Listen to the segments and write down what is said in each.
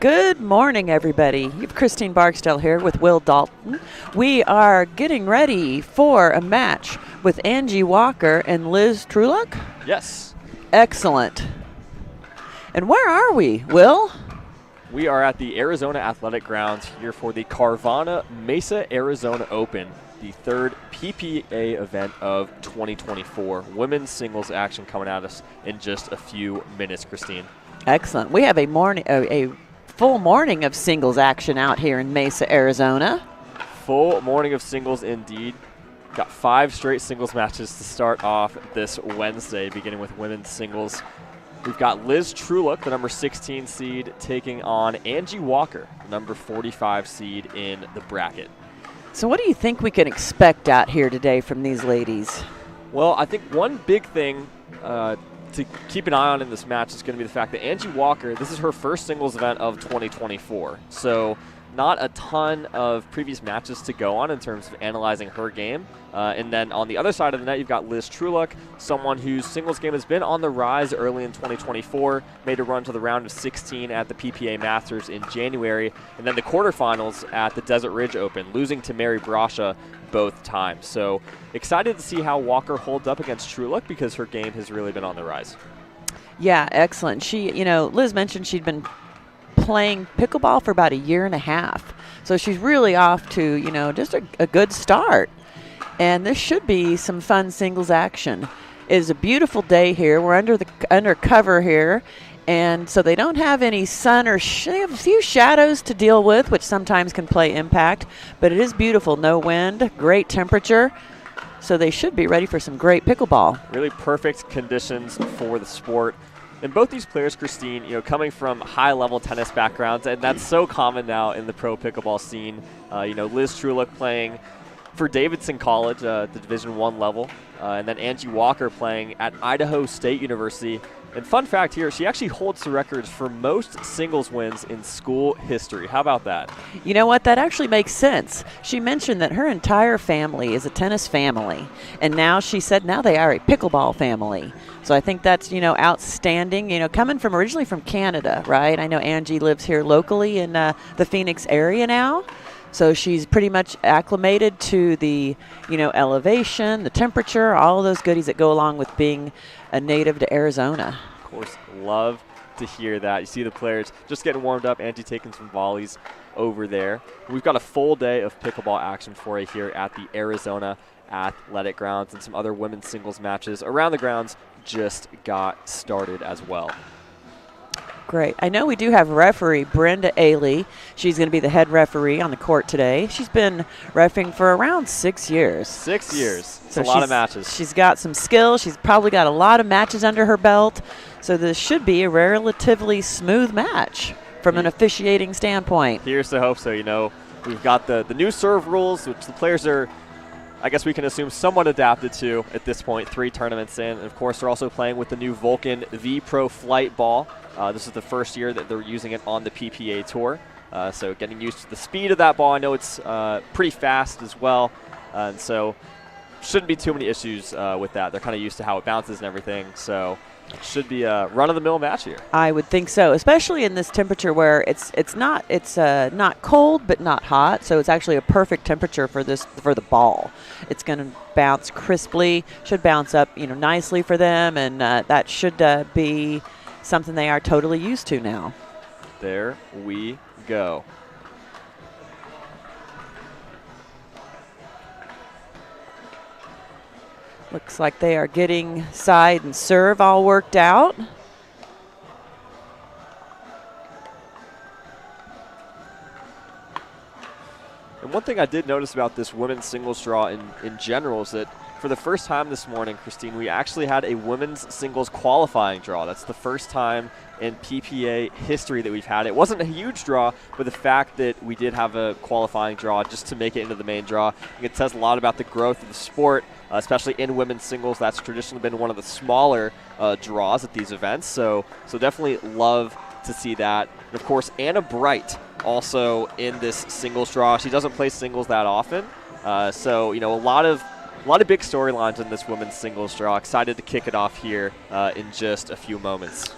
Good morning, everybody. You have Christine Barksdale here with Will Dalton. We are getting ready for a match with Angie Walker and Liz Trulock. Yes. Excellent. And where are we, Will? We are at the Arizona Athletic Grounds here for the Carvana Mesa Arizona Open, the third PPA event of 2024. Women's singles action coming at us in just a few minutes, Christine. Excellent. We have a full morning of singles action out here in Mesa, Arizona. Full morning of singles indeed. Got 5 straight singles matches to start off this Wednesday, beginning with women's singles. We've got Liz Trulock, the number 16 seed, taking on Angie Walker, the number 45 seed in the bracket. So what do you think we can expect out here today from these ladies? Well, I think one big thing to keep an eye on in this match is going to be the fact that Angie Walker, this is her first singles event of 2024. So not a ton of previous matches to go on in terms of analyzing her game. And then on the other side of the net, you've got Liz Trulock, someone whose singles game has been on the rise early in 2024, made a run to the round of 16 at the PPA Masters in January, and then the quarterfinals at the Desert Ridge Open, losing to Mary Brasha both times. So excited to see how Walker holds up against Trulock because her game has really been on the rise. Yeah, excellent. Liz mentioned she'd been playing pickleball for about a year and a half. So she's really off to, just a good start. And this should be some fun singles action. It is a beautiful day here. We're under cover here. And so they don't have any sun or they have a few shadows to deal with, which sometimes can play impact. But it is beautiful. No wind, great temperature. So they should be ready for some great pickleball. Really perfect conditions for the sport. And both these players, Christine, coming from high-level tennis backgrounds, and that's so common now in the pro pickleball scene. Liz Trulock playing for Davidson College, the Division I level, and then Angie Walker playing at Idaho State University. And fun fact here, she actually holds the records for most singles wins in school history. How about that? You know what? That actually makes sense. She mentioned that her entire family is a tennis family, and now she said now they are a pickleball family. So I think that's, outstanding, coming originally from Canada, right? I know Angie lives here locally in the Phoenix area now. So she's pretty much acclimated to the, elevation, the temperature, all of those goodies that go along with being a native to Arizona. Of course, love to hear that. You see the players just getting warmed up. Angie taking some volleys over there. We've got a full day of pickleball action for you here at the Arizona Athletic Grounds, and some other women's singles matches around the grounds just got started as well. Great. I know we do have referee Brenda Ailey. She's going to be the head referee on the court today. She's been reffing for around 6 years. 6 years. It's so a lot of matches. She's got some skill. She's probably got a lot of matches under her belt. So this should be a relatively smooth match from an officiating standpoint. Here's to hope so. We've got the new serve rules, which the players are, I guess we can assume, somewhat adapted to at this point, 3 tournaments in. And of course, they're also playing with the new Vulcan V-Pro Flight Ball. This is the first year that they're using it on the PPA Tour. So getting used to the speed of that ball. I know it's pretty fast as well. And so shouldn't be too many issues with that. They're kind of used to how it bounces and everything. So it should be a run-of-the-mill match here. I would think so, especially in this temperature where it's not cold but not hot. So it's actually a perfect temperature for the ball. It's going to bounce crisply, should bounce up nicely for them, and that should be something they are totally used to now. There we go. Looks like they are getting side and serve all worked out. And one thing I did notice about this women's singles draw in general is that for the first time this morning, Christine, we actually had a women's singles qualifying draw. That's the first time in PPA history that we've had. It wasn't a huge draw, but the fact that we did have a qualifying draw just to make it into the main draw, I think it says a lot about the growth of the sport, especially in women's singles. That's traditionally been one of the smaller draws at these events. So definitely love to see that. And of course, Anna Bright also in this singles draw. She doesn't play singles that often. So a lot of big storylines in this women's singles draw. Excited to kick it off here in just a few moments.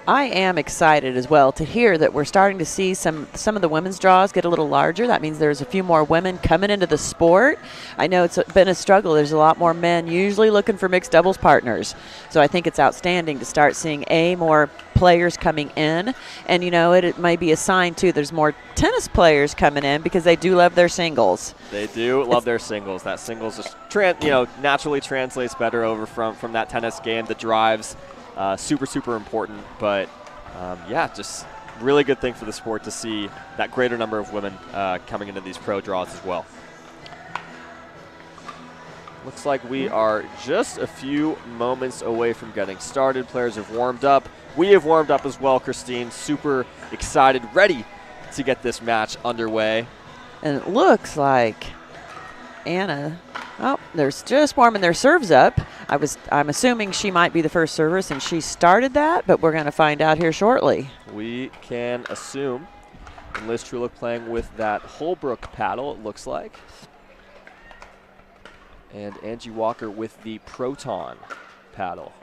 I am excited as well to hear that we're starting to see some of the women's draws get a little larger. That means there's a few more women coming into the sport. I know it's been a struggle. There's a lot more men usually looking for mixed doubles partners. So I think it's outstanding to start seeing more players coming in. And, it may be a sign, too, there's more tennis players coming in because they do love their singles. They do love their singles. That singles just naturally translates better over from that tennis game. The drives. Super, super important, but just really good thing for the sport to see that greater number of women coming into these pro draws as well. Looks like we are just a few moments away from getting started. Players have warmed up. We have warmed up as well, Christine. Super excited, ready to get this match underway. And it looks like Anna, there's just warming their serves up. I'm assuming she might be the first service, and she started that, but we're going to find out here shortly. We can assume. And Liz Trulick playing with that Holbrook paddle, it looks like. And Angie Walker with the Proton paddle.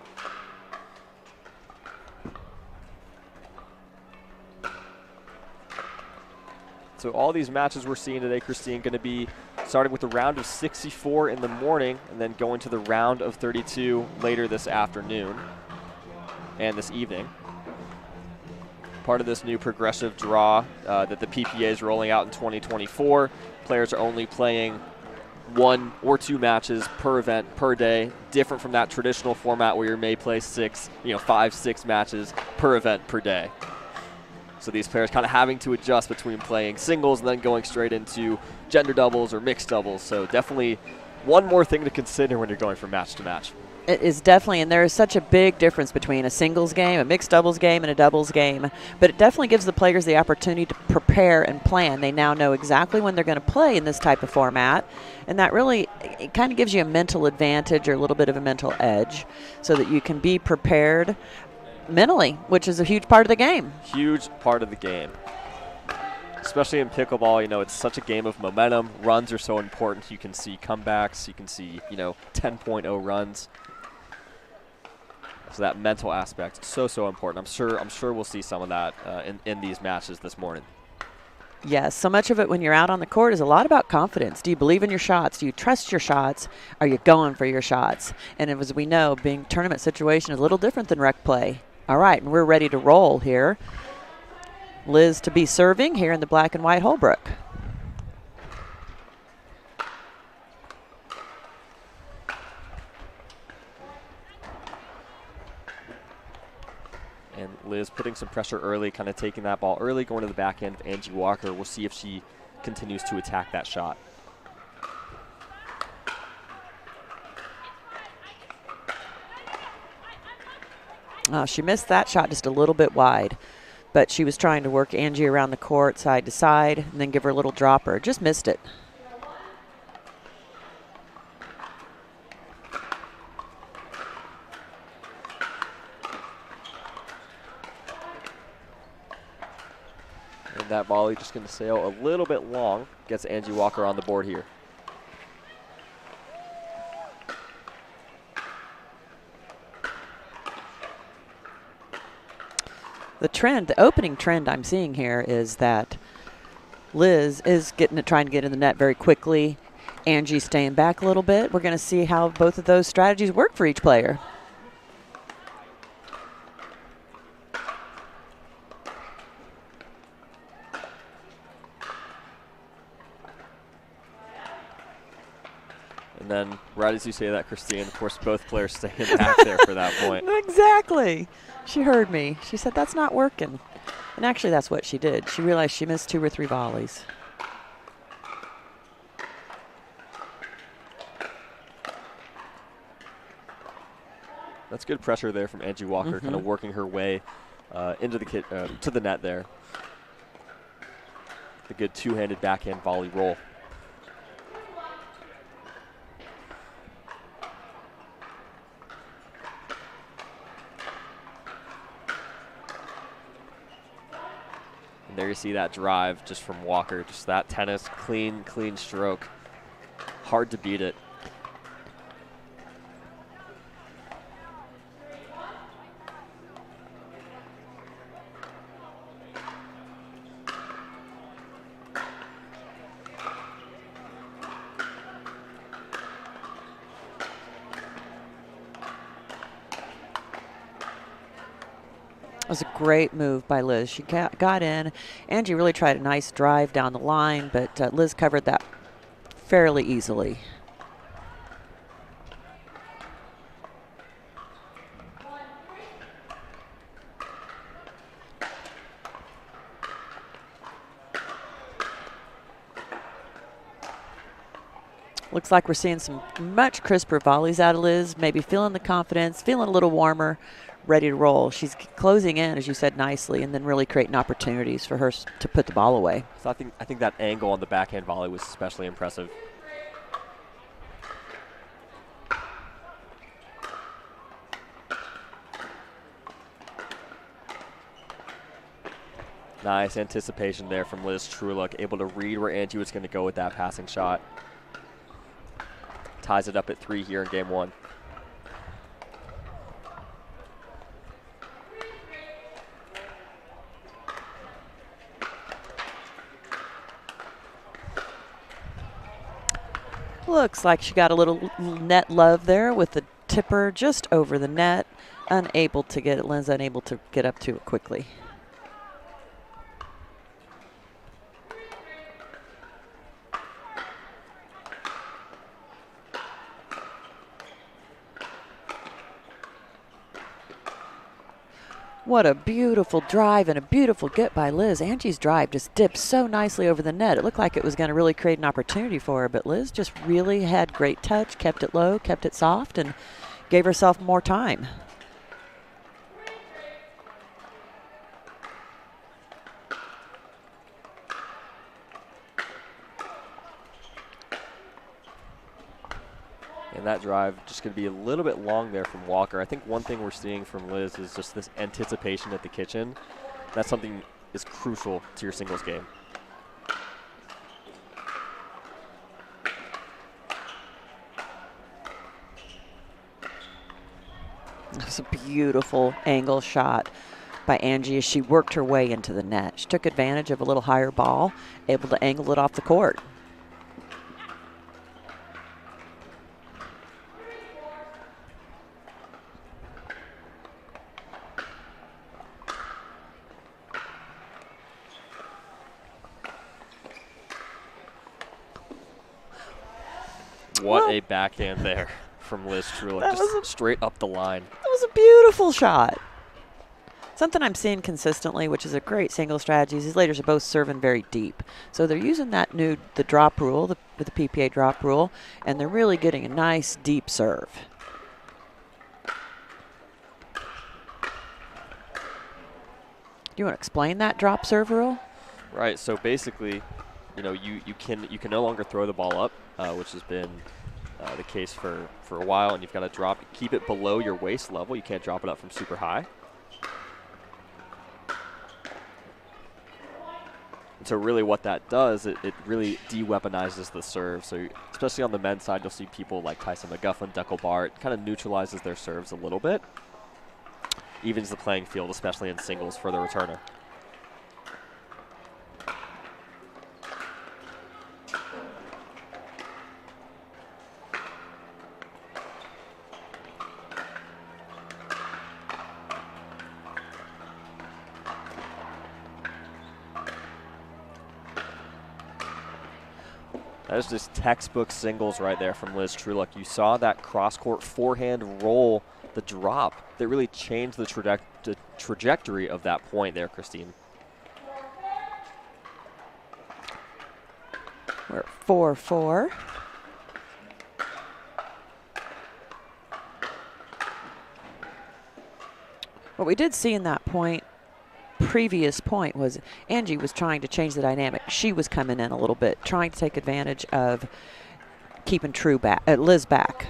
So all these matches we're seeing today, Christine, going to be starting with the round of 64 in the morning and then going to the round of 32 later this afternoon and this evening. Part of this new progressive draw that the PPA is rolling out in 2024. Players are only playing 1 or 2 matches per event per day, different from that traditional format where you may play 5, 6 matches per event per day. So these players kind of having to adjust between playing singles and then going straight into gender doubles or mixed doubles. So definitely one more thing to consider when you're going from match to match. It is definitely, and there is such a big difference between a singles game, a mixed doubles game, and a doubles game. But it definitely gives the players the opportunity to prepare and plan. They now know exactly when they're going to play in this type of format. And that really, it kind of gives you a mental advantage or a little bit of a mental edge so that you can be prepared mentally, which is a huge part of the game. Huge part of the game. Especially in pickleball, it's such a game of momentum. Runs are so important. You can see comebacks. You can see, 10.0 runs. So that mental aspect, so important. I'm sure we'll see some of that in these matches this morning. Yes, so much of it when you're out on the court is a lot about confidence. Do you believe in your shots? Do you trust your shots? Are you going for your shots? And as we know, being tournament situation is a little different than rec play. All right, and we're ready to roll here. Liz to be serving here in the black and white Holbrook. And Liz putting some pressure early, kind of taking that ball early, going to the back end of Angie Walker. We'll see if she continues to attack that shot. She missed that shot just a little bit wide, but she was trying to work Angie around the court side to side and then give her a little dropper. Just missed it. And that volley just going to sail a little bit long, gets Angie Walker on the board here. The opening trend I'm seeing here is that Liz is trying to get in the net very quickly. Angie staying back a little bit. We're going to see how both of those strategies work for each player. And then right as you say that, Christine, of course, both players staying back there for that point. Exactly. She heard me. She said, that's not working. And actually, that's what she did. She realized she missed 2 or 3 volleys. That's good pressure there from Angie Walker, kind of working her way into to the net there. A good 2-handed backhand volley roll. And there you see that drive just from Walker. Just that tennis, clean stroke. Hard to beat it. was a great move by Liz. She got in. Angie really tried a nice drive down the line, but Liz covered that fairly easily. Looks like we're seeing some much crisper volleys out of Liz, maybe feeling the confidence, feeling a little warmer, ready to roll. She's closing in, as you said, nicely, and then really creating opportunities for her to put the ball away. So I think that angle on the backhand volley was especially impressive. Nice anticipation there from Liz Trulock, able to read where Angie was going to go with that passing shot. Ties it up at 3 here in game 1. Looks like she got a little net love there with the tipper just over the net. Unable to get it. Lynn's unable to get up to it quickly. What a beautiful drive and a beautiful get by Liz. Angie's drive just dipped so nicely over the net. It looked like it was going to really create an opportunity for her, but Liz just really had great touch, kept it low, kept it soft, and gave herself more time. And that drive just going to be a little bit long there from Walker. I think one thing we're seeing from Liz is just this anticipation at the kitchen. That's something is crucial to your singles game. It was a beautiful angle shot by Angie as she worked her way into the net. She took advantage of a little higher ball, able to angle it off the court. What a backhand there from Liz Trulock, just straight up the line. That was a beautiful shot. Something I'm seeing consistently, which is a great single strategy, is these ladies are both serving very deep. So they're using the drop rule, the PPA drop rule, and they're really getting a nice deep serve. Do you want to explain that drop serve rule? Right, so basically, you know, you can no longer throw the ball up, which has been the case for a while, and you've got to keep it below your waist level. You can't drop it up from super high. And so really what that does, it really de-weaponizes the serve. So especially on the men's side, you'll see people like Tyson McGuffin, Deckel Bar. It kind of neutralizes their serves a little bit. Evens the playing field, especially in singles for the returner. That is just textbook singles right there from Liz Trulock. You saw that cross-court forehand roll, the drop, that really changed the trajectory of that point there, Christine. We're at 4-4. What we did see in that previous point was Angie was trying to change the dynamic. She was coming in a little bit, trying to take advantage of keeping Liz back.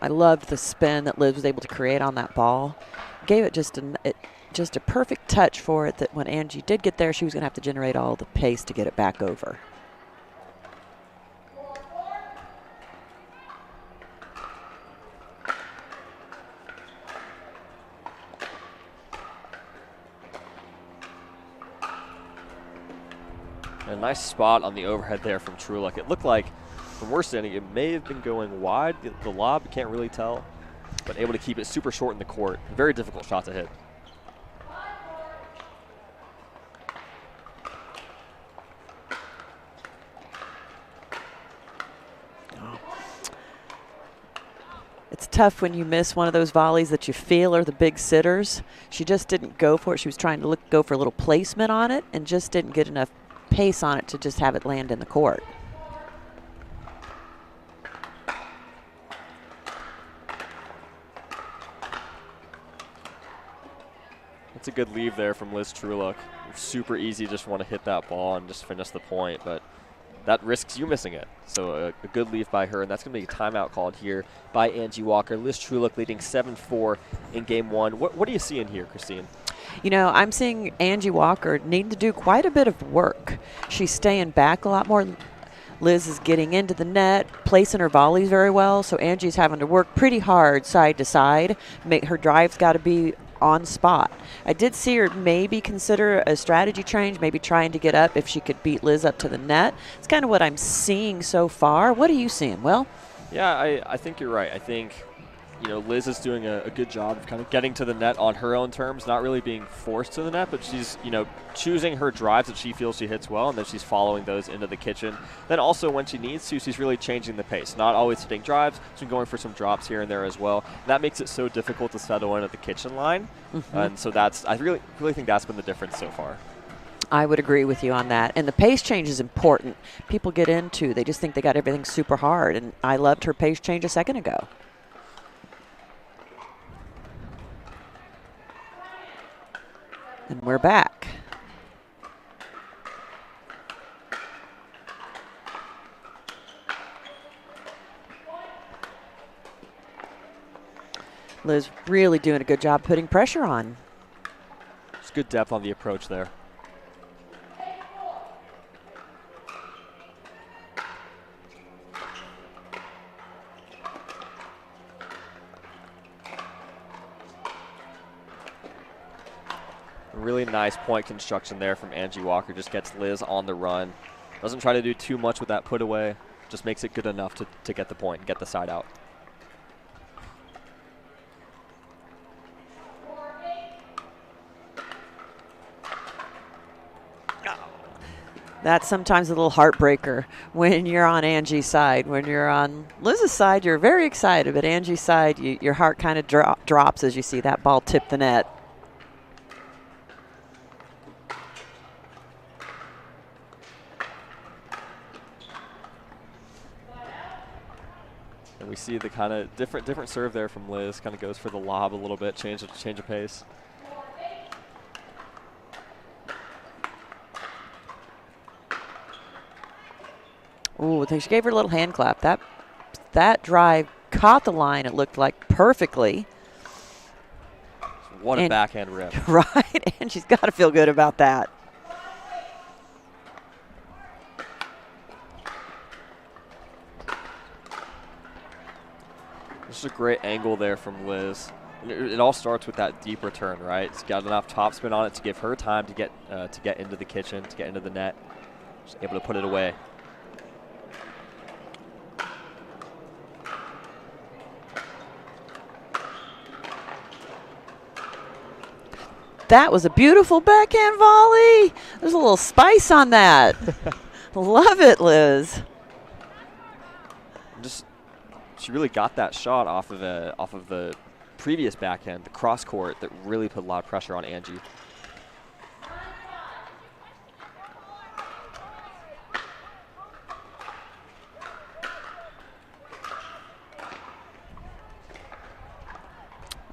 I loved the spin that Liz was able to create on that ball. Gave it just a perfect touch for it that when Angie did get there, she was going to have to generate all the pace to get it back over. A nice spot on the overhead there from Trulak. It looked like, from where we're standing, it may have been going wide. The lob, you can't really tell, but able to keep it super short in the court. Very difficult shot to hit. It's tough when you miss one of those volleys that you feel are the big sitters. She just didn't go for it. She was trying to go for a little placement on it and just didn't get enough pace on it to just have it land in the court. It's a good leave there from Liz Trulak. Super easy, just want to hit that ball and just finish the point, but that risks you missing it. So a good leave by her, and that's going to be a timeout called here by Angie Walker. Liz Trulak leading 7-4 in game one. What are you seeing here, Christine? You know, I'm seeing Angie Walker need to do quite a bit of work. She's staying back a lot more. Liz is getting into the net, placing her volleys very well, so Angie's having to work pretty hard side to side. Her drive's got to be on spot. I did see her maybe consider a strategy change, maybe trying to get up if she could beat Liz up to the net. It's kind of what I'm seeing so far. What are you seeing, Will? Yeah, I think you're right. I think, you know, Liz is doing a good job of kind of getting to the net on her own terms, not really being forced to the net, but she's, you know, choosing her drives that she feels she hits well, and then she's following those into the kitchen. Then also when she needs to, she's really changing the pace, not always hitting drives, she's going for some drops here and there as well. And that makes it so difficult to settle in at the kitchen line. And so I really think that's been the difference so far. I would agree with you on that. And the pace change is important. People get into, they just think they got everything super hard, and I loved her pace change a second ago. And we're back. Liz really doing a good job putting pressure on. It's good depth on the approach there. Really nice point construction there from Angie Walker. Just gets Liz on the run. Doesn't try to do too much with that put away. Just makes it good enough to get the point and get the side out. That's sometimes a little heartbreaker when you're on Angie's side. When you're on Liz's side, you're very excited, but Angie's side, your heart kind of drops as you see that ball tip the net. And we see the kind of different serve there from Liz. Kind of goes for the lob a little bit, change of pace. Ooh, I think she gave her a little hand clap. That drive caught the line, it looked like, perfectly. What a backhand rip. Right, and she's got to feel good about that. This is a great angle there from Liz. It all starts with that deep return, right? It's got enough topspin on it to give her time to get into the kitchen, to get into the net. Just able to put it away. That was a beautiful backhand volley. There's a little spice on that. Love it, Liz. She really got that shot off of the previous backhand, the cross court, that really put a lot of pressure on Angie.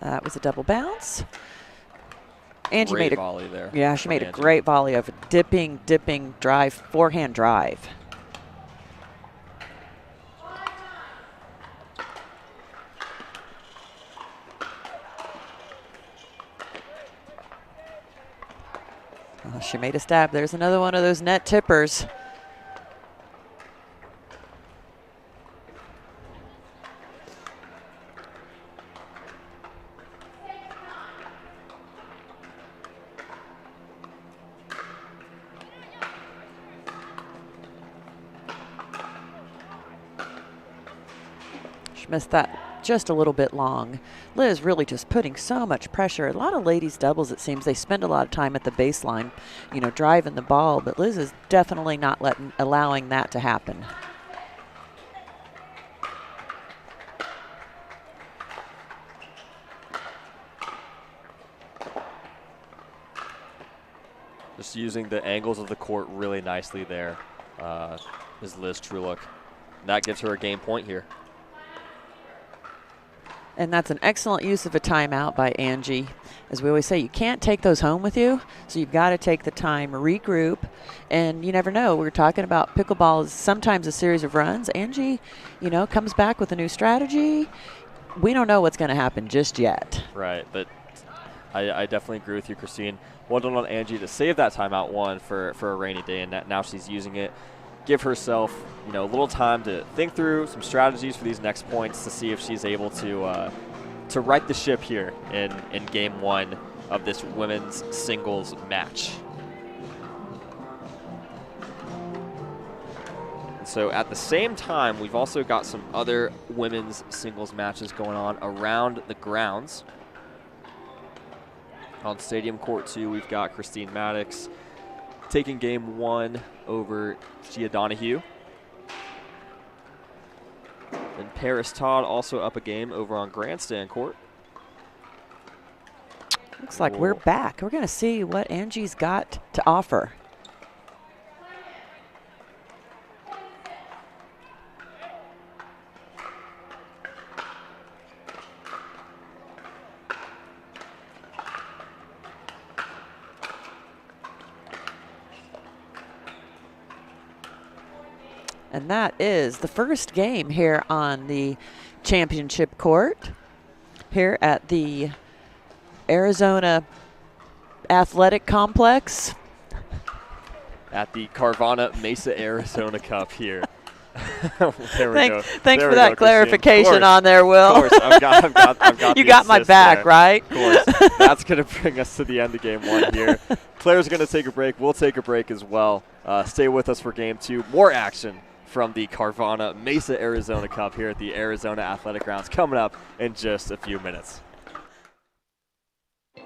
That was a double bounce. Angie Great made volley there. Yeah, she made a great volley of a dipping drive, forehand drive. Oh, she made a stab. There's another one of those net tippers. missed that just a little bit long. Liz really just putting so much pressure. A lot of ladies doubles, it seems, they spend a lot of time at the baseline, you know, driving the ball, but Liz is definitely not allowing that to happen. Just using the angles of the court really nicely there is Liz Trulock. That gives her a game point here. And that's an excellent use of a timeout by Angie. As we always say, you can't take those home with you, so you've got to take the time, regroup, and you never know. We were talking about pickleball is sometimes a series of runs. Angie, you know, comes back with a new strategy. We don't know what's going to happen just yet. Right, but I definitely agree with you, Christine. Well done on Angie to save that timeout one for a rainy day, and now she's using it. Give herself, you know, a little time to think through some strategies for these next points to see if she's able to right the ship here in game one of this women's singles match. And so at the same time, we've also got some other women's singles matches going on around the grounds. On Stadium Court 2, we've got Christine Maddox taking game one over Gia Donahue. And Paris Todd also up a game over on Grandstand Court. Looks like we're back. We're going to see what Angie's got to offer. And that is the first game here on the championship court here at the Arizona Athletic Complex. At the Carvana Mesa Arizona Cup here. There we go. Thanks for that clarification on there, Will. Of course, I've got you got my back, there. right? Of course. That's going to bring us to the end of game one here. Claire's going to take a break. We'll take a break as well. Stay with us for game two. More action from the Carvana Mesa Arizona Cup here at the Arizona Athletic Grounds coming up in just a few minutes.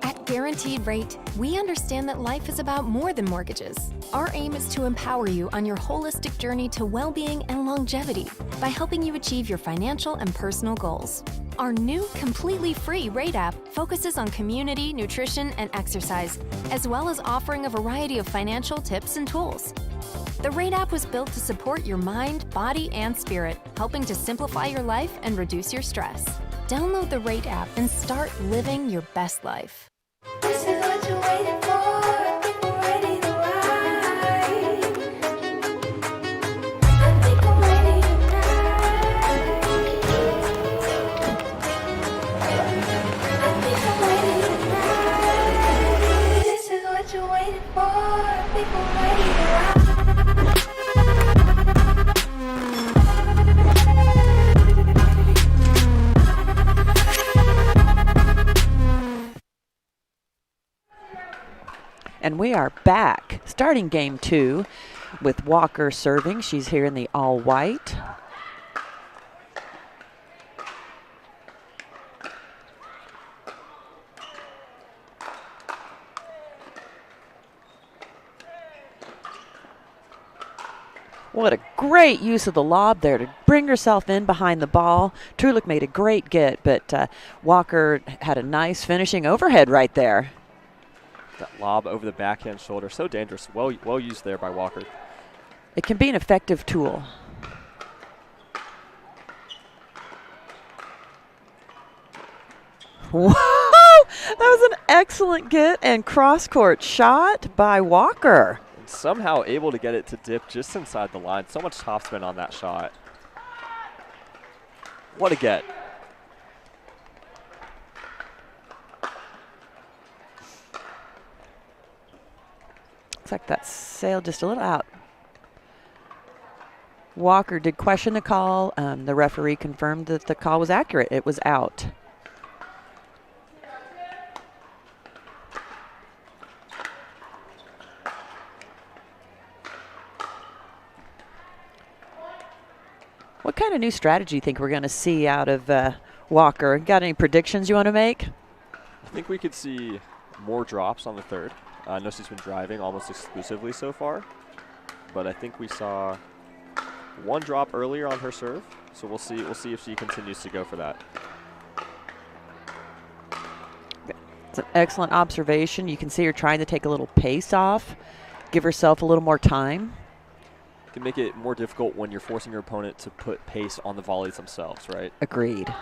At Guaranteed Rate, we understand that life is about more than mortgages. Our aim is to empower you on your holistic journey to well-being and longevity by helping you achieve your financial and personal goals. Our new completely free Rate app focuses on community, nutrition, and exercise, as well as offering a variety of financial tips and tools. The Rate app was built to support your mind, body, and spirit, helping to simplify your life and reduce your stress. Download the Rate app and start living your best life. This is what you're waiting for. People ready to ride. I think I'm ready tonight. I think I'm ready tonight. This is what you're waiting for. People ready to ride. And we are back, starting game two with Walker serving. She's here in the all white. What a great use of the lob there to bring herself in behind the ball. Trulock made a great get, but Walker had a nice finishing overhead right there. That lob over the backhand shoulder, so dangerous. Well used there by Walker. It can be an effective tool. Whoa! That was an excellent get and cross-court shot by Walker. And somehow able to get it to dip just inside the line. So much topspin on that shot. What a get. Looks like that sailed just a little out. Walker did question the call. The referee confirmed that the call was accurate. It was out. What kind of new strategy do you think we're going to see out of Walker? Got any predictions you want to make? I think we could see more drops on the third. I know she's been driving almost exclusively so far, but I think we saw one drop earlier on her serve, so we'll see if she continues to go for that. It's an excellent observation. You can see her trying to take a little pace off, give herself a little more time. It can make it more difficult when you're forcing your opponent to put pace on the volleys themselves, right? Agreed.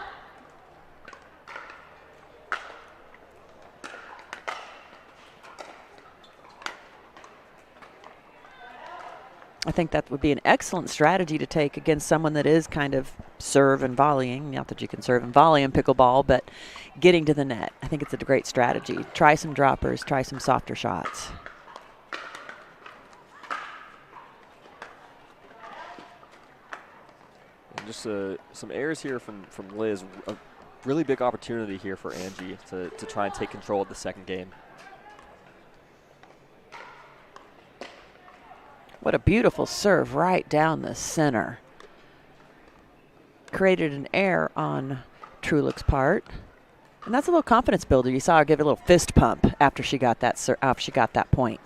I think that would be an excellent strategy to take against someone that is kind of serve and volleying. Not that you can serve and volley in pickleball, but getting to the net. I think it's a great strategy. Try some droppers, try some softer shots. And just some errors here from Liz. A really big opportunity here for Angie to try and take control of the second game. What a beautiful serve right down the center. Created an error on Trulick's part. And that's a little confidence builder. You saw her give a little fist pump after she got that point.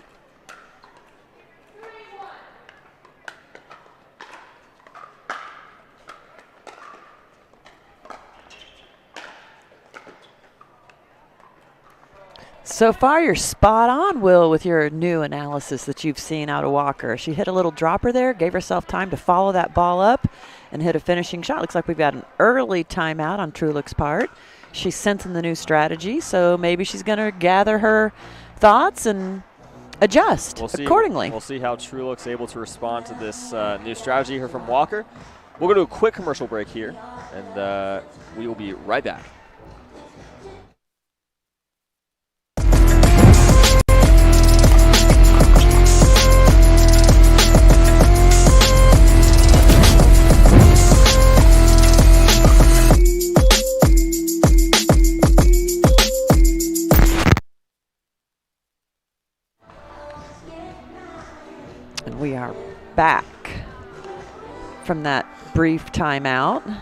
So far, you're spot on, Will, with your new analysis that you've seen out of Walker. She hit a little dropper there, gave herself time to follow that ball up and hit a finishing shot. Looks like we've got an early timeout on Trulick's part. She's sensing the new strategy, so maybe she's going to gather her thoughts and adjust accordingly. We'll see how Trulick's able to respond to this new strategy here from Walker. We'll go to a quick commercial break here, and we will be right back. We are back from that brief timeout.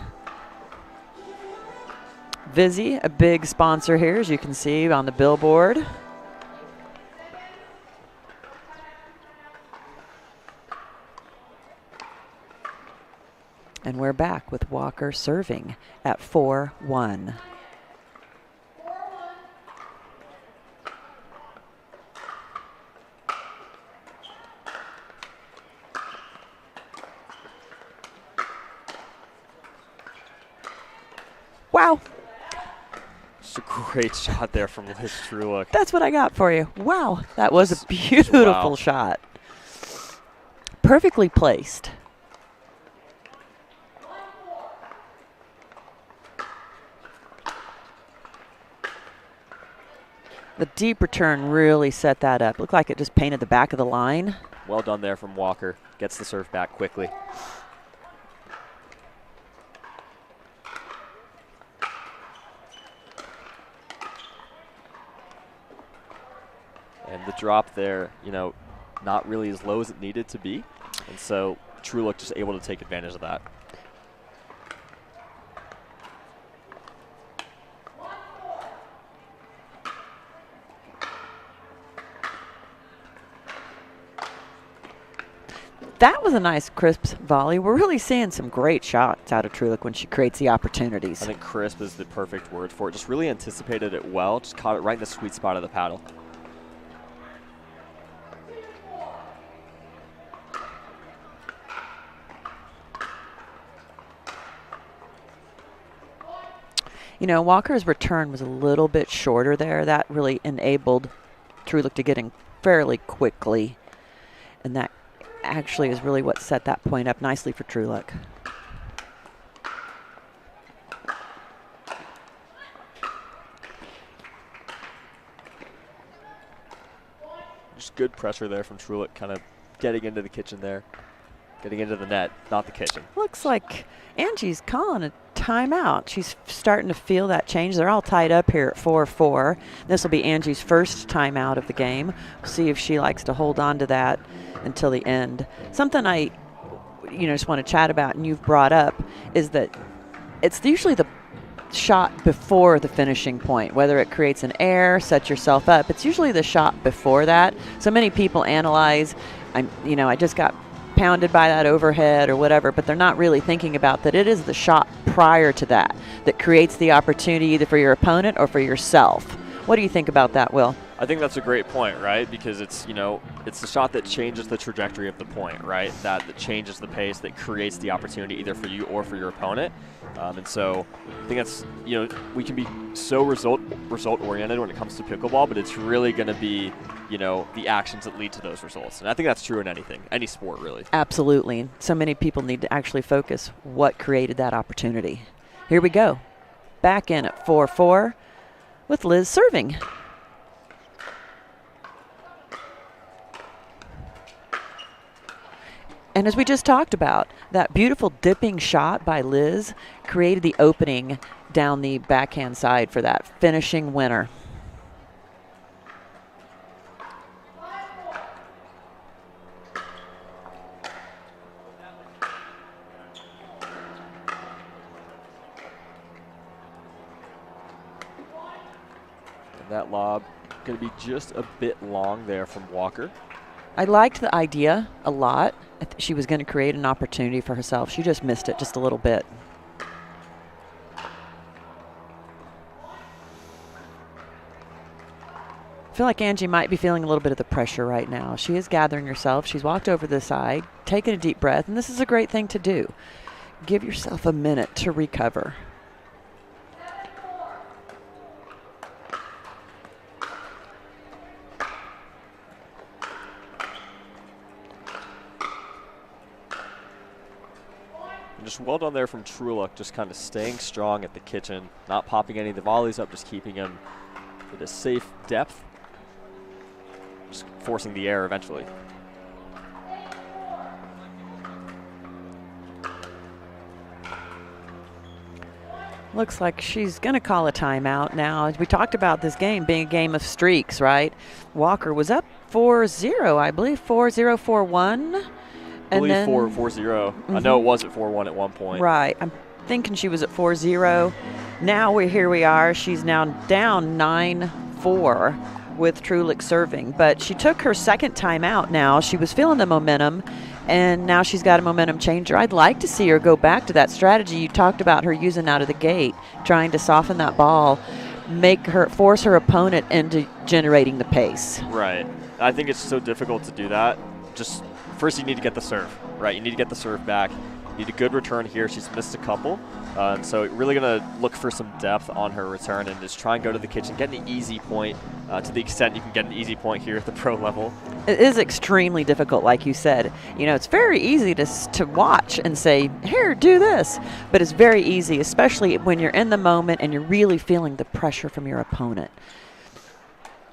Vizzy, a big sponsor here, as you can see on the billboard. And we're back with Walker serving at 4-1. Wow. Just a great shot there from Liz Trulick. That's what I got for you. Wow. That was a beautiful shot. Perfectly placed. The deep return really set that up. Looked like it just painted the back of the line. Well done there from Walker. Gets the serve back quickly. And the drop there, you know, not really as low as it needed to be. And so Trulick just able to take advantage of that. That was a nice crisp volley. We're really seeing some great shots out of Trulick when she creates the opportunities. I think crisp is the perfect word for it. Just really anticipated it well. Just caught it right in the sweet spot of the paddle. You know, Walker's return was a little bit shorter there. That really enabled Trulick to get in fairly quickly. And that actually is really what set that point up nicely for Trulick. Just good pressure there from Trulick, kind of getting into the kitchen there. Getting into the net, not the kitchen. Looks like Angie's calling a timeout. She's starting to feel that change. They're all tied up here at 4-4. This will be Angie's first timeout of the game. We'll see if she likes to hold on to that until the end. Something just want to chat about and you've brought up is that it's usually the shot before the finishing point, whether it creates an error, sets yourself up. It's usually the shot before that. So many people analyze, I just got pounded by that overhead or whatever, but they're not really thinking about that it is the shot prior to that that creates the opportunity either for your opponent or for yourself. What do you think about that, Will? I think that's a great point, right? Because it's the shot that changes the trajectory of the point, right? That changes the pace, that creates the opportunity either for you or for your opponent. And so I think that's, we can be so result oriented when it comes to pickleball, but it's really going to be, the actions that lead to those results. And I think that's true in anything, any sport really. Absolutely. So many people need to actually focus what created that opportunity. Here we go. Back in at 4-4 with Liz serving. And as we just talked about, that beautiful dipping shot by Liz created the opening down the backhand side for that finishing winner. And that lob going to be just a bit long there from Walker. I liked the idea a lot. She was going to create an opportunity for herself. She just missed it just a little bit. I feel like Angie might be feeling a little bit of the pressure right now. She is gathering herself. She's walked over the side, taken a deep breath, and this is a great thing to do. Give yourself a minute to recover. Just well done there from Truluk, just kind of staying strong at the kitchen, not popping any of the volleys up, just keeping him at a safe depth, just forcing the error eventually. Looks like she's going to call a timeout now. We talked about this game being a game of streaks, right? Walker was up 4-0, I believe, 4-0, 4-1. I believe 4-0. I know it was at 4-1 at one point. Right. I'm thinking she was at 4-0. Now here we are. She's now down 9-4 with Truluk serving. But she took her second time out now. She was feeling the momentum, and now she's got a momentum changer. I'd like to see her go back to that strategy you talked about her using out of the gate, trying to soften that ball, force her opponent into generating the pace. Right. I think it's so difficult to do that. Just first, you need to get the serve, right? You need to get the serve back. You need a good return here. She's missed a couple. And so really going to look for some depth on her return and just try and go to the kitchen, get an easy point to the extent you can get an easy point here at the pro level. It is extremely difficult, like you said. It's very easy to watch and say, here, do this. But it's very easy, especially when you're in the moment and you're really feeling the pressure from your opponent.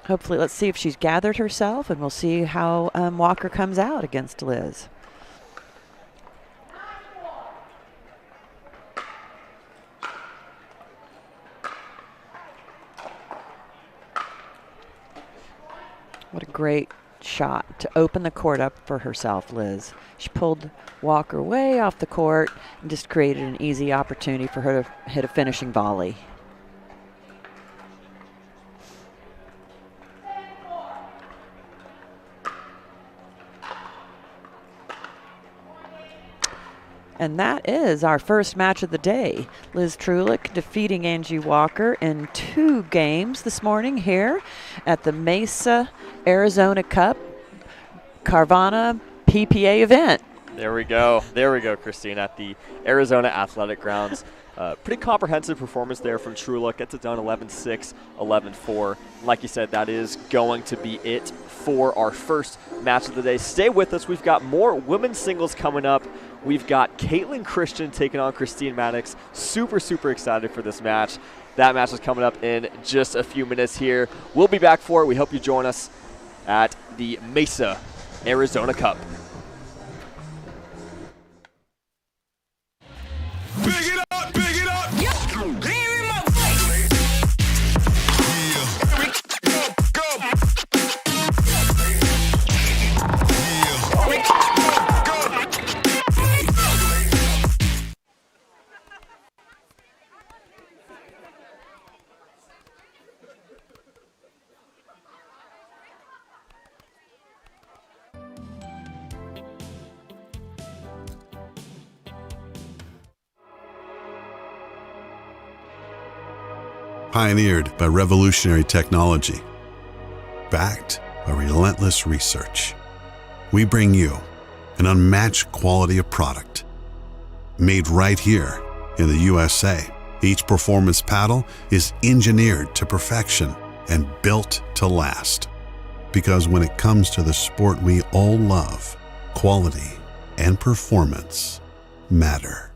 Hopefully, let's see if she's gathered herself, and we'll see how Walker comes out against Liz. What a great shot to open the court up for herself, Liz. She pulled Walker way off the court and just created an easy opportunity for her to hit a finishing volley. And that is our first match of the day. Liz Truluk defeating Angie Walker in 2 games this morning here at the Mesa Arizona Cup Carvana PPA event. There we go, Christine, at the Arizona Athletic Grounds. Pretty comprehensive performance there from Truluk. Gets it done 11-6, 11-4. Like you said, that is going to be it for our first match of the day. Stay with us. We've got more women's singles coming up. We've got Caitlin Christian taking on Christine Maddox. Super, super excited for this match. That match is coming up in just a few minutes here. We'll be back for it. We hope you join us at the Mesa Arizona Cup. Big it up, big it up. Lean in my go. Pioneered by revolutionary technology. Backed by relentless research. We bring you an unmatched quality of product. Made right here in the USA. Each performance paddle is engineered to perfection and built to last. Because when it comes to the sport we all love, quality and performance matter.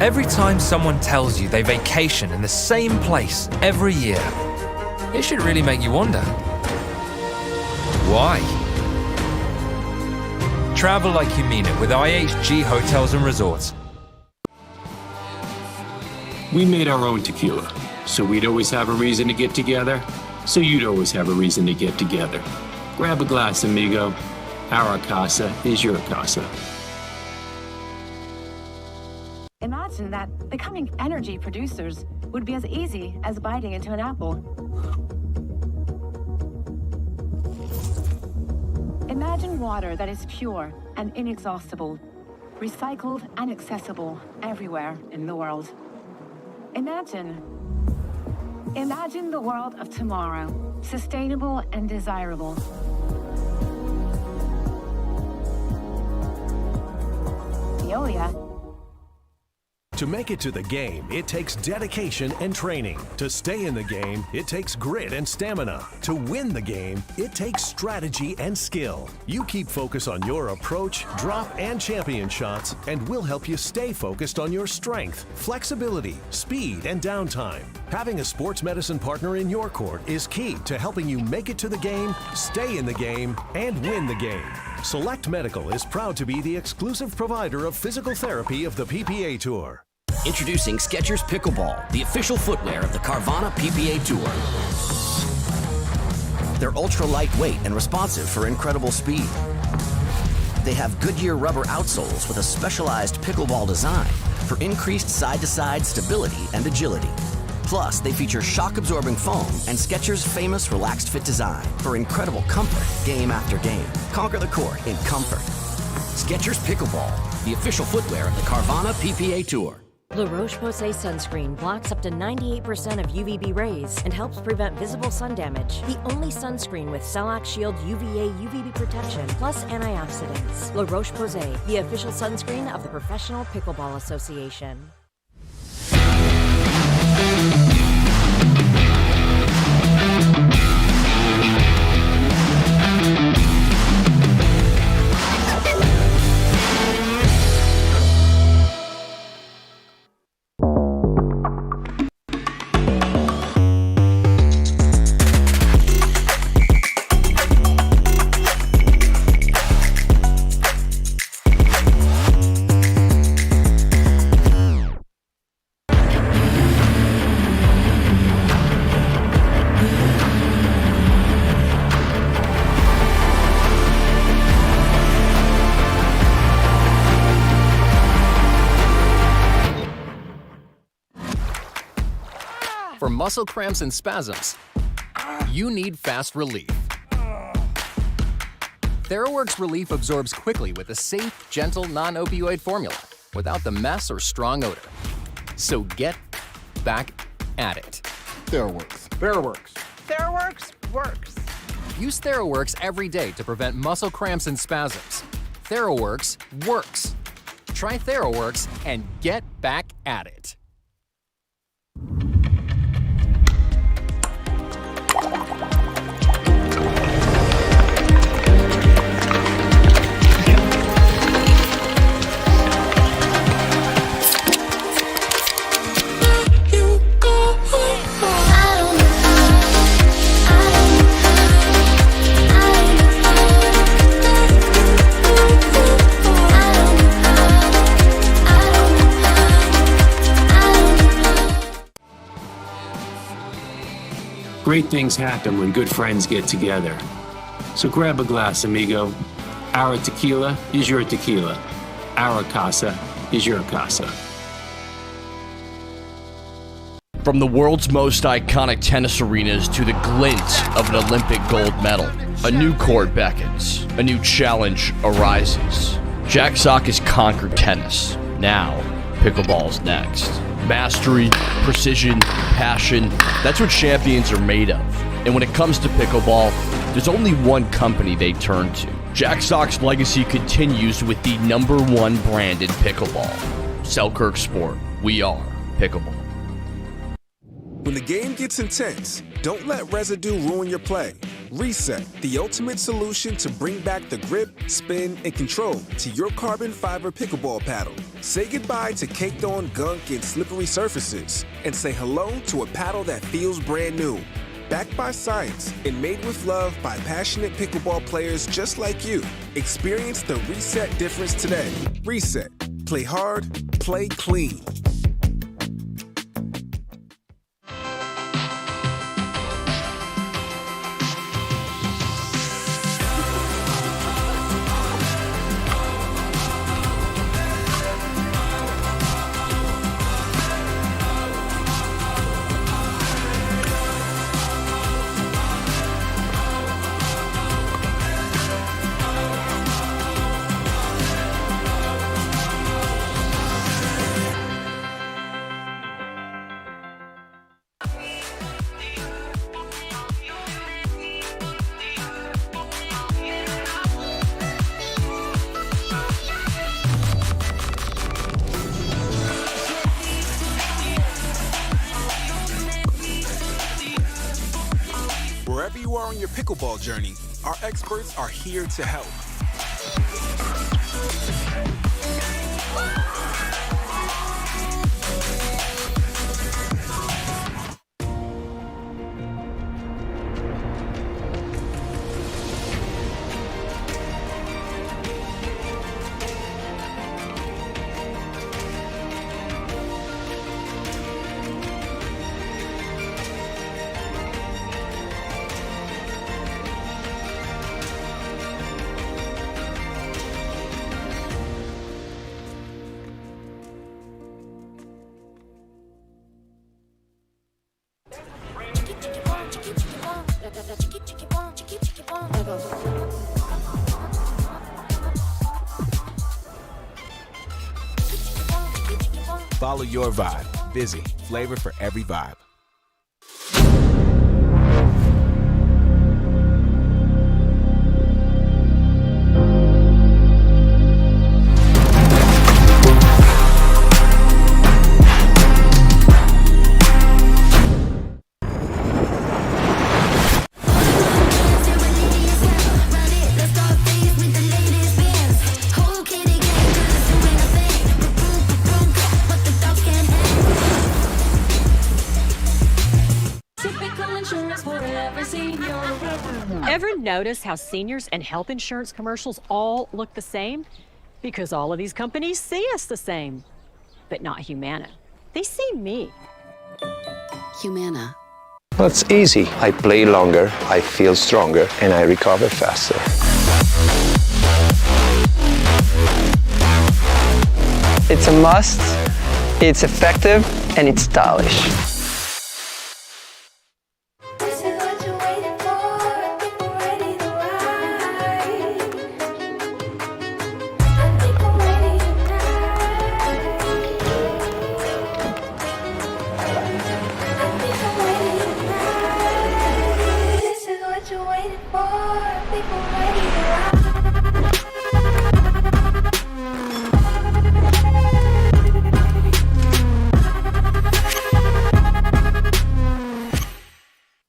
Every time someone tells you they vacation in the same place every year, it should really make you wonder, why? Travel like you mean it with IHG Hotels and Resorts. We made our own tequila, so we'd always have a reason to get together, so you'd always have a reason to get together. Grab a glass, amigo. Our casa is your casa. Imagine that becoming energy producers would be as easy as biting into an apple. Imagine water that is pure and inexhaustible, recycled and accessible everywhere in the world. Imagine the world of tomorrow, sustainable and desirable. Veolia. To make it to the game, it takes dedication and training. To stay in the game, it takes grit and stamina. To win the game, it takes strategy and skill. You keep focus on your approach, drop, and champion shots, and we'll help you stay focused on your strength, flexibility, speed, and downtime. Having a sports medicine partner in your court is key to helping you make it to the game, stay in the game, and win the game. Select Medical is proud to be the exclusive provider of physical therapy of the PPA Tour. Introducing Skechers Pickleball, the official footwear of the Carvana PPA Tour. They're ultra lightweight and responsive for incredible speed. They have Goodyear rubber outsoles with a specialized pickleball design for increased side-to-side stability and agility. Plus, they feature shock-absorbing foam and Skechers' famous relaxed fit design for incredible comfort game after game. Conquer the court in comfort. Skechers Pickleball, the official footwear of the Carvana PPA Tour. La Roche-Posay sunscreen blocks up to 98% of UVB rays and helps prevent visible sun damage. The only sunscreen with Celac Shield UVA UVB protection plus antioxidants. La Roche-Posay, the official sunscreen of the Professional Pickleball Association. For muscle cramps and spasms, you need fast relief. TheraWorks Relief absorbs quickly with a safe, gentle, non-opioid formula without the mess or strong odor. So get back at it. TheraWorks. TheraWorks. TheraWorks works. Use TheraWorks every day to prevent muscle cramps and spasms. TheraWorks works. Try TheraWorks and get back at it. Great things happen when good friends get together. So grab a glass, amigo. Our tequila is your tequila. Our casa is your casa. From the world's most iconic tennis arenas to the glint of an Olympic gold medal, a new court beckons, a new challenge arises. Jack Sock has conquered tennis. Now, pickleball's next. Mastery, precision, passion, that's what champions are made of. And when it comes to pickleball, there's only one company they turn to. Jack Sock's legacy continues with the #1 brand in pickleball. Selkirk Sport. We are pickleball. When the game gets intense, don't let residue ruin your play. Reset, the ultimate solution to bring back the grip, spin, and control to your carbon fiber pickleball paddle. Say goodbye to caked-on gunk and slippery surfaces, and say hello to a paddle that feels brand new. Backed by science and made with love by passionate pickleball players just like you. Experience the Reset difference today. Reset. Play hard, play clean. Wherever you are on your pickleball journey, our experts are here to help. Follow your vibe. Busy. Flavor for every vibe. Ever notice how seniors and health insurance commercials all look the same? Because all of these companies see us the same, but not Humana. They see me. Humana. That's easy. I play longer, I feel stronger, and I recover faster. It's a must, it's effective, and it's stylish.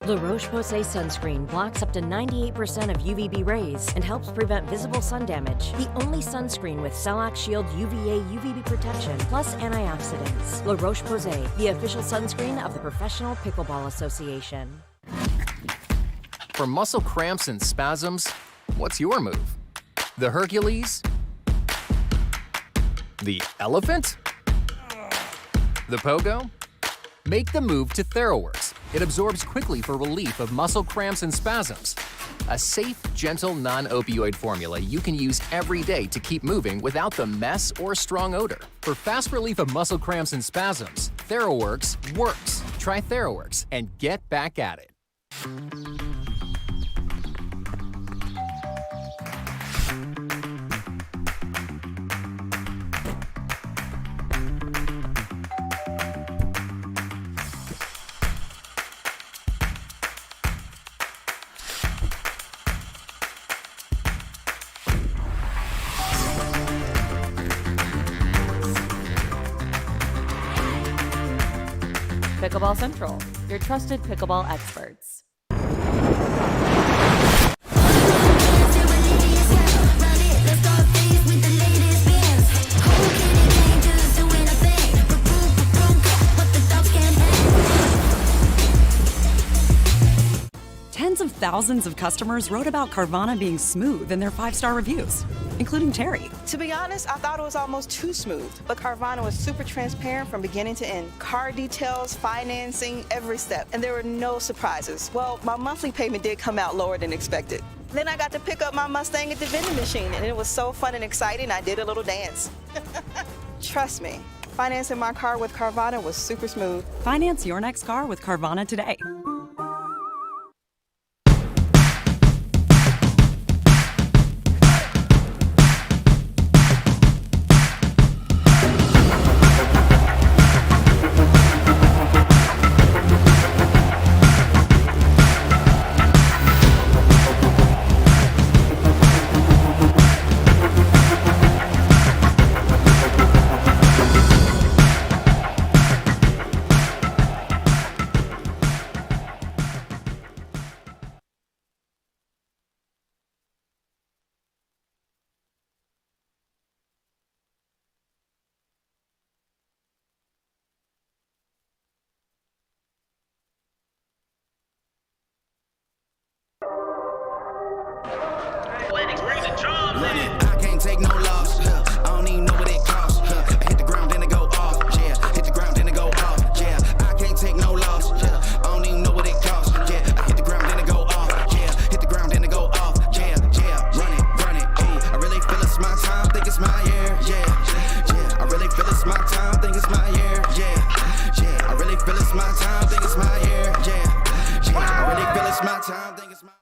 La Roche-Posay sunscreen blocks up to 98% of UVB rays and helps prevent visible sun damage. The only sunscreen with Cell Shield UVA UVB protection plus antioxidants. La Roche-Posay, the official sunscreen of the Professional Pickleball Association. For muscle cramps and spasms, what's your move? The Hercules? The elephant? The pogo? Make the move to TheraWorks. It absorbs quickly for relief of muscle cramps and spasms. A safe, gentle, non-opioid formula you can use every day to keep moving without the mess or strong odor. For fast relief of muscle cramps and spasms, TheraWorks works. Try TheraWorks and get back at it. Pickleball Central, your trusted pickleball experts. Tens of thousands of customers wrote about Carvana being smooth in their 5-star reviews, including Terry. To be honest, I thought it was almost too smooth, but Carvana was super transparent from beginning to end. Car details, financing, every step, and there were no surprises. Well, my monthly payment did come out lower than expected. Then I got to pick up my Mustang at the vending machine, and it was so fun and exciting, I did a little dance. Trust me, financing my car with Carvana was super smooth. Finance your next car with Carvana today. I can't take no loss. I don't even know what it costs. I hit the ground, then it go off. Yeah, hit the ground, then it go off. Yeah, I can't take no loss. I don't even know what it costs. Yeah, I hit the ground, then it go off. Yeah, hit the ground, then it go off. Yeah, run it. Hey, I really feel it's my time, think it's my year. Yeah, I really feel it's my time, think it's my year. Yeah, I really feel it's my time, think it's my year. Yeah, I really feel it's my time, think it's my.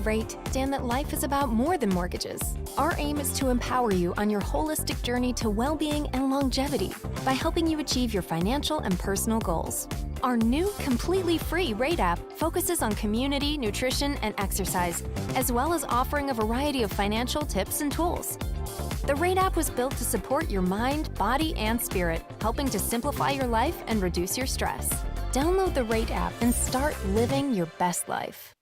Rate, stand that life is about more than mortgages. Our aim is to empower you on your holistic journey to well-being and longevity by helping you achieve your financial and personal goals. Our new, completely free Rate app focuses on community, nutrition, and exercise, as well as offering a variety of financial tips and tools. The Rate app was built to support your mind, body, and spirit, helping to simplify your life and reduce your stress. Download the Rate app and start living your best life.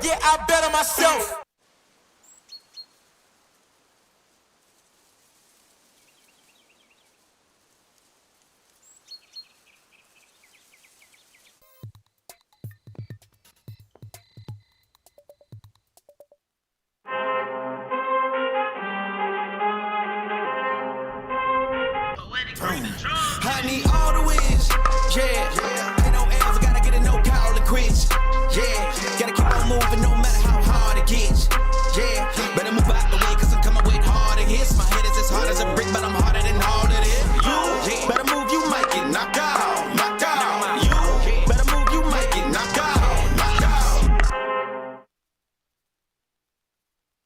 Yeah, I bet on myself. I need all the wins, yeah. Ain't no ever gotta get a no call to quits, yeah. Gotta keep on moving no matter how hard it gets, yeah. Better move out the way cause I'm coming with harder hits. My head is as hard as a brick, but I'm harder than all of it. You better move, you might get knocked out, knocked out. You better move, you might get knocked out, knocked out.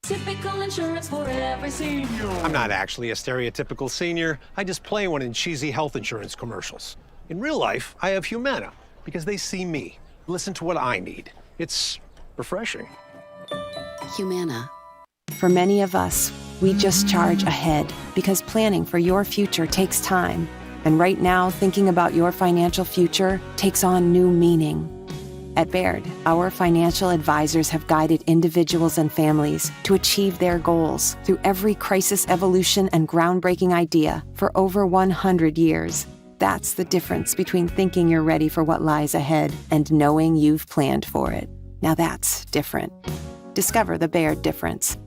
Typical insurance for every senior. I'm not actually a stereotypical senior. I just play one in cheesy health insurance commercials. In real life, I have Humana because they see me, listen to what I need. It's refreshing. Humana. For many of us, we just charge ahead because planning for your future takes time. And right now, thinking about your financial future takes on new meaning. At Baird, our financial advisors have guided individuals and families to achieve their goals through every crisis evolution and groundbreaking idea for over 100 years. That's the difference between thinking you're ready for what lies ahead and knowing you've planned for it. Now that's different. Discover the Baird difference.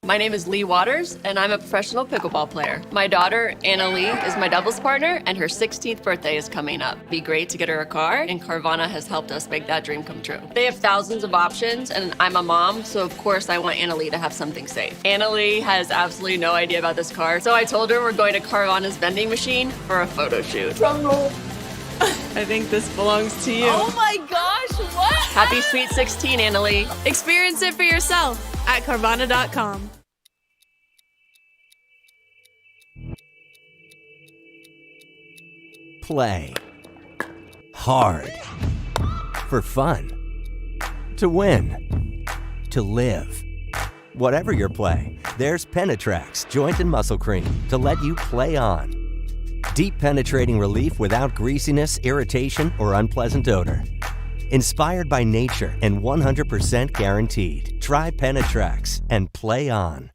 My name is Leigh Waters, and I'm a professional pickleball player. My daughter, Anna Lee, is my doubles partner, and her 16th birthday is coming up. It'd be great to get her a car, and Carvana has helped us make that dream come true. They have thousands of options, and I'm a mom, so of course I want Anna Lee to have something safe. Anna Lee has absolutely no idea about this car, so I told her we're going to Carvana's vending machine for a photo shoot. Drum roll. I think this belongs to you. Oh my gosh, what? Happy Sweet 16, Anna Lee. Experience it for yourself at Carvana.com. Play hard for fun, to win, to live. Whatever your play, there's Penetrax Joint and Muscle Cream to let you play on. Deep penetrating relief without greasiness, irritation, or unpleasant odor. Inspired by nature and 100% guaranteed. Try Penetrax and play on.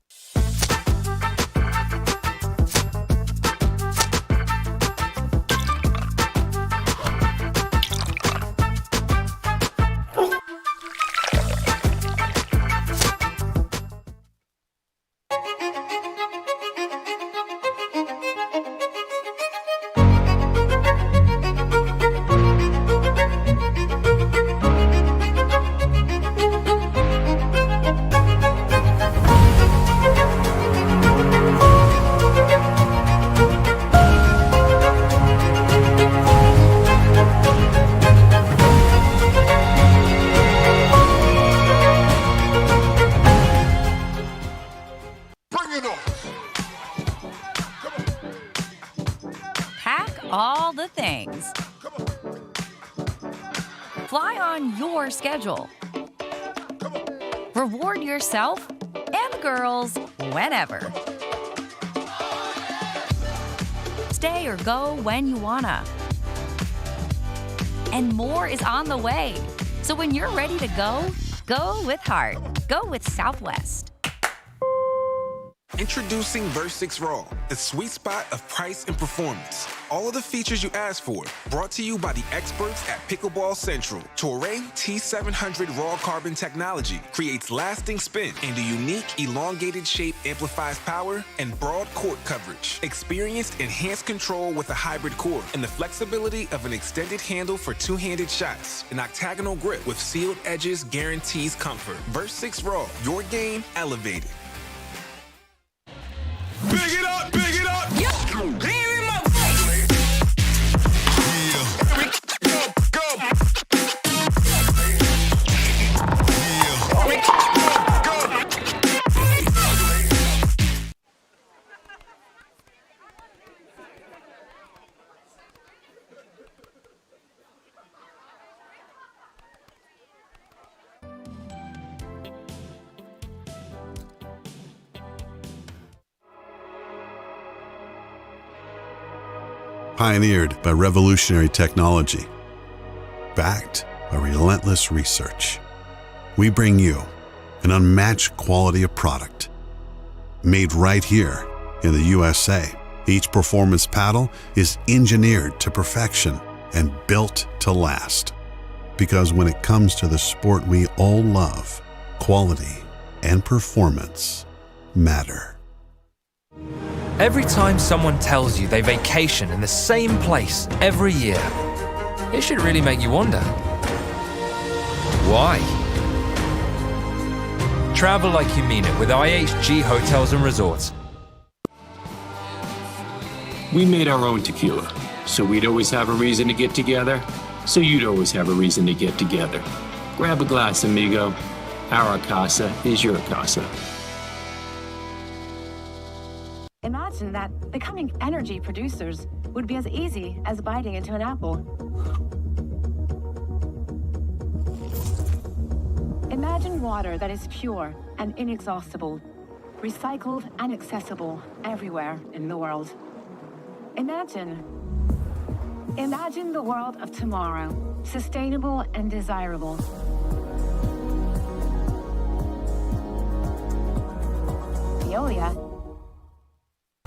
All the things. Fly on your schedule. Reward yourself and girls whenever. Stay or go when you wanna. And more is on the way. So when you're ready to go, go with heart. Go with Southwest. Introducing Versix Raw, the sweet spot of price and performance. All of the features you asked for, brought to you by the experts at Pickleball Central. Toray T700 Raw Carbon technology creates lasting spin, and a unique elongated shape amplifies power and broad court coverage. Experienced enhanced control with a hybrid core and the flexibility of an extended handle for two-handed shots. An octagonal grip with sealed edges guarantees comfort. Versix Raw, your game elevated. Big it up, big it up. Yo, leave in my face. Yeah. Go. Pioneered by revolutionary technology, backed by relentless research, we bring you an unmatched quality of product. Made right here in the USA, each performance paddle is engineered to perfection and built to last. Because when it comes to the sport we all love, quality and performance matter. Every time someone tells you they vacation in the same place every year, it should really make you wonder, why? Travel like you mean it with IHG Hotels and Resorts. We made our own tequila, so we'd always have a reason to get together, so you'd always have a reason to get together. Grab a glass, amigo. Our casa is your casa. Imagine imagine that becoming energy producers would be as easy as biting into an apple. Imagine water that is pure and inexhaustible, recycled and accessible everywhere in the world. Imagine the world of tomorrow, sustainable and desirable. Veolia.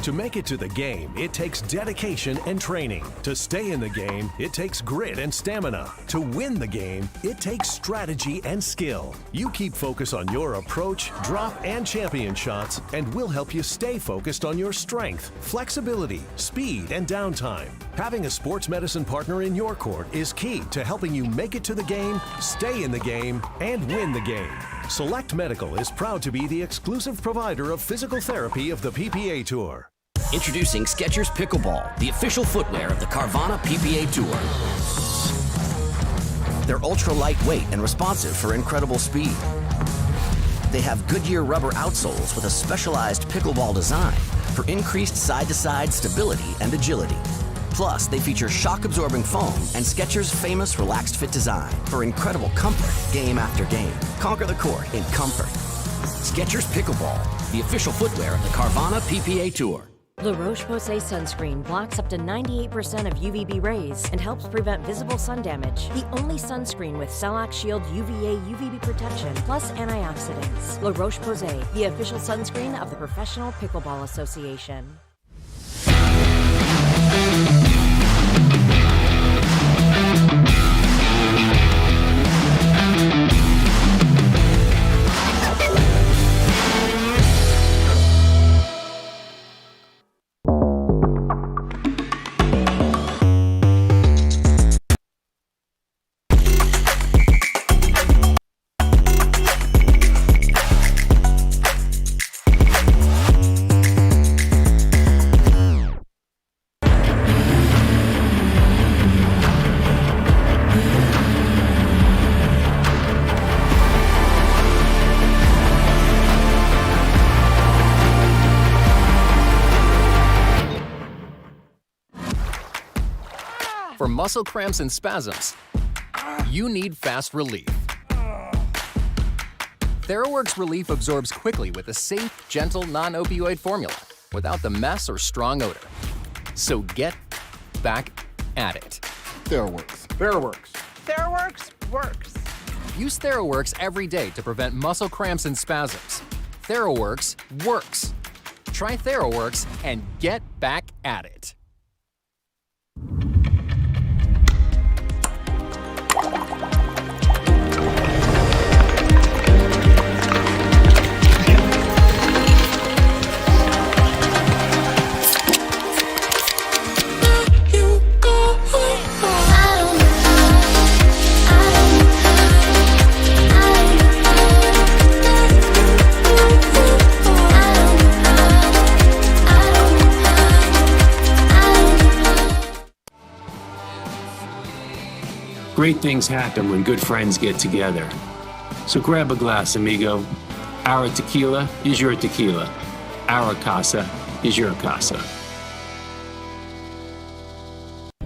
To make it to the game, it takes dedication and training. To stay in the game, it takes grit and stamina. To win the game, it takes strategy and skill. You keep focus on your approach, drop, and champion shots, and we'll help you stay focused on your strength, flexibility, speed, and downtime. Having a sports medicine partner in your court is key to helping you make it to the game, stay in the game, and win the game. Select Medical is proud to be the exclusive provider of physical therapy of the PPA Tour. Introducing Skechers Pickleball, the official footwear of the Carvana PPA Tour. They're ultra lightweight and responsive for incredible speed. They have Goodyear rubber outsoles with a specialized pickleball design for increased side-to-side stability and agility. Plus, they feature shock-absorbing foam and Skechers' famous relaxed fit design for incredible comfort game after game. Conquer the court in comfort. Skechers Pickleball, the official footwear of the Carvana PPA Tour. La Roche-Posay sunscreen blocks up to 98% of UVB rays and helps prevent visible sun damage. The only sunscreen with Celac Shield UVA UVB protection plus antioxidants. La Roche-Posay, the official sunscreen of the Professional Pickleball Association. For muscle cramps and spasms, you need fast relief. TheraWorks Relief absorbs quickly with a safe, gentle, non-opioid formula without the mess or strong odor. So get back at it. TheraWorks. TheraWorks. TheraWorks works. Use TheraWorks every day to prevent muscle cramps and spasms. TheraWorks works. Try TheraWorks and get back at it. Great things happen when good friends get together. So grab a glass, amigo. Our tequila is your tequila. Our casa is your casa.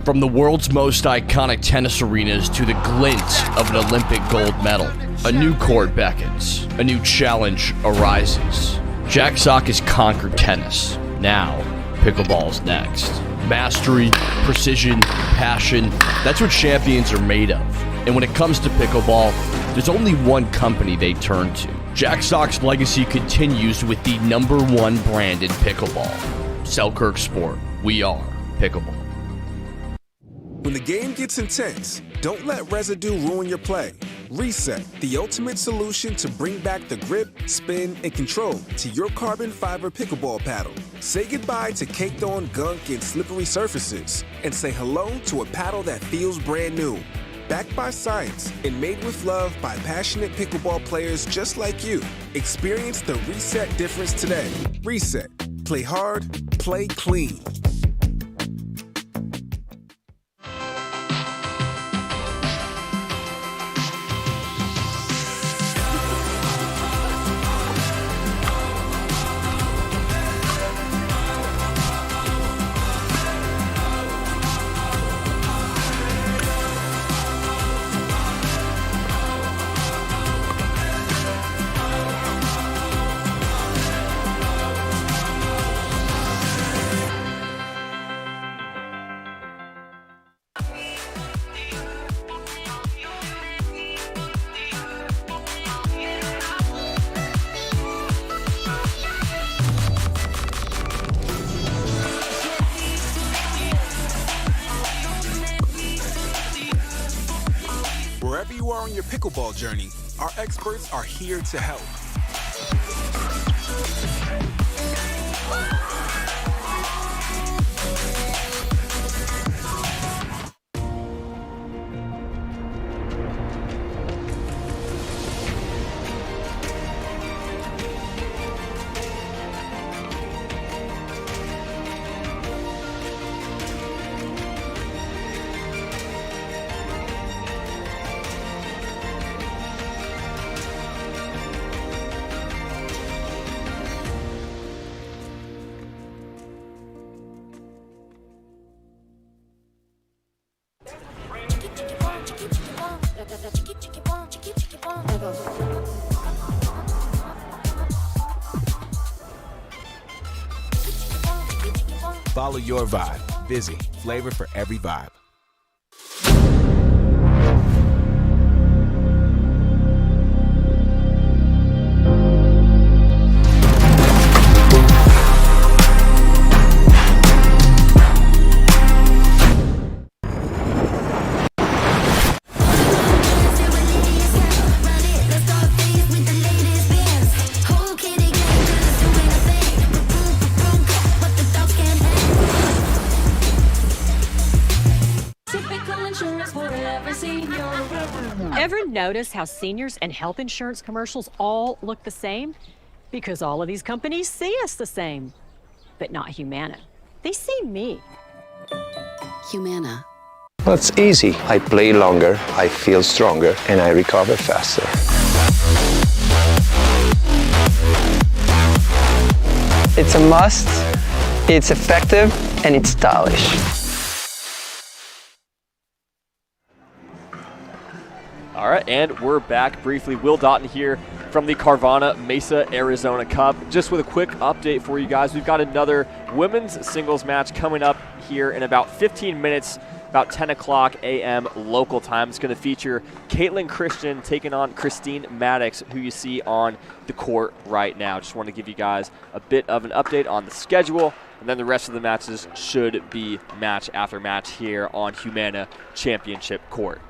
From the world's most iconic tennis arenas to the glint of an Olympic gold medal, a new court beckons, a new challenge arises. Jack Sock has conquered tennis. Now, pickleball's next. Mastery, precision, passion, that's what champions are made of. And when it comes to pickleball, there's only one company they turn to. Jack Sock's legacy continues with the #1 brand in pickleball. Selkirk Sport. We are pickleball. When the game gets intense, don't let residue ruin your play. Reset, the ultimate solution to bring back the grip, spin, and control to your carbon fiber pickleball paddle. Say goodbye to caked-on gunk and slippery surfaces, and say hello to a paddle that feels brand new. Backed by science and made with love by passionate pickleball players just like you. Experience the Reset difference today. Reset. Play hard, play clean. Wherever you are on your pickleball journey, our experts are here to help. Follow your vibe. Busy. Flavor for every vibe. Ever notice how seniors and health insurance commercials all look the same? Because all of these companies see us the same, but not Humana. They see me. Humana. Well, it's easy. I play longer, I feel stronger, and I recover faster. It's a must, it's effective, and it's stylish. All right, and we're back briefly. Will Doughton here from the Carvana Mesa Arizona Cup. Just with a quick update for you guys, we've got another women's singles match coming up here in about 15 minutes, about 10 o'clock a.m. local time. It's going to feature Caitlin Christian taking on Christine Maddox, who you see on the court right now. Just want to give you guys a bit of an update on the schedule, and then the rest of the matches should be match after match here on Humana Championship Court.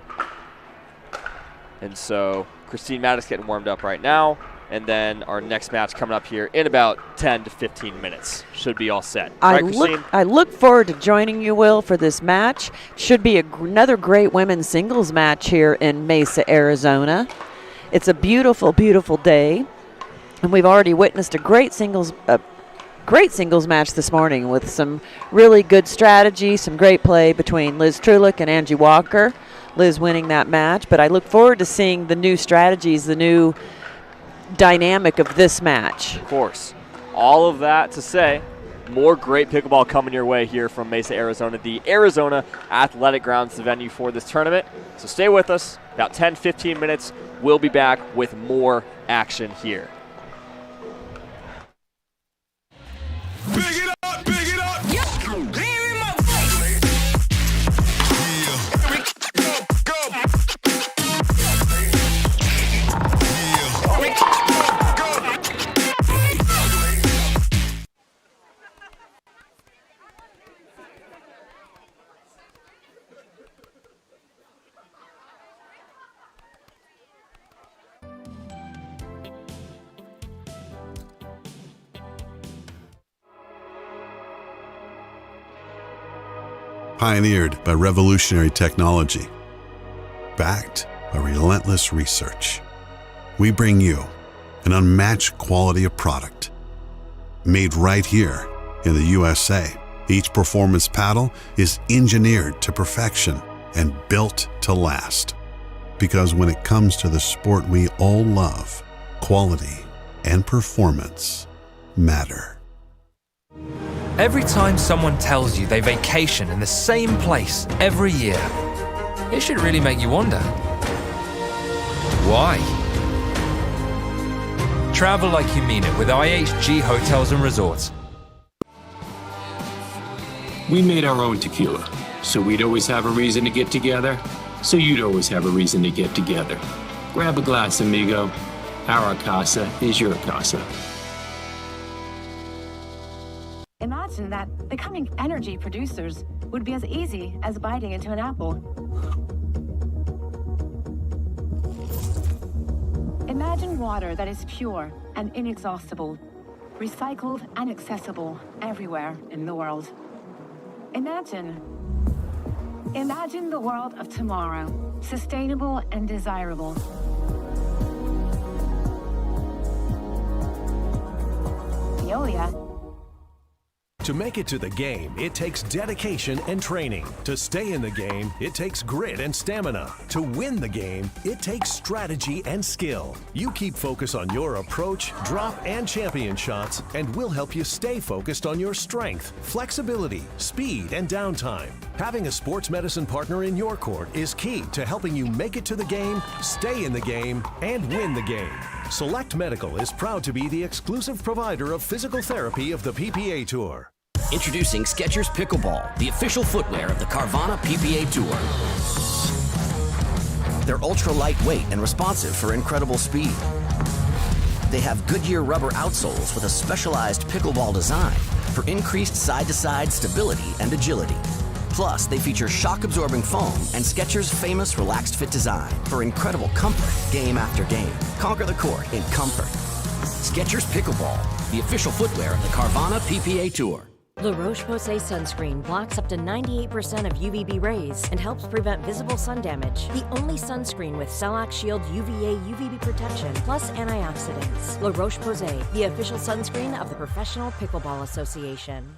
And so Christine Maddox getting warmed up right now, and then our next match coming up here in about 10 to 15 minutes. Should be all set. I Christine? look forward to joining you, Will, for this match. Should be another great women's singles match here in Mesa, Arizona. It's a beautiful, beautiful day, and we've already witnessed a great singles match this morning with some really good strategy, some great play between Liz Trulick and Angie Walker. Liz winning that match, but I look forward to seeing the new strategies, the new dynamic of this match. Of course. All of that to say, more great pickleball coming your way here from Mesa, Arizona. The Arizona Athletic Grounds, the venue for this tournament. So stay with us. About 10, 15 minutes, we'll be back with more action here. Big it up, big it up. Pioneered by revolutionary technology, backed by relentless research, we bring you an unmatched quality of product. Made right here in the USA, each performance paddle is engineered to perfection and built to last. Because when it comes to the sport we all love, quality and performance matter. Every time someone tells you they vacation in the same place every year, it should really make you wonder, why? Travel like you mean it with IHG Hotels and Resorts. We made our own tequila, so we'd always have a reason to get together, so you'd always have a reason to get together. Grab a glass, amigo. Our casa is your casa. Imagine that becoming energy producers would be as easy as biting into an apple. Imagine water that is pure and inexhaustible, recycled and accessible everywhere in the world. Imagine the world of tomorrow, sustainable and desirable. Veolia. To make it to the game, it takes dedication and training. To stay in the game, it takes grit and stamina. To win the game, it takes strategy and skill. You keep focus on your approach, drop, and champion shots, and we'll help you stay focused on your strength, flexibility, speed, and downtime. Having a sports medicine partner in your court is key to helping you make it to the game, stay in the game, and win the game. Select Medical is proud to be the exclusive provider of physical therapy of the PPA Tour. Introducing Skechers Pickleball, the official footwear of the Carvana PPA Tour. They're ultra lightweight and responsive for incredible speed. They have Goodyear rubber outsoles with a specialized pickleball design for increased side-to-side stability and agility. Plus, they feature shock-absorbing foam and Skechers' famous Relaxed Fit design for incredible comfort game after game. Conquer the court in comfort. Skechers Pickleball, the official footwear of the Carvana PPA Tour. La Roche-Posay sunscreen blocks up to 98% of UVB rays and helps prevent visible sun damage. The only sunscreen with Cell-Ax Shield UVA UVB protection plus antioxidants. La Roche-Posay, the official sunscreen of the Professional Pickleball Association.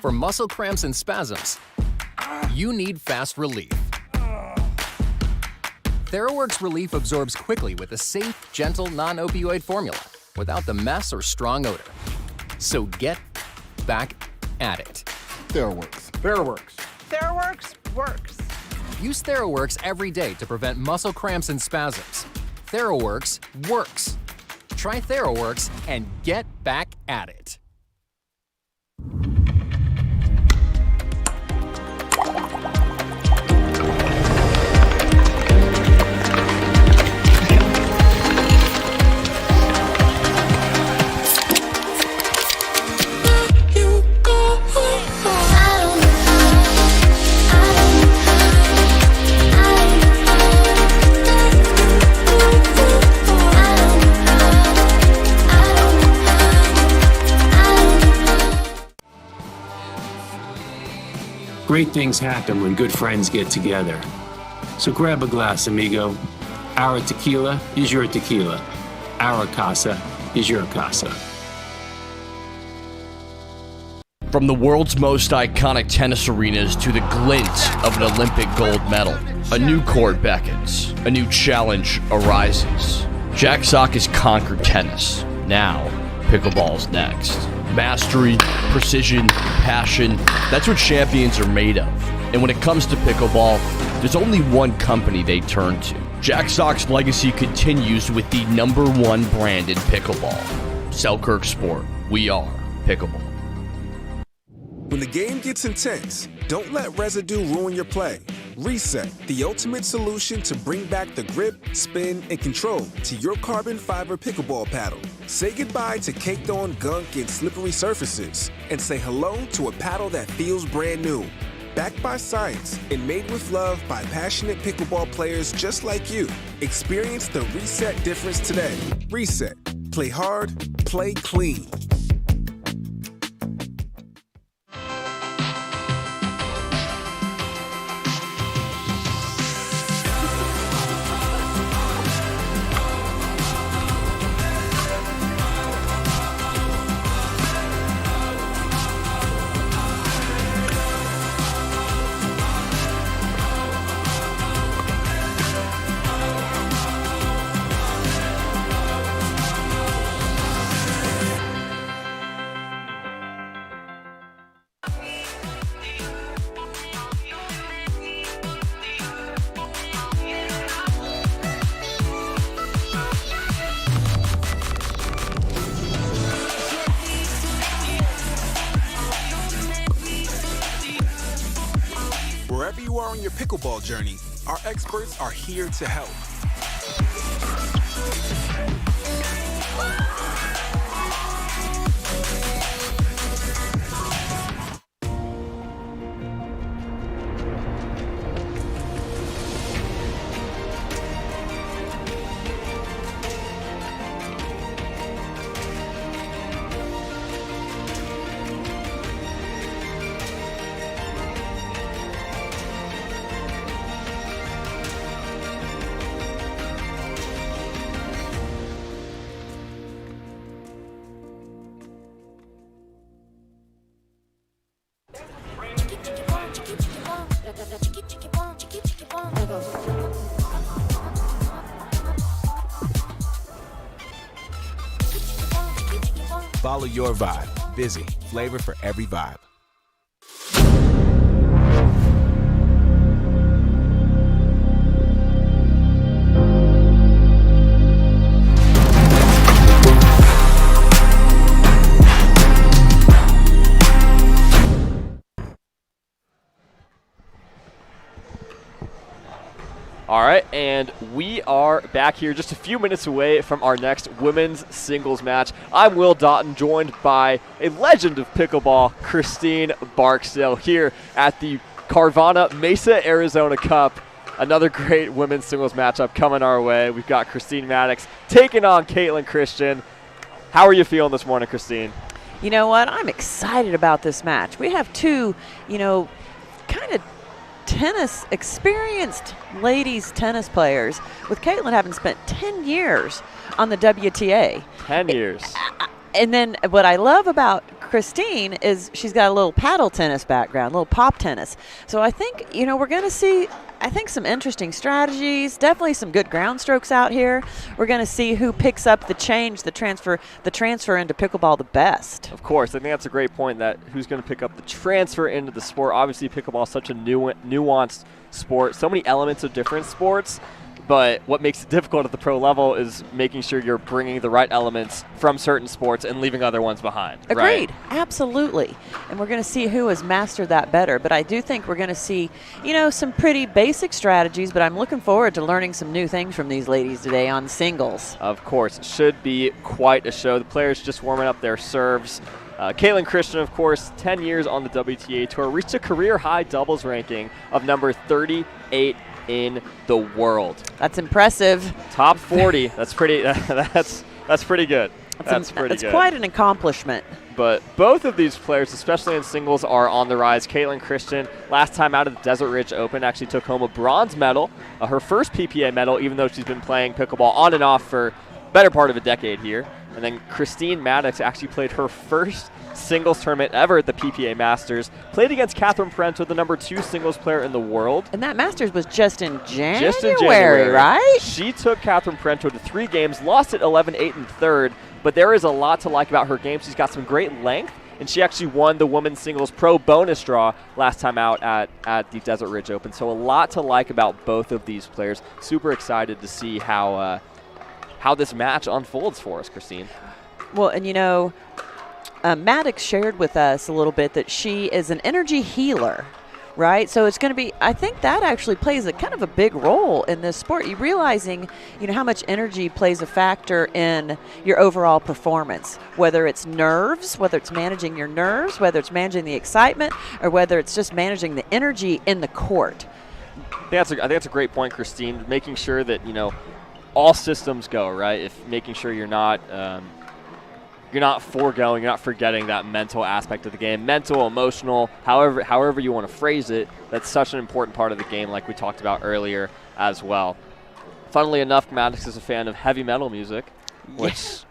For muscle cramps and spasms, you need fast relief. TheraWorks Relief absorbs quickly with a safe, gentle, non-opioid formula without the mess or strong odor. So get back at it. TheraWorks. TheraWorks works. Use TheraWorks every day to prevent muscle cramps and spasms. TheraWorks works. Try TheraWorks and get back at it. Great things happen when good friends get together. So grab a glass, amigo. Our tequila is your tequila. Our casa is your casa. From the world's most iconic tennis arenas to the glint of an Olympic gold medal, a new court beckons, a new challenge arises. Jack Sock has conquered tennis. Now, pickleball's next. Mastery, precision, passion, that's what champions are made of. And when it comes to pickleball, there's only one company they turn to. Jack Sock's legacy continues with the #1 brand in pickleball. Selkirk Sport, we are pickleball. When the game gets intense, don't let residue ruin your play. Reset, the ultimate solution to bring back the grip, spin, and control to your carbon fiber pickleball paddle. Say goodbye to caked-on gunk and slippery surfaces, and say hello to a paddle that feels brand new. Backed by science and made with love by passionate pickleball players just like you. Experience the Reset difference today. Reset. Play hard, play clean. Wherever you are on your pickleball journey, our experts are here to help. Follow your vibe. Busy. Flavor for every vibe. All right, and we are back here just a few minutes away from our next women's singles match. I'm Will Doughton, joined by a legend of pickleball, Christine Barksdale, here at the Carvana Mesa Arizona Cup. Another great women's singles matchup coming our way. We've got Christine Maddox taking on Caitlin Christian. How are you feeling this morning, Christine? You know what? I'm excited about this match. We have two, kind of experienced ladies tennis players, with Caitlin having spent 10 years on the WTA. 10 years. And then what I love about Christine is she's got a little paddle tennis background, a little pop tennis. So I think, we're going to see, some interesting strategies, definitely some good ground strokes out here. We're going to see who picks up the change, the transfer into pickleball the best. Of course. I think that's a great point, that who's going to pick up the transfer into the sport. Obviously, pickleball is such a nuanced sport. So many elements of different sports. But what makes it difficult at the pro level is making sure you're bringing the right elements from certain sports and leaving other ones behind. Agreed. Right? Absolutely. And we're going to see who has mastered that better. But I do think we're going to see, some pretty basic strategies, but I'm looking forward to learning some new things from these ladies today on singles. Of course. It should be quite a show. The players just warming up their serves. Caitlin Christian, of course, 10 years on the WTA Tour, reached a career-high doubles ranking of number 38 in the world. That's impressive. Top 40. That's pretty. That's pretty good. That's pretty good. It's quite an accomplishment. But both of these players, especially in singles, are on the rise. Caitlin Christian, last time out of the Desert Ridge Open, actually took home a bronze medal, her first PPA medal, even though she's been playing pickleball on and off for better part of a decade here. And then Christine Maddox actually played her first singles tournament ever at the PPA Masters. Played against Catherine Parenteau, the number 2 singles player in the world. And that Masters was just in January, right? She took Catherine Parenteau to 3 games, lost it 11-8 in third. But there is a lot to like about her game. She's got some great length, and she actually won the women's singles pro bonus draw last time out at the Desert Ridge Open. So a lot to like about both of these players. Super excited to see how this match unfolds for us, Christine. Well, and Maddox shared with us a little bit that she is an energy healer, right? So it's going to be, I think that actually plays a kind of a big role in this sport. You realizing, how much energy plays a factor in your overall performance, whether it's nerves, whether it's managing your nerves, whether it's managing the excitement, or whether it's just managing the energy in the court. I think that's a great point, Christine, making sure that, all systems go, right? If making sure you're not foregoing, you're not forgetting that mental aspect of the game, mental, emotional, however you want to phrase it. That's such an important part of the game, like we talked about earlier as well. Funnily enough, Maddox is a fan of heavy metal music, which,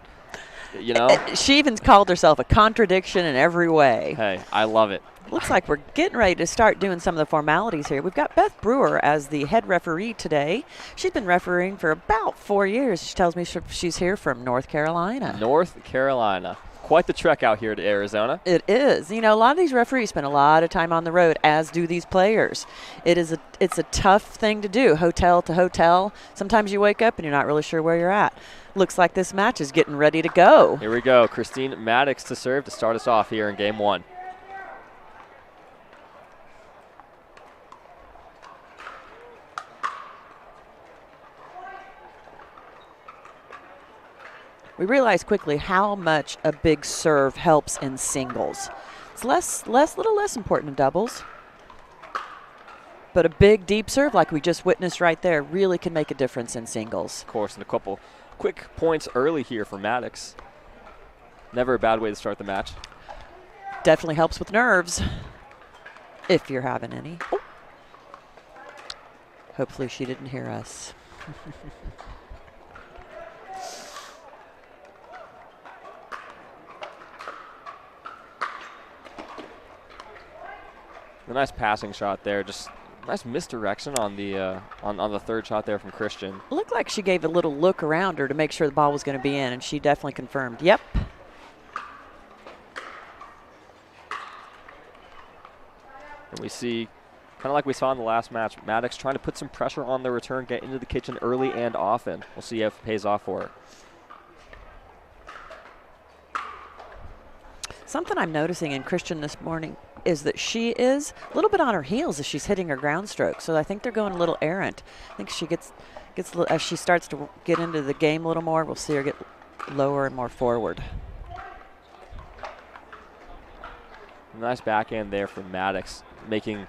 She even called herself a contradiction in every way. Hey, I love it. Looks like we're getting ready to start doing some of the formalities here. We've got Beth Brewer as the head referee today. She's been refereeing for about 4 years. She tells me she's here from North Carolina. North Carolina. Quite the trek out here to Arizona. It is. A lot of these referees spend a lot of time on the road, as do these players. It's a tough thing to do, hotel to hotel. Sometimes you wake up and you're not really sure where you're at. Looks like this match is getting ready to go. Here we go. Christine Maddox to serve to start us off here in game 1. we realize quickly how much a big serve helps in singles. It's little less important in doubles. But a big, deep serve like we just witnessed right there really can make a difference in singles. Of course, and a couple quick points early here for Maddox. Never a bad way to start the match. Definitely helps with nerves, if you're having any. Oh. Hopefully she didn't hear us. A nice passing shot there, just nice misdirection on the on the third shot there from Christian. It looked like she gave a little look around her to make sure the ball was going to be in, and she definitely confirmed, yep. And we see, kind of like we saw in the last match, Maddox trying to put some pressure on the return, get into the kitchen early and often. We'll see if it pays off for her. Something I'm noticing in Christian this morning is that she is a little bit on her heels as she's hitting her ground stroke. So I think they're going a little errant. I think she gets as she starts to get into the game a little more, we'll see her get lower and more forward. Nice backhand there from Maddox, making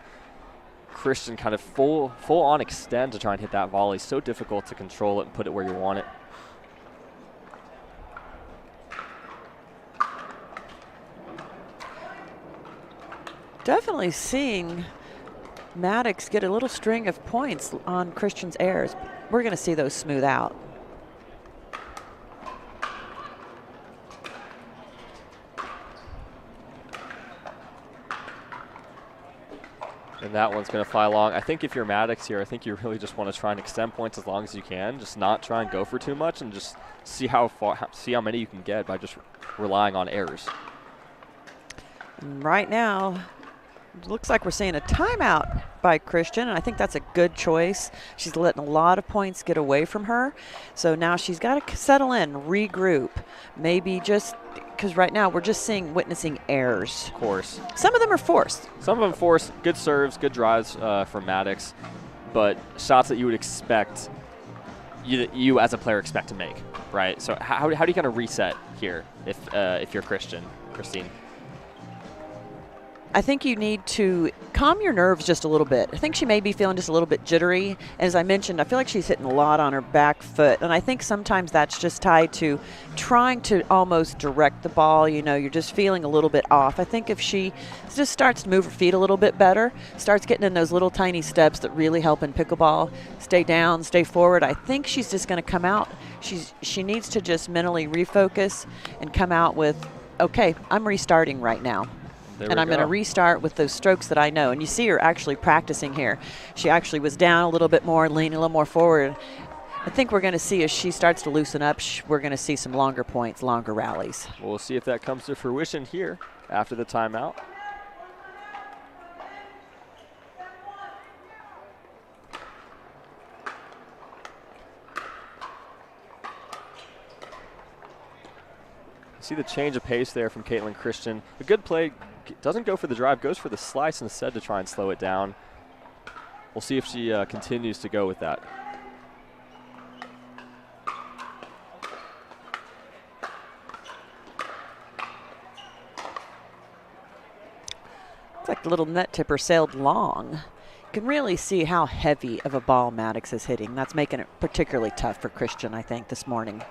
Christian kind of full on extend to try and hit that volley. So difficult to control it and put it where you want it. Definitely seeing Maddox get a little string of points on Christian's errors. We're going to see those smooth out. And that one's going to fly long. I think if you're Maddox here, I think you really just want to try and extend points as long as you can. Just not try and go for too much and just see how many you can get by just relying on errors. And right now, it looks like we're seeing a timeout by Christian, and I think that's a good choice. She's letting a lot of points get away from her. So now she's got to settle in, regroup. Maybe just because right now we're just witnessing errors. Of course. Some of them are forced. Some of them forced. Good serves, good drives from Maddox, but shots that you would expect, you as a player expect to make, right? So how do you kind of reset here if you're Christine? I think you need to calm your nerves just a little bit. I think she may be feeling just a little bit jittery. As I mentioned, I feel like she's hitting a lot on her back foot. And I think sometimes that's just tied to trying to almost direct the ball. You know, you're just feeling a little bit off. I think if she just starts to move her feet a little bit better, starts getting in those little tiny steps that really help in pickleball, stay down, stay forward, I think she's just going to come out. She needs to just mentally refocus and come out with, okay, I'm restarting right now. And I'm going to restart with those strokes that I know. And you see her actually practicing here. She actually was down a little bit more, leaning a little more forward. I think we're going to see as she starts to loosen up, we're going to see some longer points, longer rallies. We'll see if that comes to fruition here after the timeout. See the change of pace there from Caitlin Christian. A good play. Doesn't go for the drive, goes for the slice instead to try and slow it down. We'll see if she continues to go with that. It's like the little net tipper sailed long. You can really see how heavy of a ball Maddox is hitting. That's making it particularly tough for Christian, I think, this morning.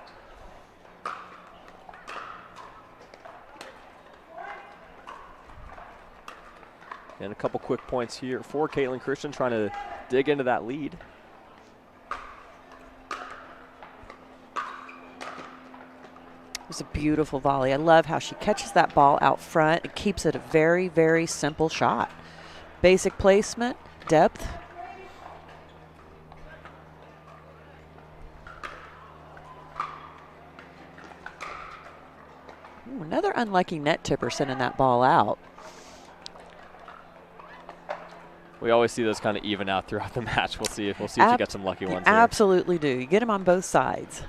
And a couple quick points here for Caitlin Christian, trying to dig into that lead. It was a beautiful volley. I love how she catches that ball out front and keeps it a very, very simple shot. Basic placement, depth. Ooh, another unlucky net tipper sending that ball out. We always see those kind of even out throughout the match. We'll see if you get some lucky ones. Absolutely do. You get them on both sides.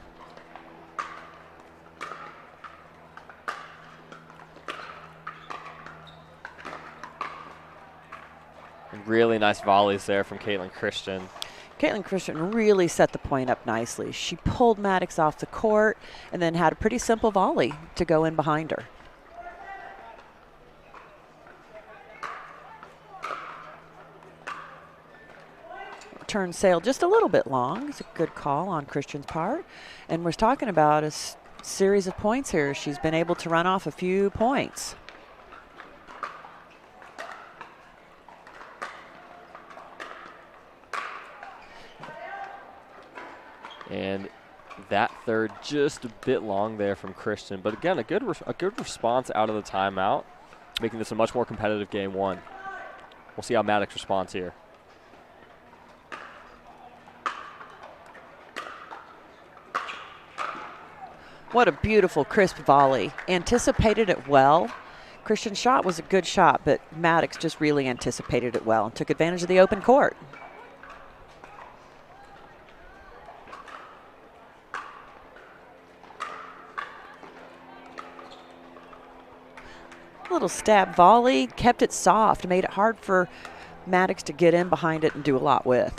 And Really nice volleys there from Caitlin Christian. Caitlin Christian really set the point up nicely. She pulled Maddox off the court and then had a pretty simple volley to go in behind her. Turn sail just a little bit long. It's a good call on Christian's part. And we're talking about a series of points here. She's been able to run off a few points. And that third just a bit long there from Christian. But again, a good response out of the timeout, making this a much more competitive game one. We'll see how Maddox responds here. What a beautiful, crisp volley. Anticipated it well. Christian's shot was a good shot, but Maddox just really anticipated it well and took advantage of the open court. Little stab volley, kept it soft, made it hard for Maddox to get in behind it and do a lot with.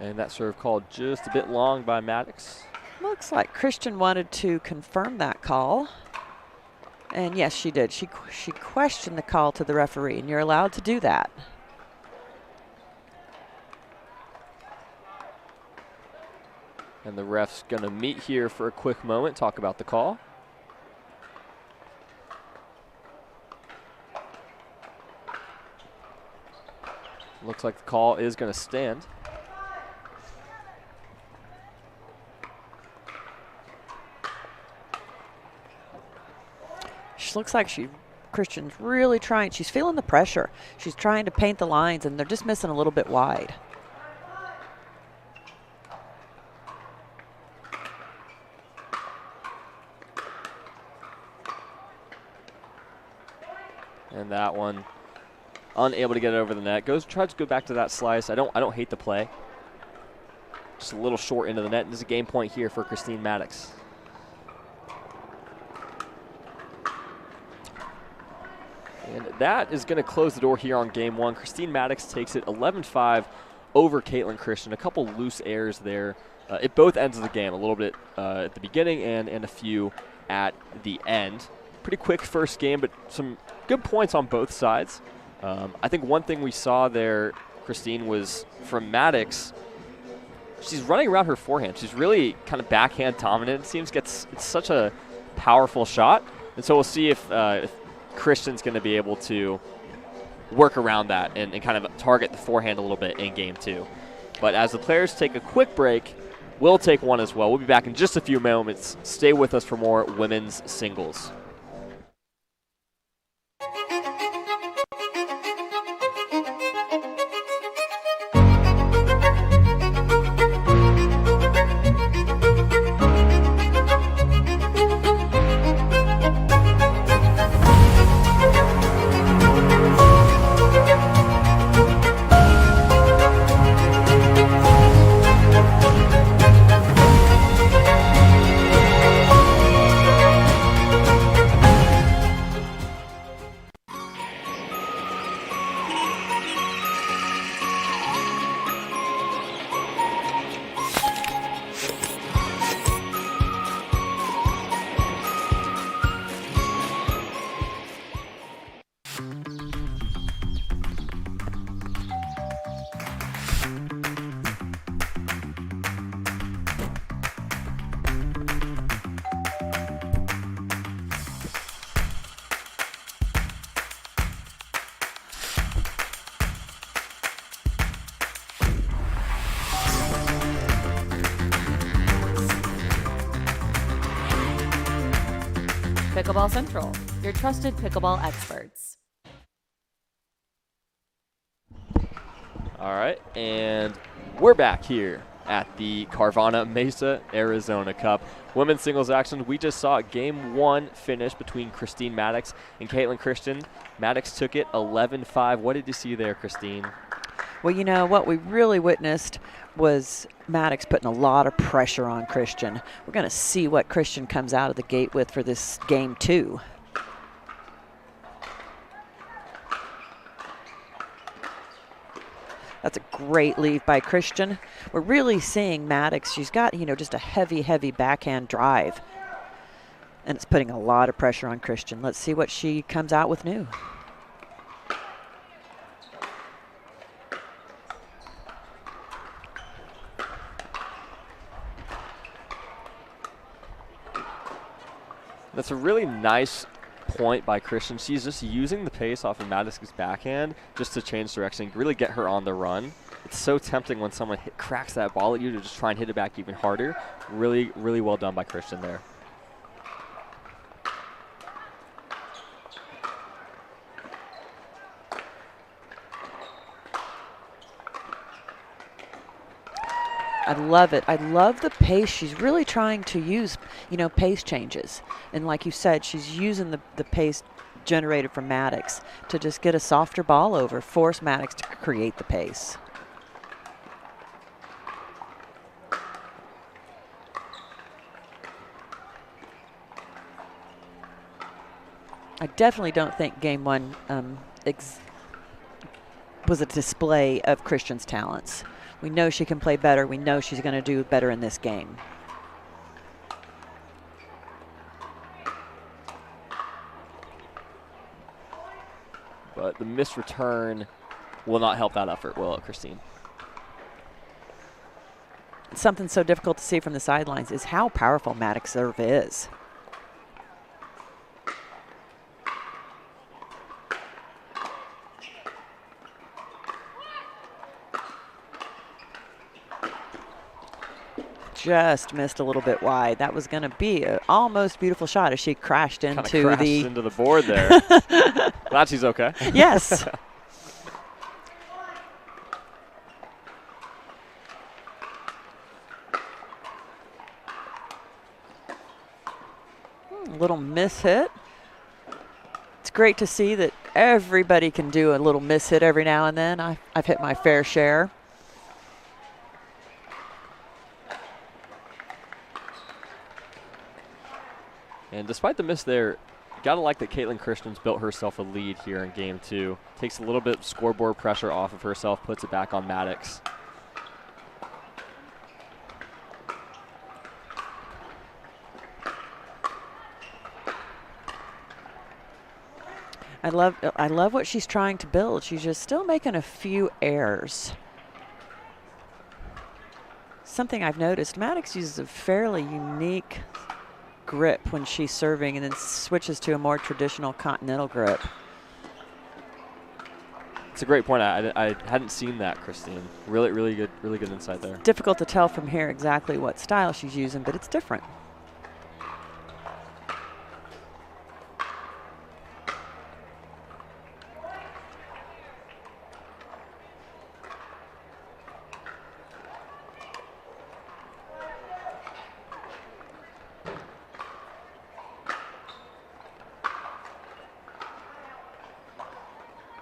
And that serve called just a bit long by Maddox. Looks like Christian wanted to confirm that call. And yes, she did. She questioned the call to the referee, and you're allowed to do that. And the ref's going to meet here for a quick moment, talk about the call. Looks like the call is going to stand. She looks like Christian's really trying. She's feeling the pressure. She's trying to paint the lines, and they're just missing a little bit wide. And that one, unable to get it over the net. Tries to go back to that slice. I don't hate the play. Just a little short into the net. This is a game point here for Christine Maddox. And that is going to close the door here on game one. Christine Maddox takes it 11-5 over Caitlin Christian. A couple loose errors there at both ends of the game. A little bit at the beginning and a few at the end. Pretty quick first game, but some good points on both sides. I think one thing we saw there, Christine, was from Maddox. She's running around her forehand. She's really kind of backhand dominant. It seems it's such a powerful shot. And so we'll see if Christian's going to be able to work around that and kind of target the forehand a little bit in game two. But as the players take a quick break, we'll take one as well. We'll be back in just a few moments. Stay with us for more women's singles. Pickleball Central, your trusted pickleball experts. All right, and we're back here at the Carvana Mesa Arizona Cup. Women's singles action. We just saw game one finish between Christine Maddox and Caitlin Christian. Maddox took it 11-5. What did you see there, Christine? Well, you know, what we really witnessed was Maddox putting a lot of pressure on Christian. We're going to see what Christian comes out of the gate with for this game 2. That's a great leave by Christian. We're really seeing Maddox. She's got, you know, just a heavy, heavy backhand drive. And it's putting a lot of pressure on Christian. Let's see what she comes out with new. That's a really nice point by Christian. She's just using the pace off of Maddox's backhand just to change direction, really get her on the run. It's so tempting when someone cracks that ball at you to just try and hit it back even harder. Really, really well done by Christian there. I love it. I love the pace. She's really trying to use, you know, pace changes. And like you said, she's using the pace generated from Maddox to just get a softer ball over, force Maddox to create the pace. I definitely don't think game 1 was a display of Christian's talents. We know she can play better. We know she's going to do better in this game. But the missed return will not help that effort, will it, Christine? Something so difficult to see from the sidelines is how powerful Maddox's serve is. Just missed a little bit wide. That was going to be an almost beautiful shot as she crashed into the board there. Glad she's okay. Yes. A little miss hit. It's great to see that everybody can do a little miss hit every now and then. I've hit my fair share. And despite the miss there, gotta like that Caitlin Christian's built herself a lead here in game 2. Takes a little bit of scoreboard pressure off of herself, puts it back on Maddox. I love what she's trying to build. She's just still making a few errors. Something I've noticed, Maddox uses a fairly unique grip when she's serving and then switches to a more traditional continental grip. It's a great point. I hadn't seen that, Christine. Really good insight there. Difficult to tell from here exactly what style she's using, but it's different.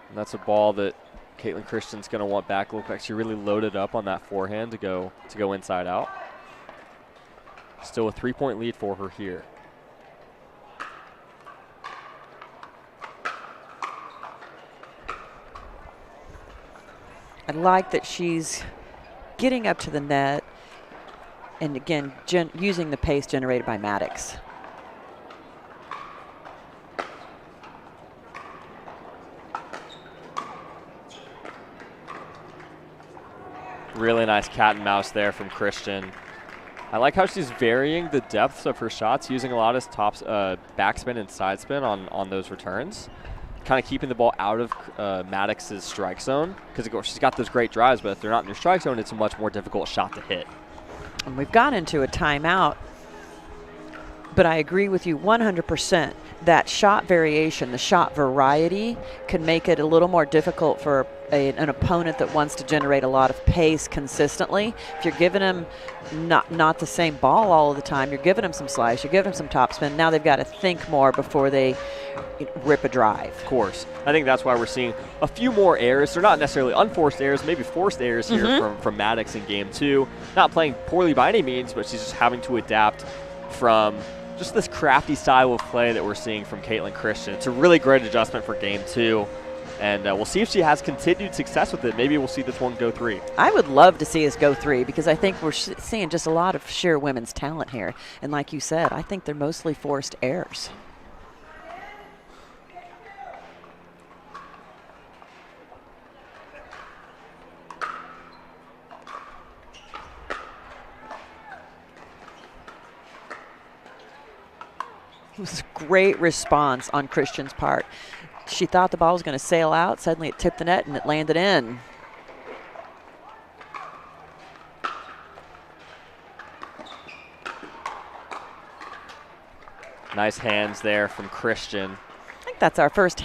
And that's a ball that Caitlin Christian's going to want back. Look like she really loaded up on that forehand to go inside out. Still a 3-point lead for her here. I like that she's getting up to the net and again using the pace generated by Maddox. Really nice cat and mouse there from Christian. I like how she's varying the depths of her shots, using a lot of backspin and side spin on those returns. Kind of keeping the ball out of Maddox's strike zone, because she's got those great drives, but if they're not in your strike zone, it's a much more difficult shot to hit. And we've gone into a timeout. But I agree with you 100%. That shot variation, the shot variety, can make it a little more difficult for an opponent that wants to generate a lot of pace consistently. If you're giving them not the same ball all of the time, you're giving them some slice, you're giving them some topspin. Now they've got to think more before they rip a drive. Of course. I think that's why we're seeing a few more errors. They're not necessarily unforced errors, maybe forced errors here from Maddox in game 2. Not playing poorly by any means, but she's just having to adapt from just this crafty style of play that we're seeing from Caitlin Christian. It's a really great adjustment for game 2. And we'll see if she has continued success with it. Maybe we'll see this one go 3. I would love to see us go 3 because I think we're seeing just a lot of sheer women's talent here. And like you said, I think they're mostly forced errors. It was a great response on Christian's part. She thought the ball was going to sail out. Suddenly it tipped the net and it landed in. Nice hands there from Christian. I think that's our first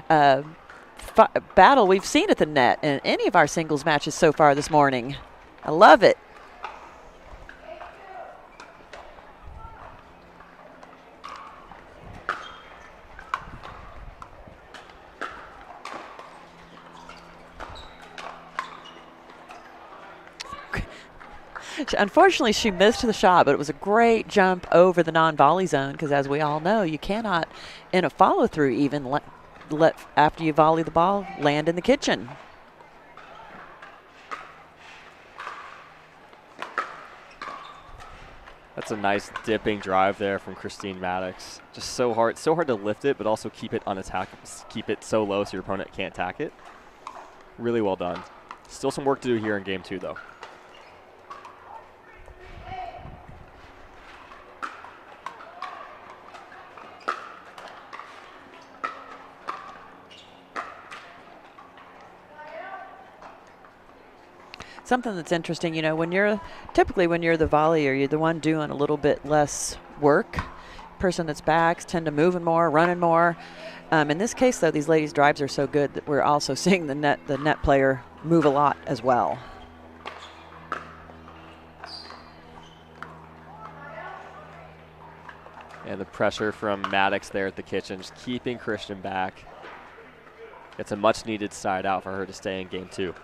battle we've seen at the net in any of our singles matches so far this morning. I love it. Unfortunately, she missed the shot, but it was a great jump over the non-volley zone because, as we all know, you cannot, in a follow-through even, let after you volley the ball, land in the kitchen. That's a nice dipping drive there from Christine Maddox. Just so hard to lift it, but also keep it unattackable, keep it so low so your opponent can't attack it. Really well done. Still some work to do here in game 2, though. Something that's interesting, you know, when you're the volleyer, you're the one doing a little bit less work. Person that's backs tend to moving more, running more. In this case, though, these ladies' drives are so good that we're also seeing the net player move a lot as well. And the pressure from Maddox there at the kitchen, just keeping Christian back. It's a much-needed side out for her to stay in game 2.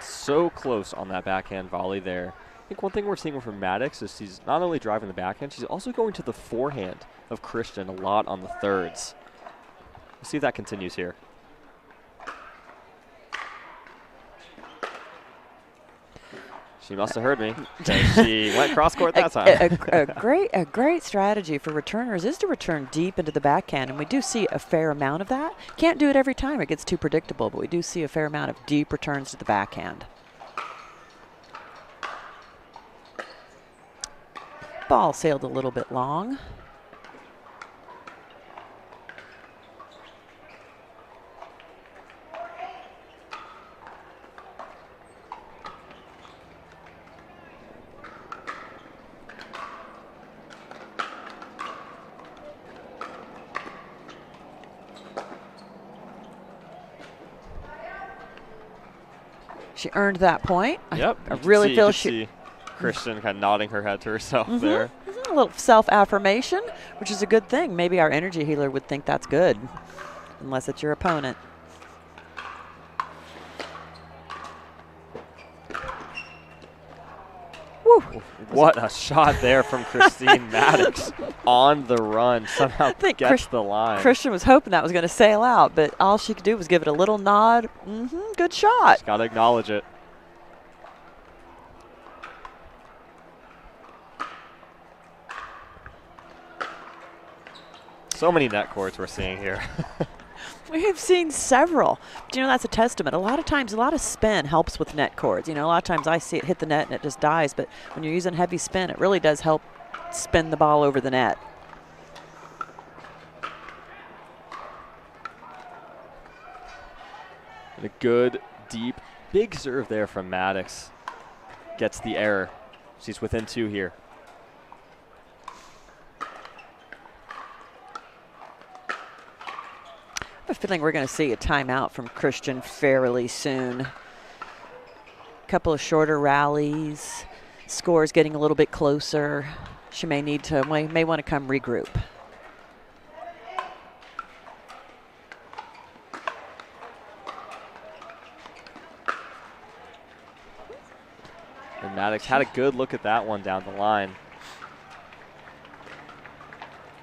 So close on that backhand volley there. I think one thing we're seeing from Maddox is she's not only driving the backhand, she's also going to the forehand of Christian a lot on the thirds. We'll see if that continues here. She must have heard me. She went cross court that time. A great strategy for returners is to return deep into the backhand, and we do see a fair amount of that. Can't do it every time; it gets too predictable. But we do see a fair amount of deep returns to the backhand. Ball sailed a little bit long. She earned that point. Yep. I really feel she. See Christian kind of nodding her head to herself there. A little self-affirmation, which is a good thing. Maybe our energy healer would think that's good, unless it's your opponent. Woo. What a shot there from Christine Maddox on the run. Somehow gets the line. Christian was hoping that was going to sail out, but all she could do was give it a little nod. Good shot. Just got to acknowledge it. So many net courts we're seeing here. We have seen several. But, you know, that's a testament. A lot of times, a lot of spin helps with net cords. You know, a lot of times I see it hit the net and it just dies. But when you're using heavy spin, it really does help spin the ball over the net. And a good, deep, big serve there from Maddox. Gets the error. She's within 2 here. I have a feeling we're going to see a timeout from Christian fairly soon. A couple of shorter rallies, scores getting a little bit closer. She may need to, may want to come regroup. And Maddox had a good look at that one down the line.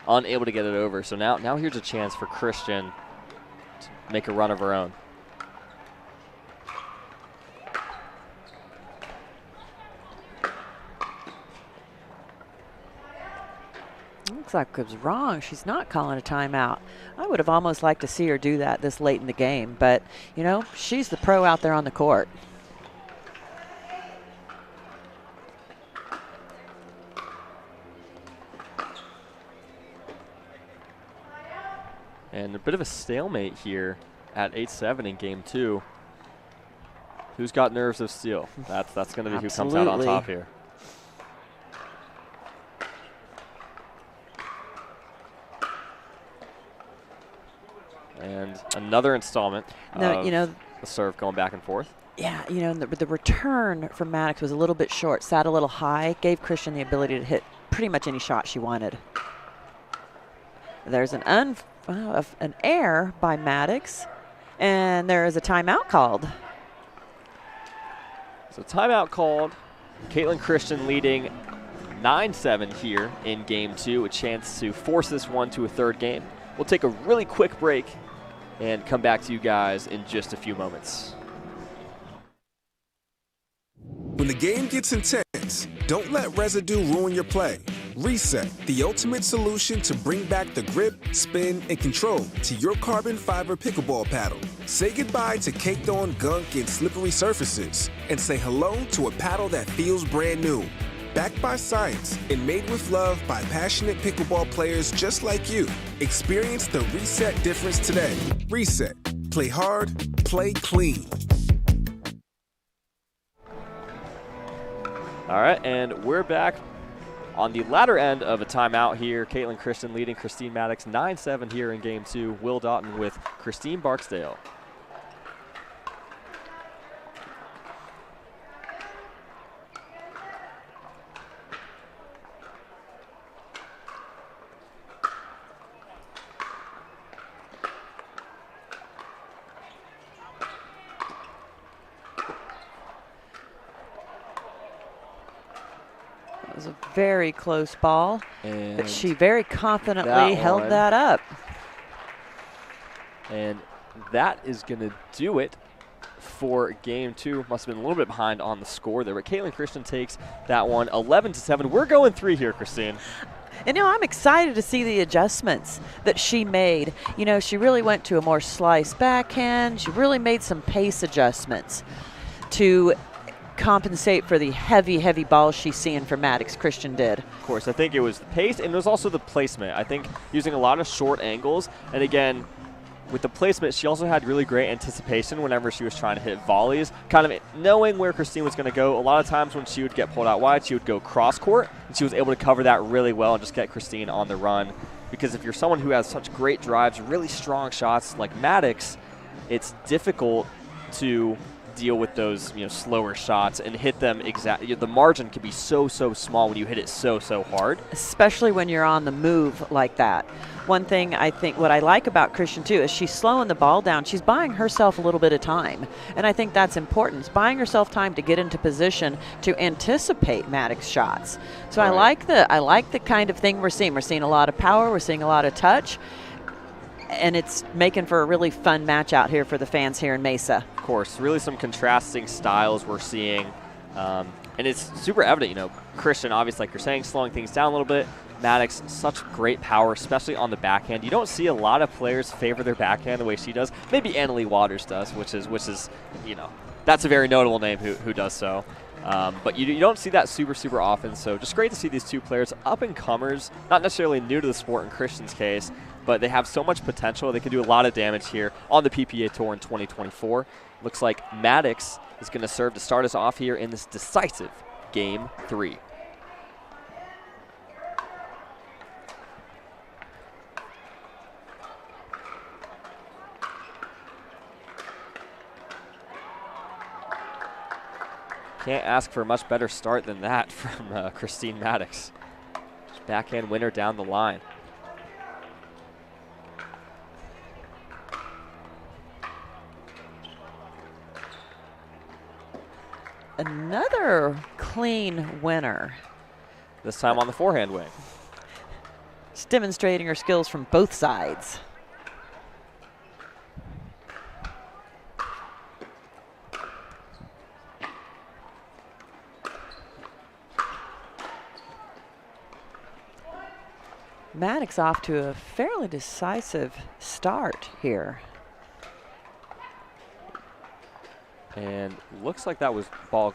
Unable to get it over. So now here's a chance for Christian to make a run of her own. Looks like it was wrong. She's not calling a timeout. I would have almost liked to see her do that this late in the game, but, you know, she's the pro out there on the court. And a bit of a stalemate here at 8-7 in game 2. Who's got nerves of steel? That's going to be who comes out on top here. And another installment of the serve going back and forth. Yeah, you know, the return from Maddox was a little bit short, sat a little high, gave Christian the ability to hit pretty much any shot she wanted. There's an error by Maddox, and there is a timeout called. So timeout called. Caitlin Christian leading 9-7 here in game 2, a chance to force this one to a third game. We'll take a really quick break and come back to you guys in just a few moments. When the game gets intense, don't let residue ruin your play. Reset, the ultimate solution to bring back the grip, spin, and control to your carbon fiber pickleball paddle. Say goodbye to caked-on gunk and slippery surfaces, and say hello to a paddle that feels brand new. Backed by science and made with love by passionate pickleball players just like you. Experience the Reset difference today. Reset. Play hard, play clean. All right, and we're back on the latter end of a timeout here. Caitlin Christian leading Christine Maddox 9-7 here in game 2. Will Doughton with Christine Barksdale. It was a very close ball, and but she very confidently held that up. And that is going to do it for game 2. Must have been a little bit behind on the score there, but Caitlin Christian takes that one 11-7. We're going 3 here, Christine. And, you know, I'm excited to see the adjustments that she made. You know, she really went to a more sliced backhand. She really made some pace adjustments to compensate for the heavy, heavy balls she's seeing from Maddox. Christian did. Of course, I think it was the pace, and it was also the placement. I think using a lot of short angles, and again, with the placement, she also had really great anticipation whenever she was trying to hit volleys, kind of knowing where Christine was going to go. A lot of times when she would get pulled out wide, she would go cross court, and she was able to cover that really well and just get Christine on the run. Because if you're someone who has such great drives, really strong shots like Maddox, it's difficult to deal with those, you know, slower shots and hit them exactly. The margin can be so small when you hit it so hard, especially when you're on the move like that. One thing I think what I like about Christian too is she's slowing the ball down. She's buying herself a little bit of time, and I think that's important. It's buying herself time to get into position to anticipate Maddox shots. So right. I like the kind of thing we're seeing. We're seeing a lot of power. We're seeing a lot of touch. And it's making for a really fun match out here for the fans here in Mesa. Of course, really some contrasting styles we're seeing. And it's super evident, you know, Christian, obviously, like you're saying, slowing things down a little bit. Maddox, such great power, especially on the backhand. You don't see a lot of players favor their backhand the way she does. Maybe Leigh Waters does, which is, you know, that's a very notable name who does so. But you don't see that super often. So just great to see these two players, up-and-comers, not necessarily new to the sport in Christian's case, but they have so much potential. They can do a lot of damage here on the PPA Tour in 2024. Looks like Maddox is going to serve to start us off here in this decisive Game 3. Can't ask for a much better start than that from Christine Maddox. Backhand winner down the line. Another clean winner. This time on the forehand wing. Just demonstrating her skills from both sides. Maddox off to a fairly decisive start here. And looks like that was ball.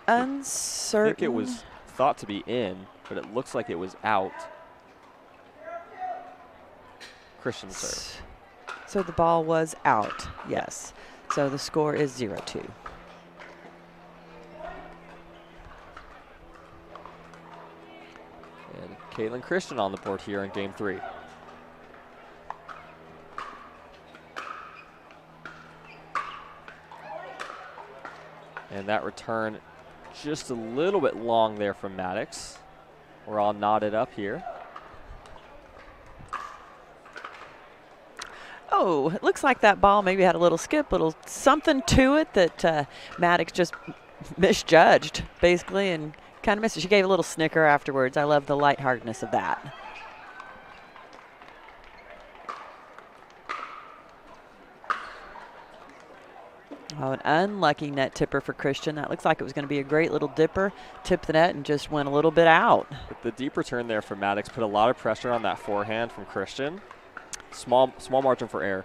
Uncertain. I think it was thought to be in, but it looks like it was out. Christian serve. So the ball was out, yes. So the score is 0-2. And Caitlin Christian on the board here in Game 3. And that return just a little bit long there from Maddox. We're all knotted up here. Oh, it looks like that ball maybe had a little skip, little something to it that Maddox just misjudged, basically, and kind of missed it. She gave a little snicker afterwards. I love the lightheartedness of that. Oh, an unlucky net tipper for Christian. That looks like it was going to be a great little dipper. Tipped the net and just went a little bit out. But the deep return there from Maddox put a lot of pressure on that forehand from Christian. Small margin for error.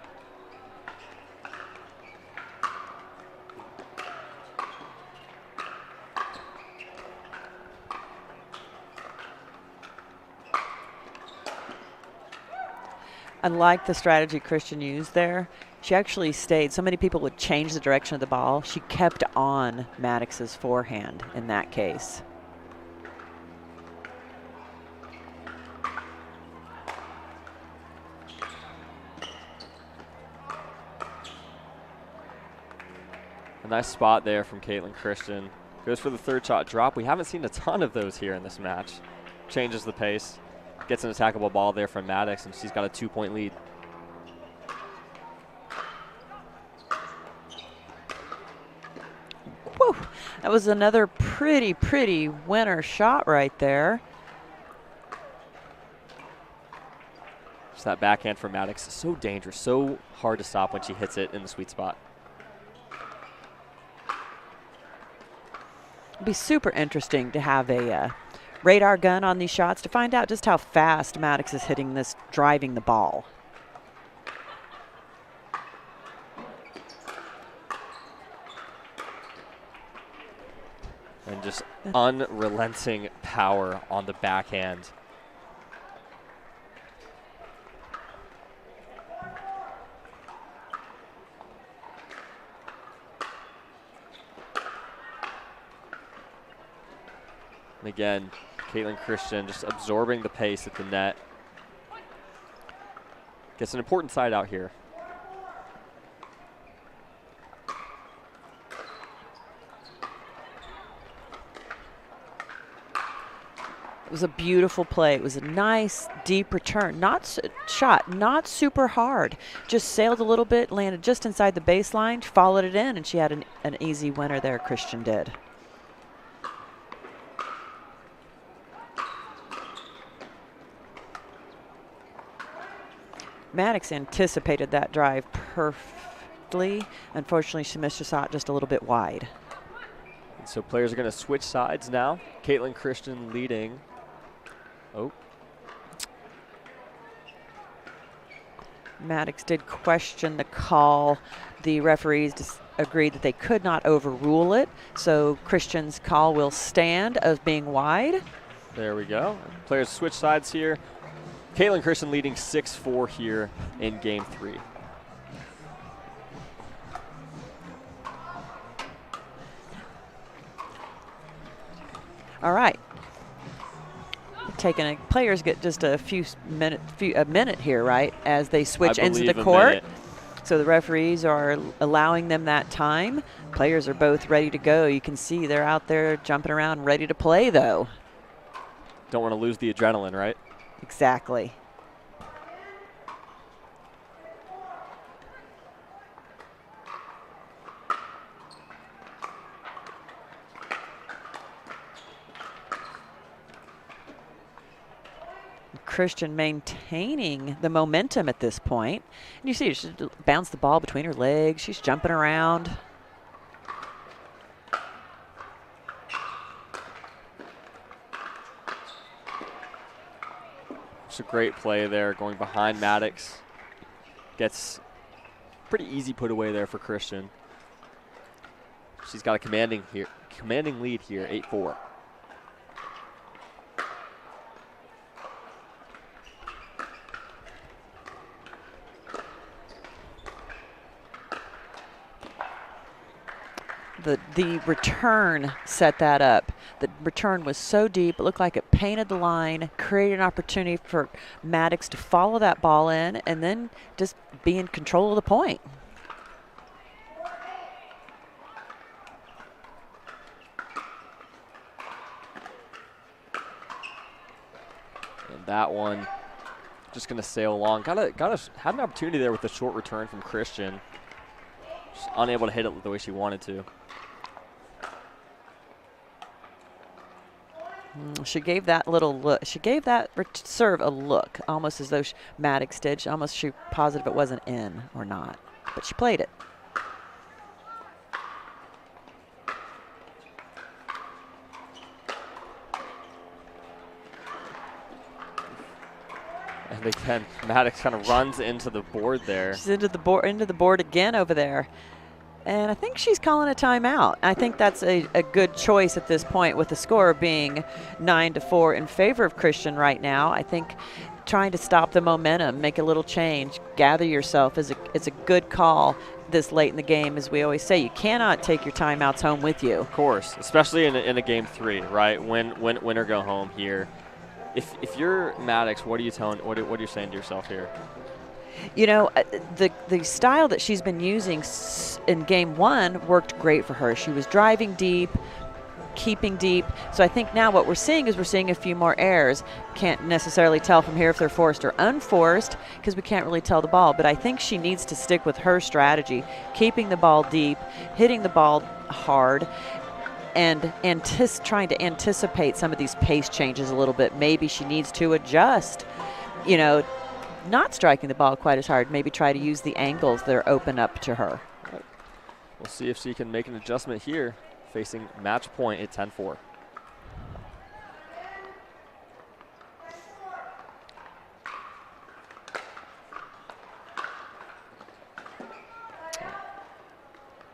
I like the strategy Christian used there. She actually stayed. So many people would change the direction of the ball. She kept on Maddox's forehand in that case. A nice spot there from Caitlin Christian. Goes for the third shot drop. We haven't seen a ton of those here in this match. Changes the pace. Gets an attackable ball there from Maddox, and she's got a 2-point lead. Whew. That was another pretty winner shot right there. Just that backhand from Maddox is so dangerous, so hard to stop when she hits it in the sweet spot. It'd be super interesting to have a radar gun on these shots to find out just how fast Maddox is hitting this, driving the ball. And just unrelenting power on the backhand. And again, Caitlin Christian just absorbing the pace at the net. Gets an important side out here. It was a beautiful play. It was a nice deep return, shot, not super hard. Just sailed a little bit, landed just inside the baseline, followed it in, and she had an easy winner there, Christian did. Maddox anticipated that drive perfectly. Unfortunately, she missed her shot just a little bit wide. And so players are going to switch sides now. Caitlin Christian leading. Oh. Maddox did question the call. The referees agreed that they could not overrule it. So Christian's call will stand as being wide. There we go. Players switch sides here. Caitlin Christian leading 6-4 here in game 3. All right. Players get just a minute here, right, as they switch ends of the court. So the referees are allowing them that time. Players are both ready to go. You can see they're out there jumping around, ready to play, though. Don't want to lose the adrenaline, right? Exactly. Christian maintaining the momentum at this point. And you see she bounced the ball between her legs. She's jumping around. It's a great play there going behind Maddox. Gets pretty easy put away there for Christian. She's got a commanding lead here, 8-4. The return set that up. The return was so deep, it looked like it painted the line, created an opportunity for Maddox to follow that ball in, and then just be in control of the point. And that one just going to sail along. Had an opportunity there with the short return from Christian. Just unable to hit it the way she wanted to. She gave that little look. She gave that serve a look, almost as though Maddox did. Almost she positive it wasn't in or not, but she played it. And again, Maddox kind of runs into the board there. She's into the board again over there. And I think she's calling a timeout. I think that's a good choice at this point with the score being 9-4 in favor of Christian right now. I think trying to stop the momentum, make a little change, gather yourself is a good call this late in the game. As we always say, you cannot take your timeouts home with you. Of course, especially in a game 3, right? Win or go home here. If you're Maddox, what are you saying to yourself here? You know, the style that she's been using in game 1 worked great for her. She was driving deep, keeping deep. So I think now what we're seeing is a few more errors. Can't necessarily tell from here if they're forced or unforced because we can't really tell the ball. But I think she needs to stick with her strategy, keeping the ball deep, hitting the ball hard, and trying to anticipate some of these pace changes a little bit. Maybe she needs to adjust, you know, not striking the ball quite as hard. Maybe try to use the angles that are open up to her. We'll see if she can make an adjustment here, facing match point at 10-4.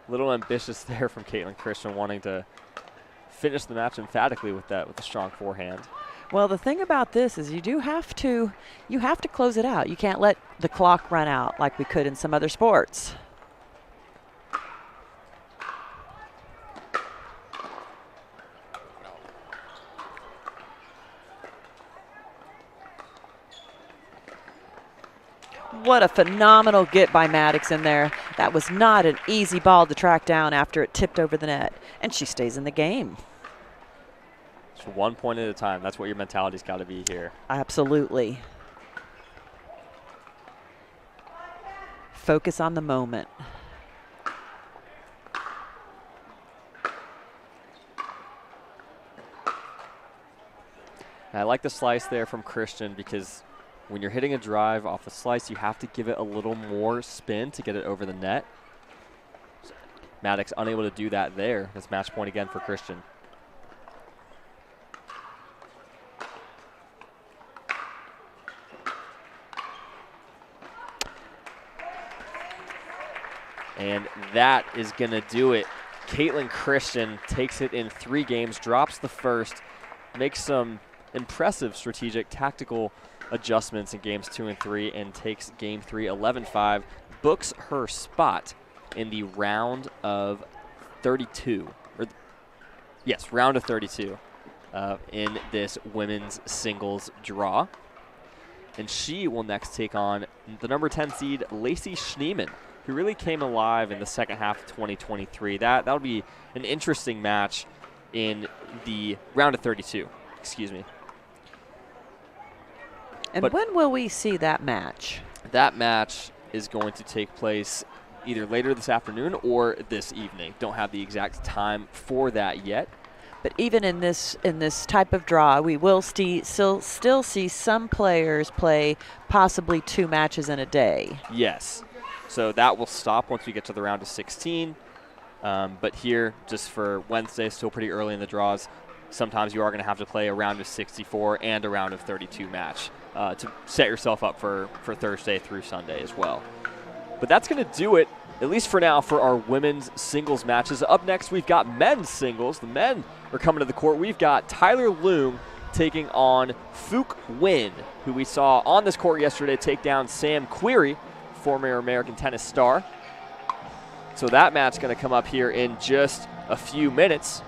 Little ambitious there from Caitlin Christian, wanting to finish the match emphatically with a strong forehand. Well, the thing about this is you have to close it out. You can't let the clock run out like we could in some other sports. What a phenomenal get by Maddox in there. That was not an easy ball to track down after it tipped over the net. And she stays in the game. 1 point at a time. That's what your mentality's got to be here. Absolutely. Focus on the moment. I like the slice there from Christian because when you're hitting a drive off a slice, you have to give it a little more spin to get it over the net. Maddox unable to do that there. That's match point again for Christian. And that is going to do it. Caitlin Christian takes it in 3 games, drops the first, makes some impressive strategic tactical adjustments in games 2 and 3 and takes game 3 11-5, books her spot in the round of 32. Round of 32 in this women's singles draw. And she will next take on the number 10 seed, Lacey Schneemann, who really came alive in the second half of 2023. That'll be an interesting match in the round of 32, excuse me. And when will we see that match? That match is going to take place either later this afternoon or this evening. Don't have the exact time for that yet. But even in this type of draw, we will still see some players play possibly 2 matches in a day. Yes. So that will stop once we get to the round of 16. But here, just for Wednesday, still pretty early in the draws, sometimes you are going to have to play a round of 64 and a round of 32 match to set yourself up for Thursday through Sunday as well. But that's going to do it, at least for now, for our women's singles matches. Up next, we've got men's singles. The men are coming to the court. We've got Tyler Loom taking on Fook Win, who we saw on this court yesterday take down Sam Query, former American tennis star. So that match going to come up here in just a few minutes.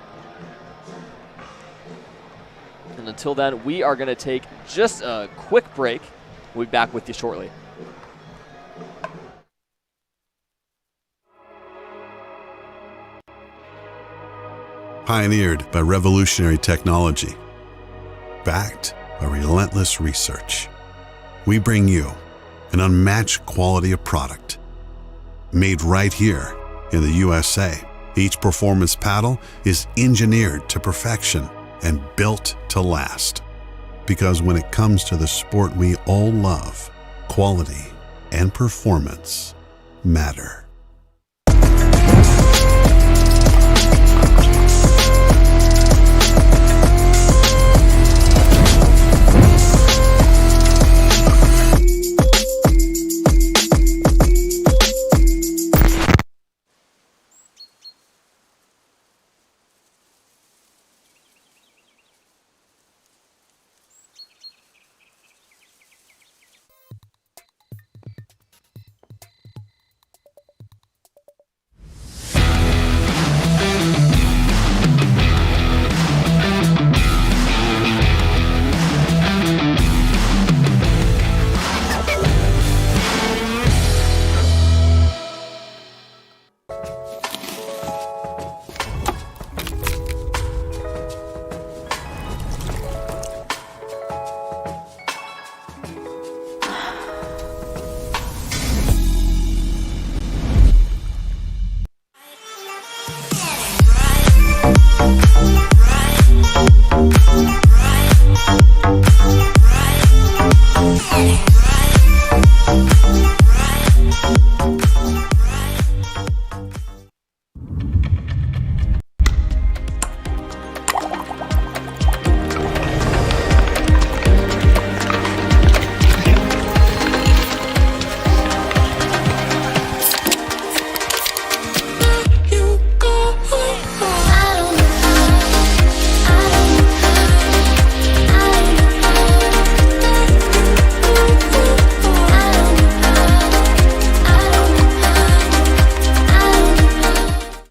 And until then, we are going to take just a quick break. We'll be back with you shortly. Pioneered by revolutionary technology, backed by relentless research, we bring you an unmatched quality of product. Made right here in the USA, each performance paddle is engineered to perfection and built to last. Because when it comes to the sport we all love, quality and performance matter.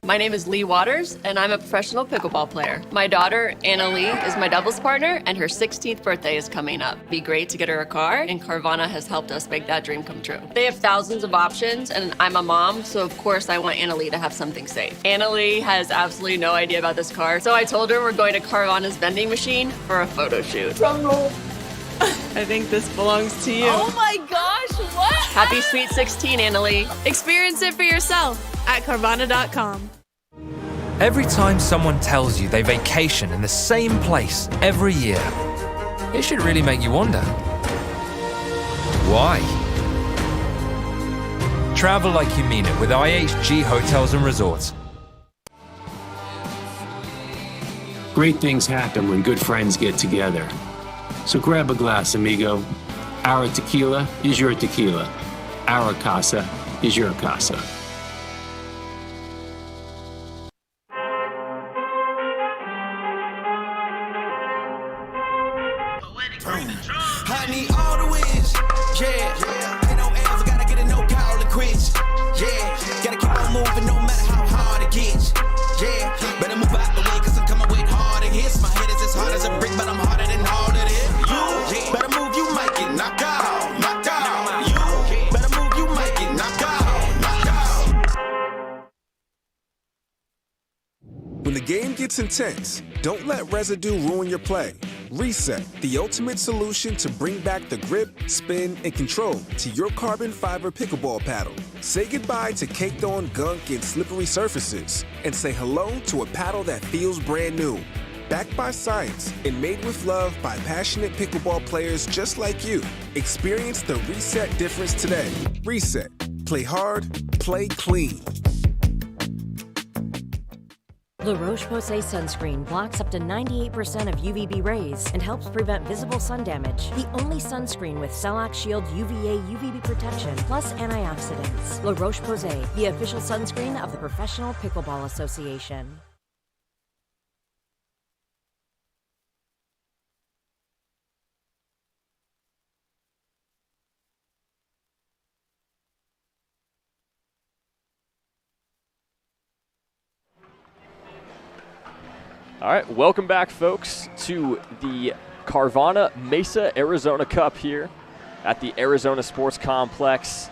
My name is Leigh Waters, and I'm a professional pickleball player. My daughter, Anna Lee, is my doubles partner, and her 16th birthday is coming up. It'd be great to get her a car, and Carvana has helped us make that dream come true. They have thousands of options, and I'm a mom, so of course I want Anna Lee to have something safe. Anna Lee has absolutely no idea about this car, so I told her we're going to Carvana's vending machine for a photo shoot. Drum roll. I think this belongs to you. Oh my gosh, what? Happy Sweet 16, Anna Lee. Experience it for yourself at Carvana.com. Every time someone tells you they vacation in the same place every year, it should really make you wonder, why? Travel like you mean it with IHG Hotels and Resorts. Great things happen when good friends get together. So grab a glass, amigo. Our tequila is your tequila. Our casa is your casa. I need all the wins. Yeah. Ain't no L's, gotta get a no call and quits. Yeah. Gotta keep on moving no matter how hard it gets. Yeah. Better move out the way, cause I'm coming with harder hits. My head is as hard as a brick, but I'm harder than all of it. You better move, you might get knocked out. Knocked out. You better move, you might get knocked out. Knocked out. When the game gets intense, don't let residue ruin your play. Reset, the ultimate solution to bring back the grip, spin, and control to your carbon fiber pickleball paddle. Say goodbye to caked-on gunk and slippery surfaces, and say hello to a paddle that feels brand new. Backed by science and made with love by passionate pickleball players just like you. Experience the Reset difference today. Reset. Play hard, play clean. La Roche-Posay sunscreen blocks up to 98% of UVB rays and helps prevent visible sun damage. The only sunscreen with Celac Shield UVA UVB protection plus antioxidants. La Roche-Posay, the official sunscreen of the Professional Pickleball Association. All right, welcome back, folks, to the Carvana Mesa Arizona Cup here at the Arizona Sports Complex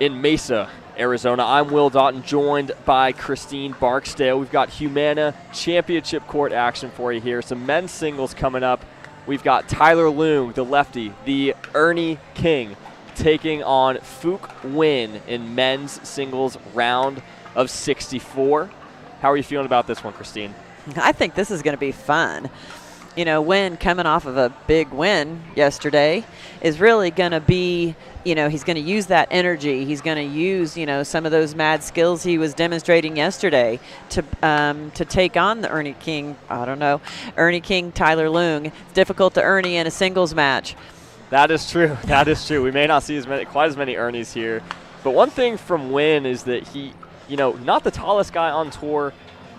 in Mesa, Arizona. I'm Will Doughton, joined by Christine Barksdale. We've got Humana Championship Court action for you here. Some men's singles coming up. We've got Tyler Leung, the lefty, the Ernie King, taking on Phuc Nguyen in men's singles round of 64. How are you feeling about this one, Christine? I think this is going to be fun. You know, Nguyen coming off of a big win yesterday is really going to be, you know, he's going to use that energy. He's going to use, you know, some of those mad skills he was demonstrating yesterday to take on the Ernie King. I don't know, Ernie King, Tyler Leung. It's difficult to Ernie in a singles match. That is true. That is true. We may not see quite as many Ernies here. But one thing from Nguyen is that he, you know, not the tallest guy on tour,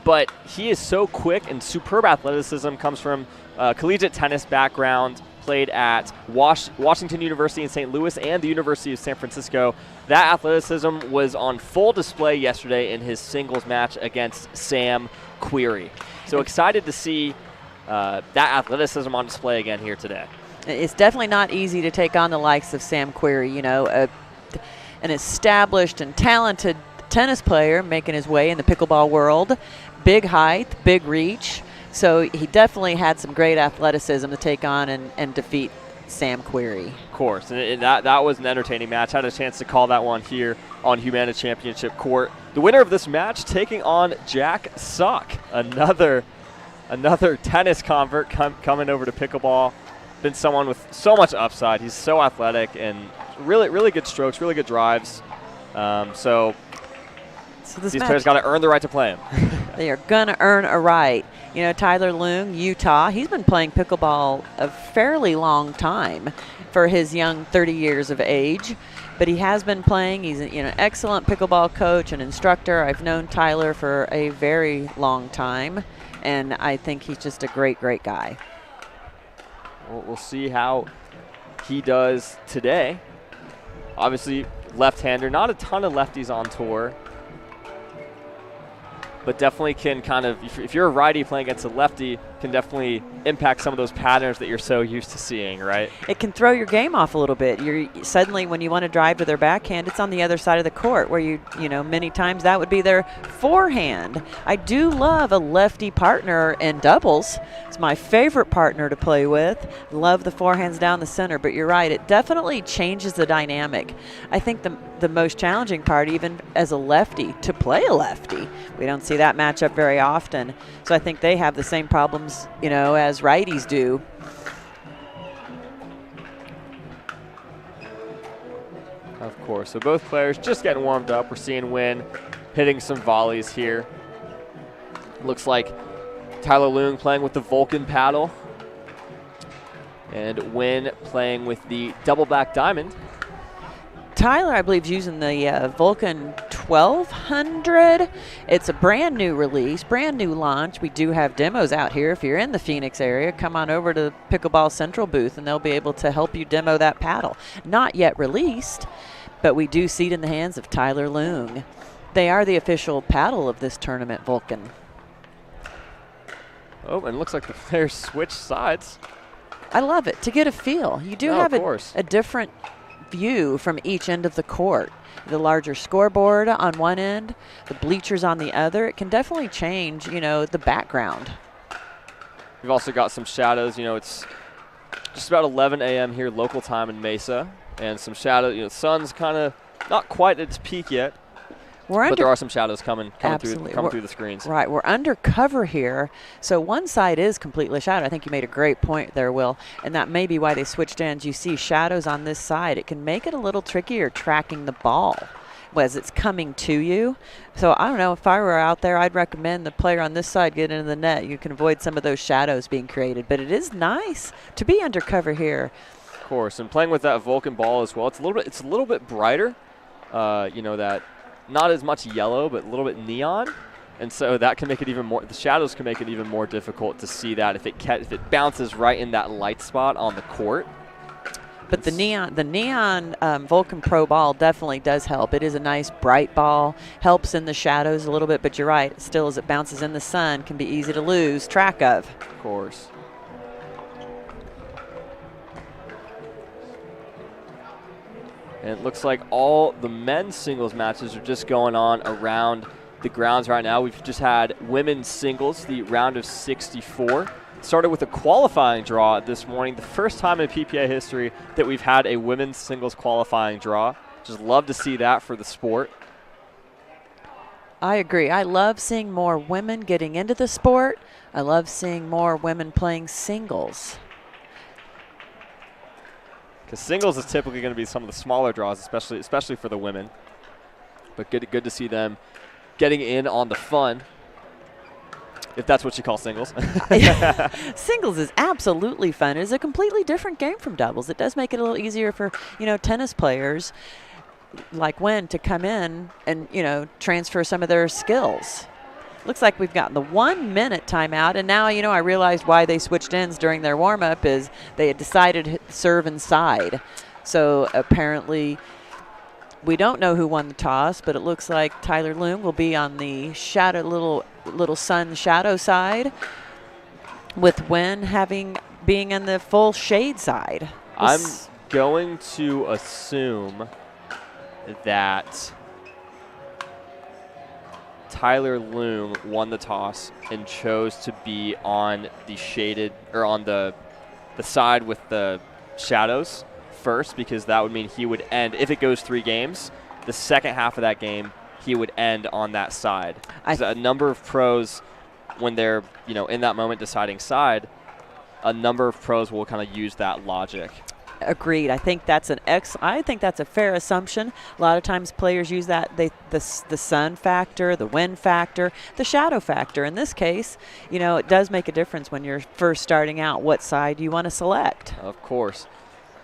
but he is so quick, and superb athleticism. Comes from collegiate tennis background, played at Washington University in St. Louis and the University of San Francisco. That athleticism was on full display yesterday in his singles match against Sam Querrey. So excited to see that athleticism on display again here today. It's definitely not easy to take on the likes of Sam Querrey, you know, an established and talented tennis player making his way in the pickleball world. Big height, big reach. So he definitely had some great athleticism to take on and defeat Sam Querrey. Of course, and that was an entertaining match. Had a chance to call that one here on Humana Championship Court. The winner of this match taking on Jack Sock, another tennis convert coming over to pickleball. Been someone with so much upside. He's so athletic and really good strokes, really good drives. So these players got to earn the right to play him. They are going to earn a right. You know, Tyler Leung, Utah, he's been playing pickleball a fairly long time for his young 30 years of age. But he has been playing. He's an excellent pickleball coach and instructor. I've known Tyler for a very long time, and I think he's just a great guy. We'll see how he does today. Obviously, left-hander. Not a ton of lefties on tour, but definitely can kind of, if you're a righty playing against a lefty, can definitely impact some of those patterns that you're so used to seeing, right? It can throw your game off a little bit. You're suddenly, when you want to drive to their backhand, it's on the other side of the court, where you know, many times that would be their forehand. I do love a lefty partner in doubles. It's my favorite partner to play with. Love the forehands down the center, but you're right, it definitely changes the dynamic. I think the most challenging part, even as a lefty, to play a lefty. We don't see that matchup very often. So I think they have the same problems, you know, as righties do. Of course. So both players just getting warmed up. We're seeing Nguyen hitting some volleys here. Looks like Tyler Leung playing with the Vulcan paddle, and Nguyen playing with the double back diamond. Tyler, I believe, is using the Vulcan 1200. It's a brand new release, brand new launch. We do have demos out here. If you're in the Phoenix area, come on over to Pickleball Central booth, and they'll be able to help you demo that paddle. Not yet released, but we do see it in the hands of Tyler Leung. They are the official paddle of this tournament, Vulcan. Oh, and it looks like the players switch sides. I love it, to get a feel. You do have a different view from each end of the court. The larger scoreboard on one end, the bleachers on the other. It can definitely change, the background. We've also got some shadows. It's just about 11 a.m. here local time in Mesa, and some shadow. The sun's kind of not quite at its peak yet. But there are some shadows coming through the screens. Right, we're undercover here, so one side is completely shadowed. I think you made a great point there, Will, and that may be why they switched ends. You see shadows on this side. It can make it a little trickier tracking the ball as it's coming to you. So I don't know, if I were out there, I'd recommend the player on this side get into the net. You can avoid some of those shadows being created, but it is nice to be undercover here. Of course, and playing with that Vulcan ball as well. It's a little bit brighter. That. Not as much yellow, but a little bit neon, and so that can make it even more. The shadows can make it even more difficult to see that if it bounces right in that light spot on the court. But the neon Vulcan Pro ball definitely does help. It is a nice bright ball, helps in the shadows a little bit. But you're right, still as it bounces in the sun, can be easy to lose track of. Of course. And it looks like all the men's singles matches are just going on around the grounds right now. We've just had women's singles, the round of 64. Started with a qualifying draw this morning, the first time in PPA history that we've had a women's singles qualifying draw. Just love to see that for the sport. I agree. I love seeing more women getting into the sport. I love seeing more women playing singles. Because singles is typically going to be some of the smaller draws, especially for the women. But good to see them getting in on the fun, if that's what you call singles. Singles is absolutely fun. It's a completely different game from doubles. It does make it a little easier for, tennis players like Wen to come in and, transfer some of their skills. Looks like we've gotten the 1 minute timeout, and now, I realized why they switched ends during their warm-up is they had decided to serve inside. So apparently we don't know who won the toss, but it looks like Tyler Leung will be on the little sun shadow side, with Wen being in the full shade side. I'm going to assume that Tyler Leung won the toss and chose to be on the shaded, or on the side with the shadows first, because that would mean he would end, if it goes 3 games, the second half of that game, he would end on that side. A number of pros, when they're in that moment deciding side, a number of pros will kind of use that logic. Agreed. I think that's a fair assumption. A lot of times players use that the sun factor, the wind factor, the shadow factor. In this case, it does make a difference when you're first starting out what side you want to select. Of course.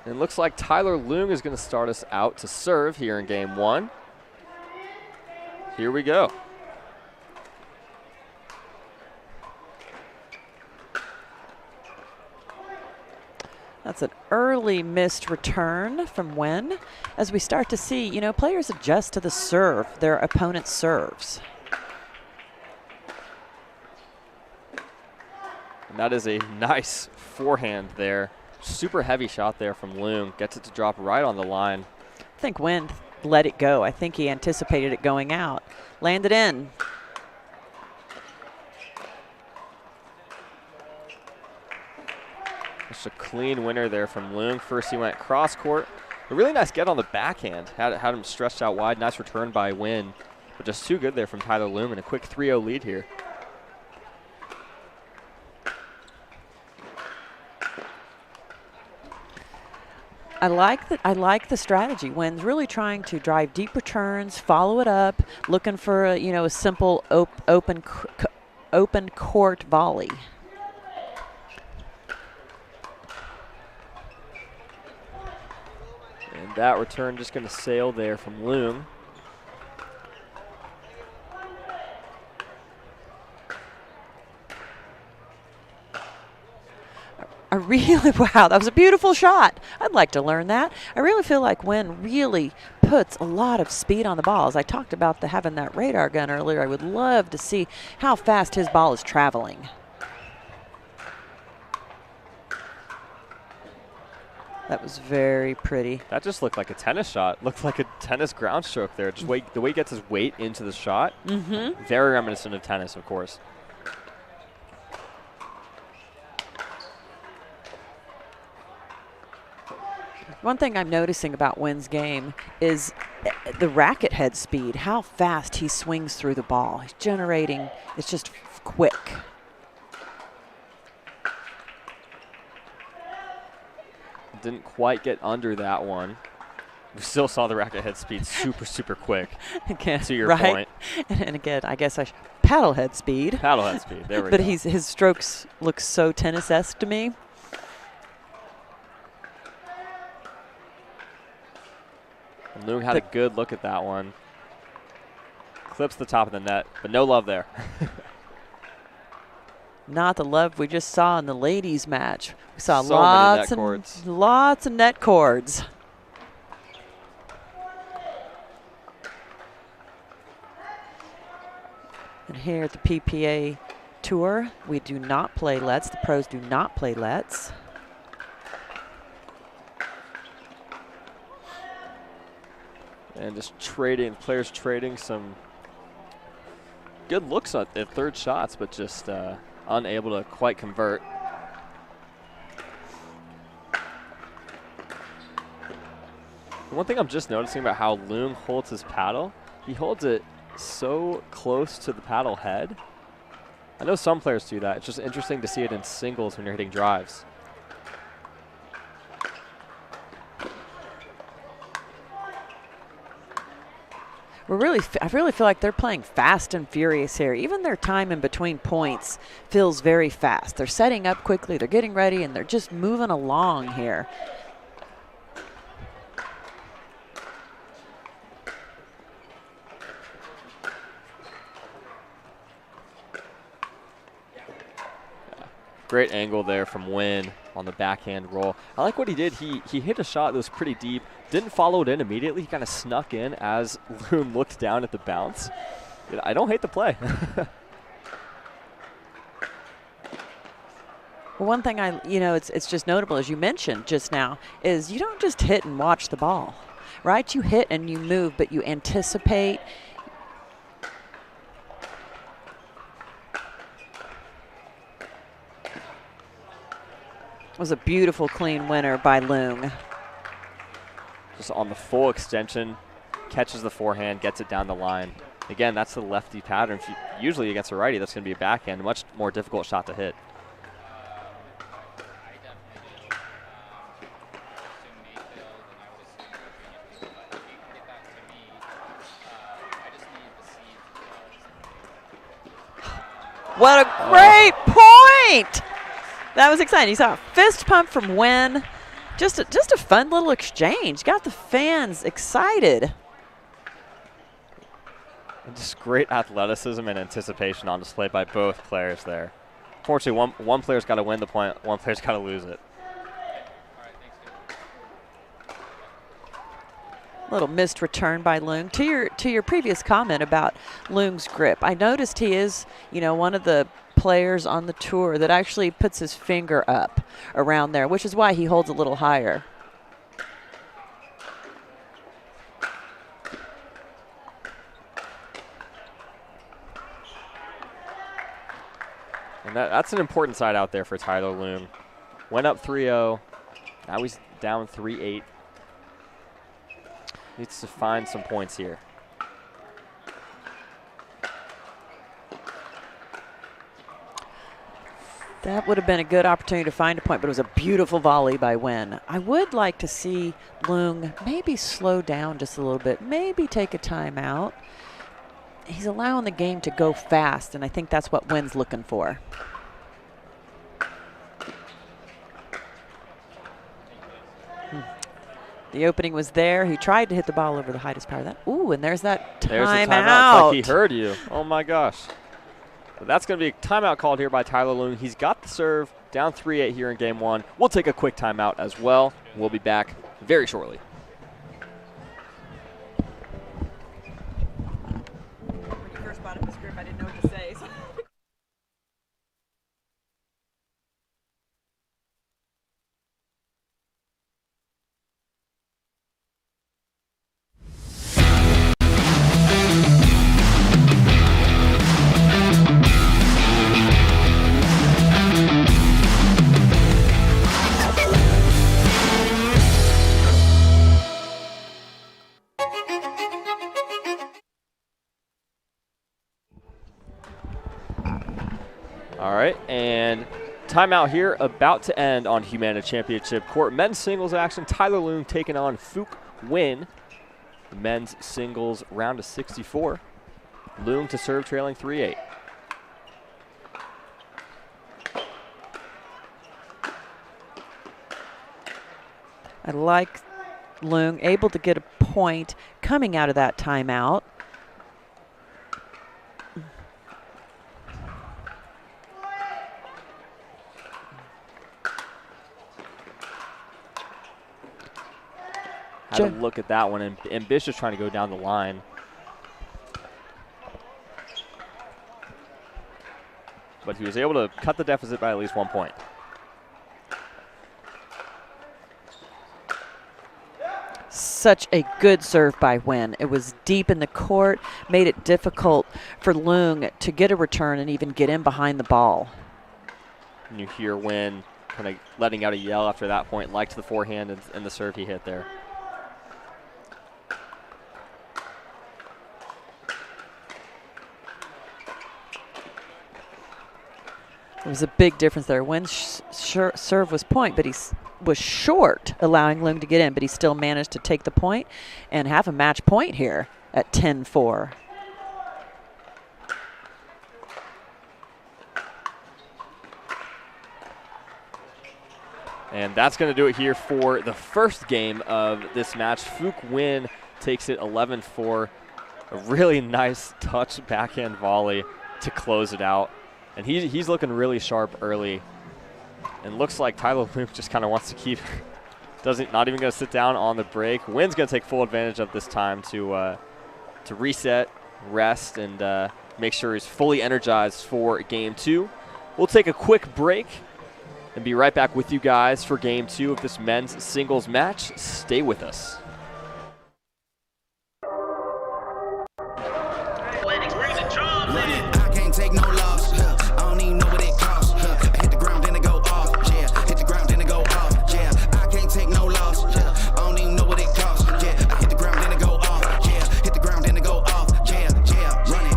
And it looks like Tyler Leung is going to start us out to serve here in game 1. Here we go. That's an early missed return from Wen. As we start to see, players adjust to the serve, their opponent's serves. And that is a nice forehand there. Super heavy shot there from Leung. Gets it to drop right on the line. I think Wen let it go. I think he anticipated it going out. Landed in. Just a clean winner there from Leung. First he went cross court. A really nice get on the backhand. Had him stretched out wide. Nice return by Wen. But just too good there from Tyler Leung, and a quick 3-0 lead here. I like the strategy. Wen's really trying to drive deep returns, follow it up, looking for a simple open court volley. And And that return just going to sail there from Loom. I really, wow, that was a beautiful shot. I'd like to learn that. I really feel like Wynn really puts a lot of speed on the ball. As I talked about having that radar gun earlier, I would love to see how fast his ball is traveling. That was very pretty. That just looked like a tennis shot. Looked like a tennis ground stroke there. Just the way he gets his weight into the shot. Mm-hmm. Very reminiscent of tennis, of course. One thing I'm noticing about Wynn's game is the racket head speed, how fast he swings through the ball. He's generating, it's just quick. Didn't quite get under that one. We still saw the racket head speed super, super quick. Again, to your right? point. And again, I guess paddle head speed. Paddle head speed, there we go. But his strokes look so tennis-esque to me. Loong had a good look at that one. Clips the top of the net, but no love there. Not the love we just saw in the ladies' match. We saw So lots of net cords. And here at the PPA Tour, we do not play lets. The pros do not play lets. And just players trading some good looks at their third shots, but just unable to quite convert. One thing I'm just noticing about how Loong holds his paddle, he holds it so close to the paddle head. I know some players do that. It's just interesting to see it in singles when you're hitting drives. I really feel like they're playing fast and furious here. Even their time in between points feels very fast. They're setting up quickly, they're getting ready, and they're just moving along here. Great angle there from Wynn on the backhand roll. I like what he did. He hit a shot that was pretty deep, didn't follow it in immediately. He kind of snuck in as Loom looked down at the bounce. I don't hate the play. Well, one thing it's just notable, as you mentioned just now, is you don't just hit and watch the ball, right? You hit and you move, but you anticipate. Was a beautiful clean winner by Loong. Just on the full extension, catches the forehand, gets it down the line. Again, that's the lefty pattern. Usually against a righty, that's going to be a backhand, much more difficult shot to hit. What a great point! That was exciting. You saw a fist pump from Wynn. Just a fun little exchange. Got the fans excited. And just great athleticism and anticipation on display by both players there. Fortunately, one player's got to win the point, one player's got to lose it. Little missed return by Loong. To your previous comment about Loong's grip, I noticed he is, one of the players on the tour that actually puts his finger up around there, which is why he holds a little higher. And that's an important side out there for Tyler Loom. Went up 3-0. Now he's down 3-8. Needs to find some points here. That would have been a good opportunity to find a point, but it was a beautiful volley by Wynn. I would like to see Loong maybe slow down just a little bit, maybe take a timeout. He's allowing the game to go fast, and I think that's what Wynn's looking for. The opening was there. He tried to hit the ball over the height of his power. Ooh, and there's that timeout. There's the timeout. It's like he heard you. Oh, my gosh. But that's going to be a timeout called here by Tyler Leung. He's got the serve, down 3-8 here in game one. We'll take a quick timeout as well. We'll be back very shortly. When you first brought up the script, I didn't know what to say. All right, and timeout here, about to end on Humana Championship Court. Men's singles action, Tyler Leung taking on Phuc Nguyen. The men's singles round of 64. Leung to serve, trailing 3-8. I like Leung able to get a point coming out of that timeout. Had to look at that one, and ambitious trying to go down the line. But he was able to cut the deficit by at least 1 point. Such a good serve by Nguyen. It was deep in the court, made it difficult for Leung to get a return and even get in behind the ball. And you hear Nguyen kind of letting out a yell after that point, liked the forehand and the serve he hit there. There was a big difference there. Nguyen's serve was point, but he was short, allowing Leung to get in, but he still managed to take the point and have a match point here at 10-4. And that's going to do it here for the first game of this match. Phuc Nguyen takes it 11-4. A really nice touch backhand volley to close it out. And he's looking really sharp early. And looks like Tyler Leung just kind of wants to keep, not even going to sit down on the break. Nguyen's going to take full advantage of this time to reset, rest, and make sure he's fully energized for game two. We'll take a quick break and be right back with you guys for game two of this men's singles match. Stay with us. I can't take no loss. I don't even know what it costs. I hit the ground, then it go off. Yeah, hit the ground, then it go off. Yeah, I can't take no loss. I don't even know what it costs. Yeah, I hit the ground, then it go off. Yeah, hit the ground, then it go off. Yeah, run it.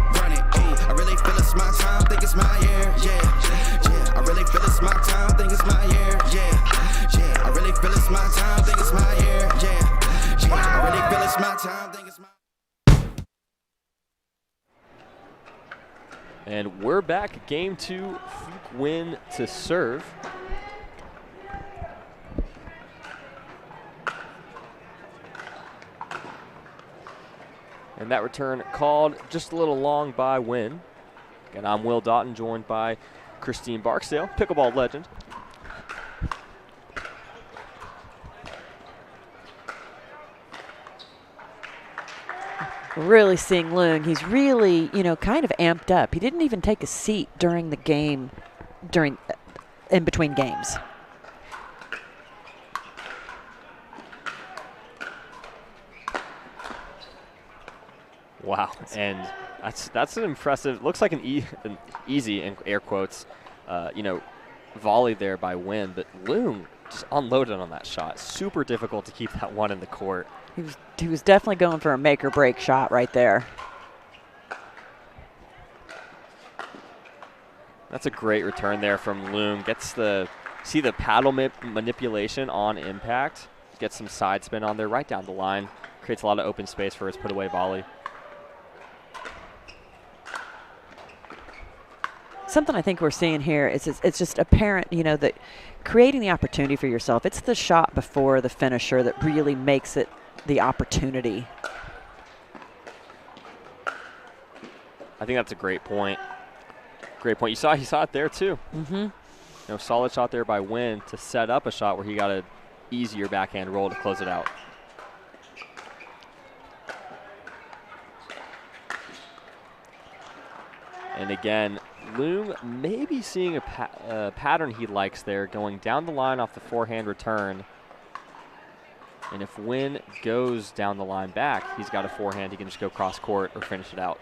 Ooh, I really feel it's my time, think it's my year. Yeah, I really feel it's my time, think it's my year. Yeah, I really feel it's my time, think it's my year. Yeah, I really feel it's my time, think it's my. And we're back, game two, Phuc Nguyen to serve. And that return called just a little long by Nguyen. And I'm Will Doughton, joined by Christine Barksdale, pickleball legend. Really seeing Leung, he's really, kind of amped up. He didn't even take a seat during the game, in between games. Wow, and that's an impressive, looks like an easy, in air quotes, volley there by Nguyen, but Leung just unloaded on that shot. Super difficult to keep that one in the court. He was definitely going for a make or break shot right there. That's a great return there from Leung. See the paddle manipulation on impact. Gets some side spin on there right down the line. Creates a lot of open space for his put away volley. something I think we're seeing here is it's just apparent, that creating the opportunity for yourself. It's the shot before the finisher that really makes it the opportunity. I think that's a great point. Great point. He saw it there too. Mm-hmm. Solid shot there by Wynn to set up a shot where he got an easier backhand roll to close it out. And again, Loong maybe seeing a pattern he likes there, going down the line off the forehand return. And if Wynn goes down the line back, he's got a forehand. He can just go cross court or finish it out.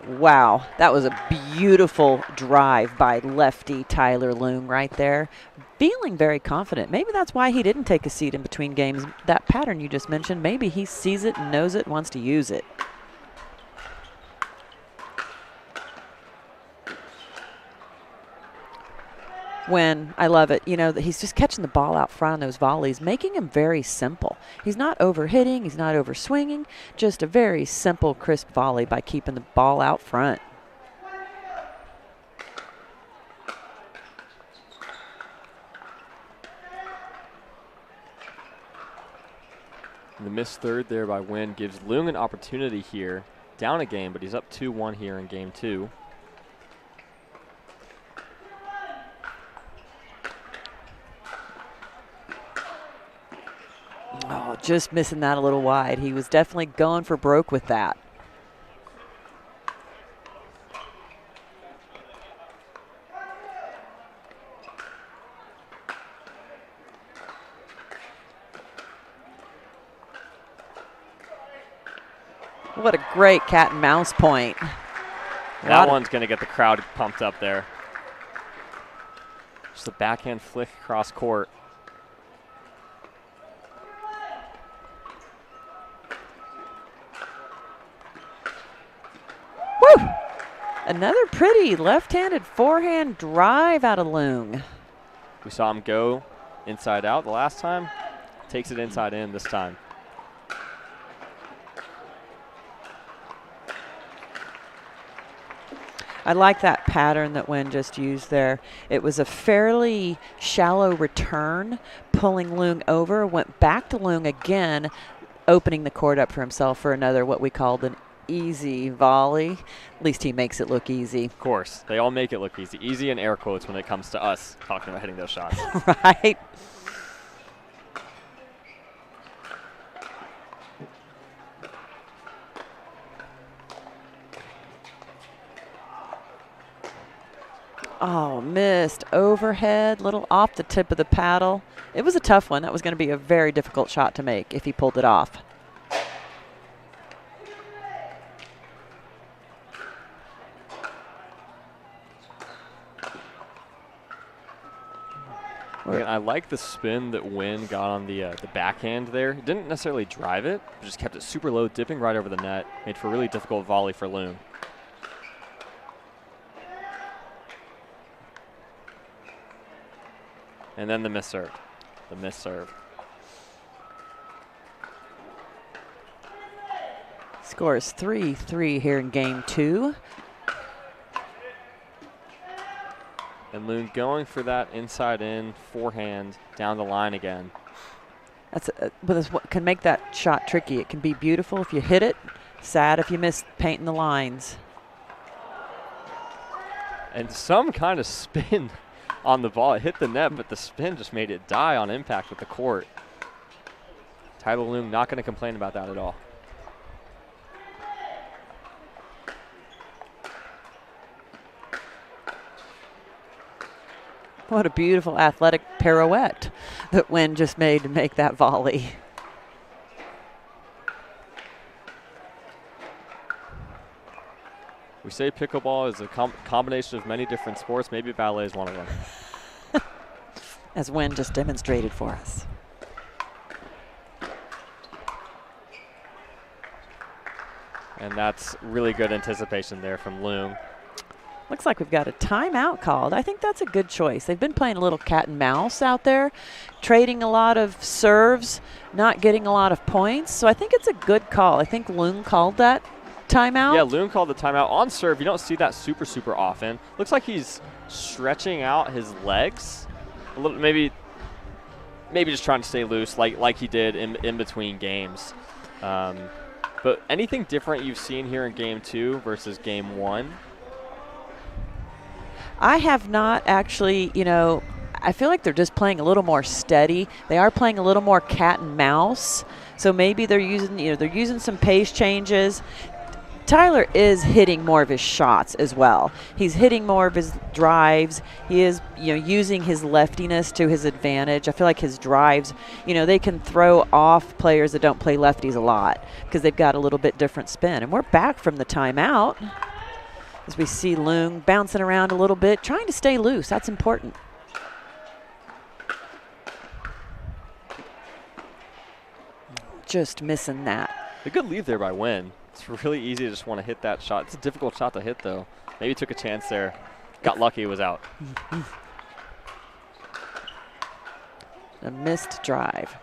Wow, that was a beautiful drive by lefty Tyler Loong right there. Feeling very confident. Maybe that's why he didn't take a seat in between games. That pattern you just mentioned, maybe he sees it, knows it, wants to use it. When I love it, that he's just catching the ball out front on those volleys, making him very simple. He's not over-hitting, he's not over-swinging, just a very simple, crisp volley by keeping the ball out front. The missed third there by Wynn gives Loong an opportunity here, down a game, but he's up 2-1 here in game 2. Oh, just missing that a little wide. He was definitely going for broke with that. What a great cat and mouse point. That one's going to get the crowd pumped up there. Just a backhand flick across court. Woo! Another pretty left-handed forehand drive out of Loong. We saw him go inside out the last time. Takes it inside in this time. I like that pattern that Wynn just used there. It was a fairly shallow return, pulling Loong over, went back to Loong again, opening the court up for himself for another what we called an easy volley. At least he makes it look easy. Of course. They all make it look easy. Easy in air quotes when it comes to us talking about hitting those shots. Right. Oh, missed overhead, little off the tip of the paddle. It was a tough one. That was going to be a very difficult shot to make if he pulled it off. I like the spin that Wynn got on the backhand there. Didn't necessarily drive it, but just kept it super low, dipping right over the net. Made for a really difficult volley for Loong. And then the miss serve. The miss serve. Score is 3-3 here in game 2. And Loong going for that inside in forehand down the line again. That's what can make that shot tricky. It can be beautiful if you hit it, sad if you miss painting the lines. And some kind of spin on the ball. It hit the net, but the spin just made it die on impact with the court. Tyler Loong not going to complain about that at all. What a beautiful athletic pirouette that Wynn just made to make that volley. We say pickleball is a combination of many different sports. Maybe ballet is one of them. As Wynn just demonstrated for us. And that's really good anticipation there from Loong. Looks like we've got a timeout called. I think that's a good choice. They've been playing a little cat and mouse out there, trading a lot of serves, not getting a lot of points. So I think it's a good call. I think Loong called that timeout? Yeah, Loon called the timeout. On serve, you don't see that super often. Looks like he's stretching out his legs a little, maybe just trying to stay loose like he did in between games. But anything different you've seen here in game 2 versus game 1? I have not actually, I feel like they're just playing a little more steady. They are playing a little more cat and mouse. So maybe they're using some pace changes. Tyler is hitting more of his shots as well. He's hitting more of his drives. He is, using his leftiness to his advantage. I feel like his drives, they can throw off players that don't play lefties a lot because they've got a little bit different spin. And we're back from the timeout as we see Loon bouncing around a little bit, trying to stay loose. That's important. Just missing that. A good lead there by Wynn. It's really easy to just want to hit that shot. It's a difficult shot to hit, though. Maybe took a chance there. Got lucky it was out. A missed drive.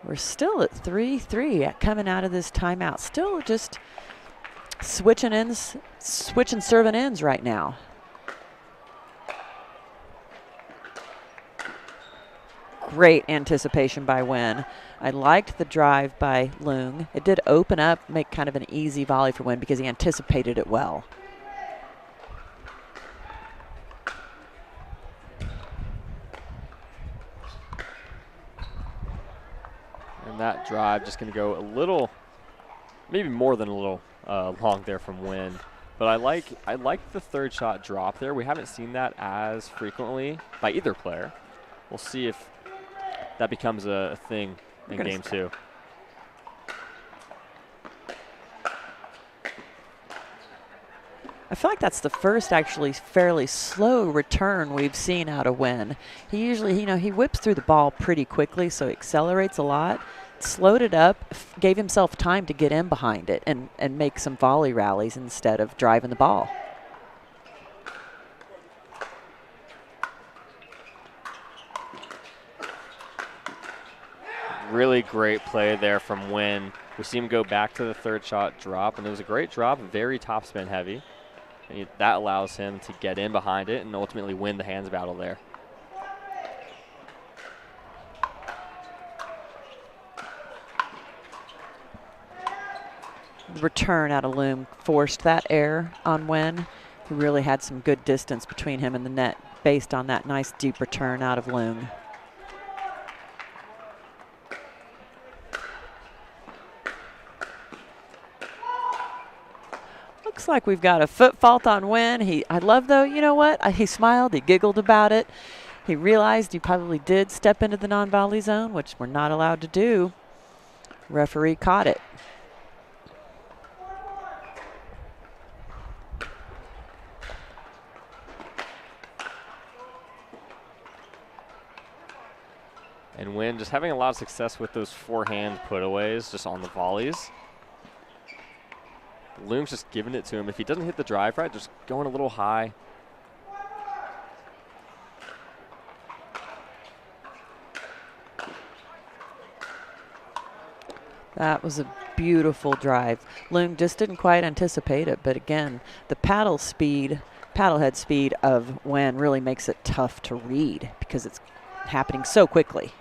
We're still at 3-3 coming out of this timeout. Still just switching serving ends right now. Great anticipation by Wynn. I liked the drive by Loon. It did open up, make kind of an easy volley for Wynn because he anticipated it well. And that drive just going to go a little, maybe more than a little long there from Wynn. But I like the third shot drop there. We haven't seen that as frequently by either player. We'll see if that becomes a thing in game 2. I feel like that's the first actually fairly slow return we've seen out of Wynn. He usually, he whips through the ball pretty quickly, so he accelerates a lot. Slowed it up, gave himself time to get in behind it and make some volley rallies instead of driving the ball. Really great play there from Wynn. We see him go back to the third shot drop, and it was a great drop, very topspin heavy. And that allows him to get in behind it and ultimately win the hands battle there. Return out of Loom forced that error on Wynn. He really had some good distance between him and the net based on that nice deep return out of Loom. Looks like we've got a foot fault on Wynn. I love though, you know what? He smiled, he giggled about it. He realized he probably did step into the non-volley zone, which we're not allowed to do. Referee caught it. And Wynn just having a lot of success with those forehand putaways just on the volleys. Loom's just giving it to him. If he doesn't hit the drive right, just going a little high. That was a beautiful drive. Loom just didn't quite anticipate it, but again, the paddlehead speed of Wynn really makes it tough to read because it's happening so quickly.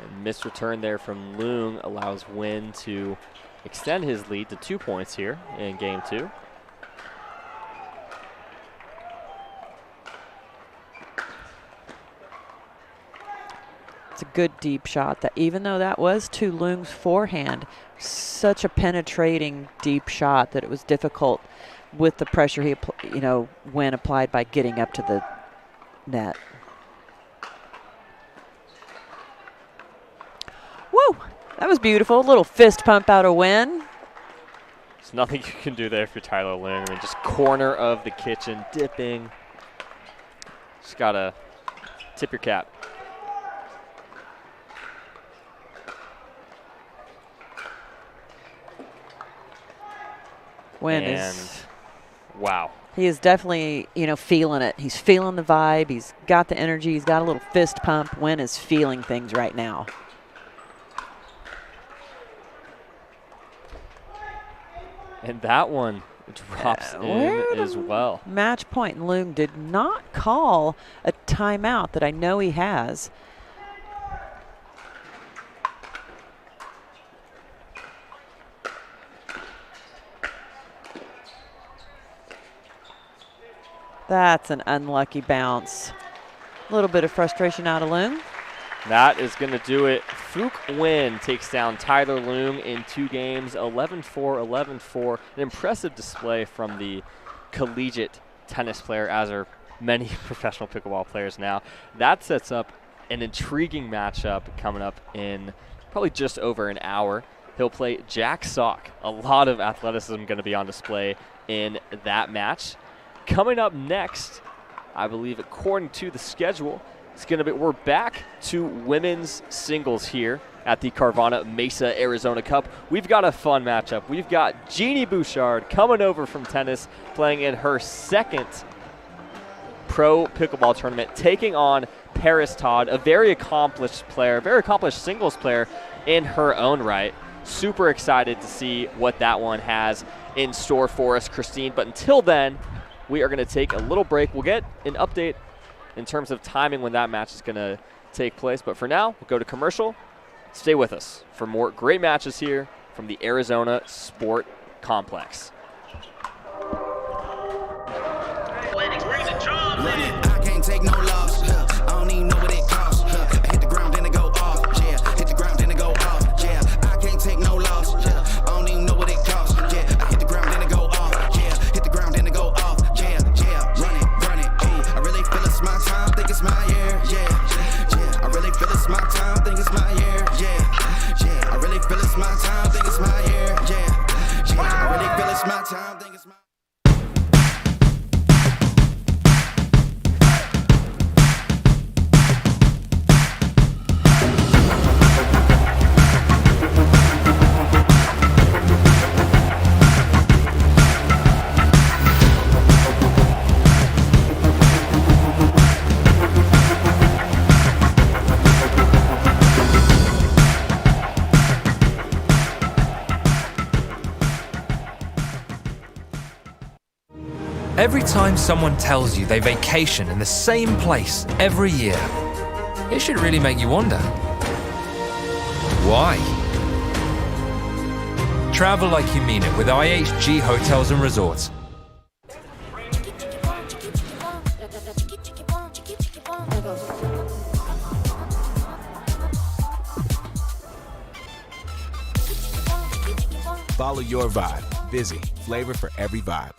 And missed return there from Loom allows Wynn to extend his lead to 2 points here in game 2. It's a good deep shot. That even though that was to Loom's forehand, such a penetrating deep shot that it was difficult with the pressure he, Wynn applied by getting up to the net. Woo! That was beautiful. A little fist pump out of Wynn. There's nothing you can do there if you're Tyler Loom. I mean, just corner of the kitchen, dipping. Just gotta tip your cap. Wynn is, wow. He is definitely, feeling it. He's feeling the vibe. He's got the energy. He's got a little fist pump. Wynn is feeling things right now. And that one drops in as well. Match point. And Loong did not call a timeout that I know he has. That's an unlucky bounce. A little bit of frustration out of Loong. That is going to do it. Phuc Nguyen takes down Tyler Loong in 2 games, 11-4, 11-4. An impressive display from the collegiate tennis player, as are many professional pickleball players now. That sets up an intriguing matchup coming up in probably just over an hour. He'll play Jack Sock. A lot of athleticism going to be on display in that match. Coming up next, I believe according to the schedule, it's going to be, we're back to women's singles here at the Carvana Mesa Arizona Cup. We've got a fun matchup. We've got Jeannie Bouchard coming over from tennis, playing in her 2nd pro pickleball tournament, taking on Paris Todd, a very accomplished player, very accomplished singles player in her own right. Super excited to see what that one has in store for us, Christine. But until then, we are going to take a little break. We'll get an update in terms of timing when that match is going to take place. But for now, we'll go to commercial. Stay with us for more great matches here from the Arizona Sport Complex. I can't take no loss. I don't even know what it costs. I hit the ground, then it go off. Yeah, hit the ground, then it go off. Yeah, I can't take no loss. I don't even know what it costs. Yeah, I hit the ground, then it go off. Yeah, hit the ground, then it go off. Yeah, run it. Ooh, I really feel it's my time, think it's my year. Yeah, I really feel it's my time, think it's my year. Yeah, I really feel it's my time, think it's my year. Yeah, I really feel it's my time, think it's my. Every time someone tells you they vacation in the same place every year, it should really make you wonder, why? Travel like you mean it with IHG Hotels and Resorts. Follow your vibe. Busy. Flavor for every vibe.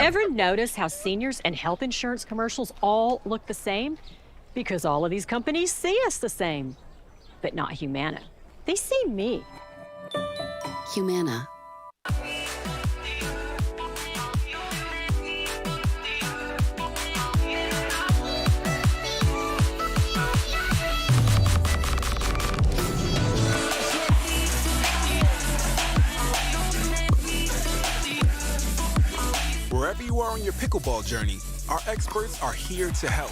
Ever notice how seniors and health insurance commercials all look the same? Because all of these companies see us the same, but not Humana. They see me. Humana. Wherever you are on your pickleball journey, our experts are here to help.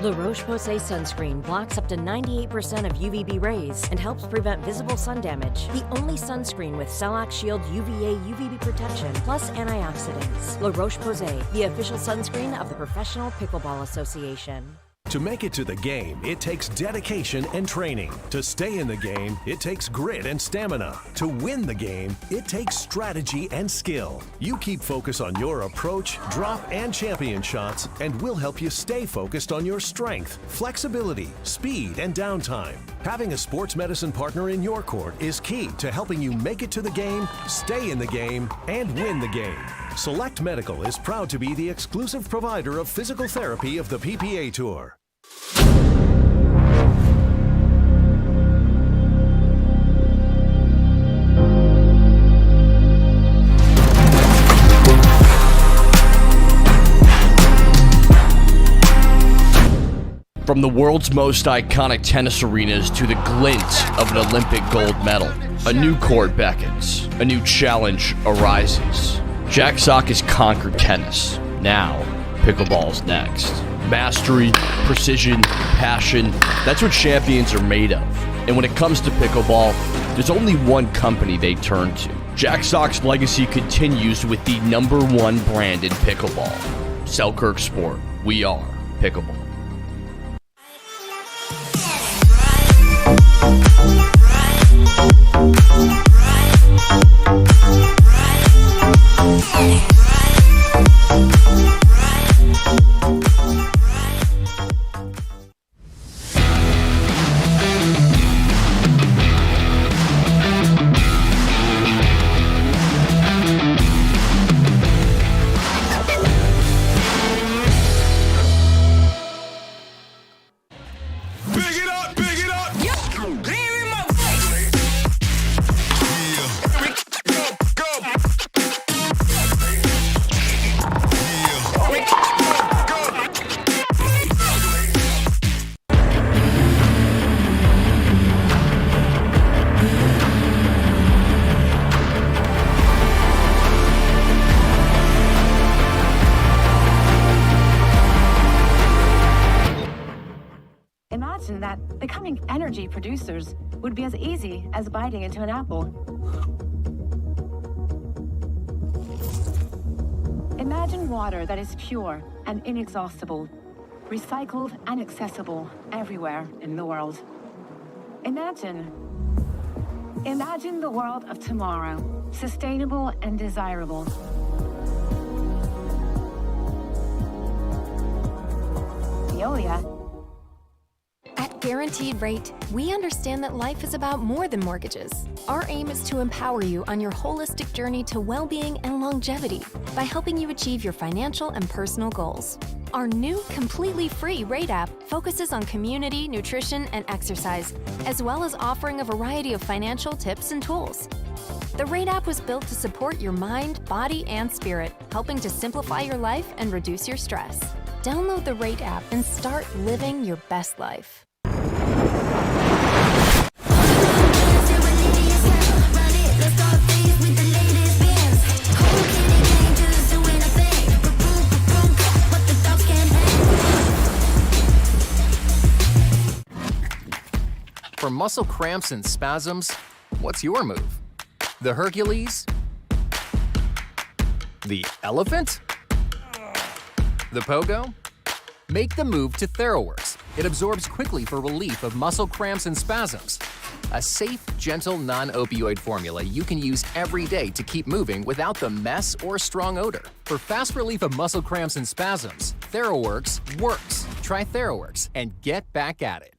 La Roche-Posay sunscreen blocks up to 98% of UVB rays and helps prevent visible sun damage. The only sunscreen with Cell-Lock Shield UVA UVB protection plus antioxidants. La Roche-Posay, the official sunscreen of the Professional Pickleball Association. To make it to the game, it takes dedication and training. To stay in the game, it takes grit and stamina. To win the game, it takes strategy and skill. You keep focus on your approach, drop, and champion shots, and we'll help you stay focused on your strength, flexibility, speed, and downtime. Having a sports medicine partner in your court is key to helping you make it to the game, stay in the game, and win the game. Select Medical is proud to be the exclusive provider of physical therapy of the PPA Tour. From the world's most iconic tennis arenas to the glint of an Olympic gold medal, a new court beckons, a new challenge arises. Jack Sock has conquered tennis. Now, pickleball's next. Mastery, precision, passion, that's what champions are made of. And when it comes to pickleball, there's only one company they turn to. Jack Sock's legacy continues with the #1 brand in pickleball. Selkirk Sport. We are pickleball. Imagine that becoming energy producers would be as easy as biting into an apple. Imagine water that is pure and inexhaustible, recycled and accessible everywhere in the world. Imagine the world of tomorrow, sustainable and desirable. Veolia. At Guaranteed Rate, we understand that life is about more than mortgages. Our aim is to empower you on your holistic journey to well-being and longevity by helping you achieve your financial and personal goals. Our new, completely free Rate app focuses on community, nutrition, and exercise, as well as offering a variety of financial tips and tools. The Rate app was built to support your mind, body, and spirit, helping to simplify your life and reduce your stress. Download the Rate app and start living your best life. Let's go with the latest bands. Cool kitty gangsters doing a thing. For muscle cramps and spasms, what's your move? The Hercules? The elephant? The pogo? Make the move to TheraWorks. It absorbs quickly for relief of muscle cramps and spasms. A safe, gentle, non-opioid formula you can use every day to keep moving without the mess or strong odor. For fast relief of muscle cramps and spasms, TheraWorks works. Try TheraWorks and get back at it.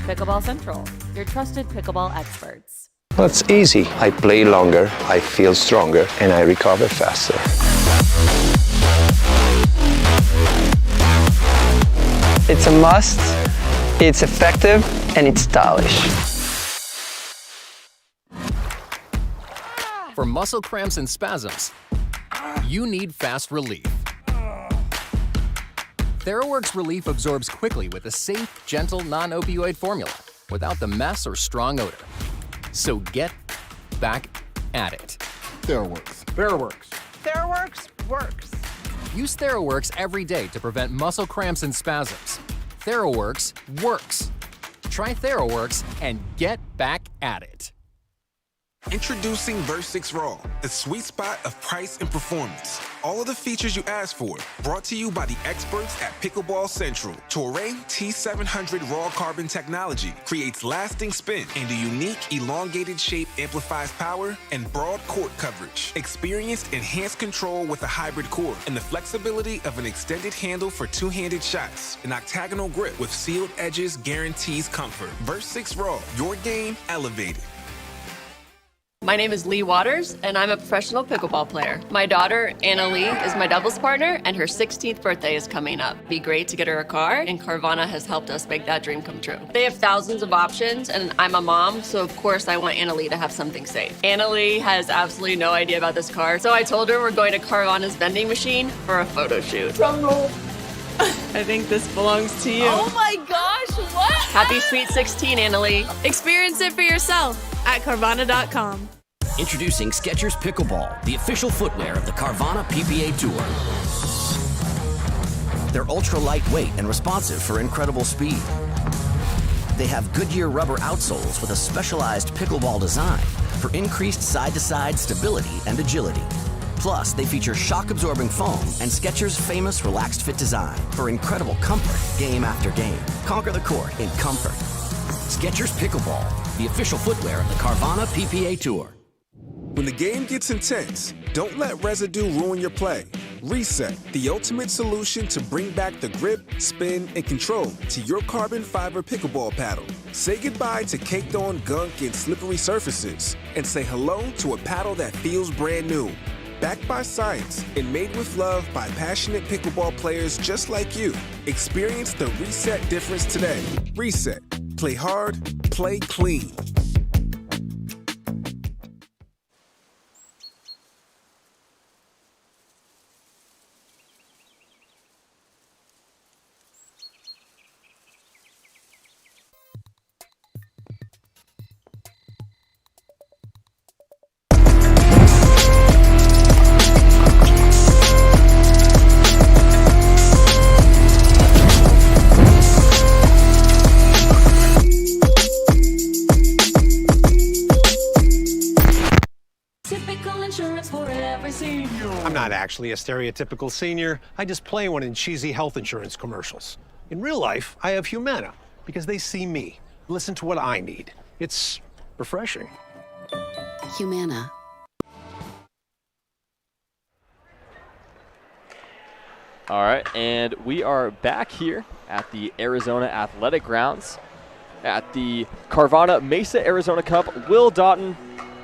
Pickleball Central, your trusted pickleball experts. Well, it's easy. I play longer, I feel stronger, and I recover faster. It's a must, it's effective, and it's stylish. For muscle cramps and spasms, you need fast relief. TheraWorks Relief absorbs quickly with a safe, gentle, non-opioid formula without the mess or strong odor. So get back at it. TheraWorks. TheraWorks. TheraWorks works. Use TheraWorks every day to prevent muscle cramps and spasms. TheraWorks works. Try TheraWorks and get back at it. Introducing Versix Raw, the sweet spot of price and performance. All of the features you asked for, brought to you by the experts at Pickleball Central. Toray T700 Raw Carbon technology creates lasting spin, and a unique elongated shape amplifies power and broad court coverage. Experienced enhanced control with a hybrid core and the flexibility of an extended handle for two-handed shots. An octagonal grip with sealed edges guarantees comfort. Versix Raw, your game elevated. My name is Leigh Waters, and I'm a professional pickleball player. My daughter, Anna Leigh, is my doubles partner, and her 16th birthday is coming up. It'd be great to get her a car, and Carvana has helped us make that dream come true. They have thousands of options, and I'm a mom, so of course I want Anna Leigh to have something safe. Anna Leigh has absolutely no idea about this car, so I told her we're going to Carvana's vending machine for a photo shoot. Drum roll. I think this belongs to you. Oh my gosh, what? Happy Sweet 16, Anna Leigh. Experience it for yourself at Carvana.com. Introducing Skechers Pickleball, the official footwear of the Carvana PPA Tour. They're ultra lightweight and responsive for incredible speed. They have Goodyear rubber outsoles with a specialized pickleball design for increased side-to-side stability and agility. Plus, they feature shock-absorbing foam and Skechers' famous relaxed fit design for incredible comfort game after game. Conquer the court in comfort. Skechers Pickleball, the official footwear of the Carvana PPA Tour. When the game gets intense, don't let residue ruin your play. Reset, the ultimate solution to bring back the grip, spin, and control to your carbon fiber pickleball paddle. Say goodbye to caked-on gunk and slippery surfaces, and say hello to a paddle that feels brand new. Backed by science and made with love by passionate pickleball players just like you. Experience the Reset difference today. Reset. Play hard, play clean. every senior. I'm not actually a stereotypical senior. I just play one in cheesy health insurance commercials. In real life, I have Humana because they see me, listen to what I need. It's refreshing. Humana. All right, and we are back here at the Arizona Athletic Grounds at the Carvana Mesa Arizona Cup. Will Doughton,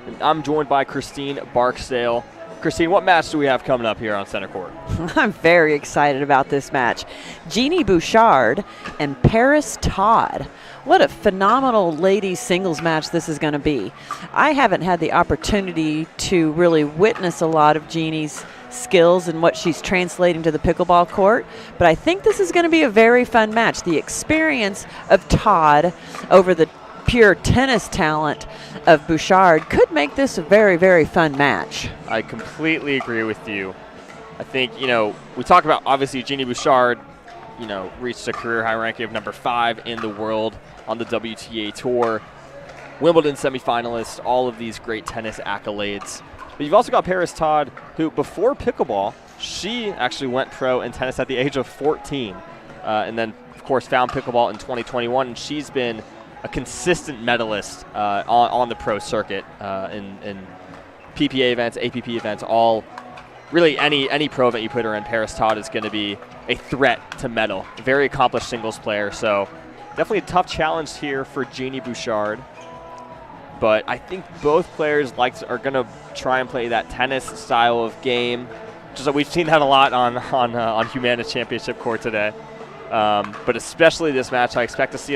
and I'm joined by Christine Barksdale. Christine, what match do we have coming up here on center court? I'm very excited about this match. Jeannie Bouchard and Paris Todd. What a phenomenal ladies singles match this is going to be. I haven't had the opportunity to really witness a lot of Jeannie's skills and what she's translating to the pickleball court, but I think this is going to be a very fun match. The experience of Todd over the pure tennis talent of Bouchard could make this a very, very fun match. I completely agree with you. I think, we talk about, obviously, Jeannie Bouchard, reached a career high ranking of number 5 in the world on the WTA Tour. Wimbledon semifinalist, all of these great tennis accolades. But you've also got Paris Todd, who before pickleball, she actually went pro in tennis at the age of 14. And then, of course, found pickleball in 2021. And she's been a consistent medalist on the pro circuit in PPA events, APP events, all really any pro event you put her in. Paris Todd is going to be a threat to medal. Very accomplished singles player. So definitely a tough challenge here for Jeannie Bouchard. But I think both players are going to try and play that tennis style of game. Just we've seen that a lot on Humana Championship court today. But especially this match, I expect to see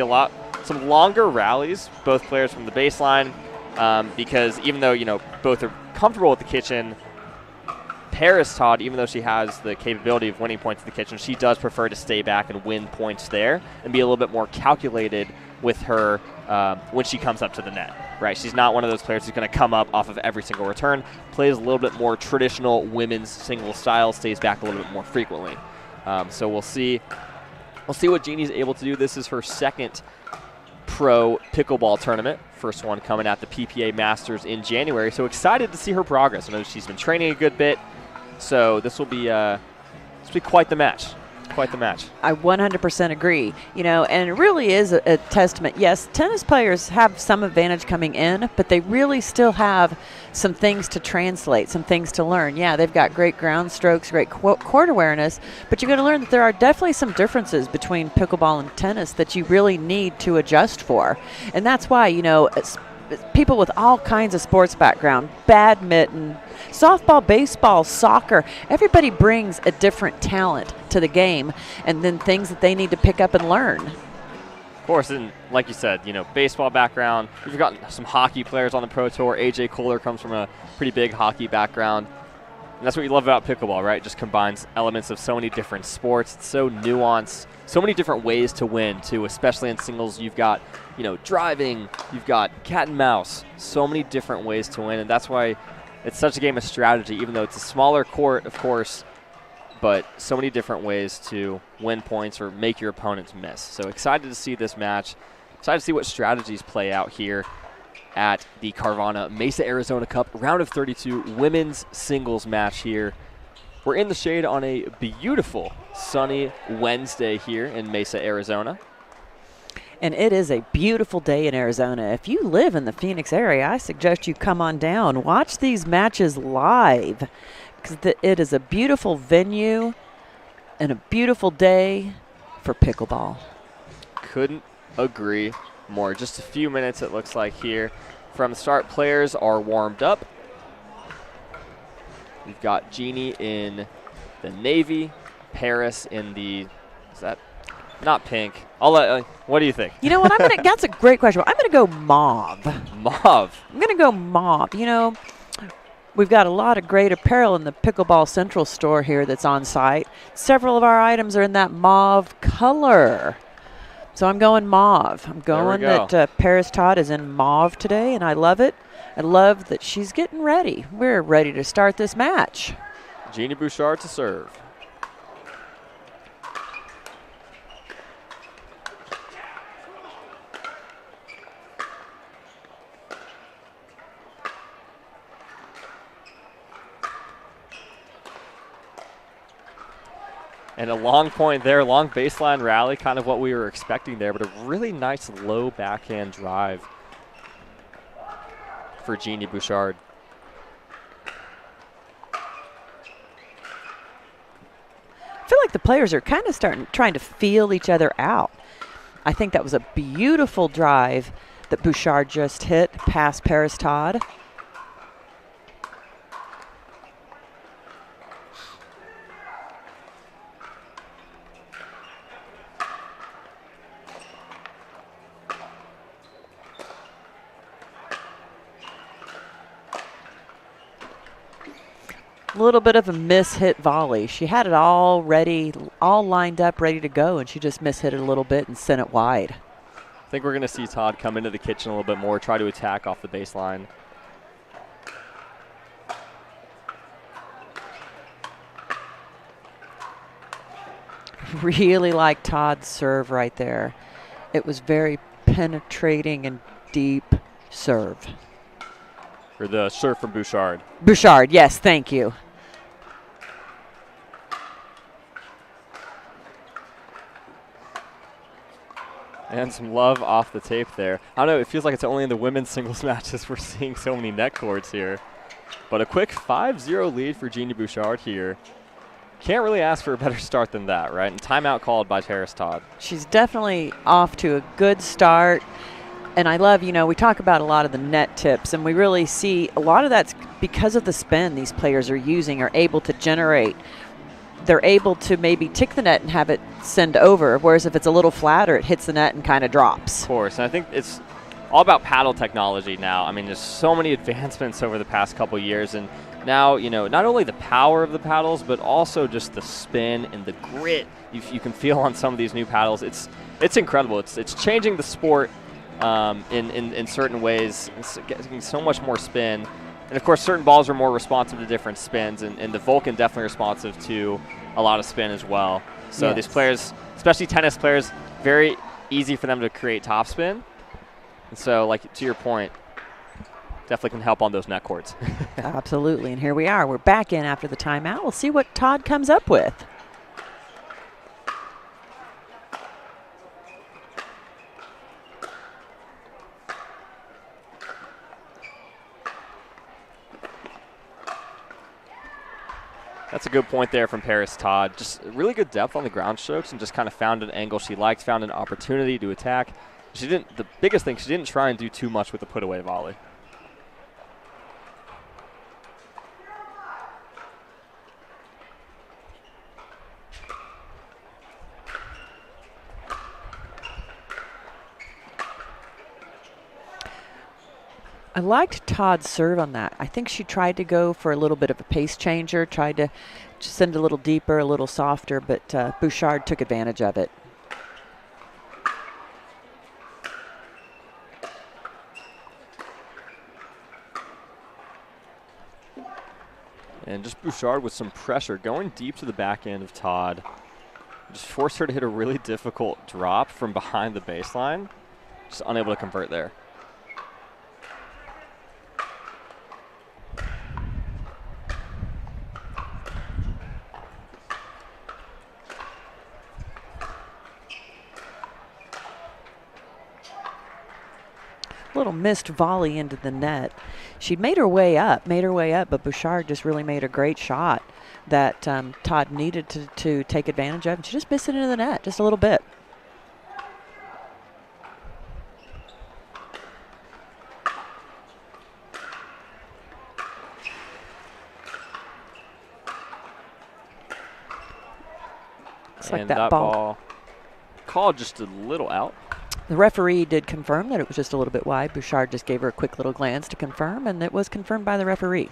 some longer rallies, both players from the baseline, because even though both are comfortable with the kitchen, Paris Todd, even though she has the capability of winning points in the kitchen, she does prefer to stay back and win points there and be a little bit more calculated with her when she comes up to the net. Right, she's not one of those players who's going to come up off of every single return. Plays a little bit more traditional women's single style, stays back a little bit more frequently. So we'll see. We'll see what Jeannie's able to do. This is her second pro pickleball tournament. First one coming at the PPA Masters in January. So excited to see her progress. I know she's been training a good bit. So this will be quite the match. Quite the match. I 100% agree. And it really is a testament. Yes, tennis players have some advantage coming in, but they really still have some things to translate, some things to learn. Yeah, they've got great ground strokes, great court awareness, but you're going to learn that there are definitely some differences between pickleball and tennis that you really need to adjust for. And that's why, people with all kinds of sports background, badminton, softball, baseball, soccer, everybody brings a different talent to the game and then things that they need to pick up and learn. Of course, and like you said, baseball background. We've got some hockey players on the Pro Tour. AJ Kohler comes from a pretty big hockey background. And that's what you love about pickleball, right? It just combines elements of so many different sports. It's so nuanced. So many different ways to win, too, especially in singles. You've got, driving. You've got cat and mouse. So many different ways to win, and that's why it's such a game of strategy, even though it's a smaller court, of course, but so many different ways to win points or make your opponents miss. So excited to see this match. Excited to see what strategies play out here at the Carvana Mesa Arizona Cup round of 32 women's singles match here. We're in the shade on a beautiful sunny Wednesday here in Mesa, Arizona. And it is a beautiful day in Arizona. If you live in the Phoenix area, I suggest you come on down. Watch these matches live because it is a beautiful venue and a beautiful day for pickleball. Couldn't agree more. Just a few minutes, it looks like, here. From the start, players are warmed up. We've got Jeannie in the navy, Paris in the, is that not pink? I'll let, what do you think? You know what? That's a great question. I'm going to go mauve. Mauve? I'm going to go mauve. We've got a lot of great apparel in the Pickleball Central store here that's on site. Several of our items are in that mauve color. So I'm going mauve. I'm going that Paris Todd is in mauve today, and I love it. I love that she's getting ready. We're ready to start this match. Jeannie Bouchard to serve. And a long point there, long baseline rally, kind of what we were expecting there, but a really nice low backhand drive for Jeannie Bouchard. I feel like the players are kind of trying to feel each other out. I think that was a beautiful drive that Bouchard just hit past Paris Todd. A little bit of a miss-hit volley. She had it all ready, all lined up, ready to go, and she just miss-hit it a little bit and sent it wide. I think we're going to see Todd come into the kitchen a little bit more, try to attack off the baseline. Really like Todd's serve right there. It was very penetrating and deep serve. Or the serve from Bouchard. Bouchard, yes, thank you. And some love off the tape there. I don't know, it feels like it's only in the women's singles matches we're seeing so many net courts here. But a quick 5-0 lead for Jeannie Bouchard here. Can't really ask for a better start than that, right? And timeout called by Paris Todd. She's definitely off to a good start. And I love, you know, we talk about a lot of the net tips, and we really see a lot of that's because of the spin these players are using, are able to generate. They're able to maybe tick the net and have it send over, whereas if it's a little flatter, it hits the net and kind of drops. Of course, and I think it's all about paddle technology now. I mean, there's so many advancements over the past couple years, and now, you know, not only the power of the paddles, but also just the spin and the grit you can feel on some of these new paddles. It's incredible. It's changing the sport in certain ways. It's getting so much more spin. And, of course, certain balls are more responsive to different spins, and the Vulcan definitely responsive to a lot of spin as well. So these players, especially tennis players, very easy for them to create topspin. And so, like, to your point, definitely can help on those net courts. Absolutely, and here we are. We're back in after the timeout. We'll see what Todd comes up with. That's a good point there from Paris Todd. Just really good depth on the ground strokes and just kind of found an angle she liked, found an opportunity to attack. The biggest thing, she didn't try and do too much with the put-away volley. I liked Todd's serve on that. I think she tried to go for a little bit of a pace changer, tried to send a little deeper, a little softer, but Bouchard took advantage of it. And just Bouchard with some pressure, going deep to the back end of Todd. Just forced her to hit a really difficult drop from behind the baseline. Just unable to convert there. Little missed volley into the net. She made her way up, but Bouchard just really made a great shot that Todd needed to take advantage of. And she just missed it into the net just a little bit. Looks like that ball called just a little out. The referee did confirm that it was just a little bit wide. Bouchard just gave her a quick little glance to confirm, and it was confirmed by the referee.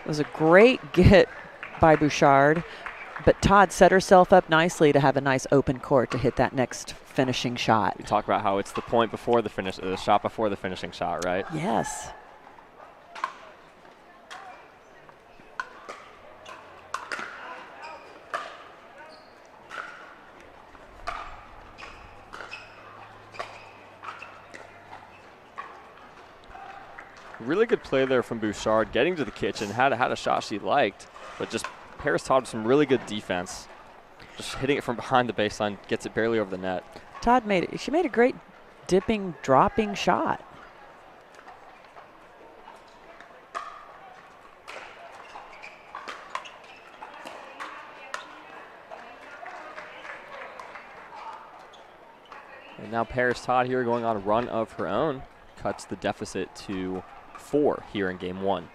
It was a great get by Bouchard, but Todd set herself up nicely to have a nice open court to hit that next finishing shot. We talk about how it's the point before the finish, the shot before the finishing shot, right? Yes. Really good play there from Bouchard, getting to the kitchen, had a shot she liked, but just pairs Todd with some really good defense. Just hitting it from behind the baseline, gets it barely over the net. Todd made it. She made a great dipping, dropping shot. And now Paris Todd here going on a run of her own, cuts the deficit to 4 here in game 1.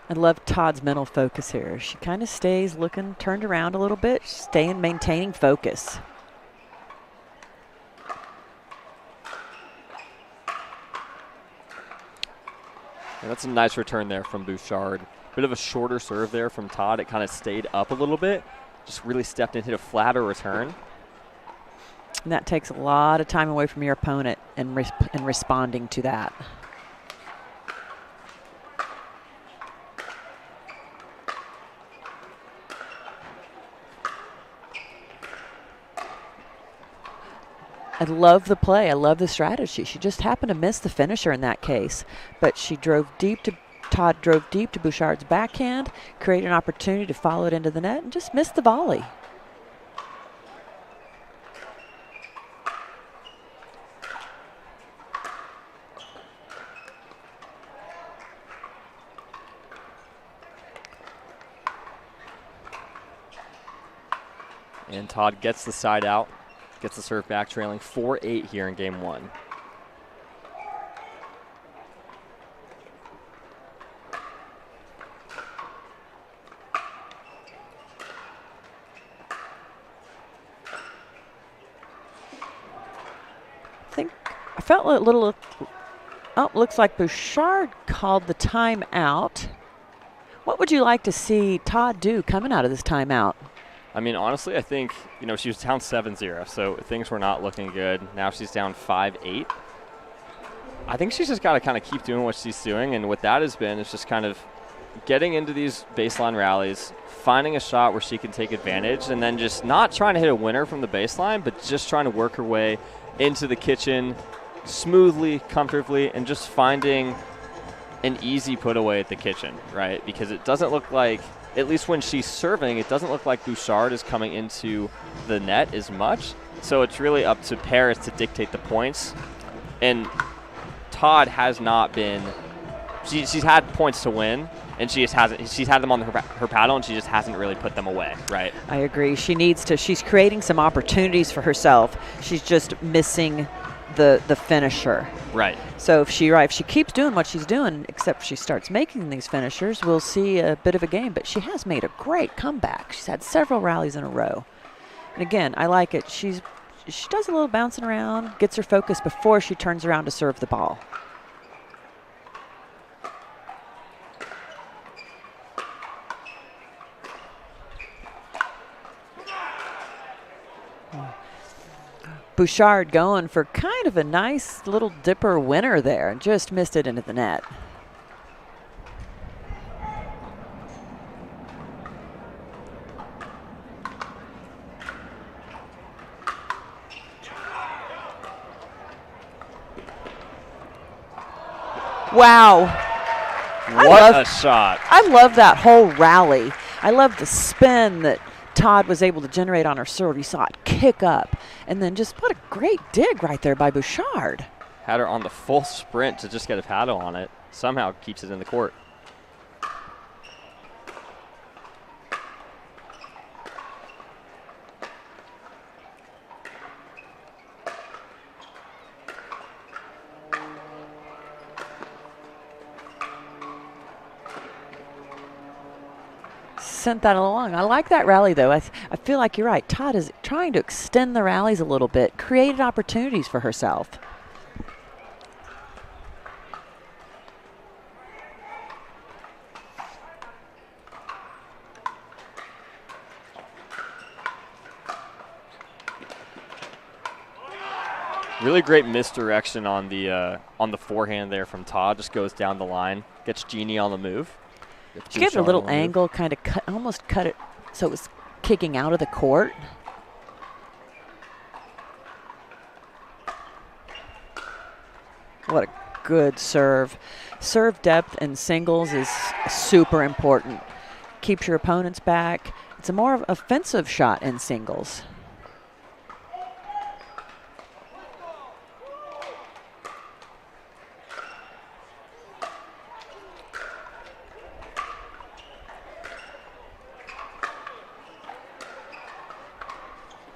I love Todd's mental focus here. She kind of stays looking, turned around a little bit, staying, maintaining focus. And that's a nice return there from Bouchard. Bit of a shorter serve there from Todd. It kind of stayed up a little bit. Just really stepped in, hit a flatter return. And that takes a lot of time away from your opponent in responding to that. I love the play. I love the strategy. She just happened to miss the finisher in that case, but she drove deep to Todd drove deep to Bouchard's backhand, created an opportunity to follow it into the net, and just missed the volley. And Todd gets the side out, gets the serve back, trailing 4-8 here in game 1. I felt a little, looks like Bouchard called the timeout. What would you like to see Todd do coming out of this timeout? I mean, honestly, I think, she was down 7-0, so things were not looking good. Now she's down 5-8. I think she's just got to kind of keep doing what she's doing, and what that has been is just kind of getting into these baseline rallies, finding a shot where she can take advantage, and then just not trying to hit a winner from the baseline, but just trying to work her way into the kitchen smoothly, comfortably, and just finding an easy put away at the kitchen, right? Because it doesn't look like, at least when she's serving, it doesn't look like Bouchard is coming into the net as much. So it's really up to Paris to dictate the points. And Todd has not been, she's had points to win, and she just hasn't, she's had them on her paddle, and she just hasn't really put them away, right? I agree. She needs to, she's creating some opportunities for herself. She's just missing the finisher. Right. So if she keeps doing what she's doing, except she starts making these finishers, we'll see a bit of a game. But she has made a great comeback. She's had several rallies in a row. And again, I like it. She does a little bouncing around, gets her focus before she turns around to serve the ball. Bouchard going for kind of a nice little dipper winner there and just missed it into the net. Wow. What a shot. I love that whole rally. I love the spin that Todd was able to generate on her serve. You saw it kick up. And then just what a great dig right there by Bouchard. Had her on the full sprint to just get a paddle on it. Somehow keeps it in the court. Sent that along. I like that rally, though. I feel like you're right. Todd is trying to extend the rallies a little bit, created opportunities for herself. Really great misdirection on the forehand there from Todd. Just goes down the line, gets Jeannie on the move. She gave it a little angle, kind of almost cut it so it was kicking out of the court. What a good serve. Serve depth in singles is super important. Keeps your opponents back. It's a more offensive shot in singles.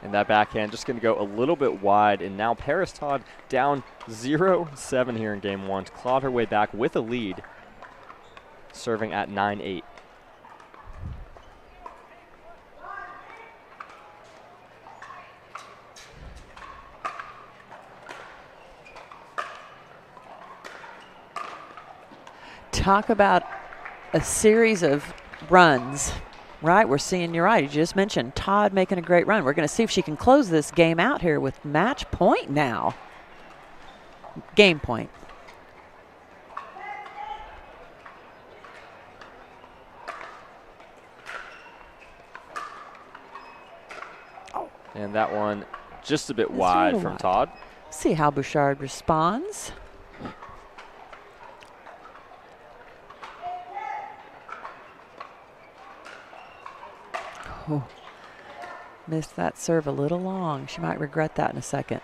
And that backhand just going to go a little bit wide. And now Paris Todd down 0-7 here in game one to claw her way back with a lead, serving at 9-8. Talk about a series of runs. Right, we're seeing, you're right, you just mentioned Todd making a great run. We're going to see if she can close this game out here with match point now. Game point. And that one just a bit wide from Todd. See how Bouchard responds. Oh, missed that serve a little long. She might regret that in a second.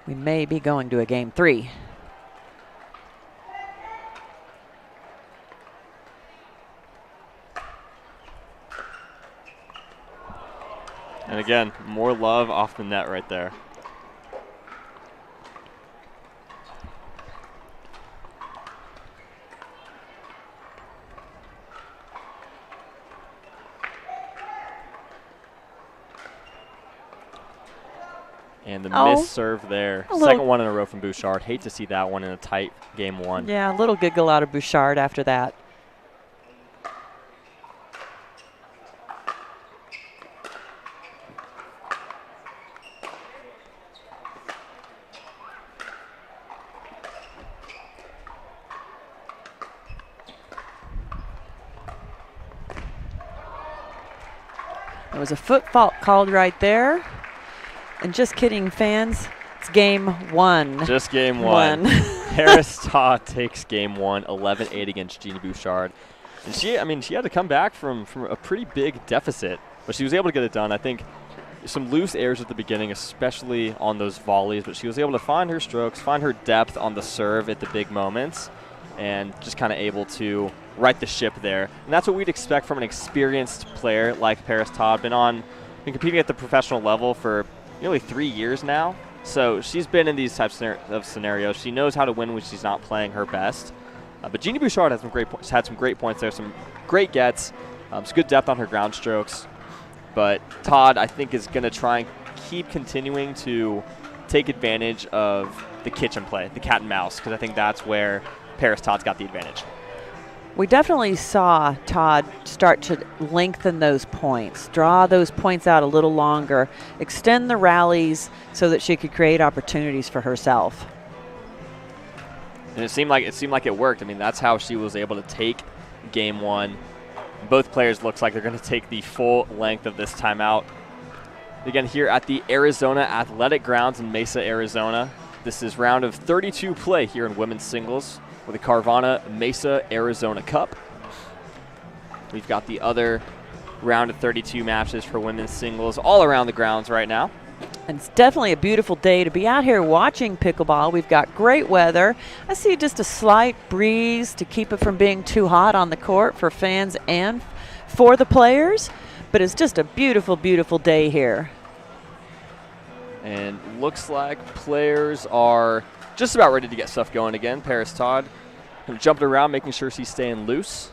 We may be going to a game three. And again, more love off the net right there. And the miss serve there. Second one in a row from Bouchard. Hate to see that one in a tight game one. Yeah, a little giggle out of Bouchard after that. There was a foot fault called right there. And just kidding, fans, it's game one. Just game one. Paris Todd takes game one, 11-8 against Jeannie Bouchard. And she had to come back from a pretty big deficit, but she was able to get it done. I think some loose errors at the beginning, especially on those volleys, but she was able to find her strokes, find her depth on the serve at the big moments, and just kind of able to right the ship there. And that's what we'd expect from an experienced player like Paris Todd. Been competing at the professional level for nearly 3 years now. So she's been in these types of scenarios. She knows how to win when she's not playing her best. But Jeannie Bouchard has had some great points there, some great gets, some good depth on her ground strokes. But Todd, I think, is going to try and keep continuing to take advantage of the kitchen play, the cat and mouse, because I think that's where Paris Todd's got the advantage. We definitely saw Todd start to lengthen those points, draw those points out a little longer, extend the rallies so that she could create opportunities for herself. And it seemed like it worked. I mean, that's how she was able to take game one. Both players looks like they're going to take the full length of this timeout. Again, here at the Arizona Athletic Grounds in Mesa, Arizona. This is round of 32 play here in women's singles for the Carvana Mesa Arizona Cup. We've got the other round of 32 matches for women's singles all around the grounds right now. And it's definitely a beautiful day to be out here watching pickleball. We've got great weather. I see just a slight breeze to keep it from being too hot on the court for fans and for the players. But it's just a beautiful, beautiful day here. And looks like players are just about ready to get stuff going again. Paris Todd kind of jumping around, making sure she's staying loose.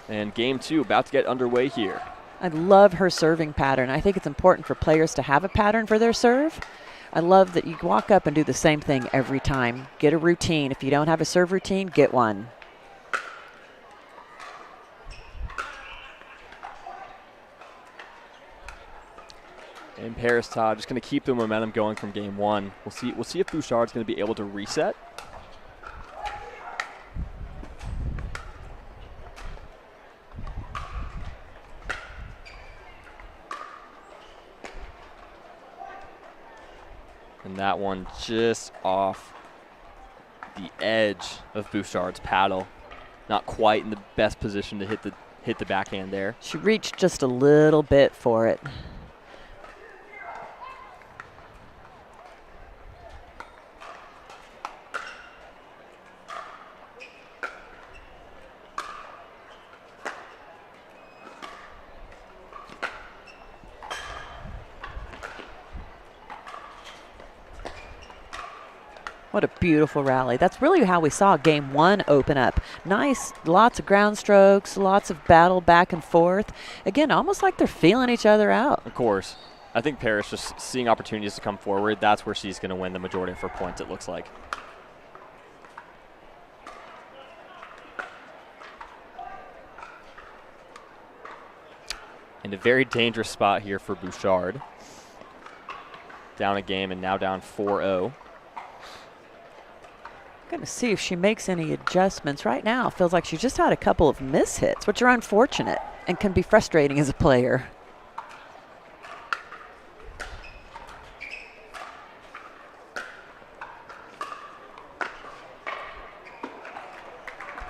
And game two about to get underway here. I love her serving pattern. I think it's important for players to have a pattern for their serve. I love that you walk up and do the same thing every time. Get a routine. If you don't have a serve routine, get one. And Paris Todd just going to keep the momentum going from game one. We'll see if Bouchard's going to be able to reset. And that one just off the edge of Bouchard's paddle. Not quite in the best position to hit the backhand there. She reached just a little bit for it. What a beautiful rally. That's really how we saw game one open up. Nice, lots of ground strokes, lots of battle back and forth. Again, almost like they're feeling each other out. Of course. I think Paris just seeing opportunities to come forward, that's where she's going to win the majority of her points, it looks like. And a very dangerous spot here for Bouchard. Down a game and now down 4-0. Going to see if she makes any adjustments. Right now, it feels like she just had a couple of mishits, which are unfortunate and can be frustrating as a player.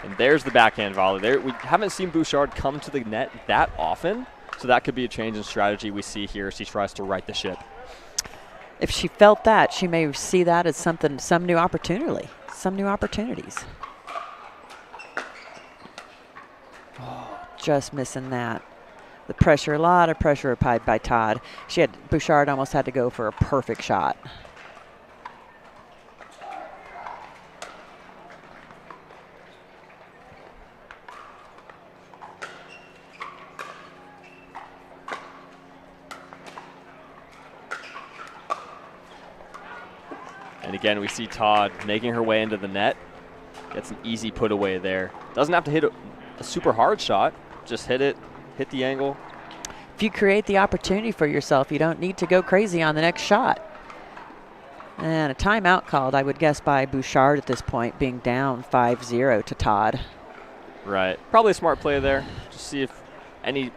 And there's the backhand volley. There, we haven't seen Bouchard come to the net that often, so that could be a change in strategy we see here as she tries to right the ship. If she felt that, she may see that as some new opportunity. Some new opportunities. Oh, just missing that. The pressure, a lot of pressure applied by Todd. Bouchard almost had to go for a perfect shot. And again, we see Todd making her way into the net. Gets an easy put away there. Doesn't have to hit a super hard shot. Just hit it, hit the angle. If you create the opportunity for yourself, you don't need to go crazy on the next shot. And a timeout called, I would guess, by Bouchard at this point, being down 5-0 to Todd. Right. Probably a smart play there. Just see if any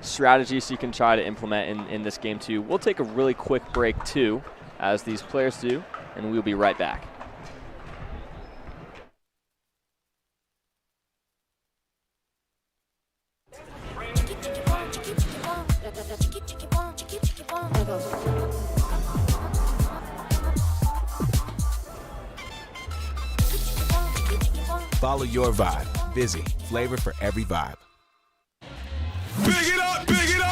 strategies you can try to implement in this game too. We'll take a really quick break too, as these players do, and we'll be right back. Follow your vibe. Busy. Flavor for every vibe. Big it up, big it up.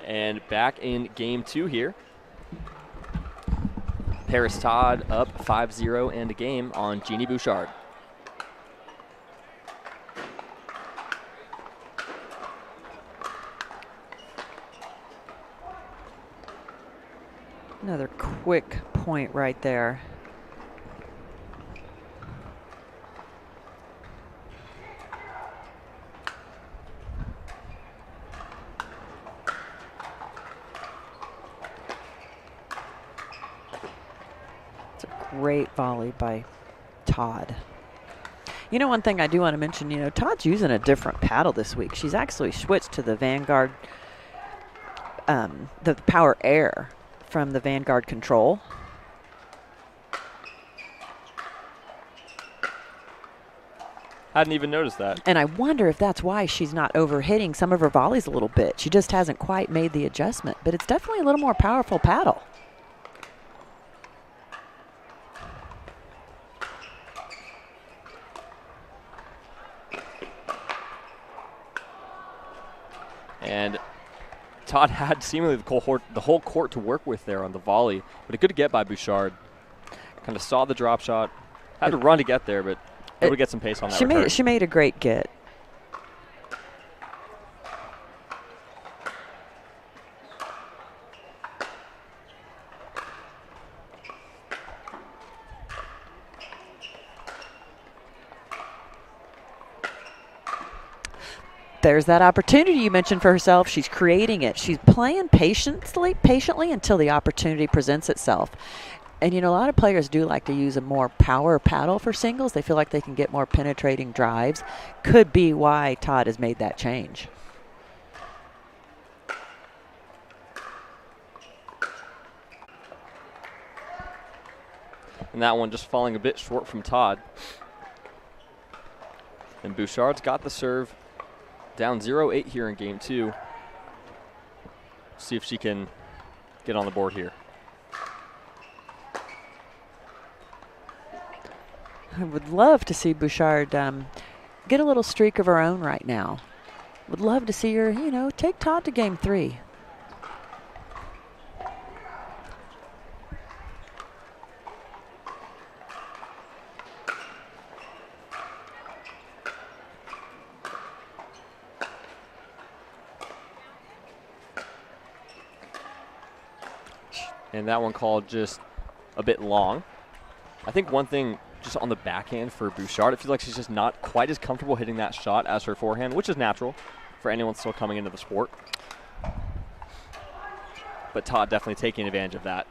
And back in game two here. Paris Todd up 5-0 and a game on Jeannie Bouchard. Another quick point right there. Great volley by Todd. You know, one thing I do want to mention, you know, Todd's using a different paddle this week. She's actually switched to the Vanguard, the Power Air from the Vanguard Control. Hadn't even noticed that. And I wonder if that's why she's not overhitting some of her volleys a little bit. She just hasn't quite made the adjustment, but it's definitely a little more powerful paddle. And Todd had seemingly the whole court to work with there on the volley, but a good get by Bouchard. Kind of saw the drop shot, had to run to get there, but able to get some pace on that return. She made a great get. there's that opportunity you mentioned for herself. She's creating it. She's playing patiently until the opportunity presents itself. And, a lot of players do like to use a more power paddle for singles. They feel like they can get more penetrating drives. Could be why Todd has made that change. And that one just falling a bit short from Todd. And Bouchard's got the serve. Down 0-8 here in game 2. See if she can get on the board here. I would love to see Bouchard get a little streak of her own right now. Would love to see her, take Todd to game 3. And that one called just a bit long. I think one thing just on the backhand for Bouchard, it feels like she's just not quite as comfortable hitting that shot as her forehand, which is natural for anyone still coming into the sport. But Todd definitely taking advantage of that.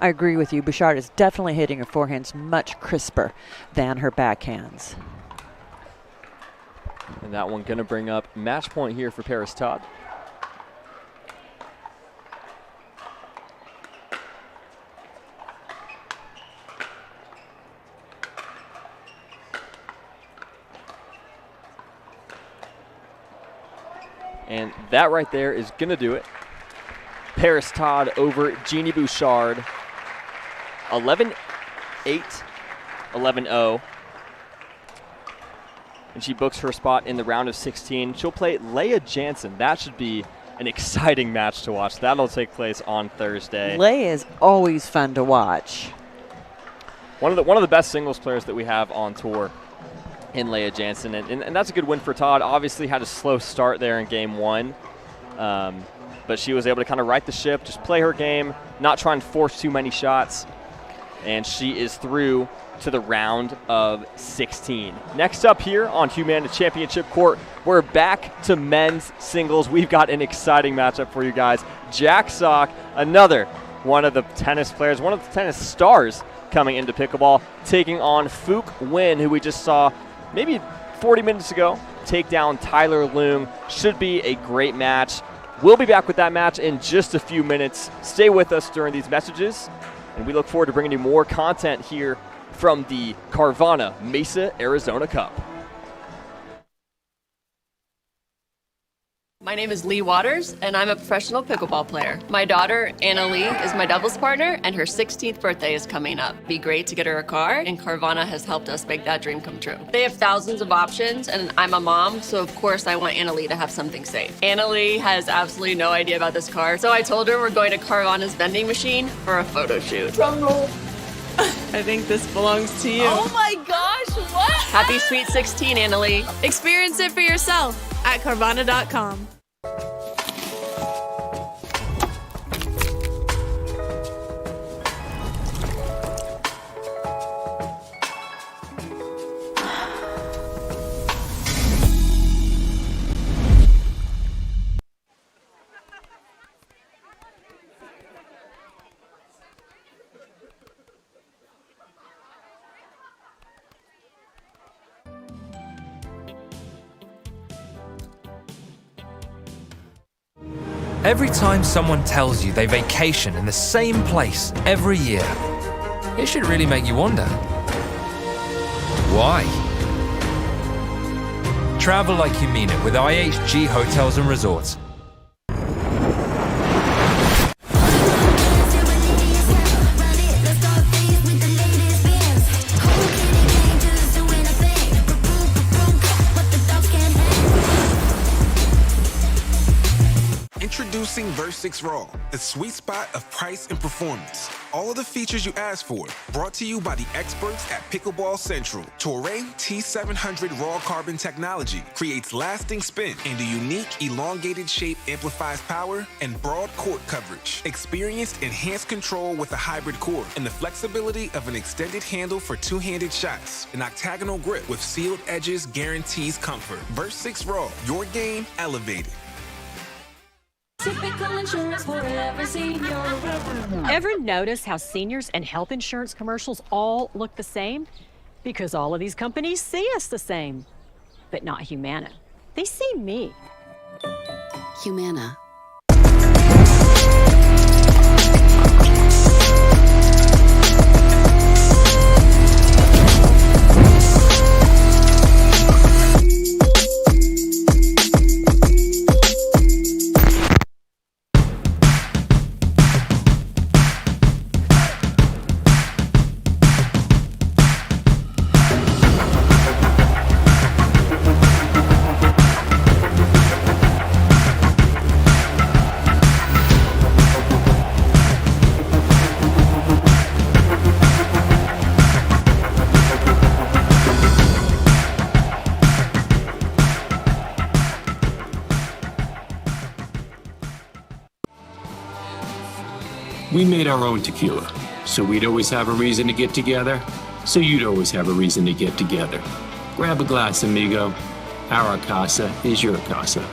I agree with you. Bouchard is definitely hitting her forehands much crisper than her backhands. And that one going to bring up match point here for Paris Todd. And that right there is going to do it. Paris Todd over Jeannie Bouchard. 11-8, 11-0. And she books her spot in the round of 16. She'll play Leigh Jansen. That should be an exciting match to watch. That'll take place on Thursday. Leigh is always fun to watch. One of the best singles players that we have on tour in Leigh Jansen. And that's a good win for Todd. Obviously had a slow start there in game 1. But she was able to kind of right the ship, just play her game, not try and force too many shots. And she is through to the round of 16. Next up here on Humana Championship Court, we're back to men's singles. We've got an exciting matchup for you guys. Jack Sock, another one of the tennis players, one of the tennis stars coming into pickleball, taking on Phuc Nguyen, who we just saw maybe 40 minutes ago take down Tyler Leung. Should be a great match. We'll be back with that match in just a few minutes. Stay with us during these messages, and we look forward to bringing you more content here from the Carvana Mesa Arizona Cup. My name is Leigh Waters, and I'm a professional pickleball player. My daughter, Anna Leigh, is my doubles partner, and her 16th birthday is coming up. Be great to get her a car, and Carvana has helped us make that dream come true. They have thousands of options, and I'm a mom, so of course I want Anna Leigh to have something safe. Anna Leigh has absolutely no idea about this car, so I told her we're going to Carvana's vending machine for a photo shoot. Drum roll. I think this belongs to you. Oh my gosh, what? Happy Sweet 16, Anna Leigh. Experience it for yourself at Carvana.com. Every time someone tells you they vacation in the same place every year, it should really make you wonder, why? Travel like you mean it with IHG Hotels and Resorts. Introducing Versix Raw, the sweet spot of price and performance. All of the features you asked for, brought to you by the experts at Pickleball Central. Touray T700 raw carbon technology creates lasting spin, and a unique elongated shape amplifies power and broad court coverage. Experienced enhanced control with a hybrid core and the flexibility of an extended handle for two-handed shots. An octagonal grip with sealed edges guarantees comfort. Burst 6 Raw, your game elevated. Typical insurance for every senior. Ever notice how seniors and health insurance commercials all look the same? Because all of these companies see us the same, but not Humana. They see me. Humana. We made our own tequila, so we'd always have a reason to get together, so you'd always have a reason to get together. Grab a glass, amigo. Our casa is your casa.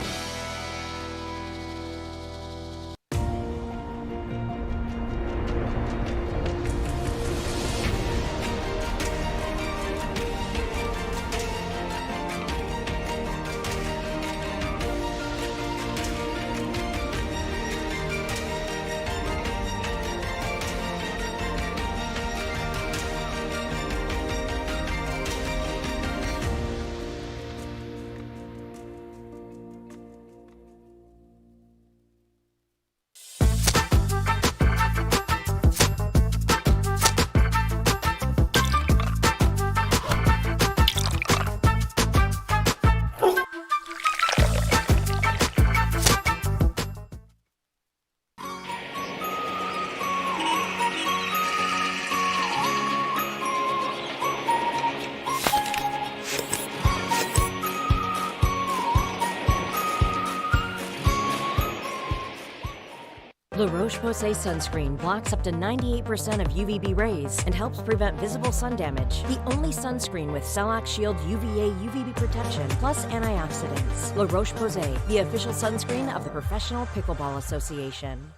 La Roche-Posay sunscreen blocks up to 98% of UVB rays and helps prevent visible sun damage. The only sunscreen with Celac Shield UVA UVB protection plus antioxidants. La Roche-Posay, the official sunscreen of the Professional Pickleball Association.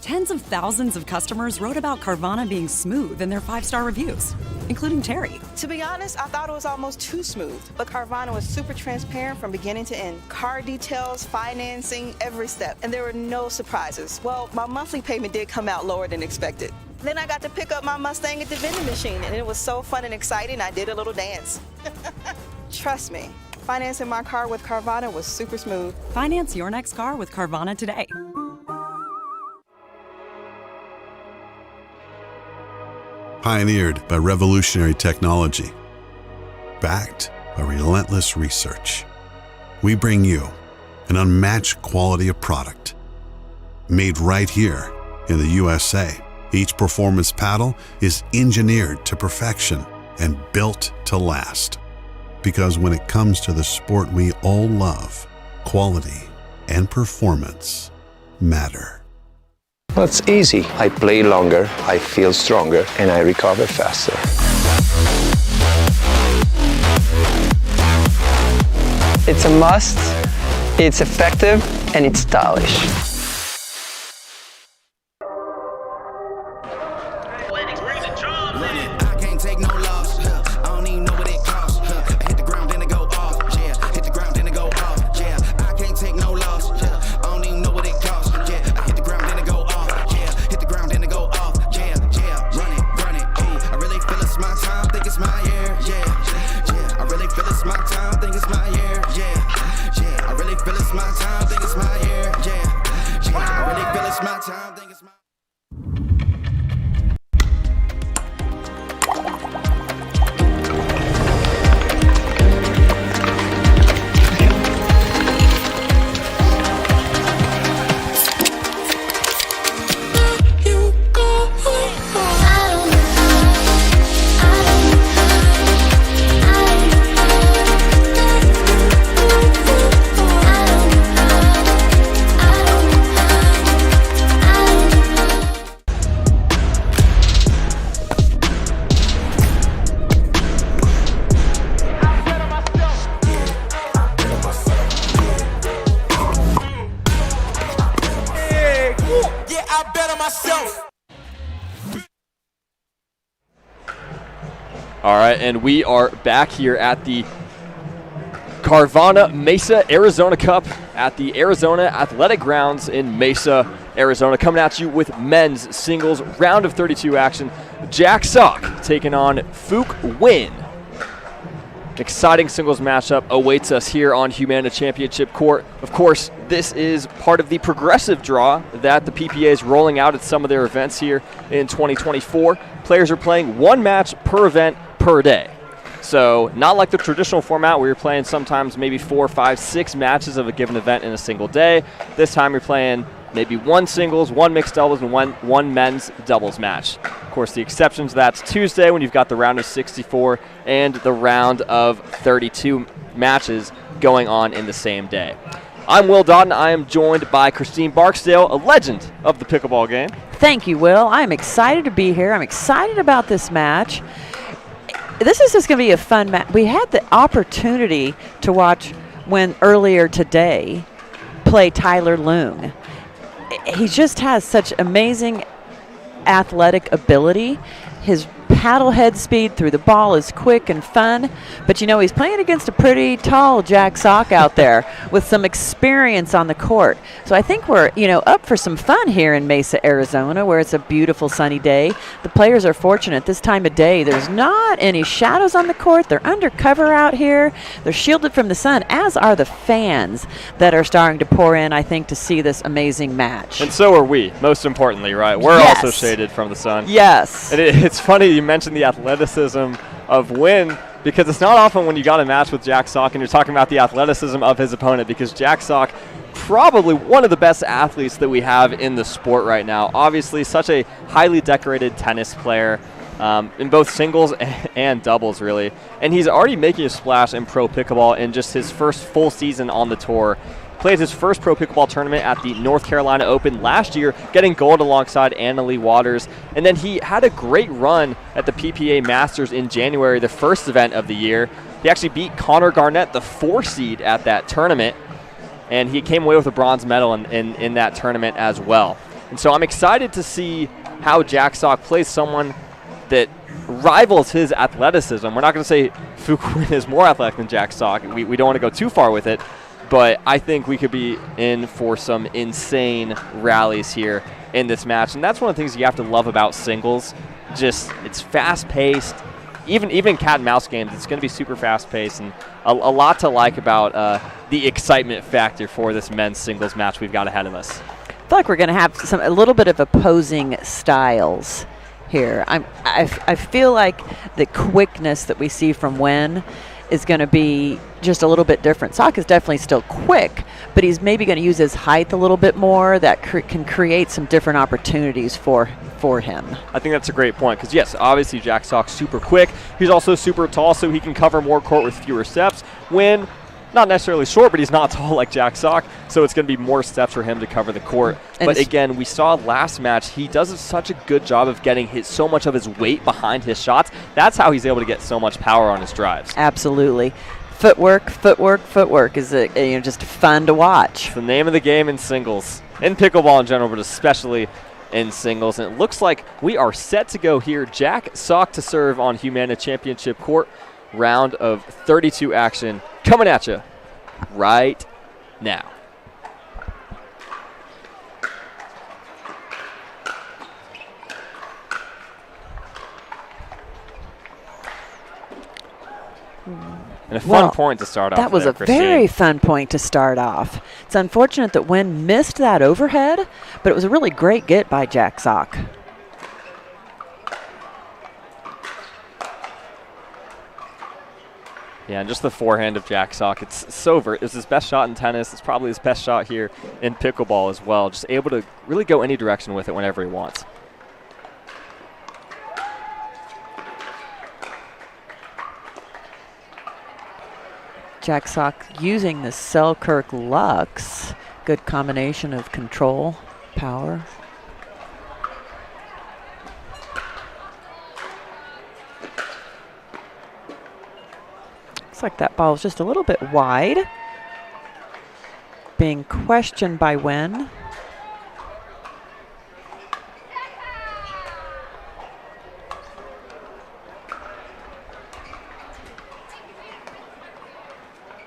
Tens of thousands of customers wrote about Carvana being smooth in their 5-star reviews, including Terry. To be honest, I thought it was almost too smooth, but Carvana was super transparent from beginning to end. Car details, financing, every step, and there were no surprises. Well, my monthly payment did come out lower than expected. Then I got to pick up my Mustang at the vending machine, and it was so fun and exciting, I did a little dance. Trust me, financing my car with Carvana was super smooth. Finance your next car with Carvana today. Pioneered by revolutionary technology, backed by relentless research, we bring you an unmatched quality of product. Made right here in the USA, each performance paddle is engineered to perfection and built to last. Because when it comes to the sport we all love, quality and performance matter. Well, it's easy. I play longer, I feel stronger, and I recover faster. It's a must, it's effective, and it's stylish. All right, and we are back here at the Carvana Mesa Arizona Cup at the Arizona Athletic Grounds in Mesa, Arizona. Coming at you with men's singles round of 32 action. Jack Sock taking on Phuc Nguyen. Exciting singles matchup awaits us here on Humana Championship Court. Of course, this is part of the progressive draw that the PPA is rolling out at some of their events here in 2024. Players are playing one match per event per day. So not like the traditional format where you're playing sometimes maybe 4, 5, 6 matches of a given event in a single day. This time you're playing maybe one singles, one mixed doubles, and one men's doubles match. Of course, the exception to that's Tuesday when you've got the round of 64 and the round of 32 matches going on in the same day. I'm Will Doughton. I am joined by Christine Barksdale, a legend of the pickleball game. Thank you, Will. I'm excited to be here. I'm excited about this match. This is just going to be a fun match. We had the opportunity to watch Nguyen earlier today play Tyler Leung. He just has such amazing athletic ability. His paddle head speed through the ball is quick and fun, but you know he's playing against a pretty tall Jack Sock out there with some experience on the court. So I think we're up for some fun here in Mesa, Arizona, where it's a beautiful sunny day. The players are fortunate this time of day. There's not any shadows on the court. They're under cover out here. They're shielded from the sun, as are the fans that are starting to pour in, I think, to see this amazing match. And so are we, most importantly, right? We're also shaded from the sun. Yes. And it's funny you mentioned the athleticism of Nguyen, because it's not often when you got a match with Jack Sock and you're talking about the athleticism of his opponent, because Jack Sock, probably one of the best athletes that we have in the sport right now. Obviously, such a highly decorated tennis player in both singles and doubles, really. And he's already making a splash in pro pickleball in just his first full season on the tour. Played his first pro pickleball tournament at the North Carolina Open last year, getting gold alongside Leigh Waters. And then he had a great run at the PPA Masters in January, the first event of the year. He actually beat Connor Garnett, the 4 seed at that tournament, and he came away with a bronze medal in that tournament as well. And so I'm excited to see how Jack Sock plays someone that rivals his athleticism. We're not going to say Phuc Nguyen is more athletic than Jack Sock. We don't want to go too far with it. But I think we could be in for some insane rallies here in this match. And that's one of the things you have to love about singles. Just, it's fast-paced. Even in cat and mouse games, it's going to be super fast-paced. And a lot to like about the excitement factor for this men's singles match we've got ahead of us. I feel like we're going to have a little bit of opposing styles here. I feel like the quickness that we see from Nguyen is going to be just a little bit different. Sock is definitely still quick, but he's maybe going to use his height a little bit more. That can create some different opportunities for him. I think that's a great point, because yes, obviously Jack Sock's super quick. He's also super tall, so he can cover more court with fewer steps. Nguyen, not necessarily short, but he's not tall like Jack Sock, so it's going to be more steps for him to cover the court. But again, we saw last match, he does such a good job of getting so much of his weight behind his shots. That's how he's able to get so much power on his drives. Absolutely. Footwork is just fun to watch. It's the name of the game in singles, in pickleball in general, but especially in singles. And it looks like we are set to go here. Jack Sock to serve on Humana Championship Court. Round of 32 action coming at you right now. And a fun point to start off. That was a very fun point to start off. It's unfortunate that Nguyen missed that overhead, but it was a really great get by Jack Sock. Yeah, and just the forehand of Jack Sock. It's his best shot in tennis. It's probably his best shot here in pickleball as well. Just able to really go any direction with it whenever he wants. Jack Sock using the Selkirk Lux. Good combination of control, power. Looks like that ball is just a little bit wide. Being questioned by Nguyen.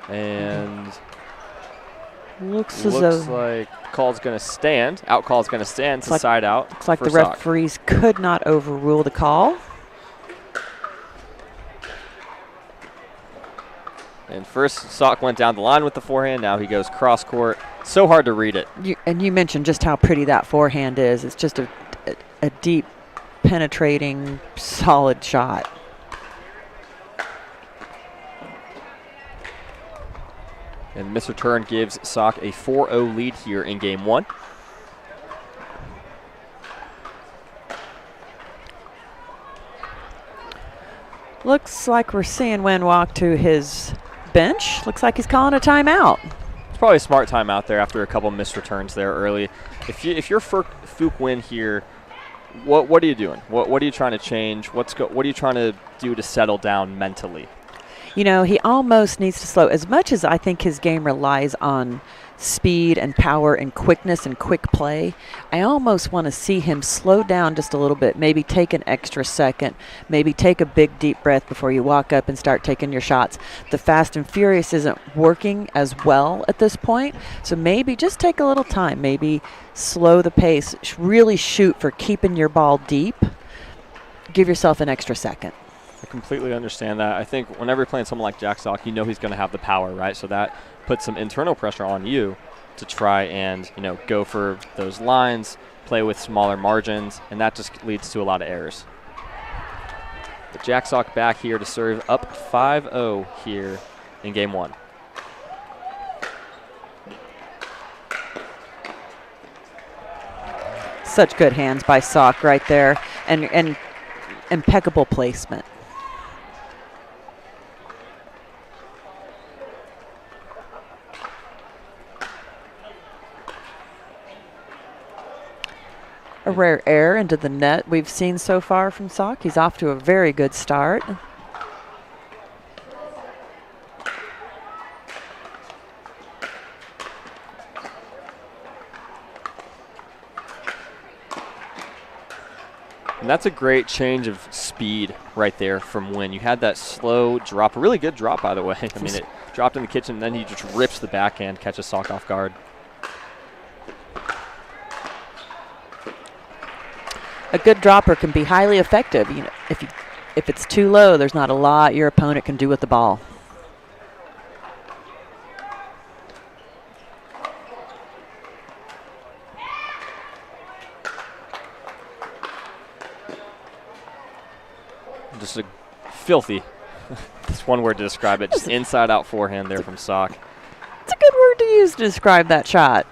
And looks like call's going to stand. Out call's going to stand to side out. Looks like for the Sock. referees could not overrule the call. And first, Sock went down the line with the forehand. Now he goes cross court. So hard to read it. You mentioned just how pretty that forehand is. It's just a deep, penetrating, solid shot. And Mr. Turn gives Sock a 4-0 lead here in game 1. Looks like we're seeing Nguyen walk to his bench. Looks like he's calling a timeout. It's probably a smart timeout there after a couple missed returns there early. If you're Fook Nguyen here, what are you doing? What are you trying to change? What are you trying to do to settle down mentally? You know, he almost needs to slow. As much as I think his game relies on speed and power and quickness and quick play, I almost want to see him slow down just a little bit, maybe take an extra second, maybe take a big deep breath before you walk up and start taking your shots. The fast and furious isn't working as well at this point, so maybe just take a little time, maybe slow the pace, really shoot for keeping your ball deep. Give yourself an extra second. I completely understand that. I think whenever you're playing someone like Jack Sock, you know he's going to have the power, right? So that puts some internal pressure on you to try and, go for those lines, play with smaller margins, and that just leads to a lot of errors. But Jack Sock back here to serve up 5-0 here in game 1. Such good hands by Sock right there, and impeccable placement. A rare error into the net we've seen so far from Sock. He's off to a very good start. And that's a great change of speed right there from Nguyen. You had that slow drop, a really good drop, by the way. I mean, it dropped in the kitchen, and then he just rips the backhand, catches Sock off guard. A good dropper can be highly effective. If it's too low, there's not a lot your opponent can do with the ball. Just a filthy, that's one word to describe it, just inside-out forehand there from Sock. It's a good word to use to describe that shot.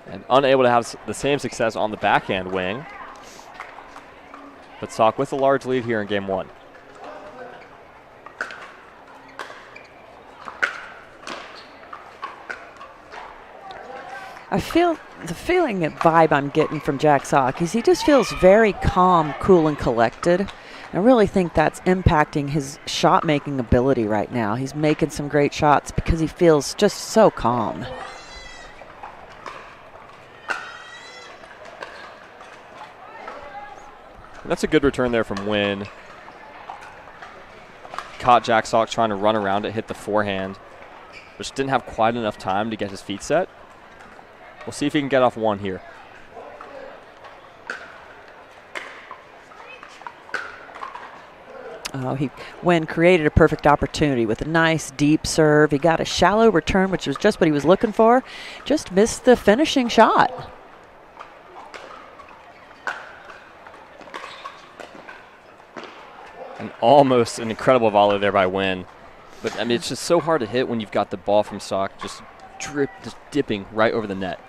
And unable to have the same success on the backhand wing. But Sock with a large lead here in game 1. I feel the feeling and vibe I'm getting from Jack Sock is he just feels very calm, cool, and collected. I really think that's impacting his shot-making ability right now. He's making some great shots because he feels just so calm. That's a good return there from Nguyen. Caught Jack Sock trying to run around it, hit the forehand, which didn't have quite enough time to get his feet set. We'll see if he can get off one here. Oh, Nguyen created a perfect opportunity with a nice deep serve. He got a shallow return, which was just what he was looking for. Just missed the finishing shot. And almost an incredible volley there by Nguyen. But I mean, it's just so hard to hit when you've got the ball from Sock just dipping right over the net.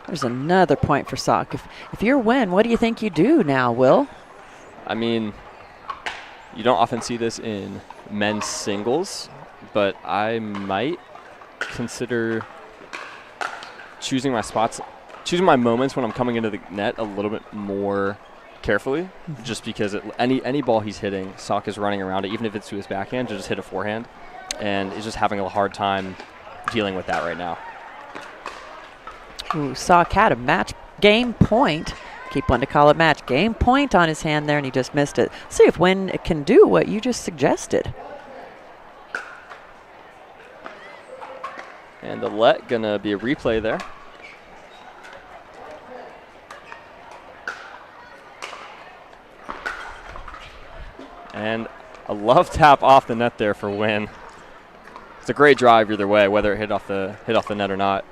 There's another point for Sock. If you're Nguyen, what do you think you do now, Will? I mean, you don't often see this in men's singles, but I might consider choosing my spots, choosing my moments when I'm coming into the net a little bit more carefully, just because any ball he's hitting, Sak is running around it, even if it's to his backhand, to just hit a forehand, and is just having a hard time dealing with that right now. Ooh, Sak had a match game point. Keep wanting to call it match game point on his hand there, and he just missed it. See if Wynn can do what you just suggested. And the let gonna be a replay there. And a love tap off the net there for Wynn. It's a great drive either way, whether it hit off the net or not.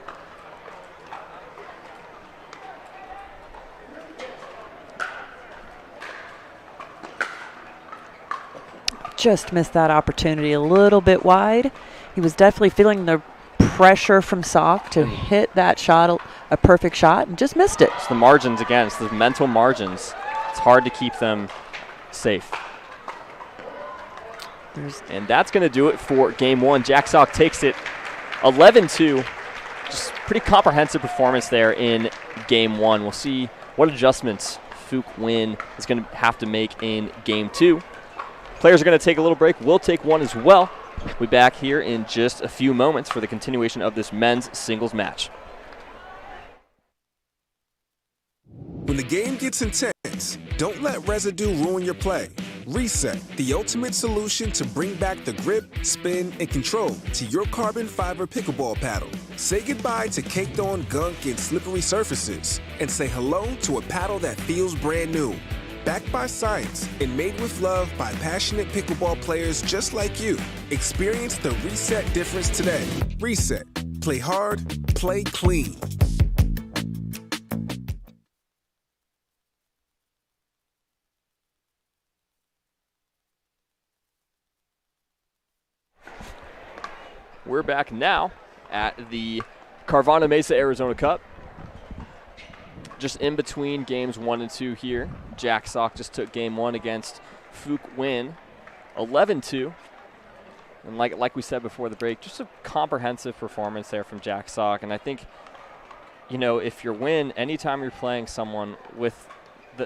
Just missed that opportunity a little bit wide. He was definitely feeling the pressure from Sak to hit that shot, a perfect shot, and just missed it. It's the margins again. It's the mental margins. It's hard to keep them safe. And that's going to do it for game one. Jack Sock takes it 11-2. Just pretty comprehensive performance there in game one. We'll see what adjustments Phuc Nguyen is going to have to make in game two. Players are going to take a little break. We'll take one as well. We'll be back here in just a few moments for the continuation of this men's singles match. When the game gets intense, don't let residue ruin your play. Reset, the ultimate solution to bring back the grip, spin, and control to your carbon fiber pickleball paddle. Say goodbye to caked-on gunk and slippery surfaces, and say hello to a paddle that feels brand new. Backed by science and made with love by passionate pickleball players just like you. Experience the Reset difference today. Reset. Play hard, play clean. We're back now at the Carvana Mesa Arizona Cup. Just in between games 1 and 2 here. Jack Sock just took game 1 against Phuc Nguyen, 11-2. And like we said before the break, just a comprehensive performance there from Jack Sock. And I think, you know, if you're Nguyen, anytime you're playing someone with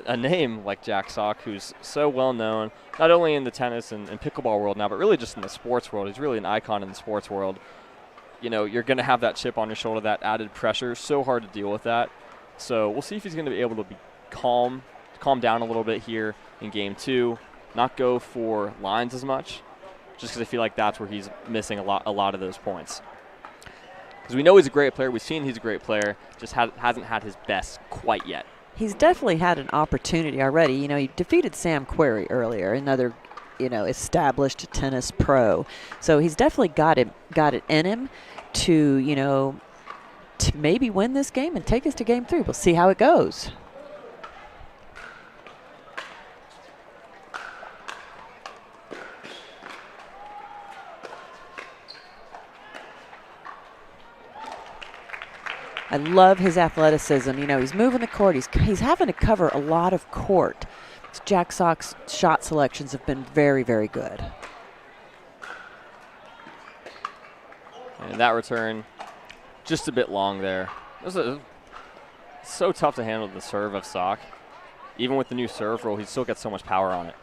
a name like Jack Sock, who's so well known, not only in the tennis and pickleball world now, but really just in the sports world. He's really an icon in the sports world. You know, you're going to have that chip on your shoulder, that added pressure. So hard to deal with that. So we'll see if he's going to be able to be calm down a little bit here in game 2, not go for lines as much, just because I feel like that's where he's missing a lot of those points. Because we know he's a great player. We've seen he's a great player, just hasn't had his best quite yet. He's definitely had an opportunity already. You know, he defeated Sam Querrey earlier, another, you know, established tennis pro. So he's definitely got it in him to, you know, to maybe win this game and take us to game 3. We'll see how it goes. I love his athleticism. You know, he's moving the court. He's having to cover a lot of court. Jack Sock's shot selections have been very, very good. And that return, just a bit long there. So tough to handle the serve of Sock. Even with the new serve roll, he still gets so much power on it.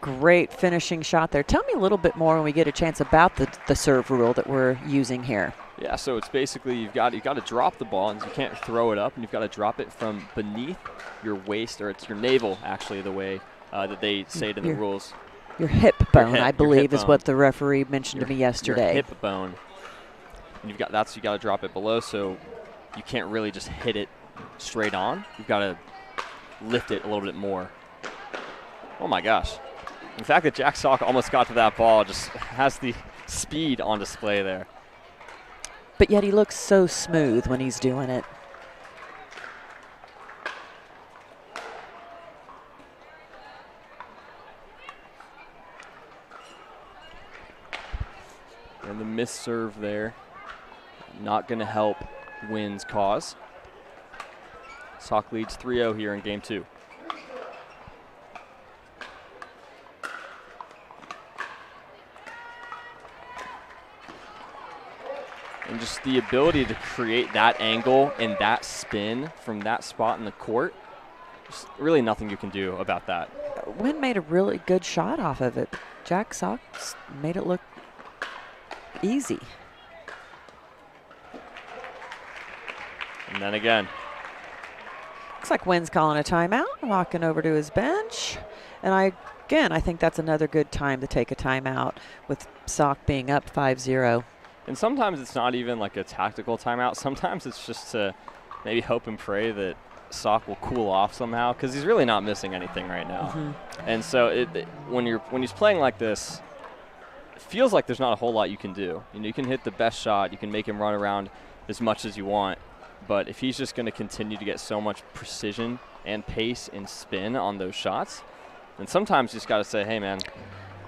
Great finishing shot there. Tell me a little bit more when we get a chance about the serve rule that we're using here. Yeah, so it's basically you've got to drop the ball, and you can't throw it up, and you've got to drop it from beneath your waist, or it's your navel, actually, the way that they say it in the rules. Your hip bone, I believe, is what the referee mentioned to me yesterday. Your hip bone. And you got to drop it below, so you can't really just hit it straight on. You've got to lift it a little bit more. Oh my gosh. The fact that Jack Sock almost got to that ball just has the speed on display there. But yet he looks so smooth when he's doing it. And the missed serve there, not going to help Nguyen's cause. Sock leads 3-0 here in game 2. And just the ability to create that angle and that spin from that spot in the court, there's really nothing you can do about that. Wynn made a really good shot off of it. Jack Sock made it look easy. And then again. Looks like Wynn's calling a timeout, walking over to his bench. And I think that's another good time to take a timeout with Sock being up 5-0. And sometimes it's not even like a tactical timeout. Sometimes it's just to maybe hope and pray that Sock will cool off somehow, because he's really not missing anything right now. And so when he's playing like this, it feels like there's not a whole lot you can do. You know, you can hit the best shot, you can make him run around as much as you want, but if he's just going to continue to get so much precision and pace and spin on those shots, then sometimes you just got to say, hey man,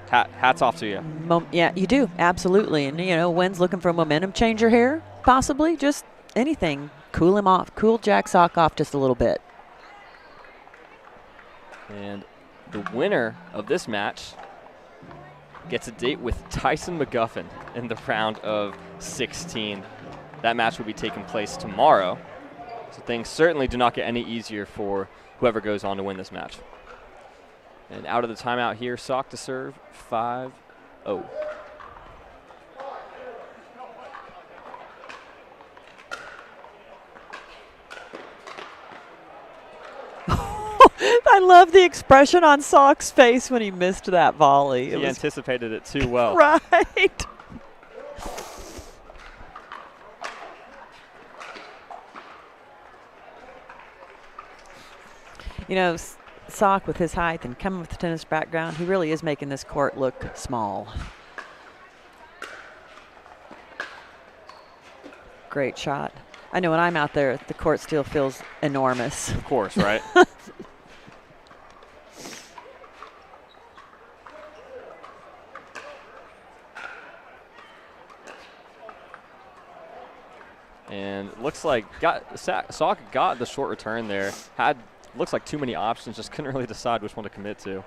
hats off to you. Yeah, you do, absolutely. And you know, Wynn's looking for a momentum changer here, possibly, just anything. Cool him off, cool Jack Sock off just a little bit. And the winner of this match gets a date with Tyson McGuffin in the round of 16. That match will be taking place tomorrow. So things certainly do not get any easier for whoever goes on to win this match. And out of the timeout here, Sock to serve 5-0. I love the expression on Sock's face when he missed that volley. He anticipated it too well. Right. You know, Sock with his height and coming with the tennis background, he really is making this court look small. Great shot. I know when I'm out there, the court still feels enormous. Of course, right? And looks like Sock got the short return there. Looks like too many options, just couldn't really decide which one to commit to.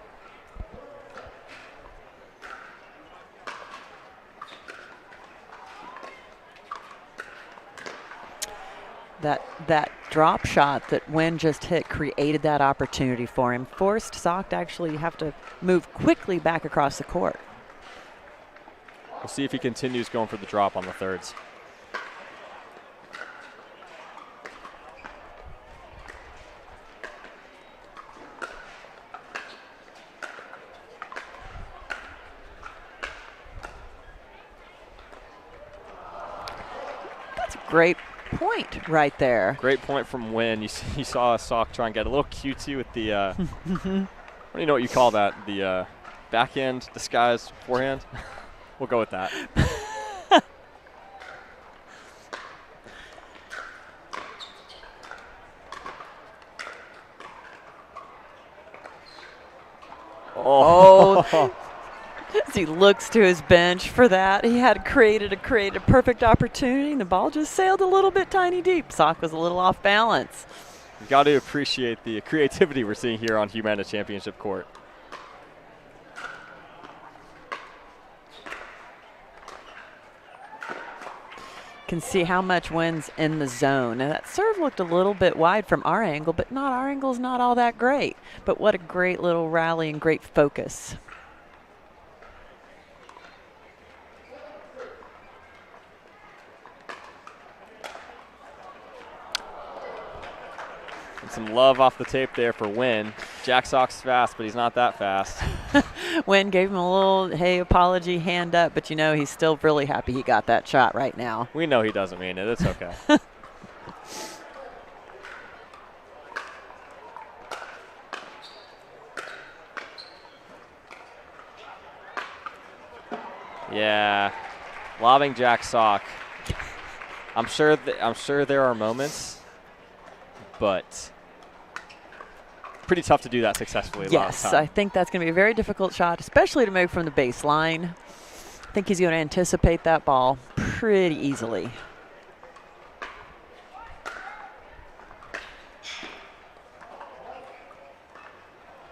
That drop shot that Wynn just hit created that opportunity for him, forced Sock to actually have to move quickly back across the court. We'll see if he continues going for the drop on the thirds. That's a great point right there. Great point from Wynn. You saw Sock try and get a little cutesy with the, I don't even know what you call that, the backhand disguise forehand. We'll go with that. Oh. As he looks to his bench for that, he had created a perfect opportunity, and the ball just sailed a little bit tiny deep. Sock was a little off balance. You've got to appreciate the creativity we're seeing here on Humana Championship Court. Can see how much Wynn's in the zone. Now that serve looked a little bit wide from our angle, but our angle's not all that great. But what a great little rally and great focus. Some love off the tape there for Wynn. Jack Sock's fast, but he's not that fast. Wynn gave him a little, hey, apology, hand up, but you know he's still really happy he got that shot right now. We know he doesn't mean it. It's okay. Yeah, lobbing Jack Sock. I'm sure there are moments, but pretty tough to do that successfully last time. Yes, I think that's going to be a very difficult shot, especially to move from the baseline. I think he's going to anticipate that ball pretty easily.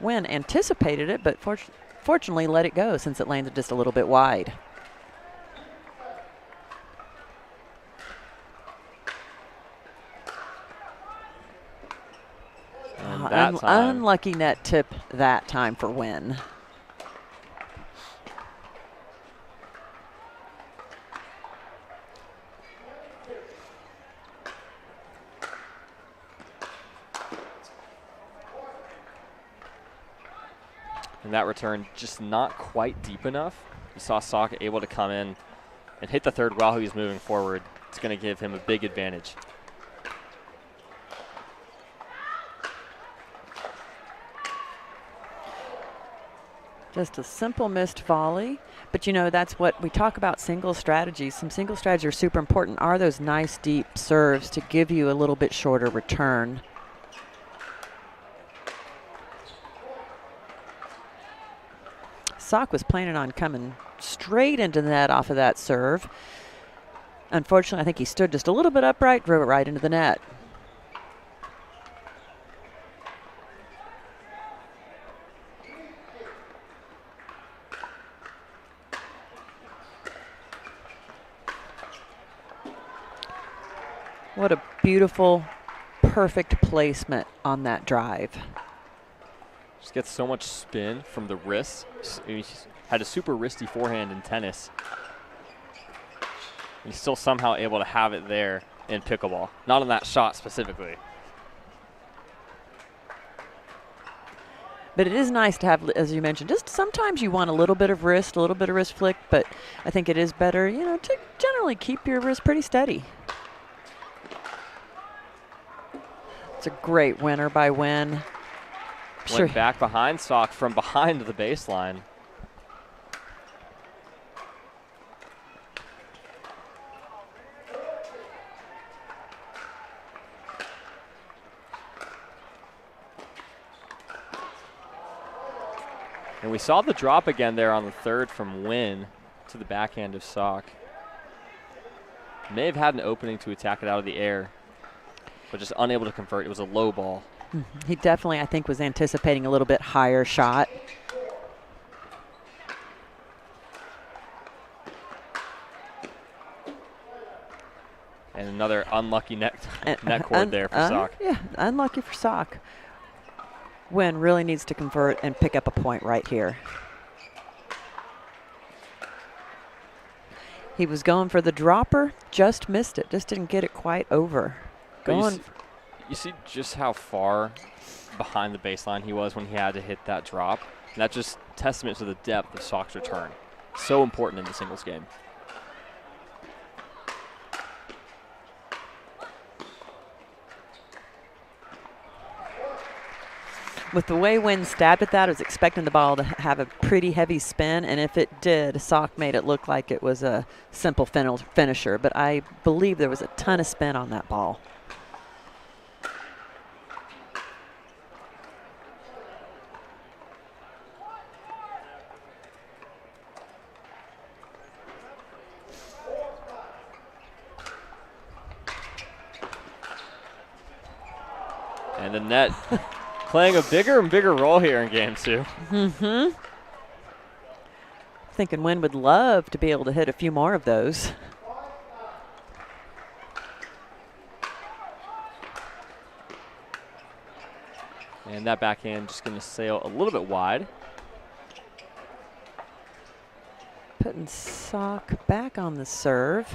Wynn anticipated it, but fortunately let it go since it landed just a little bit wide. And that time, unlucky net tip that time for Wynn. and that return just not quite deep enough. You saw Sock able to come in and hit the third while he was moving forward. It's going to give him a big advantage. Just a simple missed volley. But, you know, that's what we talk about single strategies. Some single strategies are super important, are those nice deep serves to give you a little bit shorter return. Sock was planning on coming straight into the net off of that serve. Unfortunately, I think he stood just a little bit upright, drove it right into the net. What a beautiful, perfect placement on that drive. Just gets so much spin from the wrist. He's had a super wristy forehand in tennis. He's still somehow able to have it there in pickleball. Not on that shot specifically. But it is nice to have, as you mentioned, just sometimes you want a little bit of wrist flick, but I think it is better, you know, to generally keep your wrist pretty steady. It's a great winner by Wynn. Went back behind Sock from behind the baseline. And we saw the drop again there on the third from Wynn to the backhand of Sock. May have had an opening to attack it out of the air, but just unable to convert. It was a low ball. He definitely, I think, was anticipating a little bit higher shot. And another unlucky net cord there for Sock. Yeah, unlucky for Sock. Wynn really needs to convert and pick up a point right here. He was going for the dropper, just missed it, just didn't get it quite over. You see just how far behind the baseline he was when he had to hit that drop. And that's just testament to the depth of Sock's return. So important in the singles game. With the way Wynn stabbed at that, I was expecting the ball to have a pretty heavy spin, and if it did, Sock made it look like it was a simple finisher, but I believe there was a ton of spin on that ball. And the net playing a bigger and bigger role here in game two. Thinking Wynn would love to be able to hit a few more of those. And that backhand just going to sail a little bit wide. Putting Sock back on the serve.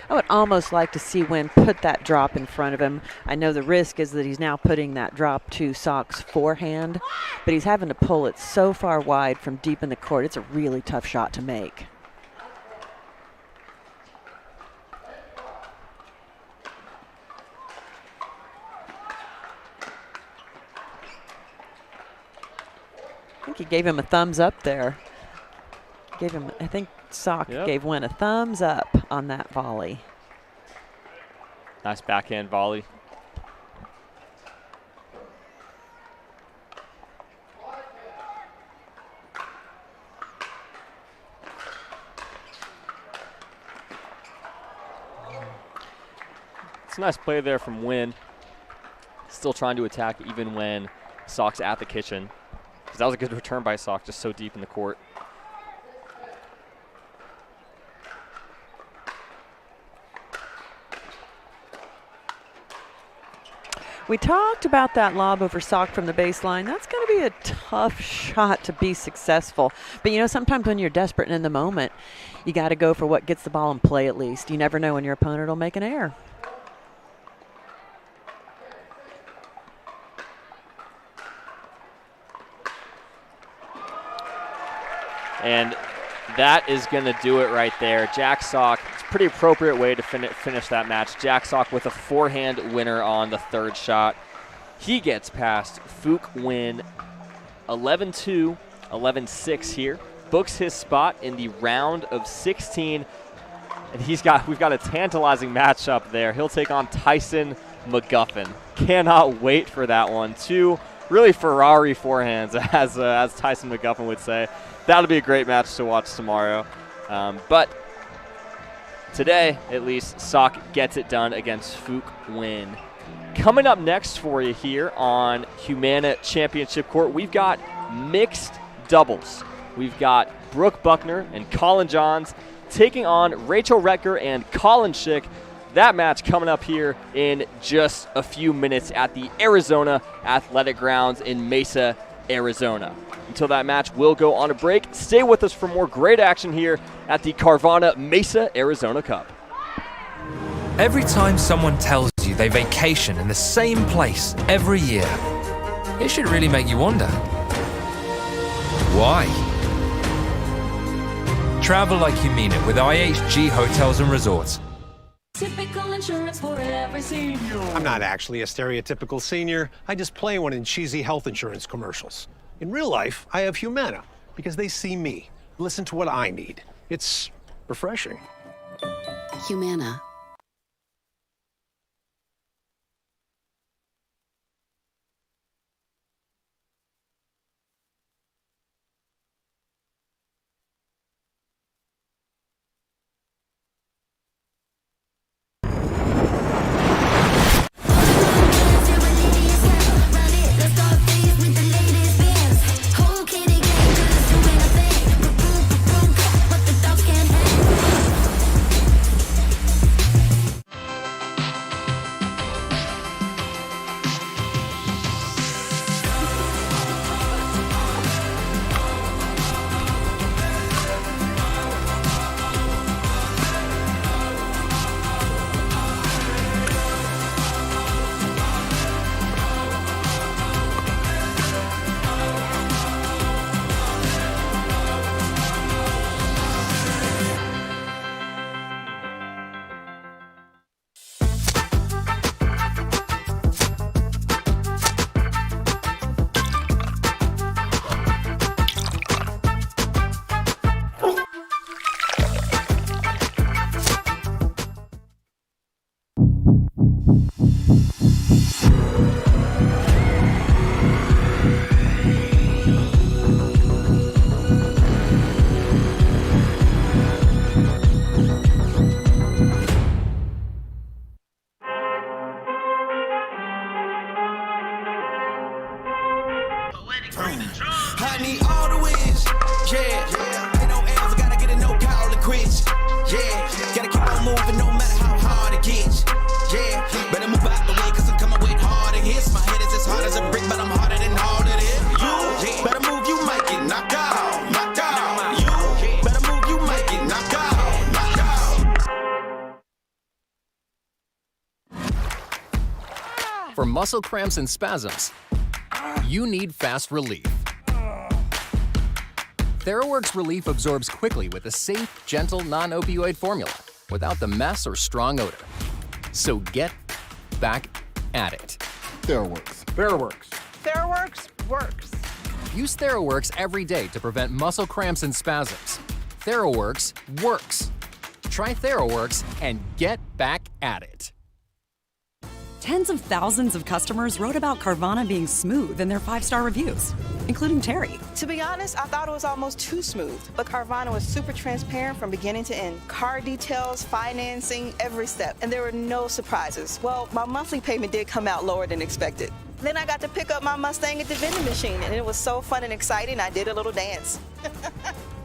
I would almost like to see Wynn put that drop in front of him. I know the risk is that he's now putting that drop to Sock's forehand, but he's having to pull it so far wide from deep in the court. It's a really tough shot to make. I think he gave him a thumbs up there. I think Sock gave Wynn a thumbs up on that volley. Nice backhand volley. It's a nice play there from Wynn. Still trying to attack even when Sock's at the kitchen. Because that was a good return by Sock, just so deep in the court. We talked about that lob over Sock from the baseline. That's going to be a tough shot to be successful. But, you know, sometimes when you're desperate and in the moment, you got to go for what gets the ball in play at least. You never know when your opponent will make an error. And that is going to do it right there. Jack Sock, it's a pretty appropriate way to finish that match. Jack Sock with a forehand winner on the third shot. He gets past Fook Win 11-2, 11-6 here. Books his spot in the round of 16. And we've got a tantalizing matchup there. He'll take on Tyson McGuffin. Cannot wait for that one. Two really Ferrari forehands, as Tyson McGuffin would say. That'll be a great match to watch tomorrow. But today, at least, Sock gets it done against Fook Win. Coming up next for you here on Humana Championship Court, we've got mixed doubles. We've got Brooke Buckner and Colin Johns taking on Rachel Retker and Colin Schick. That match coming up here in just a few minutes at the Arizona Athletic Grounds in Mesa, Arizona. Until that match, we'll go on a break. Stay with us for more great action here at the Carvana Mesa Arizona Cup. Every time someone tells you they vacation in the same place every year, it should really make you wonder, why? Travel like you mean it with IHG Hotels and Resorts. Typical insurance for every senior. I'm not actually a stereotypical senior. I just play one in cheesy health insurance commercials. In real life, I have Humana because they see me, listen to what I need. It's refreshing. Humana. I need all the wins, yeah. Ain't no else, gotta get it, no call and quits, yeah. Gotta keep on moving no matter how hard it gets, yeah. Better move out the way, cause I'm coming with harder hits. My head is as hard as a brick, but I'm harder than all of it. You better move, you might get knocked out, knocked out. You better move, you might get knocked out, knocked out. For muscle cramps and spasms, you need fast relief. TheraWorks Relief absorbs quickly with a safe, gentle, non-opioid formula without the mess or strong odor. So get back at it. TheraWorks. TheraWorks. TheraWorks works. Use TheraWorks every day to prevent muscle cramps and spasms. TheraWorks works. Try TheraWorks and get back at it. Tens of thousands of customers wrote about Carvana being smooth in their 5-star reviews, including Terry. To be honest, I thought it was almost too smooth, but Carvana was super transparent from beginning to end. Car details, financing, every step, and there were no surprises. Well, my monthly payment did come out lower than expected. Then I got to pick up my Mustang at the vending machine, and it was so fun and exciting, I did a little dance.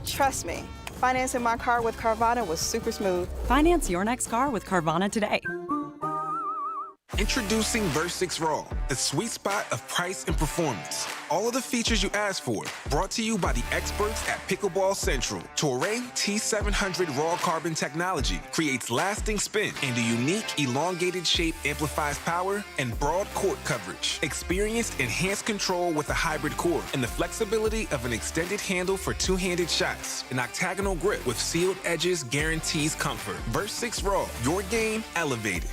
Trust me, financing my car with Carvana was super smooth. Finance your next car with Carvana today. Introducing Versix Raw, the sweet spot of price and performance. All of the features you asked for, brought to you by the experts at Pickleball Central. Toray T700 Raw Carbon technology creates lasting spin, and a unique elongated shape amplifies power and broad court coverage. Experience enhanced control with a hybrid core and the flexibility of an extended handle for two-handed shots. An octagonal grip with sealed edges guarantees comfort. Versix Raw, your game elevated.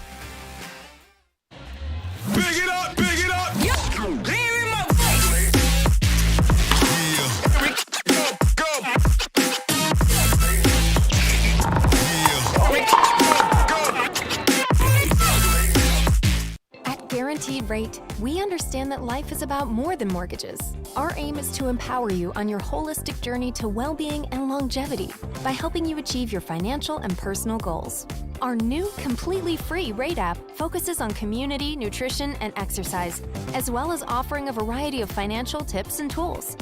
Big it up, big it up. At Guaranteed Rate, we understand that life is about more than mortgages. Our aim is to empower you on your holistic journey to well-being and longevity by helping you achieve your financial and personal goals. Our new, completely free Rate app focuses on community, nutrition, and exercise, as well as offering a variety of financial tips and tools.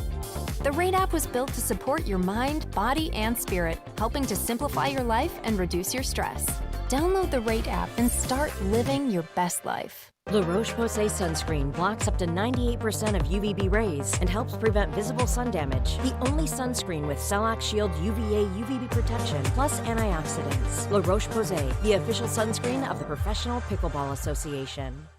The Rate app was built to support your mind, body, and spirit, helping to simplify your life and reduce your stress. Download the Rate app and start living your best life. La Roche-Posay sunscreen blocks up to 98% of UVB rays and helps prevent visible sun damage. The only sunscreen with Cell Shield UVA UVB protection plus antioxidants. La Roche-Posay, the official sunscreen of the Professional Pickleball Association.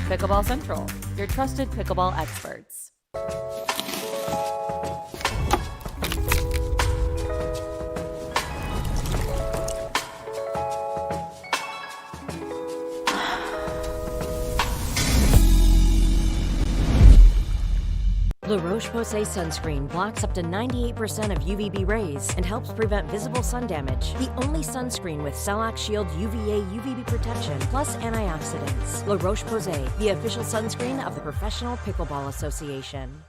Pickleball Central, your trusted pickleball experts. La Roche-Posay sunscreen blocks up to 98% of UVB rays and helps prevent visible sun damage. The only sunscreen with Cell Shield UVA UVB protection plus antioxidants. La Roche-Posay, the official sunscreen of the Professional Pickleball Association.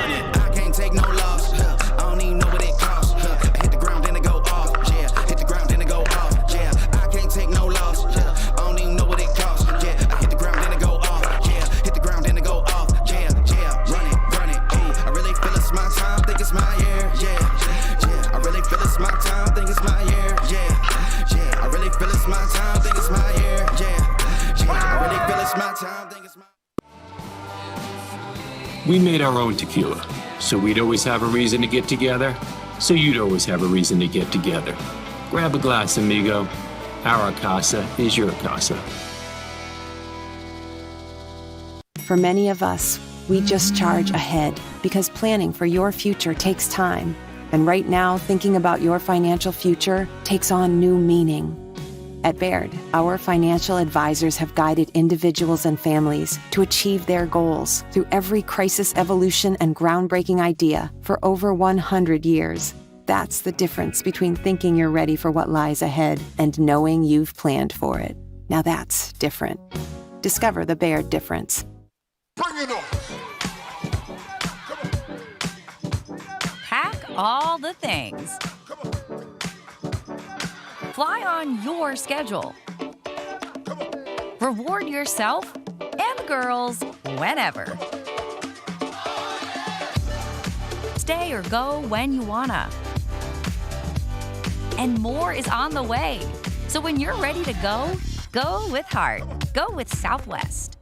I can't take no loss. I don't even know what it costs. I hit the ground, then it go off. Yeah, hit the ground, then it go off. Yeah, I can't take no loss. I don't even know what it costs. Yeah, I hit the ground, then it go off. Yeah, hit the ground, then it go off. Yeah, run it. Ooh, I really feel it's my time. Think it's my year. Yeah, I really feel it's my time. Think it's my year. Yeah, I really feel it's my time. Think it's my year. Yeah, I really feel it's my time. Think it's my. We made our own tequila, so we'd always have a reason to get together, so you'd always have a reason to get together. Grab a glass, amigo. Our casa is your casa. For many of us, we just charge ahead because planning for your future takes time. And right now, thinking about your financial future takes on new meaning. At Baird, our financial advisors have guided individuals and families to achieve their goals through every crisis evolution and groundbreaking idea for over 100 years. That's the difference between thinking you're ready for what lies ahead and knowing you've planned for it. Now that's different. Discover the Baird difference. Bring it on! Pack all the things. Fly on your schedule. Reward yourself and the girls whenever. Stay or go when you wanna. And more is on the way. So when you're ready to go, go with heart. Go with Southwest.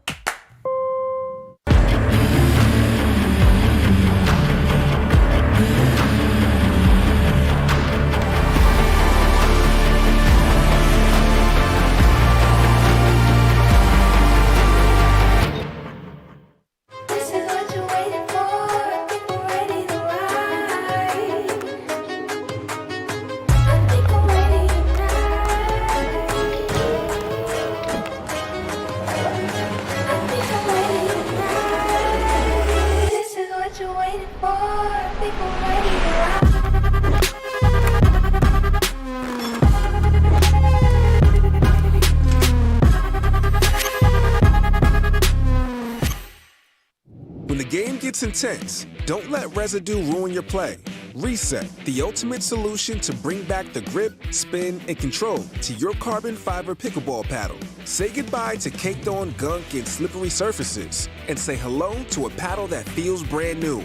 When the game gets intense, don't let residue ruin your play. Reset, the ultimate solution to bring back the grip, spin, and control to your carbon fiber pickleball paddle. Say goodbye to caked-on gunk and slippery surfaces, and say hello to a paddle that feels brand new.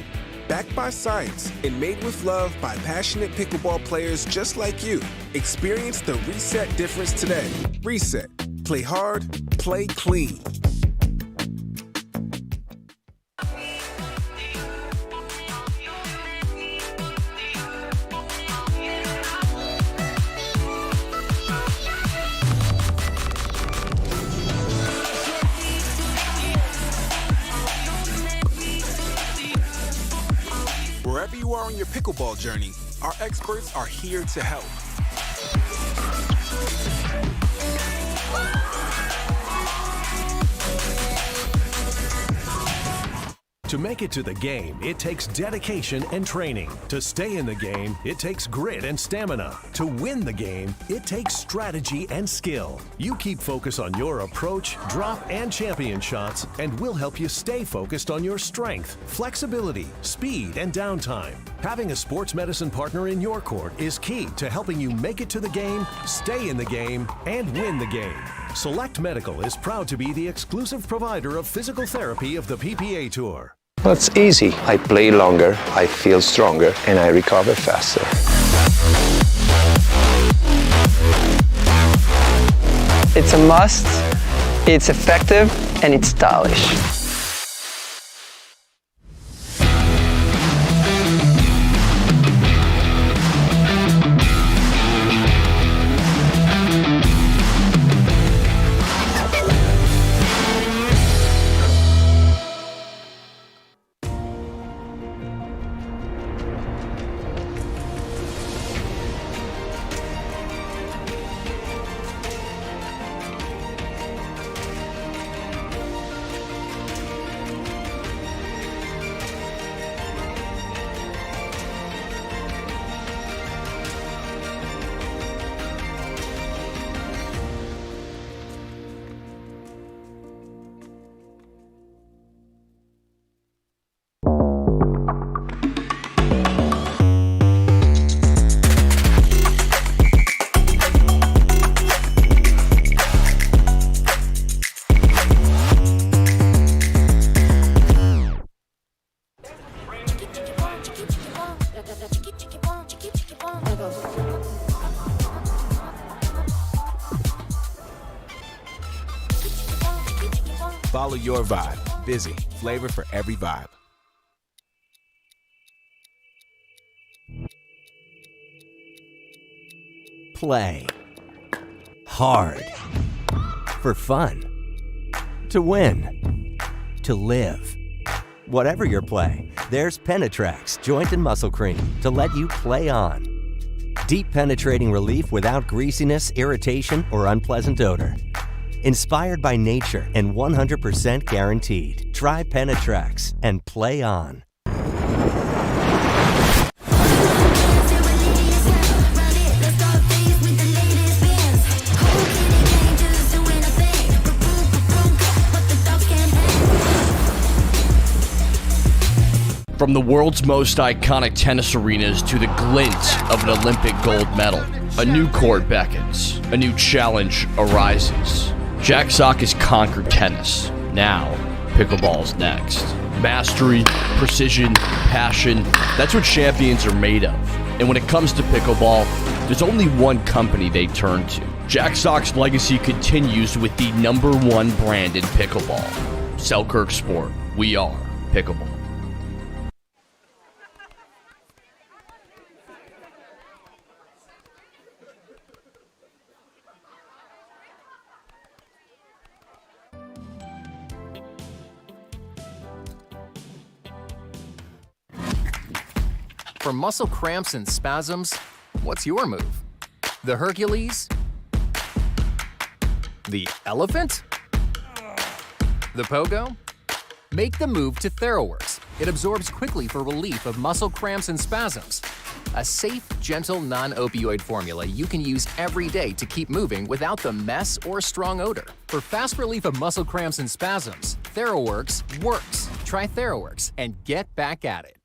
Backed by science and made with love by passionate pickleball players just like you. Experience the Reset difference today. Reset. Play hard, play clean. Wherever you are on your pickleball journey, our experts are here to help. To make it to the game, it takes dedication and training. To stay in the game, it takes grit and stamina. To win the game, it takes strategy and skill. You keep focus on your approach, drop, and champion shots, and we'll help you stay focused on your strength, flexibility, speed, and downtime. Having a sports medicine partner in your court is key to helping you make it to the game, stay in the game, and win the game. Select Medical is proud to be the exclusive provider of physical therapy of the PPA Tour. Well, it's easy. I play longer, I feel stronger, and I recover faster. It's a must, it's effective, and it's stylish. Follow your vibe. Busy. Flavor for every vibe. Play. Hard. For fun. To win. to live. Whatever your play, there's Penetrax Joint and Muscle Cream to let you play on. Deep penetrating relief without greasiness, irritation, or unpleasant odor. Inspired by nature and 100% guaranteed. Try Penetrax and play on. From the world's most iconic tennis arenas to the glint of an Olympic gold medal, a new court beckons, a new challenge arises. Jack Sock has conquered tennis. Now, pickleball's next. Mastery, precision, passion, that's what champions are made of. And when it comes to pickleball, there's only one company they turn to. Jack Sock's legacy continues with the #1 brand in pickleball. Selkirk Sport, we are pickleball. For muscle cramps and spasms, what's your move? The Hercules? The elephant? The pogo? Make the move to TheraWorks. It absorbs quickly for relief of muscle cramps and spasms. A safe, gentle, non-opioid formula you can use every day to keep moving without the mess or strong odor. For fast relief of muscle cramps and spasms, TheraWorks works. Try TheraWorks and get back at it.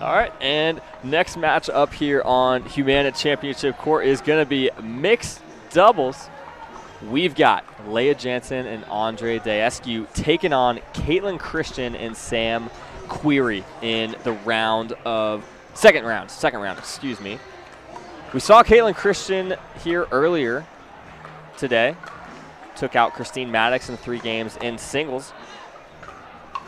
All right, and next match up here on Humana Championship Court is going to be mixed doubles. We've got Leah Jansen and Andre Daescu taking on Caitlin Christian and Sam Query in the second round, excuse me. We saw Caitlin Christian here earlier today. Took out Christine Maddox in 3 games in singles.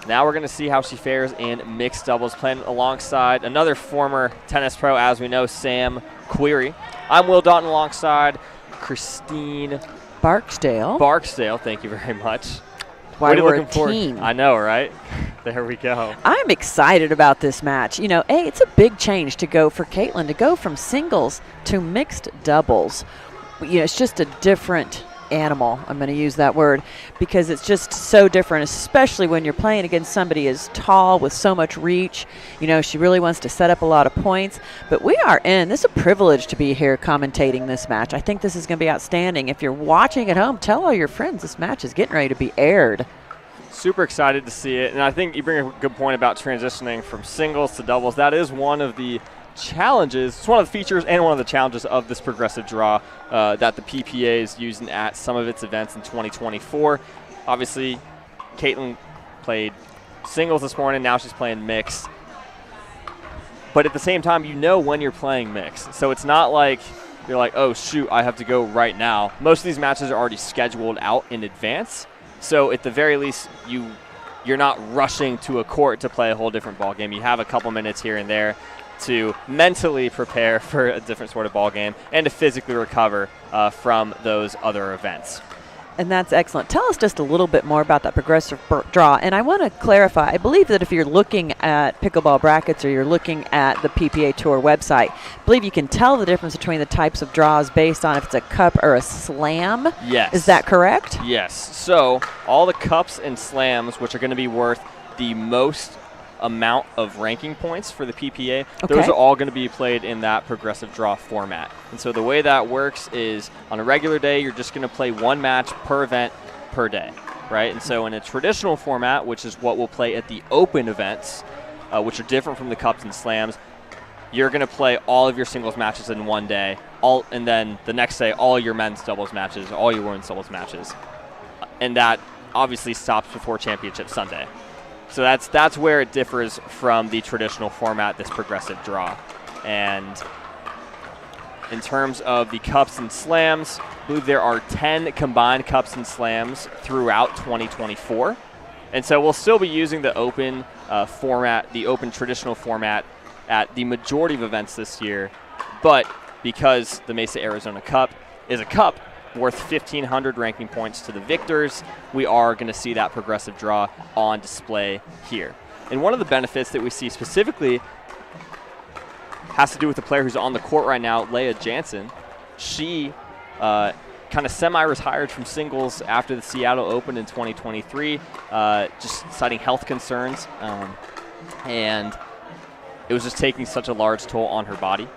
Now we're going to see how she fares in mixed doubles, playing alongside another former tennis pro, as we know, Sam Query. I'm Will Daughton alongside Christine Barksdale, thank you very much. Why we're a team. I know, right? There we go. I'm excited about this match. You know, it's a big change to go for Caitlin, to go from singles to mixed doubles. You know, it's just a different animal, I'm going to use that word, because it's just so different, especially when you're playing against somebody as tall with so much reach. You know, she really wants to set up a lot of points. But this is a privilege to be here commentating this match. I think this is going to be outstanding. If you're watching at home, tell all your friends this match is getting ready to be aired. Super excited to see it. And I think you bring a good point about transitioning from singles to doubles. That is one of the challenges. It's one of the features and one of the challenges of this progressive draw that the PPA is using at some of its events in 2024. Obviously, Caitlin played singles this morning. Now she's playing mixed. But at the same time, you know when you're playing mixed. So it's not like you're like, oh, shoot, I have to go right now. Most of these matches are already scheduled out in advance. So at the very least, you're not rushing to a court to play a whole different ball game. You have a couple minutes here and there to mentally prepare for a different sort of ball game and to physically recover from those other events. And that's excellent. Tell us just a little bit more about that progressive draw. And I want to clarify, I believe that if you're looking at pickleball brackets or you're looking at the PPA Tour website, I believe you can tell the difference between the types of draws based on if it's a cup or a slam. Yes. Is that correct? Yes. So all the cups and slams, which are going to be worth the most amount of ranking points for the PPA, those are all going to be played in that progressive draw format. And so the way that works is on a regular day, you're just going to play one match per event per day, right? And so in a traditional format, which is what we'll play at the open events, which are different from the cups and slams, you're going to play all of your singles matches in one day, and then the next day, all your men's doubles matches, all your women's doubles matches. And that obviously stops before Championship Sunday. So that's where it differs from the traditional format, this progressive draw. And in terms of the cups and slams, I believe there are 10 combined cups and slams throughout 2024. And so we'll still be using the open format, the open traditional format at the majority of events this year. But because the Mesa Arizona Cup is a cup worth 1,500 ranking points to the victors, we are going to see that progressive draw on display here. And one of the benefits that we see specifically has to do with the player who's on the court right now, Leigh Jansen. She kind of semi-retired from singles after the Seattle Open in 2023, just citing health concerns. And it was just taking such a large toll on her body.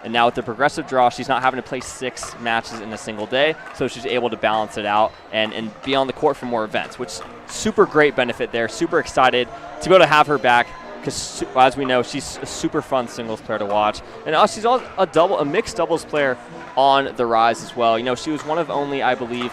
And now with the progressive draw, she's not having to play 6 matches in a single day, so she's able to balance it out and be on the court for more events, which super great benefit there. Super excited to be able to have her back because, as we know, she's a super fun singles player to watch. And she's also a mixed doubles player on the rise as well. You know, she was one of only, I believe,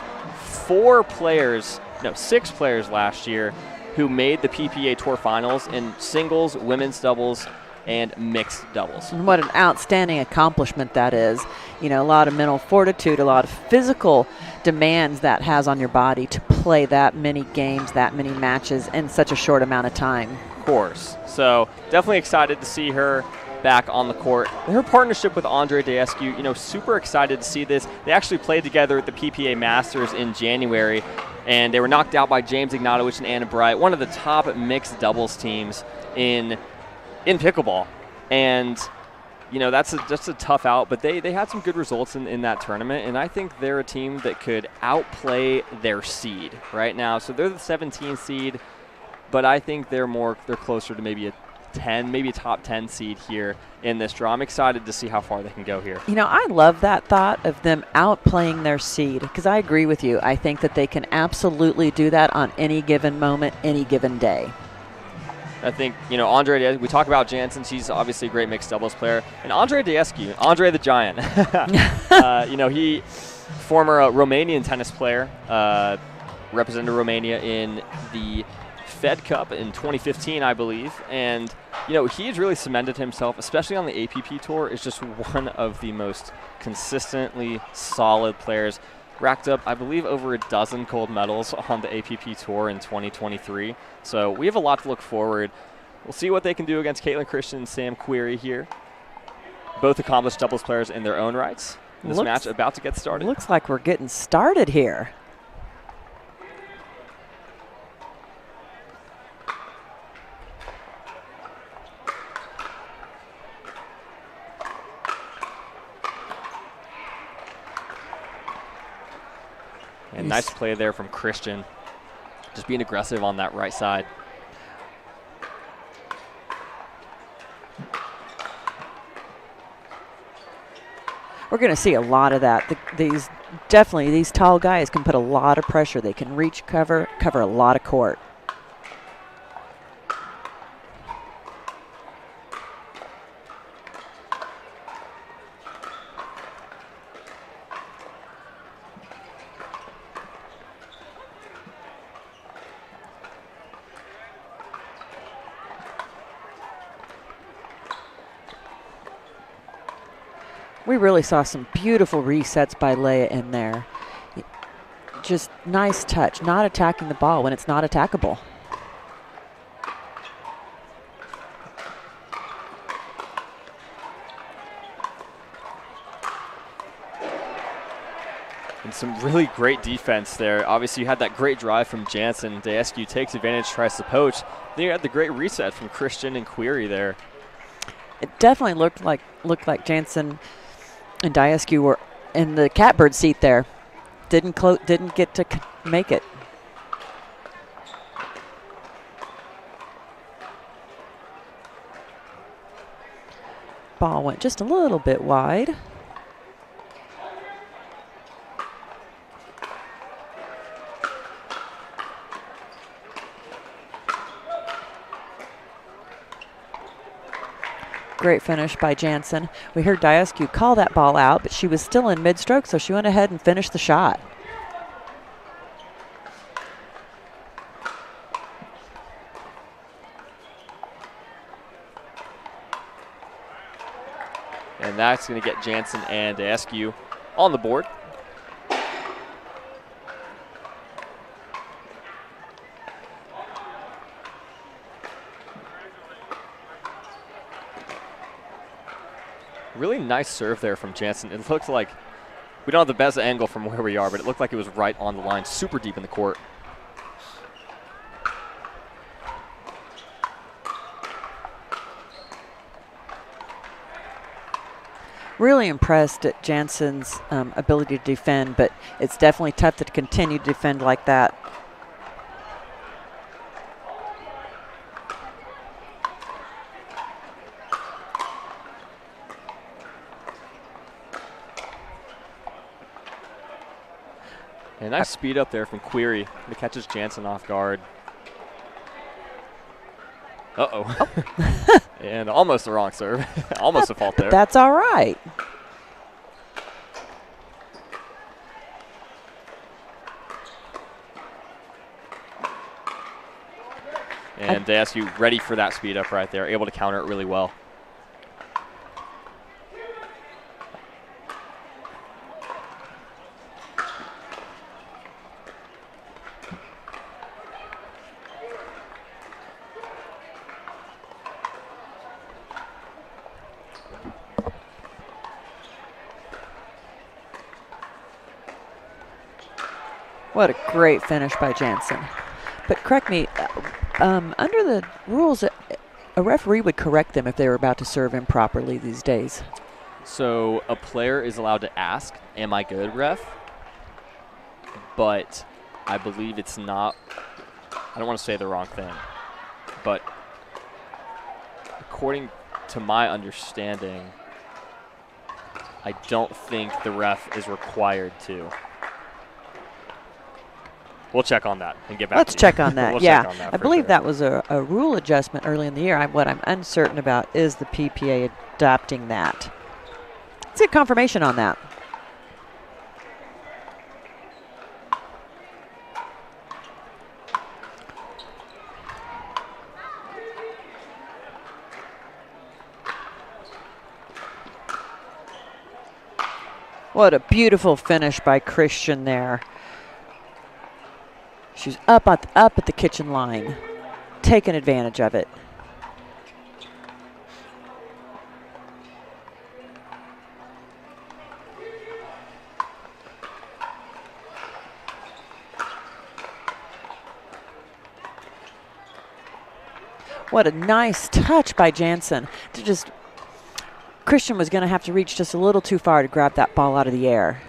6 players last year who made the PPA Tour Finals in singles, women's doubles, and mixed doubles. And what an outstanding accomplishment that is. You know, a lot of mental fortitude, a lot of physical demands that has on your body to play that many games, that many matches in such a short amount of time. Of course. So definitely excited to see her back on the court. Her partnership with Andre Daescu, you know, super excited to see this. They actually played together at the PPA Masters in January, and they were knocked out by James Ignatowicz and Anna Bright, one of the top mixed doubles teams in pickleball. And, you know, that's just a tough out, but they had some good results in that tournament, and I think they're a team that could outplay their seed right now. So they're the 17 seed, but I think they're closer to maybe a 10, maybe a top 10 seed here in this draw. I'm excited to see how far they can go here. You know, I love that thought of them outplaying their seed because I agree with you. I think that they can absolutely do that on any given moment, any given day. I think, you know, we talk about Jansen. She's obviously a great mixed doubles player. And Andre Daescu, Andre the Giant. You know, he, former Romanian tennis player, represented Romania in the Fed Cup in 2015, I believe. And, you know, he has really cemented himself, especially on the APP Tour, is just one of the most consistently solid players. Racked up, I believe, over a dozen gold medals on the APP Tour in 2023. So we have a lot to look forward. We'll see what they can do against Caitlin Christian and Sam Querrey here. Both accomplished doubles players in their own rights. This match about to get started. Looks like we're getting started here. And nice play there from Christian. Just being aggressive on that right side. We're going to see a lot of that. These tall guys can put a lot of pressure. They can reach, cover a lot of court. We really saw some beautiful resets by Leigh in there. Just nice touch, not attacking the ball when it's not attackable. some really great defense there. Obviously, you had that great drive from Jansen. Daescu takes advantage, tries to poach. Then you had the great reset from Christian and Query there. It definitely looked like Jansen and Daescu were in the catbird seat there. Didn't get to make it. Ball went just a little bit wide. Great finish by Jansen. We heard Daescu call that ball out, but she was still in mid-stroke, so she went ahead and finished the shot. And that's going to get Jansen and Daescu on the board. Really nice serve there from Jansen. It looked like, we don't have the best angle from where we are, but it looked like it was right on the line, super deep in the court. Really impressed at Jansen's ability to defend, but it's definitely tough to continue to defend like that. And nice speed up there from Query. It catches Jansen off guard. Uh-oh. Oh. And almost the wrong serve. Almost a fault there. That's all right. And Daescu ready for that speed up right there, able to counter it really well. What a great finish by Jansen. But correct me, under the rules, a referee would correct them if they were about to serve improperly these days. So a player is allowed to ask, am I good, ref? But I believe it's not, I don't want to say the wrong thing, but according to my understanding, I don't think the ref is required to. We'll check on that and get back. Let's check on that. We'll Yeah, check on that I believe sure. that was a rule adjustment early in the year. What I'm uncertain about is the PPA adopting that. Let's get confirmation on that. What a beautiful finish by Christian there. She's up at the kitchen line, taking advantage of it. What a nice touch by Jansen. Christian was going to have to reach just a little too far to grab that ball out of the air.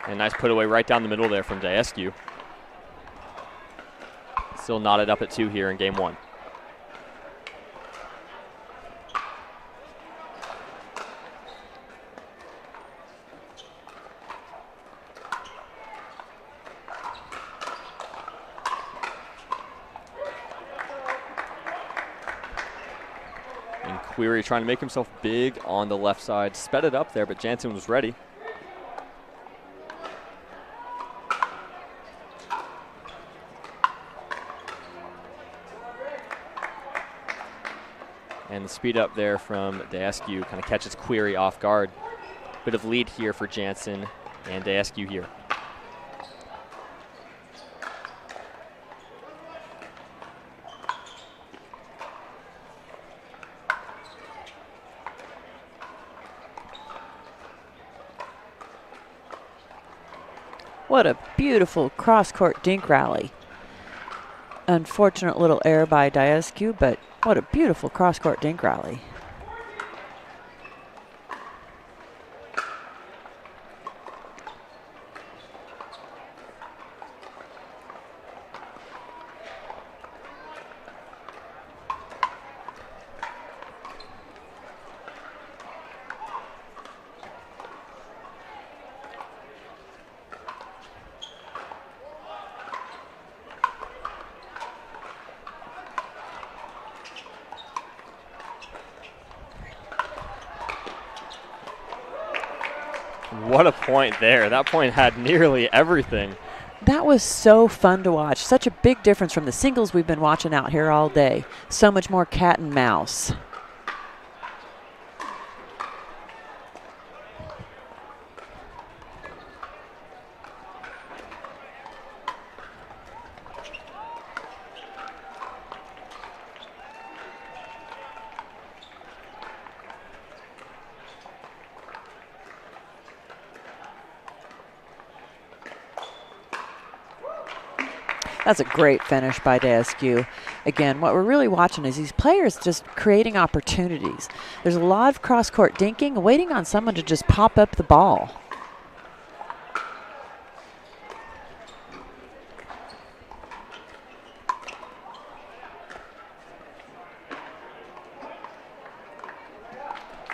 And nice put away right down the middle there from Daescu. Still knotted up at 2 here in game 1. And Query trying to make himself big on the left side. Sped it up there, but Jansen was ready. And the speed up there from Daescu kind of catches Query off guard. Bit of lead here for Jansen and Daescu here. What a beautiful cross-court dink rally. Unfortunate little error by Daescu, but what a beautiful cross-court dink rally. What a point there. That point had nearly everything. That was so fun to watch. Such a big difference from the singles we've been watching out here all day. So much more cat and mouse. That's a great finish by Daescu. Again, what we're really watching is these players just creating opportunities. There's a lot of cross-court dinking, waiting on someone to just pop up the ball.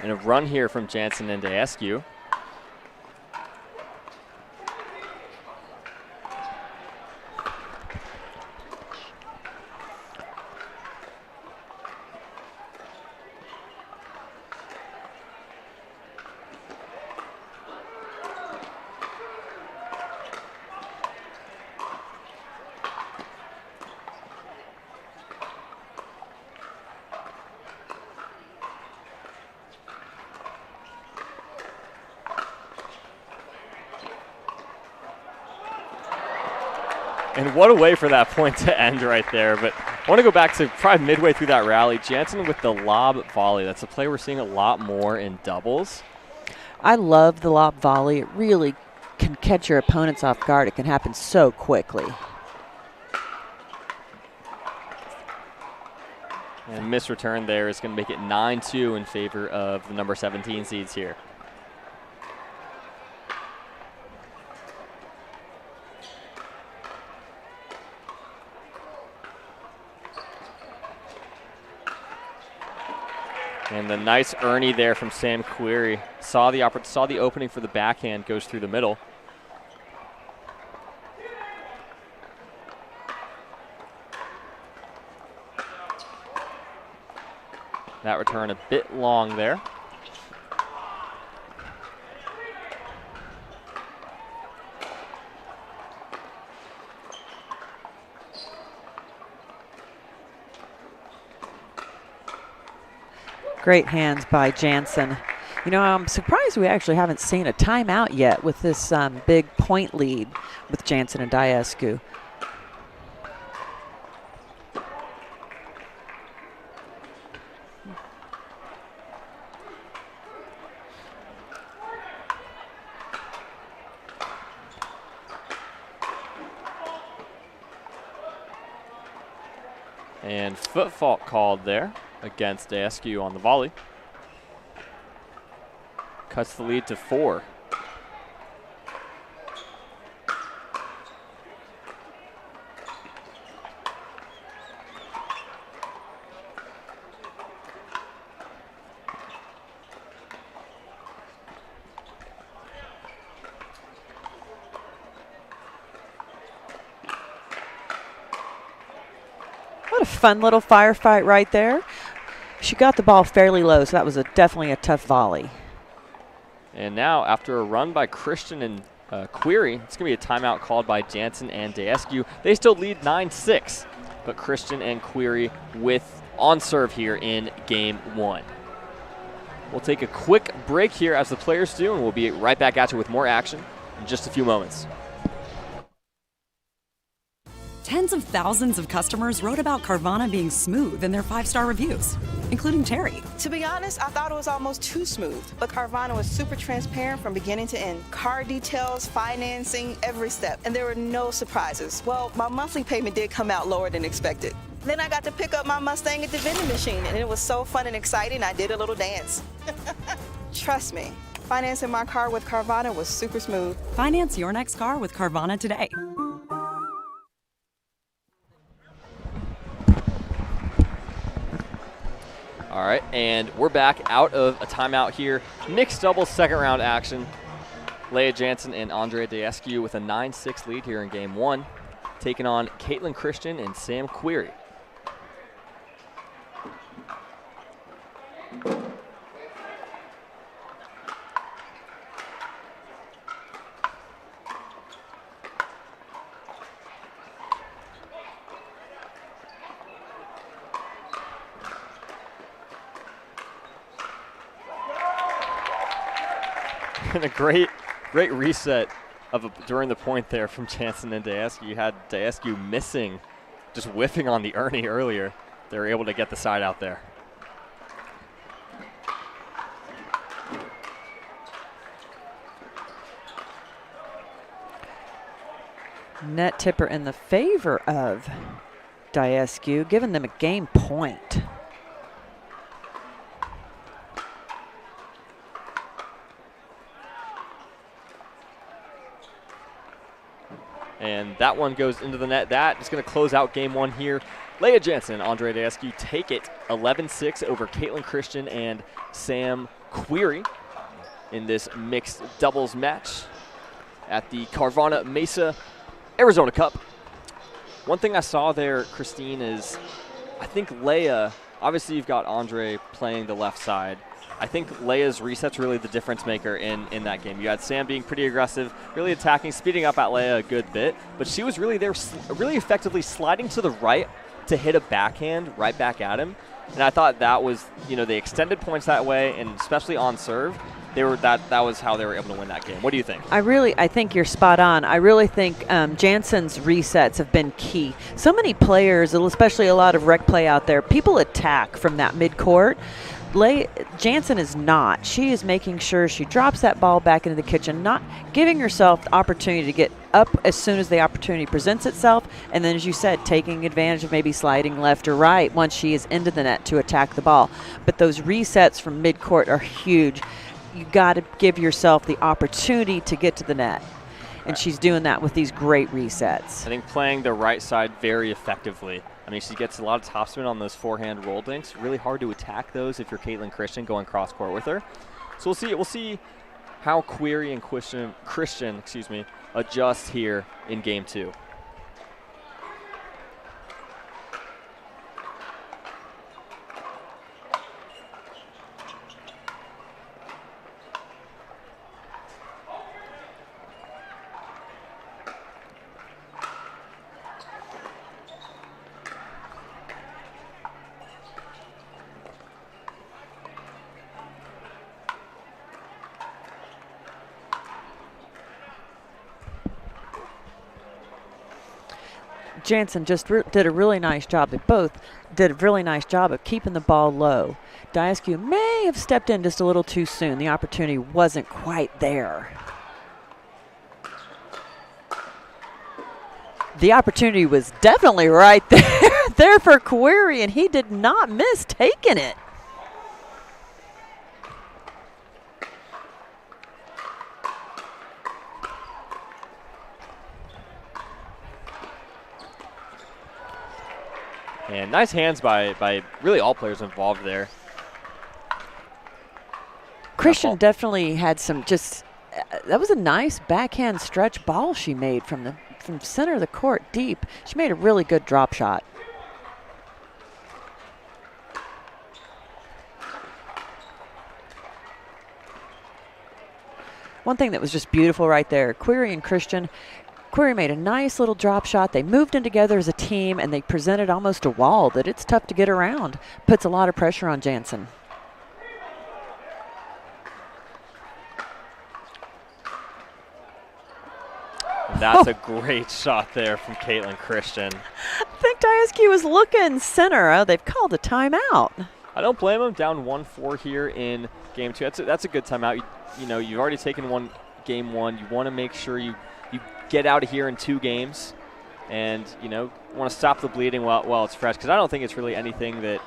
And a run here from Jansen and Daescu. And what a way for that point to end right there. But I want to go back to probably midway through that rally. Jansen with the lob volley. That's a play we're seeing a lot more in doubles. I love the lob volley. It really can catch your opponents off guard. It can happen so quickly. And missed return there is going to make it 9-2 in favor of the number 17 seeds here. And the nice Ernie there from Sam Query. Saw the opening for the backhand, goes through the middle. That return a bit long there. Great hands by Jansen. You know, I'm surprised we actually haven't seen a timeout yet with this big point lead with Jansen and Daescu. And foot fault called there against Daescu on the volley. Cuts the lead to 4. What a fun little firefight right there. She got the ball fairly low, so that was definitely a tough volley. And now, after a run by Christian and Query, it's going to be a timeout called by Jansen and Daescu. They still lead 9-6, but Christian and Query on serve here in game 1. We'll take a quick break here as the players do, and we'll be right back at you with more action in just a few moments. Tens of thousands of customers wrote about Carvana being smooth in their 5-star reviews, including Terry. To be honest, I thought it was almost too smooth, but Carvana was super transparent from beginning to end. Car details, financing, every step, and there were no surprises. Well, my monthly payment did come out lower than expected. Then I got to pick up my Mustang at the vending machine, and it was so fun and exciting, I did a little dance. Trust me, financing my car with Carvana was super smooth. Finance your next car with Carvana today. All right, and we're back out of a timeout here. Mixed doubles second round action. Leigh Jansen and Andre Daescu with a 9-6 lead here in game one, taking on Caitlin Christian and Sam Query. And a great reset during the point there from Jansen and Daescu. You had Daescu missing, just whiffing on the Ernie earlier. They were able to get the side out there. Net tipper in the favor of Daescu, giving them a game point. And that one goes into the net. That is going to close out game one here. Leigh Jansen and Andre Daescu take it 11-6 over Caitlin Christian and Sam Query in this mixed doubles match at the Carvana Mesa Arizona Cup. One thing I saw there, Christine, is I think Leia, obviously you've got Andre playing the left side. I think Leia's reset's really the difference maker in that game. You had Sam being pretty aggressive, really attacking, speeding up at Leia a good bit, but she was really there, really effectively sliding to the right to hit a backhand right back at him. And I thought that was, they extended points that way, and especially on serve, that was how they were able to win that game. What do you think? I think you're spot on. I really think Jansen's resets have been key. So many players, especially a lot of rec play out there, people attack from that midcourt. Jansen is not. She is making sure she drops that ball back into the kitchen, not giving herself the opportunity to get up as soon as the opportunity presents itself, and then, as you said, taking advantage of maybe sliding left or right once she is into the net to attack the ball. But those resets from midcourt are huge. You got to give yourself the opportunity to get to the net. And she's doing that with these great resets. I think playing the right side very effectively. I mean, she gets a lot of topspin on those forehand roll dinks. Really hard to attack those if you're Caitlin Christian going cross court with her. So we'll see how Query and Christian adjust here in game two. Jansen just did a really nice job. They both did a really nice job of keeping the ball low. Daescu may have stepped in just a little too soon. The opportunity wasn't quite there. The opportunity was definitely right there for Query, and he did not miss taking it. And nice hands by really all players involved there. Christian definitely had some that was a nice backhand stretch ball she made from center of the court deep. She made a really good drop shot. One thing that was just beautiful right there, Query and Christian. Query made a nice little drop shot. They moved in together as a team, and they presented almost a wall that it's tough to get around. Puts a lot of pressure on Jansen. That's a great shot there from Caitlin Christian. I think Diasky was looking center. Oh, they've called a timeout. I don't blame them. Down 1-4 here in game 2. That's a good timeout. You know, you've already taken game 1. You want to make sure you get out of here in 2 games, and you know, want to stop the bleeding while it's fresh. Because I don't think it's really anything that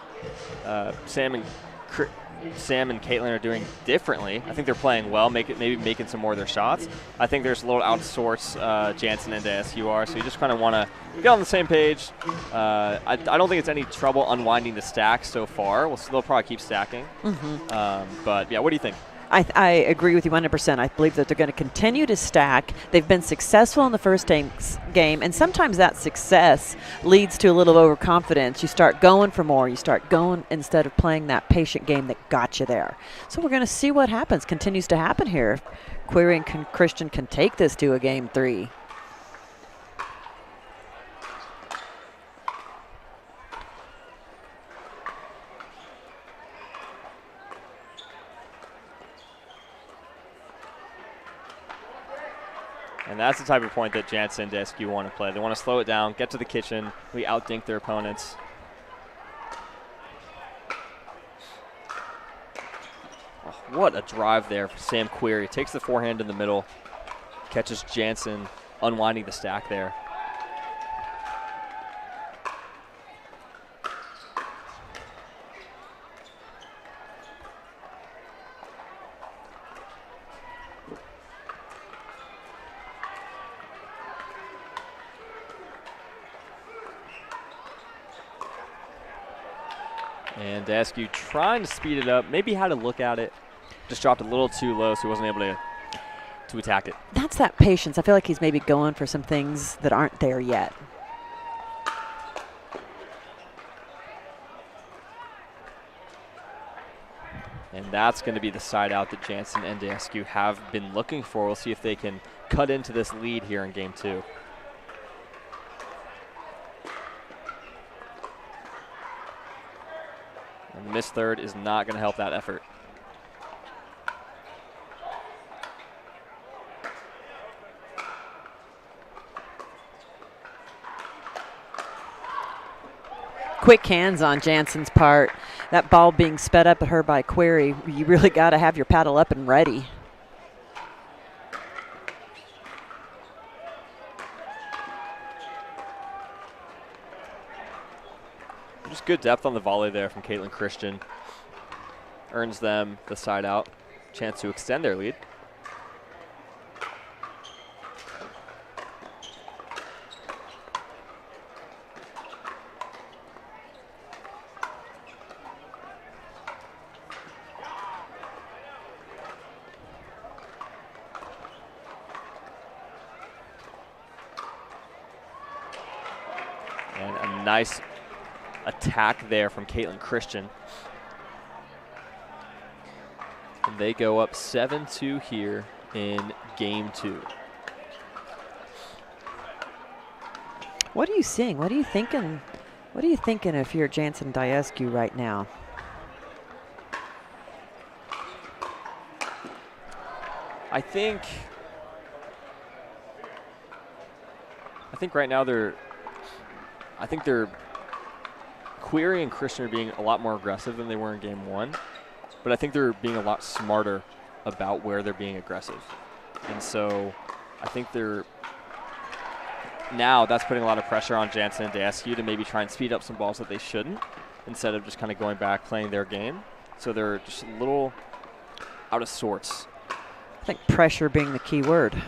Sam and Caitlin are doing differently. I think they're playing well, maybe making some more of their shots. I think there's a little out of sorts Jansen and DSQ are, so you just kind of want to get on the same page. I don't think it's any trouble unwinding the stack so far. They'll probably keep stacking. But yeah, what do you think? I agree with you 100%. I believe that they're going to continue to stack. They've been successful in the first game, and sometimes that success leads to a little overconfidence. You start going for more. You start going instead of playing that patient game that got you there. So we're going to see what happens, continues to happen here. Query and Christian can take this to a game 3. And that's the type of point that Jansen and Deskew want to play. They want to slow it down, get to the kitchen, we outdink their opponents. Oh, what a drive there for Sam Query. Takes the forehand in the middle, catches Jansen unwinding the stack there. And Daskew trying to speed it up, maybe had to look at it, just dropped a little too low, so he wasn't able to attack it. That's that patience. I feel like he's maybe going for some things that aren't there yet. And that's going to be the side out that Jansen and Daskew have been looking for. We'll see if they can cut into this lead here in game 2. And the missed third is not going to help that effort. Quick hands on Jansen's part. That ball being sped up at her by Query, you really got to have your paddle up and ready. Just good depth on the volley there from Caitlin Christian. Earns them the side out. Chance to extend their lead. And a nice attack there from Caitlin Christian. And they go up 7-2 here in game 2. What are you seeing? What are you thinking? What are you thinking if you're Jansen Diaskew right now? I think right now they're Query and Christian are being a lot more aggressive than they were in game 1, but I think they're being a lot smarter about where they're being aggressive. And so I think that's putting a lot of pressure on Jansen and Daskew to maybe try and speed up some balls that they shouldn't, instead of just kind of going back, playing their game. So they're just a little out of sorts. I think pressure being the key word.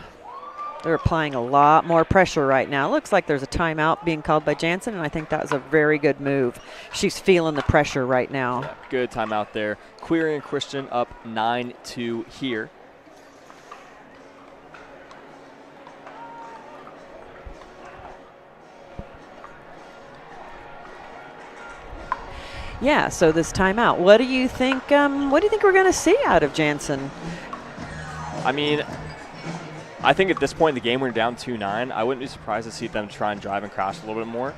They're applying a lot more pressure right now. Looks like there's a timeout being called by Jansen, and I think that was a very good move. She's feeling the pressure right now. Yeah, good timeout there. Query and Christian up 9-2 here. Yeah, so this timeout. What do you think we're going to see out of Jansen? I mean, I think at this point in the game, we're down 2-9. I wouldn't be surprised to see them try and drive and crash a little bit more,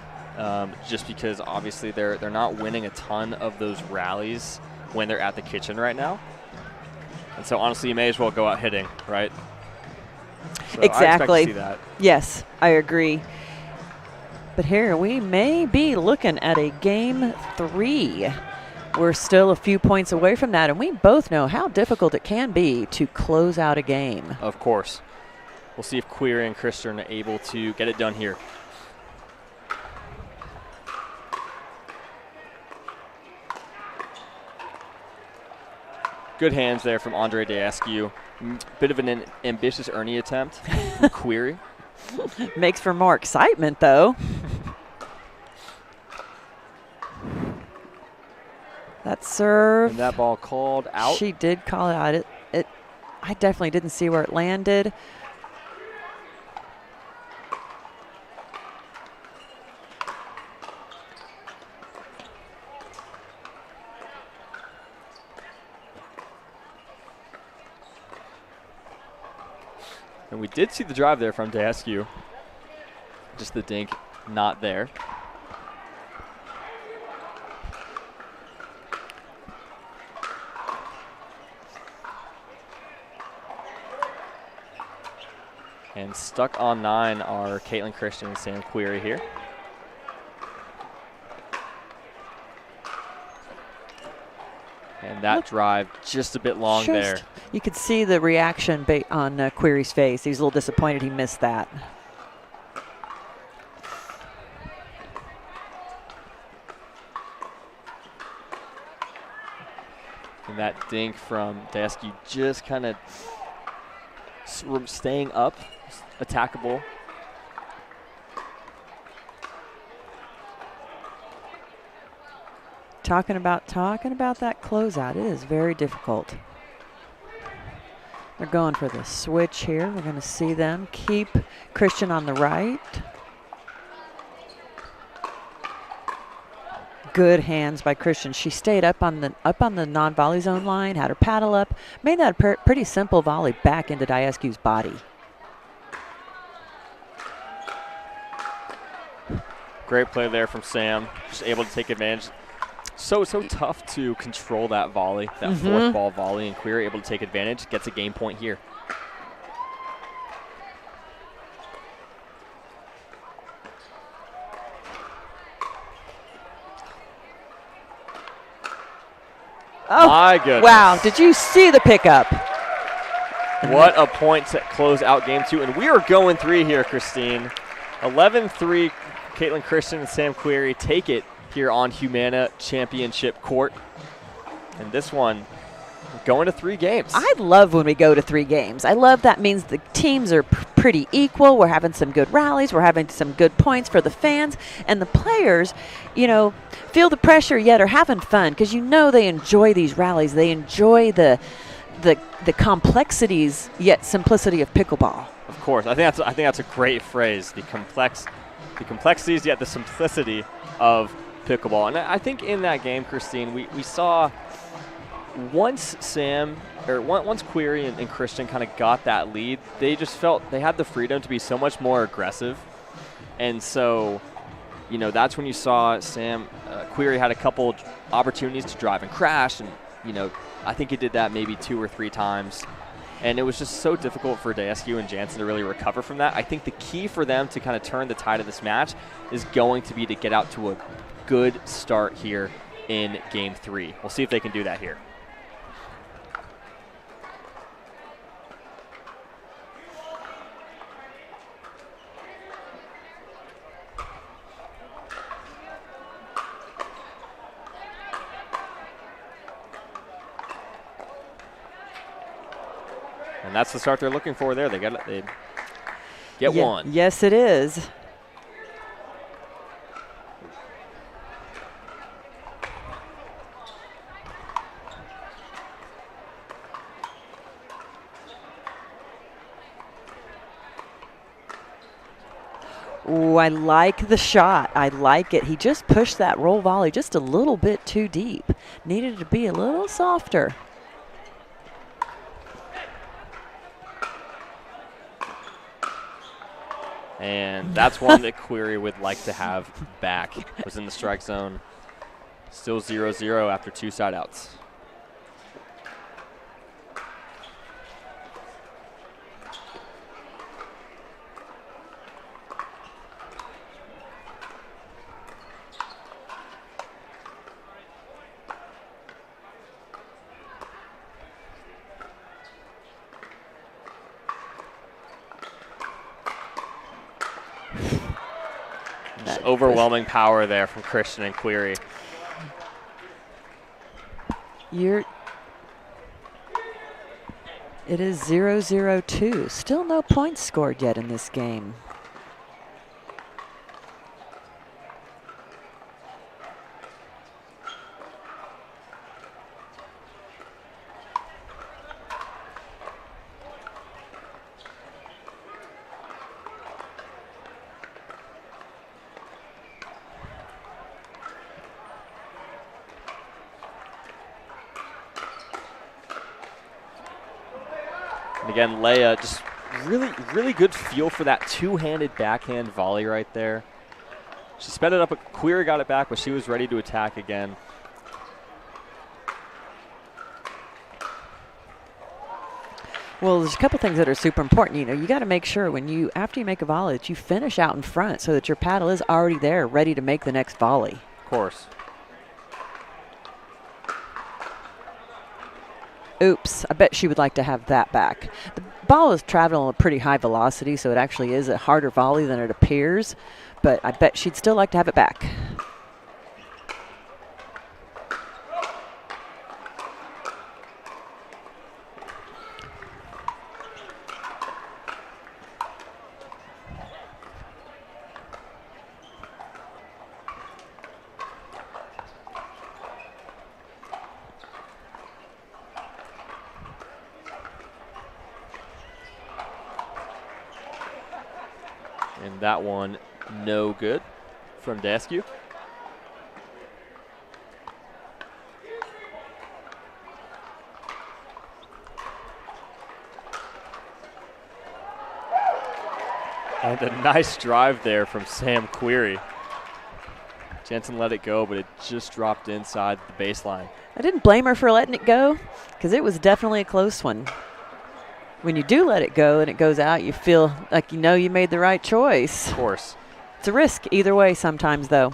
just because obviously they're not winning a ton of those rallies when they're at the kitchen right now. And so honestly, you may as well go out hitting, right? So exactly. I expect to see that. Yes, I agree. But here we may be looking at a game 3. We're still a few points away from that, and we both know how difficult it can be to close out a game. Of course. We'll see if Query and Christian are able to get it done here. Good hands there from Andre Daescu. Bit of an ambitious Ernie attempt from Query. Makes for more excitement, though. That serve. And that ball called out. She did call it out. I definitely didn't see where it landed. And we did see the drive there from Daescu. Just the dink not there. And stuck on 9 are Caitlin Christian and Sam Query here. And that drive just a bit long there. You could see the reaction on Query's face. He was a little disappointed he missed that. And that dink from Daescu just kind of staying up, attackable. Talking about that closeout, it is very difficult. They're going for the switch here. We're going to see them keep Christian on the right. Good hands by Christian. She stayed up on the non-volley zone line, had her paddle up, made that a pretty simple volley back into Daescu's body. Great play there from Sam, just able to take advantage. So tough to control that volley, that fourth ball volley, and Query able to take advantage, gets a game point here. Oh, my goodness. Wow, did you see the pickup? What a point to close out game 2. And we are going 3 here, Christine. 11-3, Caitlin Christian and Sam Query take it here on Humana Championship Court. And this one, going to 3 games. I love when we go to 3 games. I love that means the teams are pretty equal. We're having some good rallies. We're having some good points for the fans. And the players, feel the pressure yet are having fun because they enjoy these rallies. They enjoy the complexities yet simplicity of pickleball. Of course. I think that's a great phrase. The complexities yet the simplicity of pickleball. And I think in that game, Christine, we saw once Query and Christian kind of got that lead, they just felt they had the freedom to be so much more aggressive. And so, that's when you saw Query had a couple opportunities to drive and crash. And, I think he did that maybe 2 or 3 times. And it was just so difficult for Daescu and Jansen to really recover from that. I think the key for them to kind of turn the tide of this match is going to be to get out to a good start here in game 3. We'll see if they can do that here. And that's the start they're looking for there. They get one. Yes, it is. Ooh, I like the shot. I like it. He just pushed that roll volley just a little bit too deep. Needed to be a little softer. And that's one that Query would like to have back. Was in the strike zone. Still 0-0 after 2 side outs. overwhelming power there from Christian and Query. It is 0-0-2. Still no points scored yet in this game. Again, Leia just really good feel for that two-handed backhand volley right there. She sped it up, but Query got it back, but she was ready to attack again. Well, there's a couple things that are super important. You know, you got to make sure after you make a volley that you finish out in front so that your paddle is already there, ready to make the next volley. Of course. Oops, I bet she would like to have that back. The ball is traveling at a pretty high velocity, so it actually is a harder volley than it appears, but I bet she'd still like to have it back. And that one, no good from Daskew. And a nice drive there from Sam Query. Jensen let it go, but it just dropped inside the baseline. I didn't blame her for letting it go because it was definitely a close one. When you do let it go and it goes out, you feel like you know you made the right choice. Of course. It's a risk either way sometimes, though.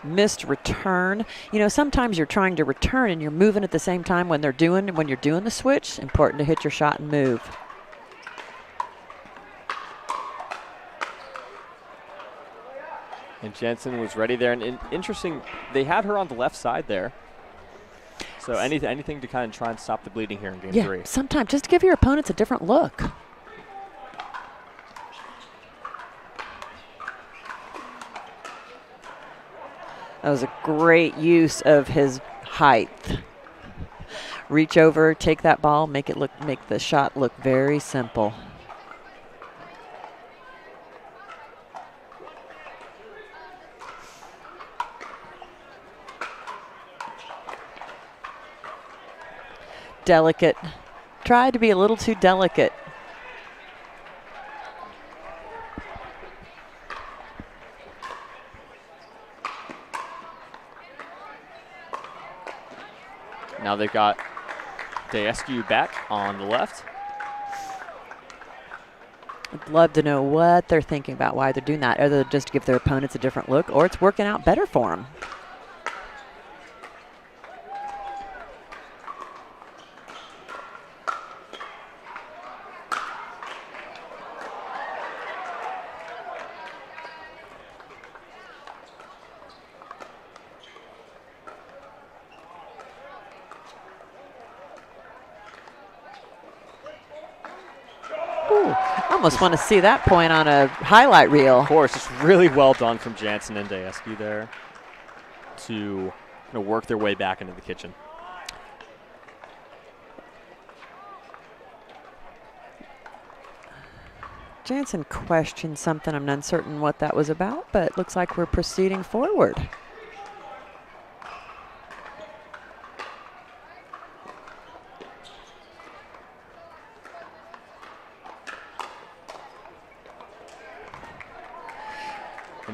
Missed return. You know, sometimes you're trying to return and you're moving at the same time when you're doing the switch. Important to hit your shot and move. And Jensen was ready there. And interesting, they had her on the left side there. So anything to kind of try and stop the bleeding here in game 3. Sometimes just to give your opponents a different look. That was a great use of his height. Reach over, take that ball, make the shot look very simple. Delicate. Tried to be a little too delicate. Now they've got Daskew back on the left. I'd love to know what they're thinking about, why they're doing that, either just to give their opponents a different look or it's working out better for them. Almost want to see that point on a highlight reel. Of course, it's really well done from Jansen and Daskew there to work their way back into the kitchen. Jansen questioned something. I'm uncertain what that was about, but it looks like we're proceeding forward.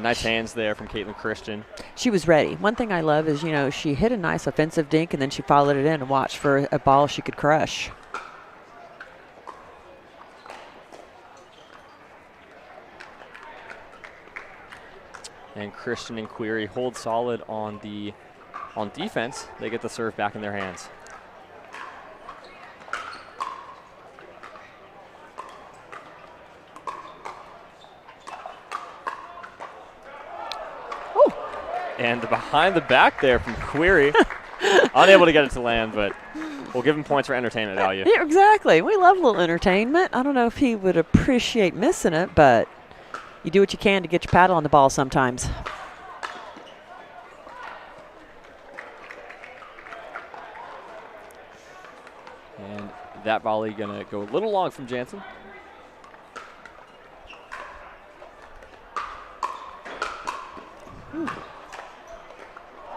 Nice hands there from Caitlin Christian. She was ready. One thing I love is, she hit a nice offensive dink and then she followed it in and watched for a ball she could crush. And Christian and Query hold solid on defense. They get the serve back in their hands. And behind the back there from Query. Unable to get it to land, but we'll give him points for entertainment value. Yeah, exactly. We love a little entertainment. I don't know if he would appreciate missing it, but you do what you can to get your paddle on the ball sometimes. And that volley going to go a little long from Jansen.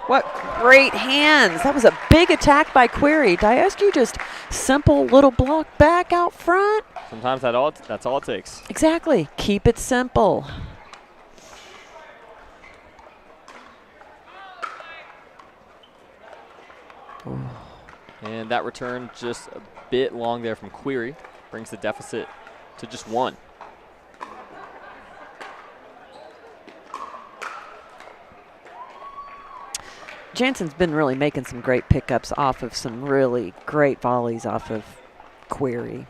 What great hands. That was a big attack by Query. Diescu just simple little block back out front. Sometimes that's all it takes. Exactly. Keep it simple. And that return just a bit long there from Query. Brings the deficit to just 1. Jansen's been really making some great pickups off of some really great volleys off of Query.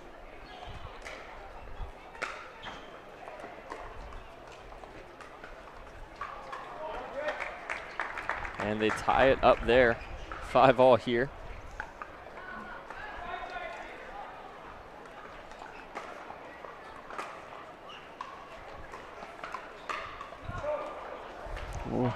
And they tie it up there. 5-all here. Ooh.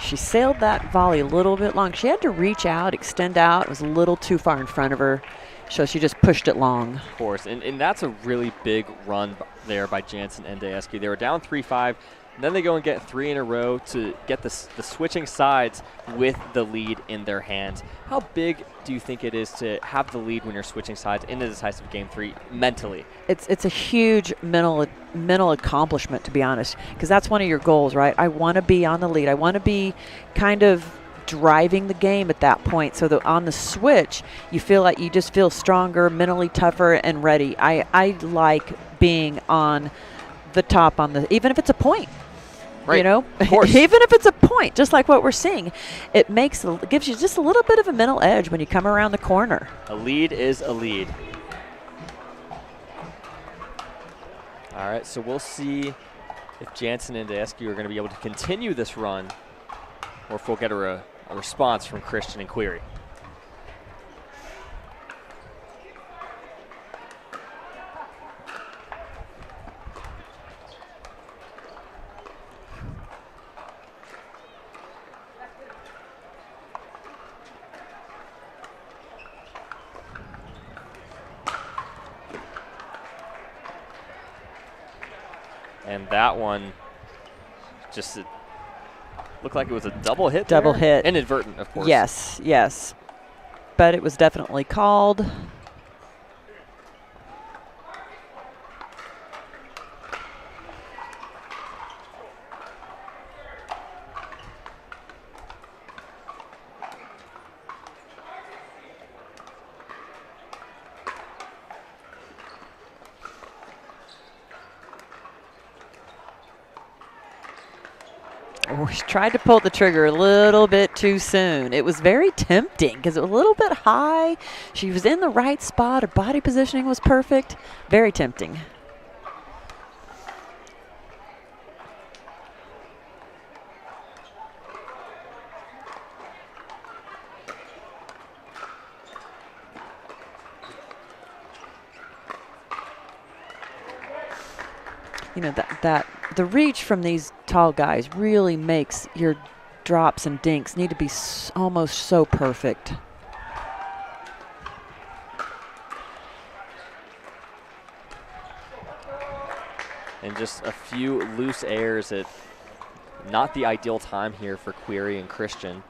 She sailed that volley a little bit long. She had to reach out, extend out. It was a little too far in front of her, so she just pushed it long. Of course, and that's a really big run there by Jansen and Diescu. They were down 3-5, and then they go and get 3 in a row to get the switching sides with the lead in their hands. How big do you think it is to have the lead when you're switching sides in a decisive game 3 mentally? It's a huge mental accomplishment, to be honest, because that's one of your goals, right? I want to be on the lead. I want to be kind of driving the game at that point, so that on the switch you feel like you just feel stronger, mentally tougher, and ready. I like being on the top on the, even if it's a point. Right. You know, of course. Even if it's a point, just like what we're seeing, it gives you just a little bit of a mental edge when you come around the corner. A lead is a lead. All right, so we'll see if Jansen and Diescu are going to be able to continue this run, or if we'll get a response from Christian and Query. And that one just looked like it was a double hit. Double hit. Inadvertent, of course. Yes, yes. But it was definitely called. Oh, she tried to pull the trigger a little bit too soon. It was very tempting because it was a little bit high. She was in the right spot. Her body positioning was perfect. Very tempting. You know, that the reach from these tall guys really makes your drops and dinks need to be almost so perfect. And just a few loose airs at not the ideal time here for Query and Christian.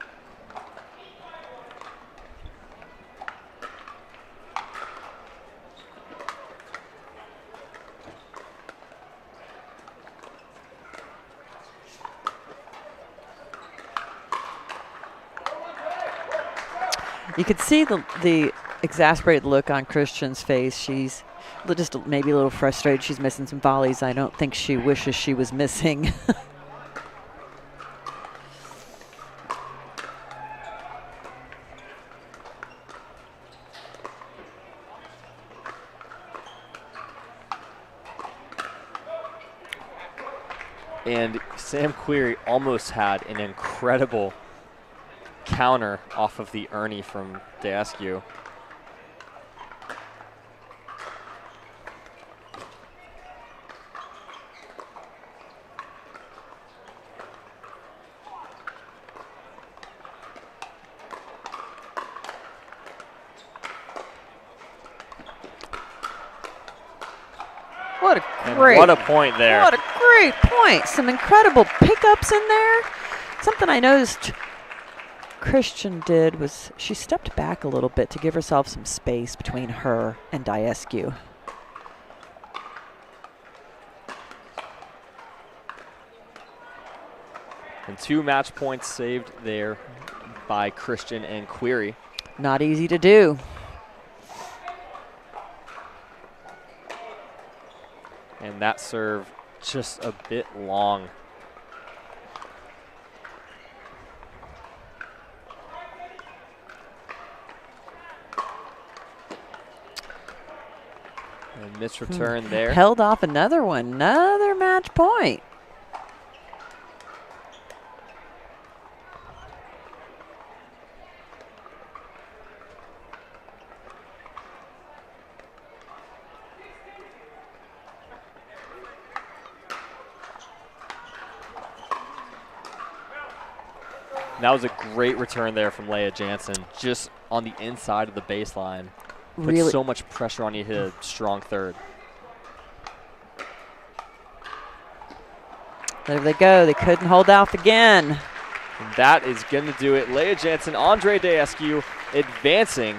You could see the exasperated look on Christian's face. She's just maybe a little frustrated. She's missing some volleys I don't think she wishes she was missing. And Sam Query almost had an incredible counter off of the Ernie from Daescu. What a point there. What a great point. Some incredible pickups in there. Something I noticed Christian did was she stepped back a little bit to give herself some space between her and Daescu. And 2 match points saved there by Christian and Query. Not easy to do. And that serve just a bit long. And missed return there. Held off another one. Another match point. That was a great return there from Leigh Jansen, just on the inside of the baseline. Put Really? so much pressure on you, hit a strong third. There they go. They couldn't hold off again. And that is going to do it. Leigh Jansen, Andre Daescu advancing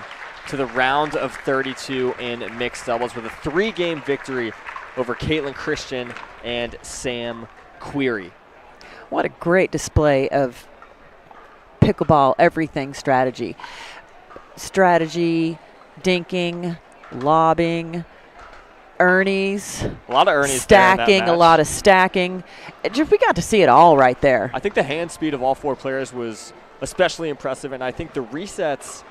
to the round of 32 in mixed doubles with a 3-game victory over Caitlin Christian and Sam Query. What a great display of pickleball everything strategy. Strategy, dinking, lobbing, Ernies. A lot of Ernies. Stacking, a lot of stacking. We got to see it all right there. I think the hand speed of all 4 players was especially impressive, and I think the resets,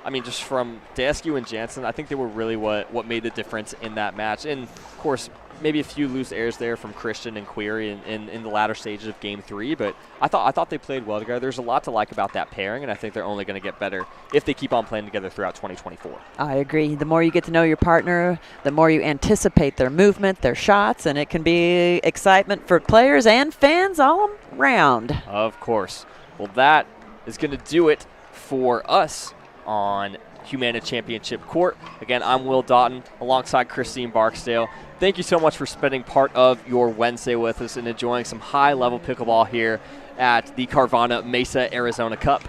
I mean, just from Daescu and Jansen, I think they were really what made the difference in that match. And, of course, maybe a few loose airs there from Christian and Query in the latter stages of Game 3, but I thought they played well together. There's a lot to like about that pairing, and I think they're only going to get better if they keep on playing together throughout 2024. I agree. The more you get to know your partner, the more you anticipate their movement, their shots, and it can be excitement for players and fans all around. Of course. Well, that is going to do it for us on Humana Championship Court. Again, I'm Will Doughton alongside Christine Barksdale. Thank you so much for spending part of your Wednesday with us and enjoying some high-level pickleball here at the Carvana Mesa Arizona Cup.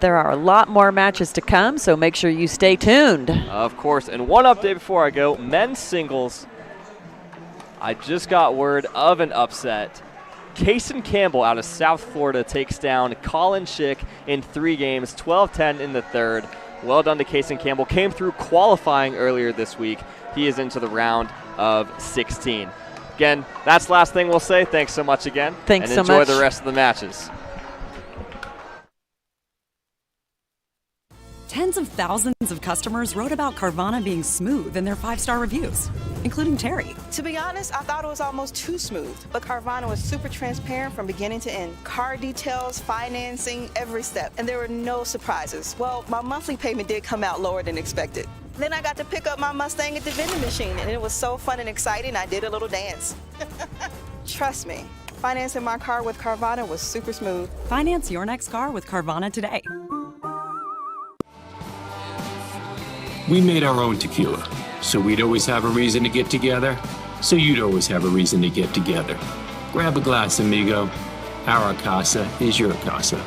There are a lot more matches to come, so make sure you stay tuned. Of course. And one update before I go, men's singles. I just got word of an upset. Kaysen Campbell out of South Florida takes down Colin Schick in 3 games, 12-10 in the third. Well done to Kaysen Campbell. Came through qualifying earlier this week. He is into the round of 16. Again, that's the last thing we'll say. Thanks so much again. Thanks so much. And enjoy the rest of the matches. Tens of thousands of customers wrote about Carvana being smooth in their 5-star reviews, including Terry. To be honest, I thought it was almost too smooth, but Carvana was super transparent from beginning to end. Car details, financing, every step, and there were no surprises. Well, my monthly payment did come out lower than expected. Then I got to pick up my Mustang at the vending machine, and it was so fun and exciting, I did a little dance. Trust me, financing my car with Carvana was super smooth. Finance your next car with Carvana today. We made our own tequila, so we'd always have a reason to get together, so you'd always have a reason to get together. Grab a glass, amigo. Our casa is your casa.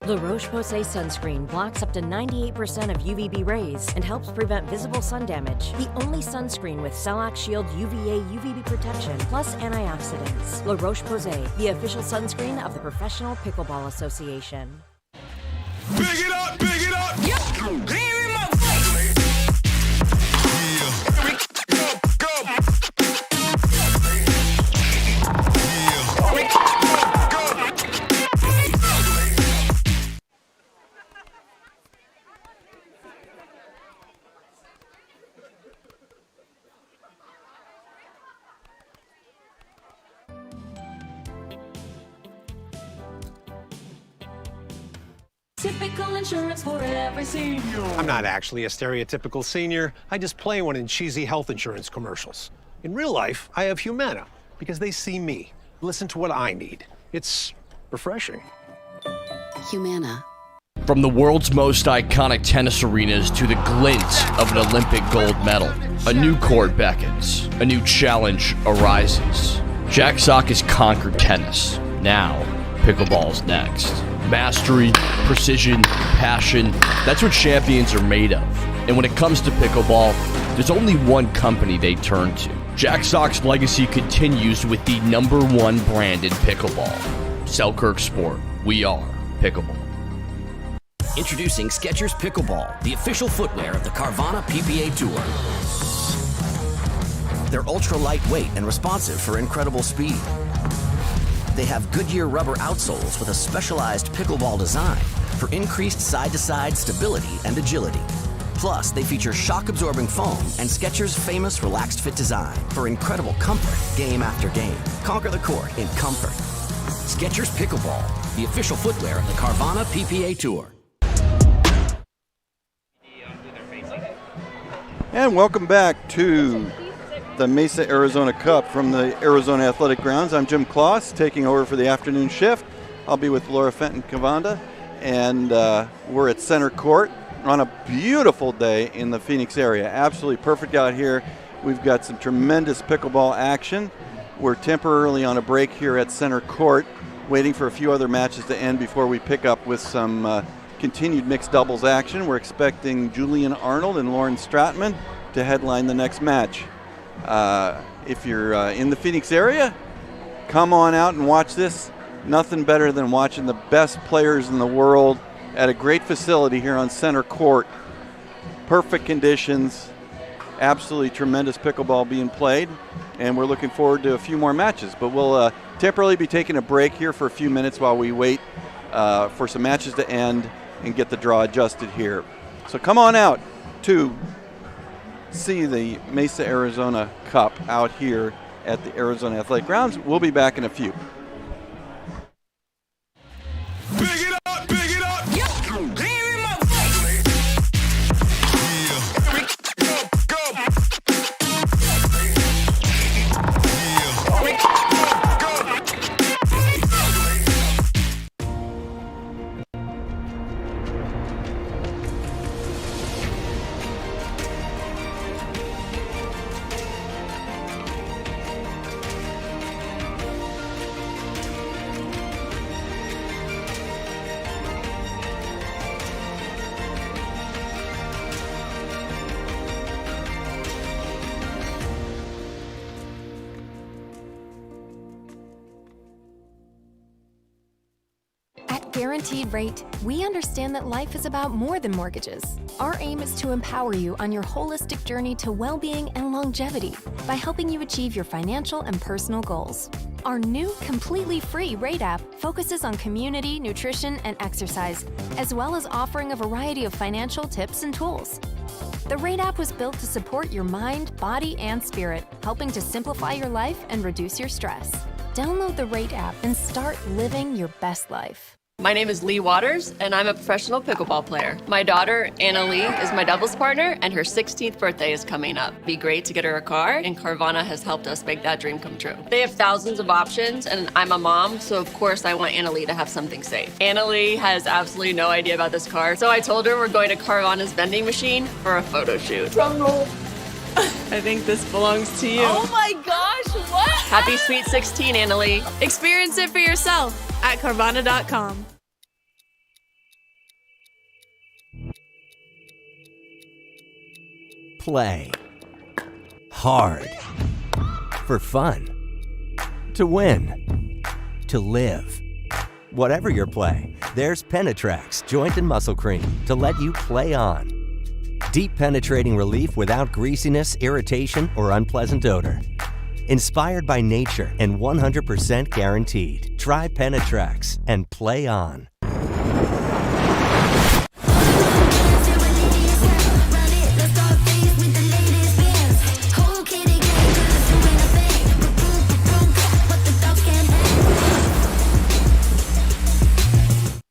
La Roche-Posay sunscreen blocks up to 98% of UVB rays and helps prevent visible sun damage. The only sunscreen with Cell Shield UVA UVB protection plus antioxidants. La Roche-Posay, the official sunscreen of the Professional Pickleball Association. Big it up, big it up. Hear in my voice. Yeah. Go, go. stereotypical insurance for every senior. I'm not actually a stereotypical senior. I just play one in cheesy health insurance commercials. In real life, I have Humana because they see me, listen to what I need. It's refreshing. Humana. From the world's most iconic tennis arenas to the glint of an Olympic gold medal, a new court beckons, a new challenge arises. Jack Sock has conquered tennis. Now, pickleball's next. Mastery, precision, passion, that's what champions are made of. And when it comes to pickleball, there's only one company they turn to. Jack Sock's legacy continues with the #1 brand in pickleball. Selkirk Sport, we are pickleball. Introducing Skechers Pickleball, the official footwear of the Carvana PPA Tour. They're ultra lightweight and responsive for incredible speed. They have Goodyear rubber outsoles with a specialized pickleball design for increased side-to-side stability and agility. Plus, they feature shock-absorbing foam and Skechers' famous relaxed fit design for incredible comfort game after game. Conquer the court in comfort. Skechers Pickleball, the official footwear of the Carvana PPA Tour. And welcome back to the Mesa Arizona Cup from the Arizona Athletic Grounds. I'm Jim Kloss, taking over for the afternoon shift. I'll be with Laura Fenton-Cavanda, and we're at center court on a beautiful day in the Phoenix area. Absolutely perfect out here. We've got some tremendous pickleball action. We're temporarily on a break here at center court, waiting for a few other matches to end before we pick up with some continued mixed doubles action. We're expecting Julian Arnold and Lauren Stratman to headline the next match. If you're in the Phoenix area, come on out and watch this. Nothing better than watching the best players in the world at a great facility here on center court. Perfect conditions, absolutely tremendous pickleball being played, and we're looking forward to a few more matches. But we'll temporarily be taking a break here for a few minutes while we wait for some matches to end and get the draw adjusted here. So come on out to see the Mesa Arizona Cup out here at the Arizona Athletic Grounds. We'll be back in a few. Guaranteed Rate, we understand that life is about more than mortgages. Our aim is to empower you on your holistic journey to well-being and longevity by helping you achieve your financial and personal goals. Our new, completely free Rate app focuses on community, nutrition, and exercise, as well as offering a variety of financial tips and tools. The Rate app was built to support your mind, body, and spirit, helping to simplify your life and reduce your stress. Download the Rate app and start living your best life. My name is Leigh Waters, and I'm a professional pickleball player. My daughter, Anna Lee, is my doubles partner, and her 16th birthday is coming up. It'd be great to get her a car, and Carvana has helped us make that dream come true. They have thousands of options, and I'm a mom, so of course I want Anna Lee to have something safe. Anna Lee has absolutely no idea about this car, so I told her we're going to Carvana's vending machine for a photo shoot. Drum roll. I think this belongs to you. Oh my gosh, what? Happy Sweet 16, Anna Lee. Experience it for yourself at Carvana.com. Play hard for fun, to win, to live. Whatever your play, there's Penetrax Joint and Muscle Cream to let you play on. Deep penetrating relief without greasiness, irritation, or unpleasant odor. Inspired by nature and 100% guaranteed. Try Penetrax and play on.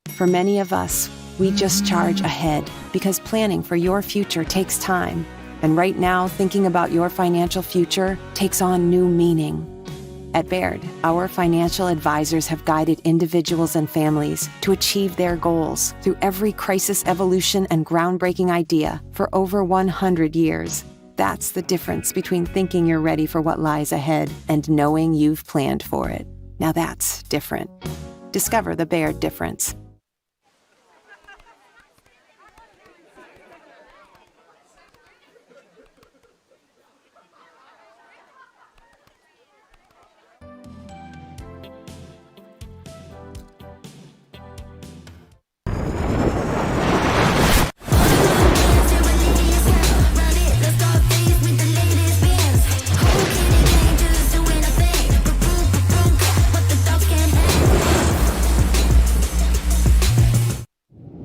For many of us, We just charge ahead because planning for your future takes time. And right now, thinking about your financial future takes on new meaning. At Baird, our financial advisors have guided individuals and families to achieve their goals through every crisis evolution and groundbreaking idea for over 100 years. That's the difference between thinking you're ready for what lies ahead and knowing you've planned for it. Now that's different. Discover the Baird difference.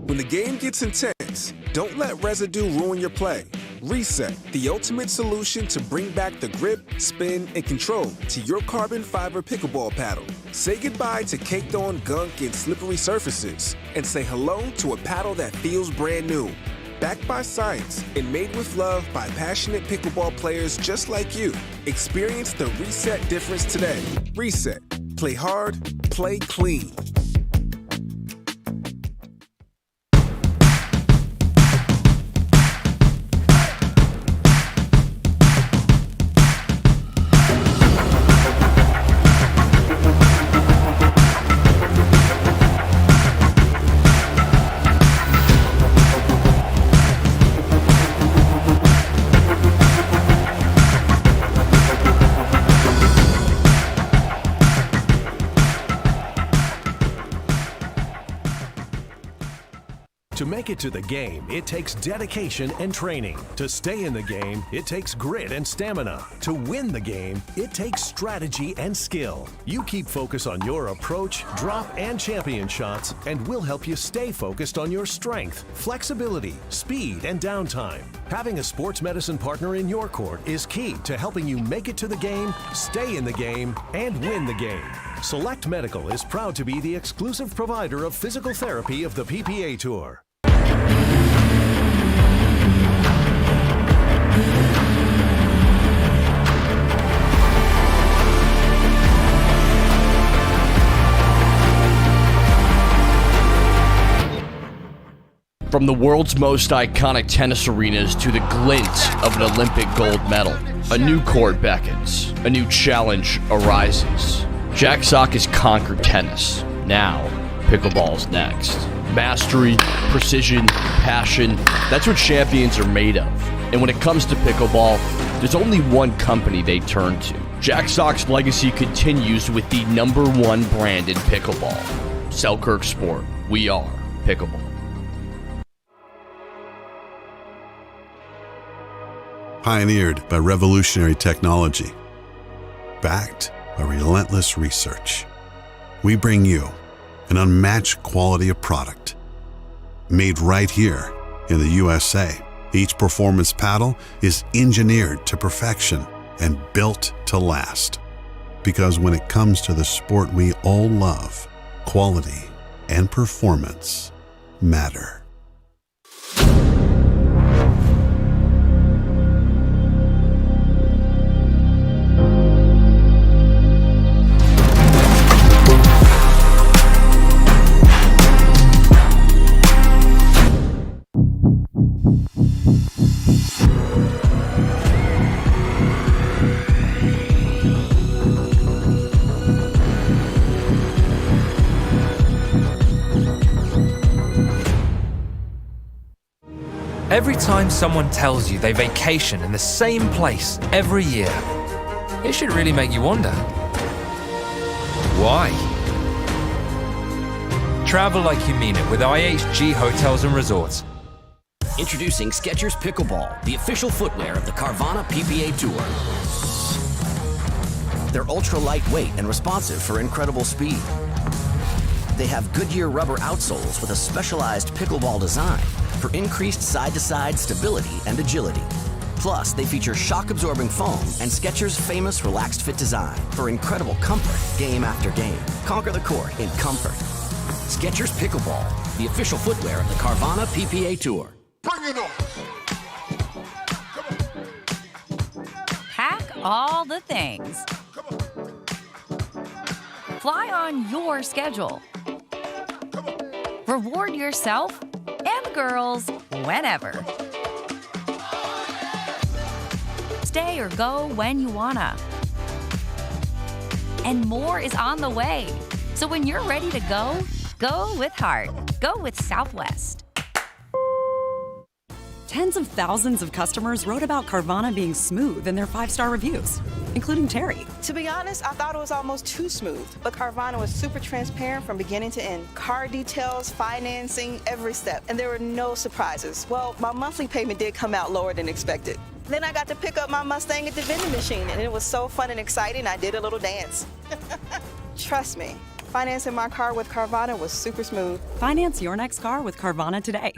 When the game gets intense, don't let residue ruin your play. Reset, the ultimate solution to bring back the grip, spin, and control to your carbon fiber pickleball paddle. Say goodbye to caked-on gunk and slippery surfaces, and say hello to a paddle that feels brand new. Backed by science and made with love by passionate pickleball players just like you. Experience the Reset difference today. Reset. Play hard, play clean. To make it to the game, it takes dedication and training. To stay in the game, it takes grit and stamina. To win the game, it takes strategy and skill. You keep focus on your approach, drop, and champion shots, and we'll help you stay focused on your strength, flexibility, speed, and downtime. Having a sports medicine partner in your court is key to helping you make it to the game, stay in the game, and win the game. Select Medical is proud to be the exclusive provider of physical therapy of the PPA Tour. From the world's most iconic tennis arenas to the glint of an Olympic gold medal, a new court beckons, a new challenge arises. Jack Sock has conquered tennis. Now, pickleball's next. Mastery, precision, passion, that's what champions are made of. And when it comes to pickleball, there's only one company they turn to. Jack Sock's legacy continues with the #1 brand in pickleball. Selkirk Sport, we are pickleball. Pioneered by revolutionary technology, backed by relentless research, we bring you an unmatched quality of product. Made right here in the USA, each performance paddle is engineered to perfection and built to last. Because when it comes to the sport we all love, quality and performance matter. Every time someone tells you they vacation in the same place every year, it should really make you wonder, why? Travel like you mean it with IHG Hotels and Resorts. Introducing Skechers Pickleball, the official footwear of the Carvana PPA Tour. They're ultra lightweight and responsive for incredible speed. They have Goodyear rubber outsoles with a specialized pickleball design for increased side-to-side stability and agility. Plus, they feature shock-absorbing foam and Skechers' famous relaxed fit design for incredible comfort game after game. Conquer the court in comfort. Skechers Pickleball. the official footwear of the Carvana PPA Tour. Bring it on! Pack all the things. Fly on your schedule. Reward yourself and girls whenever. Stay or go when you wanna. And more is on the way. So when you're ready to go, go with heart. Go with Southwest. Tens of thousands of customers wrote about Carvana being smooth in their 5-star reviews, including Terry. To be honest, I thought it was almost too smooth, but Carvana was super transparent from beginning to end. Car details, financing, every step, and there were no surprises. Well, my monthly payment did come out lower than expected. Then I got to pick up my Mustang at the vending machine, and it was so fun and exciting, I did a little dance. Trust me, financing my car with Carvana was super smooth. Finance your next car with Carvana today.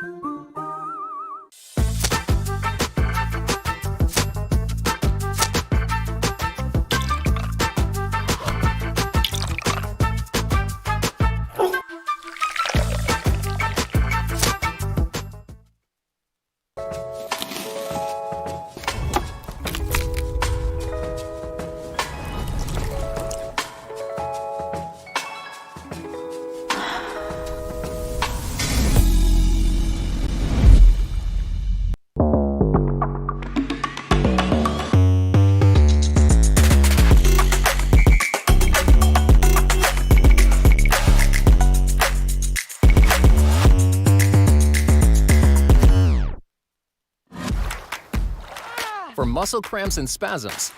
For muscle cramps and spasms,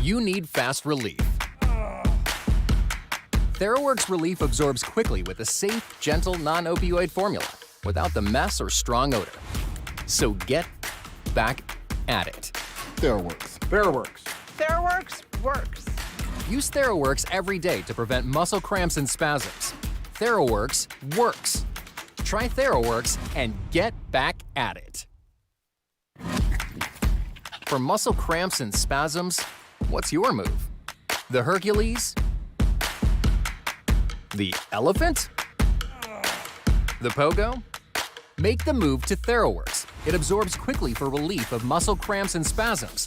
you need fast relief. TheraWorks Relief absorbs quickly with a safe, gentle, non-opioid formula without the mess or strong odor. So get back at it. TheraWorks. TheraWorks. TheraWorks works. Use TheraWorks every day to prevent muscle cramps and spasms. TheraWorks works. Try TheraWorks and get back at it. For muscle cramps and spasms, what's your move? The Hercules? The elephant? The pogo? Make the move to TheraWorks. It absorbs quickly for relief of muscle cramps and spasms.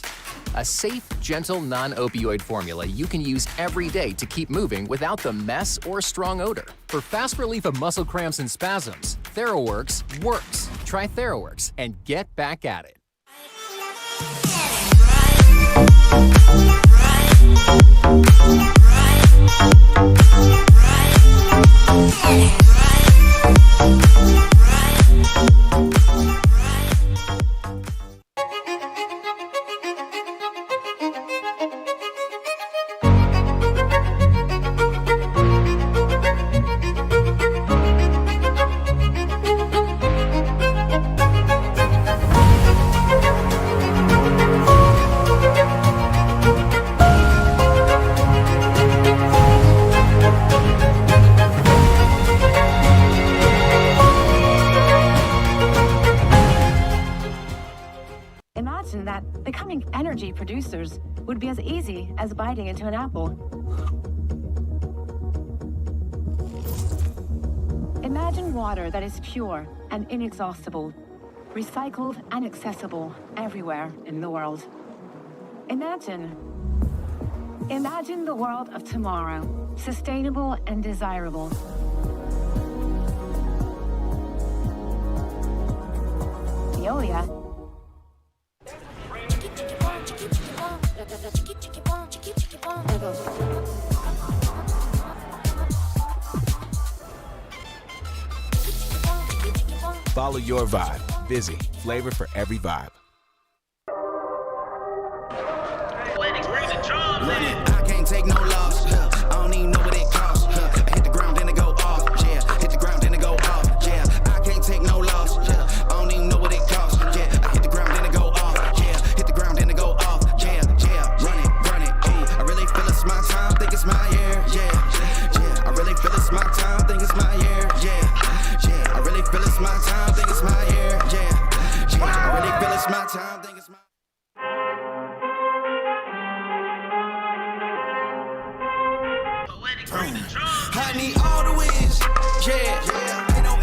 A safe, gentle, non-opioid formula you can use every day to keep moving without the mess or strong odor. For fast relief of muscle cramps and spasms, TheraWorks works. Try TheraWorks and get back at it. Imagine that becoming energy producers would be as easy as biting into an apple. Imagine water that is pure and inexhaustible, recycled and accessible everywhere in the world. Imagine the world of tomorrow, sustainable and desirable. Veolia. Follow your vibe. Busy. Flavor for every vibe. I can't take no loss. I don't even know what it costs. I hit the ground, then it go off. Yeah, hit the ground, then it go off. Yeah, I can't take no loss. I don't even know what it costs. Yeah, I hit the ground, then it go off. Yeah, hit the ground, then it go off. Yeah, run it. Hey, I really feel it's my time. Think it's my year. Yeah. I really feel it's my time. Think it's my year. Yeah. I really feel it's my time. Think it's my year. Yeah. I really feel it's my time. Think it's my. I need all the wins, yeah. Ain't no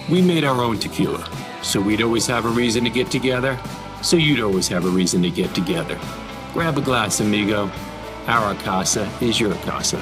We made our own tequila, so we'd always have a reason to get together, so you'd always have a reason to get together. Grab a glass, amigo. Our casa is your casa.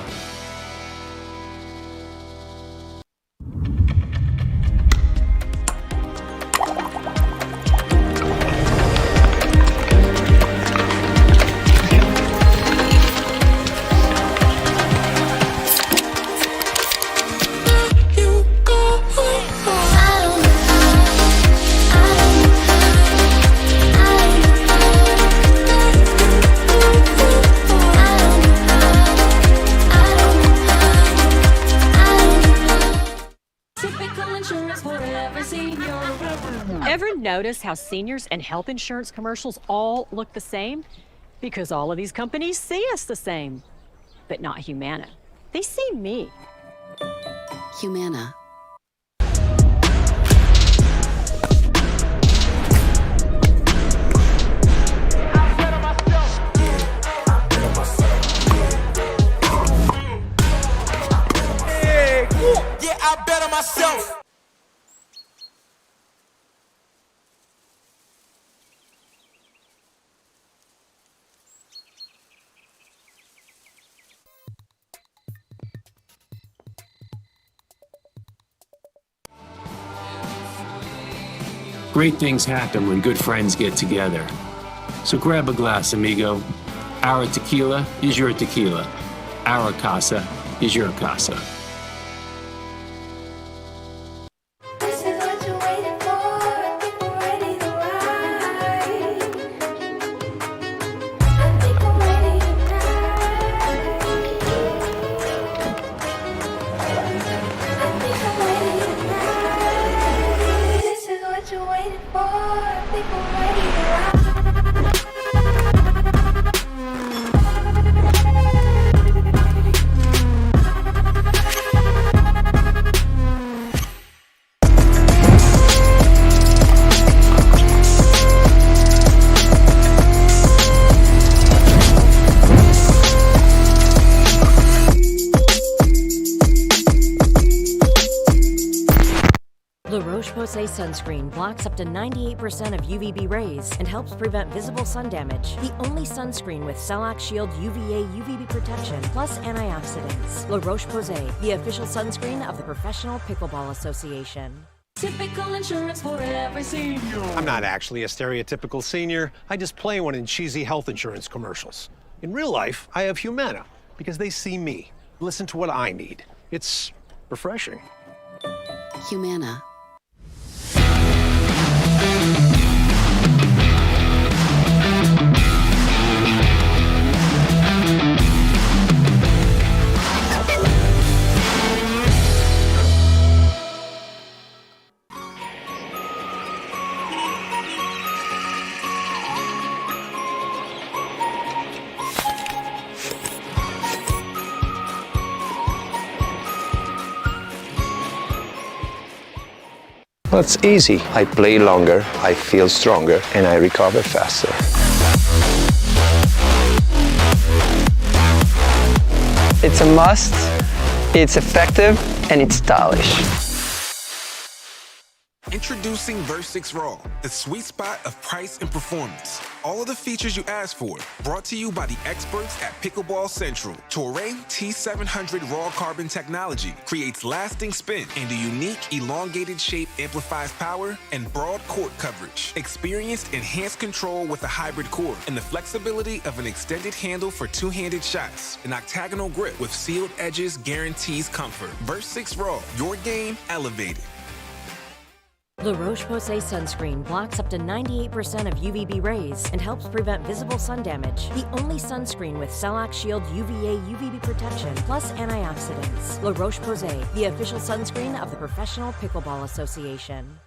Ever notice how seniors and health insurance commercials all look the same? Because all of these companies see us the same. But not Humana. They see me. Humana. Yeah, I bet on myself. Great things happen when good friends get together. So grab a glass, amigo. Our tequila is your tequila. Our casa is your casa. Sunscreen blocks up to 98% of UVB rays and helps prevent visible sun damage. The only sunscreen with Cell Shield UVA UVB protection plus antioxidants. La Roche-Posay, the official sunscreen of the Professional Pickleball Association. Typical insurance for every senior. I'm not actually a stereotypical senior. I just play one in cheesy health insurance commercials. In real life, I have Humana because they see me, listen to what I need. It's refreshing. Humana. Well, it's easy. I play longer, I feel stronger, and I recover faster. It's a must, it's effective, and it's stylish. Introducing Verse6 Raw, the sweet spot of price and performance. All of the features you asked for, brought to you by the experts at Pickleball Central. Toray T700 Raw Carbon technology creates lasting spin, and a unique elongated shape amplifies power and broad court coverage. Experienced enhanced control with a hybrid core and the flexibility of an extended handle for two-handed shots. An octagonal grip with sealed edges guarantees comfort. Verse6 Raw, your game elevated. La Roche-Posay sunscreen blocks up to 98% of UVB rays and helps prevent visible sun damage. The only sunscreen with Cell Shield UVA UVB protection plus antioxidants. La Roche-Posay, the official sunscreen of the Professional Pickleball Association.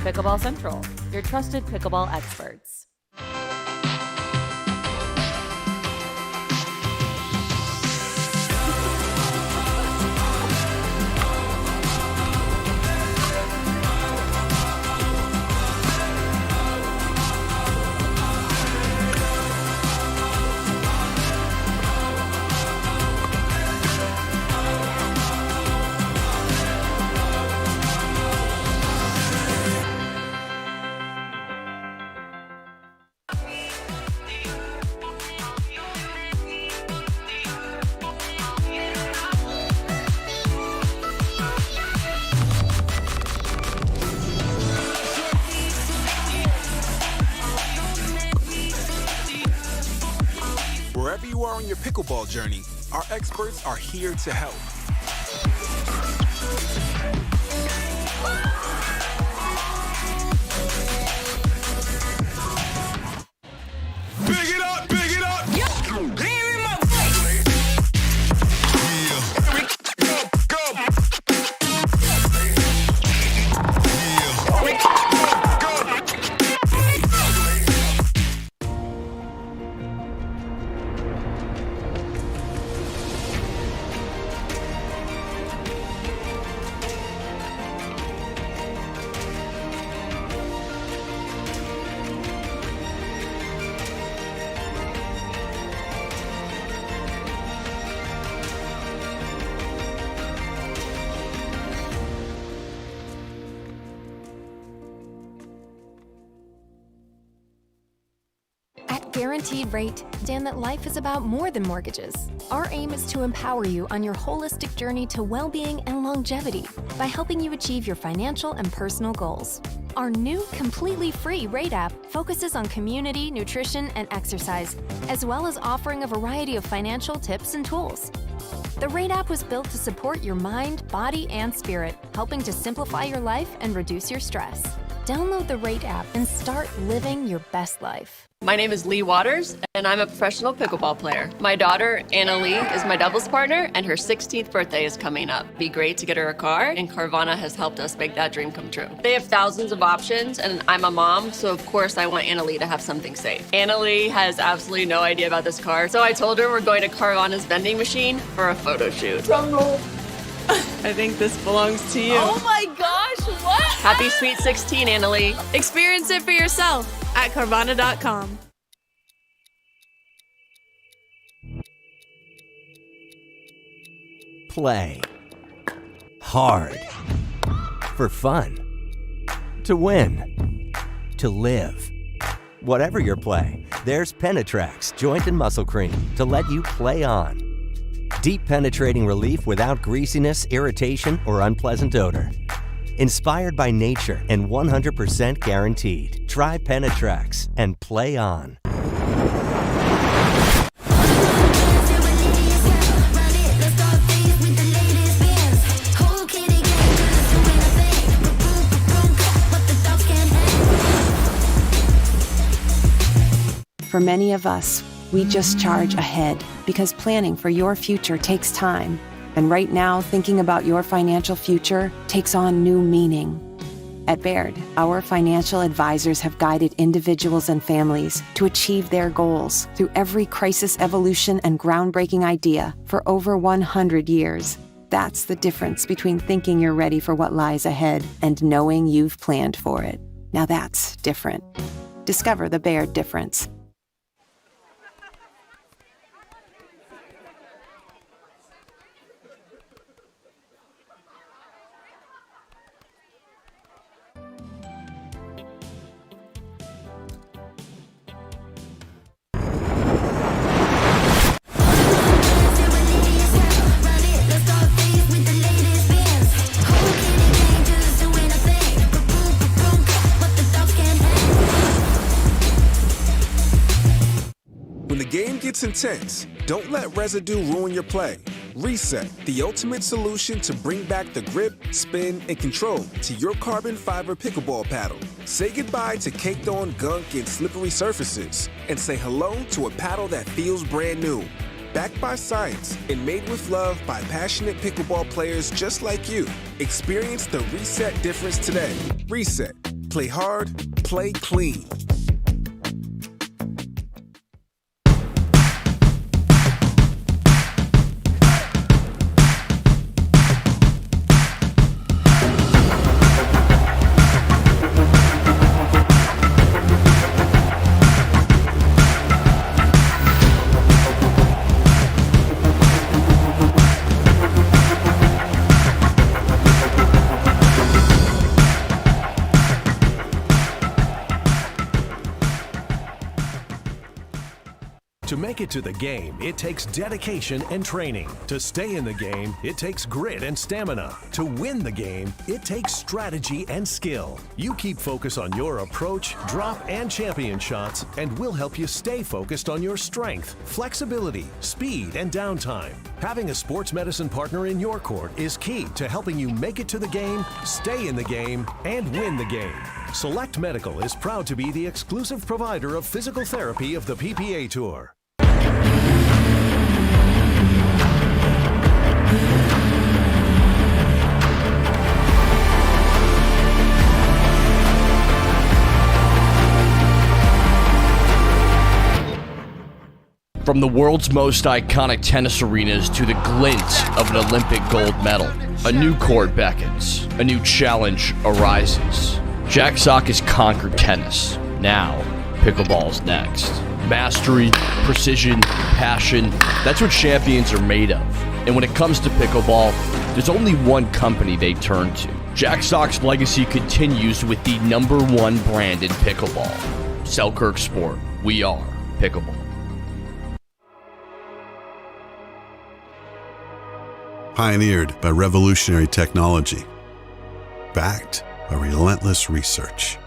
Pickleball Central, your trusted pickleball experts. Wherever you are on your pickleball journey, our experts are here to help. Big it up, big it up! Guaranteed Rate, stand that life is about more than mortgages. Our aim is to empower you on your holistic journey to well-being and longevity by helping you achieve your financial and personal goals. Our new, completely free Rate app focuses on community, nutrition, and exercise, as well as offering a variety of financial tips and tools. The Rate app was built to support your mind, body, and spirit, helping to simplify your life and reduce your stress. Download the Rate app and start living your best life. My name is Leigh Waters, and I'm a professional pickleball player. My daughter, Anna Lee, is my doubles partner, and her 16th birthday is coming up. It'd be great to get her a car, and Carvana has helped us make that dream come true. They have thousands of options, and I'm a mom, so of course I want Anna Lee to have something safe. Anna Lee has absolutely no idea about this car, so I told her we're going to Carvana's vending machine for a photo shoot. Drum roll. I think this belongs to you. Oh my gosh, what? Happy Sweet 16, Anna Lee. Experience it for yourself at Carvana.com. Play hard for fun, to win, to live. Whatever your play, there's Penetrax Joint and Muscle Cream to let you play on. Deep penetrating relief without greasiness, irritation, or unpleasant odor. Inspired by nature and 100% guaranteed. Try Penetrax and play on. For many of us, we just charge ahead because planning for your future takes time. And right now, thinking about your financial future takes on new meaning. At Baird, our financial advisors have guided individuals and families to achieve their goals through every crisis evolution and groundbreaking idea for over 100 years. That's the difference between thinking you're ready for what lies ahead and knowing you've planned for it. Now that's different. Discover the Baird difference. When the game gets intense, don't let residue ruin your play. Reset, the ultimate solution to bring back the grip, spin, and control to your carbon fiber pickleball paddle. Say goodbye to caked-on gunk and slippery surfaces, and say hello to a paddle that feels brand new. Backed by science and made with love by passionate pickleball players just like you. Experience the Reset difference today. Reset. Play hard, play clean. To make it to the game, it takes dedication and training. To stay in the game, it takes grit and stamina. To win the game, it takes strategy and skill. You keep focus on your approach, drop, and champion shots, and we'll help you stay focused on your strength, flexibility, speed, and downtime. Having a sports medicine partner in your court is key to helping you make it to the game, stay in the game, and win the game. Select Medical is proud to be the exclusive provider of physical therapy of the PPA Tour. From the world's most iconic tennis arenas to the glint of an Olympic gold medal, a new court beckons, a new challenge arises. Jack Sock has conquered tennis. Now, pickleball's next. Mastery, precision, passion, that's what champions are made of. And when it comes to pickleball, there's only one company they turn to. Jack Sock's legacy continues with the #1 brand in pickleball. Selkirk Sport, we are pickleball. Pioneered by revolutionary technology, backed by relentless research,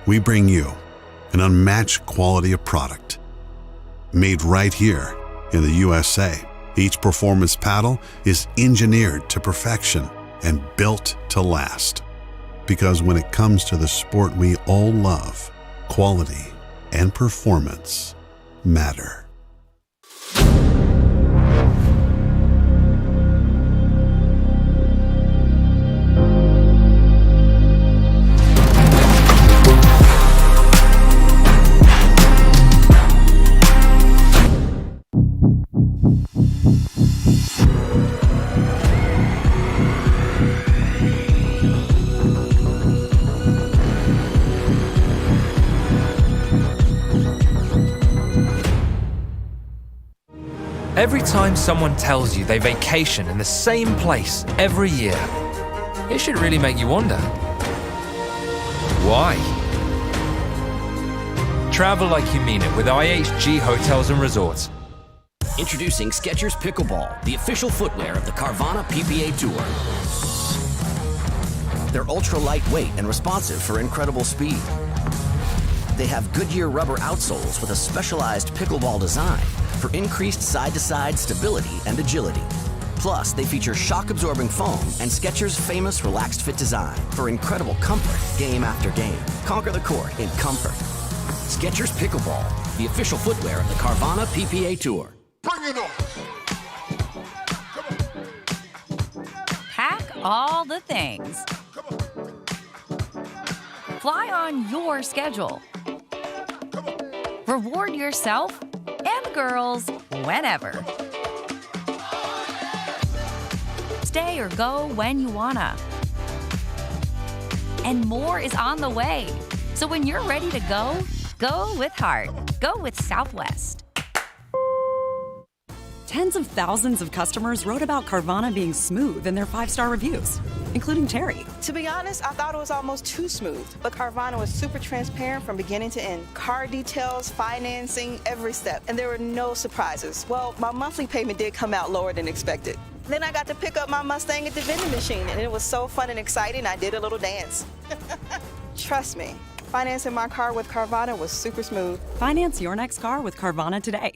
we bring you an unmatched quality of product. Made right here in the USA, each performance paddle is engineered to perfection and built to last. Because when it comes to the sport we all love, quality and performance matter. Every time someone tells you they vacation in the same place every year, it should really make you wonder, why? Travel like you mean it with IHG Hotels and Resorts. Introducing Skechers Pickleball, the official footwear of the Carvana PPA Tour. They're ultra lightweight and responsive for incredible speed. They have Goodyear rubber outsoles with a specialized pickleball design for increased side-to-side stability and agility. Plus, they feature shock-absorbing foam and Skechers' famous relaxed fit design for incredible comfort game after game. Conquer the court in comfort. Skechers Pickleball, the official footwear of the Carvana PPA Tour. Bring it on! Pack all the things. Fly on your schedule. Reward yourself and girls whenever. Stay or go when you wanna. And more is on the way. So when you're ready to go, go with heart. Go with Southwest. Tens of thousands of customers wrote about Carvana being smooth in their 5-star reviews, including Terry. To be honest, I thought it was almost too smooth, but Carvana was super transparent from beginning to end. Car details, financing, every step, and there were no surprises. Well, my monthly payment did come out lower than expected. Then I got to pick up my Mustang at the vending machine, and it was so fun and exciting, I did a little dance. Trust me, financing my car with Carvana was super smooth. Finance your next car with Carvana today.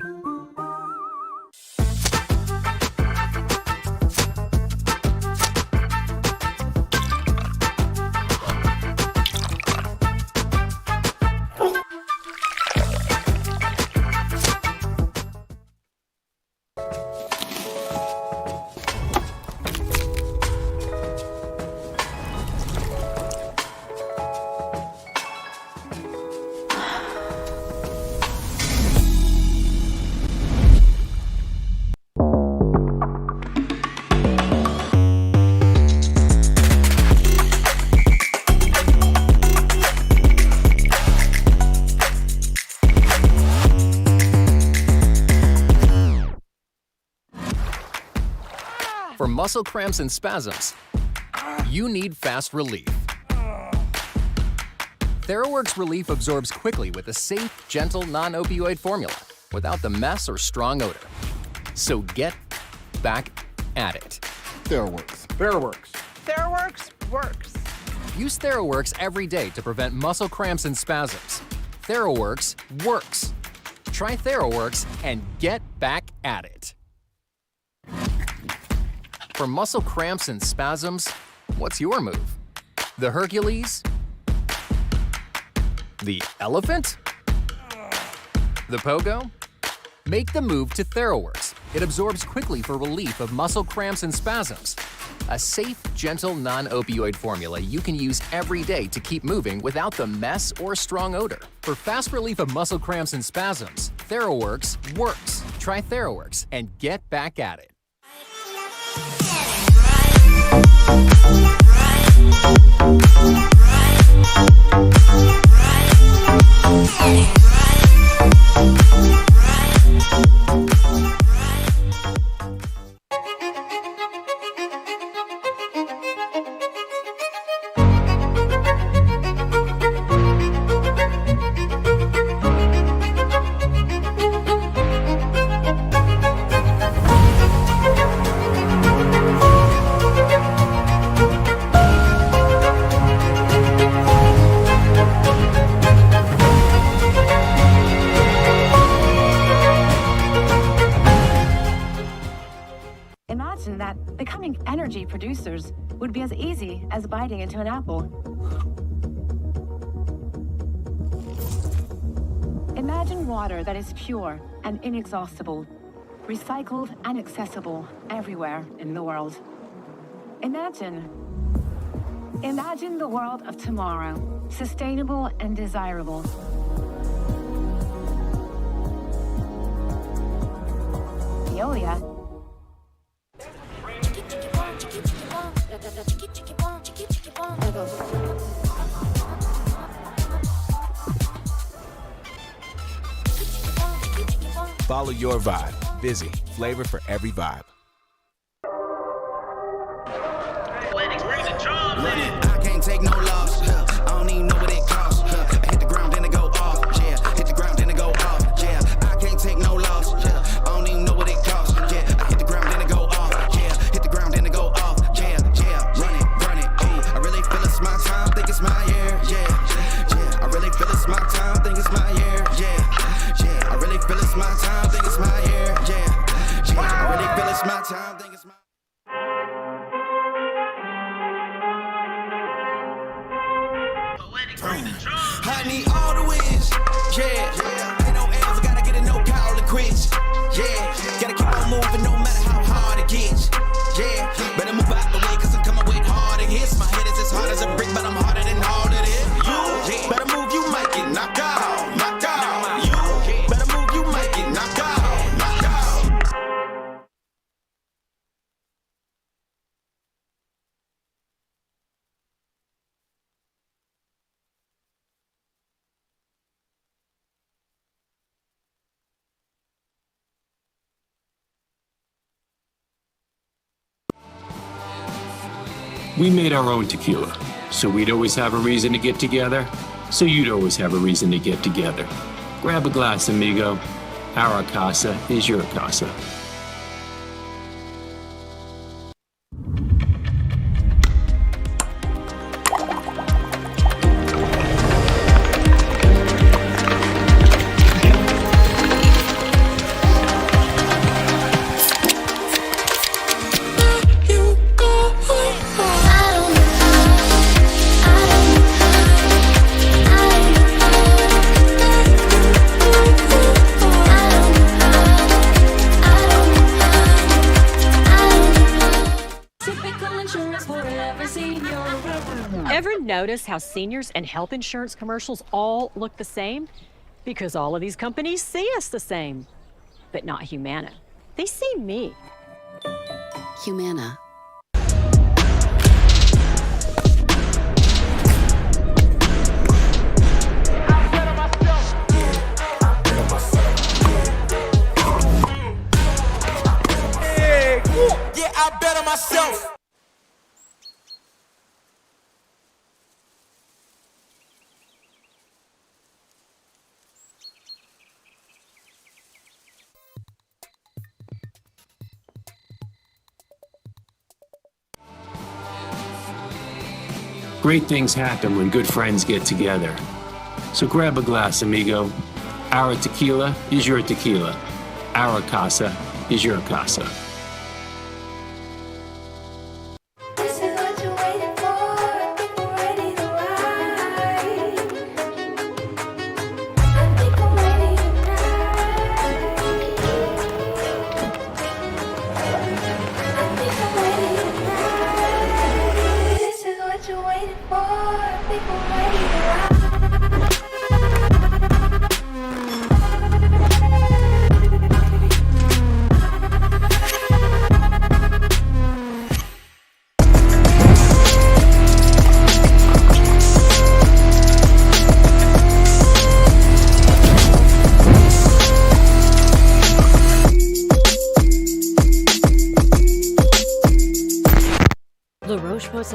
muscle cramps and spasms, you need fast relief. TheraWorks Relief absorbs quickly with a safe, gentle, non-opioid formula without the mess or strong odor. So get back at it. TheraWorks. TheraWorks. TheraWorks works. Use TheraWorks every day to prevent muscle cramps and spasms. TheraWorks works. Try TheraWorks and get back at it. For muscle cramps and spasms, what's your move? The Hercules? The elephant? The pogo? Make the move to TheraWorks. It absorbs quickly for relief of muscle cramps and spasms. A safe, gentle, non-opioid formula you can use every day to keep moving without the mess or strong odor. For fast relief of muscle cramps and spasms, TheraWorks works. Try TheraWorks and get back at it. Imagine that becoming energy producers would be as easy as biting into an apple. Imagine water that is pure and inexhaustible, recycled and accessible everywhere in the world. Imagine the world of tomorrow, sustainable and desirable. Veolia. Follow your vibe. Busy. Flavor for every vibe. I can't take no loss. I don't even know what it costs. I hit the ground, then it go off. Yeah, hit the ground, then it go off. Yeah, I can't take no loss. I don't even know what it costs. Yeah, I hit the ground, then it go off. Yeah, hit the ground, then it go off. Yeah, run it. I really feel it's my time, think it's my year. Yeah, I really feel it's my time, think it's my year. Yeah, I really feel it's my time, think it's my year. Yeah, I really feel it's my time, think it's my. I need all the wins, yeah. Ain't no L's, gotta get it, no call to quits, yeah. Gotta keep on moving, no matter how hard it gets, yeah. Better move out the way, cause I'm coming with harder hits. My head is as hard as a brick, but I'm harder than all of it. You better move, you might get knocked out. You better move, you might get knocked out. We made our own tequila, so we'd always have a reason to get together, so you'd always have a reason to get together. Grab a glass, amigo. Our casa is your casa. Ever notice how seniors and health insurance commercials all look the same? Because all of these companies see us the same. But not Humana. They see me. Humana. Yeah, I bet on myself. Great things happen when good friends get together. So grab a glass, amigo. Our tequila is your tequila. Our casa is your casa.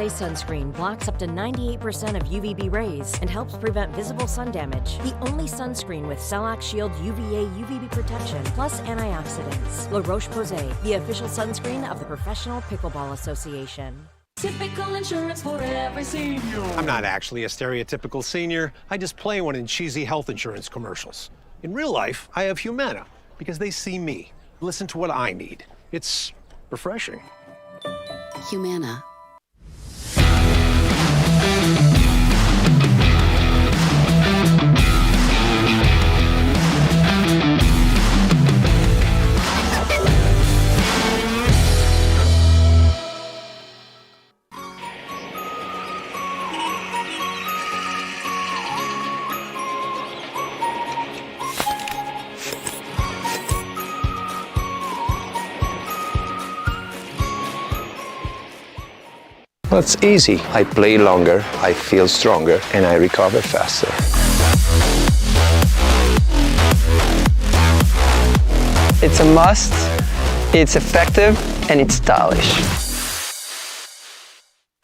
Sunscreen blocks up to 98% of UVB rays and helps prevent visible sun damage. The only sunscreen with Celac Shield UVA UVB protection plus antioxidants. La Roche-Posay, the official sunscreen of the Professional Pickleball Association. Typical insurance for every senior. I'm not actually a stereotypical senior. I just play one in cheesy health insurance commercials. In real life, I have Humana because they see me, listen to what I need. It's refreshing. Humana. Well, it's easy. I play longer, I feel stronger, and I recover faster. It's a must, it's effective, and it's stylish.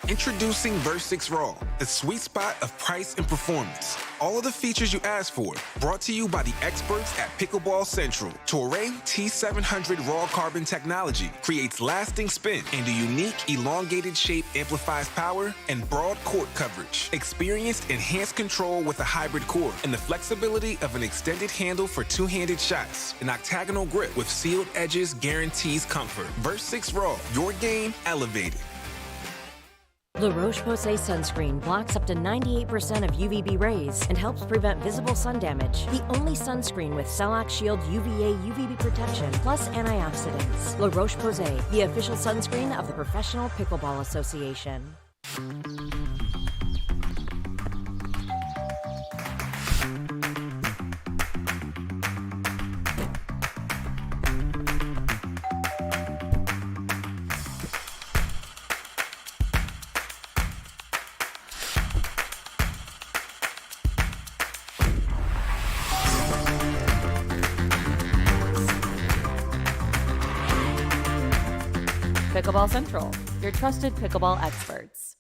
Introducing Verse 6 Raw, the sweet spot of price and performance. All of the features you asked for, brought to you by the experts at Pickleball Central. Toray T700 Raw Carbon technology creates lasting spin, and a unique elongated shape amplifies power and broad court coverage. Experienced enhanced control with a hybrid core and the flexibility of an extended handle for two-handed shots. An octagonal grip with sealed edges guarantees comfort. Verse 6 Raw, your game elevated. La Roche-Posay sunscreen blocks up to 98% of UVB rays and helps prevent visible sun damage. The only sunscreen with Celac Shield UVA UVB protection plus antioxidants. La Roche-Posay, the official sunscreen of the Professional Pickleball Association. Pickleball Central, your trusted pickleball experts.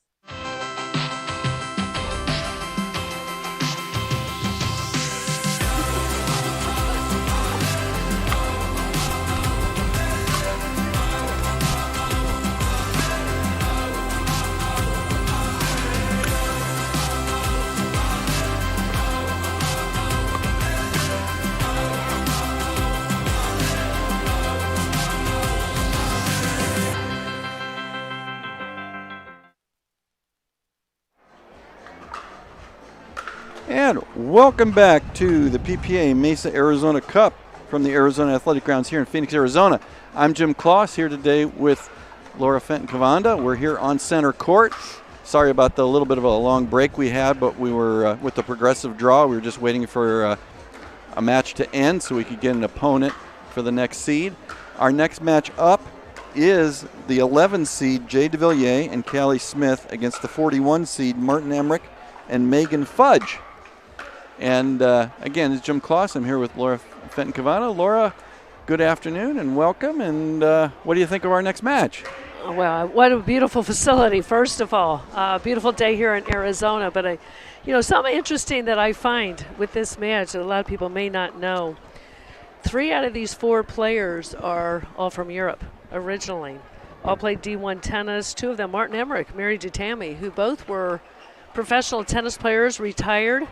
And welcome back to the PPA Mesa Arizona Cup from the Arizona Athletic Grounds here in Phoenix, Arizona. I'm Jim Kloss here today with Laura Fenton-Cavanda. We're here on center court. Sorry about the little bit of a long break we had, but we were with the progressive draw. We were just waiting for a match to end so we could get an opponent for the next seed. Our next match up is the 11 seed Jay DeVilliers and Callie Smith against the 41 seed Martin Emmerich and Megan Fudge. And again, it's Jim Kloss. I'm here with Laura Fenton-Cavanda. Laura, good afternoon and welcome. And what do you think of our next match? Well, what a beautiful facility, first of all. Beautiful day here in Arizona. But, something interesting that I find with this match that a lot of people may not know, 3 out of these 4 players are all from Europe originally. All played D1 tennis. 2 of them, Martin Emmerich, married to Tammy, who both were professional tennis players retired.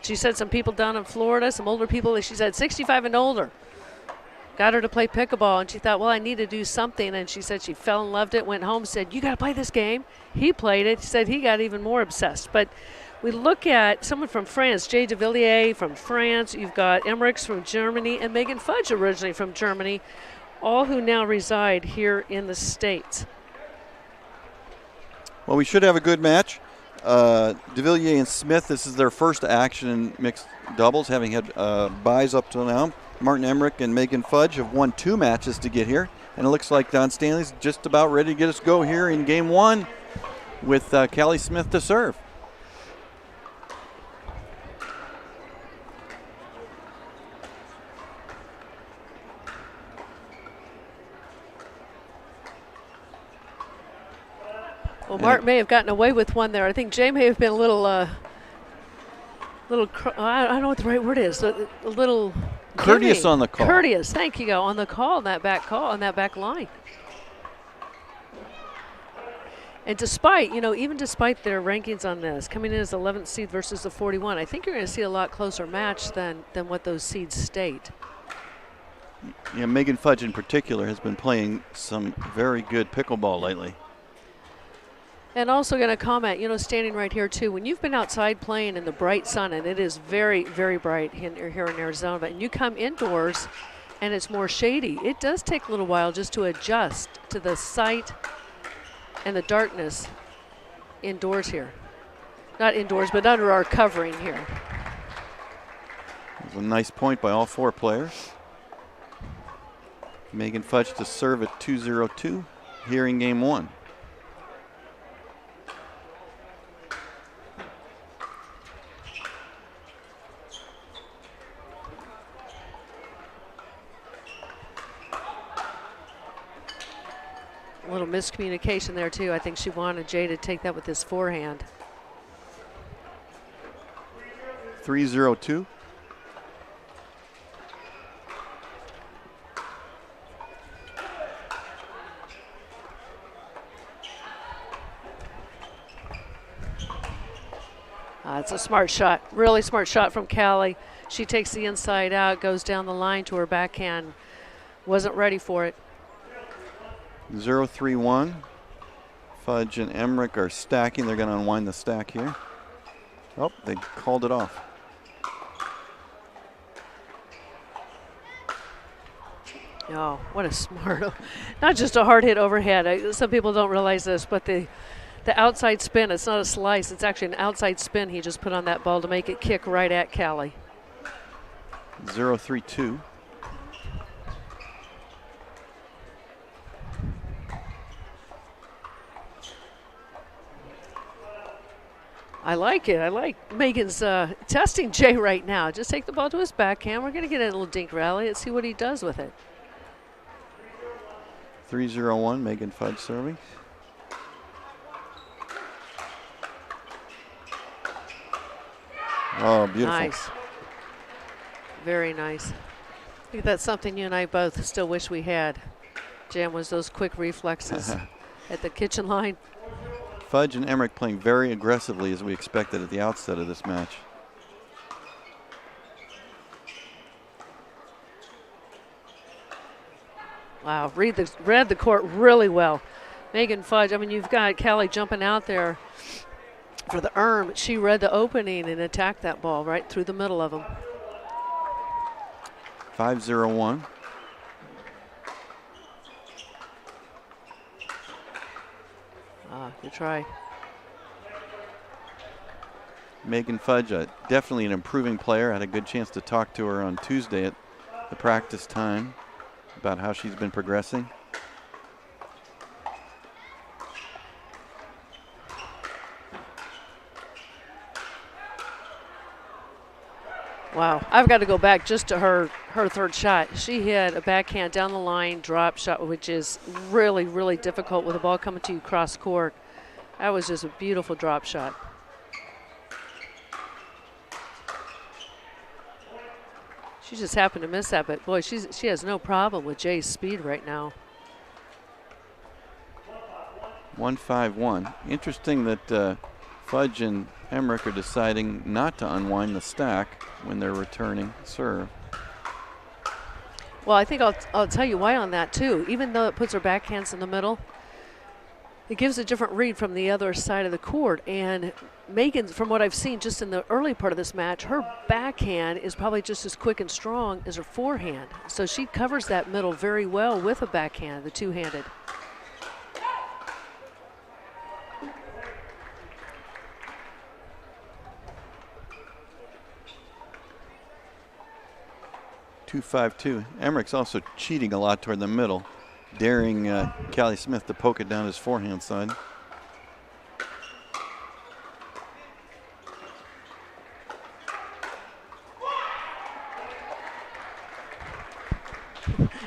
She said some people down in Florida, some older people, she said 65 and older, got her to play pickleball, and she thought, well, I need to do something, and she said she fell in love with it, went home, said, you got to play this game. He played it. He said he got even more obsessed. But we look at someone from France, Jay de Villiers from France, you've got Emmerichs from Germany, and Megan Fudge originally from Germany, all who now reside here in the States. Well, we should have a good match. De Villiers and Smith, this is their first action in mixed doubles, having had buys up till now. Martin Emmerich and Megan Fudge have won 2 matches to get here, and it looks like Don Stanley's just about ready to get us go here in game 1 with Callie Smith to serve. Well, Mark may have gotten away with one there. I think Jay may have been a little, I don't know what the right word is, a little courteous on the call. Courteous, thank you, on the call, on that back line. And despite, even despite their rankings on this, coming in as 11th seed versus the 41, I think you're going to see a lot closer match than what those seeds state. Yeah, Megan Fudge in particular has been playing some very good pickleball lately. And also going to comment, standing right here too, when you've been outside playing in the bright sun, and it is very, very bright here in Arizona, and you come indoors and it's more shady, it does take a little while just to adjust to the sight and the darkness indoors here. Not indoors, but under our covering here. It was a nice point by all 4 players. Megan Fudge to serve at 2-0-2 here in game 1. A little miscommunication there too. I think she wanted Jay to take that with his forehand. 3-0-2. It's a smart shot, really smart shot from Callie. She takes the inside out, goes down the line to her backhand. Wasn't ready for it. 0-3-1. Fudge and Emmerich are stacking. They're going to unwind the stack here. Oh, they called it off. Oh, what a smart, not just a hard hit overhead. Some people don't realize this, but the outside spin, it's not a slice, it's actually an outside spin he just put on that ball to make it kick right at Callie. 0-3-2. I like it. I like Megan's testing Jay right now. Just take the ball to his backhand. We're going to get a little dink rally. Let's see what he does with it. 3-0-1, Megan Fudge serving. Oh, beautiful. Nice. Very nice. I think that's something you and I both still wish we had. Jam was those quick reflexes at the kitchen line. Fudge and Emmerich playing very aggressively as we expected at the outset of this match. Wow, read the court really well. Megan Fudge, I mean, you've got Callie jumping out there for the erm. She read the opening and attacked that ball right through the middle of them. 5-0-1. Good try. Megan Fudge, definitely an improving player. I had a good chance to talk to her on Tuesday at the practice time about how she's been progressing. Wow, I've got to go back just to her third shot. She hit a backhand down the line drop shot, which is really, really difficult with the ball coming to you cross court. That was just a beautiful drop shot. She just happened to miss that, but boy, she has no problem with Jay's speed right now. 1-5-1. Interesting that Fudge and Emmerich are deciding not to unwind the stack when they're returning serve. Well, I think I'll tell you why on that too. Even though it puts her backhands in the middle, it gives a different read from the other side of the court. And Megan, from what I've seen just in the early part of this match, her backhand is probably just as quick and strong as her forehand. So she covers that middle very well with a backhand, the two-handed. (2-5-2). Emmerich's also cheating a lot toward the middle, daring Callie Smith to poke it down his forehand side.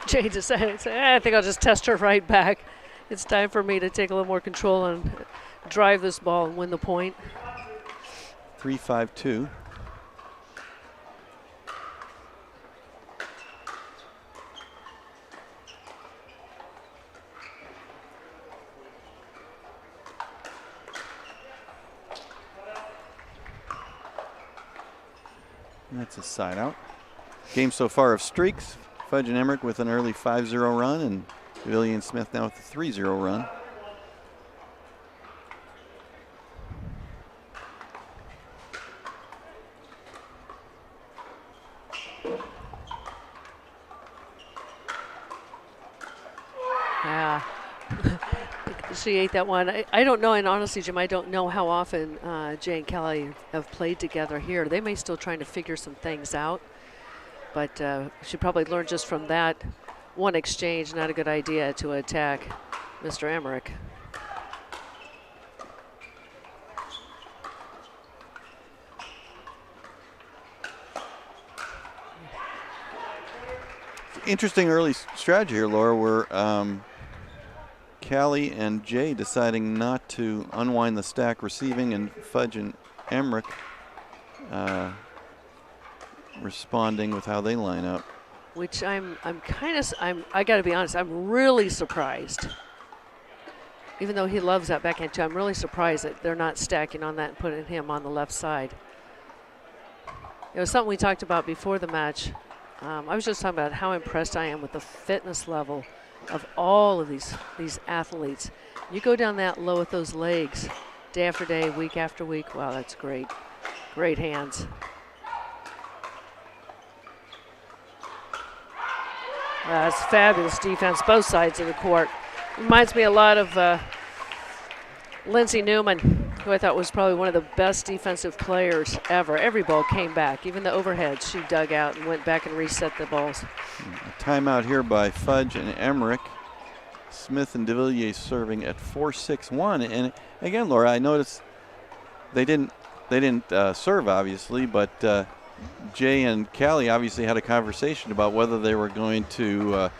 Jay decided to say, I think I'll just test her right back. It's time for me to take a little more control and drive this ball and win the point. 3-5-2. That's a side out. Game so far of streaks. Fudge and Emmerich with an early 5-0 run, and Villian and Smith now with a 3-0 run. Yeah. She ate that one. I don't know, and honestly, Jim, I don't know how often Jay and Kelly have played together here. They may still trying to figure some things out, but she probably learned just from that one exchange, not a good idea to attack Mr. Emmerich. Interesting early strategy here, Laura, where Callie and Jay deciding not to unwind the stack receiving, and Fudge and Emmerich responding with how they line up. Which I got to be honest, I'm really surprised. Even though he loves that backhand too, I'm really surprised that they're not stacking on that and putting him on the left side. It was something we talked about before the match. I was just talking about how impressed I am with the fitness level of all of these athletes. You go down that low with those legs day after day, week after week. Wow, that's great. Great hands. That's fabulous defense, both sides of the court. Reminds me a lot of Lindsay Newman, who I thought was probably one of the best defensive players ever. Every ball came back, even the overheads she dug out and went back and reset the balls. A timeout here by Fudge and Emmerich. Smith and DeVilliers serving at 4-6-1. And again, Laura, I noticed they didn't serve, obviously, but Jay and Callie obviously had a conversation about whether they were going to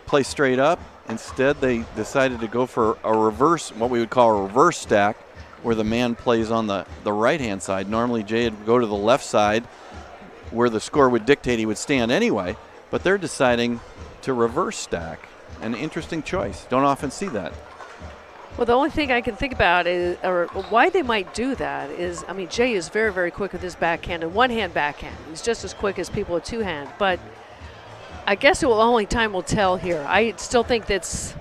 play straight up. Instead, they decided to go for a reverse, what we would call a reverse stack, where the man plays on the right-hand side. Normally, Jay would go to the left side where the score would dictate he would stand anyway, but they're deciding to reverse stack. An interesting choice. Don't often see that. Well, the only thing I can think about is, or why they might do that is, I mean, Jay is very, very quick with his backhand and one-hand backhand. He's just as quick as people with two-hand, but I guess only time will tell here. I still think that's,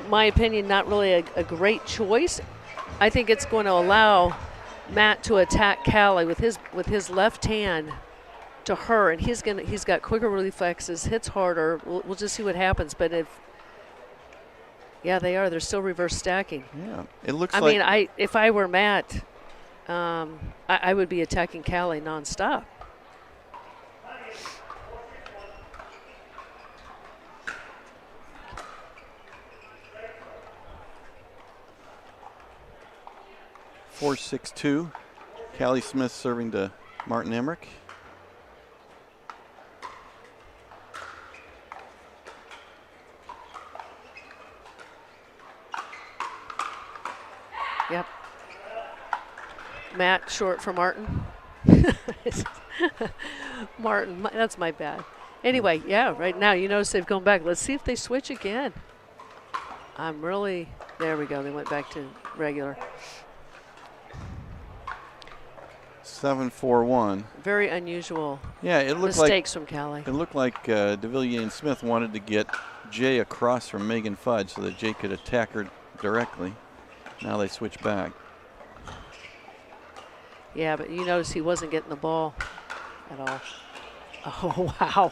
my opinion, not really a great choice. I think it's going to allow Matt to attack Callie with his left hand to her, and he's got quicker reflexes, hits harder. We'll just see what happens. But they're still reverse stacking. Yeah, it looks I like. mean, if I were Matt, I would be attacking Callie nonstop. Four, 6-2. Callie Smith serving to Martin Emmerich. Yep. Matt short for Martin. Martin, that's my bad. Anyway, yeah, right now you notice they've gone back. Let's see if they switch again. I'm really There we go. They went back to regular. 7-4-1. Very unusual. Yeah, it looked mistakes from Callie. It looked like DeVilliers and Smith wanted to get Jay across from Megan Fudge so that Jay could attack her directly. Now they switch back. Yeah, but you notice he wasn't getting the ball at all. Oh, wow.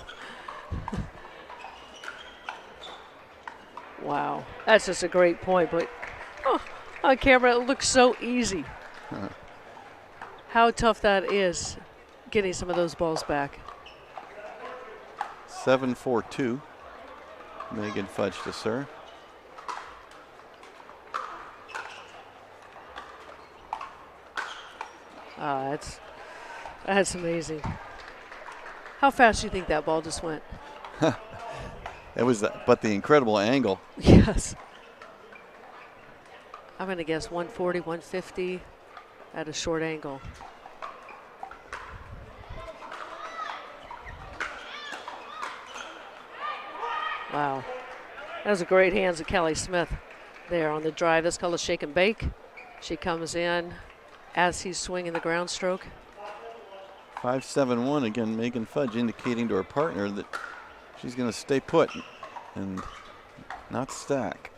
Wow. That's just a great point, but on camera it looks so easy. How tough that is, getting some of those balls back. 7-4-2. Megan Fudge to serve. That's amazing. How fast do you think that ball just went? It was, but the incredible angle. Yes. I'm going to guess 140, 150 at a short angle. Wow. That was a great hands of Kelly Smith there on the drive. That's called a shake and bake. She comes in as he's swinging the ground stroke. 5-7-1 again. Megan Fudge indicating to her partner that she's going to stay put and not stack.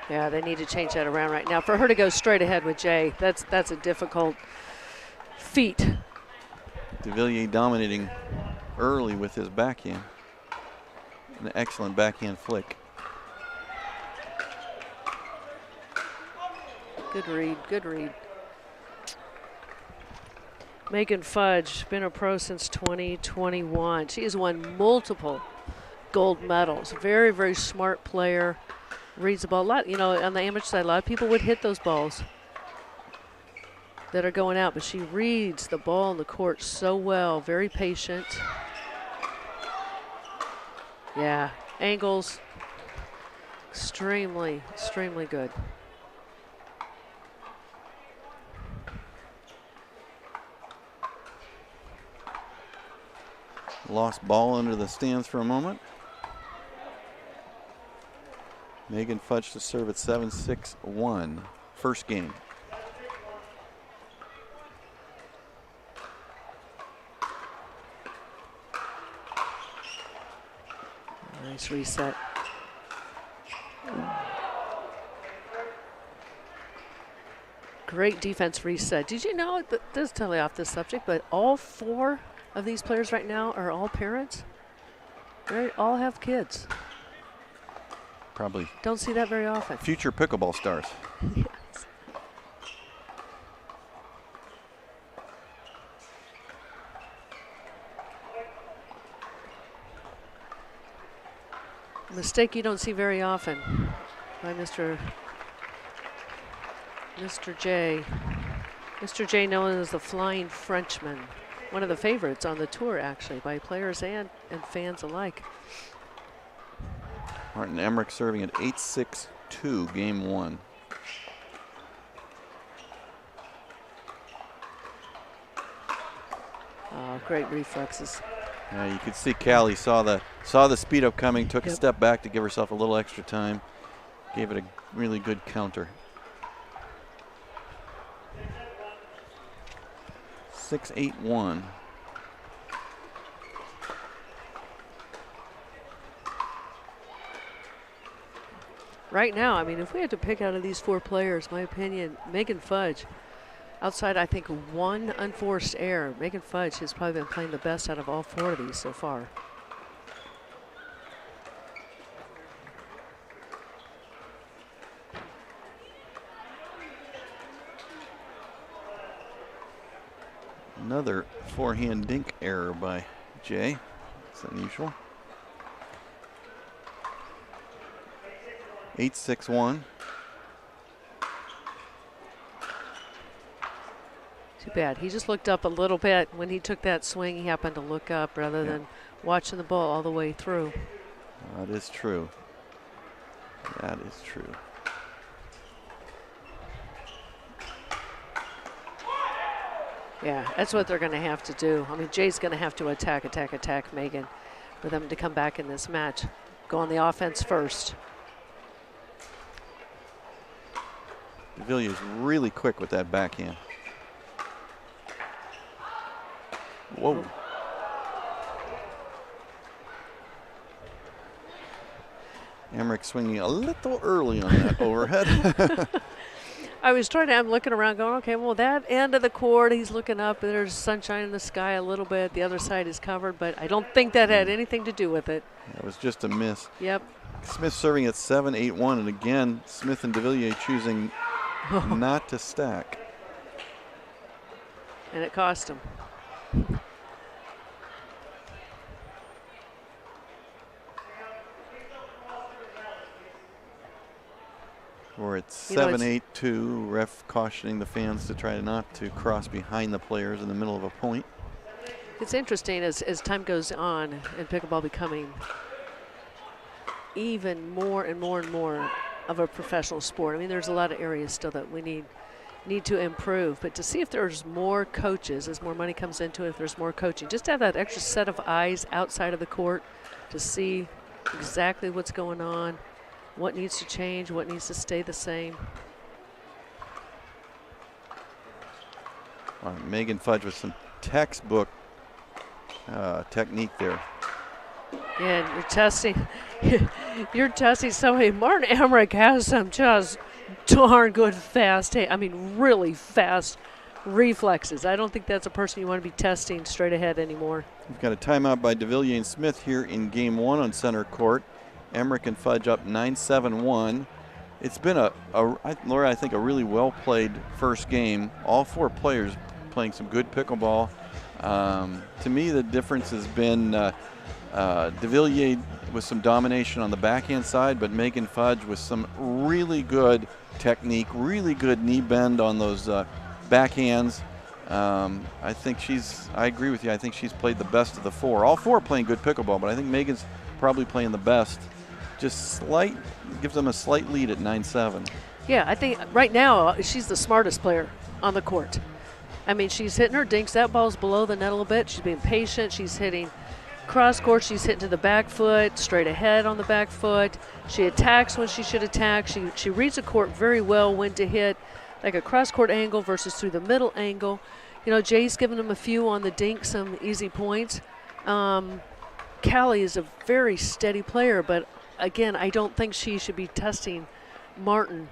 Yeah, they need to change that around right now. For her to go straight ahead with Jay, that's a difficult feat. DeVilliers dominating early with his backhand. An excellent backhand flick. Good read, good read. Megan Fudge, been a pro since 2021. She has won multiple gold medals. Very, very smart player. Reads the ball a lot. You know, on the amateur side, a lot of people would hit those balls that are going out, but she reads the ball in the court so well. Very patient. Yeah, angles, extremely, extremely good. Lost ball under the stands for a moment. Megan Fudge to serve at 7-6-1. First game. Nice reset. Great defense reset. Did you know, this is totally off this subject, but all 4 of these players right now are all parents? They all have kids. Probably. Don't see that very often. Future pickleball stars. Yes. Mistake you don't see very often by Mr. J. Mr. J, known as the Flying Frenchman. One of the favorites on the tour, actually, by players and fans alike. Martin Emmerich serving at 8-6-2, game 1. Oh, great reflexes. Yeah, you could see Callie saw the speed up coming, took a step back to give herself a little extra time, gave it a really good counter. 6-8-1. Right now, I mean, if we had to pick out of these 4 players, my opinion, Megan Fudge, outside I think 1 unforced error, Megan Fudge has probably been playing the best out of all 4 of these so far. Another forehand dink error by Jay. It's unusual. 8-6-1. Too bad. He just looked up a little bit. When he took that swing, he happened to look up rather than watching the ball all the way through. That is true. That is true. Yeah, that's what they're going to have to do. I mean, Jay's going to have to attack Megan for them to come back in this match. go on the offense first. Devilliers really quick with that backhand. Whoa. Emmerich swinging a little early on that overhead. I'm looking around going, okay, well, that end of the court, he's looking up, and there's sunshine in the sky a little bit. The other side is covered, but I don't think that had anything to do with it. It was just a miss. Yep. Smith serving at 7-8-1, and again, Smith and DeVilliers choosing not to stack. And it cost him. We're at 7-8-2, ref cautioning the fans to try not to cross behind the players in the middle of a point. It's interesting as time goes on and pickleball becoming even more and more and more of a professional sport. I mean, there's a lot of areas still that we need to improve, but to see if there's more coaches, as more money comes into it, if there's more coaching, just to have that extra set of eyes outside of the court to see exactly what's going on, what needs to change, what needs to stay the same. Megan Fudge with some textbook technique there. And you're testing somebody. Martin Emmerich has some just darn good really fast reflexes. I don't think that's a person you want to be testing straight ahead anymore. We've got a timeout by DeVilliers and Smith here in game 1 on center court. Emmerich and Fudge up 9-7-1. It's been Laura, I think a really well played first game. All 4 players playing some good pickleball. To me, the difference has been DeVilliers with some domination on the backhand side, but Megan Fudge with some really good technique, really good knee bend on those backhands. I agree with you. I think she's played the best of the 4. All 4 playing good pickleball, but I think Megan's probably playing the best. Just gives them a slight lead at 9-7. Yeah, I think right now she's the smartest player on the court. I mean, she's hitting her dinks. That ball's below the net a little bit. She's being patient. She's hitting cross court. She's hitting to the back foot, straight ahead on the back foot. She attacks when she should attack. She reads the court very well when to hit, like a cross court angle versus through the middle angle. You know, Jay's giving them a few on the dink, some easy points. Callie is a very steady player, but again, I don't think she should be testing Martin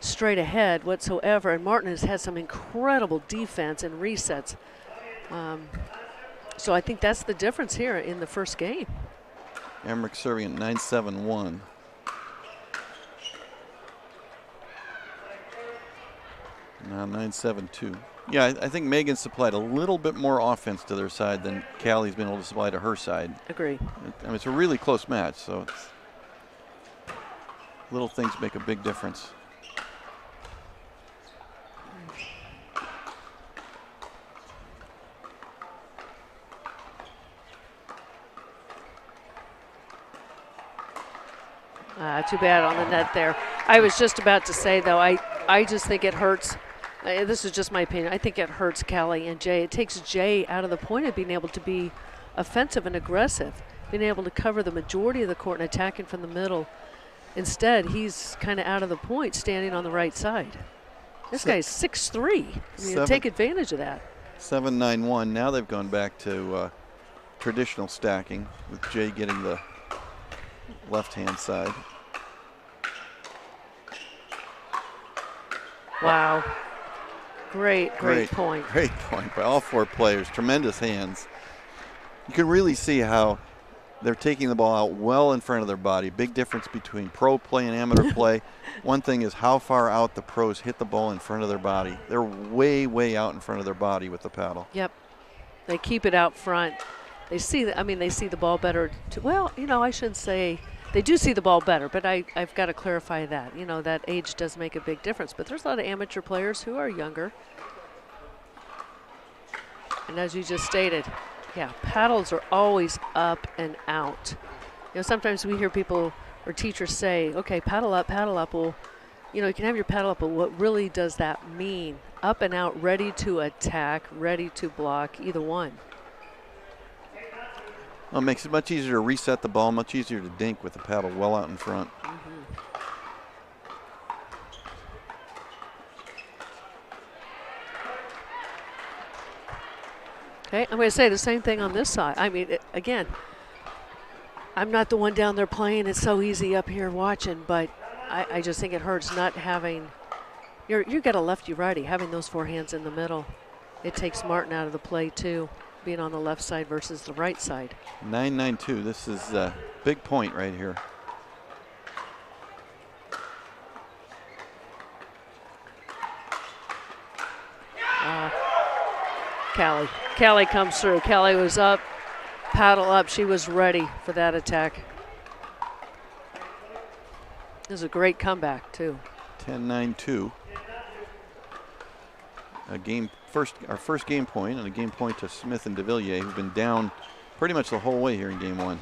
straight ahead whatsoever. And Martin has had some incredible defense and resets. So I think that's the difference here in the first game. Emmerich serving at 9-7-1. Now 9-7-2. Yeah, I think Megan supplied a little bit more offense to their side than Callie's been able to supply to her side. Agree. I mean, it's a really close match, so little things make a big difference. Too bad on the net there. I was just about to say, though, I just think it hurts. This is just my opinion. I think it hurts Callie and Jay. It takes Jay out of the point of being able to be offensive and aggressive, being able to cover the majority of the court and attacking from the middle. Instead, he's kind of out of the point, standing on the right side. This guy's 6'3". Take advantage of that. 7-9-1. Now they've gone back to traditional stacking with Jay getting the left-hand side. Wow. Great point. Great point by all 4 players. Tremendous hands. You can really see how they're taking the ball out well in front of their body. Big difference between pro play and amateur play. One thing is how far out the pros hit the ball in front of their body. They're way, way out in front of their body with the paddle. Yep. They keep it out front. They see the ball better. I shouldn't say they do see the ball better, but I've got to clarify that. That age does make a big difference. But there's a lot of amateur players who are younger. And as you just stated, yeah, paddles are always up and out. Sometimes we hear people or teachers say, okay, paddle up. Well, you can have your paddle up, but what really does that mean? Up and out, ready to attack, ready to block, either one. Well, it makes it much easier to reset the ball, much easier to dink with the paddle well out in front. Okay, I'm going to say the same thing on this side. I mean, again, I'm not the one down there playing. It's so easy up here watching, but I just think it hurts not having. You got a lefty righty having those four hands in the middle. It takes Martin out of the play too, being on the left side versus the right side. 9-9-2. This is a big point right here. Callie comes through. Callie was up, paddle up. She was ready for that attack. This is a great comeback too. 10-9-2. Our first game point, and a game point to Smith and DeVilliers, who've been down pretty much the whole way here in game one.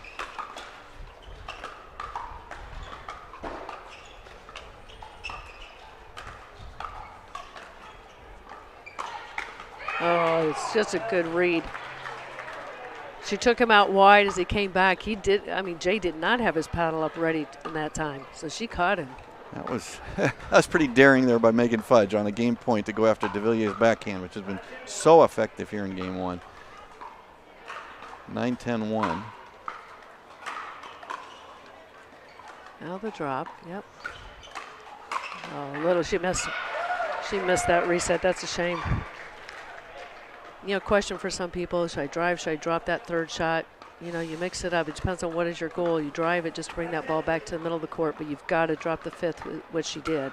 Oh, it's just a good read. She took him out wide as he came back. Jay did not have his paddle up ready in that time, so she caught him. That was pretty daring there by Megan Fudge on a game point to go after DeVilliers' backhand, which has been so effective here in game one. 9-10-1. Now the drop, yep. Oh, she missed that reset. That's a shame. Question for some people, should I drive, should I drop that third shot? You mix it up. It depends on what is your goal. You drive it just to bring that ball back to the middle of the court, but you've got to drop the fifth, which she did.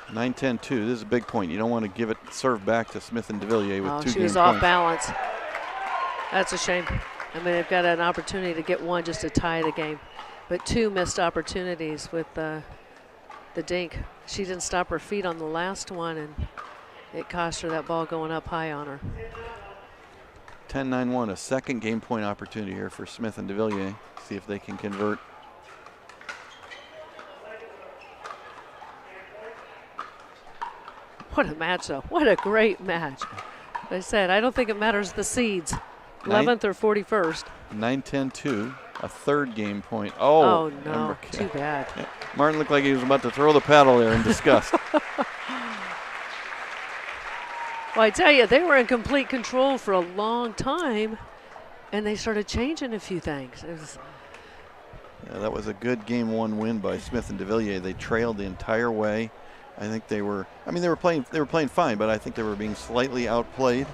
9-10-2. This is a big point. You don't want to give it serve back to Smith and DeVilliers with 2 game points. She was off balance. That's a shame. They've got an opportunity to get one just to tie the game, but 2 missed opportunities with the dink. She didn't stop her feet on the last one, and it cost her that ball going up high on her. 10-9-1, a second game point opportunity here for Smith and DeVilliers. See if they can convert. What a match, though. What a great match. Like I said, I don't think it matters the seeds, 11th or 41st. 9-10-2, a third game point. Oh no, too bad. Yeah. Martin looked like he was about to throw the paddle there in disgust. Well, I tell you, they were in complete control for a long time, and they started changing a few things. Yeah, that was a good game one win by Smith and DeVilliers. They trailed the entire way. I think they were playing fine, but I think they were being slightly outplayed.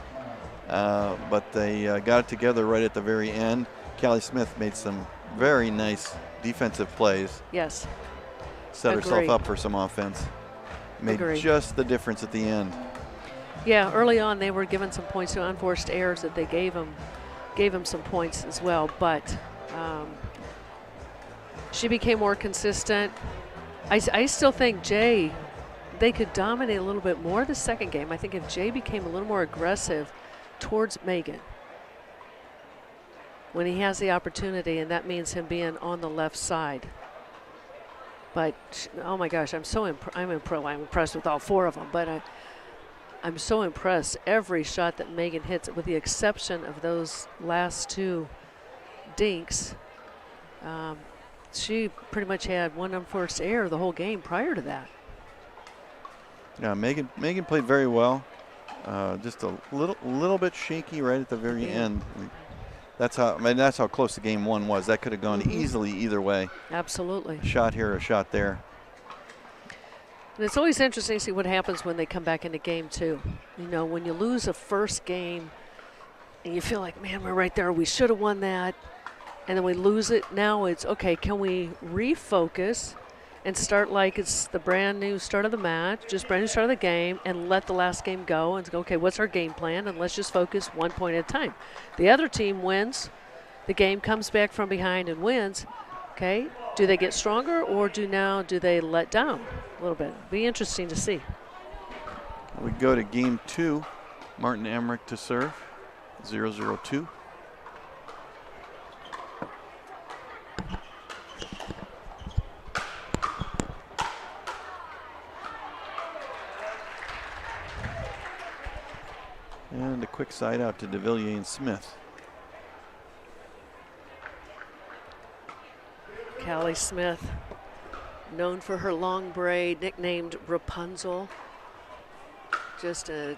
But they got it together right at the very end. Callie Smith made some very nice defensive plays. Yes. Set herself up for some offense. Made just the difference at the end. Yeah, early on they were given some points to unforced errors that they gave them some points as well, but she became more consistent. I still think Jay, they could dominate a little bit more the second game. I think if Jay became a little more aggressive towards Megan when he has the opportunity, and that means him being on the left side. But oh my gosh, I'm impressed with all 4 of them, but I'm so impressed. Every shot that Megan hits, with the exception of those last 2 dinks, she pretty much had one unforced error the whole game prior to that. Yeah, Megan played very well. Just a little bit shaky right at the very end. That's how close the game one was. That could have gone easily either way. Absolutely. A shot here, a shot there. And it's always interesting to see what happens when they come back into game 2. When you lose a first game and you feel like, man, we're right there, we should have won that, and then we lose it. Now it's, okay, can we refocus and start like it's the brand new start of the match, just brand new start of the game, and let the last game go and go, okay, what's our game plan? And let's just focus 1 point at a time. The other team wins. The game comes back from behind and wins. Okay, do they get stronger, or do they let down a little bit? Be interesting to see. We go to game 2. Martin Emmerich to serve, 0-0-2. And a quick side out to DeVilliers and Smith. Callie Smith, known for her long braid, nicknamed Rapunzel. Just a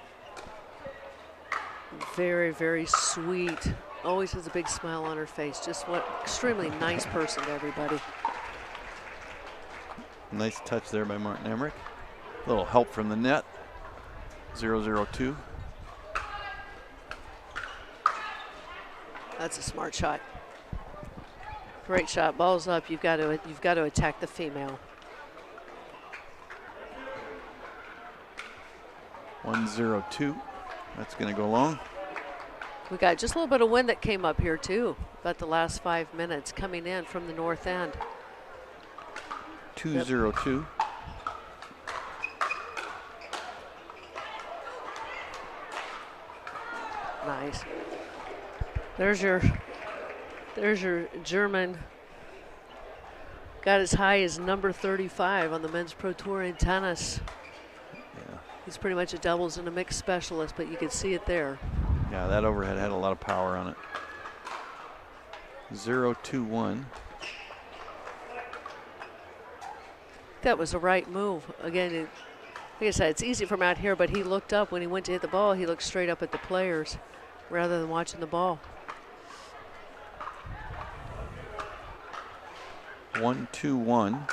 very, very sweet, always has a big smile on her face. Just what extremely nice person to everybody. Nice touch there by Martin Emmerich. A little help from the net. 0-0-2. That's a smart shot. Great shot. Ball's up. You've got to attack the female. 1-0-2. That's going to go long. We got just a little bit of wind that came up here too. About the last 5 minutes coming in from the north end. 2-0-2. Nice. There's your German. Got as high as number 35 on the men's pro tour in tennis. Yeah. He's pretty much a doubles and a mixed specialist, but you can see it there. Yeah, that overhead had a lot of power on it. 0-2-1. That was the right move. Again, like I said, it's easy from out here, but he looked up when he went to hit the ball. He looked straight up at the players rather than watching the ball. 1-2-1.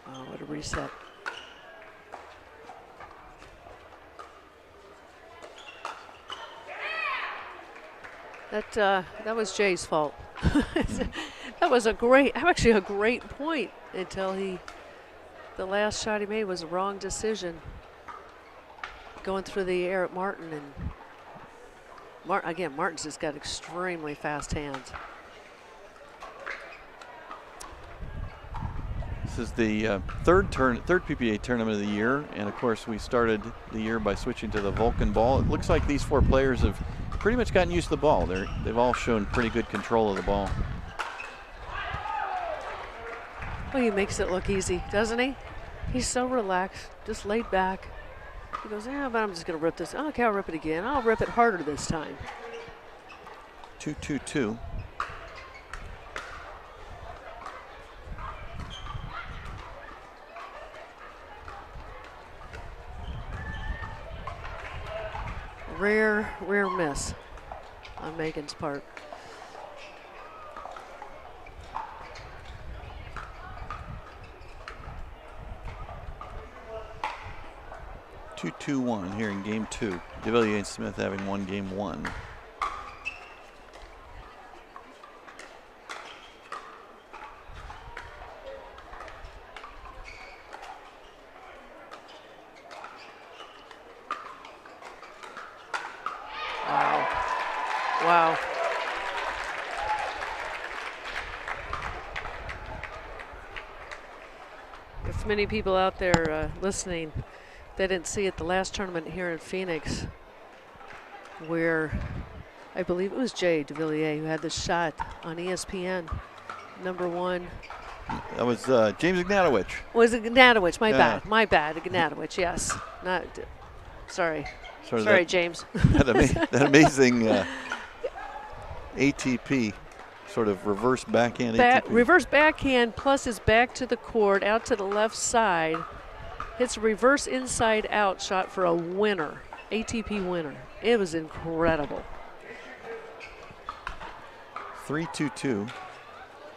Oh, what a reset. That was Jay's fault. That was actually a great point until the last shot he made was a wrong decision. Going through the air at Martin, and again, Martin's just got extremely fast hands. This is the third PPA tournament of the year, and of course we started the year by switching to the Vulcan ball. It looks like these four players have pretty much gotten used to the ball. They've all shown pretty good control of the ball. Well, he makes it look easy, doesn't he? He's so relaxed, just laid back. He goes, yeah, but I'm just going to rip this. Okay, I'll rip it again. I'll rip it harder this time. 2-2-2. Rare miss on Megan's part. Two, 2-1 here in game two. DeVilliers and Smith having won game one. Wow. If many people out there listening, they didn't see it the last tournament here in Phoenix, where I believe it was Jay DeVilliers who had the shot on ESPN, number one. That was James Ignatowicz. Was it Ignatowicz? My bad, Ignatowicz, yes. Sorry, James. that amazing ATP, sort of reverse backhand ATP. Reverse backhand plus his back to the court, out to the left side. Hits a reverse inside out shot for a winner, ATP winner. It was incredible. 3-2-2,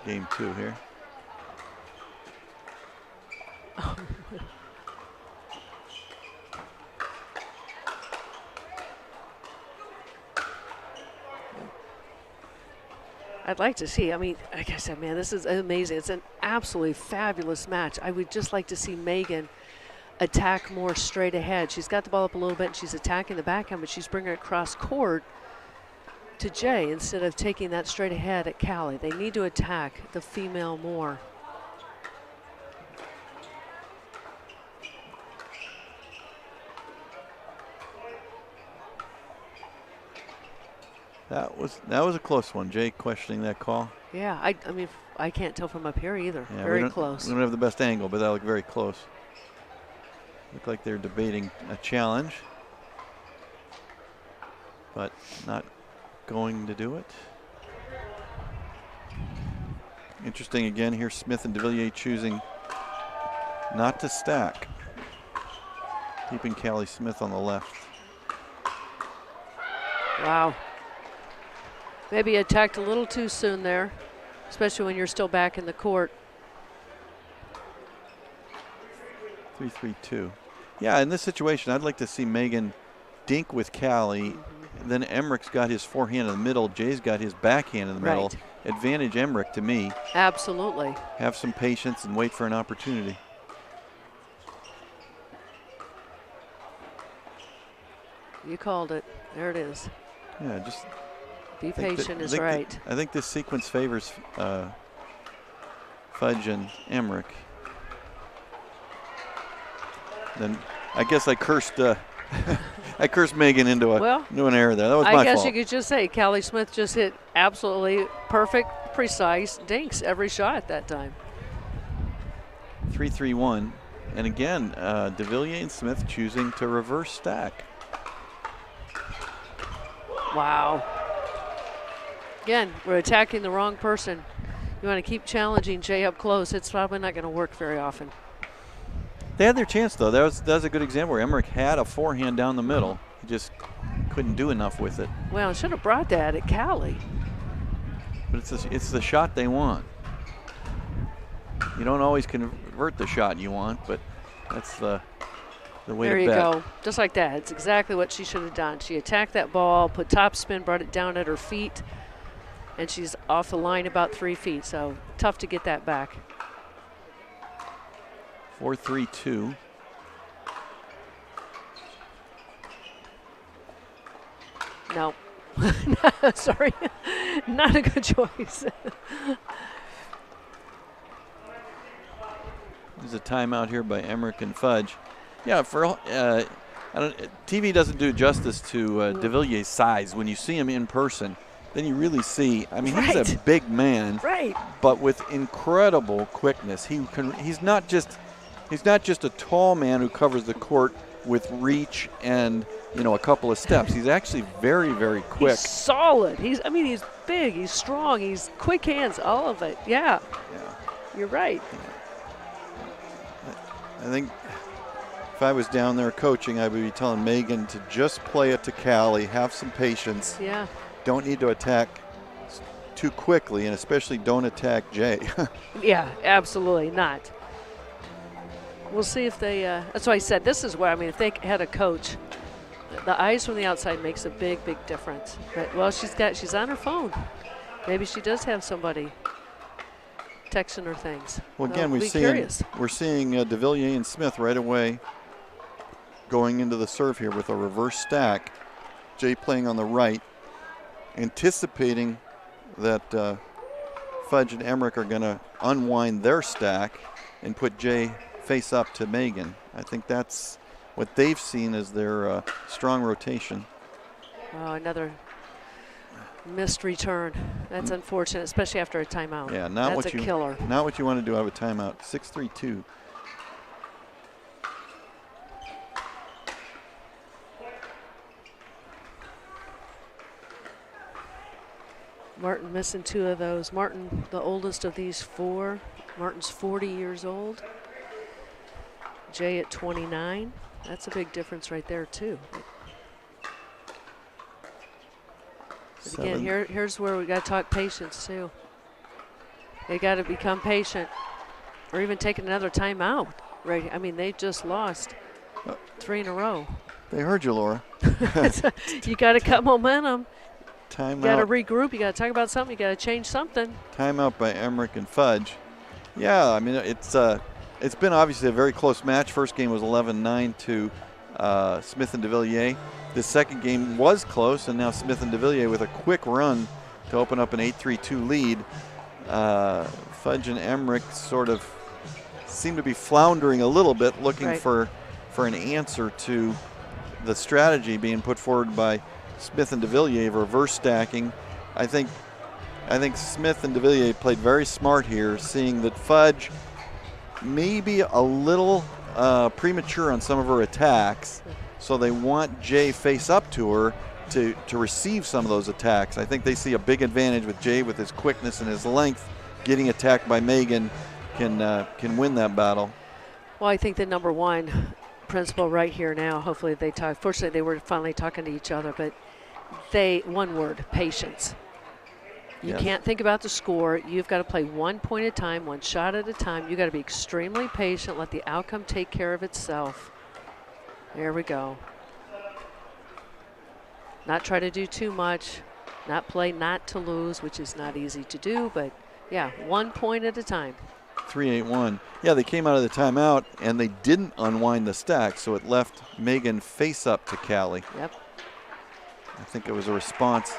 game two here. I'd like to see, I mean, like I said, man, this is amazing. It's an absolutely fabulous match. I would just like to see Megan attack more straight ahead. She's got the ball up a little bit and she's attacking the backhand, but she's bringing it across court to Jay instead of taking that straight ahead at Callie. They need to attack the female more. That was a close one. Jay questioning that call. Yeah, I mean, I can't tell from up here either. Yeah, very close. We don't have the best angle, but that looked very close. Looked like they're debating a challenge. but not going to do it. Interesting again here, Smith and DeVilliers choosing not to stack, keeping Callie Smith on the left. Wow. Maybe attacked a little too soon there, especially when you're still back in the court. 3-3-2. Yeah, in this situation, I'd like to see Megan dink with Callie. Then Emmerich's got his forehand in the middle. Jay's got his backhand in the middle. Advantage Emmerich to me. Absolutely. Have some patience and wait for an opportunity. You called it. There it is. Yeah, just be patient is right. I think this sequence favors Fudge and Emmerich. Then I guess I cursed I cursed Megan into an error there. That was my fault. I guess you could just say Callie Smith just hit absolutely perfect, precise dinks every shot that time. 3-3-1. And again, DeVilliers and Smith choosing to reverse stack. Wow. Again, we're attacking the wrong person. You want to keep challenging Jay up close. It's probably not going to work very often. They had their chance, though. That was a good example where Emmerich had a forehand down the middle. He just couldn't do enough with it. Well, should have brought that at Callie. But it's the shot they want. You don't always convert the shot you want, but that's the way to bet. There you go. Just like that. It's exactly what she should have done. She attacked that ball, put topspin, brought it down at her feet, and she's off the line about 3 feet. So tough to get that back. 4-3-2. No. Sorry. Not a good choice. There's a timeout here by Emmerich and Fudge. Yeah, TV doesn't do justice to DeVilliers' size. When you see him in person, then you really see, I mean, he's a big man, but with incredible quickness. He's not just a tall man who covers the court with reach and, a couple of steps. He's actually very, very quick. He's solid. He's big, he's strong, he's quick hands, all of it. Yeah. You're right. I think if I was down there coaching, I would be telling Megan to just play it to Callie, have some patience. Yeah. Don't need to attack too quickly, and especially don't attack Jay. Yeah, absolutely not. We'll see if they, that's why I said this is where, if they had a coach, the eyes from the outside makes a big, big difference. But, well, she's on her phone. Maybe she does have somebody texting her things. Well, again, we're seeing DeVilliers and Smith right away going into the serve here with a reverse stack. Jay playing on the right, anticipating that Fudge and Emmerich are going to unwind their stack and put Jay face up to Megan. I think that's what they've seen as their strong rotation. Oh, another missed return. That's unfortunate, especially after a timeout. Yeah, that's a killer. Not what you want to do out of a timeout. 6-3-2. Martin missing 2 of those. Martin, the oldest of these 4. Martin's 40 years old. Jay at 29. That's a big difference right there, too. But again, here's where we got to talk patience, too. They got to become patient or even take another timeout. Right? They just lost 3 in a row. They heard you, Laura. You got to cut momentum. Timeout. You got to regroup. You got to talk about something. You got to change something. Timeout by Emmerich and Fudge. Yeah, it's been obviously a very close match. First game was 11-9 to Smith and DeVilliers. The second game was close, and now Smith and DeVilliers with a quick run to open up an 8-3-2 lead. Fudge and Emmerich sort of seem to be floundering a little bit, looking for an answer to the strategy being put forward by Smith and DeVilliers, reverse stacking. I think Smith and DeVilliers played very smart here, seeing that Fudge maybe a little premature on some of her attacks, so they want Jay face up to her to receive some of those attacks. I think they see a big advantage with Jay with his quickness and his length. Getting attacked by Megan can win that battle. Well, I think the number one principle right here now, hopefully they talk. Fortunately, they were finally talking to each other, but one word, patience. You can't think about the score. You've got to play 1 point at a time, 1 shot at a time. You've got to be extremely patient, let the outcome take care of itself. There we go. Not try to do too much, not play not to lose, which is not easy to do, but yeah, 1 point at a time. 3-8-1. Yeah, they came out of the timeout and they didn't unwind the stack, so it left Megan face up to Callie. Yep. I think it was a response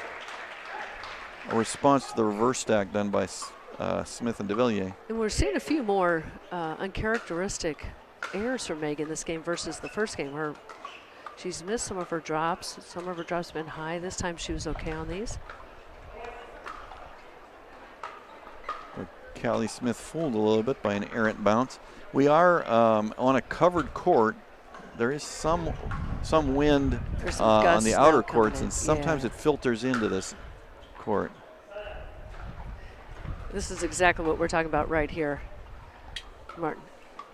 to the reverse stack done by Smith and DeVilliers. And we're seeing a few more uncharacteristic errors for Megan this game versus the first game. She's missed some of her drops. Some of her drops have been high. This time she was okay on these. Callie Smith fooled a little bit by an errant bounce. We are on a covered court. There is some wind on the outer courts, and sometimes it filters into this court. This is exactly what we're talking about right here, Martin.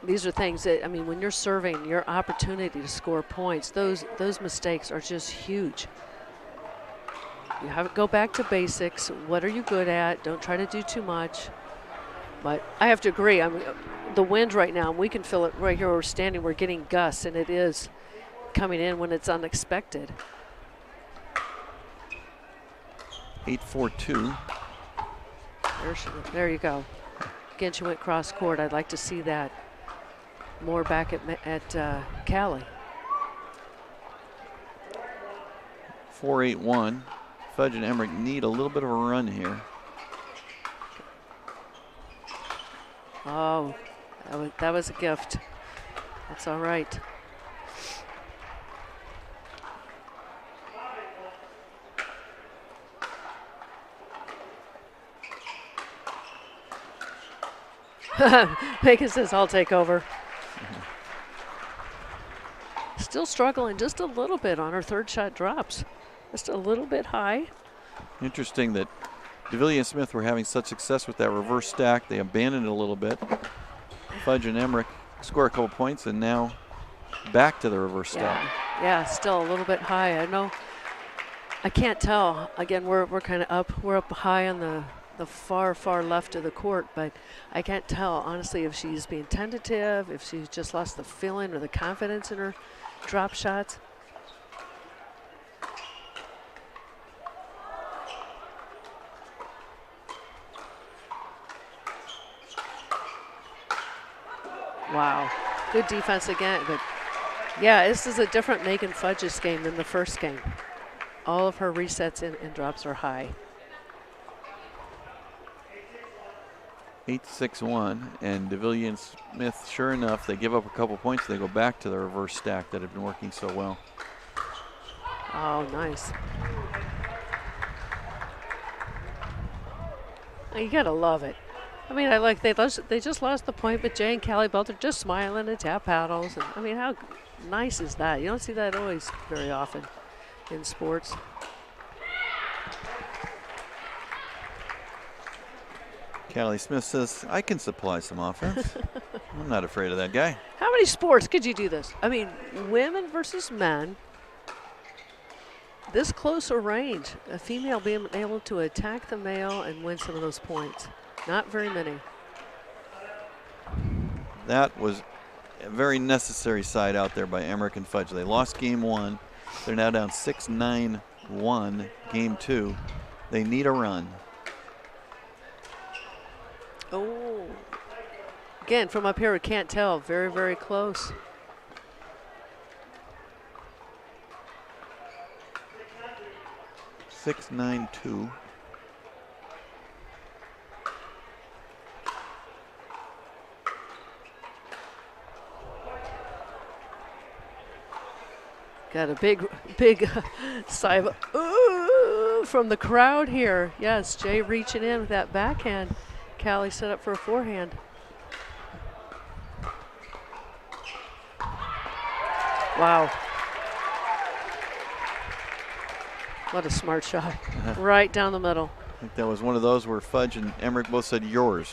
These are things that, I mean, when you're serving, your opportunity to score points, those mistakes are just huge. You have to go back to basics. What are you good at? Don't try to do too much. But I have to agree. I mean, the wind right now, we can feel it right here where we're standing. We're getting gusts, and it is coming in when it's unexpected. 8-4-2. There you go. Again, she went cross court. I'd like to see that more back at Callie. 4-8-1. Fudge and Emmerich need a little bit of a run here. Oh, that was a gift. That's all right. Megan says, I'll take over. Still struggling just a little bit on her third shot drops. Just a little bit high. Interesting that DeVilliers and Smith were having such success with that reverse stack. They abandoned it a little bit. Fudge and Emmerich score a couple points, and now back to the reverse stack. Yeah, still a little bit high. I know. I can't tell. Again, we're kind of up. We're up high on the far left of the court, but I can't tell, honestly, if she's being tentative, if she's just lost the feeling or the confidence in her drop shots. Wow, good defense again, but yeah, this is a different Megan Fudge's game than the first game. All of her resets and drops are high. 8-6-1, and DeVilliers and Smith, sure enough, they give up a couple points. They go back to the reverse stack that had been working so well. Oh, nice. You gotta love it. I mean, they just lost the point, but Jay and Callie both are just smiling and tap paddles. And I mean, how nice is that? You don't see that always very often in sports. Callie Smith says, I can supply some offense. I'm not afraid of that guy. How many sports could you do this? I mean, women versus men, this close a range, a female being able to attack the male and win some of those points. Not very many. That was a very necessary side out there by Emmerich and Fudge. They lost game one. They're now down 6-9-1 game two. They need a run. Oh, again, from up here, we can't tell. Very, very close. 6-9-2. Got a big sigh of ooh from the crowd here. Yes, Jay reaching in with that backhand. Callie set up for a forehand. Wow. What a smart shot. Right down the middle. I think that was one of those where Fudge and Emmerich both said yours.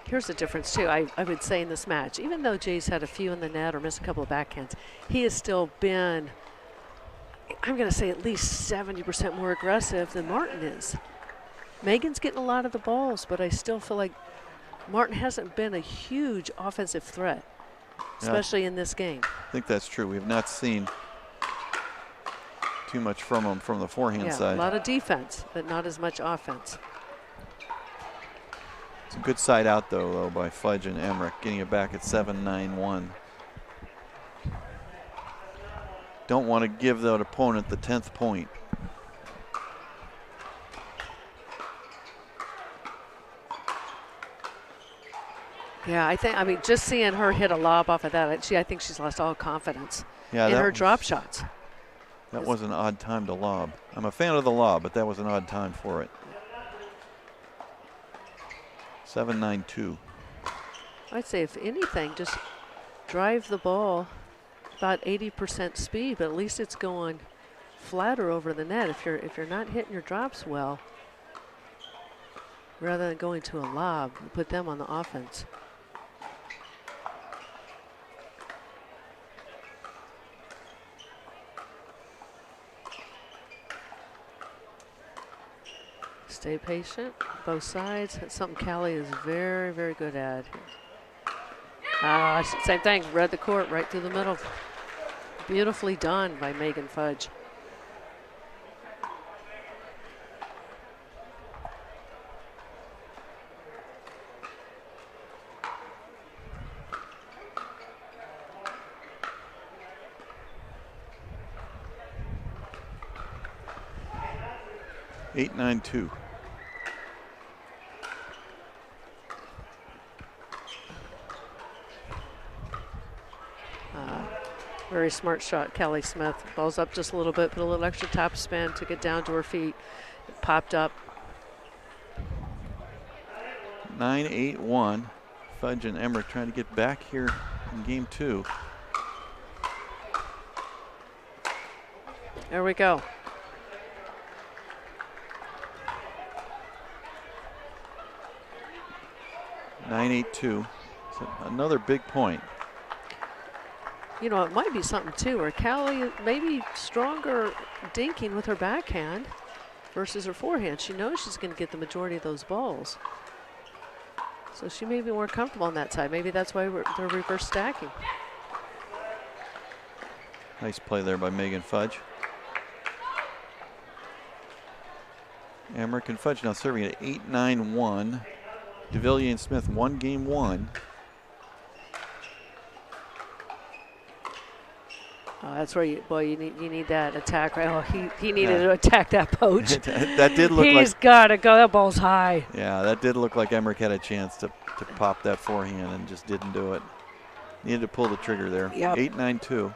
Here's the difference, too, I would say in this match. Even though Jay's had a few in the net or missed a couple of backhands, he has still been, I'm going to say, at least 70% more aggressive than Martin is. Megan's getting a lot of the balls, but I still feel like Martin hasn't been a huge offensive threat, especially in this game. I think that's true. We have not seen too much from him from the forehand side. A lot of defense, but not as much offense. It's a good side out, though, by Fudge and Emmerich, getting it back at 7-9-1. Don't want to give that opponent the 10th point. Yeah, I mean, just seeing her hit a lob off of that, I think she's lost all confidence in her drop shots. That was an odd time to lob. I'm a fan of the lob, but that was an odd time for it. 7-9-2. I'd say, if anything, just drive the ball about 80% speed, but at least it's going flatter over the net. If you're not hitting your drops well, rather than going to a lob, put them on the offense. Stay patient, both sides. That's something Callie is very, very good at. Same thing, read the court right through the middle. Beautifully done by Megan Fudge. Eight, 9-2. Very smart shot, Callie Smith. Ball's up just a little bit, put a little extra top spin, took it down to her feet. It popped up. 9-8-1. Fudge and Emmerich trying to get back here in game 2. There we go. So another big point. You know, it might be something too, where Callie maybe stronger dinking with her backhand versus her forehand. She knows she's going to get the majority of those balls. So she may be more comfortable on that side. Maybe that's why they're reverse stacking. Nice play there by Megan Fudge. Emmerich and Fudge now serving at 8-9-1. DeVilliers and Smith won game 1. That's where you need that attack. Right? Oh, he needed to attack that poach. That did look like he's got to go. That ball's high. Yeah, that did look like Emmerich had a chance to pop that forehand and just didn't do it. Needed to pull the trigger there. Yep. 8-9-2.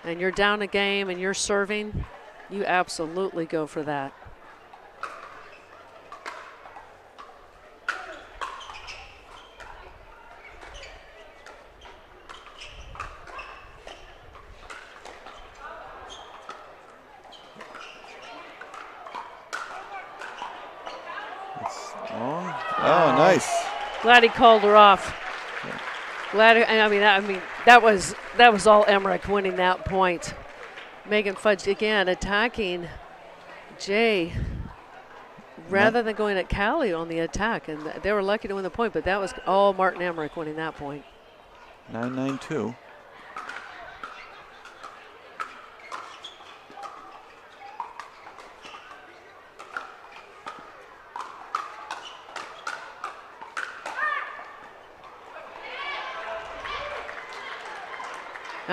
And you're down a game and you're serving, you absolutely go for that. Oh, nice. Glad he called her off. Yeah. Glad. I mean, that was all Emmerich winning that point. Megan Fudge again attacking Jay rather than going at Callie on the attack, and they were lucky to win the point. But that was all Martin Emmerich winning that point. 9-9-2.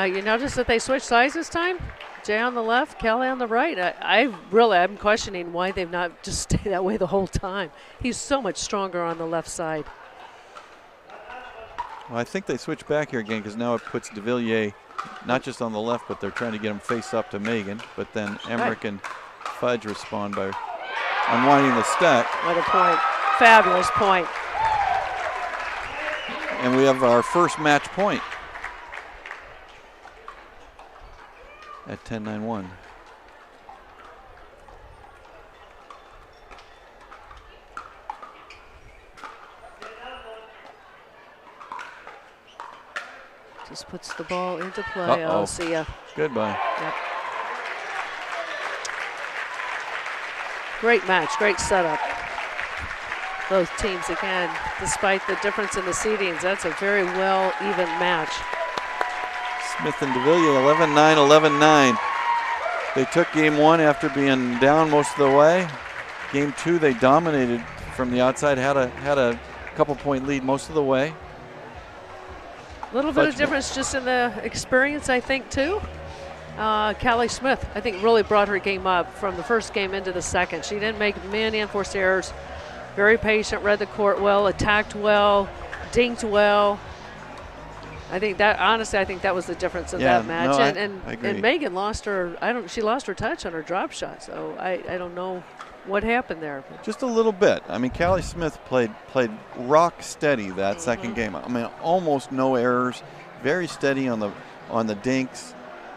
You notice that they switched sides this time? Jay on the left, Callie on the right. I'm questioning why they've not just stayed that way the whole time. He's so much stronger on the left side. Well, I think they switch back here again because now it puts de Villiers not just on the left, but they're trying to get him face up to Megan. But then Emmerich and Fudge respond by unwinding the stack. What a point. Fabulous point. And we have our first match point at 10-9-1. Just puts the ball into play. Uh-oh. Oh, see ya. Goodbye. Yep. Great match, great setup. Both teams, again, despite the difference in the seedings, that's a very well even match. Smith and de Villiers, 11-9, 11-9. They took game one after being down most of the way. Game two, they dominated from the outside, had a couple-point lead most of the way. A little bit of difference just in the experience, I think, too. Callie Smith, I think, really brought her game up from the first game into the second. She didn't make many unforced errors. Very patient, read the court well, attacked well, dinked well. I think that, honestly, I think that was the difference in that match. No, and I agree. And Megan lost her, she lost her touch on her drop shot, so I don't know what happened there. Just a little bit. I mean, Callie Smith played rock steady that second game. I mean, almost no errors, very steady on the dinks,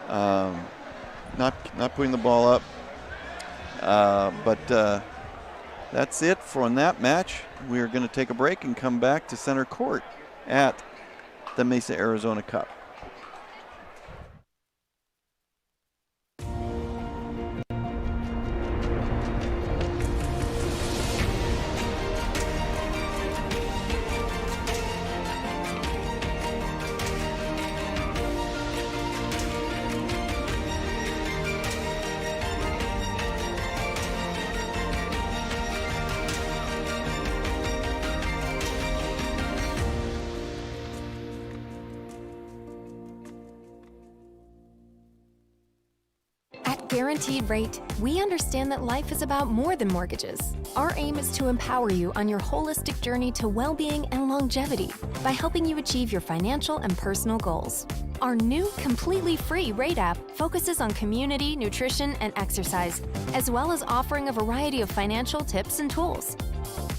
not putting the ball up. But that's it for that match. We're going to take a break and come back to center court at the Mesa Arizona Cup. Guaranteed Rate, we understand that life is about more than mortgages. Our aim is to empower you on your holistic journey to well-being and longevity by helping you achieve your financial and personal goals. Our new completely free Rate app focuses on community, nutrition, and exercise, as well as offering a variety of financial tips and tools.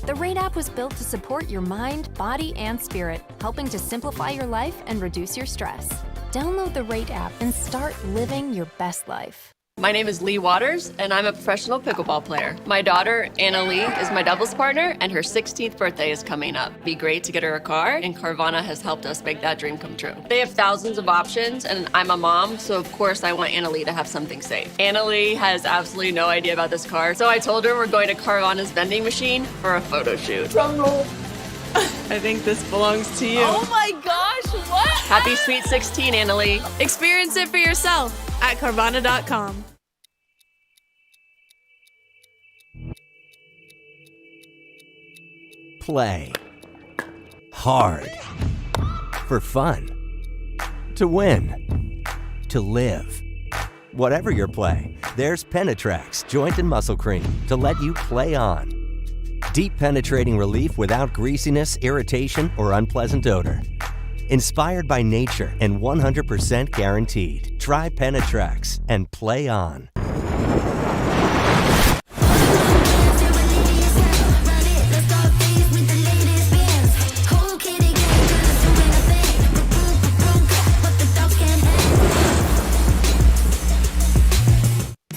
The Rate app was built to support your mind, body, and spirit, helping to simplify your life and reduce your stress. Download the Rate app and start living your best life. My name is Leigh Waters, and I'm a professional pickleball player. My daughter, Anna Lee, is my doubles partner, and her 16th birthday is coming up. It'd be great to get her a car, and Carvana has helped us make that dream come true. They have thousands of options, and I'm a mom, so of course I want Anna Lee to have something safe. Anna Lee has absolutely no idea about this car, so I told her we're going to Carvana's vending machine for a photo shoot. Drum roll. I think this belongs to you. Oh my gosh, what? Happy Sweet 16, Anna Lee. Experience it for yourself at Carvana.com. Play hard for fun, to win, to live. Whatever your play, there's Penetrax Joint and Muscle Cream to let you play on. Deep penetrating relief without greasiness, irritation, or unpleasant odor. Inspired by nature and 100% guaranteed. Try Penetrax and play on.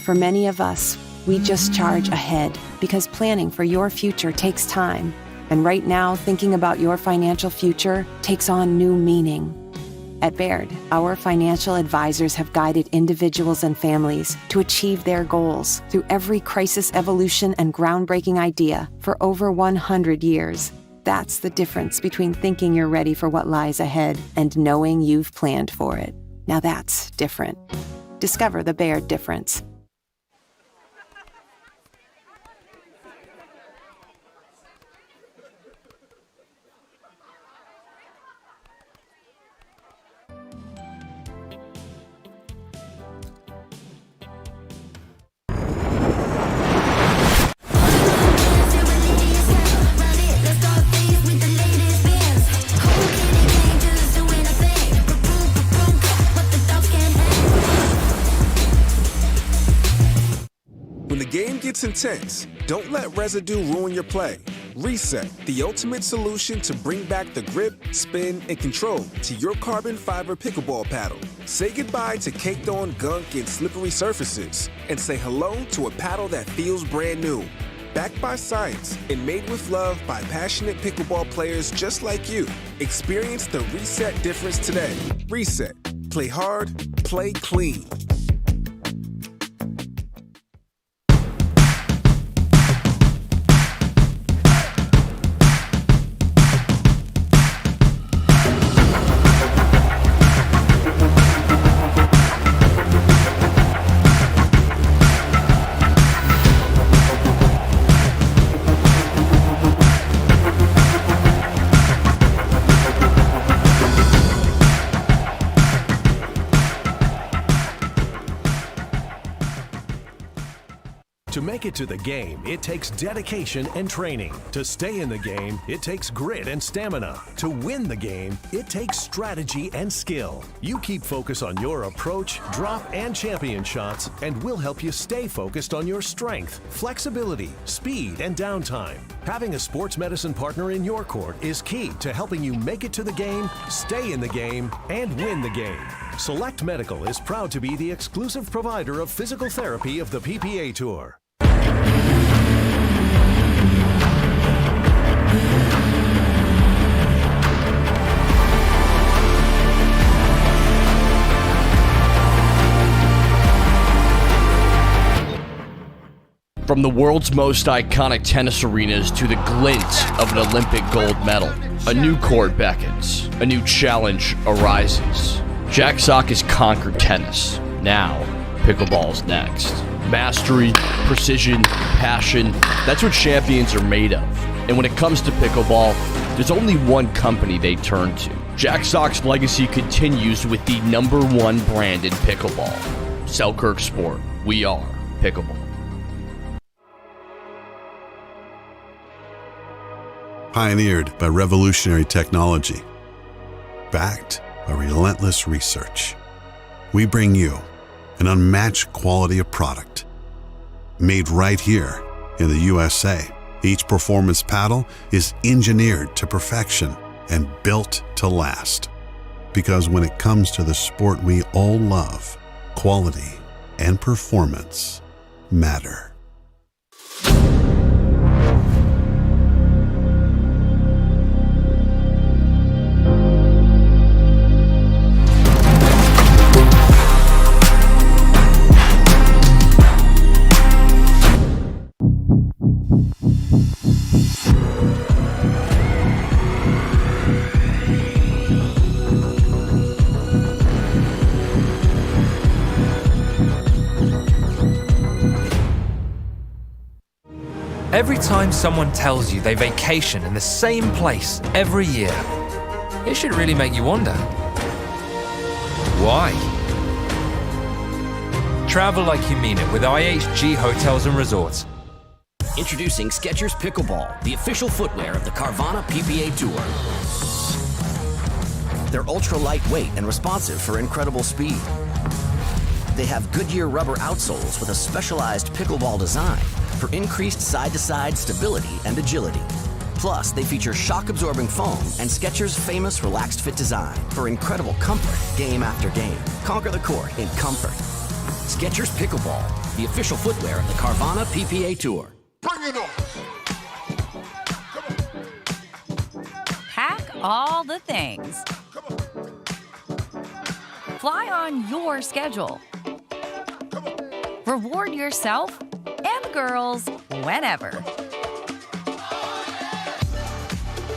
For many of us, we just charge ahead because planning for your future takes time. And right now, thinking about your financial future takes on new meaning. At Baird, our financial advisors have guided individuals and families to achieve their goals through every crisis evolution and groundbreaking idea for over 100 years. That's the difference between thinking you're ready for what lies ahead and knowing you've planned for it. Now that's different. Discover the Baird difference. the game gets intense, don't let residue ruin your play. Reset, the ultimate solution to bring back the grip, spin, and control to your carbon fiber pickleball paddle. Say goodbye to caked-on gunk and slippery surfaces, and say hello to a paddle that feels brand new. Backed by science and made with love by passionate pickleball players just like you. Experience the Reset difference today. Reset. Play hard, play clean. To make it to the game, it takes dedication and training. To stay in the game, it takes grit and stamina. To win the game, it takes strategy and skill. You keep focus on your approach, drop, and champion shots, and we'll help you stay focused on your strength, flexibility, speed, and downtime. Having a sports medicine partner in your court is key to helping you make it to the game, stay in the game, and win the game. Select Medical is proud to be the exclusive provider of physical therapy of the PPA Tour. From the world's most iconic tennis arenas to the glint of an Olympic gold medal, a new court beckons, a new challenge arises. Jack Sock has conquered tennis. Now, pickleball's next. Mastery, precision, passion, that's what champions are made of. And when it comes to pickleball, there's only one company they turn to. Jack Sock's legacy continues with the #1 brand in pickleball. Selkirk Sport. We are pickleball. Pioneered by revolutionary technology, backed by relentless research, we bring you an unmatched quality of product, made right here in the USA. Each performance paddle is engineered to perfection and built to last. Because when it comes to the sport we all love, quality and performance matter. Every time someone tells you they vacation in the same place every year, it should really make you wonder, why? Travel like you mean it with IHG Hotels and Resorts. Introducing Skechers Pickleball, the official footwear of the Carvana PPA Tour. They're ultra lightweight and responsive for incredible speed. They have Goodyear rubber outsoles with a specialized pickleball design for increased side-to-side stability and agility. Plus, they feature shock-absorbing foam and Skechers' famous relaxed fit design for incredible comfort game after game. Conquer the court in comfort. Skechers Pickleball, the official footwear of the Carvana PPA Tour. Bring it on! Pack all the things. Fly on your schedule. Reward yourself and girls whenever.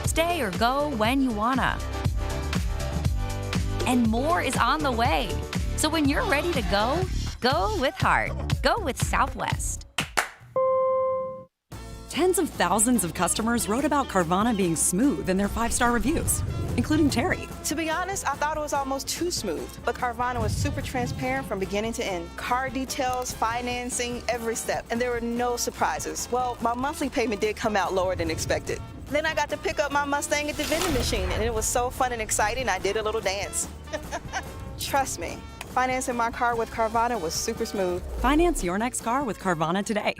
Stay or go when you wanna. And more is on the way. So when you're ready to go, go with heart. Go with Southwest. Tens of thousands of customers wrote about Carvana being smooth in their 5-star reviews, including Terry. To be honest, I thought it was almost too smooth, but Carvana was super transparent from beginning to end. Car details, financing, every step, and there were no surprises. Well, my monthly payment did come out lower than expected. Then I got to pick up my Mustang at the vending machine, and it was so fun and exciting, I did a little dance. Trust me, Financing my car with Carvana was super smooth. Finance your next car with Carvana today.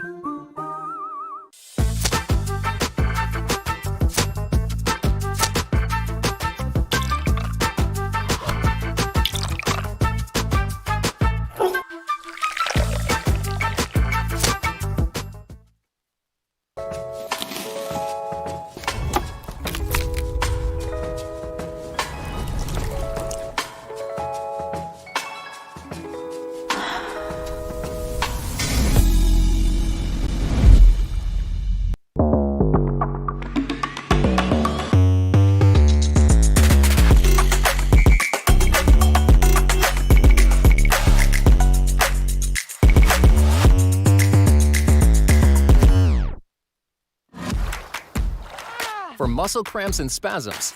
For muscle cramps and spasms,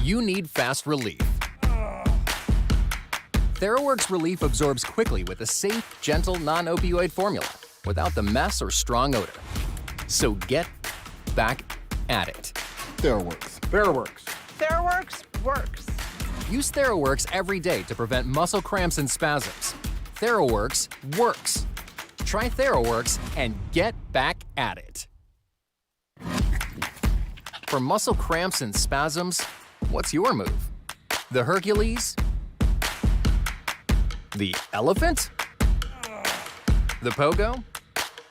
you need fast relief. TheraWorks Relief absorbs quickly with a safe, gentle, non-opioid formula without the mess or strong odor. So get back at it. TheraWorks. TheraWorks. TheraWorks works. Use TheraWorks every day to prevent muscle cramps and spasms. TheraWorks works. Try TheraWorks and get back at it. For muscle cramps and spasms, what's your move? The Hercules? The elephant? The pogo?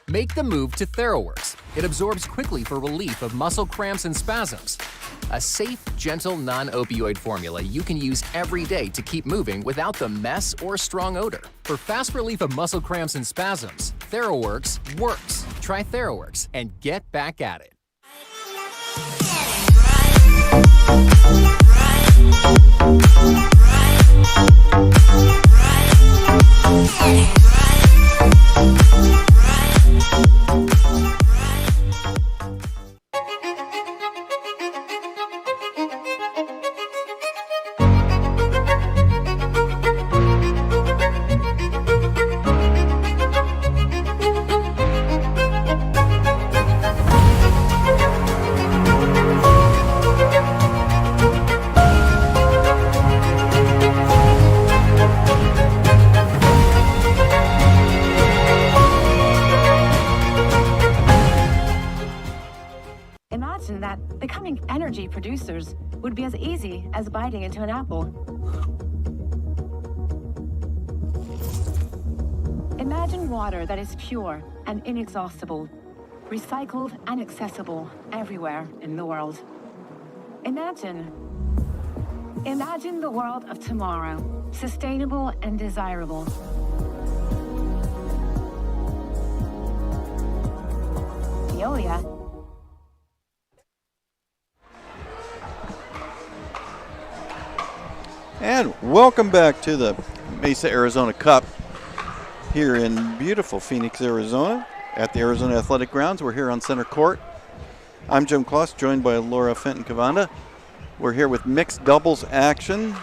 Make the move to TheraWorks. It absorbs quickly for relief of muscle cramps and spasms. A safe, gentle, non-opioid formula you can use every day to keep moving without the mess or strong odor. For fast relief of muscle cramps and spasms, TheraWorks works. Try TheraWorks and get back at it. Imagine that becoming energy producers would be as easy as biting into an apple. Imagine water that is pure and inexhaustible, recycled and accessible everywhere in the world. Imagine the world of tomorrow, sustainable and desirable. Veolia. And welcome back to the Mesa Arizona Cup here in beautiful Phoenix, Arizona at the Arizona Athletic Grounds. We're here on center court. I'm Jim Kloss, joined by Laura Fenton-Cavanda. We're here with mixed doubles action.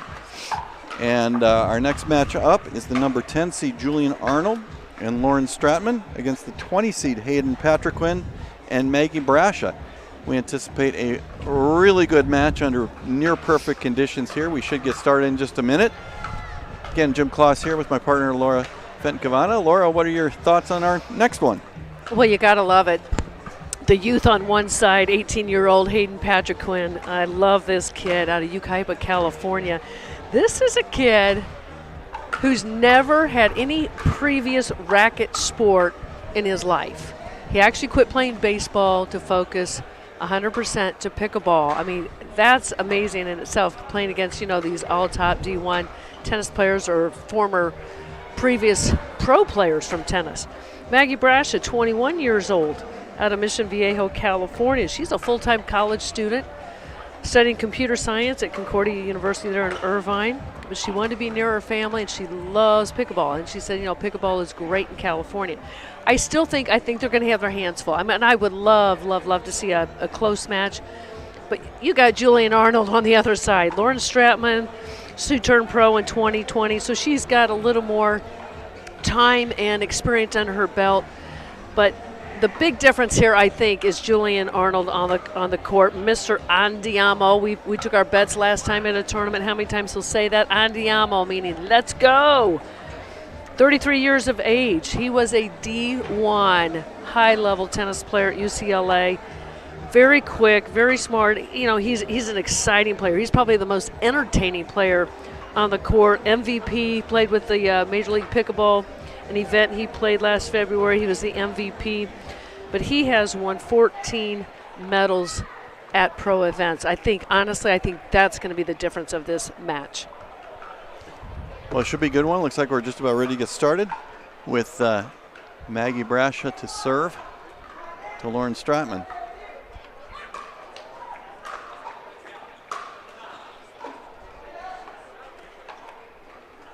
And our next match up is the number 10 seed Julian Arnold and Lauren Stratman against the 20 seed Hayden Patriquin and Maggie Brascia. We anticipate a really good match under near perfect conditions here. We should get started in just a minute. Again, Jim Kloss here with my partner Laura Fenton-Cavanda. Laura, what are your thoughts on our next one? Well, you got to love it. The youth on one side, 18-year-old Hayden Patriquin. I love this kid out of Yucaipa, California. This is a kid who's never had any previous racket sport in his life. He actually quit playing baseball to focus 100% to pickleball. I mean, that's amazing in itself, playing against, these all-top D1 tennis players or former previous pro players from tennis. Maggie Brascia, 21 years old, out of Mission Viejo, California. She's a full-time college student studying computer science at Concordia University there in Irvine. But she wanted to be near her family, and she loves pickleball. And she said, pickleball is great in California. I think they're going to have their hands full. I mean, I would love to see a close match. But you got Julian Arnold on the other side. Lauren Stratman, Sue turned pro in 2020, so she's got a little more time and experience under her belt. But The big difference here, I think, is Julian Arnold on the court. Mr. Andiamo. We took our bets last time in a tournament. How many times he'll say that? Andiamo, meaning let's go. 33 years of age. He was a D1 high-level tennis player at UCLA. Very quick, very smart. You know, he's an exciting player. He's probably the most entertaining player on the court. MVP, played with the Major League Pickleball, an event he played last February. He was the MVP. But he has won 14 medals at pro events. Honestly, I think that's going to be the difference of this match. Well, it should be a good one. Looks like we're just about ready to get started with Maggie Brascia to serve to Lauren Stratman.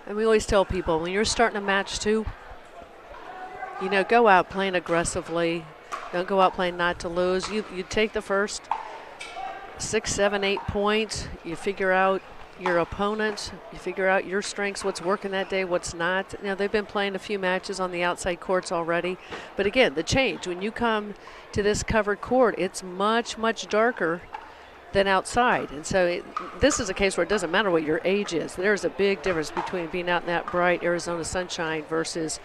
And we always tell people, when you're starting a match too, you know, go out playing aggressively. Don't go out playing not to lose. You take the first 6, 7, 8 points. You figure out your opponent. You figure out your strengths, what's working that day, what's not. You know, they've been playing a few matches on the outside courts already. But again, the change, when you come to this covered court, it's much, much darker than outside. And so this is a case where it doesn't matter what your age is. There's a big difference between being out in that bright Arizona sunshine versus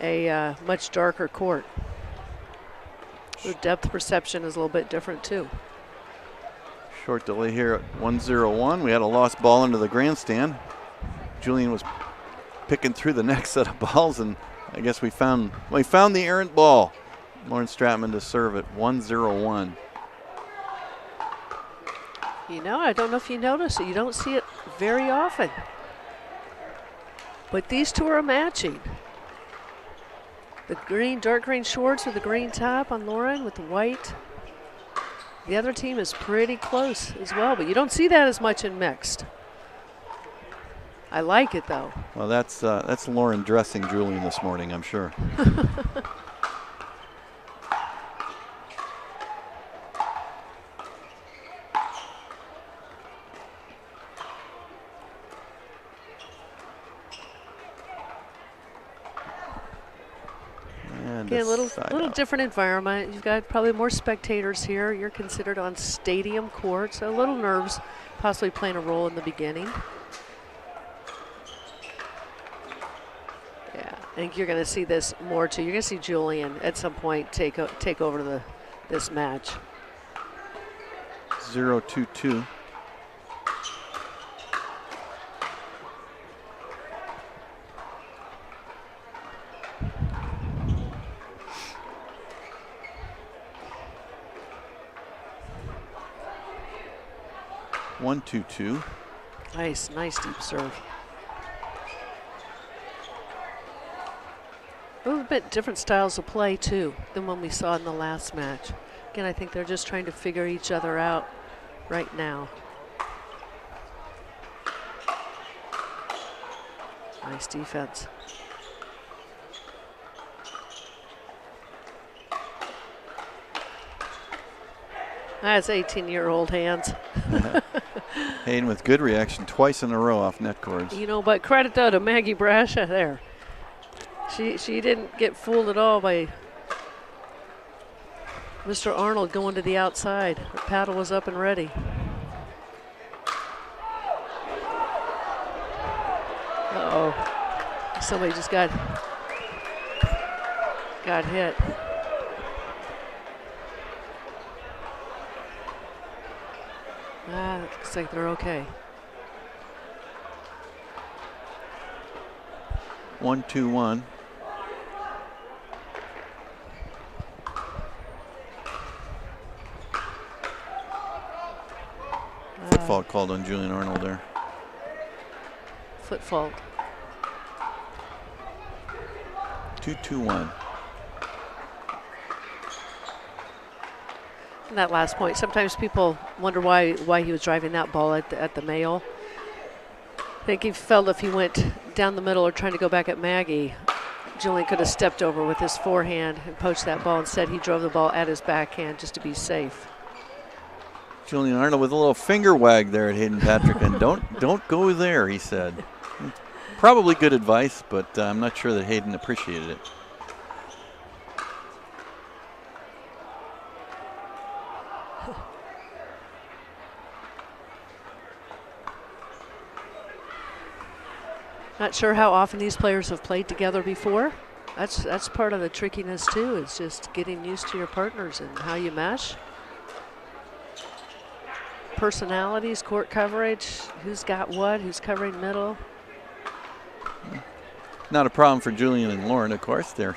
a much darker court. The depth perception is a little bit different too. Short delay here at 1-0-1. We had a lost ball into the grandstand. Julian was picking through the next set of balls, and I guess we found the errant ball. Lauren Stratman to serve at 1-0-1. You know, I don't know if you notice it. You don't see it very often. But these two are matching. The green, dark green shorts with the green top on Lauren with the white. The other team is pretty close as well, but you don't see that as much in mixed. I like it though. Well, that's Lauren dressing Julian this morning, I'm sure. Again, a little different environment. You've got probably more spectators here. You're considered on stadium court, so a little nerves possibly playing a role in the beginning. Yeah, I think you're going to see this more too. You're going to see Julian at some point take over this match. 0-2-2. One, 2-2. Nice deep serve. A little bit different styles of play too than when we saw in the last match. Again, I think they're just trying to figure each other out right now. Nice defense. That's 18-year-old hands. Hayden with good reaction twice in a row off net cords. You know, but credit though to Maggie Brascia there. She didn't get fooled at all by Mr. Arnold going to the outside. Her paddle was up and ready. Uh-oh. Somebody just got hit. Looks like they're okay. 1-2-1. Foot fault called on Julian Arnold there. Foot fault. 2-2-1. And that last point, sometimes people wonder why he was driving that ball at the Mayo. I think he felt if he went down the middle or trying to go back at Maggie, Julian could have stepped over with his forehand and poached that ball. Instead, he drove the ball at his backhand just to be safe. Julian Arnold with a little finger wag there at Hayden Patrick, and don't go there, he said. Probably good advice, but I'm not sure that Hayden appreciated it. Not sure how often these players have played together before. That's part of the trickiness too. It's just getting used to your partners and how you mesh. Personalities, court coverage, who's got what, who's covering middle. Not a problem for Julian and Lauren, of course. They're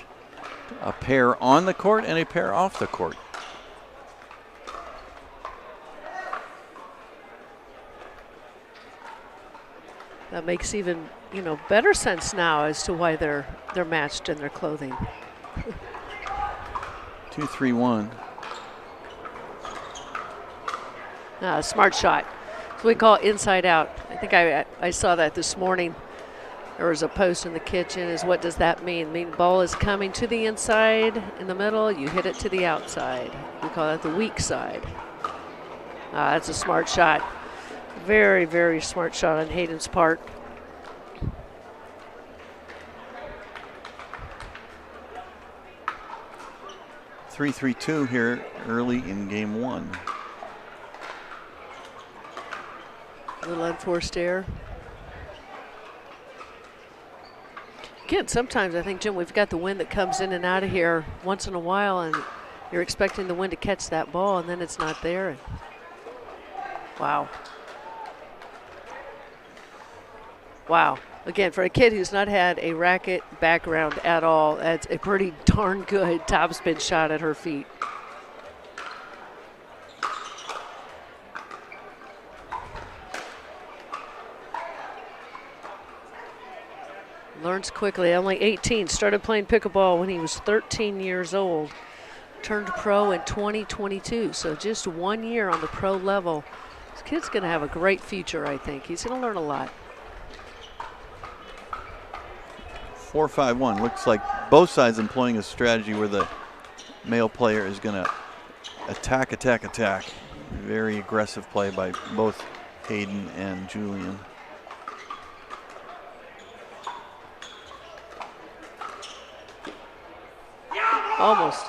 a pair on the court and a pair off the court. That makes even, better sense now as to why they're matched in their clothing. 2-3-1. Smart shot. So we call inside out. I think I saw that this morning. There was a post in the kitchen. Is what does that mean? Ball is coming to the inside in the middle. You hit it to the outside. We call that the weak side. That's a smart shot. Very, very smart shot on Hayden's part. (3-3-2) here early in game one. A little unforced error. Again, sometimes I think, Jim, we've got the wind that comes in and out of here once in a while, and you're expecting the wind to catch that ball, and then it's not there. And wow. Wow. Again, for a kid who's not had a racket background at all, that's a pretty darn good topspin shot at her feet. Learns quickly, only 18, started playing pickleball when he was 13 years old. Turned pro in 2022, so just 1 year on the pro level. This kid's gonna have a great future, I think. He's gonna learn a lot. 4-5-1. Looks like both sides employing a strategy where the male player is gonna attack. Very aggressive play by both Hayden and Julian. Almost.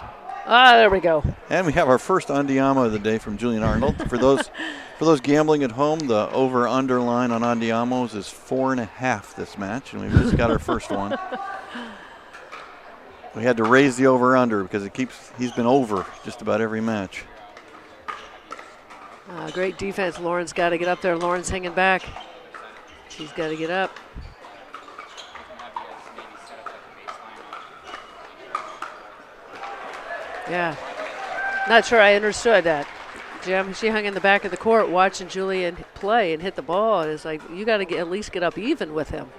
There we go. And we have our first Andiamo of the day from Julian Arnold. For those gambling at home, the over/under line on Andiamos is 4.5 this match, and we've just got our first one. We had to raise the over/under because he's been over just about every match. Great defense. Lauren's got to get up there. Lauren's hanging back. She's got to get up. Yeah, not sure I understood that. Jim, she hung in the back of the court watching Julian play and hit the ball. And it's like, you got to at least get up even with him.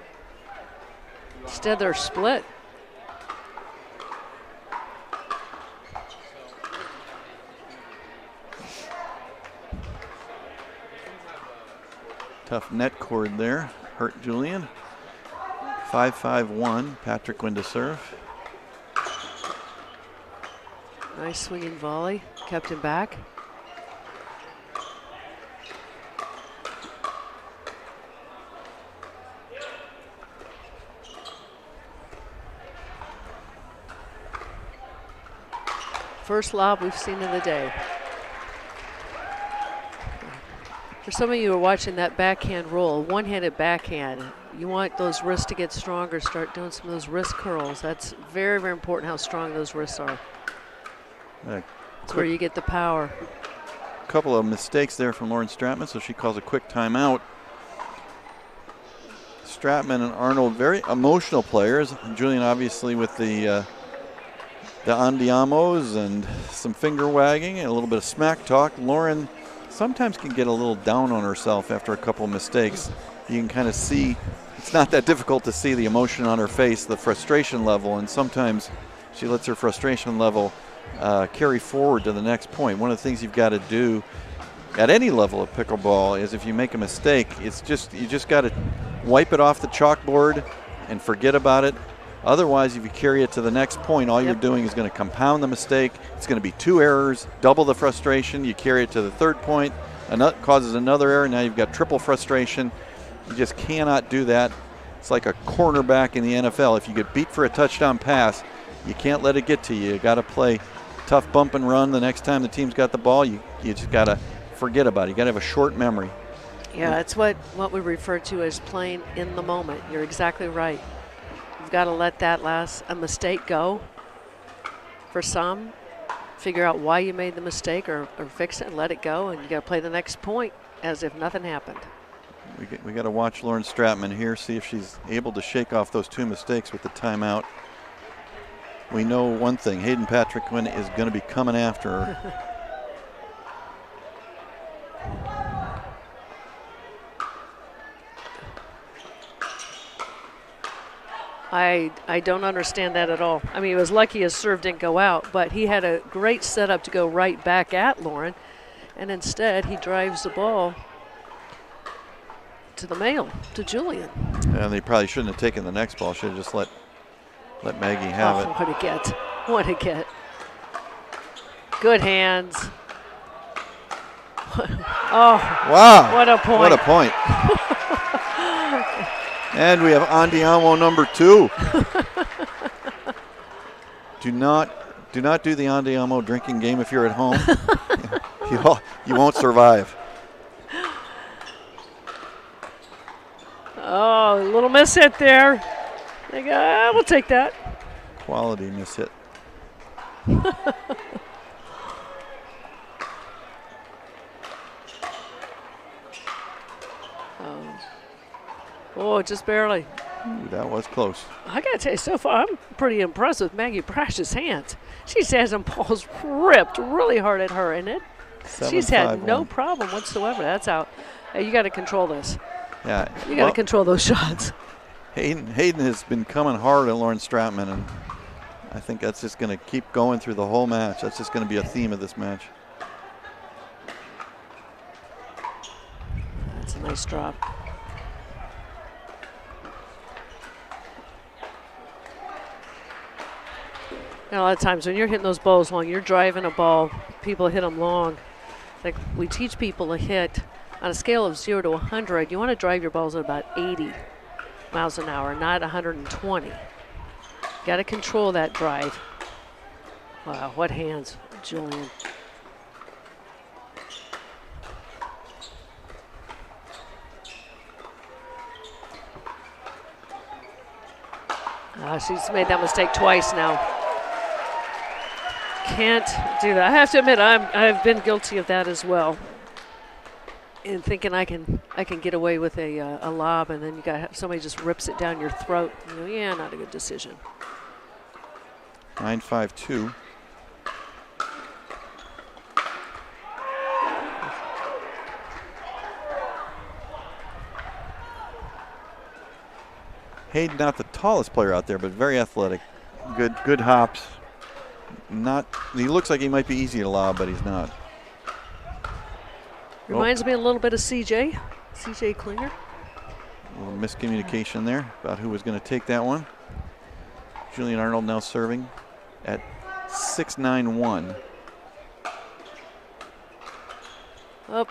Instead, they're split. Tough net cord there, hurt Julian. 5-5-1, Patrick win to serve. Nice swinging volley, kept him back. First lob we've seen of the day. For some of you who are watching that backhand roll, one-handed backhand, you want those wrists to get stronger, start doing some of those wrist curls. That's very, very important how strong those wrists are. That's where you get the power. A couple of mistakes there from Lauren Stratman, so she calls a quick timeout. Stratman and Arnold, very emotional players. Julian obviously with the andiamos and some finger wagging and a little bit of smack talk. Lauren sometimes can get a little down on herself after a couple of mistakes. You can kind of see, it's not that difficult to see the emotion on her face, the frustration level, and sometimes she lets her frustration level carry forward to the next point. One of the things you've got to do at any level of pickleball is if you make a mistake, you just got to wipe it off the chalkboard and forget about it. Otherwise, if you carry it to the next point, all you're doing is going to compound the mistake. It's going to be 2 errors, double the frustration. You carry it to the third point, causes another error. Now you've got triple frustration. You just cannot do that. It's like a cornerback in the NFL. If you get beat for a touchdown pass, you can't let it get to you. You got to play tough bump and run the next time the team's got the ball, you just got to forget about it. You got to have a short memory. Yeah, it's what we refer to as playing in the moment. You're exactly right. You've got to let a mistake go. For some, figure out why you made the mistake or fix it and let it go, and you got to play the next point as if nothing happened. We got to watch Lauren Stratman here, see if she's able to shake off those 2 mistakes with the timeout. We know one thing, Hayden Patrickman is going to be coming after her. I don't understand that at all. I mean, he was lucky his serve didn't go out, but he had a great setup to go right back at Lauren, and instead he drives the ball to the male, to Julian. And they probably shouldn't have taken the next ball. Should have just let Maggie have it. What a get. What a get. Good hands. Oh. Wow. What a point. What a point. And we have Andiamo number 2. Do not do the Andiamo drinking game if you're at home. You won't survive. Oh, a little miss hit there. They go, we'll take that. Quality miss hit. Oh, just barely. Ooh, that was close. I got to tell you, so far, I'm pretty impressed with Maggie Brash's hands. She's had some balls ripped really hard at her, and she's had no problem whatsoever. That's out. You got to control this. Yeah. You got to control those shots. Hayden has been coming hard at Lauren Stratman, and I think that's just going to keep going through the whole match. That's just going to be a theme of this match. That's a nice drop. And a lot of times when you're hitting those balls long, you're driving a ball, people hit them long. Like we teach people to hit on a scale of 0 to 100, you want to drive your balls at about 80 miles an hour, not 120. Got to control that drive. Wow, what hands, Julian. She's made that mistake twice now. Can't do that. I have to admit, I've been guilty of that as well. In thinking I can get away with a lob, and then you got somebody just rips it down your throat. You know, yeah, not a good decision. 9-5-2. Hayden, not the tallest player out there, but very athletic. Good hops. He looks like he might be easy to lob, but he's not. Reminds me a little bit of CJ Klinger. A little miscommunication there about who was going to take that one. Julian Arnold now serving at 6-9-1. Oh,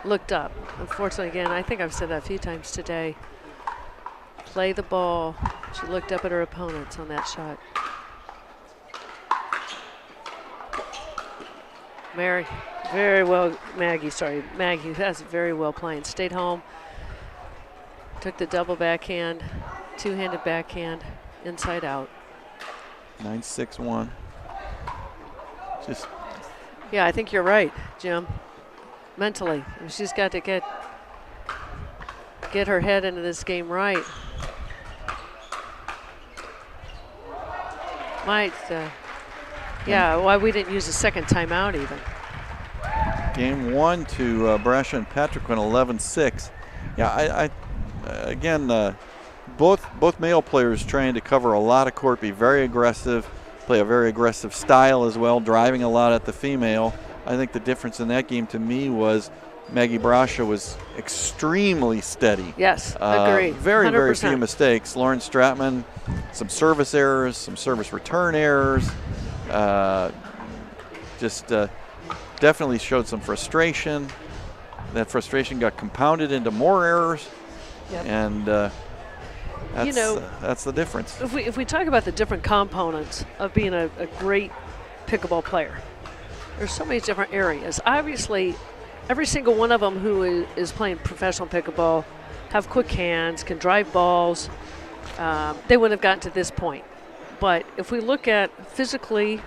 looked up. Unfortunately, again, I think I've said that a few times today. Play the ball. She looked up at her opponents on that shot. Maggie, that's very well playing. Stayed home, took the double backhand, two-handed backhand, inside out. 9-6-1. Yeah, I think you're right, Jim. Mentally, she's got to get her head into this game right. Why we didn't use a second timeout even. Game 1 to Brasha and Patrickman 11-6. Yeah, again, both male players trying to cover a lot of court, be very aggressive, play a very aggressive style as well, driving a lot at the female. I think the difference in that game to me was Maggie Brasha was extremely steady. Yes, agree. Very 100%. very few mistakes. Lauren Stratman, some service errors, some service return errors. Definitely showed some frustration. That frustration got compounded into more errors. Yep. And that's the difference. If we talk about the different components of being a great pickleball player. There's so many different areas. Obviously, every single one of them who is playing professional pickleball have quick hands, can drive balls. They wouldn't have gotten to this point. But if we look at physically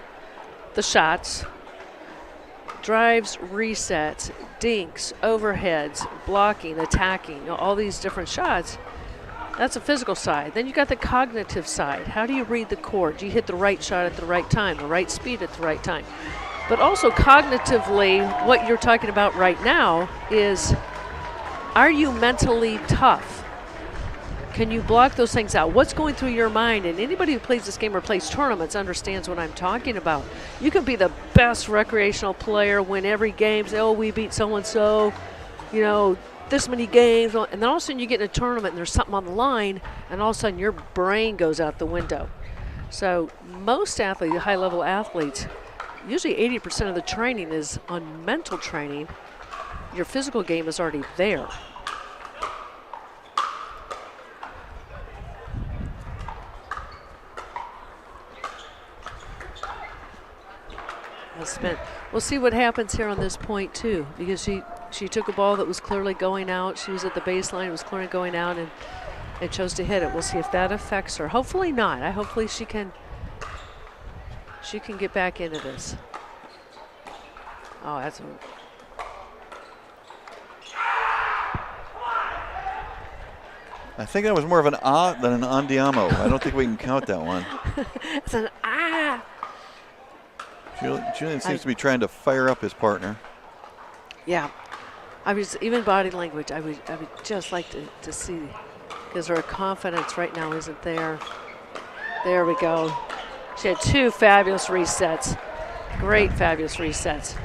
the shots, drives, resets, dinks, overheads, blocking, attacking, all these different shots, that's a physical side. Then you got the cognitive side. How do you read the court? Do you hit the right shot at the right time, the right speed at the right time? But also cognitively, what you're talking about right now is, are you mentally tough? Can you block those things out? What's going through your mind? And anybody who plays this game or plays tournaments understands what I'm talking about. You can be the best recreational player, win every game, say, oh, we beat so-and-so, this many games. And then all of a sudden you get in a tournament and there's something on the line, and all of a sudden your brain goes out the window. So most athletes, high-level athletes, usually 80% of the training is on mental training. Your physical game is already there. Spin. We'll see what happens here on this point too, because she took a ball that was clearly going out. She was at the baseline, it was clearly going out, and chose to hit it. We'll see if that affects her. Hopefully not. Hopefully she can get back into this. Oh, that's a I think that was more of an ah than an andiamo. I don't think we can count that one. It's an ah. Julian seems to be trying to fire up his partner. Yeah. Even body language, I would just like to see, because her confidence right now isn't there. There we go. She had two fabulous resets. Great, fabulous resets.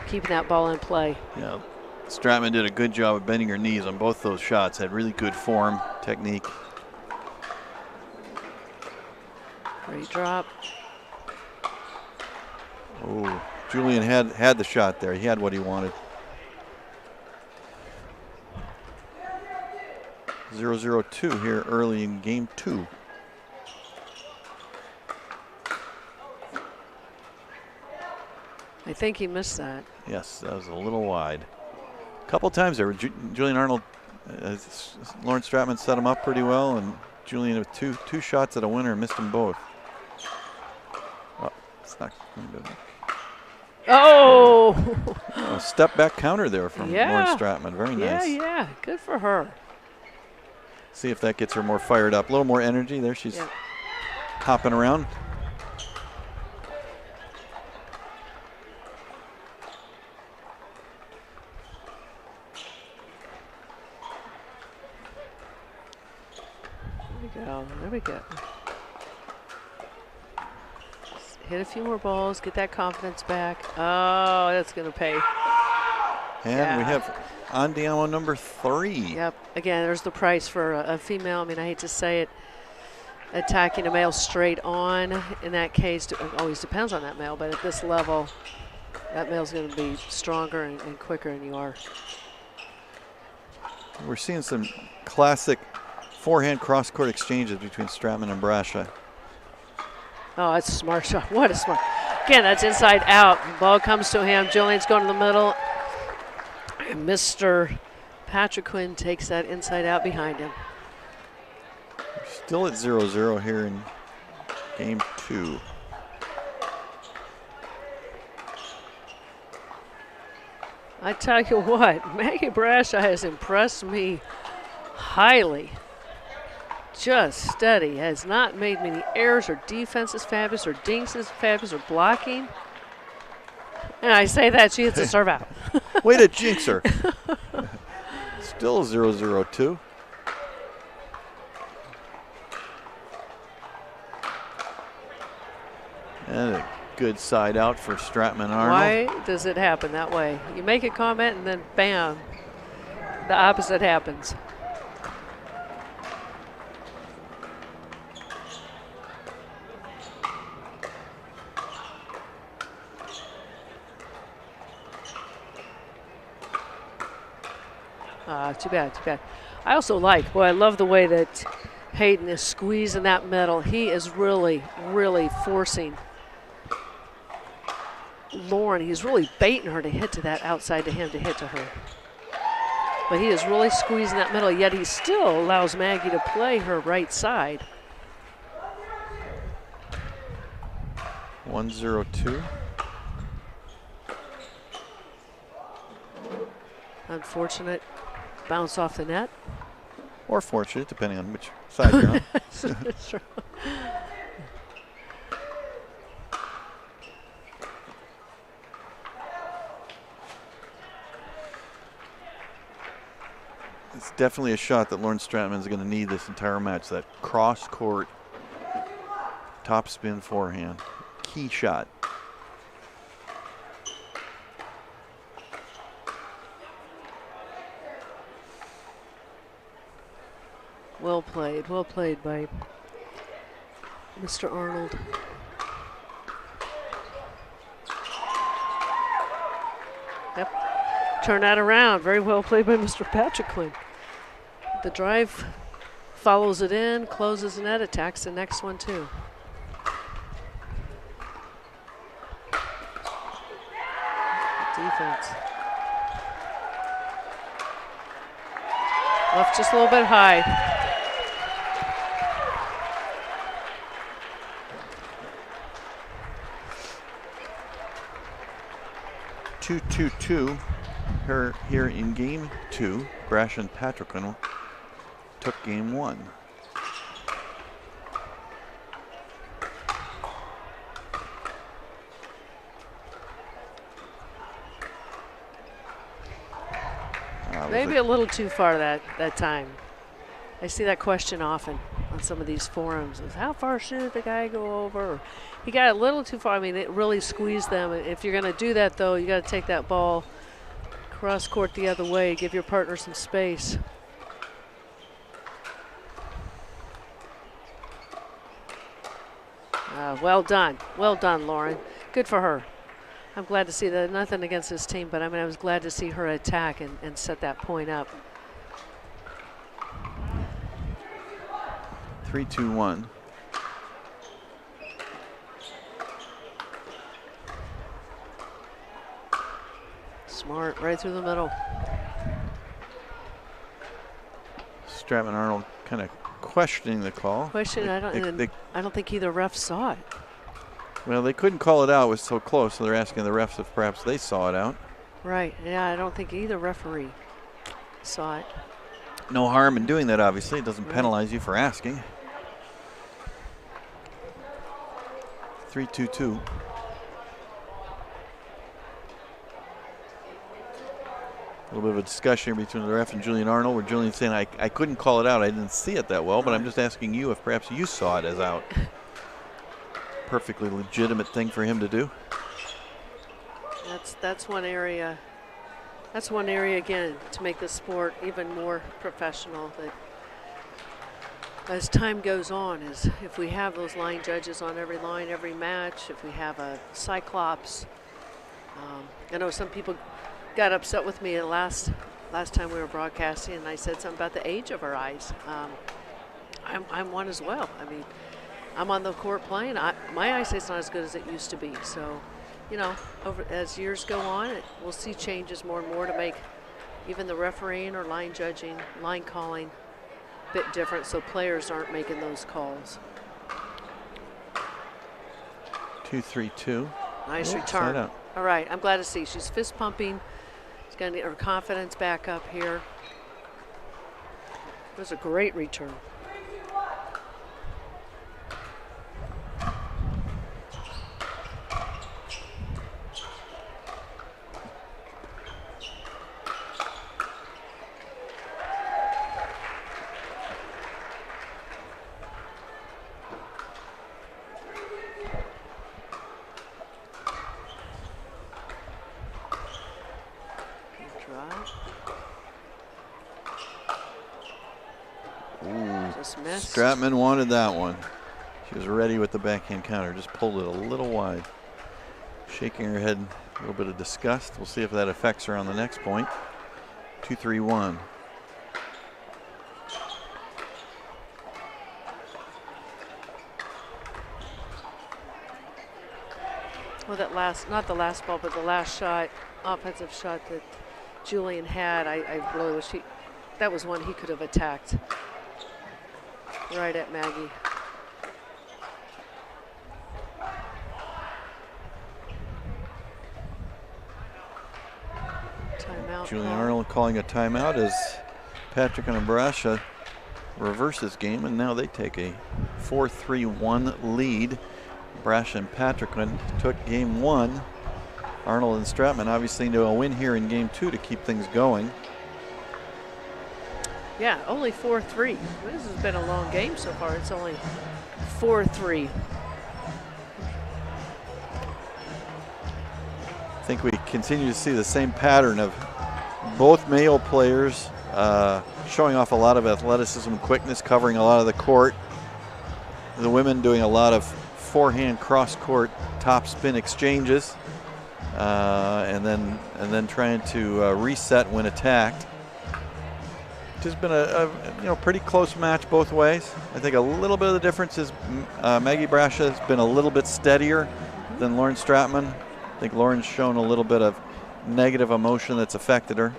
Keeping that ball in play. Yeah. Stratman did a good job of bending her knees on both those shots. Had really good form, technique. Great drop. Oh, Julian had the shot there. He had what he wanted. 0-0-2 here early in game 2. I think he missed that. Yes, that was a little wide. A couple times there, Julian Arnold, Lawrence Stratman set him up pretty well, and Julian with two shots at a winner missed them both. Oh, it's not going to. Oh! A step back counter there from Lawrence Stratman. Very nice. Yeah. Good for her. See if that gets her more fired up. A little more energy. There she's hopping around. There we go. Hit a few more balls, get that confidence back. Oh, that's going to pay. And we have Andiamo number 3. Yep. Again, there's the price for a female. I mean, I hate to say it. Attacking a male straight on, in that case, it always depends on that male, but at this level, that male's going to be stronger and quicker than you are. We're seeing some classic forehand cross-court exchanges between Stratman and Brascia. Oh, that's a smart shot. What a smart. Again, that's inside out. Ball comes to him. Julian's going to the middle. And Mr. Patrick Quinn takes that inside out behind him. Still at 0-0 here in game 2. I tell you what, Maggie Brascia has impressed me highly. Just steady, has not made many errors. Her defense is fabulous, her dinks is fabulous, her blocking. And I say that, she hits a serve out. Way to jinx her. Still 0-0-2. And a good side out for Stratman Arnold. Why does it happen that way? You make a comment and then bam, the opposite happens. Too bad, too bad. I also like, I love the way that Hayden is squeezing that metal. He is really, really forcing Lauren. He's really baiting her to hit to that outside to him to hit to her. But he is really squeezing that middle, yet he still allows Maggie to play her right side. 1-0-2. Unfortunate bounce off the net. Or fortunate, depending on which side you're on. That's true. It's definitely a shot that Lauren Stratman's going to need this entire match. That cross-court top spin forehand. Key shot. Well played by Mr. Arnold. Yep, turn that around. Very well played by Mr. Patrick Quinn. The drive follows it in, closes the net, attacks the next one too. Defense. Left just a little bit high. Two here in game 2. Brash and Patrickman took game 1. Maybe a little too far that time. I see that question often on some of these forums. Is how far should the guy go over? He got a little too far. I mean, it really squeezed them. If you're going to do that, though, you got to take that ball cross court the other way. Give your partner some space. Well done, Lauren. Good for her. I'm glad to see that. Nothing against this team, but I mean, I was glad to see her attack and set that point up. 3-2-1. Smart, right through the middle. Stratman Arnold kind of questioning the call. I don't think either ref saw it. Well, they couldn't call it out. It was so close, so they're asking the refs if perhaps they saw it out. Right. Yeah, I don't think either referee saw it. No harm in doing that, obviously. It doesn't penalize you for asking. 3-2-2. A little bit of a discussion here between the ref and Julian Arnold, where Julian's saying, I couldn't call it out. I didn't see it that well, but I'm just asking you if perhaps you saw it as out. Perfectly legitimate thing for him to do. That's one area. That's one area, again, to make the sport even more professional. That as time goes on, is if we have those line judges on every line, every match, if we have a cyclops. I know some people got upset with me last time we were broadcasting, and I said something about the age of our eyes. I'm one as well. I mean, I'm on the court playing. My eyesight's not as good as it used to be. So, you know, as years go on, we'll see changes more and more to make even the refereeing or line judging, line calling a bit different, so players aren't making those calls. 2-3-2. Nice return. All right, I'm glad to see she's fist pumping. She's going to get her confidence back up here. It was a great return. Stratman wanted that one. She was ready with the backhand counter, just pulled it a little wide. Shaking her head, a little bit of disgust. We'll see if that affects her on the next point. 2-3-1. Well, that last, not the last ball, but the last shot, offensive shot that Julian had. I really wish that was one he could have attacked right at Maggie. Timeout. Julian Arnold calling a timeout as Patrick and Brasha reverse this game, and now they take a 4-3-1 lead. Brasha and Patrick took game 1. Arnold and Stratman obviously need a win here in game 2 to keep things going. Yeah, only 4-3. This has been a long game so far. It's only 4-3. I think we continue to see the same pattern of both male players showing off a lot of athleticism and quickness, covering a lot of the court. The women doing a lot of forehand cross-court topspin exchanges, and then trying to reset when attacked. It's just been a pretty close match both ways. I think a little bit of the difference is Maggie Brasha has been a little bit steadier than Lauren Stratman. I think Lauren's shown a little bit of negative emotion that's affected her.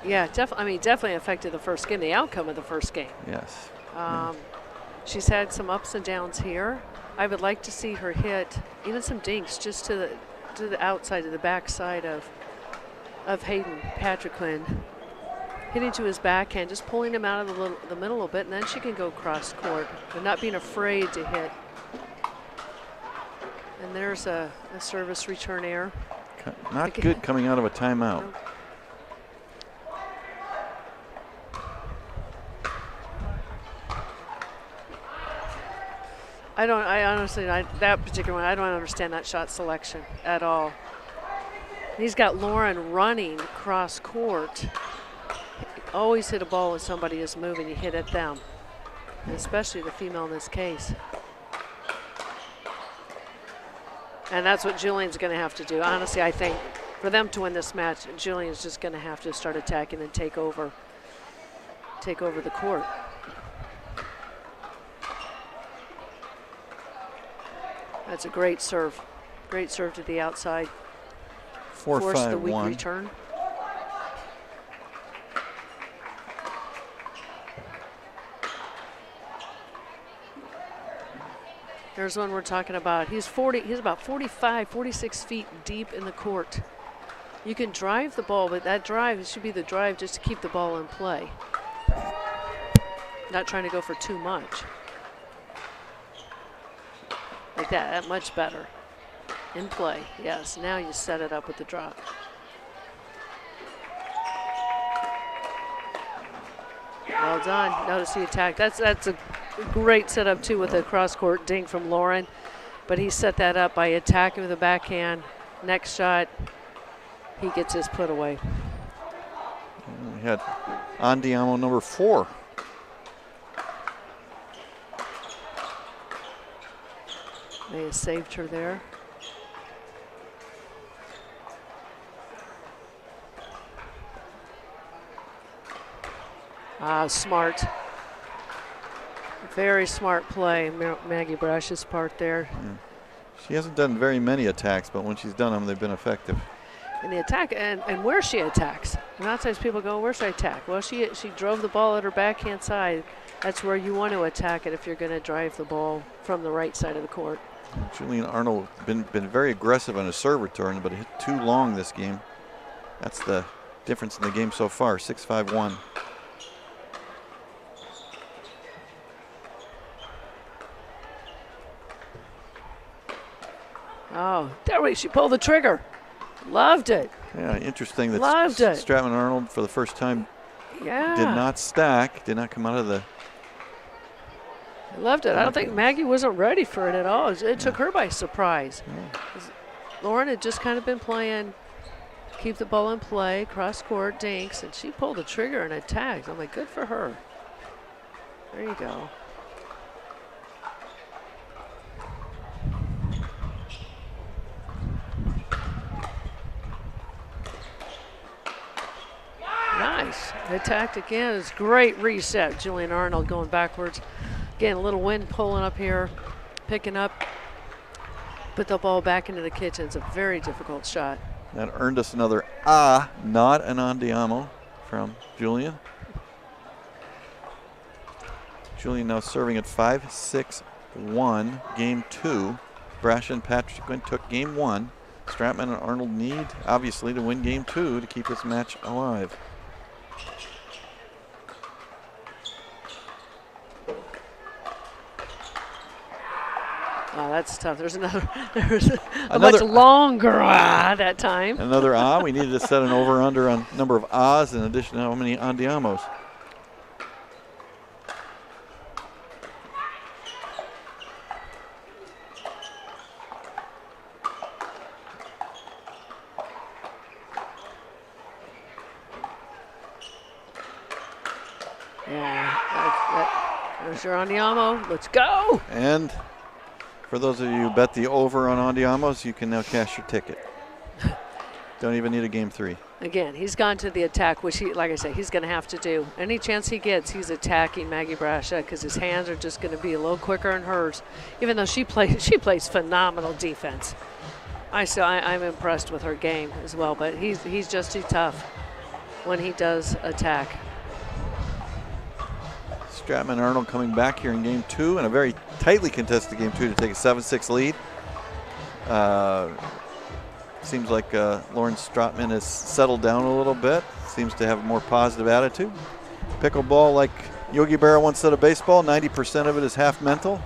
Yeah, definitely affected the first game, the outcome of the first game. Yes. She's had some ups and downs here. I would like to see her hit even some dinks just to the outside, to the back side of Hayden Patrickman, hitting to his backhand, just pulling him out of the middle a little bit, and then she can go cross court, but not being afraid to hit. And there's a service return error. Not good coming out of a timeout. I honestly, that particular one, I don't understand that shot selection at all. He's got Lauren running cross court. Always hit a ball when somebody is moving, you hit at them, and especially the female in this case. And that's what Julian's going to have to do. Honestly, I think for them to win this match, Julian's just going to have to start attacking and take over the court. That's a great serve. Great serve to the outside. Force the weak return. There's one we're talking about. He's about 45, 46 feet deep in the court. You can drive the ball, but that drive should be the drive just to keep the ball in play. Not trying to go for too much. Like that much better. In play, yes. Now you set it up with the drop. Well done. Notice the attack. That's a great setup too with a cross-court dink from Lauren. But he set that up by attacking with the backhand. Next shot, he gets his put away. We had Andiamo number 4. May have saved her there. Smart. Very smart play, Maggie Brash's part there. Yeah. She hasn't done very many attacks, but when she's done them, they've been effective. And the attack, and where she attacks. And a lot of times people go, where should I attack? Well, she drove the ball at her backhand side. That's where you want to attack it if you're going to drive the ball from the right side of the court. Julian Arnold been very aggressive on his serve return, but hit too long this game. That's the difference in the game so far, 6-5-1. Oh, there she pulled the trigger. Loved it. Yeah, interesting that Loved it. Stratman Arnold for the first time did not stack, did not come out of the... I loved it. I don't think Maggie wasn't ready for it at all. It took her by surprise. Yeah. Lauren had just kind of been playing, keep the ball in play, cross court, dinks, and she pulled the trigger and attacked. I'm like, good for her. There you go. Nice. Attacked again. It's great reset. Julian Arnold going backwards. Again, a little wind pulling up here, picking up. Put the ball back into the kitchen. It's a very difficult shot. That earned us another not an andiamo from Julian. Julian now serving at 5-6-1, game 2. Brasha and Patrick took game 1. Stratman and Arnold need, obviously, to win game 2 to keep this match alive. Oh, that's tough. There's another much longer that time. Another we needed to set an over-under on number of in addition to how many andiamos. There's your andiamo. Let's go. And for those of you who bet the over on andiamos, you can now cash your ticket. Don't even need a game 3. Again, he's gone to the attack, which he, like I say, he's going to have to do. Any chance he gets, he's attacking Maggie Brasha because his hands are just going to be a little quicker than hers. Even though she plays phenomenal defense. I'm impressed with her game as well, but he's just too tough when he does attack. Stratman and Arnold coming back here in game 2 and a very tightly contested game 2 to take a 7-6 lead. Seems like Lauren Stratman has settled down a little bit. Seems to have a more positive attitude. Pickleball, like Yogi Berra once said of baseball, 90% of it is half mental.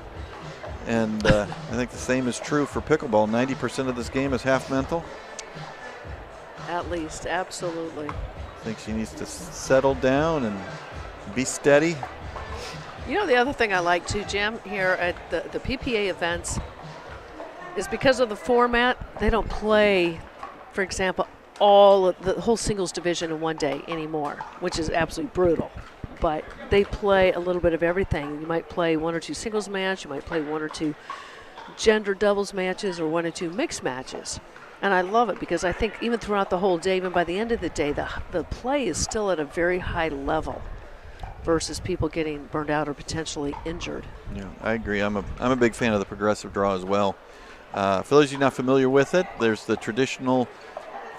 And I think the same is true for pickleball. 90% of this game is half mental. At least, absolutely. I think she needs to settle down and be steady. You know, the other thing I like too, Jim, here at the PPA events is because of the format, they don't play, for example, all of the whole singles division in one day anymore, which is absolutely brutal. But they play a little bit of everything. You might play 1 or 2 singles matches, you might play 1 or 2 gender doubles matches or 1 or 2 mixed matches. And I love it because I think even throughout the whole day, even by the end of the day, the play is still at a very high level versus people getting burned out or potentially injured. Yeah, I agree. I'm a big fan of the progressive draw as well. For those of you not familiar with it, there's the traditional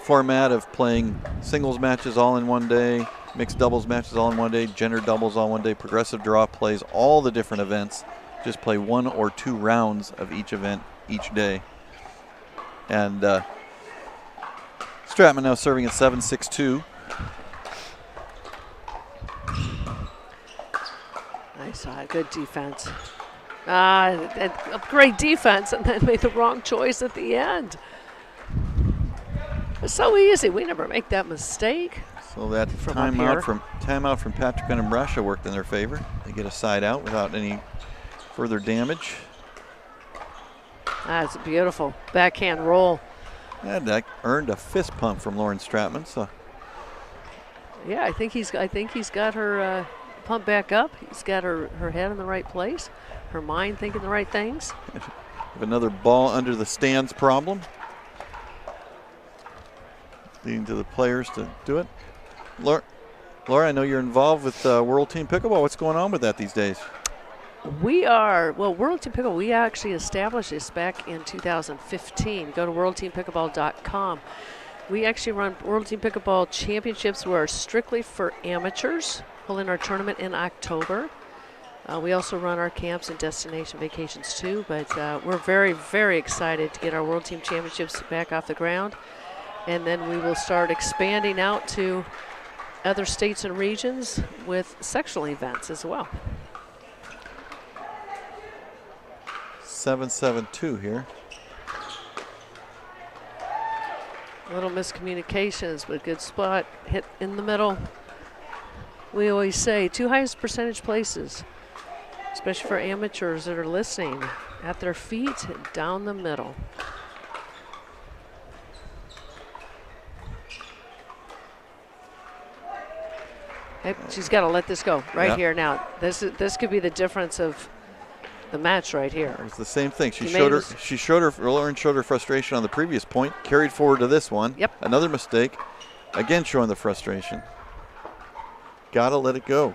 format of playing singles matches all in one day, mixed doubles matches all in one day, gender doubles all in one day. Progressive draw plays all the different events. Just play 1 or 2 rounds of each event each day. And Stratman now serving at 7-6-2. Nice, good defense. A great defense, and then made the wrong choice at the end. It's so easy. We never make that mistake. So that timeout from Patrick and Brasha worked in their favor. They get a side out without any further damage. That's a beautiful backhand roll. And that earned a fist pump from Lauren Stratman. So yeah, I think he's got her pump back up. He's got her head in the right place, her mind thinking the right things. Have another ball under the stands problem, leading to the players to do it. Laura, I know you're involved with World Team Pickleball. What's going on with that these days? World Team Pickleball, we actually established this back in 2015. Go to worldteampickleball.com. We actually run World Team Pickleball Championships, which are strictly for amateurs, holding our tournament in October. We also run our camps and destination vacations too, but we're very, very excited to get our World Team Championships back off the ground. And then we will start expanding out to other states and regions with sectional events as well. 7-7-2 here. Little miscommunications, but good spot. Hit in the middle. We always say 2 highest percentage places, especially for amateurs that are listening, at their feet and down the middle. She's got to let this go right here now. This could be the difference of the match right here. It was the same thing. Lauren showed her frustration on the previous point, carried forward to this one. Yep. Another mistake, again showing the frustration. Got to let it go,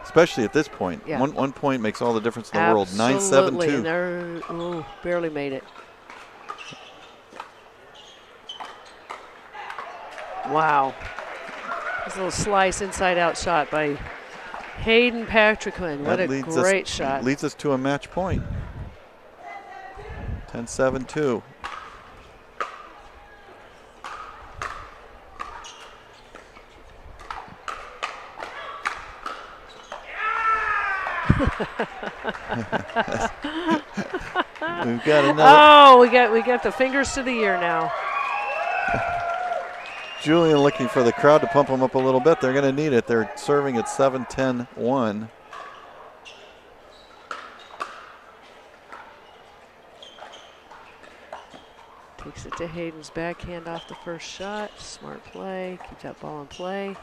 especially at this point. Yeah. One point makes all the difference in the world. 9-7-2. Barely made it. Wow. This little slice inside-out shot by Hayden Patrickman. What a great shot. Leads us to a match point. 10-7-2. We've got another. Oh, we got the fingers to the ear now. Julian looking for the crowd to pump them up a little bit. They're going to need it. They're serving at 7-10-1. Takes it to Hayden's backhand off the first shot. Smart play. Keep that ball in play.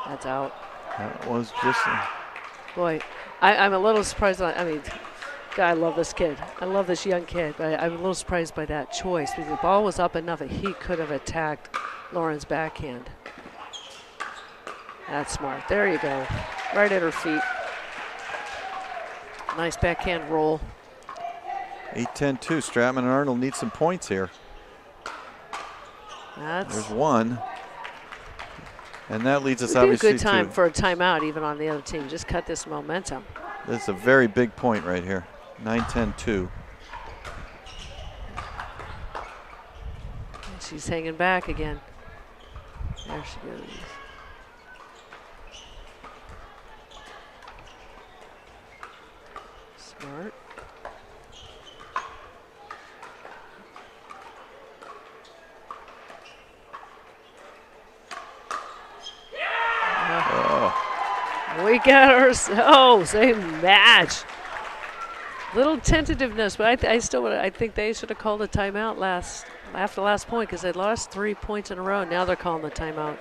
That's out. That was just. Boy, I'm a little surprised. I mean, God, I love this kid. I love this young kid, but I'm a little surprised by that choice because the ball was up enough that he could have attacked Lauren's backhand. That's smart. There you go. Right at her feet. Nice backhand roll. 8-10-2. Stratman and Arnold need some points here. There's one. And that leads us obviously to. It'd be a good time for a timeout even on the other team. Just cut this momentum. This is a very big point right here. 9-10-2. She's hanging back again. There she goes. Smart. We got ourselves a match. Little tentativeness, but I think they should have called a timeout after the last point because they lost 3 points in a row. Now they're calling the timeout.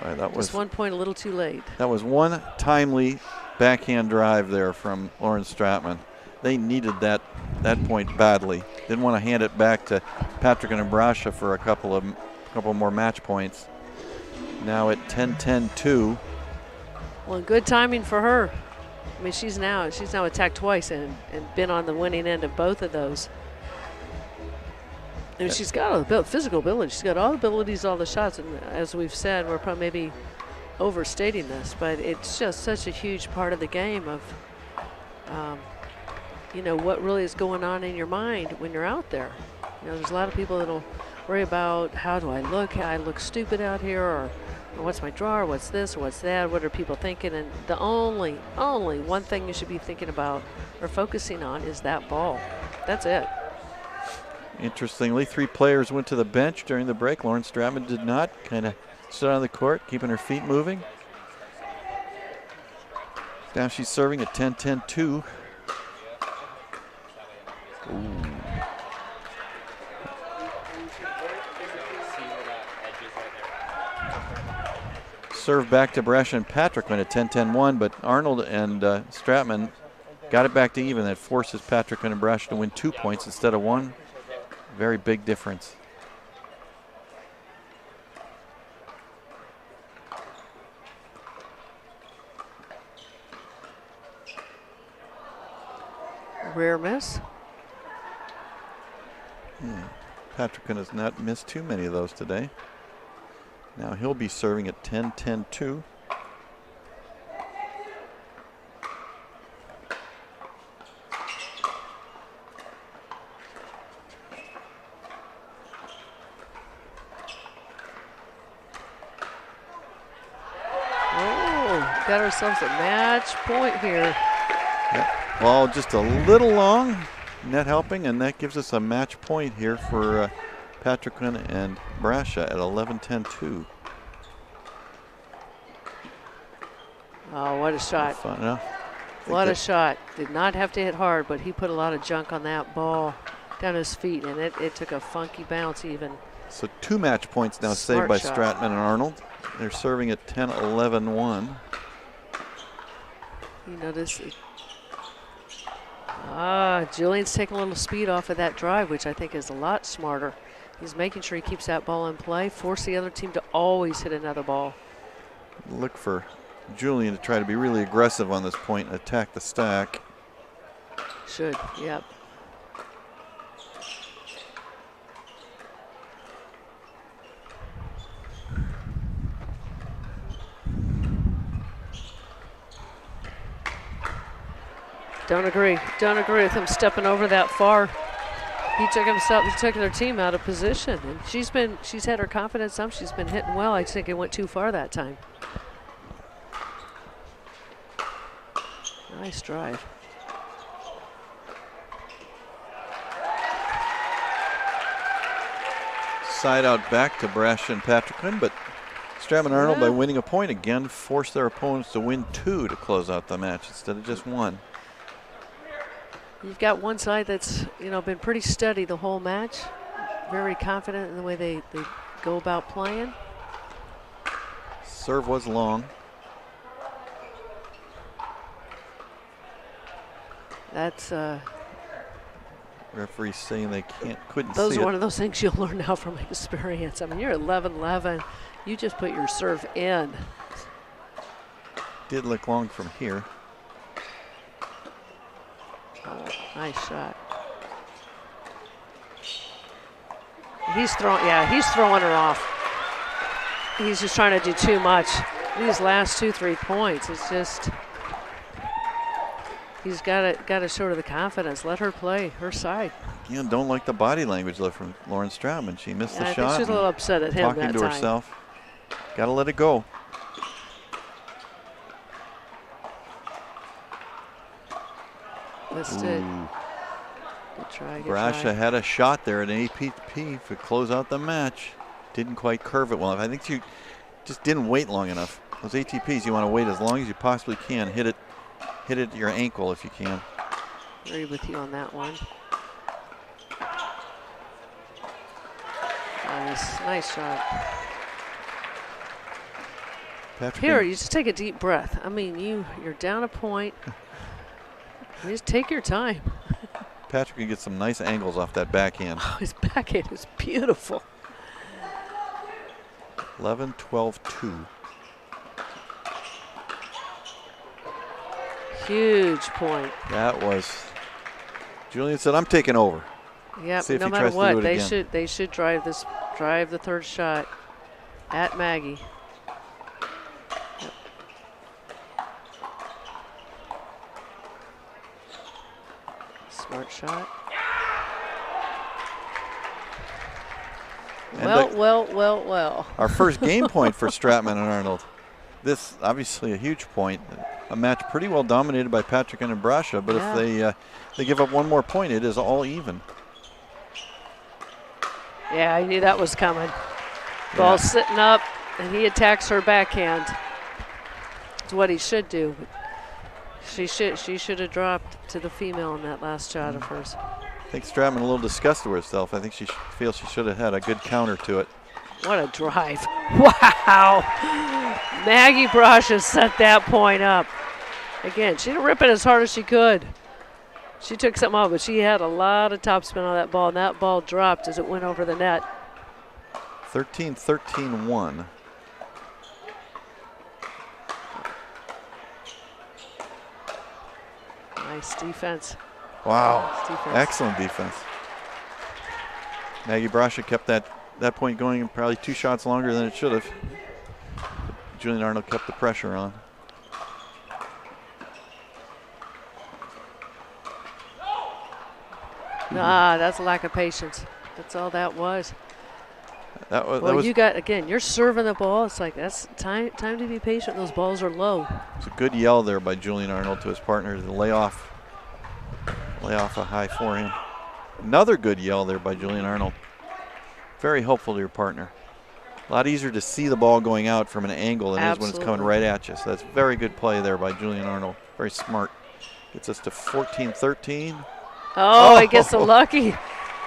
Right, that was just 1 point a little too late. That was one timely backhand drive there from Lauren Stratman. They needed that point badly. Didn't want to hand it back to Patrick and Brasha for a couple more match points. Now at 10-10-2. Well, good timing for her. I mean, she's now attacked twice and been on the winning end of both of those. And she's got a physical ability. She's got all the abilities, all the shots. And as we've said, we're probably maybe overstating this, but it's just such a huge part of the game of, what really is going on in your mind when you're out there. There's a lot of people that'll worry about how do I look? I look stupid out here, or what's my draw, or what's this, or what's that, what are people thinking? And the only one thing you should be thinking about or focusing on is that ball. That's it. Interestingly, 3 players went to the bench during the break. Lauren Stratman did not. Kind of stood on the court, keeping her feet moving. Now she's serving at 10-10-2. Serve back to Brasha and Patrick went at 10-10-1, but Arnold and Stratman got it back to even. That forces Patrick and Brasha to win 2 points instead of 1. Very big difference. Rare miss. Patrick has not missed too many of those today. Now he'll be serving at 10-10-2. Got ourselves a match point here. Yep. Ball just a little long, net helping, and that gives us a match point here for Patrickman and Brasha at 11-10-2. Oh, what a shot. Fun enough. What a shot. Did not have to hit hard, but he put a lot of junk on that ball down his feet, and it took a funky bounce even. So 2 match points now Smart saved by shot. Stratman and Arnold. They're serving at 10-11-1. You notice Julian's taking a little speed off of that drive, which I think is a lot smarter. He's making sure he keeps that ball in play, force the other team to always hit another ball. Look for Julian to try to be really aggressive on this point and attack the stack. Should, yep. Don't agree. Don't agree with him stepping over that far. He took himself. He took their team out of position, and she's had her confidence up. She's been hitting well. I think it went too far that time. Nice drive. Side out back to Brasha and Patrickman, but Stratman Arnold, by winning a point again, forced their opponents to win 2 to close out the match instead of just 1. You've got one side that's, been pretty steady the whole match, very confident in the way they go about playing. Serve was long. That's referees saying they couldn't see it. Those are one of those things you'll learn now from experience. I mean, you're 11-11. You just put your serve in. Did look long from here. Oh, nice shot. He's throwing her off. He's just trying to do too much. These last 2-3 points, it's just, he's got to show her the confidence. Let her play her side. Again, don't like the body language though from Lauren Stratman. She missed the I shot. think she's a little upset at him talking that to time. herself. Got to let it go. Missed it. Good try. Brasha had a shot there at an APP to close out the match. Didn't quite curve it well enough. I think she just didn't wait long enough. Those ATPs, you want to wait as long as you possibly can. Hit it at your ankle if you can. Agree with you on that one. Nice shot. Here, you just take a deep breath. I mean, you're down a point. You just take your time. Patrick can get some nice angles off that backhand. Oh, his backhand is beautiful. 11-12-2. Huge point. That was. Julian said, "I'm taking over." Yeah, no matter what, they should drive the third shot at Maggie. Yep. Smart shot. And well. Our first game point for Stratman and Arnold. This obviously a huge point. A match pretty well dominated by Patrick and Brasha, but if they give up one more point, it is all even. Yeah, I knew that was coming. Ball sitting up, and he attacks her backhand. It's what he should do. She should have dropped to the female in that last shot of hers. I think Stratman a little disgusted with herself. I think she feels she should have had a good counter to it. What a drive. Wow. Maggie Brasha set that point up. Again, she didn't rip it as hard as she could. She took something off, but she had a lot of topspin on that ball, and that ball dropped as it went over the net. 13-13-1. Nice defense. Wow. Nice defense. Excellent defense. Maggie Brasha kept that point going probably 2 shots longer than it should have. Julian Arnold kept the pressure on. That's a lack of patience. That's all that was. You got, again, you're serving the ball. It's like that's time to be patient. Those balls are low. It's a good yell there by Julian Arnold to his partner to lay off a high forehand. Another good yell there by Julian Arnold. Very helpful to your partner. A lot easier to see the ball going out from an angle than it is when it's coming right at you. So that's very good play there by Julian Arnold. Very smart. Gets us to 14-13. Oh, he gets so lucky.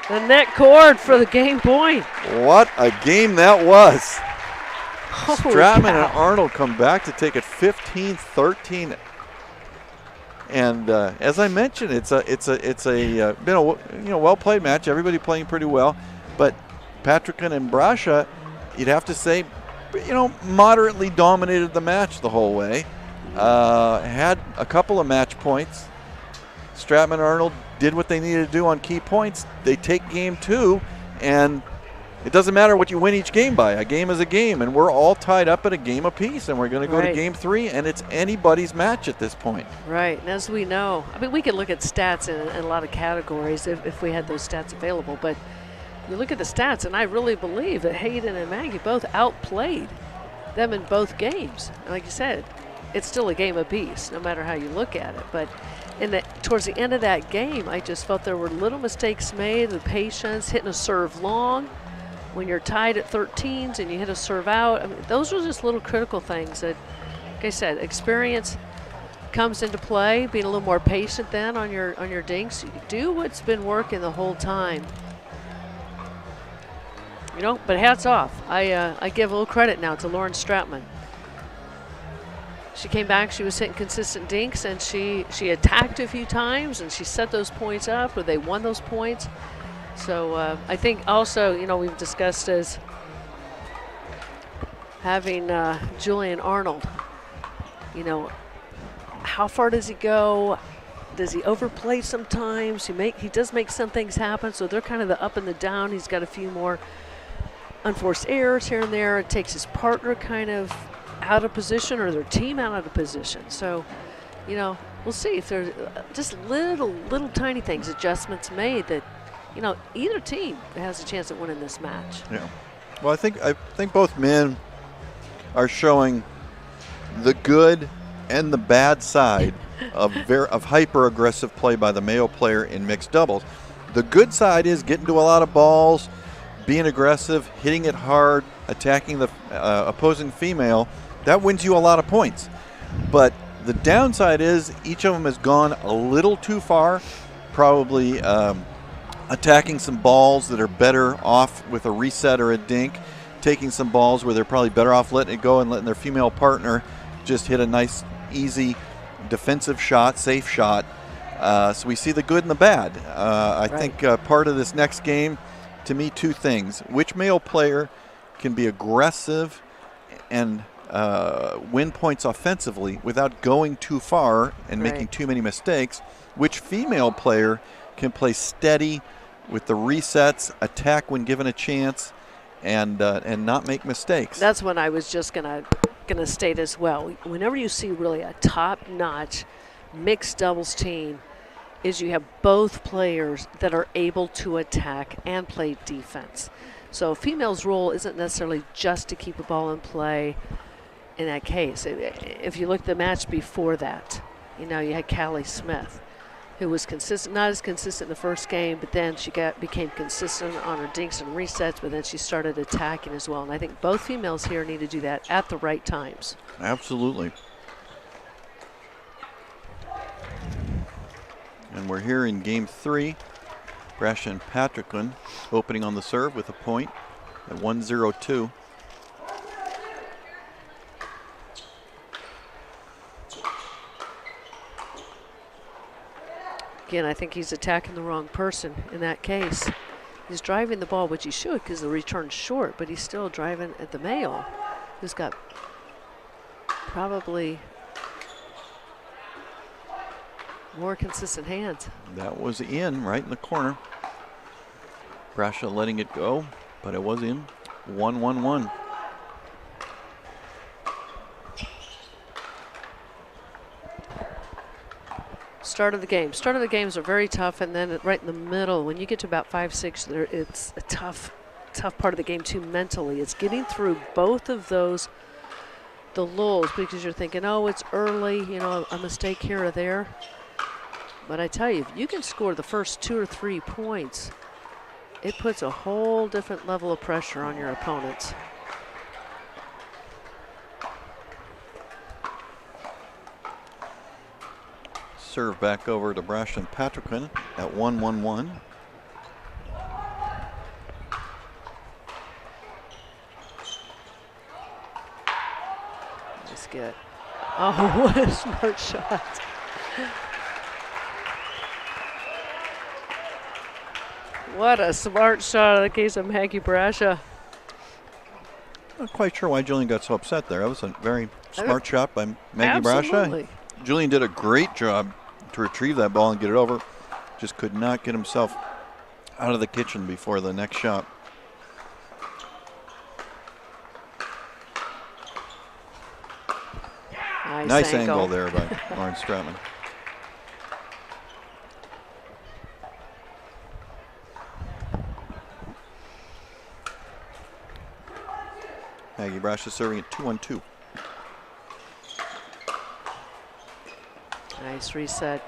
The net cord for the game point. What a game that was. Holy Stratman cow. and Arnold come back to take it 15-13. And as I mentioned, it's been a well played match. Everybody playing pretty well, but Patrickman and Brasha, you'd have to say, moderately dominated the match the whole way. Had a couple of match points. Stratman and Arnold did what they needed to do on key points. They take game 2, and it doesn't matter what you win each game by. A game is a game, and we're all tied up at a game apiece, and we're going to go to game 3, and it's anybody's match at this point. Right, and as we know, I mean, we could look at stats in a lot of categories if we had those stats available, but you look at the stats, and I really believe that Hayden and Maggie both outplayed them in both games. And like you said, it's still a game apiece, no matter how you look at it. But towards the end of that game, I just felt there were little mistakes made, the patience, hitting a serve long. When you're tied at 13s and you hit a serve out, I mean, those are just little critical things that, like I said, experience comes into play, being a little more patient then on your dinks. You do what's been working the whole time. You know, but hats off. I give a little credit now to Lauren Stratman. She came back, she was hitting consistent dinks, and she attacked a few times, and she set those points up, or they won those points. So I think also, you know, we've discussed as having Julian Arnold, you know, how far does he go? Does he overplay sometimes? He does make some things happen, so they're kind of the up and the down. He's got a few more unforced errors here and there. It takes his partner kind of out of position or their team out of position. So, you know, we'll see if there's just little tiny things, adjustments made that, you know, either team has a chance at winning this match. Yeah. Well, I think both men are showing the good and the bad side of hyper aggressive play by the male player in mixed doubles. The good side is getting to a lot of balls, being aggressive, hitting it hard, attacking the opposing female. That wins you a lot of points. But the downside is each of them has gone a little too far, probably attacking some balls that are better off with a reset or a dink, taking some balls where they're probably better off letting it go and letting their female partner just hit a nice, easy defensive shot, safe shot. So we see the good and the bad. I think part of this next game, to me, two things. Which male player can be aggressive and win points offensively without going too far and making too many mistakes? Which female player can play steady with the resets, attack when given a chance, and not make mistakes? That's what I was just gonna state as well. Whenever you see really a top-notch mixed doubles team, is you have both players that are able to attack and play defense. So a female's role isn't necessarily just to keep a ball in play. In that case, if you look at the match before that, you know, you had Callie Smith, who was consistent, not as consistent in the first game, but then she became consistent on her dinks and resets, but then she started attacking as well. And I think both females here need to do that at the right times. Absolutely. And we're here in game 3. Brasha and Patrickman opening on the serve with a point at 1-0-2. Again, I think he's attacking the wrong person in that case. He's driving the ball, which he should because the return's short, but he's still driving at the male, who's got probably more consistent hands. That was in right in the corner. Brasha letting it go, but it was in. 1-1-1. Start of the game. Start of the games are very tough, and then right in the middle, when you get to about 5-6, it's a tough part of the game too mentally. It's getting through both of those, the lulls, because you're thinking, oh, it's early, you know, a mistake here or there. But I tell you, if you can score the first 2 or 3 points, it puts a whole different level of pressure on your opponents. Serve back over to Brasha and Patrickman at 1-1-1. Let's get. Oh, what a smart shot. What a smart shot in the case of Maggie Brasha. Not quite sure why Julian got so upset there. That was a very smart shot by Maggie Brasha. Julian did a great job to retrieve that ball and get it over. Just could not get himself out of the kitchen before the next shot. Nice angle there by Lauren Stratman. Maggie Brash is serving at 2-1-2. Nice reset.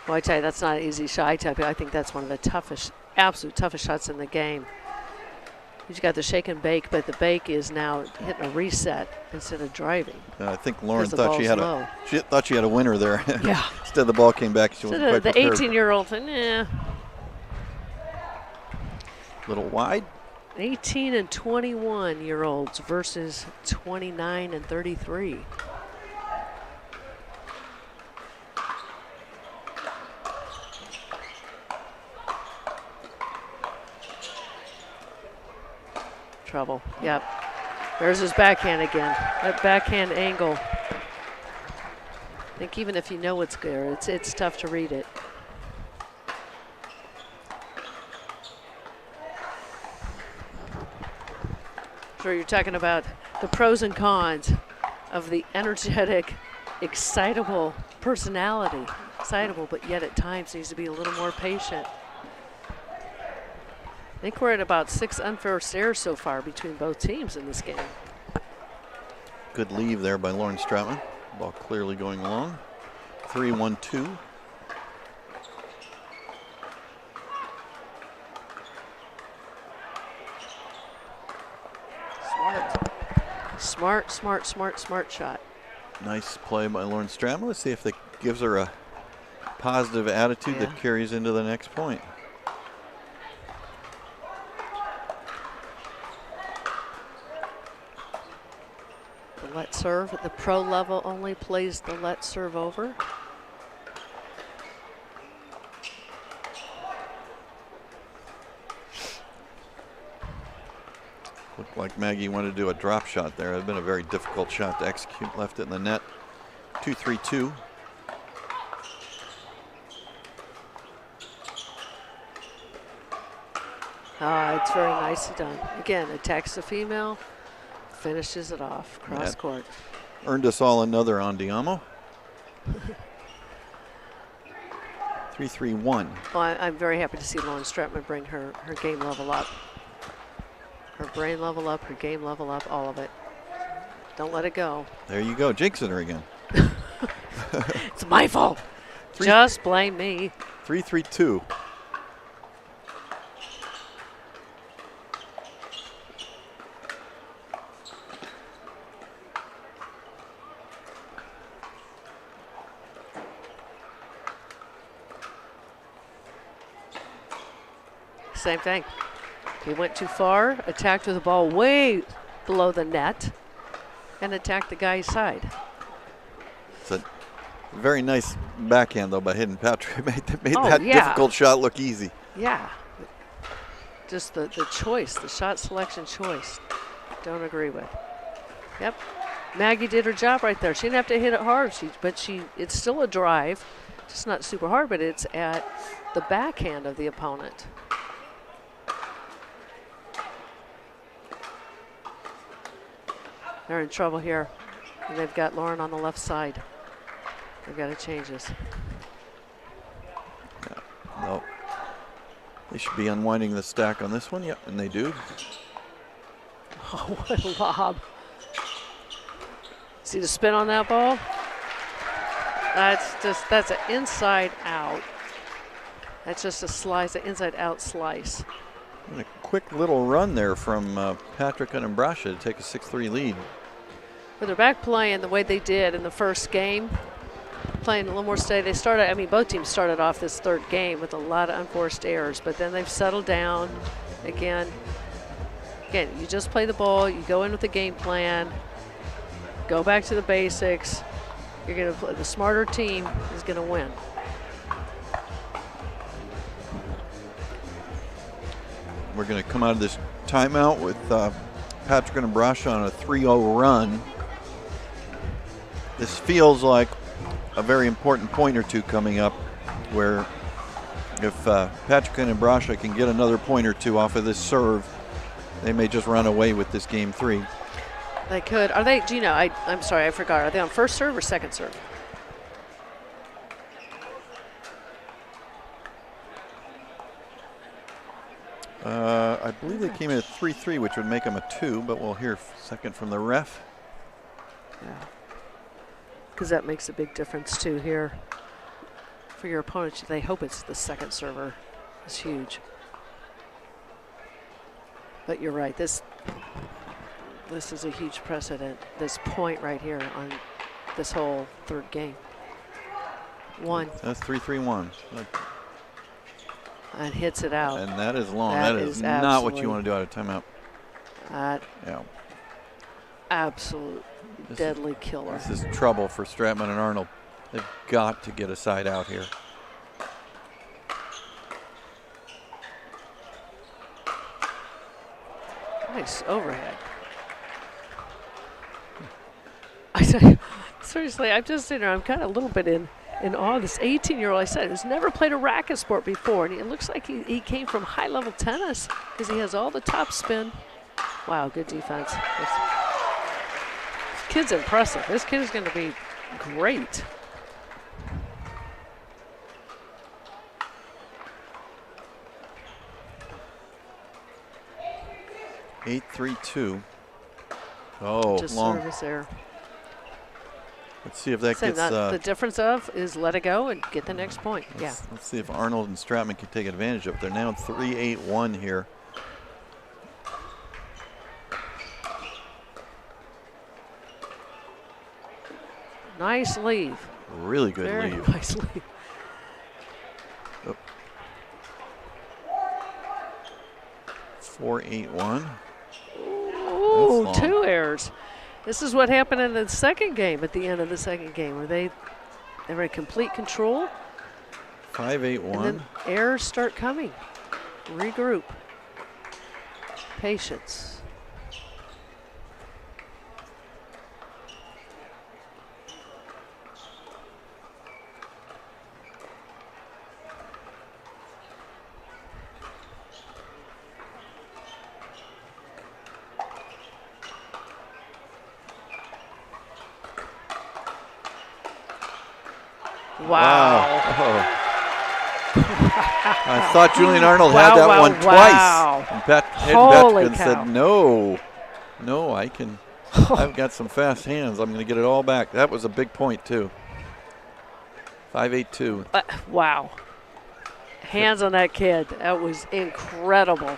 Well, I tell you, that's not an easy shot. I think that's one of the toughest, absolute toughest shots in the game. You've got the shake and bake, but the bake is now hitting a reset instead of driving. I think Lauren thought she had a winner there. Yeah. Instead the ball came back, she wasn't quite the prepared. 18-year-old thing, yeah. Little wide. 18 and 21-year-olds versus 29 and 33. Trouble. Yep. There's his backhand again. That backhand angle. I think even if you know it's there, it's tough to read it. So you're talking about the pros and cons of the energetic, excitable personality. Excitable, but yet at times needs to be a little more patient. I think we're at about 6 unfair errors so far between both teams in this game. Good leave there by Lauren Stratman. Ball clearly going along. 3-1-2. Smart shot. Nice play by Lauren Stratman. Let's see if that gives her a positive attitude that carries into the next point. The let serve at the pro level only plays the let serve over. Looked like Maggie wanted to do a drop shot there. It had been a very difficult shot to execute. Left it in the net. 2-3-2. It's very nicely done. Again, attacks the female, finishes it off cross court. Earned us all another on Diamo. 3-3-1. Well, I'm very happy to see Lauren Stratman bring her game level up. Her brain level up, her game level up, all of it. Don't let it go. There you go, jinxing her again. It's my fault. Just blame me. 3-3-2. Same thing. He went too far, attacked with the ball way below the net, and attacked the guy's side. It's a very nice backhand, though, by Hidden Patrick. Made that difficult shot look easy. Yeah. Just the choice, the shot selection choice. Don't agree with. Yep. Maggie did her job right there. She didn't have to hit it hard, but it's still a drive. Just not super hard, but it's at the backhand of the opponent. They're in trouble here. And they've got Lauren on the left side. They've got to change this. No. They should be unwinding the stack on this one. Yep, and they do. Oh, what a lob. See the spin on that ball? That's an inside out. That's just a slice, an inside out slice. And a quick little run there from Patrick and Ambrasha to take a 6-3 lead. With their back playing the way they did in the first game, playing a little more steady. They started, both teams started off this third game with a lot of unforced errors, but then they've settled down again. Again, you just play the ball, you go in with a game plan, go back to the basics. You're going to play, the smarter team is going to win. We're going to come out of this timeout with Patrick and Ambrasha on a 3-0 run. This feels like a very important point or two coming up, where if Patrick and Ambrasha can get another point or two off of this serve, they may just run away with this game 3. They could. Are they, Gino, I'm sorry, I forgot. Are they on first serve or second serve? I believe they came in at 3-3, which would make them a 2, but we'll hear second from the ref. Yeah. Because that makes a big difference, too, here. For your opponent, they hope it's the second server. It's huge. But you're right. This is a huge precedent. This point right here on this whole third game. 1. That's 3-3-1. And hits it out. And that is long. That is not what you want to do out of timeout. Yeah. Absolute deadly killer. This is trouble for Stratman and Arnold. They've got to get a side out here. Nice overhead. I tell you, seriously, I'm just sitting there. I'm kind of a little bit in awe of this 18-year-old. I said, who's never played a racket sport before, and it looks like he came from high-level tennis because he has all the top spin. Wow, good defense. This kid's impressive. This kid is going to be great. Eight, 3-2. Oh, just long service error. Let's see if that gets. The difference is let it go and get the next point. Let's see if Arnold and Stratman can take advantage of it. They're now 3-8-1 here. Nice leave. Really good Very leave. Nice leave. Oh. 4-8-1. Ooh, 2 errors. This is what happened in the second game, at the end of the second game, where they were in complete control. 5-8-1. And then errors start coming. Regroup. Patience. Wow. Oh. I thought Julian Arnold had that one twice. And Ed said, no, I've got some fast hands. I'm going to get it all back. That was a big point, too. 5-8-2. Wow. Hands on that kid. That was incredible.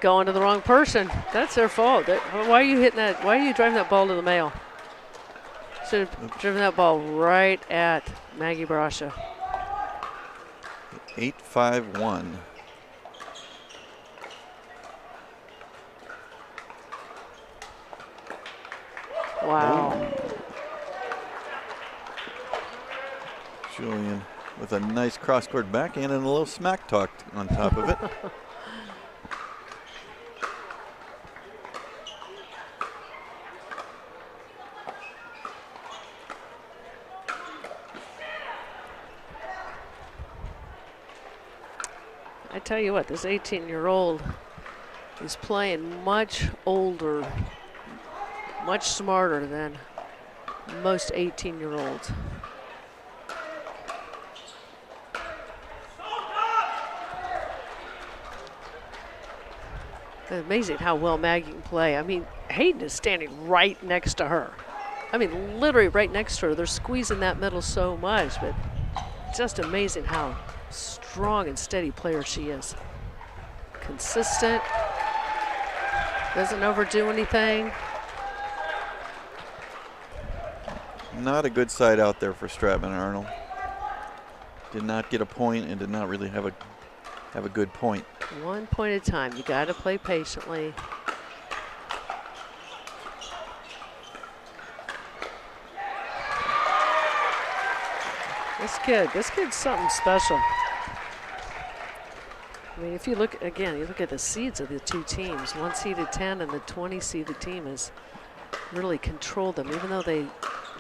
Going to the wrong person. That's their fault. Why are you hitting that? Why are you driving that ball to the mail? Should have driven that ball right at Maggie Brasha. 8-5-1. Wow. Julian with a nice cross-court backhand and a little smack talk on top of it. I tell you what, this 18-year-old is playing much older, much smarter than most 18-year-olds. It's amazing how well Maggie can play. I mean, Hayden is standing right next to her. I mean, literally right next to her. They're squeezing that middle so much, but just amazing how strong and steady player she is. Consistent, doesn't overdo anything. Not a good side out there for Stratman and Arnold. Did not get a point and did not really have a good point. 1 point at a time. You got to play patiently. This kid's something special. I mean, if you look, again, you look at the seeds of the two teams. 1 seeded 10 and the 20 seeded team has really controlled them, even though they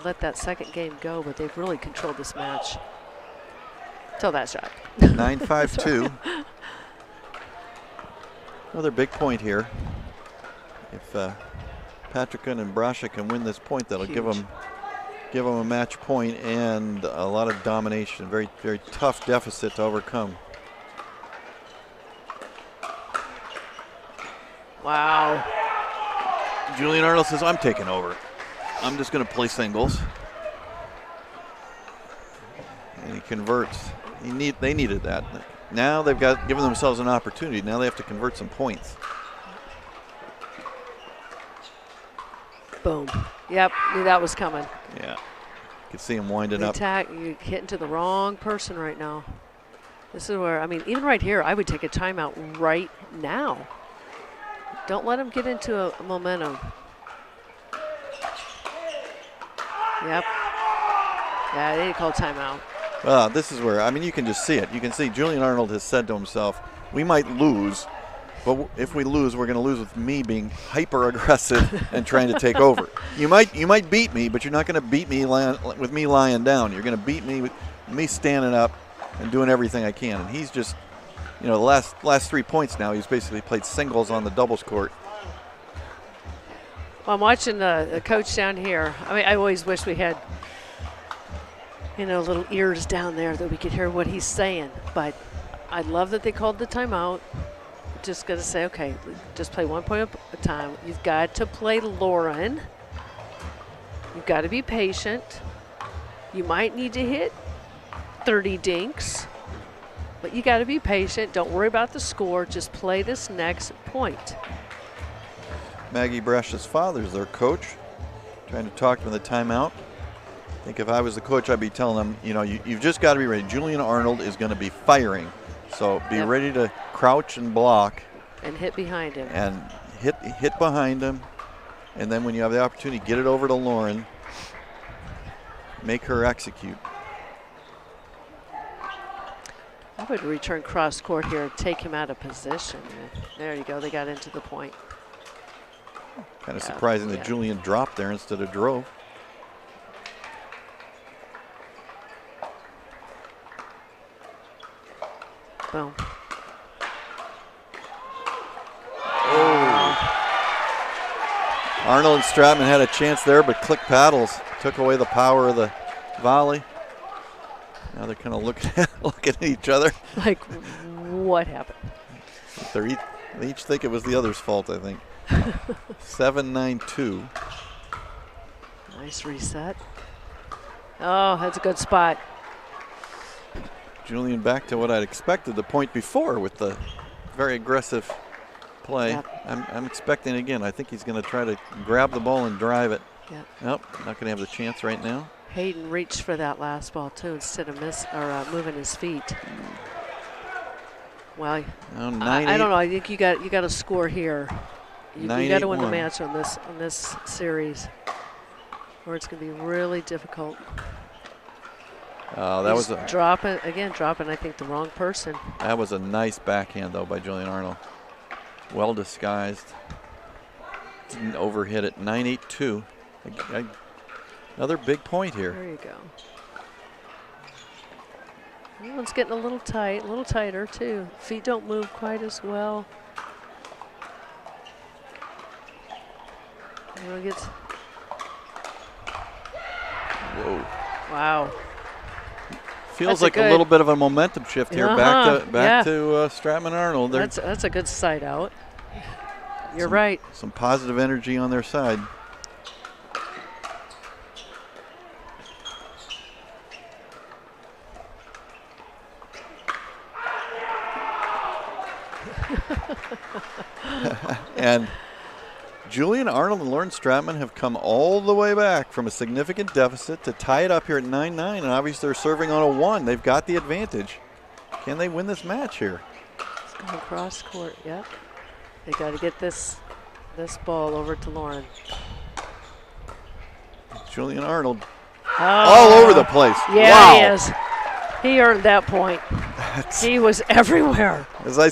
let that second game go, but they've really controlled this match. Till that shot. 9-5-2. Another big point here. If Patricon and Brasha can win this point, that'll give them a match point and a lot of domination. Very, very tough deficit to overcome. Wow. Julian Arnold says, I'm taking over. I'm just going to play singles. And he converts. They needed that. Now they've given themselves an opportunity. Now they have to convert some points. Boom. Yep, knew that was coming. Yeah. You can see him winding up. You're hitting to the wrong person right now. This is where, I mean, even right here, I would take a timeout right now. Don't let him get into a momentum. Yep. Yeah, they need to call timeout. Well, this is where, I mean, you can just see it. You can see Julian Arnold has said to himself, we might lose, but if we lose, we're going to lose with me being hyper-aggressive and trying to take over. You might beat me, but you're not going to beat me with me lying down. You're going to beat me with me standing up and doing everything I can. And he's just, you know, the last 3 points now, he's basically played singles on the doubles court. Well, I'm watching the coach down here. I mean, I always wish we had, you know, little ears down there that we could hear what he's saying. But I love that they called the timeout. Just going to say, okay, just play 1 point at a time. You've got to play Lauren. You've got to be patient. You might need to hit 30 dinks, but you got to be patient. Don't worry about the score. Just play this next point. Maggie Brash's father is their coach, trying to talk to them in the timeout. I think if I was the coach, I'd be telling them, you know, you've just got to be ready. Julian Arnold is going to be firing, so be ready to crouch and block. And hit behind him. And hit behind him. And then when you have the opportunity, get it over to Lauren. Make her execute. I would return cross court here and take him out of position. There you go. They got into the point. Kind of surprising that Julian dropped there instead of drove. Boom. Oh. Arnold and Stratman had a chance there, but click paddles took away the power of the volley. Now they're kind of looking at each other. Like, what happened? They each think it was the other's fault, I think. 7-9-2. Nice reset. Oh, that's a good spot. Julian back to what I'd expected the point before with the very aggressive play. Yep. I'm expecting again. I think he's going to try to grab the ball and drive it. Yep. Nope, not going to have the chance right now. Hayden reached for that last ball too instead of moving his feet. Well, I don't know. I think you got to score here. You got to win the match on this series, or it's going to be really difficult. That was dropping. I think the wrong person. That was a nice backhand though by Julian Arnold. Well disguised. Didn't overhit it. 9-8-2. Another big point here. There you go. That one's getting a little tight, a little tighter too. Feet don't move quite as well. Whoa. Wow. Feels like a little bit of a momentum shift here. Back to Stratman Arnold. That's a good side out. You're right. Some positive energy on their side. And Julian Arnold and Lauren Stratman have come all the way back from a significant deficit to tie it up here at 9-9, and obviously they're serving on a 1. They've got the advantage. Can they win this match here? It's going cross court, yep. They got to get this ball over to Lauren. Julian Arnold all over the place. Yeah, wow. He is. He earned that point. He was everywhere. As I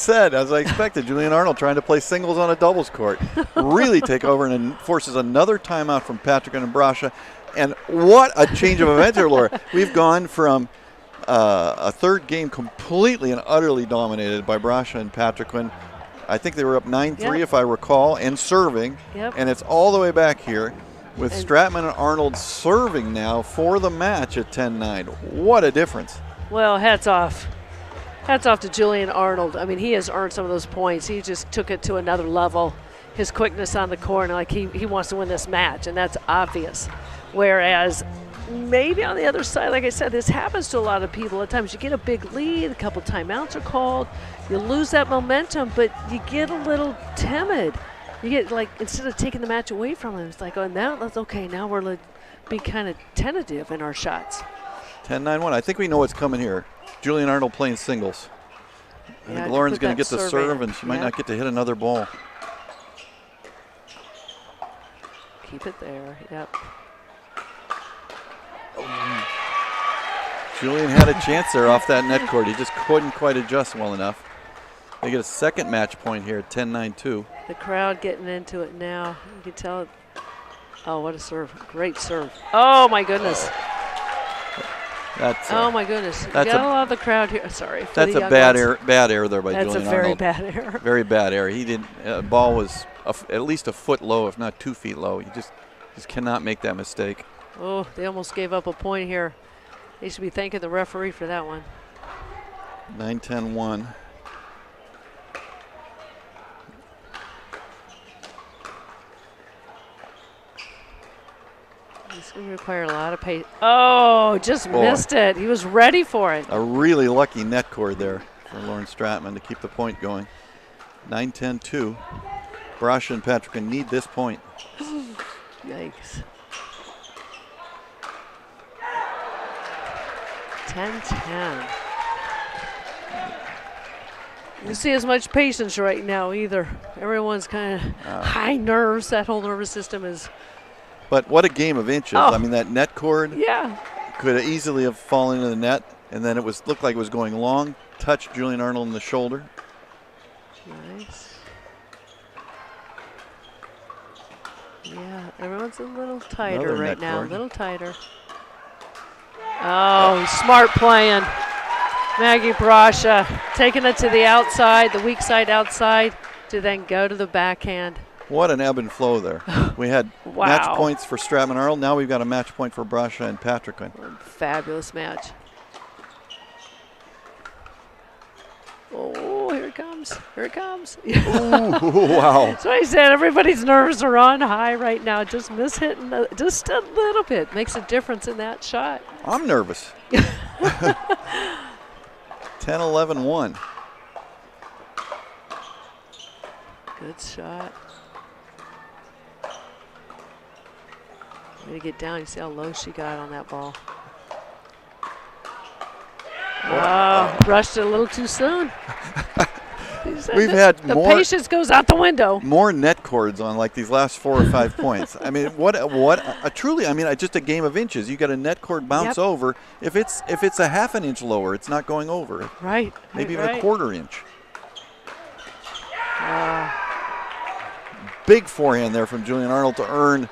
expected, Julian Arnold trying to play singles on a doubles court. Really take over and forces another timeout from Patrick and Brasha. And what a change of events here, Laura. We've gone from a third game completely and utterly dominated by Brasha and Patrick. I think they were up 9-3 if I recall, and serving. Yep. And it's all the way back here with Stratman and Arnold serving now for the match at 10-9. What a difference. Well, hats off. Hats off to Julian Arnold. I mean, he has earned some of those points. He just took it to another level. His quickness on the court, like he wants to win this match, and that's obvious. Whereas maybe on the other side, like I said, this happens to a lot of people. At times you get a big lead, a couple timeouts are called, you lose that momentum, but you get a little timid. You get, like, instead of taking the match away from them, it's like, oh, now that's okay. Now we're be kind of tentative in our shots. 10-9-1. I think we know what's coming here. Julian Arnold playing singles. I think Lauren's going to get the serve, and she might not get to hit another ball. Keep it there. Yep. Julian had a chance there off that net cord. He just couldn't quite adjust well enough. They get a second match point here at 10-9-2. The crowd getting into it now. You can tell it. Oh, what a serve. Great serve. Oh, my goodness. That's oh, my goodness. You got a lot of the crowd here. Sorry. That's a bad error there by Julian Arnold. That's a very bad error. Very bad error. He didn't. Ball was at least a foot low, if not 2 feet low. You just cannot make that mistake. Oh, they almost gave up a point here. They should be thanking the referee for that one. 9-10-1. This going to require a lot of patience. Oh, just missed it. He was ready for it. A really lucky net cord there for Lauren Stratman to keep the point going. 9-10-2. Brasha and Patrick need this point. Yikes. 10-10. You see as much patience right now either. Everyone's kind of high nerves. That whole nervous system is. But what a game of inches. Oh. I mean, that net cord could easily have fallen into the net, and then it looked like it was going long. Touched Julian Arnold in the shoulder. Nice. Yeah, everyone's a little tighter right now. A little tighter. Oh, smart playing. Maggie Brasha taking it to the outside, the weak side outside, to then go to the backhand. What an ebb and flow there. We had match points for Stratman Arnold. Now we've got a match point for Brasha and Patrick. Fabulous match. Oh, here it comes. Here it comes. Ooh, wow. That's what I said. Everybody's nerves are on high right now. Just miss hitting just a little bit. Makes a difference in that shot. I'm nervous. 10-11-1. Good shot. Way to get down. You see how low she got on that ball. Rushed it a little too soon. We've had the more. Patience goes out the window. More net cords on like these last 4 or 5 points. I mean, what a truly. I mean, just a game of inches. You got a net cord bounce over. If it's a half an inch lower, it's not going over. Right. Maybe even a quarter inch. Big forehand there from Julian Arnold to earn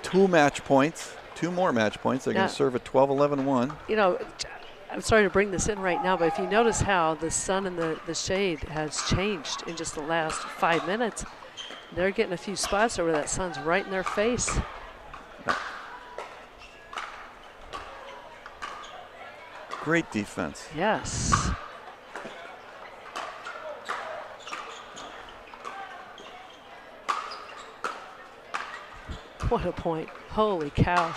2 match points. 2 more match points. They're going to serve at 12-11-1. You know, I'm sorry to bring this in right now, but if you notice how the sun and the shade has changed in just the last 5 minutes, they're getting a few spots where that sun's right in their face. Great defense. Yes. What a point. Holy cow.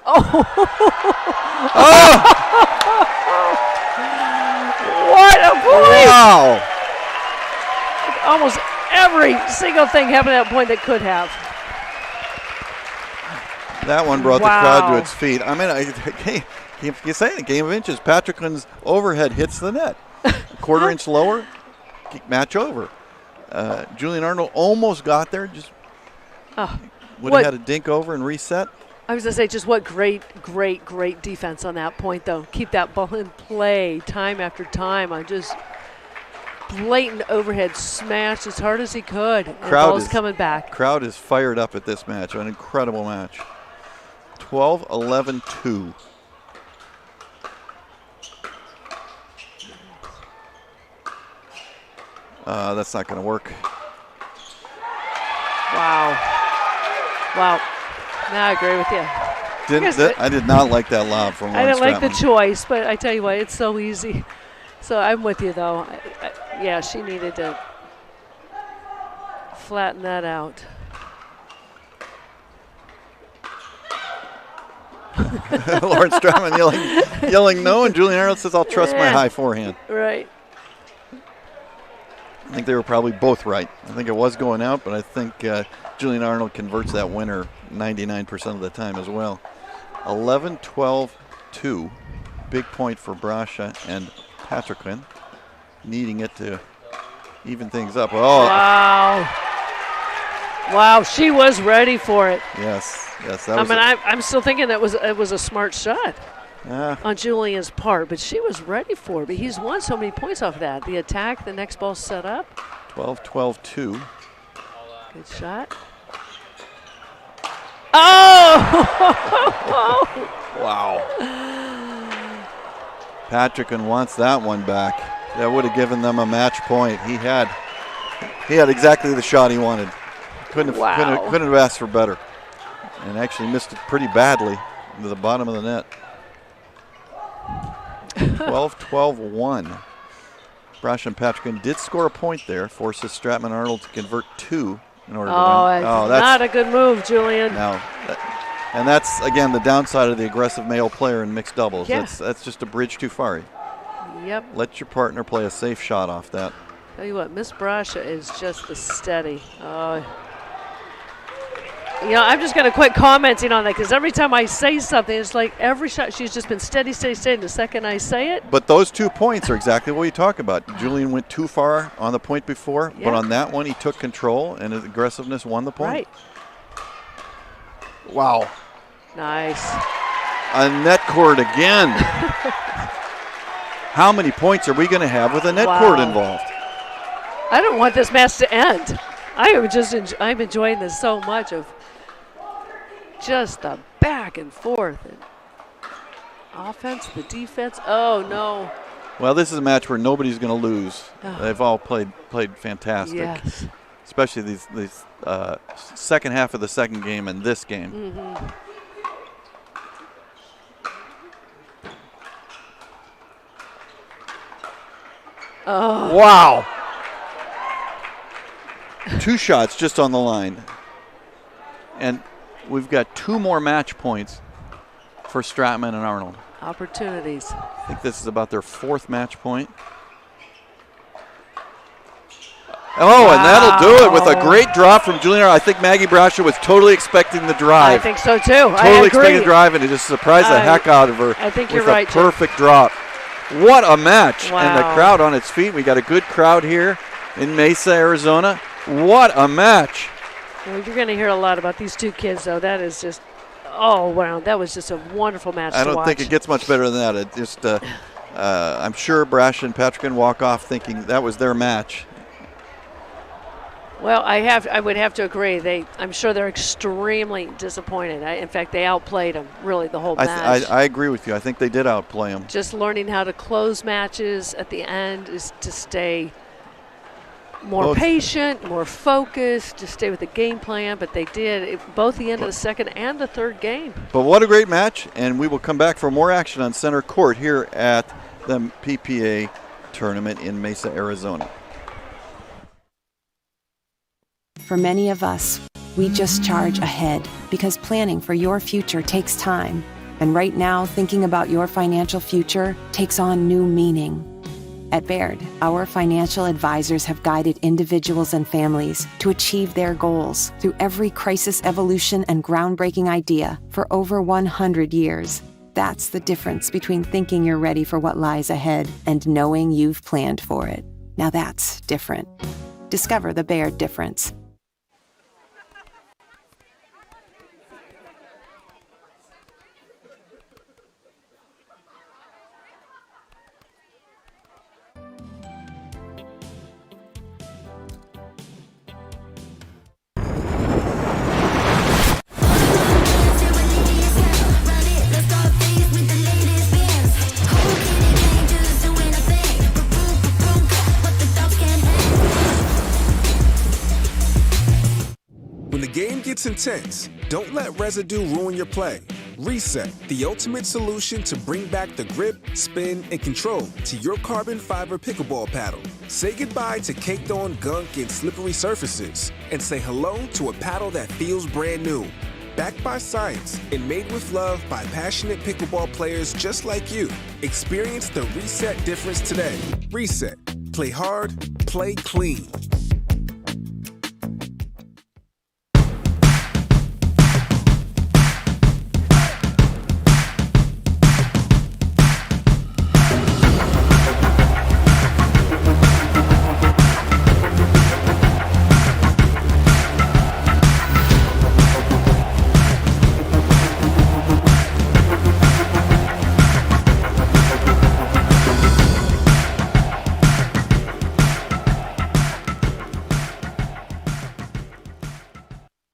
Oh! What a point! Wow! Almost every single thing happened at that point that could have. That one brought the crowd to its feet. I mean, you say it, a game of inches. Patrickman's overhead hits the net. A quarter inch lower, match over. Julian Arnold almost got there. Just would have had a dink over and reset. I was going to say, just what great defense on that point, though. Keep that ball in play time after time. I just blatant overhead smash as hard as he could. And the ball's coming back. Crowd is fired up at this match. An incredible match. 12-11-2. That's not going to work. Wow. No, I agree with you. I did not like that lob from Lauren I didn't like Stratman. the choice, but I tell you what, it's so easy. So I'm with you, though. Yeah, she needed to flatten that out. Lauren Stratman yelling no, and Julian Arnold says, I'll trust my high forehand. Right. I think they were probably both right. I think it was going out, but I think Julian Arnold converts that winner 99% of the time as well. 11-12-2. Big point for Brasha and Patrickman, needing it to even things up. Oh. Wow, she was ready for it. Yes. I'm still thinking it was a smart shot on Julian's part, but she was ready for it. But he's won so many points off of that. The attack, the next ball set up. 12-12-2. Good shot. Oh! Wow. Patrickman wants that one back. That would have given them a match point. He had exactly the shot he wanted. Couldn't have asked for better. And actually missed it pretty badly into the bottom of the net. 12-12-1. Brasha and Patrickman did score a point there, forces Stratman Arnold to convert 2 in order to win. That's not a good move, Julian. No. And that's, again, the downside of the aggressive male player in mixed doubles. Yeah. That's just a bridge too far. Yep. Let your partner play a safe shot off that. Tell you what, Miss Brasha is just the steady. I'm just going to quit commenting on that because every time I say something, it's like every shot she's just been steady. And the second I say it. But those 2 points are exactly what you talk about. Julian went too far on the point before, but on that one he took control and his aggressiveness won the point. Right. Wow. Nice. A net cord again. How many points are we going to have with a net cord involved? I don't want this match to end. I'm enjoying this so much of just the back and forth and offense, the defense. Oh no. Well, this is a match where nobody's going to lose. They've all played fantastic. Yes. Especially these second half of the second game and this game. Mm-hmm. Oh. Wow. 2 shots just on the line. And we've got 2 more match points for Stratman and Arnold. Opportunities. I think this is about their 4th match point. Oh, and that'll do it with a great drop from Julian. I think Maggie Brasha was totally expecting the drive. I think so too. Totally expecting the drive, and it just surprised the heck out of her. I think with you're right, a perfect drop. What a match. And the crowd on its feet. We got a good crowd here in Mesa, Arizona. What a match. Well, you're going to hear a lot about these 2 kids, though. That is just, wow. That was just a wonderful match to watch. I don't think it gets much better than that. It just, I'm sure Brasha and Patrickman walk off thinking that was their match. Well, I would have to agree. I'm sure they're extremely disappointed. In fact, they outplayed them really the whole match. I agree with you. I think they did outplay them. Just learning how to close matches at the end is to stay more patient, more focused, to stay with the game plan. But they did both the end of the second and the third game. But what a great match, and we will come back for more action on center court here at the PPA tournament in Mesa, Arizona. For many of us, we just charge ahead because planning for your future takes time. And right now, thinking about your financial future takes on new meaning. At Baird, our financial advisors have guided individuals and families to achieve their goals through every crisis evolution and groundbreaking idea for over 100 years. That's the difference between thinking you're ready for what lies ahead and knowing you've planned for it. Now that's different. Discover the Baird difference. gets intense, don't let residue ruin your play. Reset, the ultimate solution to bring back the grip, spin, and control to your carbon fiber pickleball paddle. Say goodbye to caked-on gunk and slippery surfaces, and say hello to a paddle that feels brand new. Backed by science and made with love by passionate pickleball players just like you. Experience the Reset difference today. Reset. Play hard, play clean.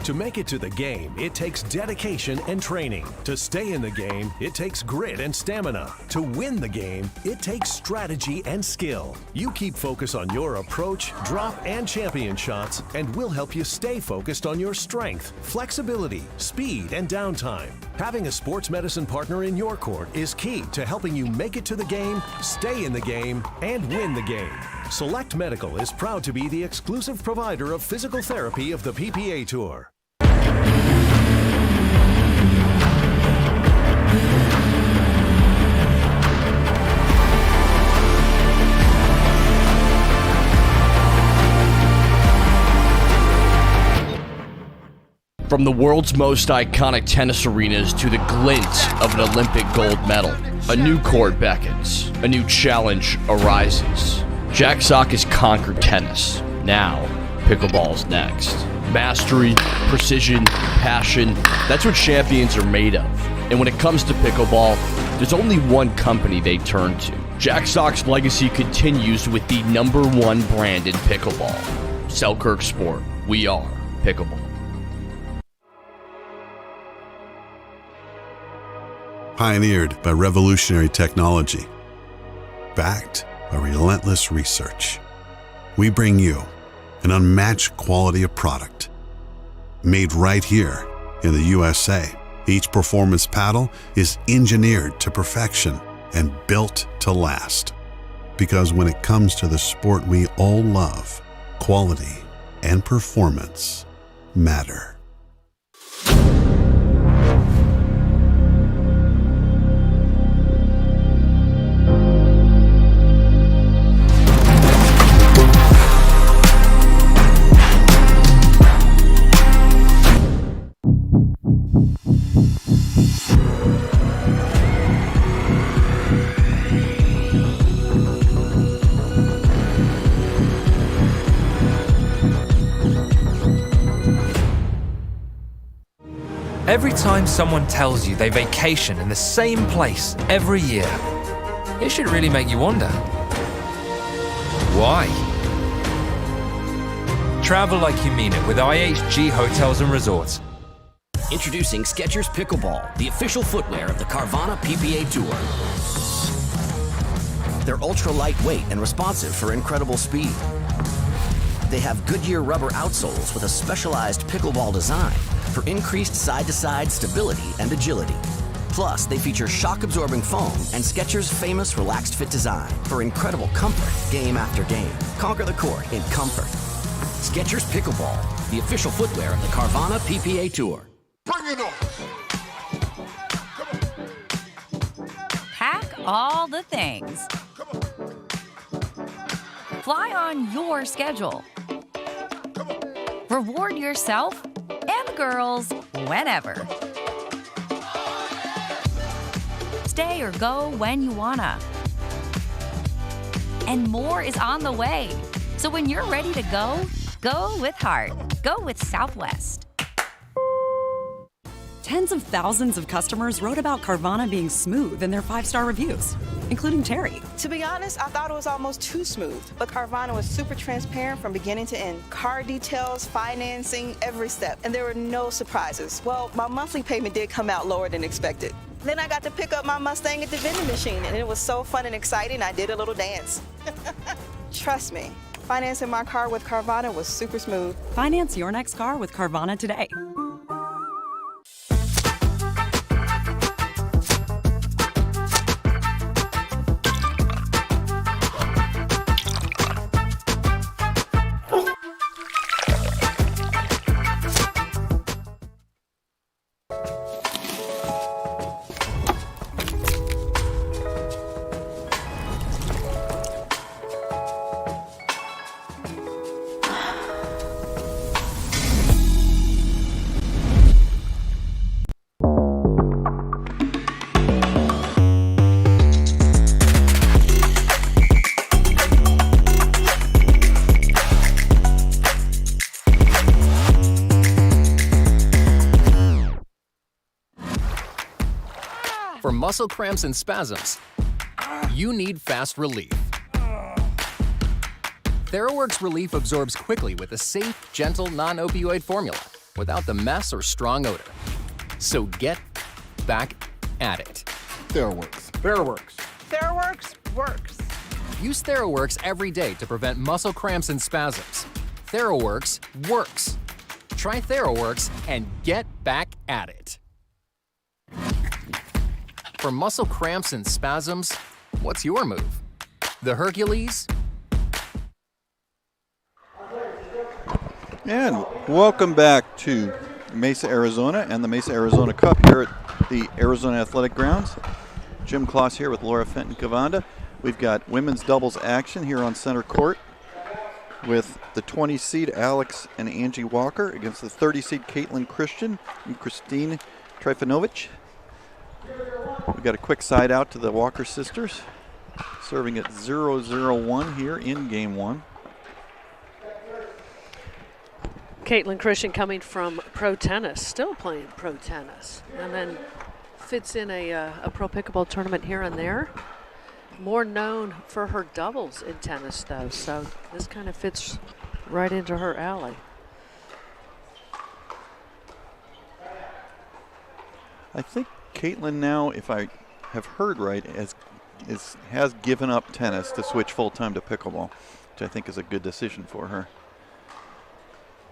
To make it to the game, it takes dedication and training. To stay in the game, it takes grit and stamina. To win the game, it takes strategy and skill. You keep focus on your approach, drop, and champion shots, and we'll help you stay focused on your strength, flexibility, speed, and downtime. Having a sports medicine partner in your court is key to helping you make it to the game, stay in the game, and win the game. Select Medical is proud to be the exclusive provider of physical therapy of the PPA Tour. From the world's most iconic tennis arenas to the glint of an Olympic gold medal, a new court beckons, a new challenge arises. Jack Sock has conquered tennis. Now, pickleball's next. Mastery, precision, passion, that's what champions are made of. And when it comes to pickleball, there's only one company they turn to. Jack Sock's legacy continues with the #1 brand in pickleball. Selkirk Sport, we are pickleball. Pioneered by revolutionary technology, backed by relentless research, we bring you an unmatched quality of product. Made right here in the USA, each performance paddle is engineered to perfection and built to last. Because when it comes to the sport we all love, quality and performance matter. Every time someone tells you they vacation in the same place every year, it should really make you wonder, why? Travel like you mean it with IHG Hotels and Resorts. Introducing Skechers Pickleball, the official footwear of the Carvana PPA Tour. They're ultra lightweight and responsive for incredible speed. They have Goodyear rubber outsoles with a specialized pickleball design for increased side-to-side stability and agility. Plus, they feature shock-absorbing foam and Skechers' famous relaxed fit design for incredible comfort game after game. Conquer the court in comfort. Skechers Pickleball, the official footwear of the Carvana PPA Tour. Bring it on! Pack all the things. Fly on your schedule. Reward yourself and the girls whenever. Stay or go when you wanna. And more is on the way. So when you're ready to go, go with heart. Go with Southwest. Tens of thousands of customers wrote about Carvana being smooth in their 5-star reviews, including Terry. To be honest, I thought it was almost too smooth, but Carvana was super transparent from beginning to end. Car details, financing, every step, and there were no surprises. Well, my monthly payment did come out lower than expected. Then I got to pick up my Mustang at the vending machine, and it was so fun and exciting, I did a little dance. Trust me, financing my car with Carvana was super smooth. Finance your next car with Carvana today. muscle cramps and spasms, you need fast relief. TheraWorks Relief absorbs quickly with a safe, gentle, non-opioid formula without the mess or strong odor. So get back at it. TheraWorks. TheraWorks. TheraWorks works. Use TheraWorks every day to prevent muscle cramps and spasms. TheraWorks works. Try TheraWorks and get back at it. For muscle cramps and spasms, what's your move? The Hercules? And welcome back to Mesa, Arizona and the Mesa Arizona Cup here at the Arizona Athletic Grounds. Jim Kloss here with Laura Fenton-Cavanda. We've got women's doubles action here on center court with the 20 seed Alex and Angie Walker against the 30 seed Caitlin Christian and Christine Trifunovic. We've got a quick side out to the Walker sisters, serving at 0-0-1 here in game one. Caitlin Christian coming from pro tennis, still playing pro tennis, and then fits in a pro pickleball tournament here and there. More known for her doubles in tennis, though, so this kind of fits right into her alley. I think Caitlin now, if I have heard right, has given up tennis to switch full-time to pickleball, which I think is a good decision for her.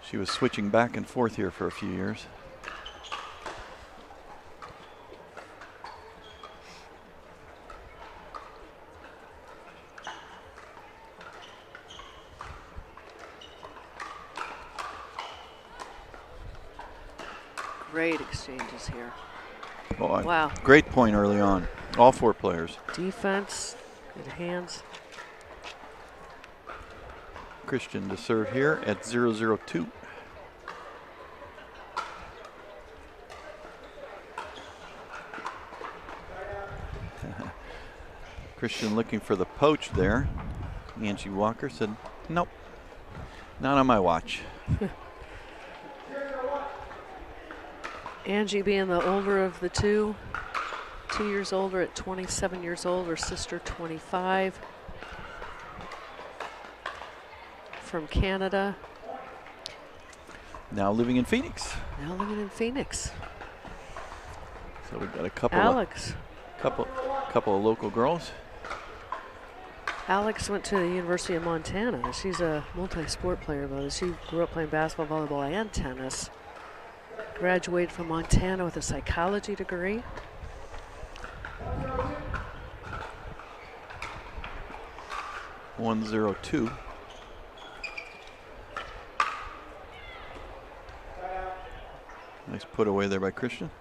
She was switching back and forth here for a few years. Great exchanges here. Oh, wow. Great point early on. All four players. Defense, good hands. Christian to serve here at 0-0-2. Christian looking for the poach there. Angie Walker said, nope, not on my watch. Angie being the older of the two, 2 years older at 27 years old, her sister 25. From Canada. Now living in Phoenix. Now living in Phoenix. So we've got a couple Alex. Couple of local girls. Alex went to the University of Montana. She's a multi-sport player, but she grew up playing basketball, volleyball, and tennis. Graduated from Montana with a psychology degree. (1-0-2). Nice put away there by Christian.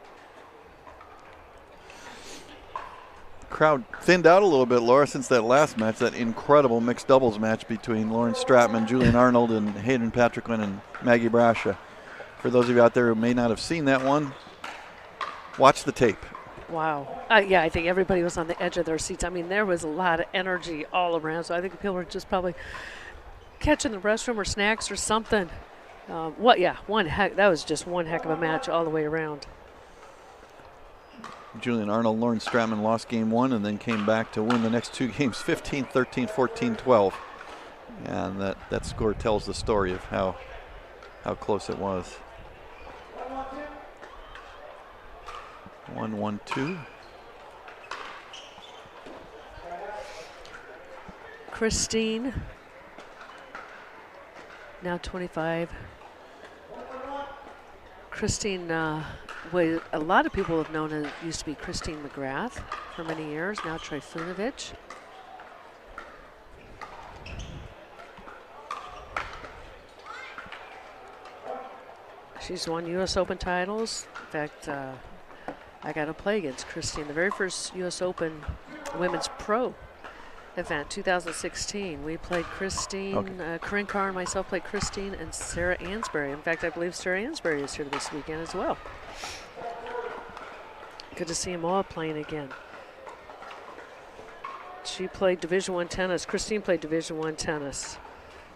Crowd thinned out a little bit, Laura, since that last match, that incredible mixed doubles match between Lauren Stratman, Julian Arnold, and Hayden Patrickman and Maggie Brascia. For those of you out there who may not have seen that one, watch the tape. Wow. Yeah, I think everybody was on the edge of their seats. I mean, there was a lot of energy all around, so I think people were just probably catching the restroom or snacks or something. That was just one heck of a match all the way around. Julian Arnold, Lauren Stratman lost game one and then came back to win the next two games, 15-13, 14-12. And that score tells the story of how close it was. 1-1-2. Christine, now 25. Christine, a lot of people have known as used to be Christine McGrath for many years, now Trifunovic. She's won U.S. Open titles. In fact, I got to play against Christine. The very first U.S. Open Women's Pro event, 2016. We played Christine, okay. Corinne Carr and myself played Christine and Sarah Ansbury. In fact, I believe Sarah Ansbury is here this weekend as well. Good to see them all playing again. She played Division I tennis. Christine played Division I tennis.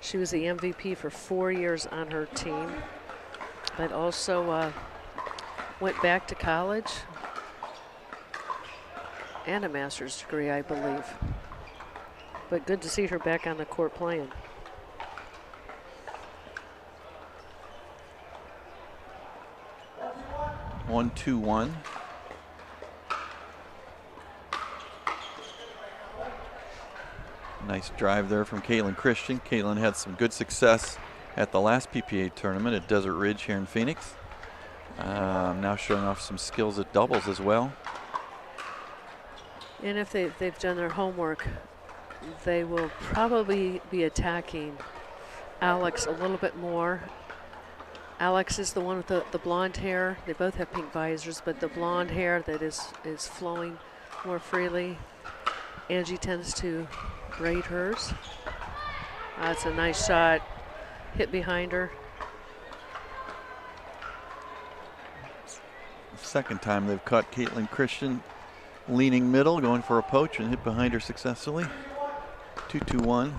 She was the MVP for 4 years on her team, but also went back to college. and a master's degree, I believe. But good to see her back on the court playing. One, 2-1. Nice drive there from Caitlin Christian. Caitlin had some good success at the last PPA tournament at Desert Ridge here in Phoenix. Now showing off some skills at doubles as well. And if they've done their homework, they will probably be attacking Alex a little bit more. Alex is the one with the blonde hair. They both have pink visors, but the blonde hair that is flowing more freely. Angie tends to braid hers. That's a nice shot. Hit behind her. Second time they've caught Caitlin Christian leaning middle, going for a poach, and hit behind her successfully. 2-2-1.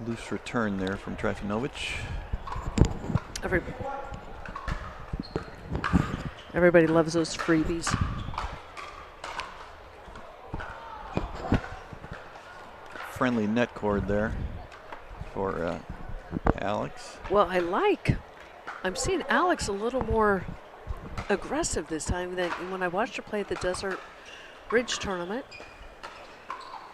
Loose return there from Trifanovic. Everybody loves those freebies. Friendly net cord there for Alex. Well, I'm seeing Alex a little more aggressive this time than when I watched her play at the Desert Ridge tournament.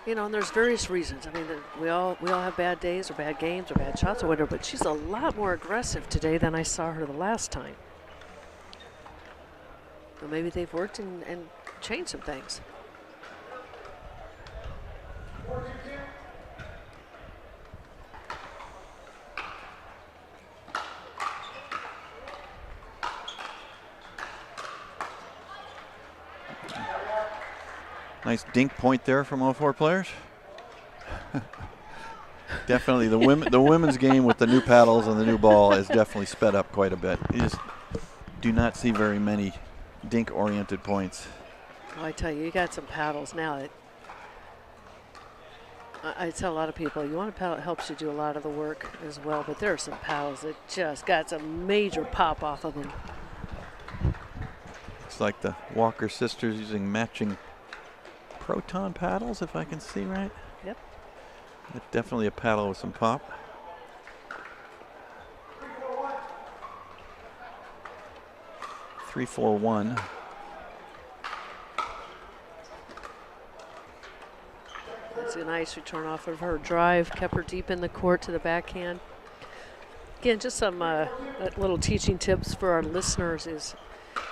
You know, and there's various reasons. I mean, we all have bad days or bad games or bad shots or whatever, but she's a lot more aggressive today than I saw her the last time. Well, maybe they've worked and changed some things. Nice dink point there from all four players. Definitely the women's game with the new paddles and the new ball has definitely sped up quite a bit. You just do not see very many dink-oriented points. Well, I tell you, you got some paddles now that I tell a lot of people, you want a paddle that helps you do a lot of the work as well, but there are some paddles that just got some major pop off of them. Looks like the Walker sisters using matching Proton paddles, if I can see right. Yep. That's definitely a paddle with some pop. Three, 4-1. That's a nice return off of her drive. Kept her deep in the court to the backhand. Again, just some little teaching tips for our listeners is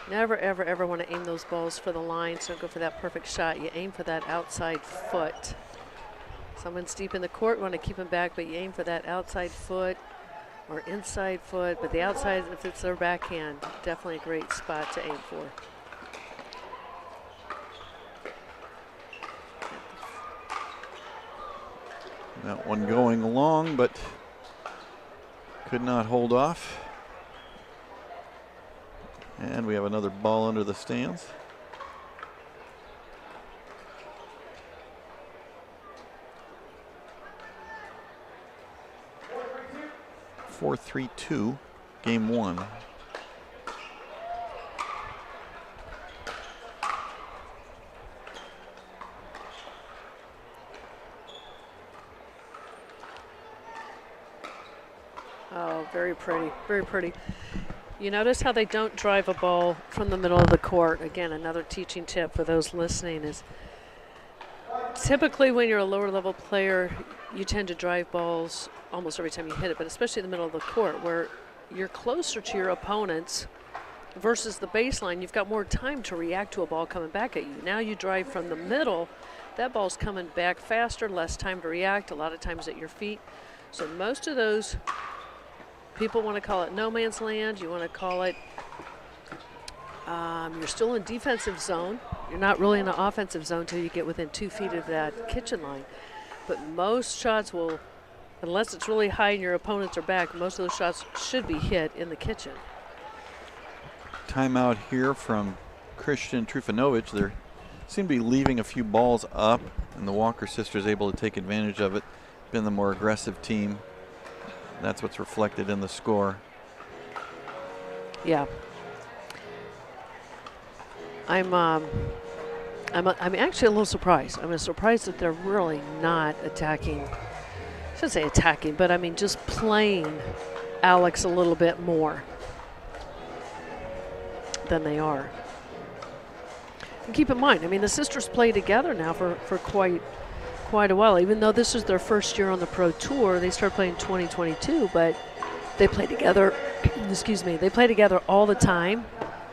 never, ever, ever want to aim those balls for the line, so don't go for that perfect shot. You aim for that outside foot. Someone's deep in the court, want to keep them back, but you aim for that outside foot or inside foot, but the outside, if it's their backhand, definitely a great spot to aim for. That one going long, but could not hold off. And we have another ball under the stands. Four, 3-2, game one. Oh, very pretty, very pretty. You notice how they don't drive a ball from the middle of the court. Again, another teaching tip for those listening is typically when you're a lower level player, you tend to drive balls almost every time you hit it, but especially in the middle of the court where you're closer to your opponents versus the baseline. You've got more time to react to a ball coming back at you. Now you drive from the middle, that ball's coming back faster, less time to react, a lot of times at your feet. So most of those, people want to call it no man's land. You want to call it, you're still in defensive zone. You're not really in the offensive zone until you get within 2 feet of that kitchen line. But most shots will, unless it's really high and your opponents are back, most of those shots should be hit in the kitchen. Timeout here from Christian Trifanovic. They seem to be leaving a few balls up, and the Walker sisters able to take advantage of it. Been the more aggressive team. That's what's reflected in the score. Yeah. I'm actually a little surprised. I'm surprised that they're really not attacking. I shouldn't say attacking, but I mean just playing Alex a little bit more than they are. And keep in mind, I mean, the sisters play together now for quite a while. Even though this is their first year on the Pro Tour, they started playing in 2022, but they play together, excuse me, they play together all the time.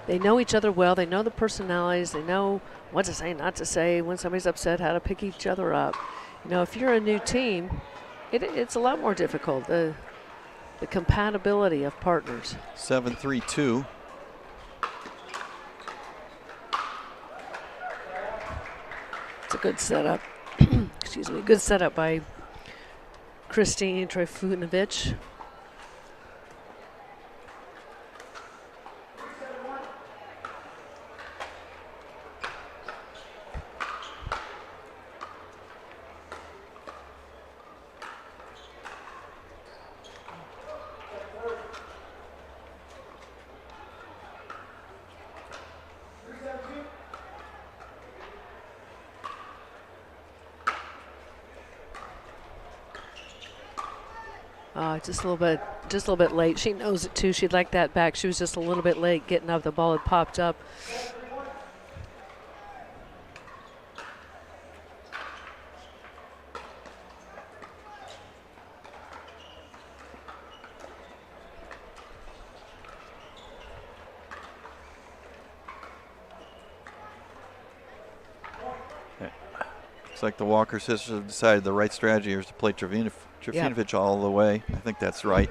They know each other well. They know the personalities. They know what to say, not to say, when somebody's upset, how to pick each other up. You know, if you're a new team, it's a lot more difficult, the compatibility of partners. 7-3-2. It's a good setup. Excuse me, good setup by Christine Trifunovic. Just a little bit late. She knows it too. She'd like that back. She was just a little bit late getting up. The ball had popped up. Looks like the Walker sisters have decided the right strategy is to play Trifunovic all the way. I think that's right.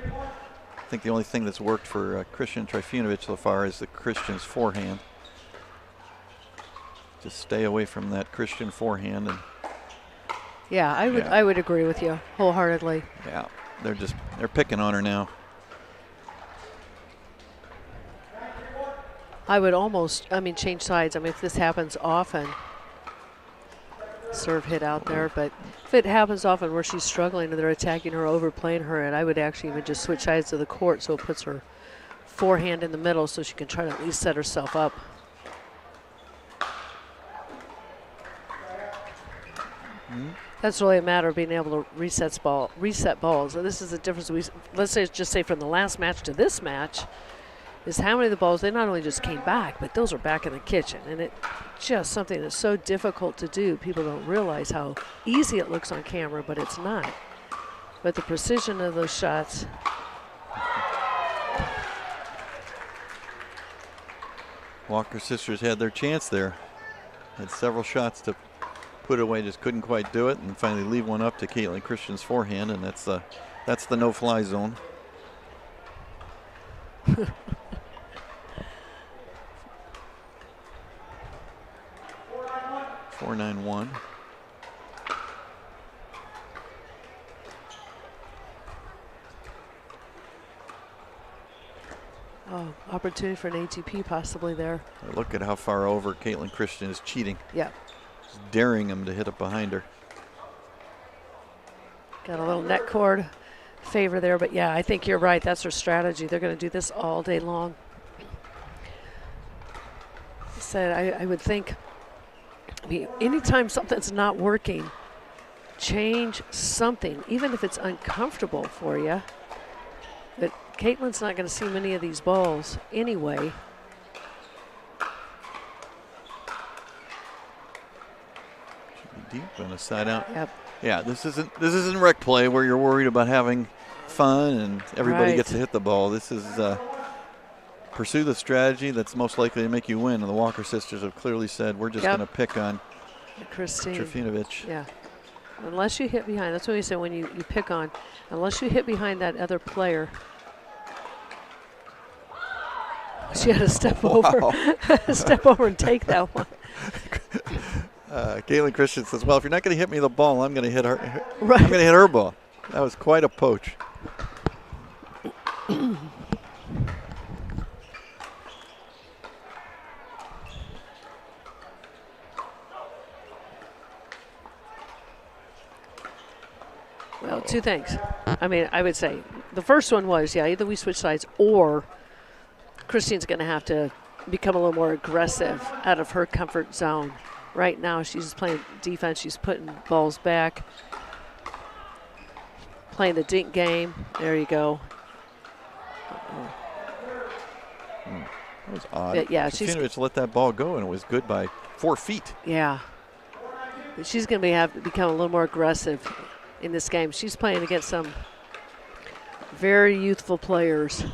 I think the only thing that's worked for Christian Trifunovic so far is the Christian's forehand. Just stay away from that Christian forehand. And yeah, I would agree with you wholeheartedly. Yeah, they're picking on her now. I would almost, change sides. If this happens often, serve hit out there, but if it happens often where she's struggling and they're attacking her, overplaying her, and I would actually even just switch sides of the court so it puts her forehand in the middle so she can try to at least set herself up. That's really a matter of being able to reset balls. And this is the difference. Let's just say from the last match to this match, is how many of the balls, they not only just came back, but those are back in the kitchen. And it's just something that's so difficult to do. People don't realize how easy it looks on camera, but it's not. But the precision of those shots. Walker sisters had their chance there. Had several shots to put away, just couldn't quite do it, and finally leave one up to Caitlin Christian's forehand, and that's the no-fly zone. 4-9-1. Oh, opportunity for an ATP possibly there. Look at how far over Caitlin Christian is cheating. Yeah. Just daring him to hit it behind her. Got a little net cord favor there, but yeah, I think you're right. That's their strategy. They're going to do this all day long. I would think, anytime something's not working, change something, even if it's uncomfortable for you. But Caitlin's not going to see many of these balls anyway. Should be deep on a side out. Yep. Yeah, this isn't rec play where you're worried about having fun and everybody gets to hit the ball. This is pursue the strategy that's most likely to make you win. And the Walker sisters have clearly said, we're just going to pick on Christine Trifunovic. Yeah. Unless you hit behind, that's what we say when you pick on, unless you hit behind that other player. She had to step over, step over and take that one. Caitlin Christian says, well, if you're not going to hit me the ball, I'm going to hit her. Right. I'm going to hit her ball. That was quite a poach. Well, two things. I would say the first one was, either we switch sides or Christine's going to have to become a little more aggressive out of her comfort zone. Right now, she's playing defense. She's putting balls back, playing the dink game. There you go. That was odd. Yeah, Trifinovic let that ball go, and it was good by 4 feet. Yeah. She's going to have to become a little more aggressive in this game. She's playing against some very youthful players.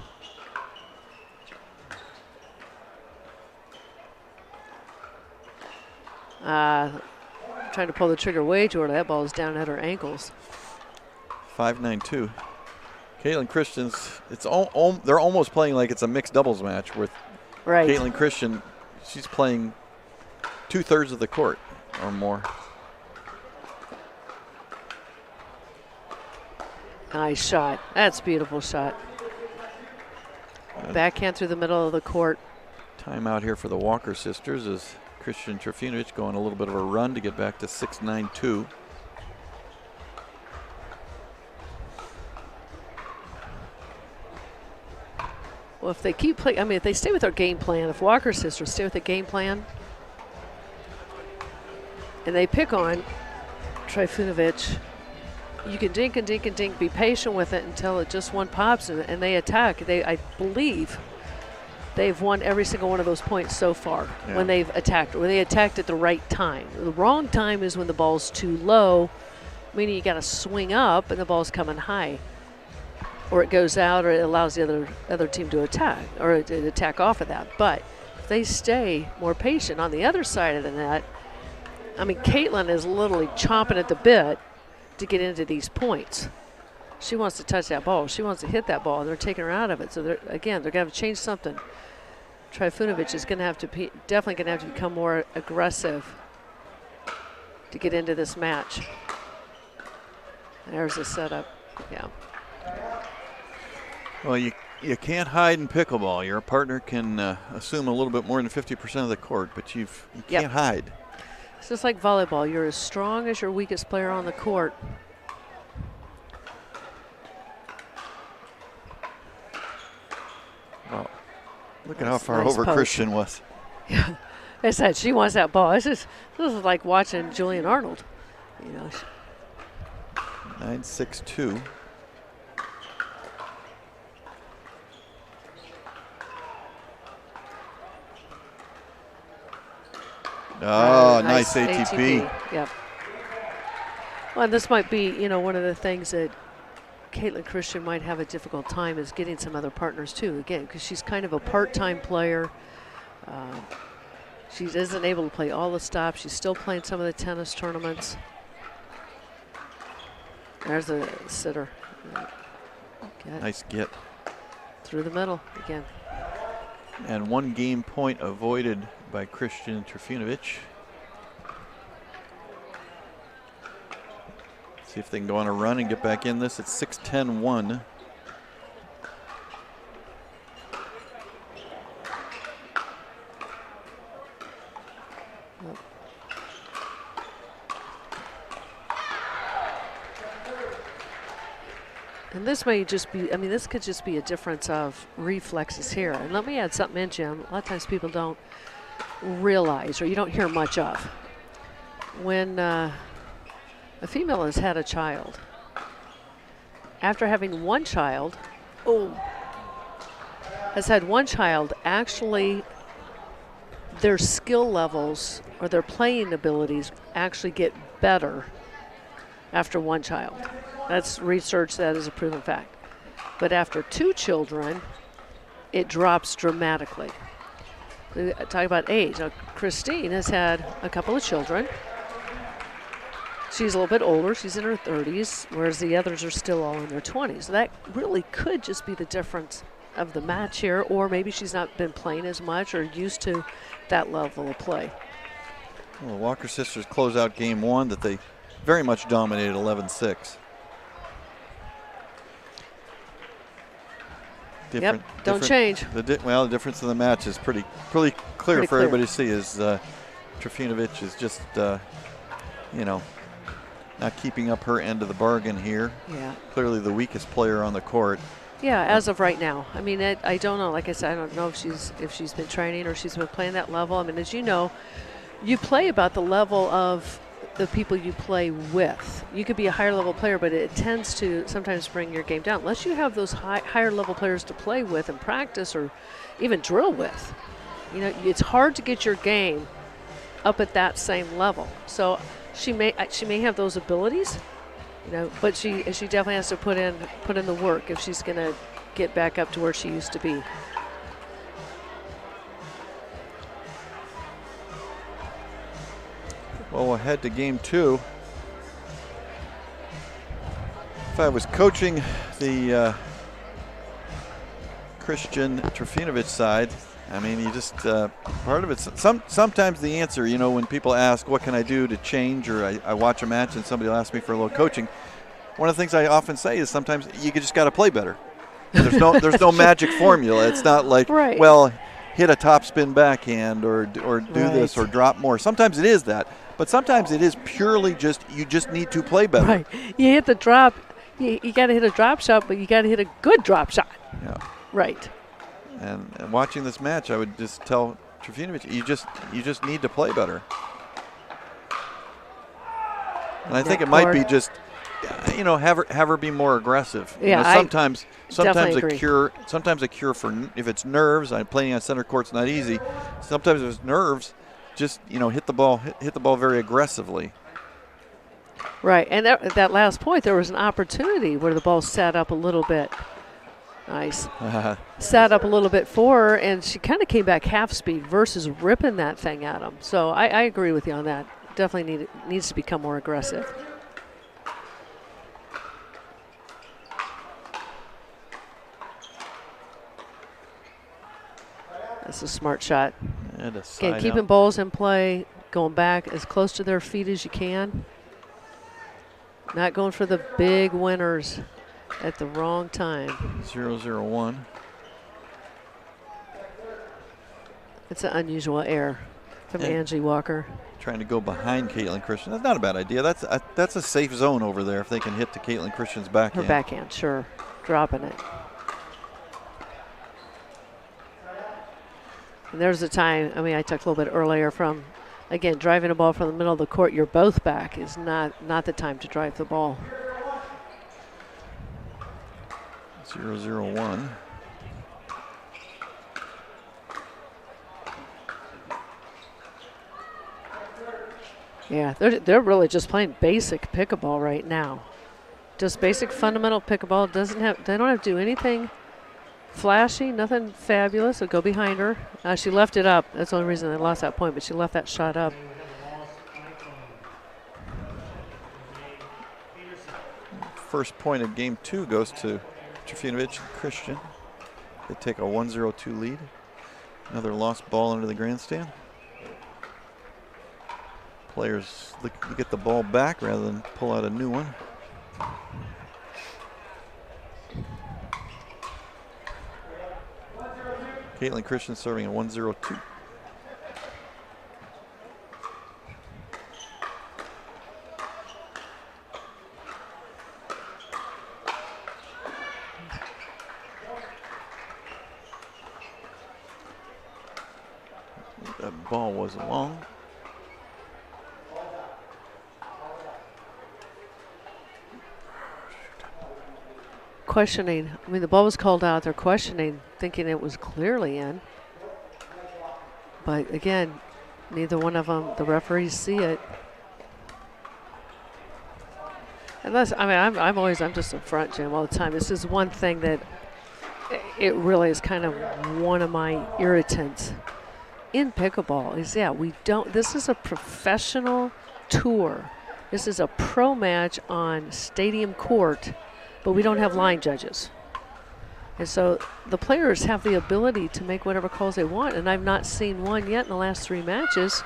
Trying to pull the trigger way too early. That ball is down at her ankles. 5-9-2. Caitlin Christian's, they're almost playing like it's a mixed doubles match with Caitlin Christian. She's playing 2/3 of the court or more. Nice shot. That's a beautiful shot. Backhand through the middle of the court. Timeout here for the Walker sisters as Christian Trifinovic going a little bit of a run to get back to 6-9-2. Well, if they keep playing, I mean, if they stay with their game plan, if Walker sisters stay with the game plan, and they pick on Trifinovic, you can dink and dink and dink, be patient with it until it just one pops and they attack. I believe they've won every single one of those points so far when they've attacked, when they attacked at the right time. The wrong time is when the ball's too low, meaning you got to swing up and the ball's coming high. Or it goes out, or it allows the other team to attack, or to attack off of that. But if they stay more patient on the other side of the net, I mean, Caitlin is literally chomping at the bit to get into these points. She wants to touch that ball. She wants to hit that ball, and they're taking her out of it. So they're going to have to change something. Trifinovic is going to have to definitely going to have to become more aggressive to get into this match. There's the setup. Yeah. Well, you can't hide in pickleball. Your partner can assume a little bit more than 50% of the court, but you can't hide. It's just like volleyball. You're as strong as your weakest player on the court. Well, look at how far over Christian was. Yeah, I said she wants that ball. This is like watching Julian Arnold. You know. 9-6-2. Oh, nice ATP. Yep. Well, and this might be, one of the things that Caitlin Christian might have a difficult time is getting some other partners too. Again, because she's kind of a part-time player. She isn't able to play all the stops. She's still playing some of the tennis tournaments. There's a sitter. Nice get. Through the middle again. And 1 game point avoided by Christian Trifinovic. See if they can go on a run and get back in this. It's 6-10-1. And this may just be, this could just be a difference of reflexes here. And let me add something in, Jim. A lot of times people don't realize, or you don't hear much of. When a female has had a child, after having one child, actually their skill levels or their playing abilities actually get better after one child. That's research that is a proven fact. But after 2 children, it drops dramatically. Talk about age. Now, Christine has had a couple of children. She's a little bit older. She's in her 30s, whereas the others are still all in their 20s. So that really could just be the difference of the match here, or maybe she's not been playing as much or used to that level of play. Well, the Walker sisters close out game 1 that they very much dominated 11-6. Don't change. The difference in the match is pretty clear for everybody to see. Is Trifinovic is just not keeping up her end of the bargain here. Yeah. Clearly the weakest player on the court. Yeah, as of right now. I mean, I don't know. Like I said, I don't know if she's been training or she's been playing that level. I mean, as you know, you play about the level of the people you play with. You could be a higher level player, but it tends to sometimes bring your game down. Unless you have those higher level players to play with and practice or even drill with. You know, it's hard to get your game up at that same level. So she may have those abilities, you know, but she definitely has to put in the work if she's going to get back up to where she used to be. Well, we'll head to game 2. If I was coaching the Christian Trifunovic side, I mean, you just part of it. Sometimes the answer, you know, when people ask, "What can I do to change?" or I watch a match and somebody will ask me for a little coaching. One of the things I often say is sometimes you just got to play better. There's no magic formula. It's not like, well, hit a topspin backhand or do this or drop more. Sometimes it is that, but sometimes it is purely just you just need to play better. Right. You hit the drop. You got to hit a drop shot, but you got to hit a good drop shot. Yeah. Right. And watching this match, I would just tell Trifunovic, you just need to play better. And I think it might be just, you know, have her be more aggressive. Yeah, you know, sometimes a cure for if it's nerves. I'm playing on center court's not easy. Sometimes if it's nerves, just, you know, hit the ball very aggressively. Right, and that last point, there was an opportunity where the ball sat up a little bit. Nice. Sat up a little bit for her, and she kind of came back half speed versus ripping that thing at him. So I agree with you on that. Definitely needs to become more aggressive. That's a smart shot. And a Again, keeping balls in play, going back as close to their feet as you can. Not going for the big winners at the wrong time. 0-0-1. It's an unusual error from Angie Walker. Trying to go behind Caitlin Christian. That's not a bad idea. That's a safe zone over there if they can hit to Caitlin Christian's backhand. Her backhand, sure. Dropping it. And there's a time, I mean, I talked a little bit earlier from, again, driving a ball from the middle of the court, you're both back is not the time to drive the ball. 0-0-1. Yeah, they're really just playing basic pickleball right now. Just basic fundamental pickleball. They don't have to do anything flashy, nothing fabulous. So go behind her. She left it up. That's the only reason they lost that point, but she left that shot up. First point of game 2 goes to Trifunovic and Christian. They take a 1-0-2 lead. Another lost ball under the grandstand. Players look to get the ball back rather than pull out a new one. Caitlin Christian serving a 1-0-2. That ball was long. Questioning. I mean, the ball was called out. They're questioning, thinking it was clearly in. But again, neither one of them, the referees see it. Unless, I mean, I'm just in front, Jim, all the time. This is one thing that it really is kind of one of my irritants in pickleball is, this is a professional tour. This is a pro match on stadium court, but we don't have line judges. And so the players have the ability to make whatever calls they want, and I've not seen one yet in the last 3 matches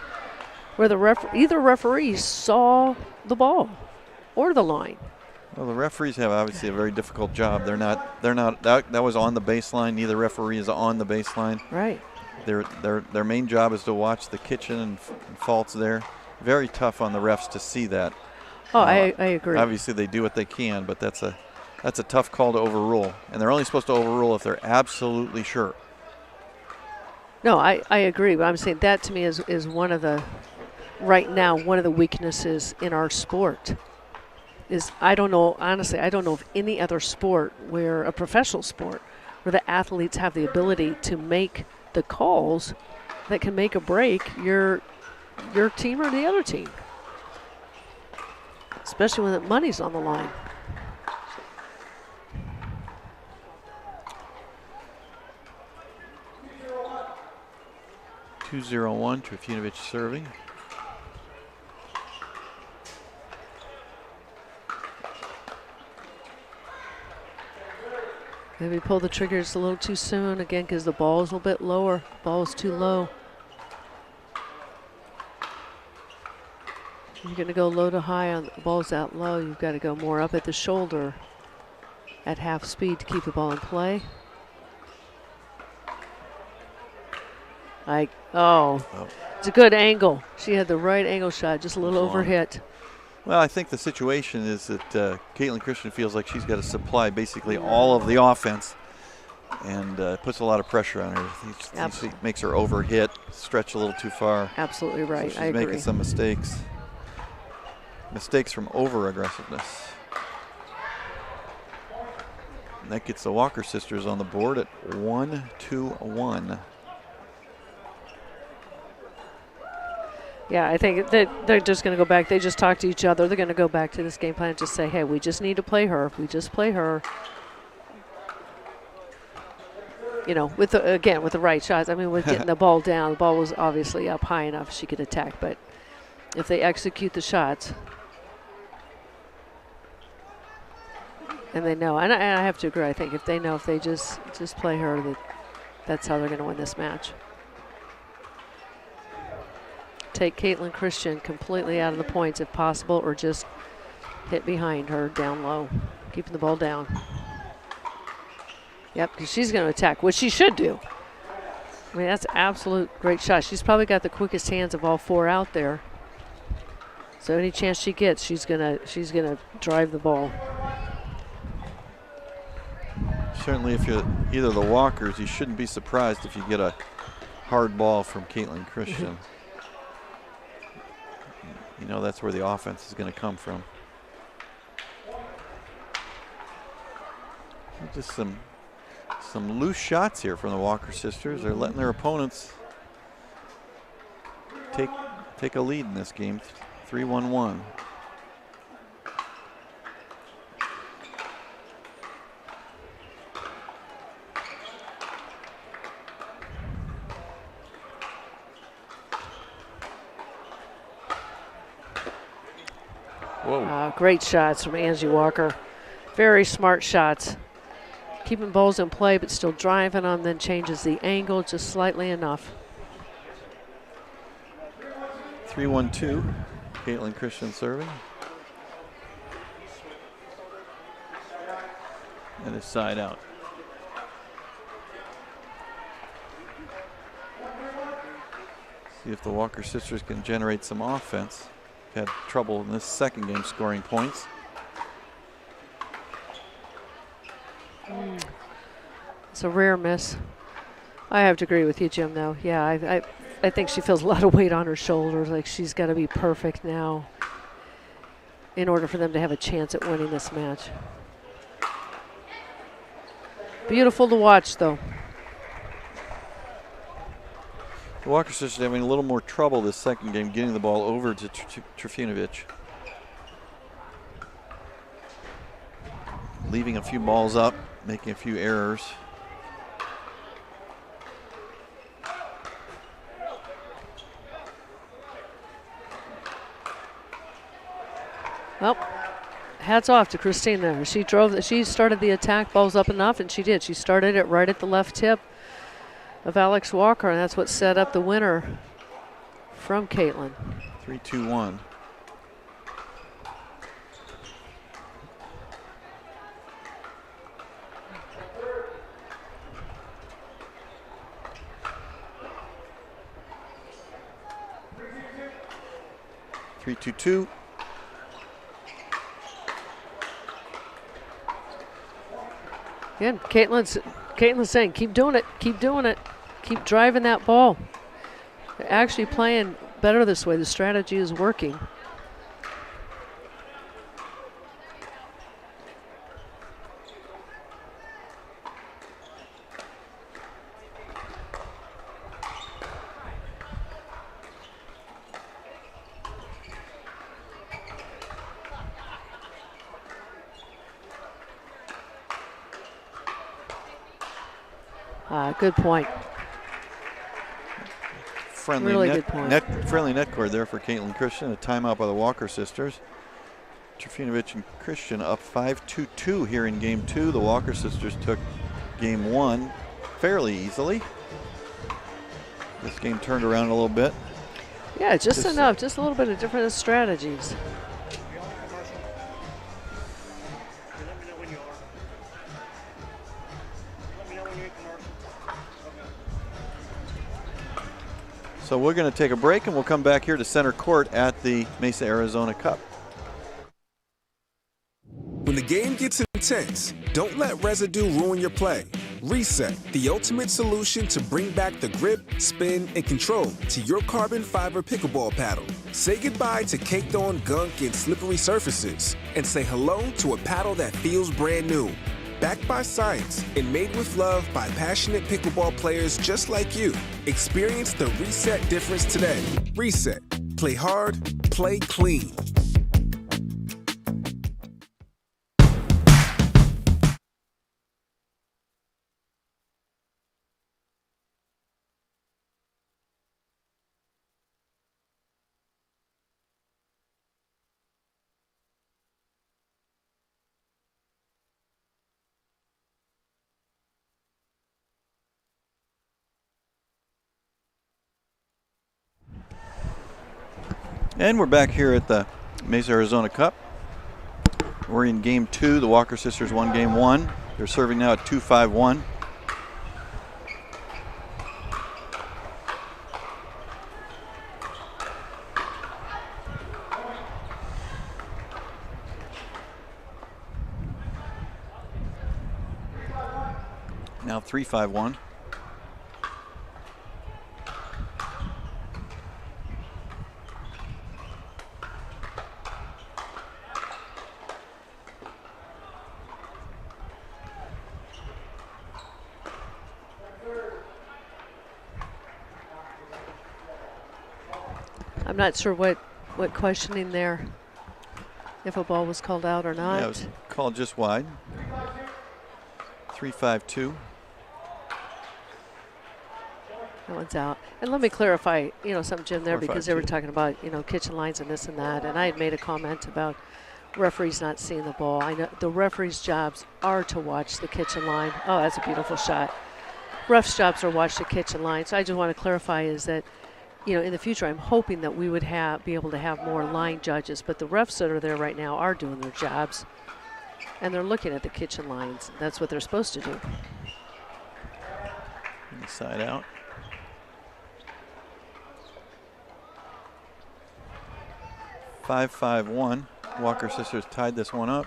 where either referee saw the ball or the line. Well, the referees have obviously a very difficult job. They're not that was on the baseline. Neither referee is on the baseline. Right. Their main job is to watch the kitchen and faults there. Very tough on the refs to see that. Oh, I agree. Obviously they do what they can, but that's a that's a tough call to overrule. And they're only supposed to overrule if they're absolutely sure. No, I agree, but I'm saying that to me is one of the, right now, one of the weaknesses in our sport. Is I don't know, honestly, I don't know of any other sport where, a professional sport, where the athletes have the ability to make the calls that can make or break your team or the other team. Especially when the money's on the line. (2-0-1) Trifunovic serving. Maybe pull the trigger just a little too soon, again, because the ball is a little bit lower. Ball is too low. You're going to go low to high on the ball's out low. You've got to go more up at the shoulder at half speed to keep the ball in play. It's a good angle. She had the right angle shot, just a little overhit. Well, I think the situation is that Caitlin Christian feels like she's got to supply basically all of the offense, and puts a lot of pressure on her. He makes her overhit, stretch a little too far. Absolutely right. So I she's agree. making some mistakes. Mistakes from over-aggressiveness. And that gets the Walker sisters on the board at 1-2-1. Yeah, I think that they're just going to go back. They just talk to each other. They're going to go back to this game plan and just say, hey, we just need to play her. If we just play her, you know, with the right shots. I mean, with getting the ball down, the ball was obviously up high enough she could attack. But if they execute the shots, and they know, and I have to agree, I think if they know if they just play her, that's how they're going to win this match. Take Caitlin Christian completely out of the points if possible, or just hit behind her down low, keeping the ball down. Yep, because she's going to attack, which she should do. I mean, that's absolute great shot. She's probably got the quickest hands of all four out there. So any chance she gets, she's gonna drive the ball. Certainly, if you're either of the Walkers, you shouldn't be surprised if you get a hard ball from Caitlin Christian. You know that's where the offense is going to come from. Just some loose shots here from the Walker sisters. They're letting their opponents take a lead in this game. 3-1-1. Great shots from Angie Walker. Very smart shots. Keeping balls in play, but still driving them, then changes the angle just slightly enough. 3-1-2. Caitlin Christian serving. And it's side out. See if the Walker sisters can generate some offense. Had trouble in this second game scoring points. It's a rare miss. I have to agree with you, Jim, though. Yeah, I think she feels a lot of weight on her shoulders, like she's got to be perfect now in order for them to have a chance at winning this match. Beautiful to watch, though. The Walker sisters are having a little more trouble this second game getting the ball over to Trifunovic. Leaving a few balls up, making a few errors. Well, hats off to Christine there. She started the attack, balls up enough, and she did. She started it right at the left tip of Alex Walker, and that's what set up the winner from Caitlin. 3-2-1. Again, Caitlin's saying, keep doing it, keep doing it, keep driving that ball. They're actually playing better this way. The strategy is working. Good point. Friendly really good point. Friendly net cord there for Caitlin Christian. A timeout by the Walker sisters. Trifinovic and Christian up 5-2-2 here in game 2. The Walker sisters took game 1 fairly easily. This game turned around a little bit. Yeah, just enough. Just a little bit of different strategies. So we're going to take a break, and we'll come back here to center court at the Mesa Arizona Cup. When the game gets intense, don't let residue ruin your play. Reset, the ultimate solution to bring back the grip, spin, and control to your carbon fiber pickleball paddle. Say goodbye to caked-on gunk and slippery surfaces, and say hello to a paddle that feels brand new. Backed by science and made with love by passionate pickleball players just like you. Experience the Reset difference today. Reset. Play hard, play clean. And we're back here at the Mesa Arizona Cup. We're in game 2. The Walker sisters won game 1. They're serving now at 2-5-1. Now 3-5-1. I'm not sure what questioning there, if a ball was called out or not. Yeah, it was called just wide. 3-5-2. That one's out. And let me clarify, something, Jim, there, because they were 4-5-2. talking about, kitchen lines and this and that. And I had made a comment about referees not seeing the ball. I know the referees' jobs are to watch the kitchen line. Oh, that's a beautiful shot. Refs' jobs are watch the kitchen line. So I just want to clarify is that, in the future, I'm hoping that we would be able to have more line judges. But the refs that are there right now are doing their jobs. And they're looking at the kitchen lines. That's what they're supposed to do. Inside out. 5-5-1. Walker sisters tied this one up.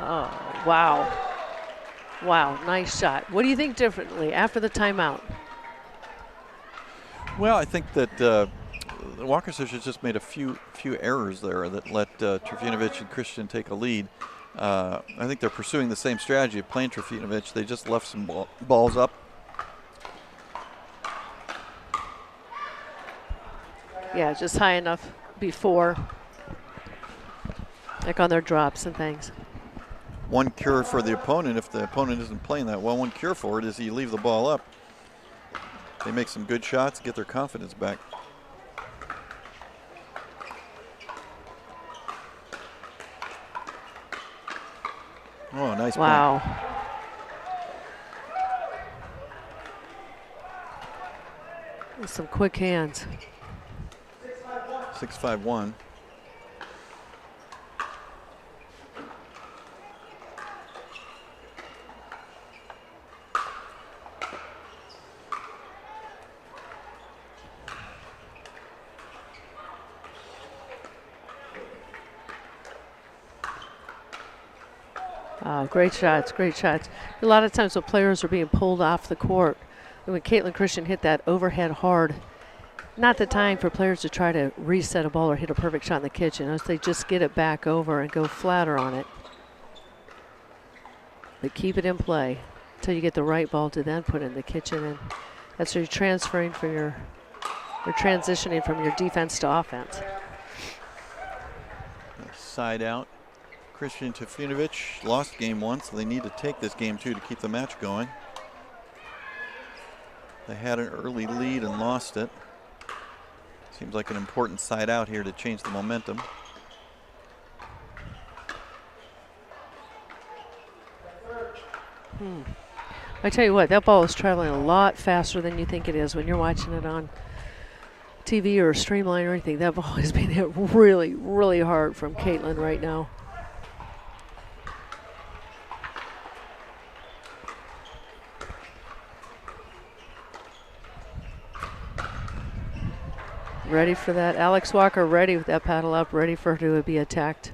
Oh, wow. Wow, nice shot. What do you think differently after the timeout? Well, I think that the Walker sisters just made a few errors there that let Trifinovic and Christian take a lead. I think they're pursuing the same strategy of playing Trifinovic. They just left some balls up. Yeah, just high enough before, like on their drops and things. One cure for the opponent, if the opponent isn't playing that well, one cure for it is you leave the ball up. They make some good shots, get their confidence back. Oh, nice point. Wow. With some quick hands. 6-5-1. Great shots, great shots. A lot of times when players are being pulled off the court, and when Caitlin Christian hit that overhead hard, not the time for players to try to reset a ball or hit a perfect shot in the kitchen. As they just get it back over and go flatter on it. But keep it in play until you get the right ball to then put in the kitchen. And that's where you're transferring from you're transitioning from your defense to offense. Side out. Christian Trifunovic lost game 1, so they need to take this game 2 to keep the match going. They had an early lead and lost it. Seems like an important side out here to change the momentum. I tell you what, that ball is traveling a lot faster than you think it is when you're watching it on TV or Streamline or anything. That ball is being hit really, really hard from Caitlin right now. Ready for that. Alex Walker ready with that paddle up, ready for her to be attacked.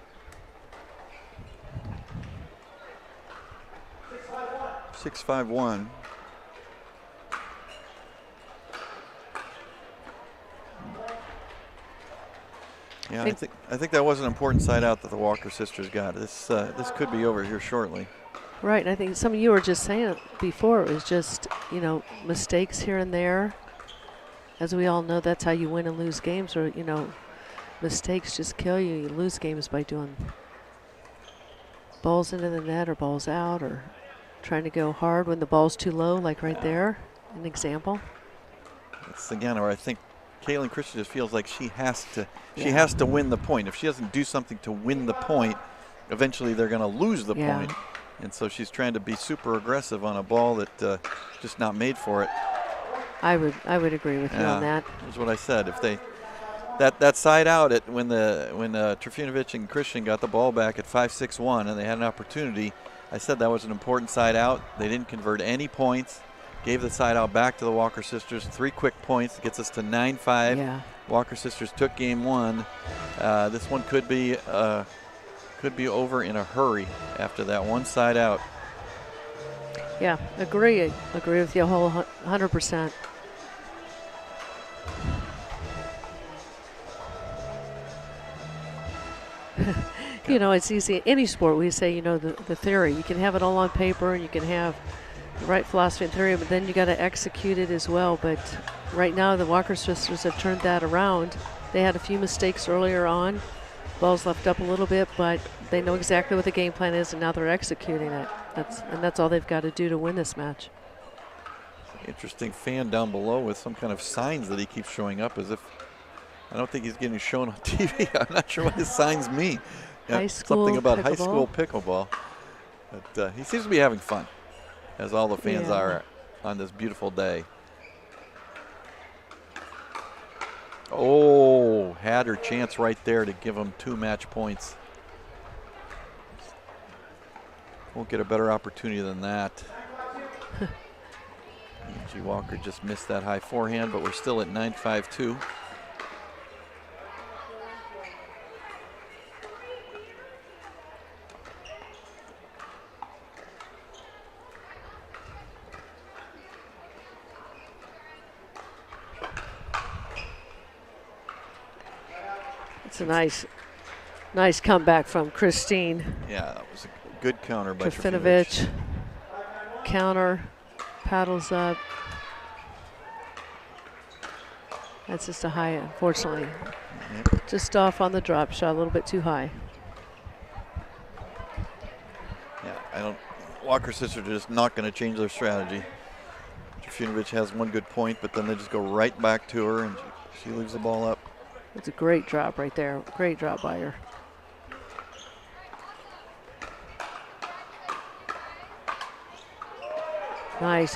6-5-1. Yeah, I think that was an important side out that the Walker sisters got. This could be over here shortly. Right, and I think some of you were just saying it before. It was just, you know, mistakes here and there. As we all know, that's how you win and lose games, or, you know, mistakes just kill you. You lose games by doing balls into the net or balls out, or trying to go hard when the ball's too low, like right there, an example. It's again where I think Caitlin Christian just feels like she has to win the point. If she doesn't do something to win the point, eventually they're going to lose the point. And so she's trying to be super aggressive on a ball that just not made for it. I would agree with you on that. That's what I said. If they that side out at when Trifunovic and Christian got the ball back at 5-6-1 and they had an opportunity, I said that was an important side out. They didn't convert any points. Gave the side out back to the Walker sisters. 3 quick points gets us to 9-5. Yeah. Walker sisters took game 1. This one could be over in a hurry after that one side out. Yeah, agree with you a whole 100%. You know, it's easy. Any sport, we say, you know, the theory. You can have it all on paper and you can have the right philosophy and theory, but then you got to execute it as well. But right now, the Walker sisters have turned that around. They had a few mistakes earlier on. Ball's left up a little bit, but they know exactly what the game plan is, and now they're executing it. That's all they've got to do to win this match. Interesting fan down below with some kind of signs that he keeps showing up as if, I don't think he's getting shown on TV. I'm not sure what his signs mean. Something about high school pickleball. But he seems to be having fun, as all the fans are on this beautiful day. Oh, had her chance right there to give them 2 match points. Won't get a better opportunity than that. Angie Walker just missed that high forehand, but we're still at 9-5-2. It's a nice comeback from Christine. Yeah, that was a good counter by Trifunovic. Counter, paddles up. That's just a high, unfortunately. Yep. Just off on the drop shot, a little bit too high. Yeah, Walker sisters are just not going to change their strategy. Trifunovic has one good point, but then they just go right back to her, and she leaves the ball up. It's a great drop right there. Great drop by her. Nice.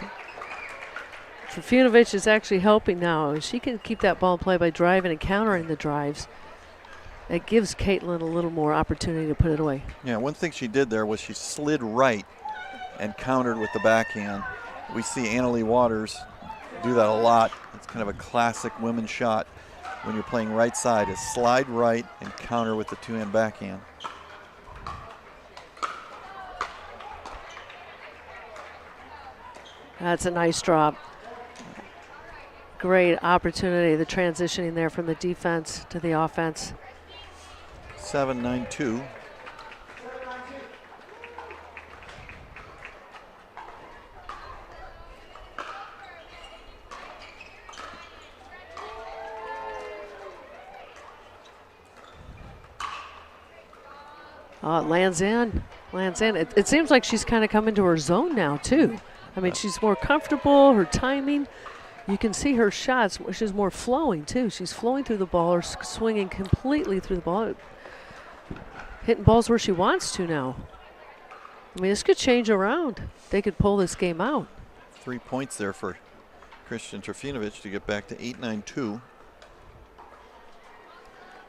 Trifunovic is actually helping now. She can keep that ball in play by driving and countering the drives. It gives Caitlin a little more opportunity to put it away. Yeah, one thing she did there was she slid right and countered with the backhand. We see Leigh Waters do that a lot. It's kind of a classic women's shot when you're playing right side, is slide right and counter with the 2-hand backhand. That's a nice drop. Great opportunity, the transitioning there from the defense to the offense. 7-9-2. It lands in. It seems like she's kind of come into her zone now, too. I mean, she's more comfortable, her timing. You can see her shots. She's more flowing, too. She's flowing through the ball or swinging completely through the ball. Hitting balls where she wants to now. I mean, this could change around. They could pull this game out. 3 points there for Christian Trefinovic to get back to 8-9-2.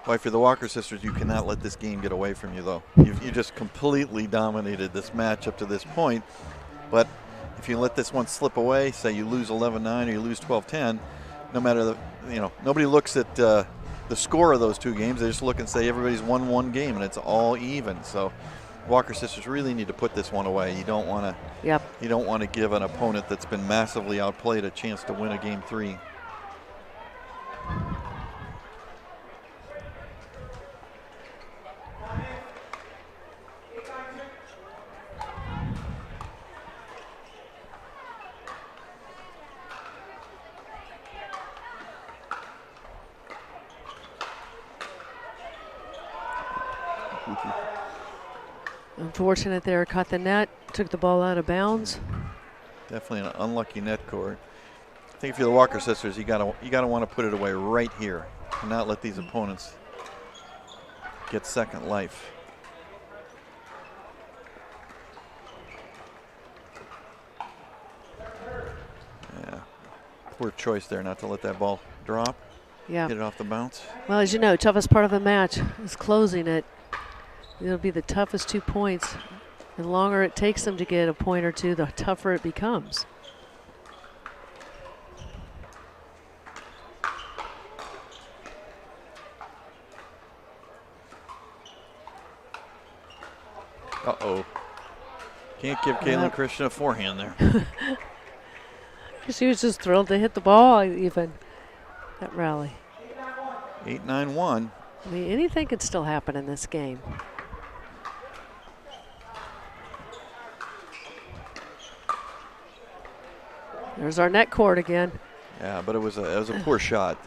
Why, for the Walker sisters, you cannot let this game get away from you, though. You just completely dominated this match up to this point. But if you let this one slip away, say you lose 11-9 or you lose 12-10, no matter nobody looks at the score of those two games. They just look and say everybody's won one game and it's all even. So Walker sisters really need to put this one away. You don't want to. Yep. You don't want to give an opponent that's been massively outplayed a chance to win a game 3. Unfortunate there, caught the net, took the ball out of bounds. Definitely an unlucky net cord. I think if you're the Walker sisters, you gotta want to put it away right here and not let these opponents get second life. Yeah, poor choice there not to let that ball drop. Yeah. Get it off the bounce. Well, as you know, toughest part of the match is closing it. It'll be the toughest 2 points. The longer it takes them to get a point or two, the tougher it becomes. Uh-oh. Can't give Caitlin Christian a forehand there. She was just thrilled to hit the ball even, that rally. 8-9-1. I mean, anything could still happen in this game. There's our net cord again. Yeah, but it was a poor shot.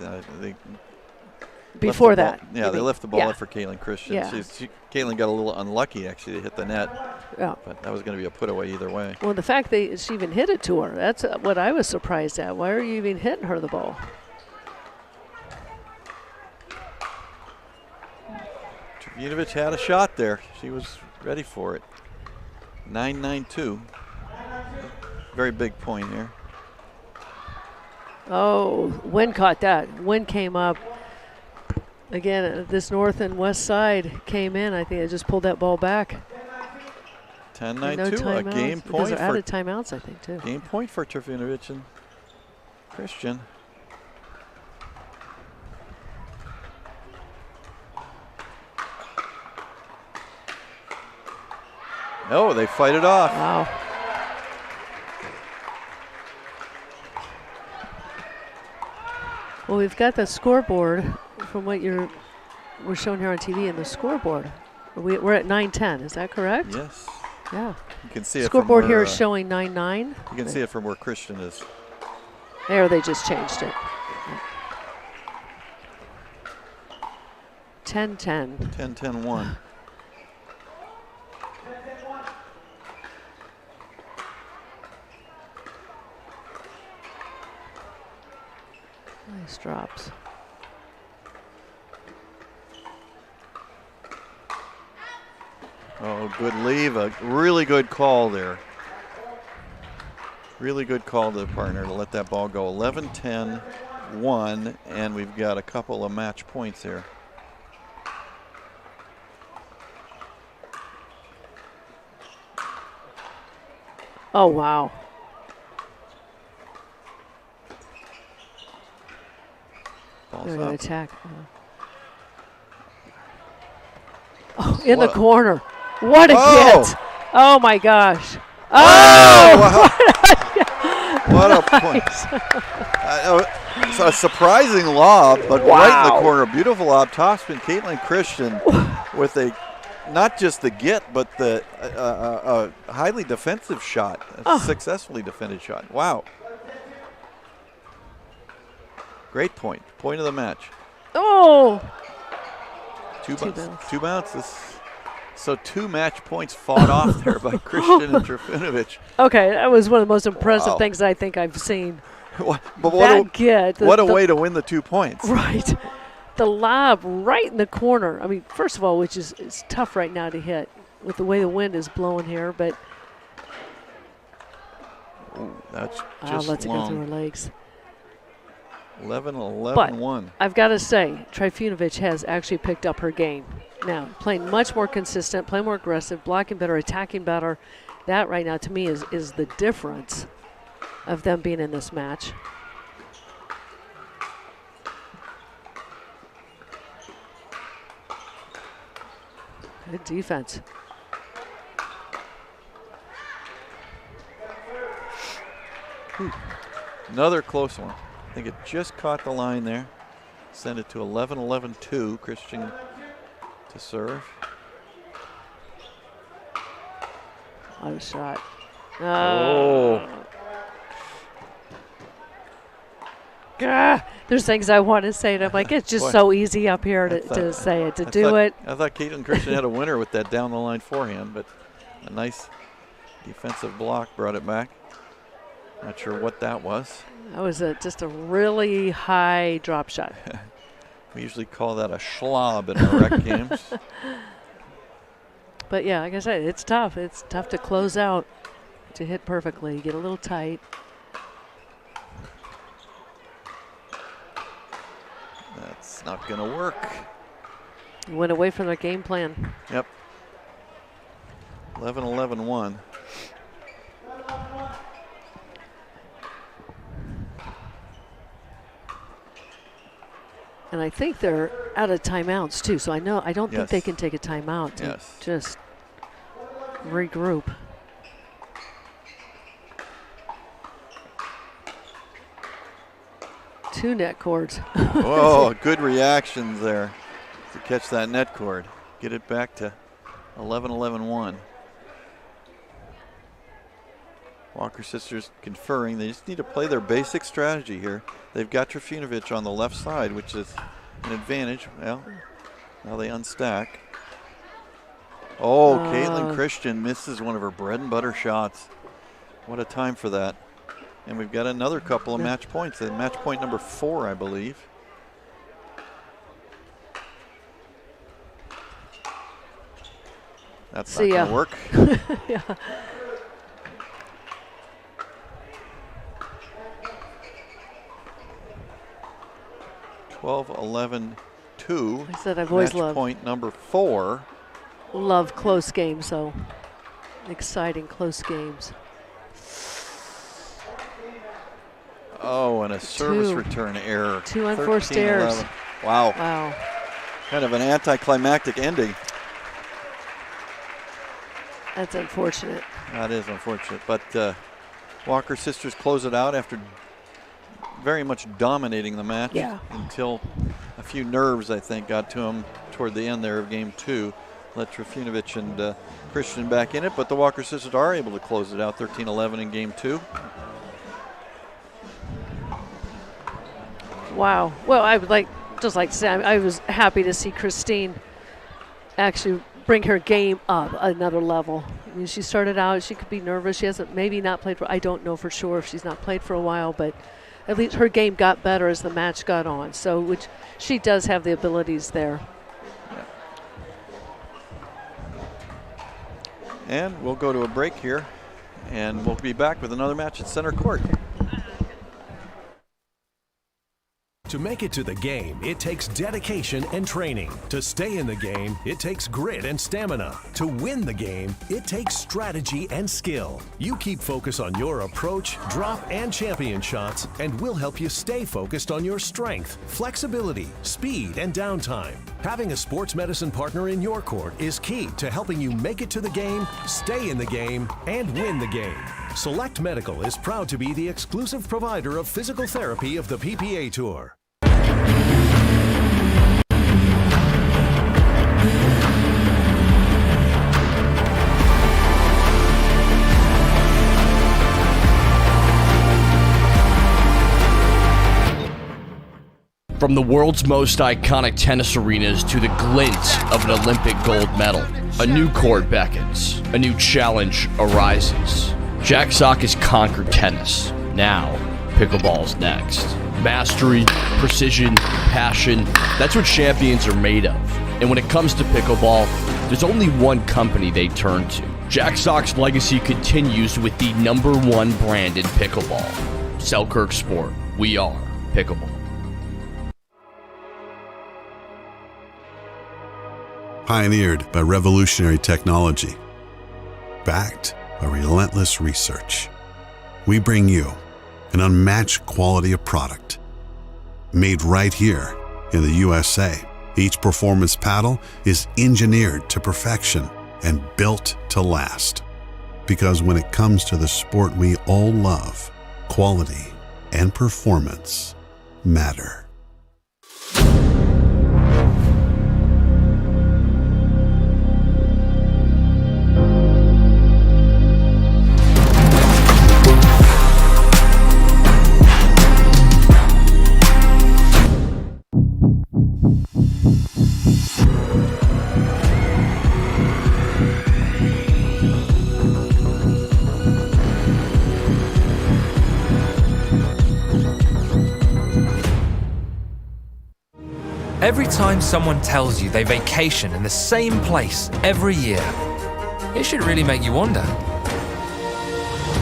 Before that. Yeah, they left the ball yeah. up for Caitlin Christian. Yeah. Caitlin got a little unlucky, actually, to hit the net. Yeah. But that was going to be a put away either way. Well, the fact that she even hit it to her, that's what I was surprised at. Why are you even hitting her the ball? Trefinovic had a shot there. She was ready for it. 9-9-2. Very big point here. Oh, wind caught that. Wind came up. Again, this north and west side came in. I think it just pulled that ball back. 10-9-2, a game point. Because they're out of timeouts, I think, too. Game point for Trefinovic and Christian. Oh, they fight it off. Wow. Well, we've got the scoreboard from what we're showing here on TV in the scoreboard. We're at 9-10, is that correct? Yes. Yeah. You can see it scoreboard from here where, is showing 9-9. You can see it from where Christian is. There, they just changed it. 10-10. 10-10-1. Nice drops. Oh, good leave. A really good call there. Really good call to the partner to let that ball go. 11-10-1, and we've got a couple of match points here. Oh, wow. Ball's They're going up. to attack. Oh, in the corner. What a hit. Oh, my gosh. Oh! points. So a surprising lob, but right in the corner. Beautiful lob. Topspin. Caitlin Christian with not just the get, but the highly defensive shot. A successfully defended shot. Wow. Great point. Point of the match. Oh! Two bounces. So 2 match points fought off there by Christian and Trifunovic. Okay, that was one of the most impressive things I think I've seen. What a way to win the 2 points. Right. The lob right in the corner. I mean, first of all, which is tough right now to hit with the way the wind is blowing here, but that's just lets long. it go through her legs. 11-11-1. I've got to say, Trifunovic has actually picked up her game. Now, playing much more consistent, playing more aggressive, blocking better, attacking better. That right now, to me, is the difference of them being in this match. Good defense. Another close one. I think it just caught the line there. Send it to 11-11-2. Christian to serve. What a shot. There's things I want to say, and I'm like, it's just so easy up here to say it, to do it. I thought Caitlin Christian had a winner with that down the line forehand, but a nice defensive block brought it back. Not sure what that was. That was just a really high drop shot. We usually call that a schlob in our rec games. But yeah, like I said, it's tough. It's tough to close out, to hit perfectly, get a little tight. That's not going to work. Went away from their game plan. Yep. 11-11-1. And I think they're out of timeouts too. So I don't think they can take a timeout to just regroup. Two net cords. Oh, good reactions there to catch that net cord. Get it back to 11-11-1. Walker sisters conferring. They just need to play their basic strategy here. They've got Trifunovic on the left side, which is an advantage. Well, now they unstack. Oh, Caitlin Christian misses one of her bread and butter shots. What a time for that. And we've got another couple of match points. Match point number 4, I believe. That's not going to work. Yeah. (12-11-2). I said I've always loved. Match point number 4. Love close games, so exciting close games. Oh, and a service return error. 2 unforced errors. Wow. Wow. Kind of an anticlimactic ending. That's unfortunate. That is unfortunate. But Walker sisters close it out after very much dominating the match until a few nerves, I think, got to them toward the end there of game 2. Let Trifunovic and Christian back in it, but the Walker sisters are able to close it out 13-11 in game 2. Wow. Well, I would just like to say I was happy to see Christine actually bring her game up another level. I mean, she started out, she could be nervous. She hasn't maybe not played for, I don't know for sure if she's not played for a while, but at least her game got better as the match got on. So, which she does have the abilities there. Yeah. And we'll go to a break here, and we'll be back with another match at center court. To make it to the game, it takes dedication and training. To stay in the game, it takes grit and stamina. To win the game, it takes strategy and skill. You keep focus on your approach, drop, and champion shots, and we'll help you stay focused on your strength, flexibility, speed, and downtime. Having a sports medicine partner in your court is key to helping you make it to the game, stay in the game, and win the game. Select Medical is proud to be the exclusive provider of physical therapy of the PPA Tour. From the world's most iconic tennis arenas to the glint of an Olympic gold medal, a new court beckons, a new challenge arises. Jack Sock has conquered tennis. Now, pickleball's next. Mastery, precision, passion, that's what champions are made of. And when it comes to pickleball, there's only one company they turn to. Jack Sock's legacy continues with the #1 brand in pickleball. Selkirk Sport. We are pickleball. Pioneered by revolutionary technology, backed by relentless research, we bring you an unmatched quality of product. Made right here in the USA, each performance paddle is engineered to perfection and built to last. Because when it comes to the sport we all love, quality and performance matter. Every time someone tells you they vacation in the same place every year, it should really make you wonder,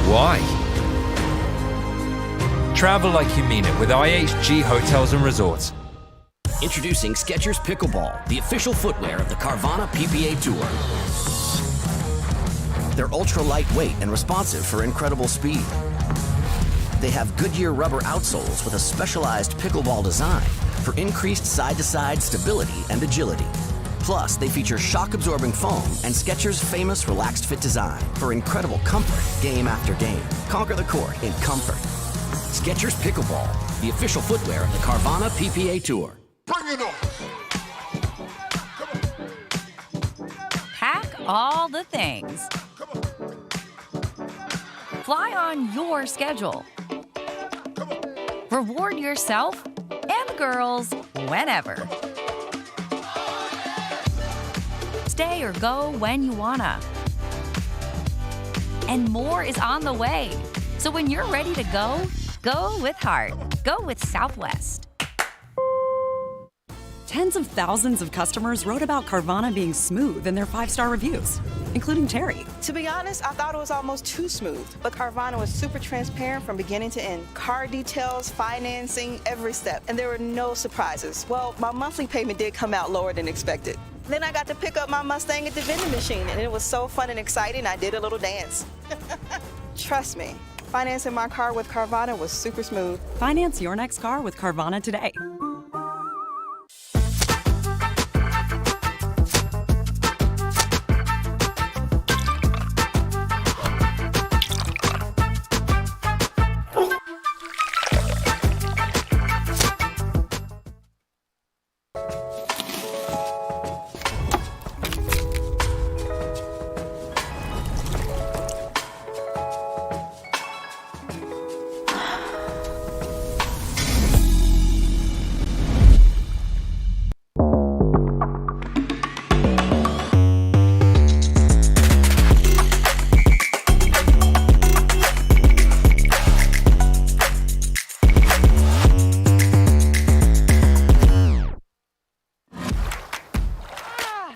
why? Travel like you mean it with IHG Hotels and Resorts. Introducing Skechers Pickleball, the official footwear of the Carvana PPA Tour. They're ultra lightweight and responsive for incredible speed. They have Goodyear rubber outsoles with a specialized pickleball design for increased side-to-side stability and agility. Plus, they feature shock-absorbing foam and Skechers' famous relaxed fit design for incredible comfort game after game. Conquer the court in comfort. Skechers Pickleball, the official footwear of the Carvana PPA Tour. Bring it on! Pack all the things. Fly on your schedule. Reward yourself and the girls whenever. Stay or go when you wanna. And more is on the way. So when you're ready to go, go with heart. Go with Southwest. Tens of thousands of customers wrote about Carvana being smooth in their 5-star reviews, including Terry. To be honest, I thought it was almost too smooth, but Carvana was super transparent from beginning to end. Car details, financing, every step, and there were no surprises. Well, my monthly payment did come out lower than expected. Then I got to pick up my Mustang at the vending machine, and it was so fun and exciting, I did a little dance. Trust me, financing my car with Carvana was super smooth. Finance your next car with Carvana today.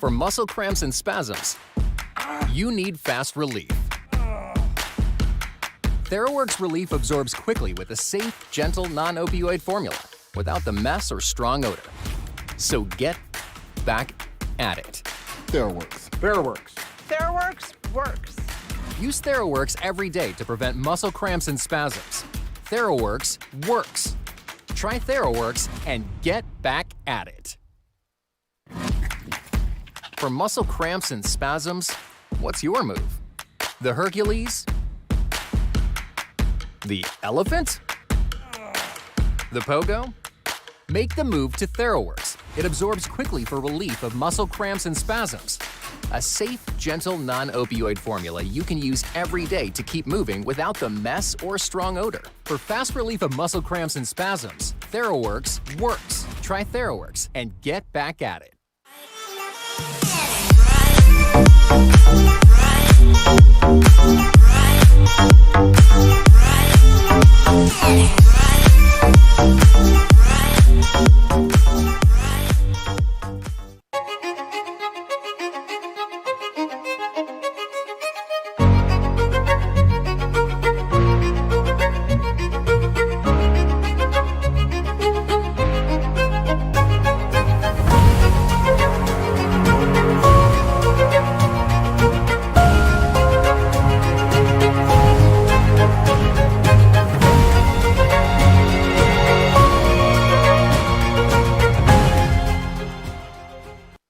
For muscle cramps and spasms, you need fast relief. TheraWorks Relief absorbs quickly with a safe, gentle, non-opioid formula without the mess or strong odor. So get back at it. TheraWorks. TheraWorks. TheraWorks works. Use TheraWorks every day to prevent muscle cramps and spasms. TheraWorks works. Try TheraWorks and get back at it. For muscle cramps and spasms, what's your move? The Hercules The elephant? The pogo? Make the move to TheraWorks. It absorbs quickly for relief of muscle cramps and spasms. A safe, gentle, non-opioid formula you can use every day to keep moving without the mess or strong odor. For fast relief of muscle cramps and spasms, TheraWorks works. Try TheraWorks and get back at it.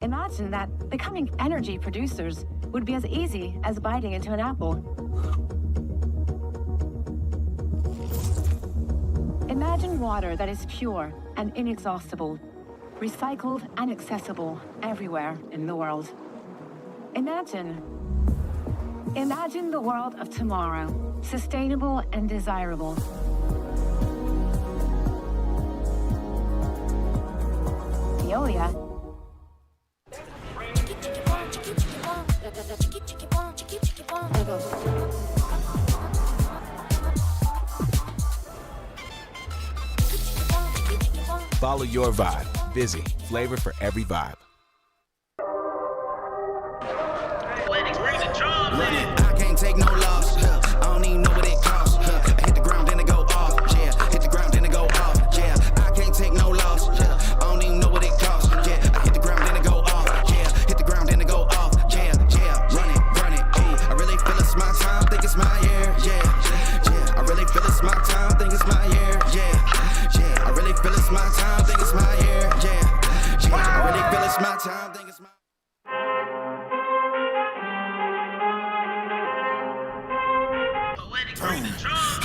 Imagine that becoming energy producers would be as easy as biting into an apple. Imagine water that is pure and inexhaustible, recycled and accessible everywhere in the world. Imagine the world of tomorrow, sustainable and desirable. Veolia. Follow your vibe. Busy. Flavor for every vibe. I can't take no loss. I don't even know what it costs. I hit the ground, then it go off. Yeah, hit the ground, then it go off. Yeah, I can't take no loss. I don't even know what it costs. Yeah, I hit the ground, then it go off. Yeah, hit the ground, then it go off. Yeah, run it. Hey, I really feel it's my time. Think it's my year. Yeah, I really feel it's my time. Think it's my year. Yeah, I really feel it's my time. Think it's my year. Yeah, I really feel it's my time. Think it's my.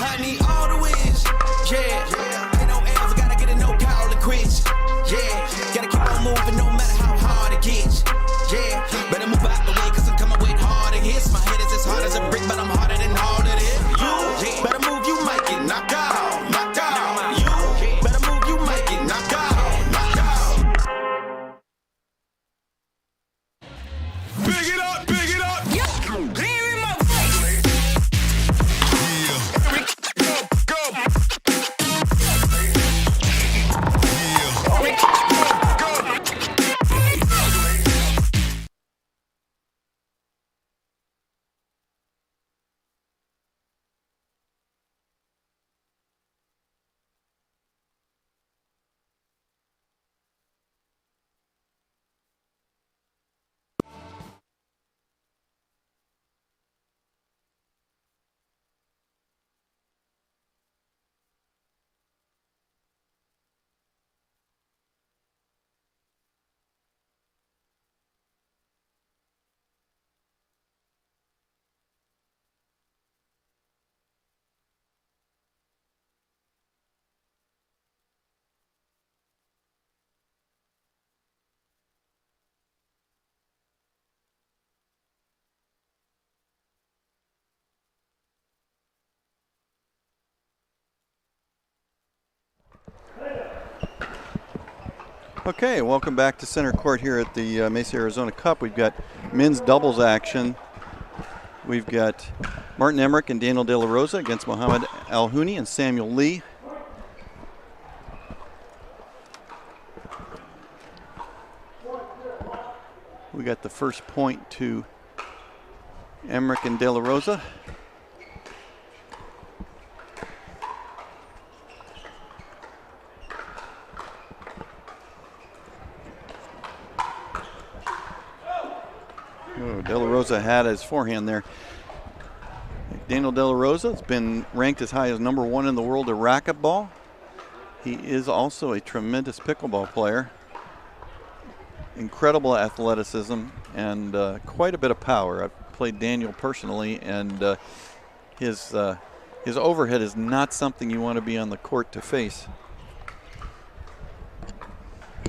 I need all the wins, yeah. Ain't no L's, I gotta get it, no call it quits, yeah. Gotta keep on moving no matter how hard it gets, yeah. Better move out the way, cause I'm coming with harder hits. My head is as hard as a brick, but I'm harder than all of it. You better move, you might get knocked out, knocked out. You better move, you might get knocked out, knocked out. Big it up, big it up. Okay, welcome back to center court here at the Mesa Arizona Cup. We've got men's doubles action. We've got Martin Emmerich and Daniel De La Rosa against Mohammed Al-Houni and Samuel Lee. We got the first point to Emmerich and De La Rosa. Oh, De La Rosa had his forehand there. Daniel De La Rosa has been ranked as high as #1 in the world of racquetball. He is also a tremendous pickleball player. Incredible athleticism and quite a bit of power. I've played Daniel personally, and his His overhead is not something you want to be on the court to face.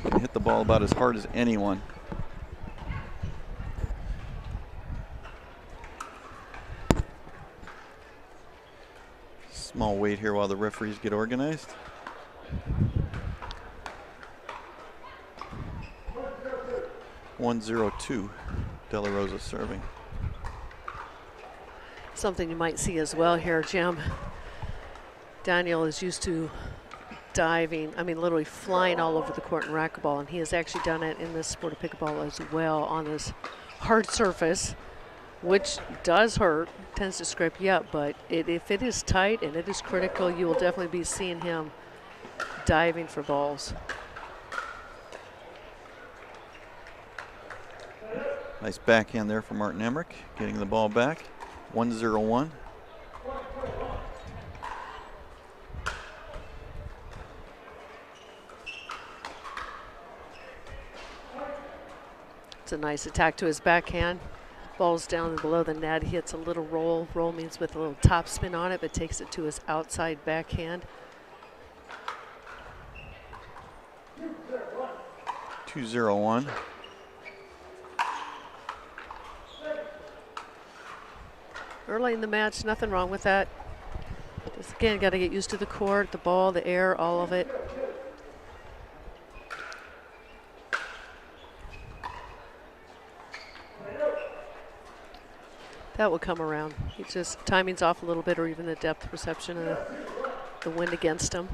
He hit the ball about as hard as anyone. Small wait here while the referees get organized. (1-0-2), De La Rosa serving. Something you might see as well here, Jim. Daniel is used to diving, I mean literally flying all over the court in racquetball, and he has actually done it in this sport of pickleball as well on this hard surface, which does hurt, tends to scrape you up, but if it is tight and it is critical, you will definitely be seeing him diving for balls. Nice backhand there from Martin Emmerich, getting the ball back. 1-0-1. It's a nice attack to his backhand. Ball's down below the net. He hits a little roll. Roll means with a little top spin on it, but takes it to his outside backhand. 2-0-1. Early in the match, nothing wrong with that. Just again, got to get used to the court, the ball, the air, all of it. That will come around. He just, timing's off a little bit, or even the depth perception of the wind against him.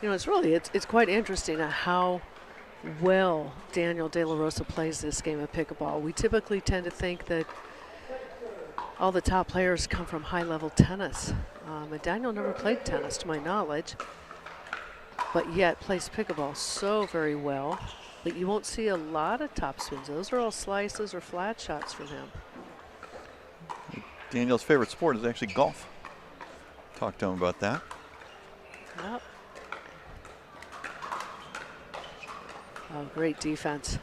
You know, it's quite interesting how well Daniel De La Rosa plays this game of pickleball. We typically tend to think that all the top players come from high-level tennis. And Daniel never played tennis, to my knowledge, but yet plays pickleball so very well that you won't see a lot of top spins. Those are all slices or flat shots from him. Daniel's favorite sport is actually golf. Talk to him about that. Yep. Oh, great defense.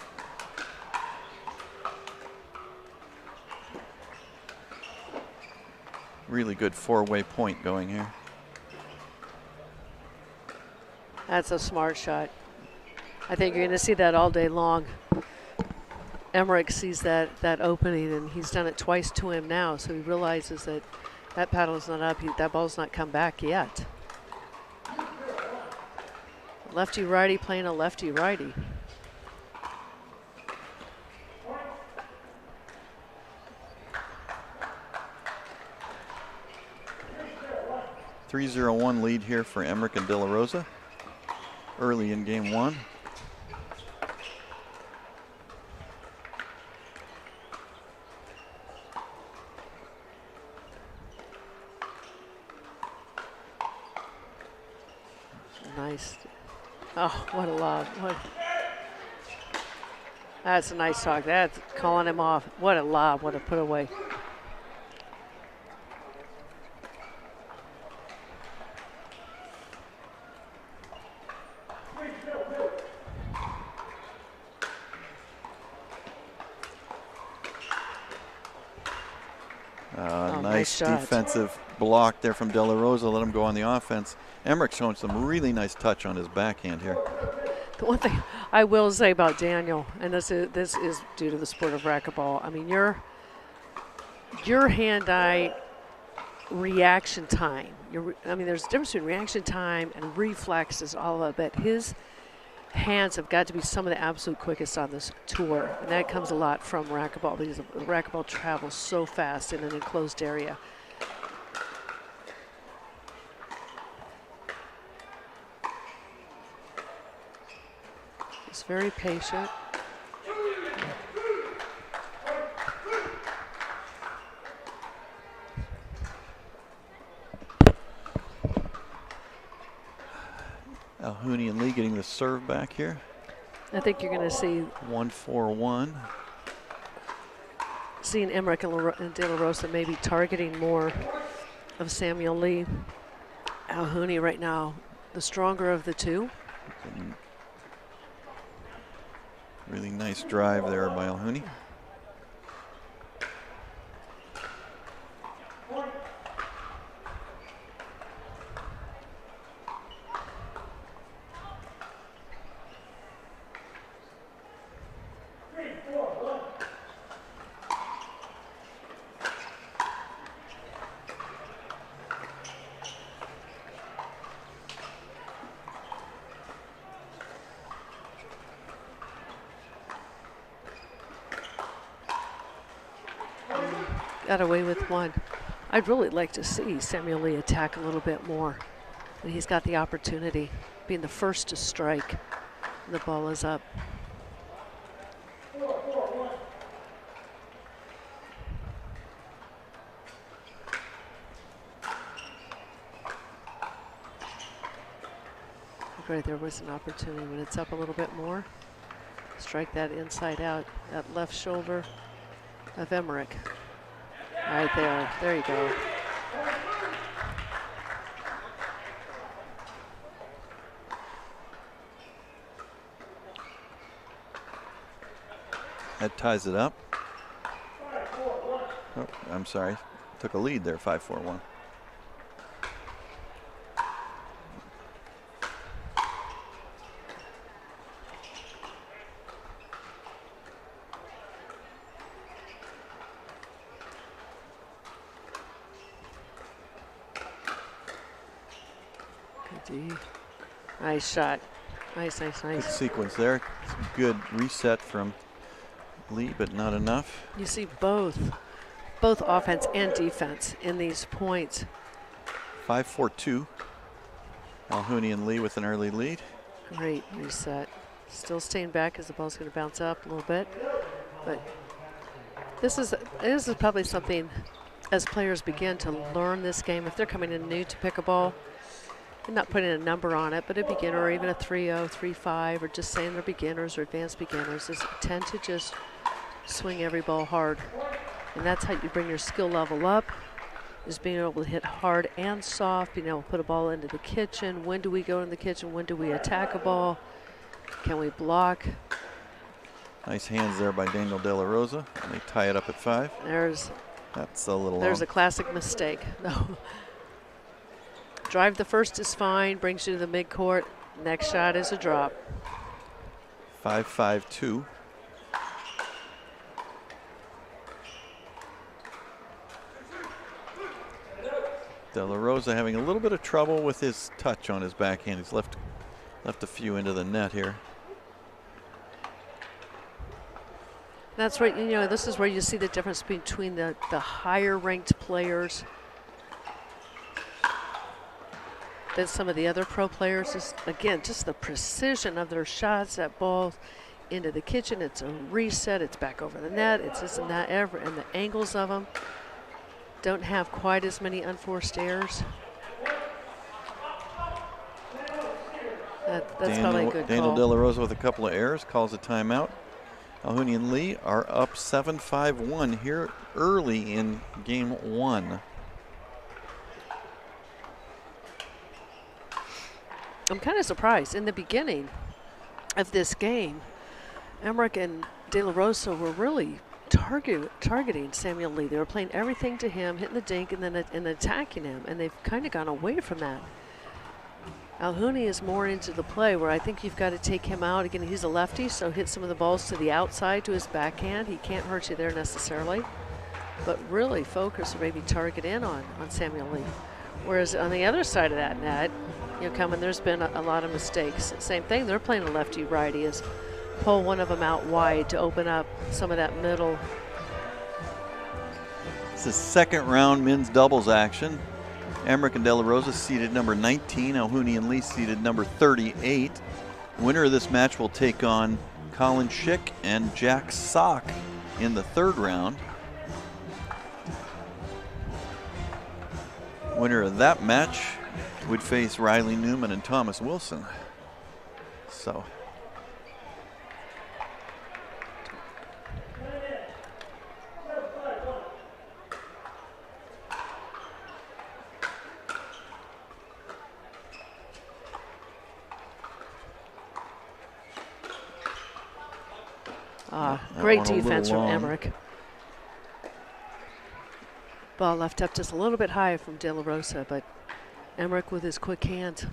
Really good four-way point going here. That's a smart shot. I think you're going to see that all day long. Emmerich sees that opening, and he's done it twice to him now, so he realizes that that paddle's not up, that ball's not come back yet. Lefty-righty playing a lefty-righty. (3-0-1) lead here for Emmerich and De La Rosa early in game one. Nice. Oh, what a lob. That's a nice talk. That's calling him off. What a lob. What a put away. Nice defensive block there from De La Rosa. Let him go on the offense. Emmerich showing some really nice touch on his backhand here. The one thing I will say about Daniel, and this is due to the sport of racquetball, I mean, your hand-eye reaction time, there's a difference between reaction time and reflexes, all of it, but his hands have got to be some of the absolute quickest on this tour, and that comes a lot from racquetball because racquetball travels so fast in an enclosed area. He's very patient. Alhouni and Leigh getting the serve back here. I think you're going to see 1-4-1. Seeing Emmerich and De La Rosa maybe targeting more of Samuel Leigh. Alhouni right now, the stronger of the two. Really nice drive there by Alhuni. Got away with one. I'd really like to see Samuel Leigh attack a little bit more. And he's got the opportunity, being the first to strike. The ball is up. Right there was an opportunity when it's up a little bit more. Strike that inside out, that left shoulder of Emmerich. Right there. There you go. That ties it up. Oh, I'm sorry. Took a lead there, 5-4-1. Nice shot. Nice, nice, nice. Good sequence there. Good reset from Leigh, but not enough. You see both offense and defense in these points. 5-4-2. Alhuni and Leigh with an early lead. Great reset. Still staying back as the ball's going to bounce up a little bit. But this is probably something as players begin to learn this game, if they're coming in new to pickleball, I'm not putting a number on it, but a beginner or even a 3-0, 3-5, or just saying they're beginners or advanced beginners, is tend to just swing every ball hard. And that's how you bring your skill level up, is being able to hit hard and soft, being able to put a ball into the kitchen. When do we go in the kitchen? When do we attack a ball? Can we block? Nice hands there by Daniel De La Rosa, and they tie it up at 5. That's a little There's long. a classic mistake. No. Drive the first is fine, brings you to the midcourt. Next shot is a drop. 5-5-2. De La Rosa having a little bit of trouble with his touch on his backhand. He's left a few into the net here. That's right. You know, this is where you see the difference between the higher ranked players than some of the other pro players. Is, again, just the precision of their shots. That ball into the kitchen, it's a reset, it's back over the net, it's this and that, and the angles of them don't have quite as many unforced errors. That's probably a good Daniel call. De La Rosa with a couple of errors, calls a timeout. Alhuni and Leigh are up 7-5-1 here early in game 1. I'm kind of surprised. In the beginning of this game, Emmerich and De La Rosa were really targeting Samuel Leigh. They were playing everything to him, hitting the dink, and then attacking him, and they've kind of gone away from that. Alhuni is more into the play where I think you've got to take him out. Again, he's a lefty, so hit some of the balls to the outside to his backhand. He can't hurt you there necessarily, but really focus or maybe target in on Samuel Leigh. Whereas on the other side of that net, you know, there's been a lot of mistakes. Same thing, they're playing a lefty-righty, is pull one of them out wide to open up some of that middle. It's the second round men's doubles action. Emmerich and De La Rosa seeded number 19. Alhuni and Leigh seeded number 38. Winner of this match will take on Colin Schick and Jack Sock in the third round. Winner of that match would face Riley Newman and Thomas Wilson. So Great defense from Emmerich. Ball left up just a little bit high from De La Rosa, but Emmerich with his quick hands.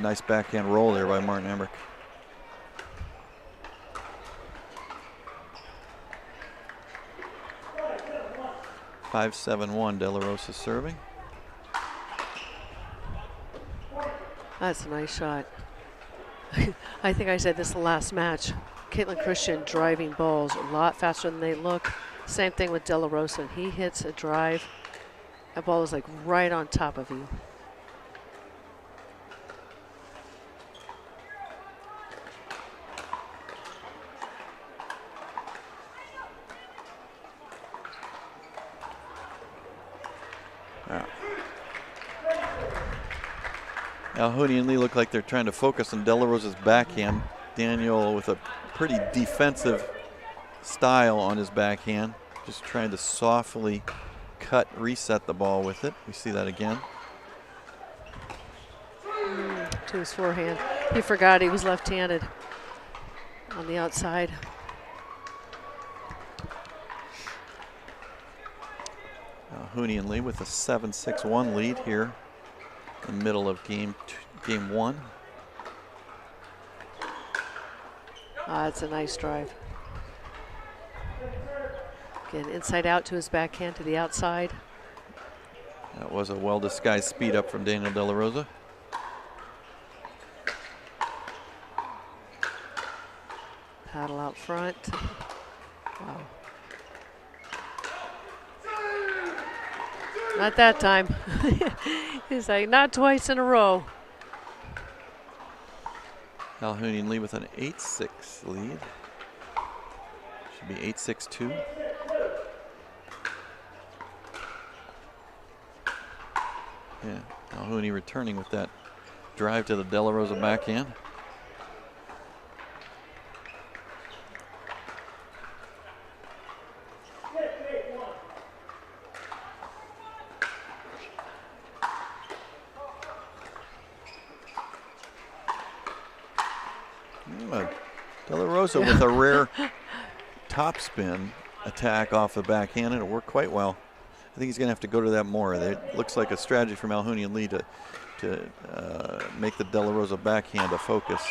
Nice backhand roll there by Martin Emmerich. Five, 7-1, De La Rosa serving. That's a nice shot. I think I said this the last match. Caitlin Christian driving balls a lot faster than they look. Same thing with De La Rosa. He hits a drive. That ball is like right on top of you. Alhouni and Leigh look like they're trying to focus on De La Rosa's backhand. Daniel with a pretty defensive style on his backhand, just trying to softly reset the ball with it. We see that again. To his forehand. He forgot he was left-handed on the outside. Alhouni and Leigh with a 7-6-1 lead here in the middle of game one. That's a nice drive. Again, inside out to his backhand to the outside. That was a well-disguised speed up from Daniel De La Rosa. Paddle out front. Wow. Not that time. He's like, not twice in a row. Alhouni and Leigh with an 8-6 lead. Should be 8-6-2. Yeah, Alhouni returning with that drive to the De La Rosa backhand. De La Rosa with a rare topspin attack off the backhand, and it worked quite well. I think he's going to have to go to that more. It looks like a strategy from Alhouni and Leigh to make the De La Rosa backhand a focus.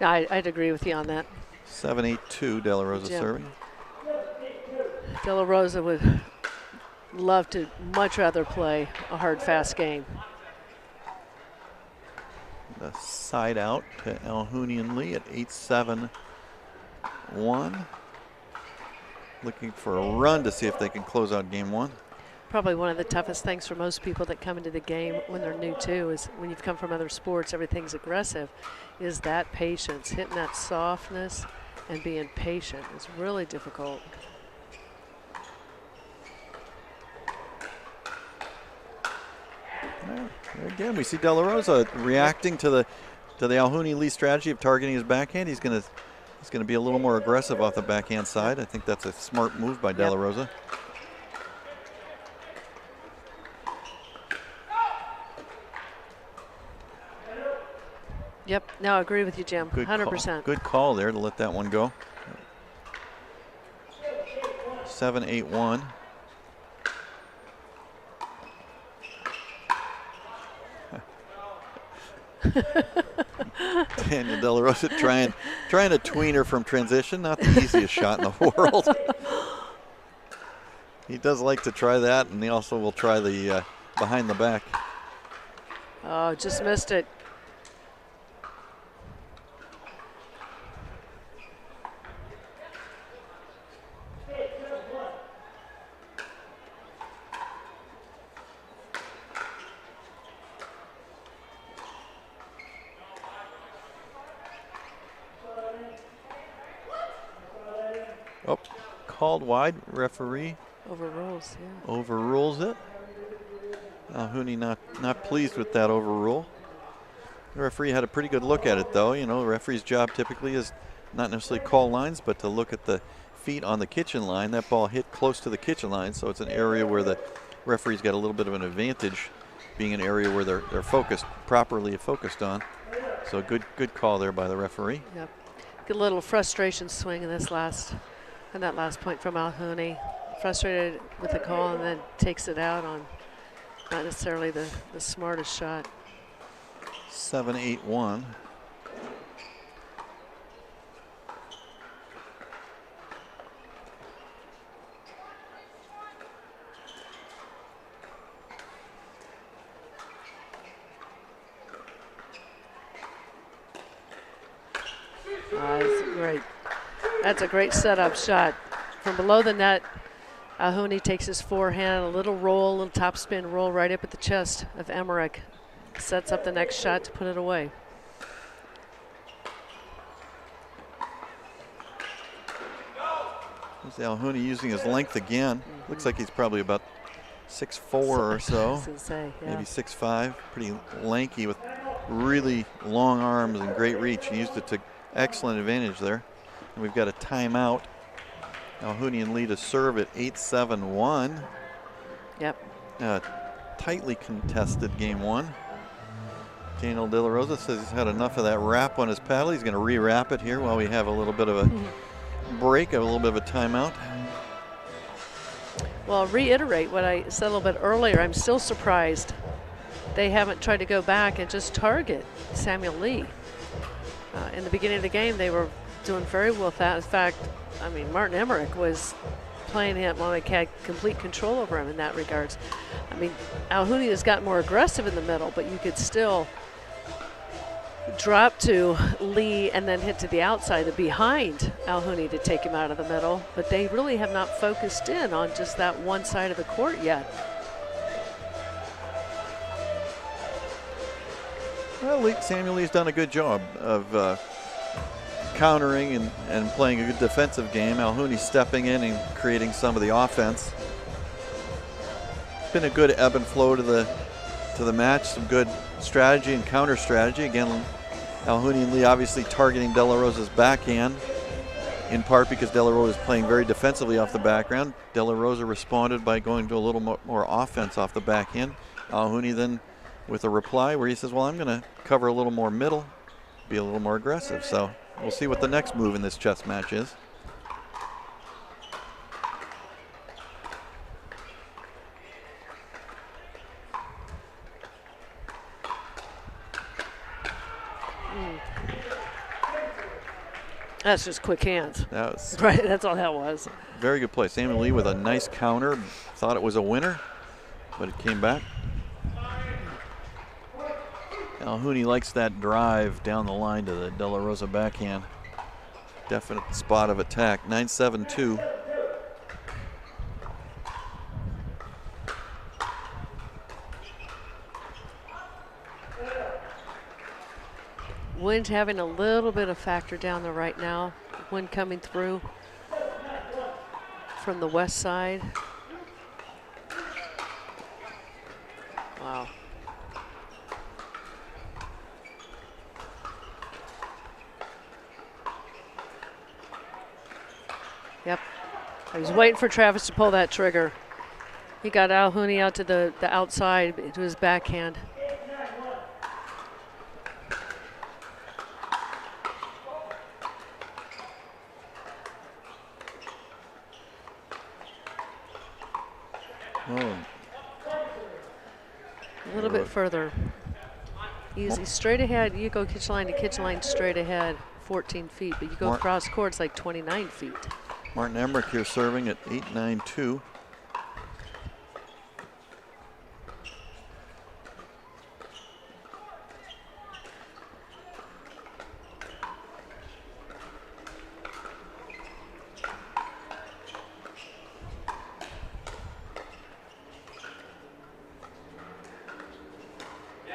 Yeah, I'd agree with you on that. 7-8-2, De La Rosa serving. De La Rosa would love to much rather play a hard, fast game. The side out to Alhouni and Leigh at 8-7-1. Looking for a run to see if they can close out game one. Probably one of the toughest things for most people that come into the game when they're new too is when you've come from other sports, everything's aggressive, is that patience, hitting that softness and being patient is really difficult. Again, we see De La Rosa reacting to the Alhouni-Leigh strategy of targeting his backhand. He's going to be a little more aggressive off the backhand side. I think that's a smart move by De La Rosa. Yep, no, I agree with you, Jim. 100%. Good call there to let that one go. 7-8-1. Daniel De La Rosa trying to tween her from transition. Not the easiest shot in the world. He does like to try that, and he also will try the behind the back. Oh, just missed it. Oh, called wide. Referee overrules. Yeah. Overrules it. Alhouni not pleased with that overrule. The referee had a pretty good look at it, though. You know, the referee's job typically is not necessarily call lines, but to look at the feet on the kitchen line. That ball hit close to the kitchen line, so it's an area where the referee's got a little bit of an advantage, being an area where they're properly focused on. So good call there by the referee. Yep. Good little frustration swing in that last point from Alhouni. Frustrated with the call and then takes it out on not necessarily the smartest shot. 7-8-1. That's a great setup shot. From below the net, Alhouni takes his forehand, a little roll, a little topspin roll right up at the chest of Emmerich. Sets up the next shot to put it away. There's Alhouni using his length again. Looks like he's probably about 6'4" or so. Maybe 6'5". Pretty lanky with really long arms and great reach. He used it to excellent advantage there. And we've got a timeout. Alhouni and Leigh to serve at 8-7-1. Yep. Tightly contested game one. Daniel De La Rosa says he's had enough of that wrap on his paddle. He's going to re-wrap it here while we have a little bit of a break, a little bit of a timeout. Well, I'll reiterate what I said a little bit earlier. I'm still surprised they haven't tried to go back and just target Samuel Leigh. In the beginning of the game, they were doing very well with that. In fact, I mean, Martin Emmerich was playing him like had complete control over him in that regards. I mean, Alhouni has gotten more aggressive in the middle, but you could still drop to Leigh and then hit to the outside, the behind Alhouni to take him out of the middle. But they really have not focused in on just that one side of the court yet. Well, Samuel Lee's done a good job of countering and playing a good defensive game. Alhouni stepping in and creating some of the offense. It's been a good ebb and flow to the match. Some good strategy and counter strategy. Again, Alhouni and Leigh obviously targeting De La Rosa's backhand, in part because De La Rosa is playing very defensively off the background. De La Rosa responded by going to a little more offense off the backhand. Alhouni then with a reply where he says, well, I'm going to cover a little more middle, be a little more aggressive. So we'll see what the next move in this chess match is. That's just quick hands. That was right. That's all that was. Very good play. Samuel Leigh with a nice counter. Thought it was a winner, but it came back. Alhouni likes that drive down the line to the De La Rosa backhand. Definite spot of attack. 9-7-2. Wind having a little bit of factor down there right now. Wind coming through from the west side. Wow. Yep. I was waiting for Travis to pull that trigger. He got Alhouni out to the outside to his backhand. A little bit further. Easy. Straight ahead. You go kitchen line to kitchen line straight ahead, 14 feet. But you go across court, it's like 29 feet. Martin Emmerich here serving at 8-9-2.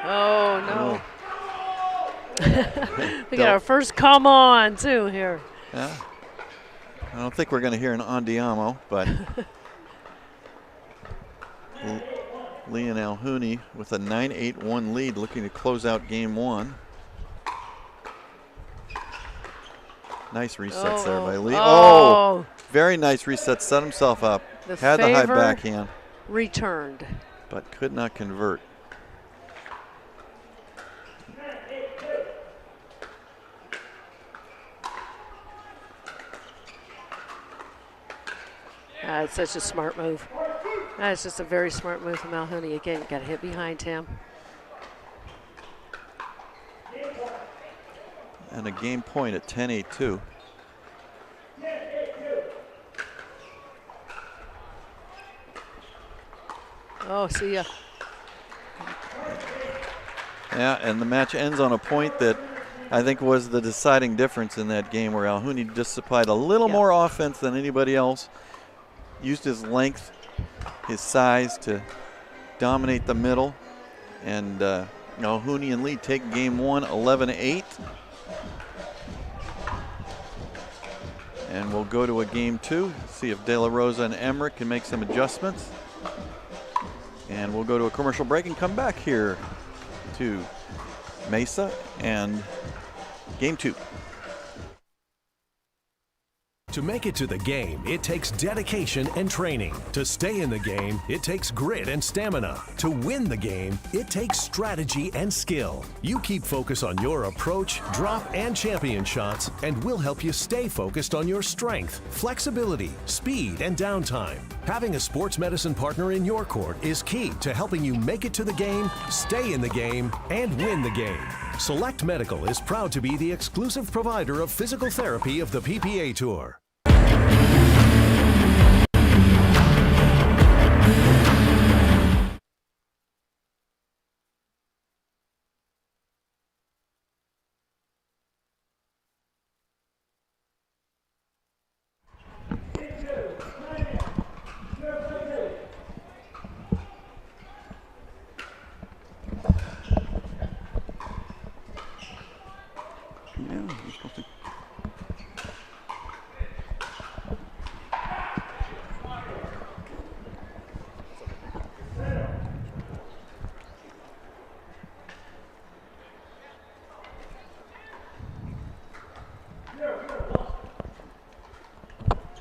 Oh, no. We got our first come on, too, here. Yeah. I don't think we're going to hear an Andiamo, but Leigh and Alhouni with a 9-8-1 lead looking to close out game one. Nice resets there by Leigh. Oh, very nice reset, set himself up. Had the high backhand. Returned. But could not convert. It's such a smart move. It's just a very smart move from Malhouni. Again, you got to hit behind him. And a game point at 10-8-2. Oh, see ya. Yeah, and the match ends on a point that I think was the deciding difference in that game, where Malhouni just supplied a little more offense than anybody else. Used his length, his size to dominate the middle. And Malhouni and Leigh take game one, 11-8. And we'll go to a game two, see if De La Rosa and Emmerich can make some adjustments. And we'll go to a commercial break and come back here to Mesa and game two. To make it to the game, it takes dedication and training. To stay in the game, it takes grit and stamina. To win the game, it takes strategy and skill. You keep focus on your approach, drop, and champion shots, and we'll help you stay focused on your strength, flexibility, speed, and downtime. Having a sports medicine partner in your court is key to helping you make it to the game, stay in the game, and win the game. Select Medical is proud to be the exclusive provider of physical therapy of the PPA Tour.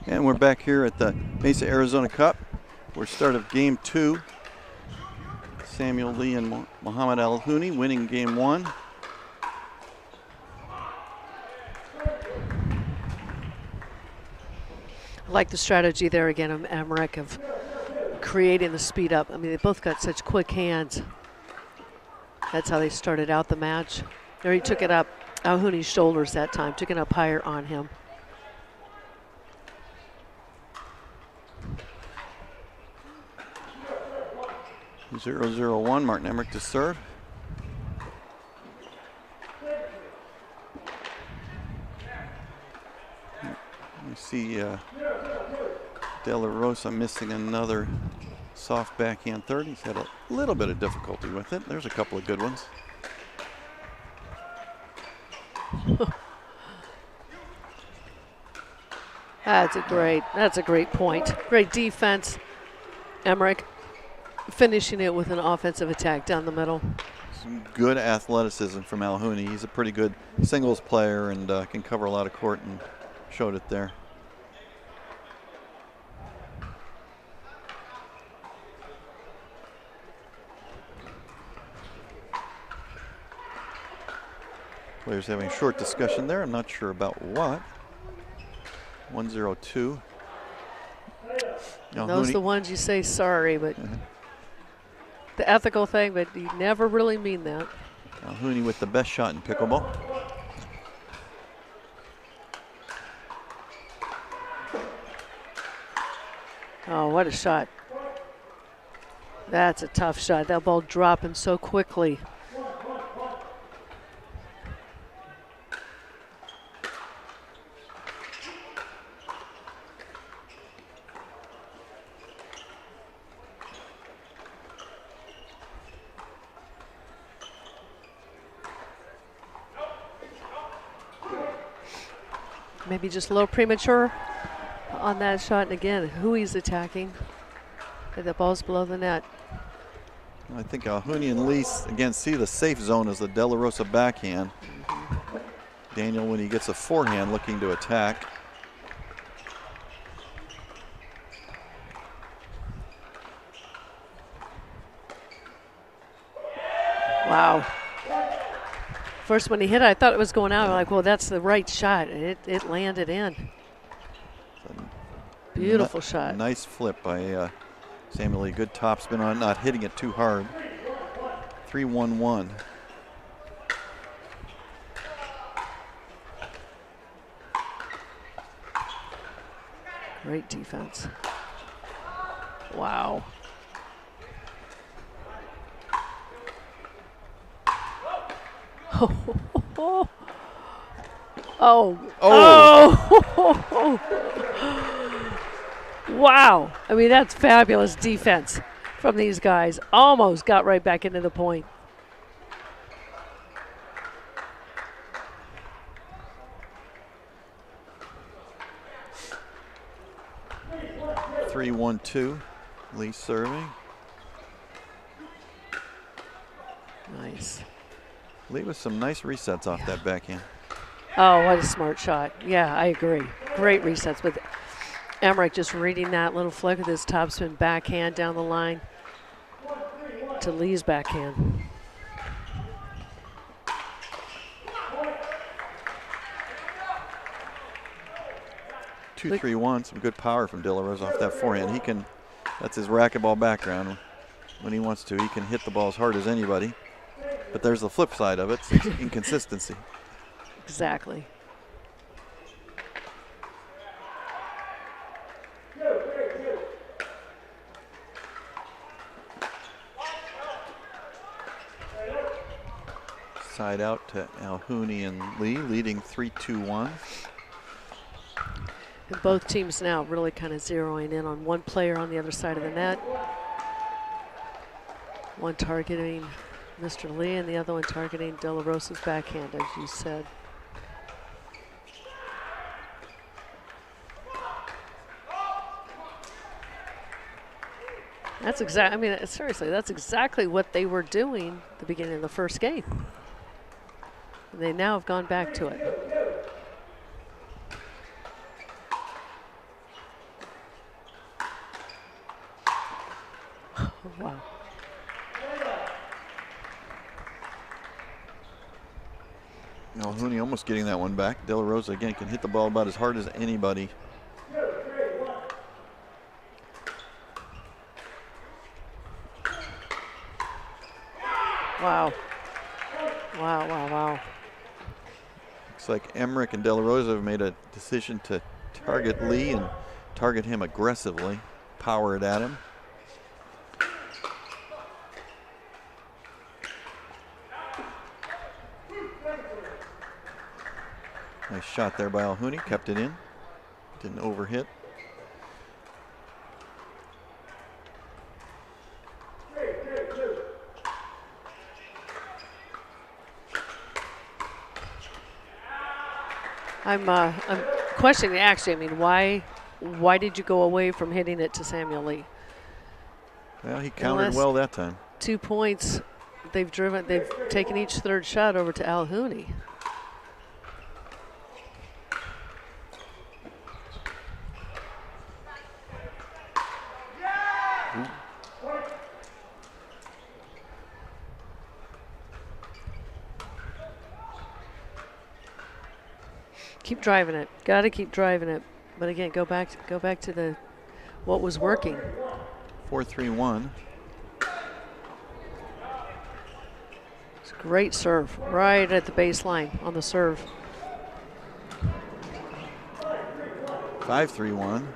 And we're back here at the Mesa Arizona Cup. We're start of game two. Samuel Leigh and Muhammad Al-Houni winning game one. I like the strategy there again of Emmerich of creating the speed up. I mean, they both got such quick hands. That's how they started out the match. There he took it up Al-Houni's shoulders that time, took it up higher on him. 0-0-1, Martin Emmerich to serve. We see De La Rosa missing another soft backhand third. He's had a little bit of difficulty with it. There's a couple of good ones. That's a great point. Great defense. Emmerich finishing it with an offensive attack down the middle. Some good athleticism from Al-Houni. He's a pretty good singles player and can cover a lot of court, and showed it there. Players having a short discussion there. I'm not sure about what. 1-0-2. Those are the ones you say sorry, but the ethical thing, but you never really mean that. Al-Houni with the best shot in pickleball. Oh, what a shot. That's a tough shot. That ball dropping so quickly. Maybe just a little premature on that shot. And again, who he's attacking. The ball's below the net. I think Al-Houni and Leigh, again, see the safe zone as the De La Rosa backhand. Daniel, when he gets a forehand, looking to attack. Wow. First, when he hit it, I thought it was going out. I'm like, well, that's the right shot. And it landed in. Beautiful shot. Nice flip by Samuel Leigh. Good topspin on, not hitting it too hard. 3-1-1. Great defense. Wow. Oh. Oh. Wow. I mean, that's fabulous defense from these guys. Almost got right back into the point. Three, 1-2. Leigh serving. Nice. Leigh with some nice resets off that backhand. Oh, what a smart shot. Yeah, I agree. Great resets with Emmerich just reading that little flick with his topspin backhand down the line to Leigh's backhand. Two, 3-1. Some good power from De La Rosa off that forehand. He can, that's his racquetball background. When he wants to, he can hit the ball as hard as anybody. But there's the flip side of it, it's inconsistency. Exactly. Side out to Alhouni and Leigh, leading 3-2-1. And both teams now really kind of zeroing in on one player on the other side of the net. One targeting Mr. Leigh and the other one targeting De La Rosa's backhand, as you said. That's exactly, I mean, seriously, that's exactly what they were doing at the beginning of the first game. And they now have gone back to it. Oh, wow. Alhouni almost getting that one back. De La Rosa again can hit the ball about as hard as anybody. Wow. Wow, wow, wow. Looks like Emmerich and De La Rosa have made a decision to target Leigh and target him aggressively, power it at him. Nice shot there by Alhouni, kept it in, didn't overhit. I'm questioning actually. I mean, why did you go away from hitting it to Samuel Leigh? Well, he countered well that time. 2 points. They've taken each third shot over to Alhouni. Keep driving it. Got to keep driving it. But again, go back to the what was working. 4-3-1. It's a great serve right at the baseline on the serve. 5-3-1.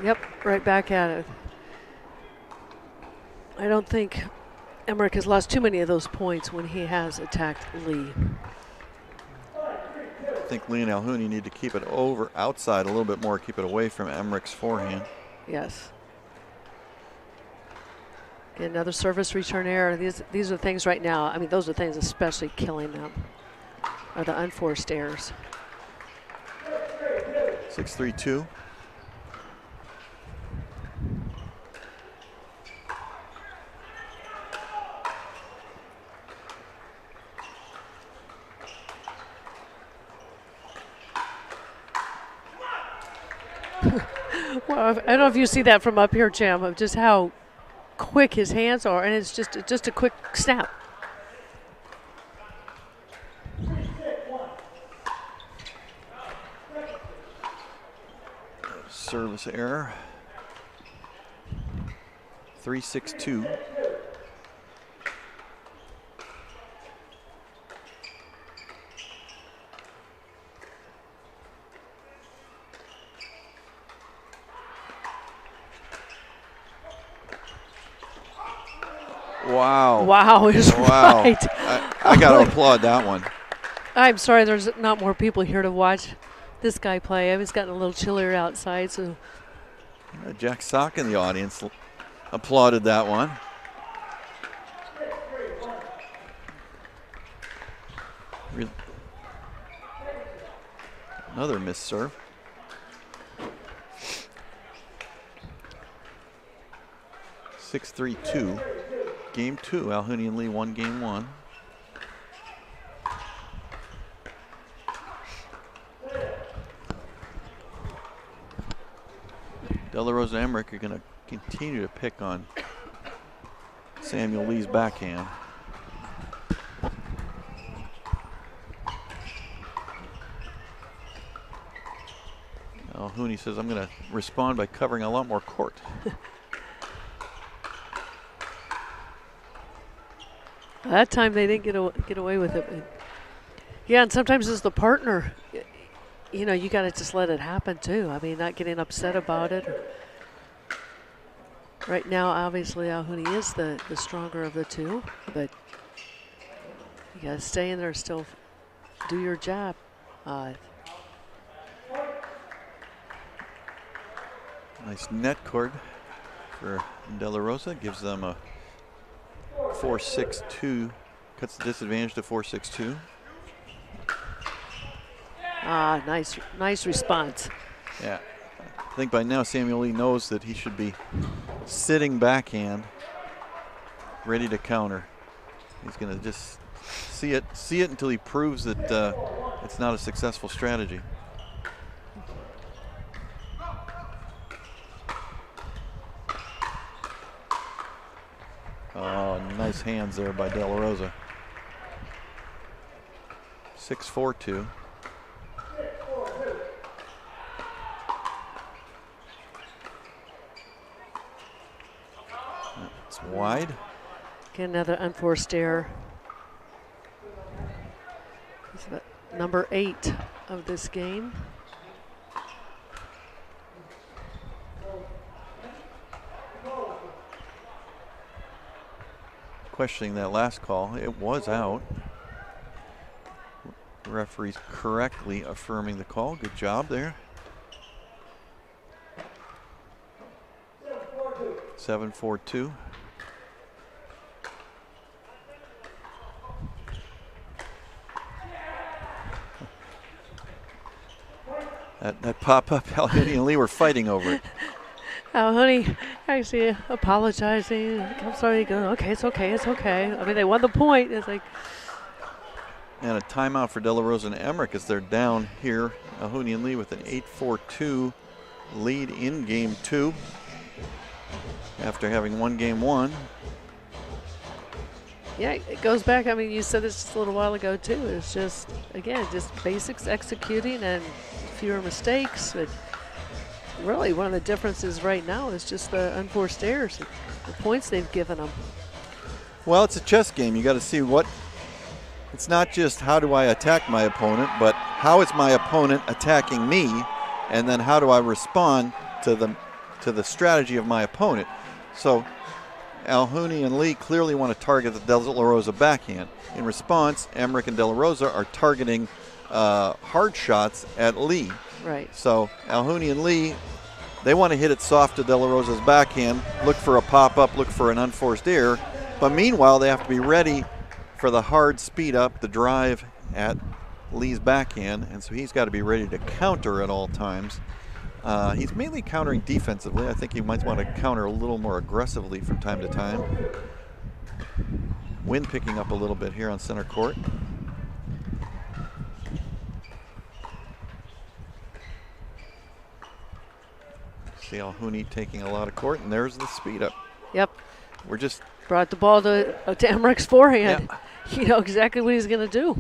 Yep, right back at it. I don't think Emmerich has lost too many of those points when he has attacked Leigh. I think Leigh and Alhouni need to keep it outside a little bit more, keep it away from Emmerich's forehand. Yes. Again, another service return error. These are things right now, I mean, those are things especially killing them, are the unforced errors. 6-3-2. Well, I don't know if you see that from up here, Jim, of just how quick his hands are, and it's just a quick snap. Service error. 3-6-2. Wow. Wow is right. I got to applaud that one. I'm sorry there's not more people here to watch this guy play. It's gotten a little chillier outside, so. Jack Sock in the audience applauded that one. Another missed serve. Six, 3-2. Game 2. Alhouni and Leigh won game 1. De La Rosa and Emmerich are going to continue to pick on Samuel Lee's backhand. Alhouni says, I'm going to respond by covering a lot more court. That time they didn't get away with it. But yeah, and sometimes as the partner, you know, you got to just let it happen too. I mean, not getting upset about it. Right now, obviously, Alhouni is the stronger of the two, but you got to stay in there, still do your job. Nice net cord for De La Rosa. Gives them a 4-6-2. Cuts the disadvantage to 4-6-2. Nice response. Yeah. I think by now Samuel Leigh knows that he should be sitting backhand, ready to counter. He's going to just see it until he proves that it's not a successful strategy. Oh, nice hands there by De La Rosa. 6-4-2. It's wide. Get another unforced error. It's number 8 of this game. Questioning that last call, it was out. The referee's correctly affirming the call. Good job there. 7-4-2. That pop-up, Alhouni and Leigh were fighting over it. Alhouni actually apologizing. I'm sorry. Okay, it's okay, it's okay. I mean, they won the point. It's like. And a timeout for De La Rosa and Emmerich as they're down here. Alhouni and Leigh with an 8-4-2 lead in game 2 after having won game 1. Yeah, it goes back. I mean, you said this just a little while ago too. It's just, again, just basics executing and fewer mistakes. But really, one of the differences right now is just the unforced errors, the points they've given them. Well, it's a chess game. You got to see what. It's not just how do I attack my opponent, but how is my opponent attacking me, and then how do I respond to the strategy of my opponent. So Alhouni and Leigh clearly want to target the De La Rosa backhand. In response, Emmerich and De La Rosa are targeting hard shots at Leigh. Right. So Alhouni and Leigh, they want to hit it soft to De La Rosa's backhand, look for a pop-up, look for an unforced error. But meanwhile, they have to be ready for the hard speed up, the drive at Leigh's backhand, and so he's got to be ready to counter at all times. He's mainly countering defensively. I think he might want to counter a little more aggressively from time to time. Wind picking up a little bit here on center court. See Alhouni taking a lot of court, and there's the speed up. Yep. We're just brought the ball to Emrich's forehand. Yeah. You know exactly what he's going to do.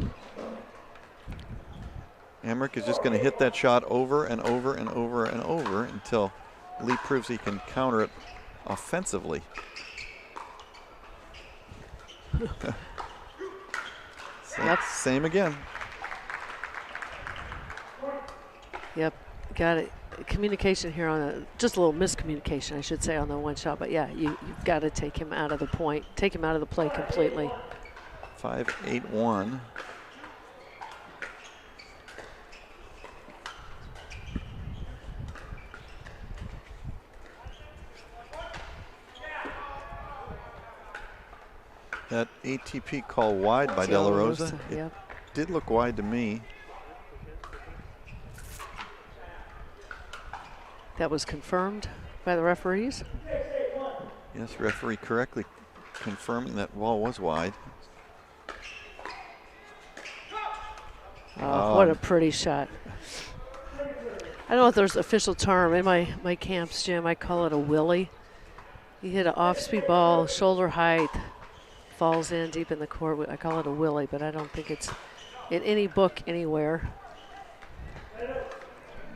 Emrich is just going to hit that shot over and over and over and over until Leigh proves he can counter it offensively. Same again. Yep, got it. Communication here on just a little miscommunication, I should say, on the one shot. But yeah, you've got to take him out of the point, take him out of the play completely. 5-8-1. That ATP call wide by De La Rosa. It did look wide to me. That was confirmed by the referees? Yes, referee correctly confirming that ball was wide. Oh, what a pretty shot. I don't know if there's an official term. In my camps, Jim, I call it a willy. You hit an off-speed ball, shoulder height, falls in deep in the court. I call it a willy, but I don't think it's in any book anywhere.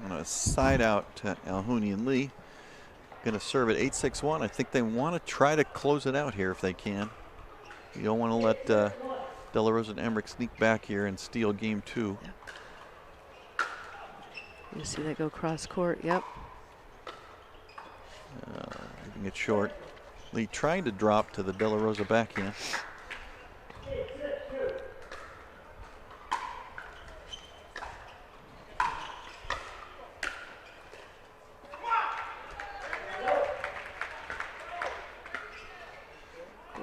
I'm going to side out to Alhouni and Leigh. Going to serve at 8-6-1. I think they want to try to close it out here if they can. You don't want to let De La Rosa and Emrich sneak back here and steal game 2. You see that go cross court? Yep. Leaving it short. Leigh trying to drop to the De La Rosa backhand.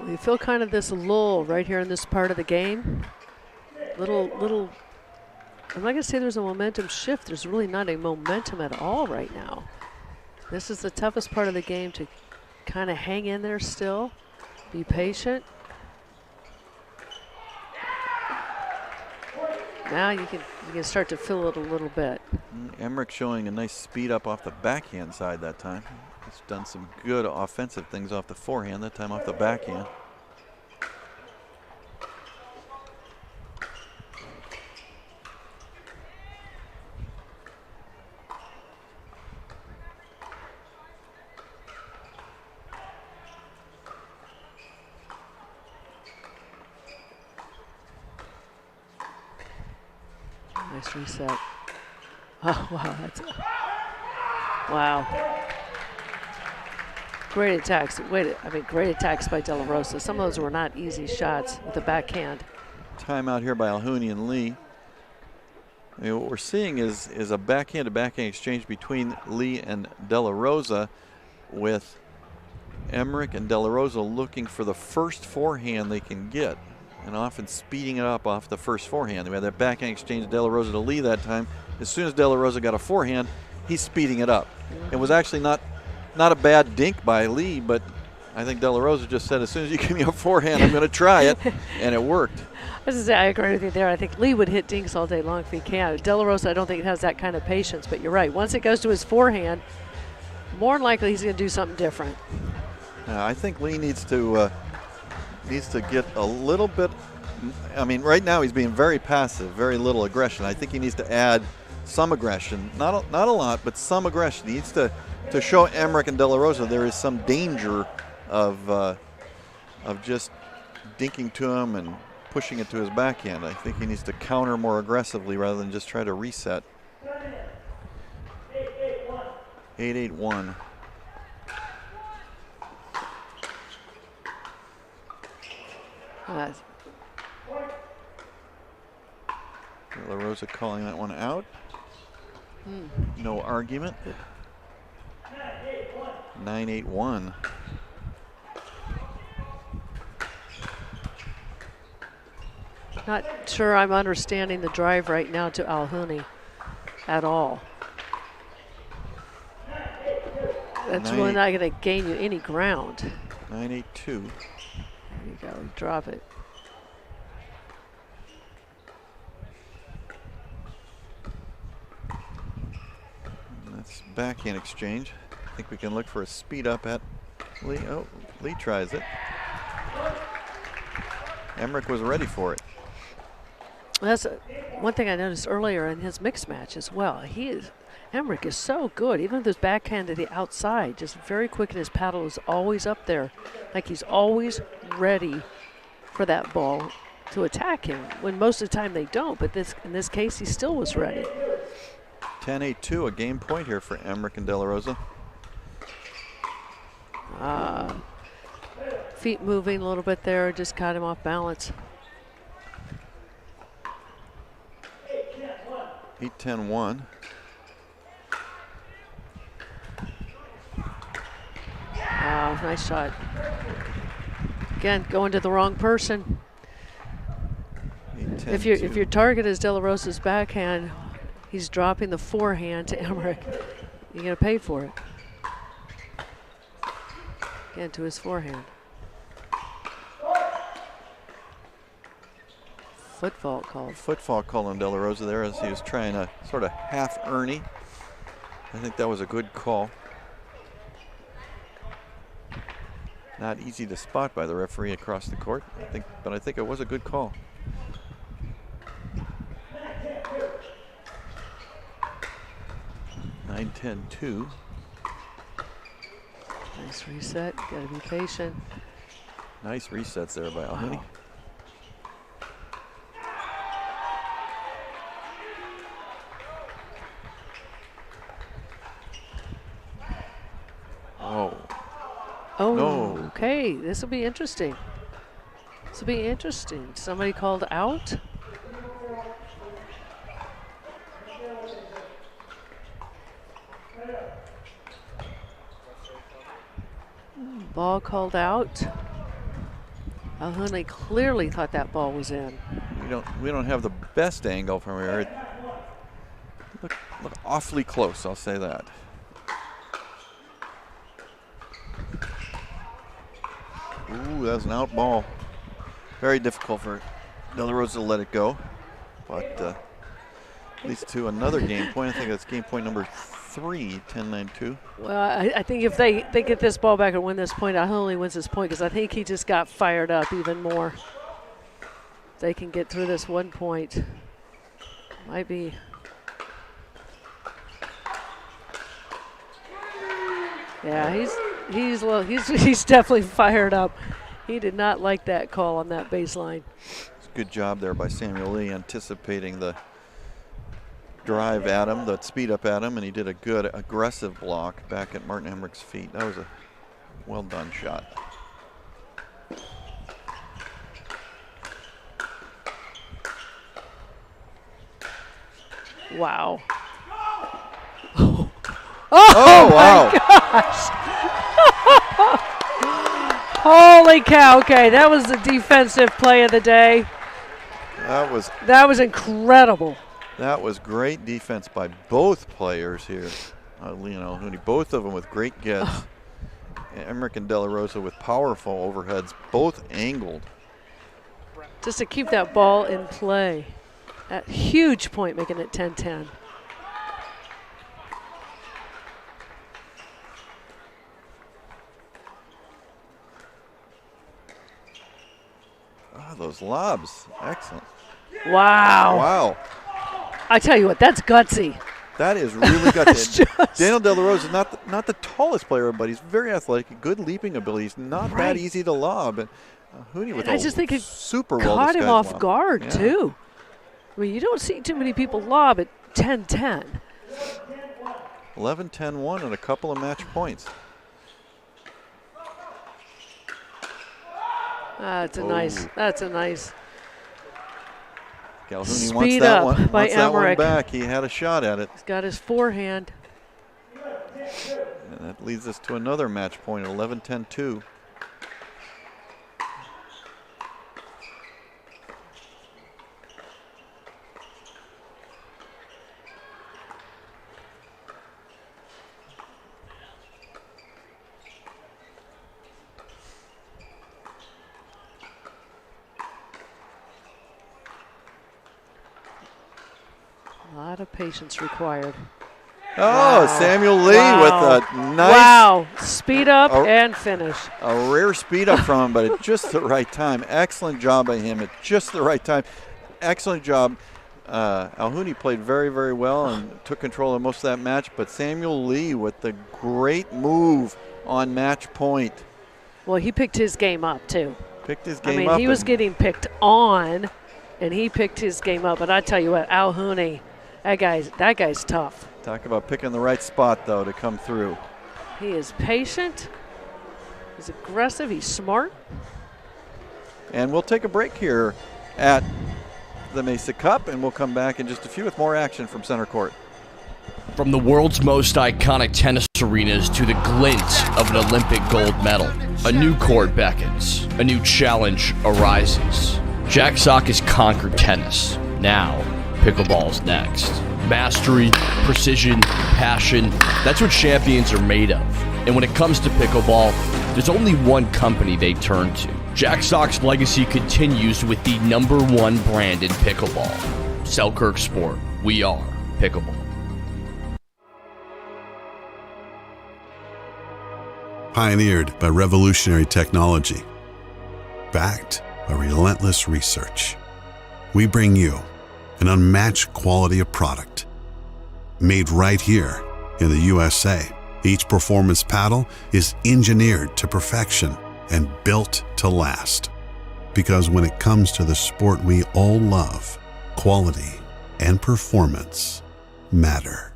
You feel kind of this lull right here in this part of the game. Little, I'm not going to say there's a momentum shift. There's really not a momentum at all right now. This is the toughest part of the game to kind of hang in there still, be patient. Now you can start to feel it a little bit. Emrich showing a nice speed up off the backhand side that time. He's done some good offensive things off the forehand, that time off the backhand. Nice reset. Oh, wow. Wow. Great attacks. Great attacks by De La Rosa. Some of those were not easy shots with the backhand. Timeout here by Alhouni and Leigh. I mean, what we're seeing is a backhand-to-backhand exchange between Leigh and De La Rosa, with Emrich and De La Rosa looking for the first forehand they can get, and often speeding it up off the first forehand. We had that backhand exchange, De La Rosa to Leigh that time. As soon as De La Rosa got a forehand, he's speeding it up. It was actually not a bad dink by Leigh, but I think De La Rosa just said, as soon as you give me a forehand, I'm going to try it, and it worked. I agree with you there. I think Leigh would hit dinks all day long if he can. De La Rosa, I don't think has that kind of patience, but you're right. Once it goes to his forehand, more than likely he's going to do something different. I think Leigh needs to get a little bit. I mean, right now he's being very passive, very little aggression. I think he needs to add some aggression, not a lot, but some aggression. He needs to show Emrich and De La Rosa there is some danger of just dinking to him and pushing it to his backhand. I think he needs to counter more aggressively rather than just try to reset. 8-8-1. De La Rosa calling that one out. No argument. 9-8-1. Not sure I'm understanding the drive right now to Alhouni at all. That's really not going to gain you any ground. 9-8-2. There you go. Drop it. That's backhand exchange. think we can look for a speed up at Leigh. Oh, Leigh tries it. Emmerich was ready for it. That's one thing I noticed earlier in his mixed match as well. Emmerich is so good, even with his backhand to the outside, just very quick, and his paddle is always up there. Like he's always ready for that ball to attack him, when most of the time they don't, but in this case, he still was ready. 10-8-2, a game point here for Emmerich and De La Rosa. Feet moving a little bit there, just caught him off balance. 8-10-1. Nice shot. Again, going to the wrong person. If your target is De La Rosa's backhand, he's dropping the forehand to Emmerich. You're going to pay for it. Again, to his forehand. Foot fault called. Foot fault called on De La Rosa there as he was trying a sort of half Ernie. I think that was a good call. Not easy to spot by the referee across the court, but I think it was a good call. Nine, 10-2. Nice reset. Got to be patient. Nice resets there by Alhuni. Oh, no. Okay. This will be interesting. Somebody called out. Ball called out. Alhuni clearly thought that ball was in. We don't have the best angle from here. It look awfully close, I'll say that. Ooh, that was an out ball. Very difficult for De La Rosa to let it go, but leads to another game point. I think that's game point number 3, 10-9-2. Well, I think if they get this ball back and win this point, Alhuni wins this point, because I think he just got fired up even more. If they can get through this 1 point, might be. Yeah, he's definitely fired up. He did not like that call on that baseline. It's a good job there by Samuel Leigh, anticipating the drive at him, the speed up at him, and he did a good aggressive block back at Martin Emmerich's feet. That was a well done shot. Wow. Oh wow. Gosh. Holy cow. Okay, that was the defensive play of the day. That was incredible. That was great defense by both players here. Alhuni, both of them with great gets. Emmerich and De La Rosa with powerful overheads, both angled. Just to keep that ball in play. That huge point, making it 10-10. Those lobs, excellent. Wow. Wow. I tell you what, that's gutsy. That is really gutsy. Daniel De La Rosa is not the tallest player, but he's very athletic, good leaping ability. He's not that easy to lob. And Alhuni with I just think it super caught him off lob. guard too. I mean, you don't see too many people lob at 10-10. 11-10-1 and a couple of match points. That's a nice. Alhuni wants that one. By wants that one Emmerich. back. He had a shot at it. He's got his forehand. And that leads us to another match point at 11-10-2. A lot of patience required. Oh, wow. Samuel Leigh with a nice speed up and finish. A rare speed up from him, but at just the right time. Excellent job by him at just the right time. Excellent job. Alhouni played very, very well and took control of most of that match, but Samuel Leigh with the great move on match point. Well, he picked his game up, too. Picked his game up. I mean, he was getting picked on, and he picked his game up. But I tell you what, Alhouni, that guy's tough. Talk about picking the right spot, though, to come through. He is patient. He's aggressive. He's smart. And we'll take a break here at the Mesa Cup, and we'll come back in just a few with more action from center court. From the world's most iconic tennis arenas to the glint of an Olympic gold medal, a new court beckons. A new challenge arises. Jack Sock has conquered tennis. Now, pickleball's next. Mastery, precision, passion, that's what champions are made of. And when it comes to pickleball, there's only one company they turn to. Jack Sock's legacy continues with the #1 brand in pickleball. Selkirk Sport. We are pickleball. Pioneered by revolutionary technology, backed by relentless research, we bring you an unmatched quality of product. Made right here in the USA, each performance paddle is engineered to perfection and built to last. Because when it comes to the sport we all love, quality and performance matter.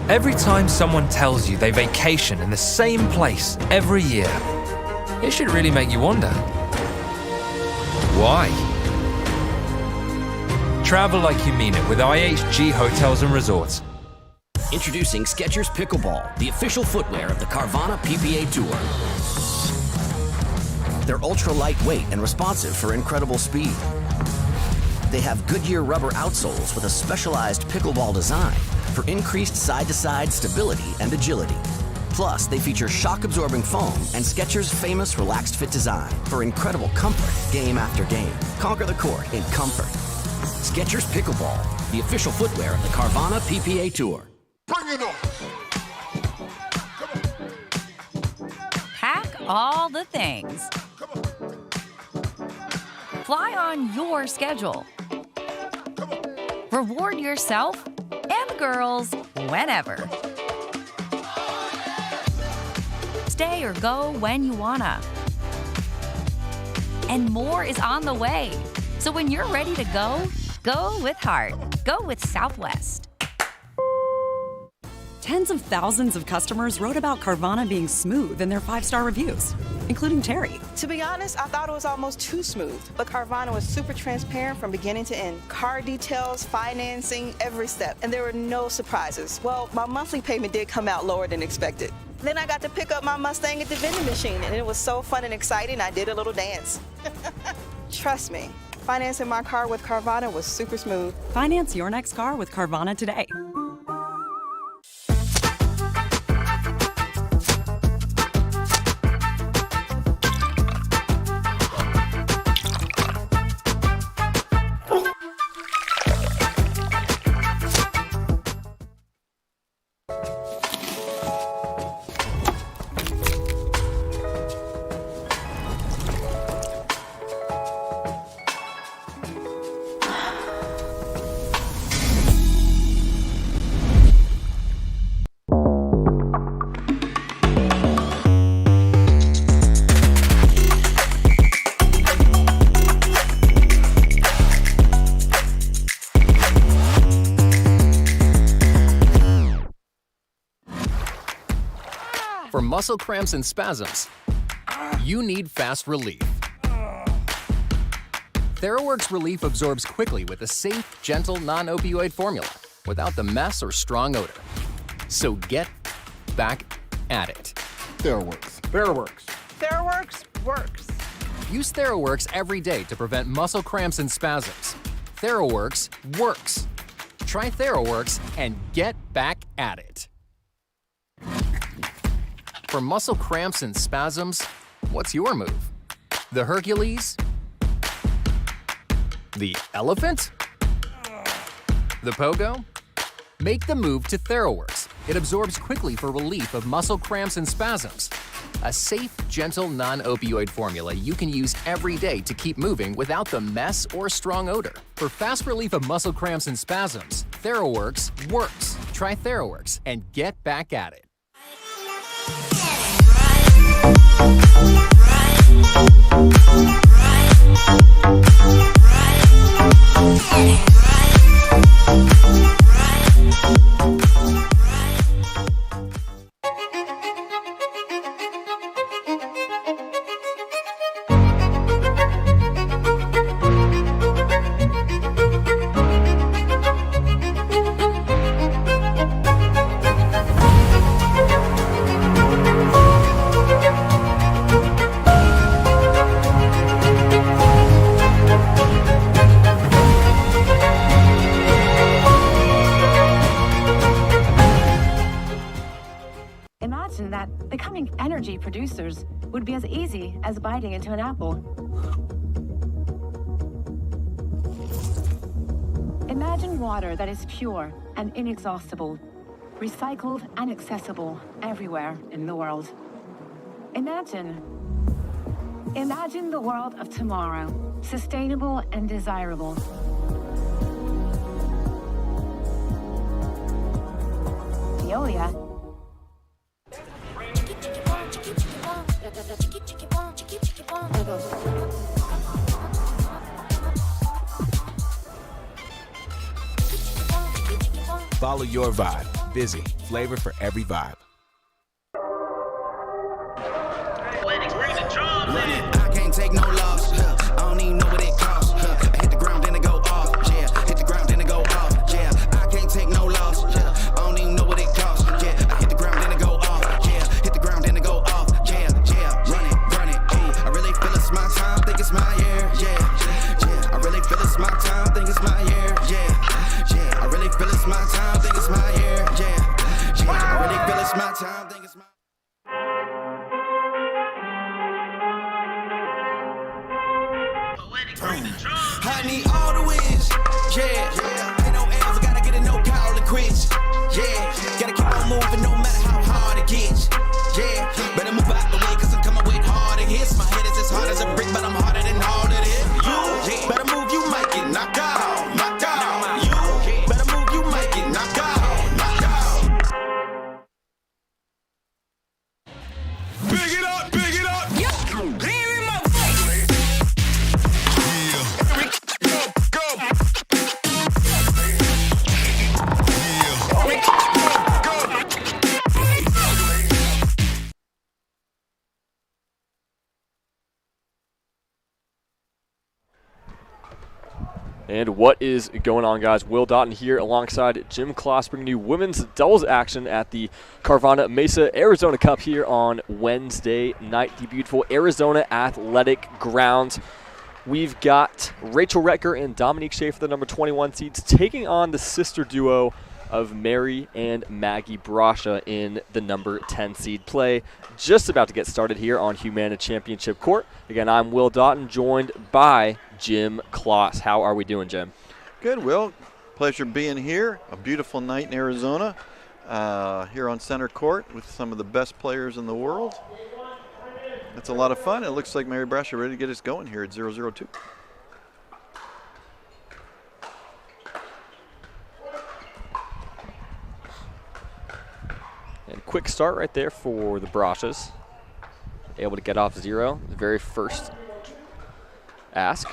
Every time someone tells you they vacation in the same place every year, it should really make you wonder, why? Travel like you mean it with IHG Hotels and Resorts. Introducing Skechers Pickleball, the official footwear of the Carvana PPA Tour. They're ultra lightweight and responsive for incredible speed. They have Goodyear rubber outsoles with a specialized pickleball design for increased side-to-side stability and agility. Plus, they feature shock-absorbing foam and Skechers' famous relaxed fit design for incredible comfort game after game. Conquer the court in comfort. Skechers Pickleball, the official footwear of the Carvana PPA Tour. Bring it on! Pack all the things. Fly on your schedule. Reward yourself and the girls whenever. Stay or go when you wanna. And more is on the way. So when you're ready to go, go with heart. Go with Southwest. Tens of thousands of customers wrote about Carvana being smooth in their 5-star reviews, including Terry. To be honest, I thought it was almost too smooth, but Carvana was super transparent from beginning to end. Car details, financing, every step, and there were no surprises. Well, my monthly payment did come out lower than expected. Then I got to pick up my Mustang at the vending machine, and it was so fun and exciting, I did a little dance. Trust me, financing my car with Carvana was super smooth. Finance your next car with Carvana today. For muscle cramps and spasms, you need fast relief. TheraWorks Relief absorbs quickly with a safe, gentle, non-opioid formula. without the mess or strong odor. So get back at it. TheraWorks. TheraWorks. TheraWorks works. Use TheraWorks every day to prevent muscle cramps and spasms. TheraWorks works. Try TheraWorks and get back at it. For muscle cramps and spasms, what's your move? The Hercules? The elephant? The pogo? Make the move to TheraWorks. It absorbs quickly for relief of muscle cramps and spasms. A safe, gentle, non-opioid formula you can use every day to keep moving without the mess or strong odor. For fast relief of muscle cramps and spasms, TheraWorks works. Try TheraWorks and get back at it. Imagine that becoming energy producers would be as easy as biting into an apple. Imagine water that is pure and inexhaustible, recycled and accessible everywhere in the world. Imagine the world of tomorrow, sustainable and desirable. Veolia. Follow your vibe. Busy. Flavor for every vibe. I can't take no loss. I don't even know what it costs. I hit the ground, then it go off. Yeah, hit the ground, then it go off. Yeah, I can't take no loss. I don't even know what it costs. Yeah, I hit the ground, then it go off. Yeah, hit the ground, then it go off. Yeah, run it. Ooh, I really feel it's my time. Think it's my year. Yeah. I really feel it's my time. Think it's my year. Yeah. I really feel it's my time. Think it's my year. Yeah. I really feel it's my time. Think it's my. I need all the wins, yeah. Ain't no L's, I gotta get a no call to quits, yeah. Gotta keep on moving no matter how hard it gets, yeah. Better move out the way, cause I'm coming with harder hits. My head is as hard as a brick, but I'm harder than all of it. You better move, you might get knocked out, knocked out. You better move, you might get knocked out, knocked out. Big it up, big it up. And what is going on, guys? Will Doughton here alongside Jim Kloss, bringing you women's doubles action at the Carvana Mesa Arizona Cup here on Wednesday night, the beautiful Arizona Athletic Grounds. We've got Rachel Retker and Dominique Schaefer, the number 21 seeds, taking on the sister duo of Mary and Maggie Brasha in the number 10 seed play. Just about to get started here on Humana Championship Court. Again, I'm Will Doughton, joined by Jim Kloss. How are we doing, Jim? Good, Will. Pleasure being here. A beautiful night in Arizona, here on center court with some of the best players in the world. It's a lot of fun. It looks like Mary Brasha ready to get us going here at 0-0-2. And quick start right there for the Brashas. Able to get off 0, the very first ask.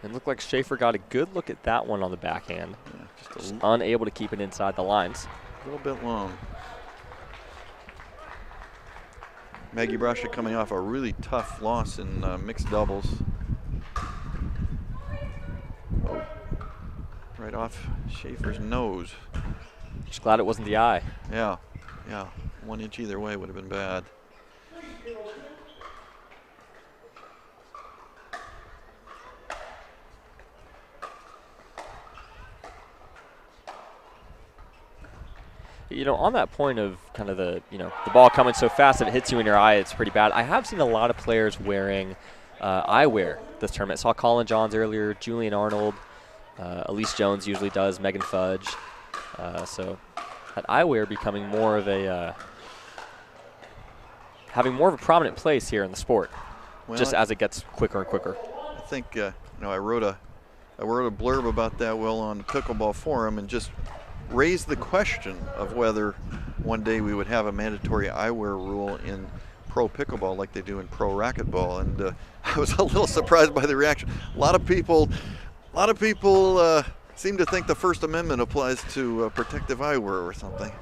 It looked like Schaefer got a good look at that one on the backhand. Yeah, just unable to keep it inside the lines. A little bit long. Maggie Brasha coming off a really tough loss in mixed doubles. Oh. Right off Schaefer's nose. Just glad it wasn't the eye. Yeah, yeah. 1 inch either way would have been bad. You know, on that point of kind of the ball coming so fast that it hits you in your eye, it's pretty bad. I have seen a lot of players wearing eyewear this tournament. I saw Colin Johns earlier, Julian Arnold, Elise Jones usually does, Megan Fudge. So that eyewear becoming more of a having more of a prominent place here in the sport, just as it gets quicker and quicker. I think I wrote a blurb about that on the Pickleball forum and just raised the question of whether one day we would have a mandatory eyewear rule in pro pickleball like they do in pro racquetball, and I was a little surprised by the reaction. A lot of people seem to think the First Amendment applies to protective eyewear or something.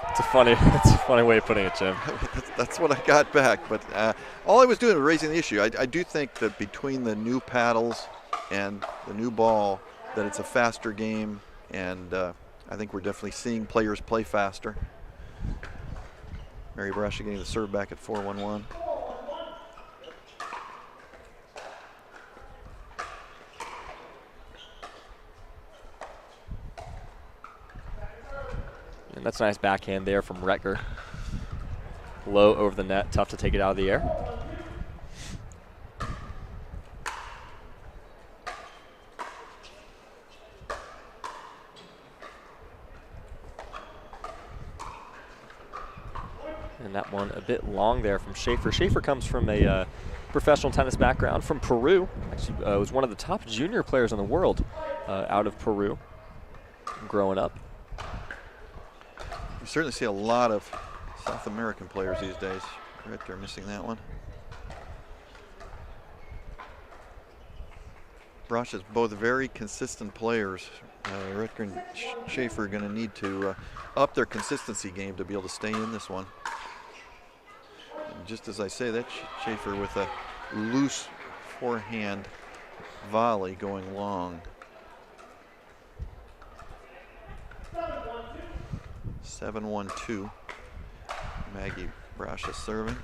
It's a funny way of putting it, Jim. That's what I got back, but all I was doing was raising the issue. I do think that between the new paddles and the new ball, that it's a faster game, and I think we're definitely seeing players play faster. Mary Brasha getting the serve back at 4-1-1. And that's a nice backhand there from Retker. Low over the net, tough to take it out of the air. And that one a bit long there from Schaefer. Schaefer comes from a professional tennis background from Peru. Actually was one of the top junior players in the world out of Peru growing up. You certainly see a lot of South American players these days. Right there, missing that one. Brasha's both very consistent players. Retker and Schaefer are going to need to up their consistency game to be able to stay in this one. And just as I say that, Schaefer with a loose forehand volley going long. 7-1-2. Maggie Brasha serving.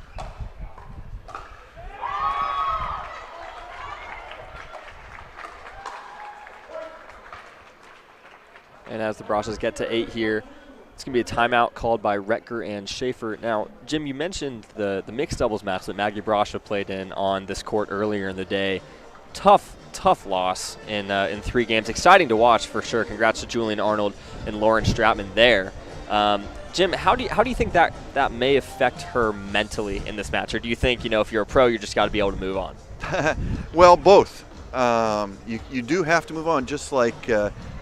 And as the Brashas get to 8 here, it's going to be a timeout called by Retker and Schaefer. Now, Jim, you mentioned the mixed doubles match that Maggie Brasha played in on this court earlier in the day. Tough loss in 3 games. Exciting to watch for sure. Congrats to Julian Arnold and Lauren Stratman there. Jim, how do you think that may affect her mentally in this match? Or do you think, if you're a pro, you just got to be able to move on? Well, both. You do have to move on, just like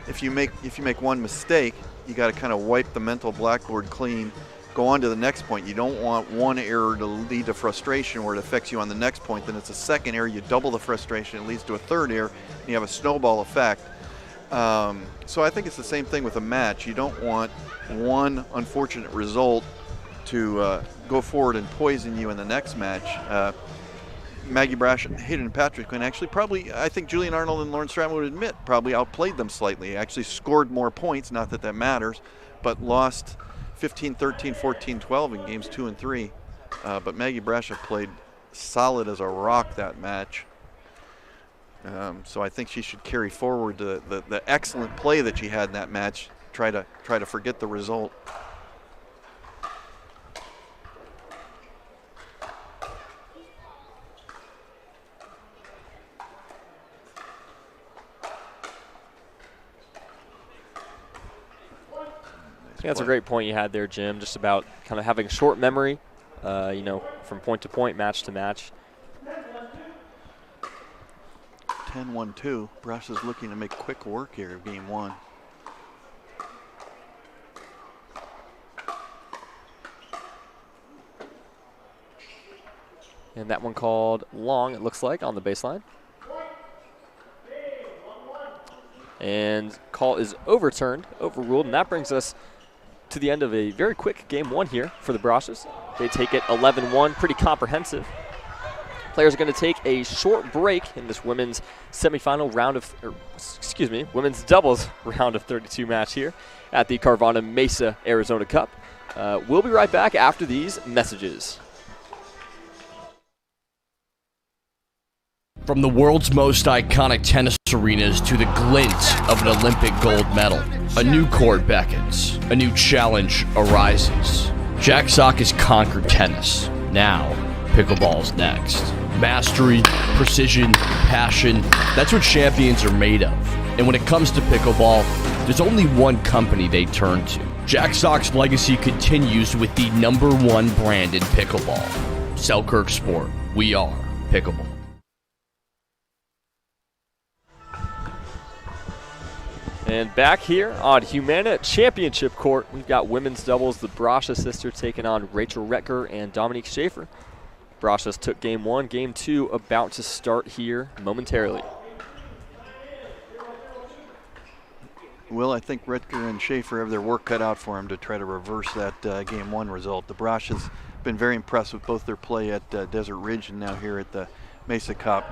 if you make one mistake, you got to kind of wipe the mental blackboard clean, go on to the next point. You don't want one error to lead to frustration where it affects you on the next point. Then it's a second error, you double the frustration, it leads to a third error, and you have a snowball effect. So I think it's the same thing with a match. You don't want one unfortunate result to go forward and poison you in the next match. Maggie Brasha, Hayden Patrick Quinn actually probably, I think Julian Arnold and Lauren Stratman would admit, probably outplayed them slightly. Actually scored more points, not that that matters, but lost 15-13, 14-12 in games 2 and 3. But Maggie Brasha played solid as a rock that match. So I think she should carry forward the excellent play that she had in that match. Try to forget the result. I think that's a great point you had there, Jim, just about kind of having short memory, from point to point, match to match. 10-1-2. Brasha's looking to make quick work here of game 1. And that one called long, it looks like, on the baseline. And call is overruled, and that brings us to the end of a very quick game 1 here for the Brashes. They take it 11-1, pretty comprehensive. Players are going to take a short break in this women's semifinal round of, women's doubles round of 32 match here at the Carvana Mesa Arizona Cup. We'll be right back after these messages. From the world's most iconic tennis arenas to the glint of an Olympic gold medal, a new court beckons, a new challenge arises. Jack Sock has conquered tennis. Now, pickleball's next. Mastery, precision, passion, that's what champions are made of. And when it comes to pickleball, there's only one company they turn to. Jack Sock's legacy continues with the #1 brand in pickleball. Selkirk Sport, we are pickleball. And back here on Humana Championship Court, we've got women's doubles. The Brasha sisters taking on Rachel Retker and Dominique Schaefer. Brashas took game 1. Game 2 about to start here momentarily. Well, I think Retker and Schaefer have their work cut out for them to try to reverse that game 1 result. The Brashas have been very impressed with both their play at Desert Ridge and now here at the Mesa Cup.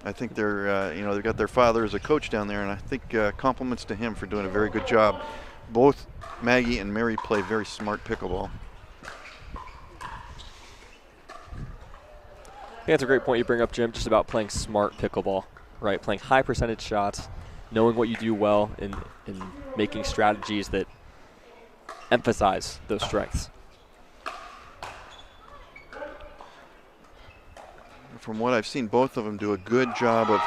I think they're, they've got their father as a coach down there, and I think compliments to him for doing a very good job. Both Maggie and Mary play very smart pickleball. I think that's a great point you bring up, Jim, just about playing smart pickleball, right? Playing high percentage shots, knowing what you do well, and making strategies that emphasize those strengths. From what I've seen, both of them do a good job of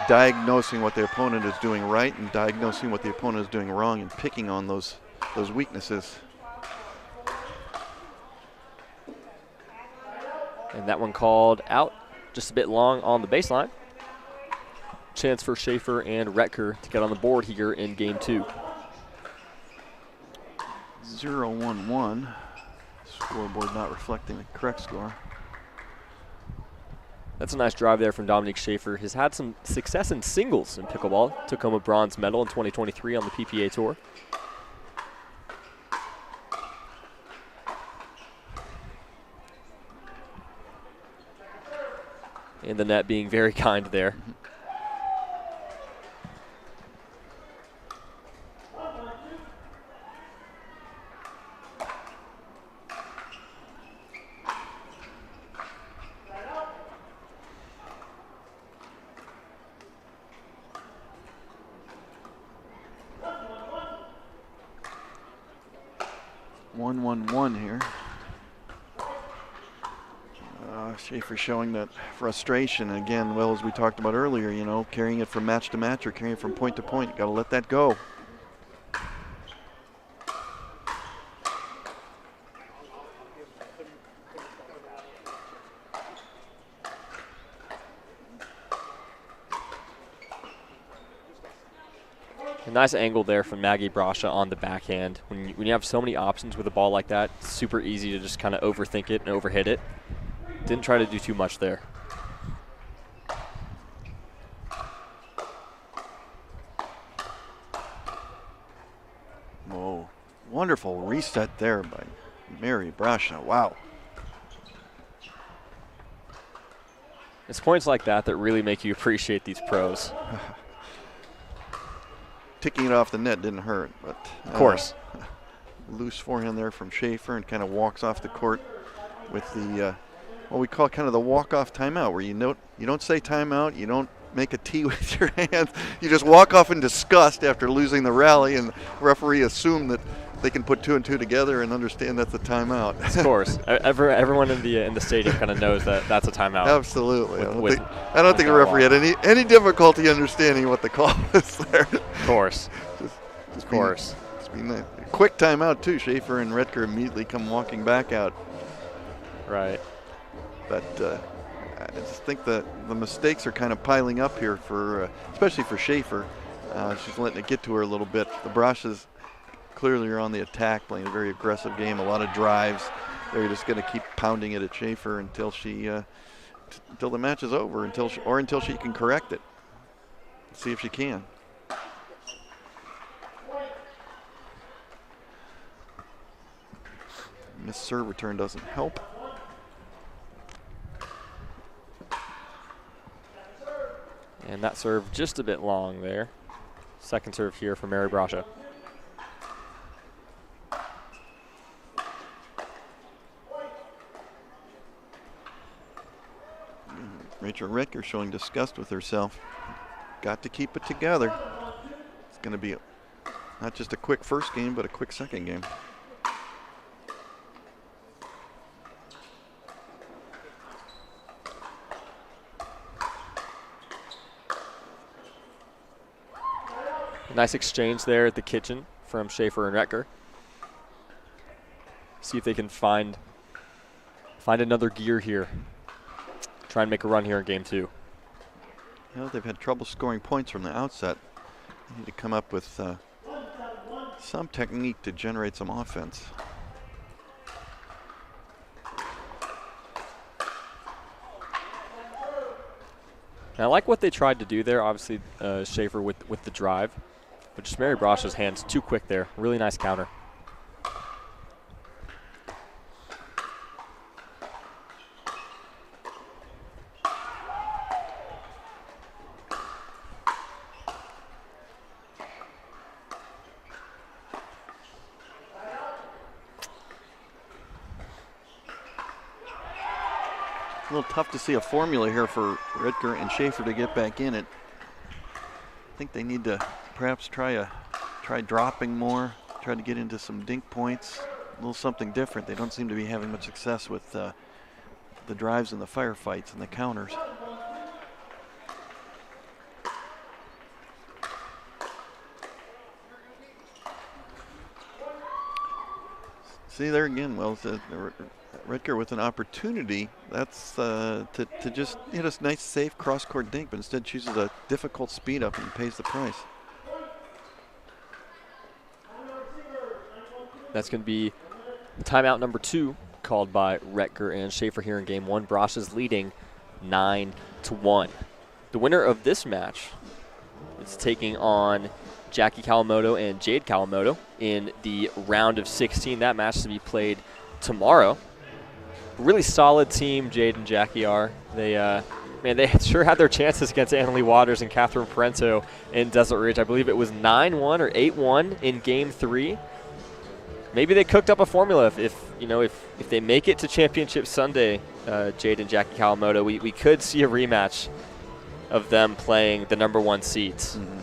diagnosing what the opponent is doing right and diagnosing what the opponent is doing wrong and picking on those weaknesses. And that one called out just a bit long on the baseline. Chance for Schaefer and Retker to get on the board here in game 2. 0-1-1. Scoreboard not reflecting the correct score. That's a nice drive there from Dominique Schaefer. Has had some success in singles in pickleball. Took home a bronze medal in 2023 on the PPA Tour. And the net being very kind there. Here. Schaefer showing that frustration again. Well, as we talked about earlier, carrying it from match to match or carrying it from point to point. Got to let that go. A nice angle there from Maggie Brasha on the backhand. When you have so many options with a ball like that, it's super easy to just kind of overthink it and overhit it. Didn't try to do too much there. Whoa, wonderful reset there by Mary Brasha. Wow. It's points like that that really make you appreciate these pros. Ticking it off the net didn't hurt, but of course. Loose forehand there from Schaefer and kind of walks off the court with the what we call kind of the walk-off timeout, where you don't say timeout, you don't make a tee with your hands, you just walk off in disgust after losing the rally, and the referee assume that they can put 2 and 2 together and understand that's a timeout. Of course, everyone in the stadium kind of knows that that's a timeout. Absolutely. I don't think the referee had any difficulty understanding what the call was there. Of course. Just being nice. Quick timeout too. Schaefer and Retker immediately come walking back out. Right. But I just think the mistakes are kind of piling up here for, especially for Schaefer. She's letting it get to her a little bit. The Brashas clearly are on the attack, playing a very aggressive game, a lot of drives. They're just going to keep pounding it at Schaefer until until the match is over, until she can correct it. See if she can. Missed serve return doesn't help. And that serve just a bit long there. Second serve here for Mary Brasha. Rachel Retker showing disgust with herself. Got to keep it together. It's going to be not just a quick first game, but a quick second game. Nice exchange there at the kitchen from Schaefer and Retker. See if they can find another gear here. Try and make a run here in game 2. You know, they've had trouble scoring points from the outset. They need to come up with some technique to generate some offense. And I like what they tried to do there. Obviously, Schaefer with the drive. But just Mary Brasha's hands too quick there. Really nice counter. A little tough to see a formula here for Retker and Schaefer to get back in it. I think they need to perhaps try dropping more, try to get into some dink points, a little something different. They don't seem to be having much success with the drives and the firefights and the counters. See there again, well, Retker with an opportunity. That's to just hit a nice, safe cross-court dink, but instead chooses a difficult speed up and pays the price. That's going to be timeout number 2 called by Retker and Schaefer here in game 1. Brasha's leading 9-1. The winner of this match is taking on Jackie Kawamoto and Jade Kawamoto in the round of 16. That match to be played tomorrow. Really solid team, Jade and Jackie are. They sure had their chances against Leigh Waters and Catherine Parenteau in Desert Ridge. I believe it was 9-1 or 8-1 in game 3. Maybe they cooked up a formula. If they make it to Championship Sunday, Jade and Jackie Kawamoto, we could see a rematch of them playing the number 1 seeds. Mm-hmm.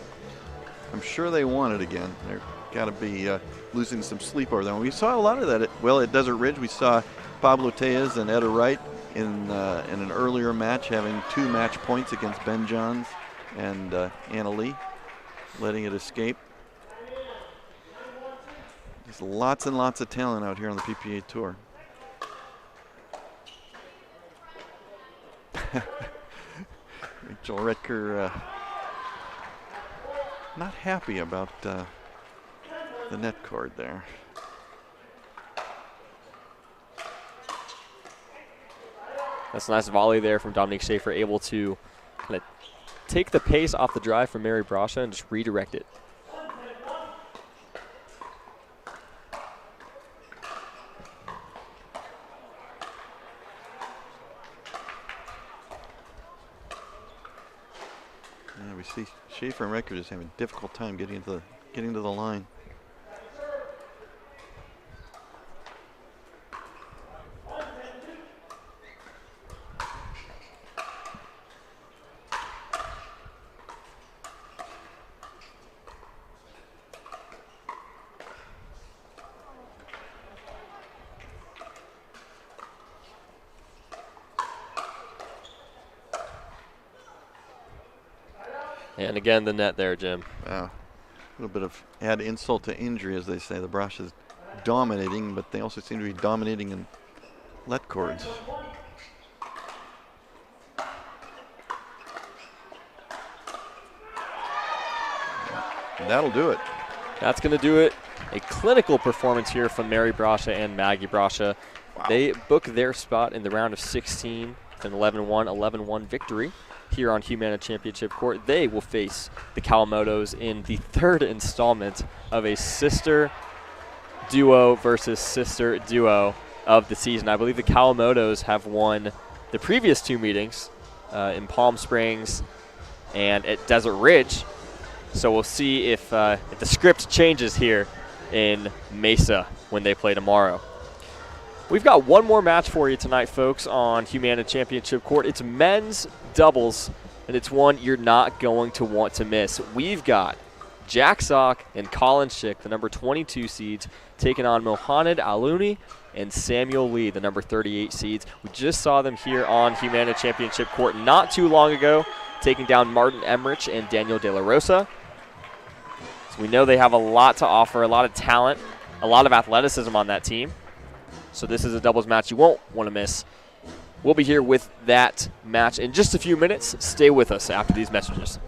I'm sure they want it again. They're got to be losing some sleep over them. We saw a lot of that at Desert Ridge. We saw Pablo Tejas and Etta Wright in an earlier match having 2 match points against Ben Johns and Anna Lee, letting it escape. There's lots and lots of talent out here on the PPA Tour. Rachel Retker not happy about the net cord there. That's a nice volley there from Dominique Schaefer, able to kind of take the pace off the drive from Mary Brasha and just redirect it. Yeah, we see Schaefer and Retker just having a difficult time getting to the line. And again, the net there, Jim. Wow. A little bit of add insult to injury, as they say. The Brasha's dominating, but they also seem to be dominating in let cords. And that'll do it. That's going to do it. A clinical performance here from Mary Brasha and Maggie Brasha. Wow. They book their spot in the round of 16 with an 11-1 victory here on Humana Championship Court. They will face the Kawamotos in the third installment of a sister duo versus sister duo of the season. I believe the Kawamotos have won the previous two meetings in Palm Springs and at Desert Ridge. So we'll see if the script changes here in Mesa when they play tomorrow. We've got one more match for you tonight, folks, on Humana Championship Court. It's men's doubles, and it's one you're not going to want to miss. We've got Jack Sock and Colin Schick, the number 22 seeds, taking on Mohamed Alouni and Samuel Lee, the number 38 seeds. We just saw them here on Humana Championship Court not too long ago, taking down Martin Emmerich and Daniel De La Rosa. So we know they have a lot to offer, a lot of talent, a lot of athleticism on that team. So this is a doubles match you won't want to miss. We'll be here with that match in just a few minutes. Stay with us after these messages.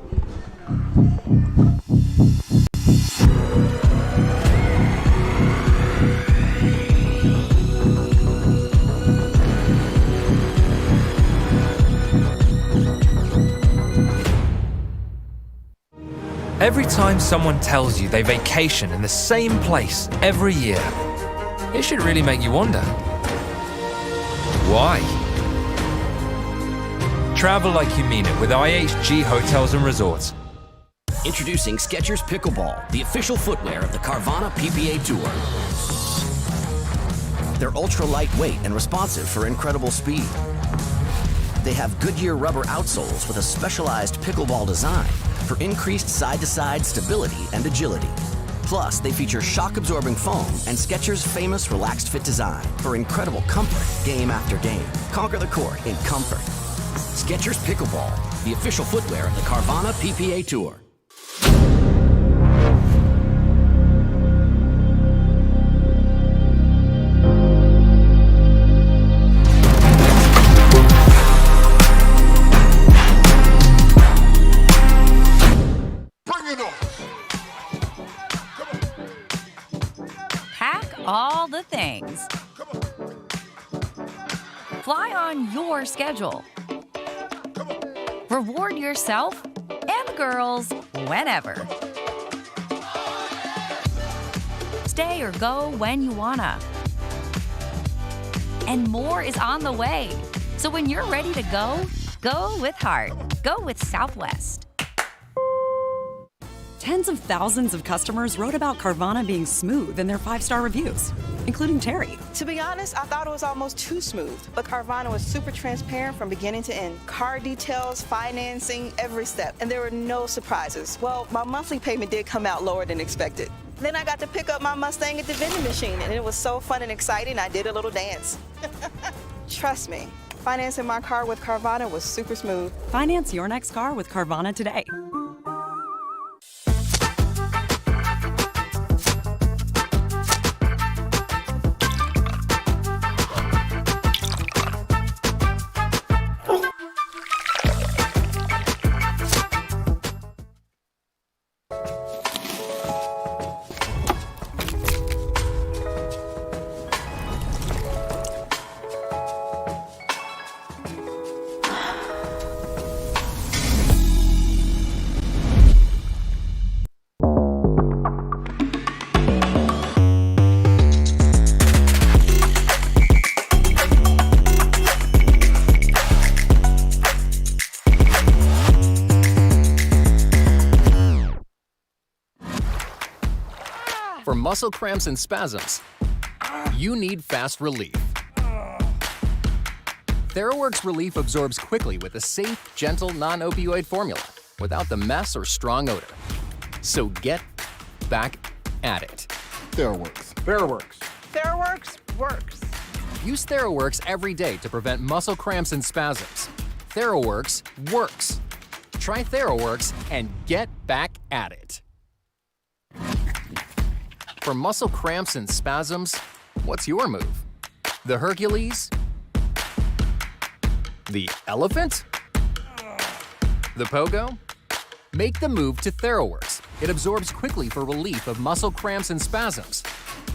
Every time someone tells you they vacation in the same place every year, it should really make you wonder, why? Travel like you mean it with IHG Hotels and Resorts. Introducing Skechers Pickleball, the official footwear of the Carvana PPA Tour. They're ultra lightweight and responsive for incredible speed. They have Goodyear rubber outsoles with a specialized pickleball design for increased side-to-side stability and agility. Plus, they feature shock-absorbing foam and Skechers' famous relaxed fit design for incredible comfort game after game. Conquer the court in comfort. Skechers Pickleball, the official footwear of the Carvana PPA Tour. All the things. Fly on your schedule. Reward yourself and the girls whenever. Stay or go when you wanna. And more is on the way. So when you're ready to go with heart. Go with Southwest. Tens of thousands of customers wrote about Carvana being smooth in their 5-star reviews, including Terry. To be honest, I thought it was almost too smooth, but Carvana was super transparent from beginning to end. Car details, financing, every step, and there were no surprises. Well, my monthly payment did come out lower than expected. Then I got to pick up my Mustang at the vending machine, and it was so fun and exciting, I did a little dance. Trust me, financing my car with Carvana was super smooth. Finance your next car with Carvana today. For muscle cramps and spasms, you need fast relief. TheraWorks Relief absorbs quickly with a safe, gentle, non-opioid formula without the mess or strong odor. So get back at it. TheraWorks. TheraWorks. TheraWorks works. Use TheraWorks every day to prevent muscle cramps and spasms. TheraWorks works. Try TheraWorks and get back at it. For muscle cramps and spasms, what's your move? The Hercules? The elephant? The pogo? Make the move to TheraWorks. It absorbs quickly for relief of muscle cramps and spasms.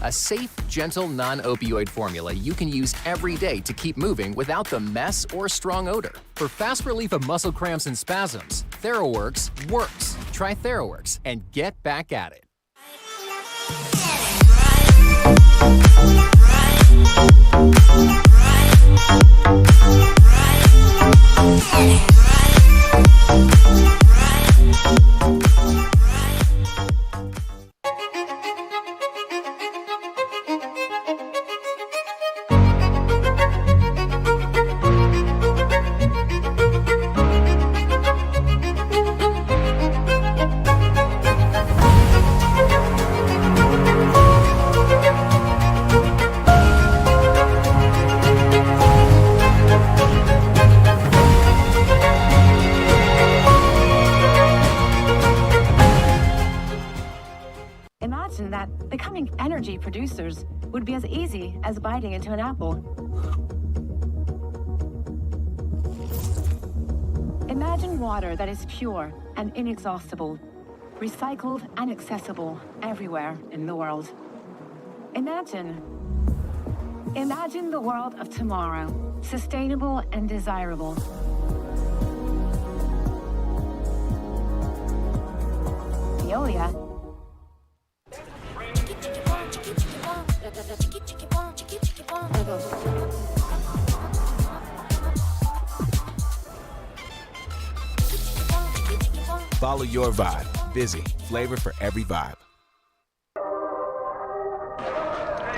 A safe, gentle, non-opioid formula you can use every day to keep moving without the mess or strong odor. For fast relief of muscle cramps and spasms, TheraWorks works. Try TheraWorks and get back at it. Imagine that becoming energy producers would be as easy as biting into an apple. Imagine water that is pure and inexhaustible, recycled and accessible everywhere in the world. Imagine the world of tomorrow, sustainable and desirable. Veolia. Follow your vibe. Busy. Flavor for every vibe.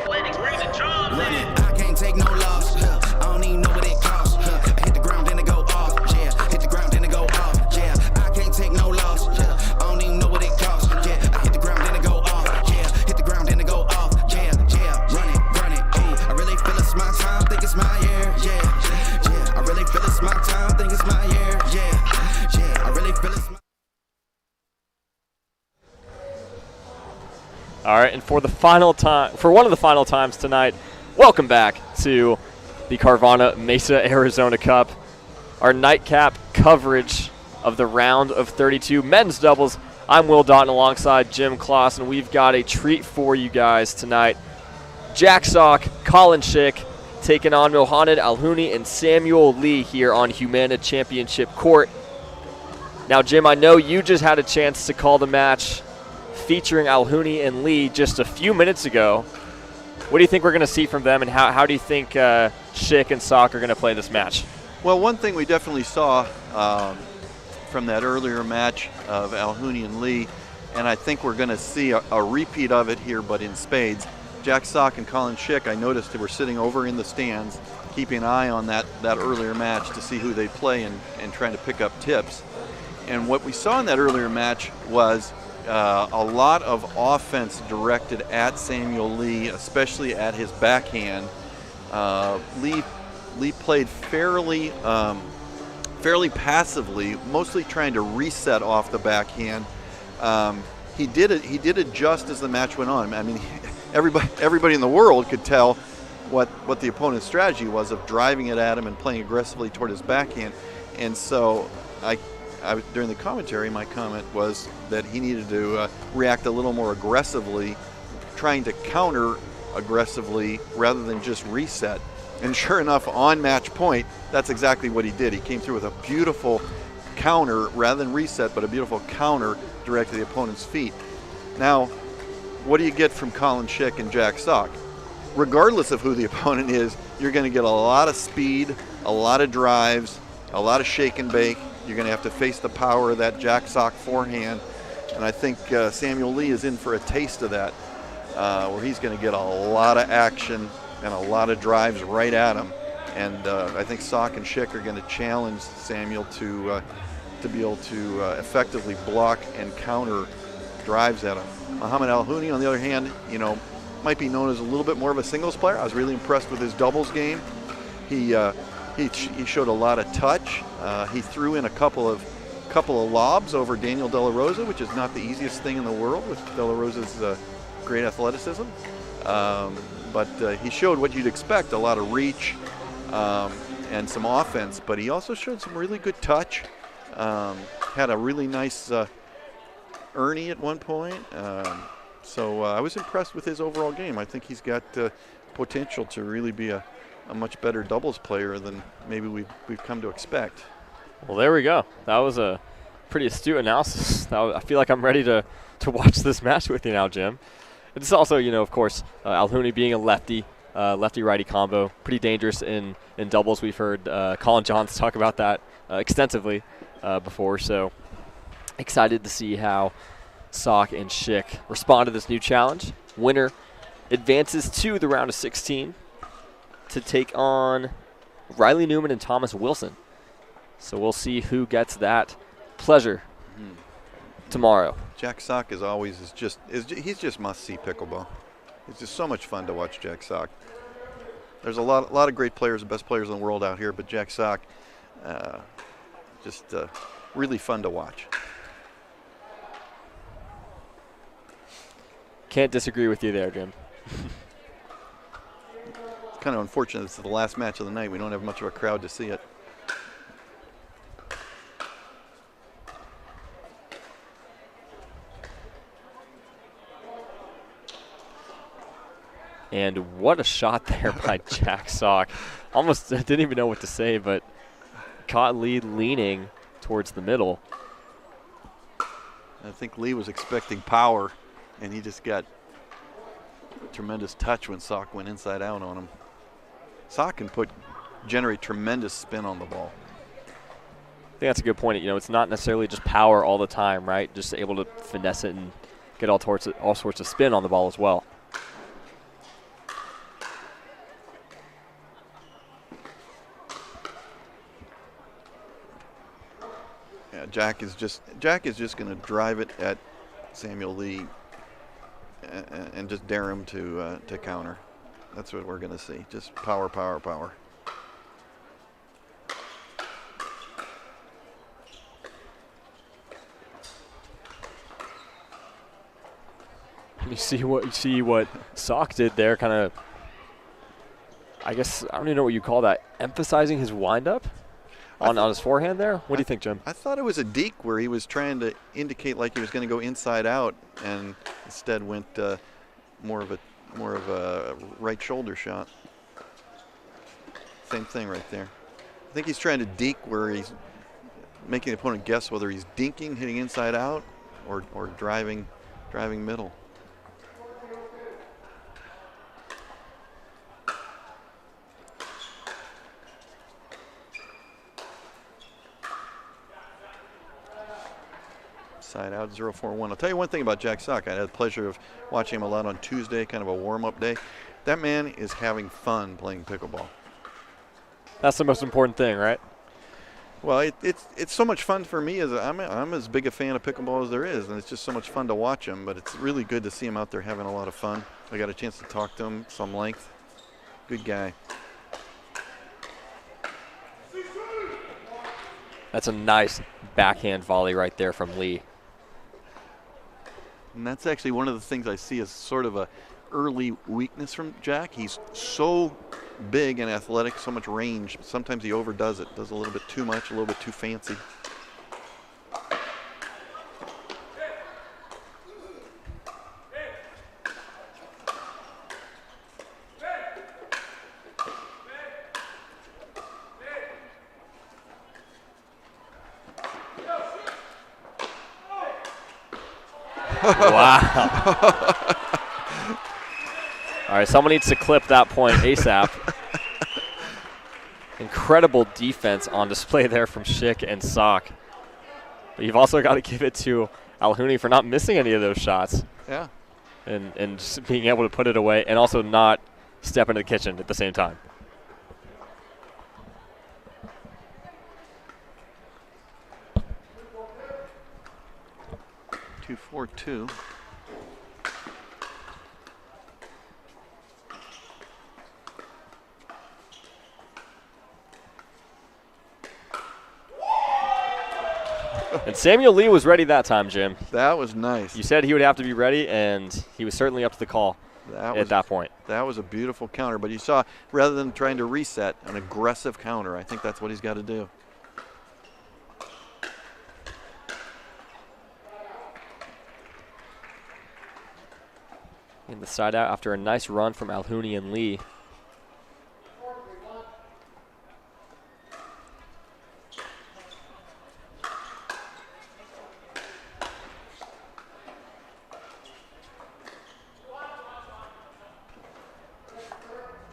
I can't take no loss. I don't even know what it costs. I hit the ground, then it go off. Yeah, hit the ground, then it go off. Yeah, I can't take no loss. I don't even know what it costs. Yeah, I hit the ground, then it go off. Yeah, hit the ground, then it go off. Yeah, run it. Ooh, I really feel it's my time. Think it's my year. Yeah. I really feel it's my time. Think it's my year. Yeah. I really feel it's my. All right, and for one of the final times tonight, welcome back to the Carvana Mesa Arizona Cup, our nightcap coverage of the round of 32 men's doubles. I'm Will Doughton alongside Jim Kloss, and we've got a treat for you guys tonight. Jack Sock, Colin Schick taking on Mohamed Alhouni and Samuel Leigh here on Humana Championship Court. Now, Jim, I know you just had a chance to call the match featuring Alhouni and Leigh just a few minutes ago. What do you think we're going to see from them, and how do you think Schick and Sock are going to play this match? Well, one thing we definitely saw from that earlier match of Alhouni and Leigh, and I think we're going to see a repeat of it here, but in spades. Jack Sock and Colin Schick, I noticed they were sitting over in the stands, keeping an eye on that earlier match to see who they play and trying to pick up tips. And what we saw in that earlier match was a lot of offense directed at Samuel Leigh, especially at his backhand. Leigh played fairly passively, mostly trying to reset off the backhand. He did adjust as the match went on. I mean, everybody in the world could tell what the opponent's strategy was of driving it at him and playing aggressively toward his backhand. And so during the commentary, my comment was that he needed to react a little more aggressively, trying to counter aggressively rather than just reset. And sure enough, on match point, that's exactly what he did. He came through with a beautiful counter rather than reset, but a beautiful counter direct to the opponent's feet. Now, what do you get from Colin Schick and Jack Sock? Regardless of who the opponent is, you're going to get a lot of speed, a lot of drives, a lot of shake and bake. You're going to have to face the power of that Jack Sock forehand. And I think Samuel Leigh is in for a taste of that, where he's going to get a lot of action and a lot of drives right at him. And I think Sock and Schick are going to challenge Samuel to be able to effectively block and counter drives at him. Mohamed Alhouni, on the other hand, might be known as a little bit more of a singles player. I was really impressed with his doubles game. He showed a lot of touch. He threw in a couple of lobs over Daniel De La Rosa, which is not the easiest thing in the world with De La Rosa's great athleticism. But he showed what you'd expect, a lot of reach and some offense, but he also showed some really good touch. Had a really nice Ernie at one point. So I was impressed with his overall game. I think he's got potential to really be a much better doubles player than maybe we've come to expect. Well, there we go. That was a pretty astute analysis. I feel like I'm ready to watch this match with you now, Jim. It's also, of course, Alhouni being a lefty, lefty-righty combo, pretty dangerous in doubles. We've heard Colin Johns talk about that extensively before, so excited to see how Sock and Schick respond to this new challenge. Winner advances to the round of 16 to take on Riley Newman and Thomas Wilson. So we'll see who gets that pleasure tomorrow. Jack Sock is always he's just must-see pickleball. It's just so much fun to watch Jack Sock. There's a lot of great players, the best players in the world out here, but Jack Sock, just really fun to watch. Can't disagree with you there, Jim. It's kind of unfortunate. It's the last match of the night. We don't have much of a crowd to see it. And what a shot there by Jack Sock. Almost didn't even know what to say, but caught Leigh leaning towards the middle. I think Leigh was expecting power, and he just got a tremendous touch when Sock went inside out on him. Sock can generate tremendous spin on the ball. I think that's a good point. It's not necessarily just power all the time, right? Just able to finesse it and get all sorts of spin on the ball as well. Jack is just going to drive it at Samuel Leigh and just dare him to counter. That's what we're going to see. Just power, power, power. You see what Sock did there, kind of. I guess I don't even know what you call that. Emphasizing his windup on his forehand there. What do you think, Jim? I thought it was a deke where he was trying to indicate like he was going to go inside out, and instead went more of a right shoulder shot. Same thing right there. I think he's trying to deke where he's making the opponent guess whether he's dinking, hitting inside out, or driving middle. Side out, 0-4-1. I'll tell you one thing about Jack Sock. I had the pleasure of watching him a lot on Tuesday, kind of a warm-up day. That man is having fun playing pickleball. That's the most important thing, right? Well, it's so much fun for me. I'm as big a fan of pickleball as there is, and it's just so much fun to watch him. But it's really good to see him out there having a lot of fun. I got a chance to talk to him some length. Good guy. That's a nice backhand volley right there from Leigh. And that's actually one of the things I see as sort of a early weakness from Jack. He's so big and athletic, so much range. Sometimes he overdoes it, does a little bit too much, a little bit too fancy. Wow. All right, someone needs to clip that point ASAP. Incredible defense on display there from Schick and Sock. But you've also got to give it to Alhouni for not missing any of those shots. Yeah. And just being able to put it away and also not step into the kitchen at the same time. Two, 4-2. And Samuel Leigh was ready that time, Jim. That was nice. You said he would have to be ready, and he was certainly up to the call at that point. That was a beautiful counter. But you saw, rather than trying to reset, an aggressive counter. I think that's what he's got to do. In the side out after a nice run from Alhouni and Leigh.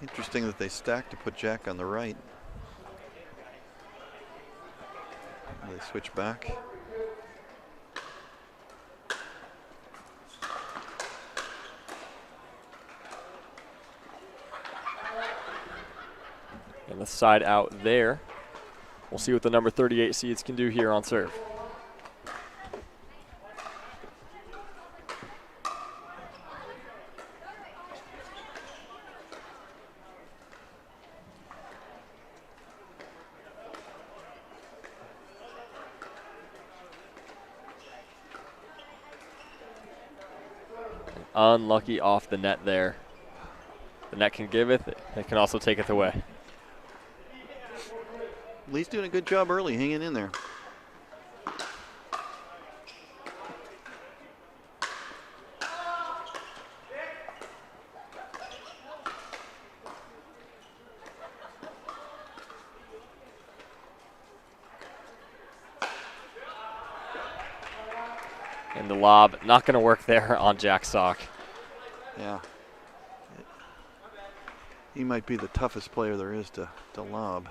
Interesting that they stacked to put Jack on the right. They switch back. And the side out there. We'll see what the number 38 seeds can do here on serve. Unlucky off the net there. The net can give it, it can also take it away. Leigh's doing a good job early, hanging in there. And the lob, not going to work there on Jack Sock. Yeah. He might be the toughest player there is to lob.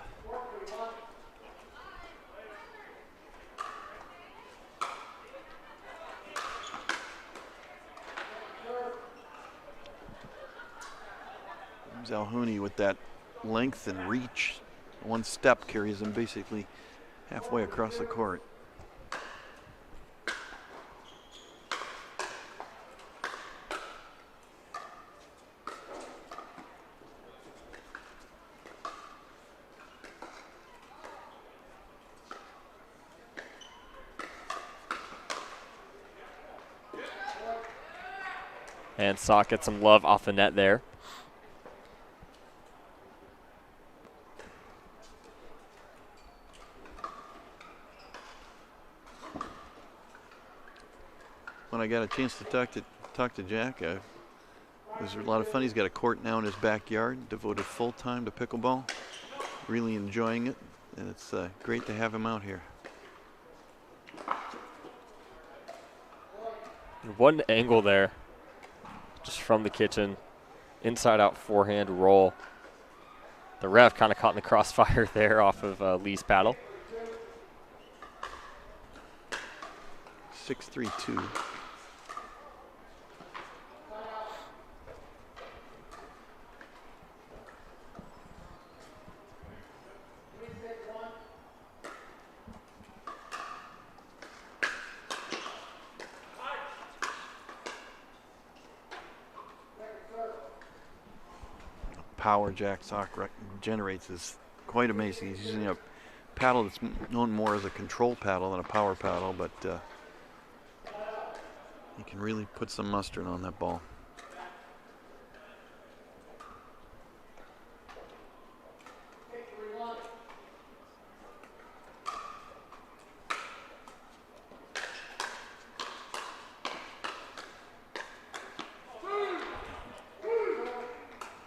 There's Alhouni with that length and reach. One step carries him basically halfway across the court. And Sock gets some love off the net there. When I got a chance to talk to Jack, it was a lot of fun. He's got a court now in his backyard, devoted full time to pickleball. Really enjoying it, and it's great to have him out here. One angle there, just from the kitchen, inside out forehand roll. The ref kind of caught in the crossfire there off of Leigh's paddle. 6-3-2. Power Jack Sock generates is quite amazing. He's using a paddle that's known more as a control paddle than a power paddle, but he can really put some mustard on that ball.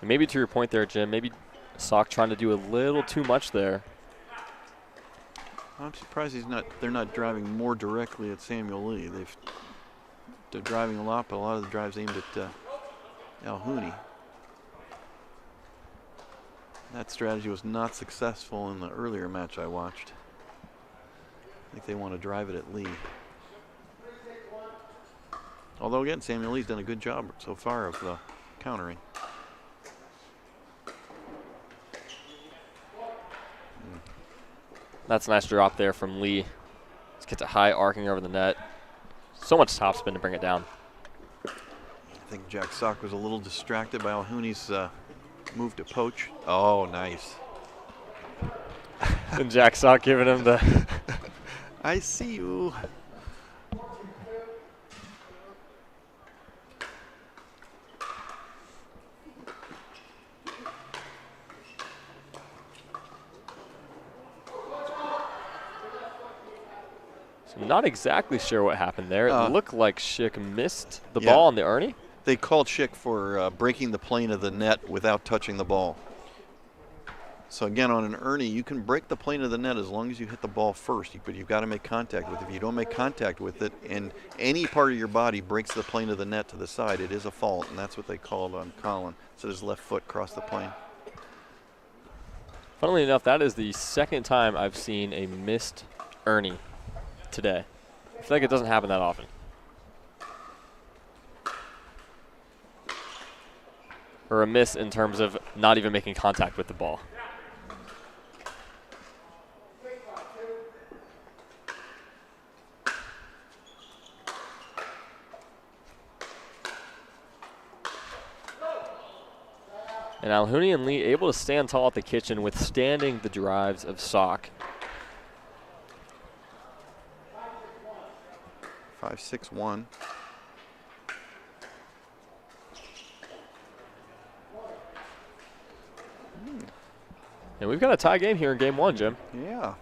And maybe to your point there, Jim, maybe Sock trying to do a little too much there. I'm surprised they're not driving more directly at Samuel Leigh. They're driving a lot, but a lot of the drives aimed at Alhouni. That strategy was not successful in the earlier match I watched. I think they want to drive it at Leigh. Although again, Samuel Lee's done a good job so far of the countering. That's a nice drop there from Leigh. Just gets it high, arcing over the net. So much topspin to bring it down. I think Jack Sock was a little distracted by Alhouni's move to poach. Oh, nice. And Jack Sock giving him the... I see you. So I'm not exactly sure what happened there. It looked like Schick missed the yeah. ball on the Ernie. They called Schick for breaking the plane of the net without touching the ball. So again, on an Ernie, you can break the plane of the net as long as you hit the ball first, but you've got to make contact with it. If you don't make contact with it and any part of your body breaks the plane of the net to the side, it is a fault, and that's what they called on Colin. So his left foot crossed the plane. Funnily enough, that is the second time I've seen a missed Ernie today. I feel like it doesn't happen that often. Or a miss in terms of not even making contact with the ball. And Alhouni and Leigh able to stand tall at the kitchen, withstanding the drives of Sock. 5-6-1. And we've got a tie game here in game one, Jim. Yeah.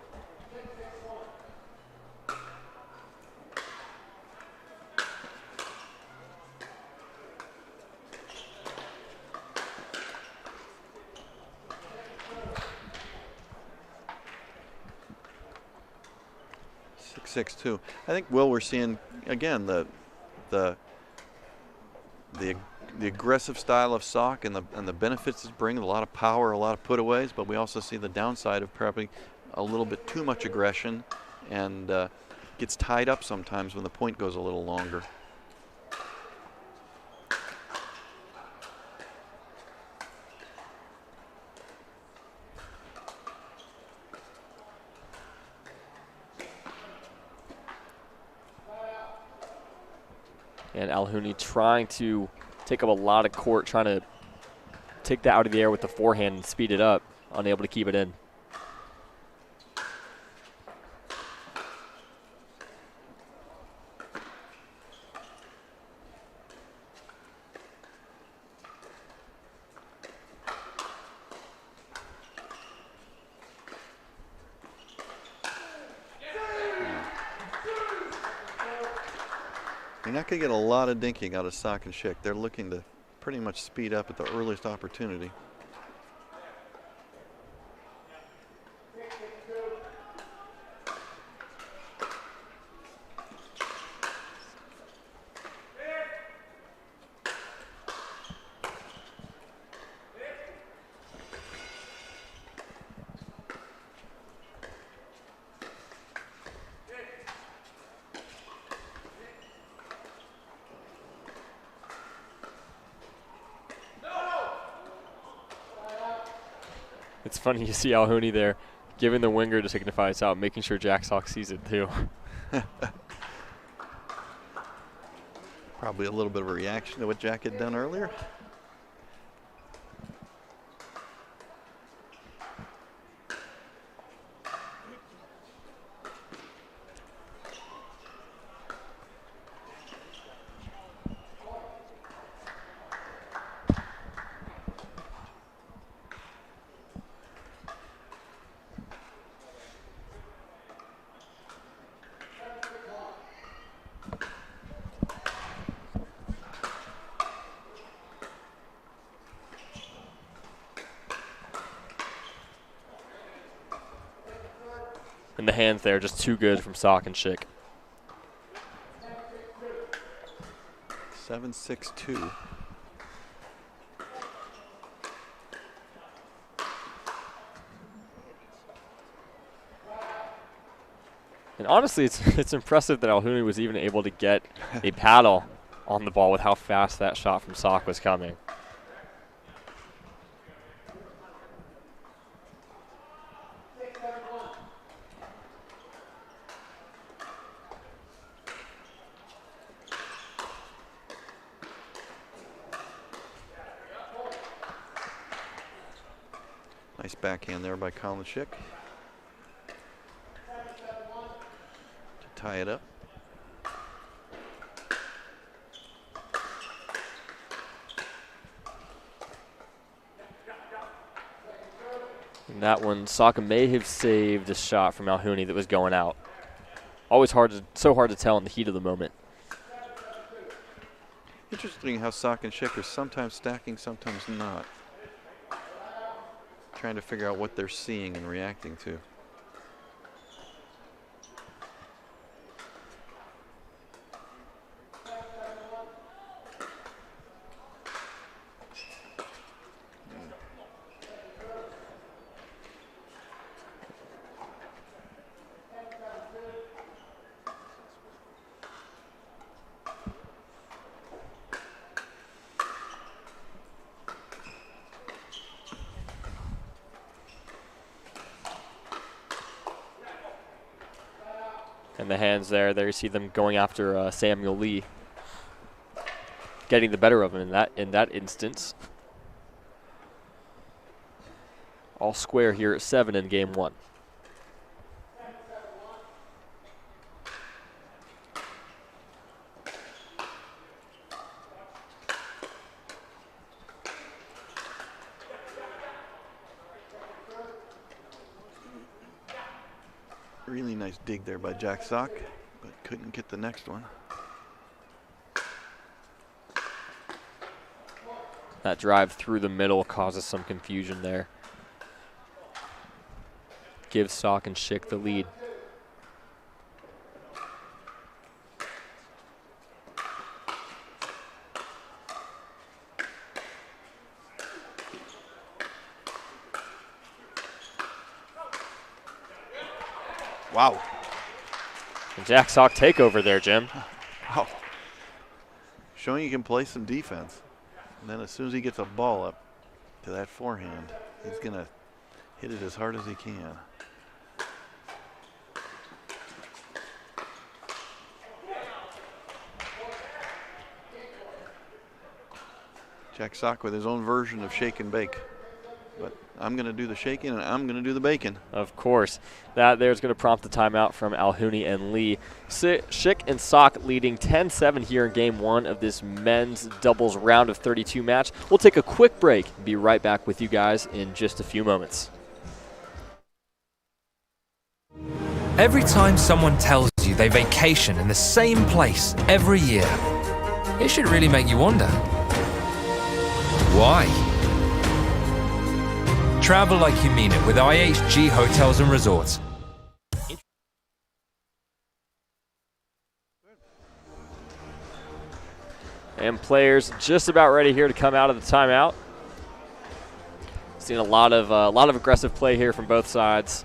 Six two. I think, Will, we're seeing again the aggressive style of Sock and the benefits it's bringing, a lot of power, a lot of putaways, but we also see the downside of probably a little bit too much aggression and gets tied up sometimes when the point goes a little longer. And Alhouni trying to take up a lot of court, trying to take that out of the air with the forehand and speed it up, unable to keep it in. You're not going to get a lot of dinking out of Sock and Schick. They're looking to pretty much speed up at the earliest opportunity. It's funny, you see Alhouni there giving the winger to signify it's out, making sure Jack Sock sees it too. Probably a little bit of a reaction to what Jack had done earlier. And the hands there just too good from Sock and Schick. 7-6-2. And honestly, it's impressive that Alhouni was even able to get a paddle on the ball with how fast that shot from Sock was coming. Nice backhand there by Colin Schick to tie it up. And that one, Sock may have saved a shot from Alhouni that was going out. Always so hard to tell in the heat of the moment. interesting how Sock and Schick are sometimes stacking, sometimes not. Trying to figure out what they're seeing and reacting to. And the hands there you see them going after Samuel Leigh, getting the better of him in that instance. All square here at 7 in game 1. Really nice dig there by Jack Sock, but couldn't get the next one. That drive through the middle causes some confusion there. Gives Sock and Schick the lead. Wow. And Jack Sock takeover there, Jim. Wow. Showing you can play some defense. And then as soon as he gets a ball up to that forehand, he's going to hit it as hard as he can. Jack Sock with his own version of shake and bake. But I'm going to do the shaking and I'm going to do the bacon. Of course. That there's going to prompt the timeout from Alhouni and Leigh. Schick and Sock leading 10-7 here in game 1 of this men's doubles round of 32 match. We'll take a quick break and be right back with you guys in just a few moments. Every time someone tells you they vacation in the same place every year, it should really make you wonder, why? Travel like you mean it with IHG Hotels and Resorts. And players just about ready here to come out of the timeout. Seen a lot of aggressive play here from both sides.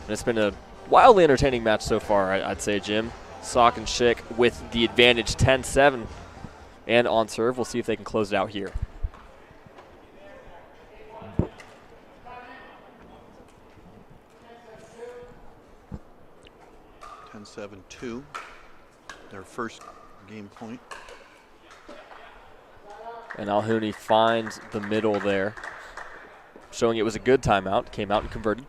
And it's been a wildly entertaining match so far, I'd say, Jim. Sock and Schick with the advantage 10-7 and on serve. We'll see if they can close it out here. 10-7-2, their first game point. And Alhouni finds the middle there, showing it was a good timeout. Came out and converted.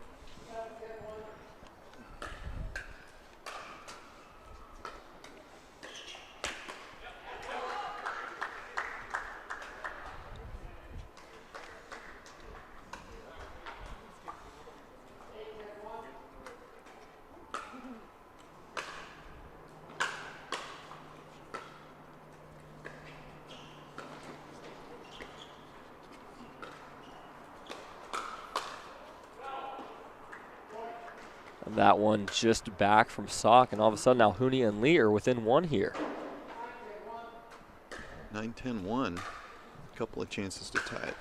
That one just back from Sock, and all of a sudden Alhouni and Leigh are within 1 here. 9-10-1, a couple of chances to tie it.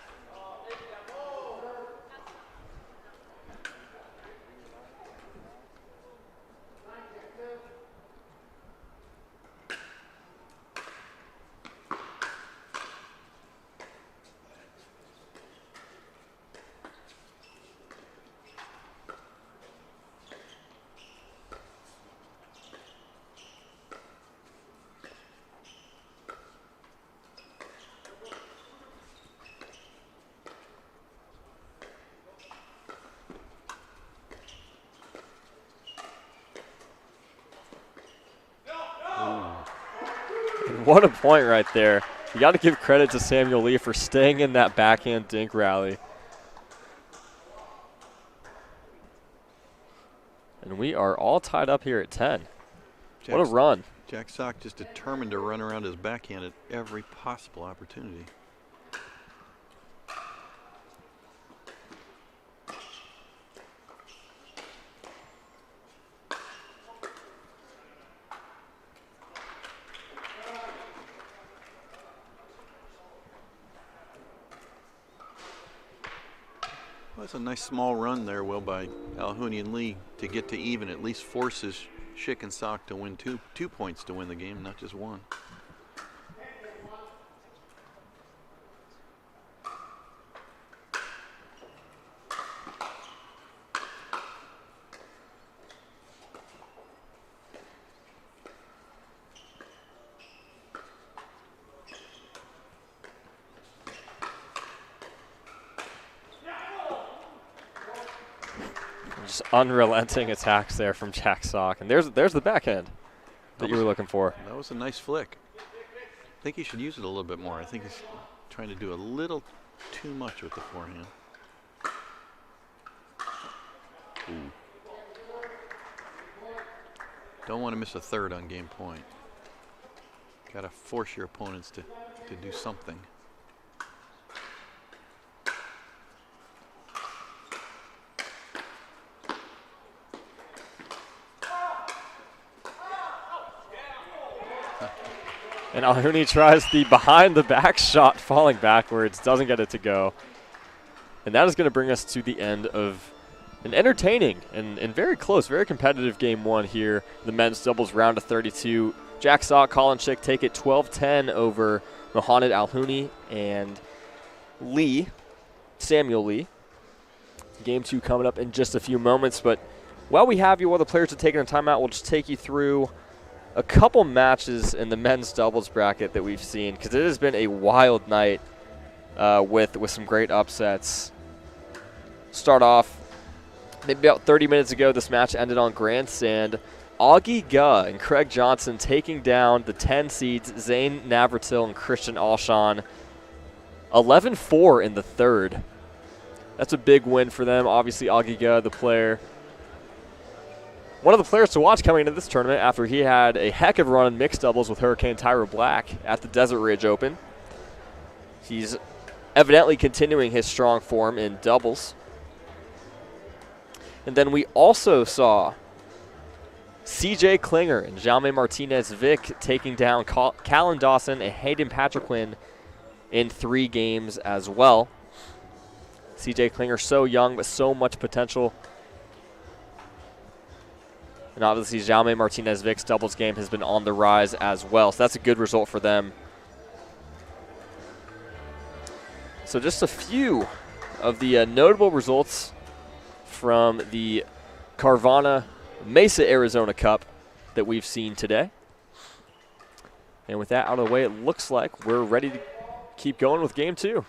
What a point right there. You got to give credit to Samuel Leigh for staying in that backhand dink rally. And we are all tied up here at 10. What a run. Jack Sock just determined to run around his backhand at every possible opportunity. Well, that's a nice small run there, Will, by Alhouni and Leigh to get to even, at least forces Schick and Sock to win two points to win the game, not just one. Just unrelenting attacks there from Jack Sock. And there's the backhand that you were looking for. That was a nice flick. I think he should use it a little bit more. I think he's trying to do a little too much with the forehand. Ooh. Don't want to miss a third on game point. Got to force your opponents to do something. And Alhouni tries the behind the back shot, falling backwards, doesn't get it to go. And that is going to bring us to the end of an entertaining and very close, very competitive game one here. The men's doubles round of 32. Jack Sock, Colin Schick take it 12-10 over Mohamed Alhouni and Samuel Leigh. Game two coming up in just a few moments. But while we have you, while the players are taking a timeout, we'll just take you through a couple matches in the men's doubles bracket that we've seen, because it has been a wild night with some great upsets. Start off, maybe about 30 minutes ago, this match ended on grandstand. Augie Guh and Craig Johnson taking down the 10 seeds, Zane Navratil and Christian Alshon. 11-4 in the third. That's a big win for them. Obviously, Augie Guh, the player, one of the players to watch coming into this tournament after he had a heck of a run in mixed doubles with Hurricane Tyra Black at the Desert Ridge Open. He's evidently continuing his strong form in doubles. And then we also saw CJ Klinger and Jaume Martinez-Vic taking down Callan Dawson and Hayden Patriquin in 3 games as well. CJ Klinger so young but so much potential. And obviously, Jaume Martinez-Vic's doubles game has been on the rise as well. So that's a good result for them. So just a few of the notable results from the Carvana Mesa Arizona Cup that we've seen today. And with that out of the way, it looks like we're ready to keep going with game two.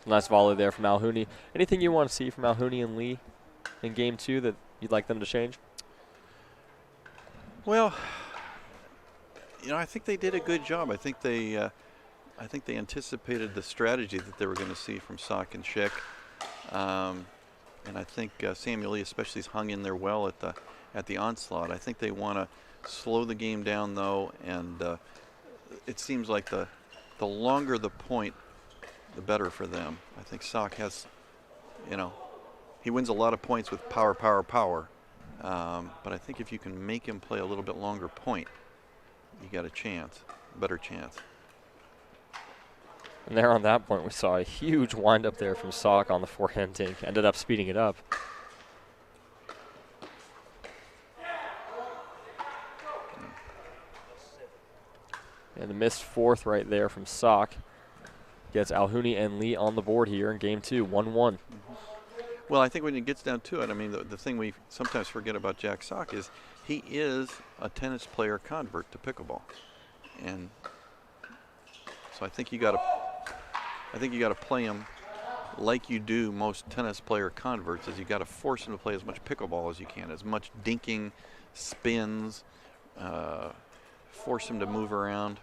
Nice volley there from Alhouni. Anything you want to see from Alhouni and Leigh in game two that you'd like them to change? Well, I think they did a good job. I think they anticipated the strategy that they were going to see from Sock and Schick, and I think Samuel Leigh especially has hung in there well at the onslaught. I think they want to slow the game down though, and it seems like the longer the point, the better for them. I think Sock has, he wins a lot of points with power. But I think if you can make him play a little bit longer point, you got a better chance. And there on that point, we saw a huge windup there from Sock on the forehand take. Ended up speeding it up. And the missed fourth right there from Sock gets Alhouni and Leigh on the board here in game two, 1-1. Well, I think when it gets down to it, I mean, the thing we sometimes forget about Jack Sock is he is a tennis player convert to pickleball, and so I think you got to play him like you do most tennis player converts. Is you got to force him to play as much pickleball as you can, as much dinking, spins, force him to move around.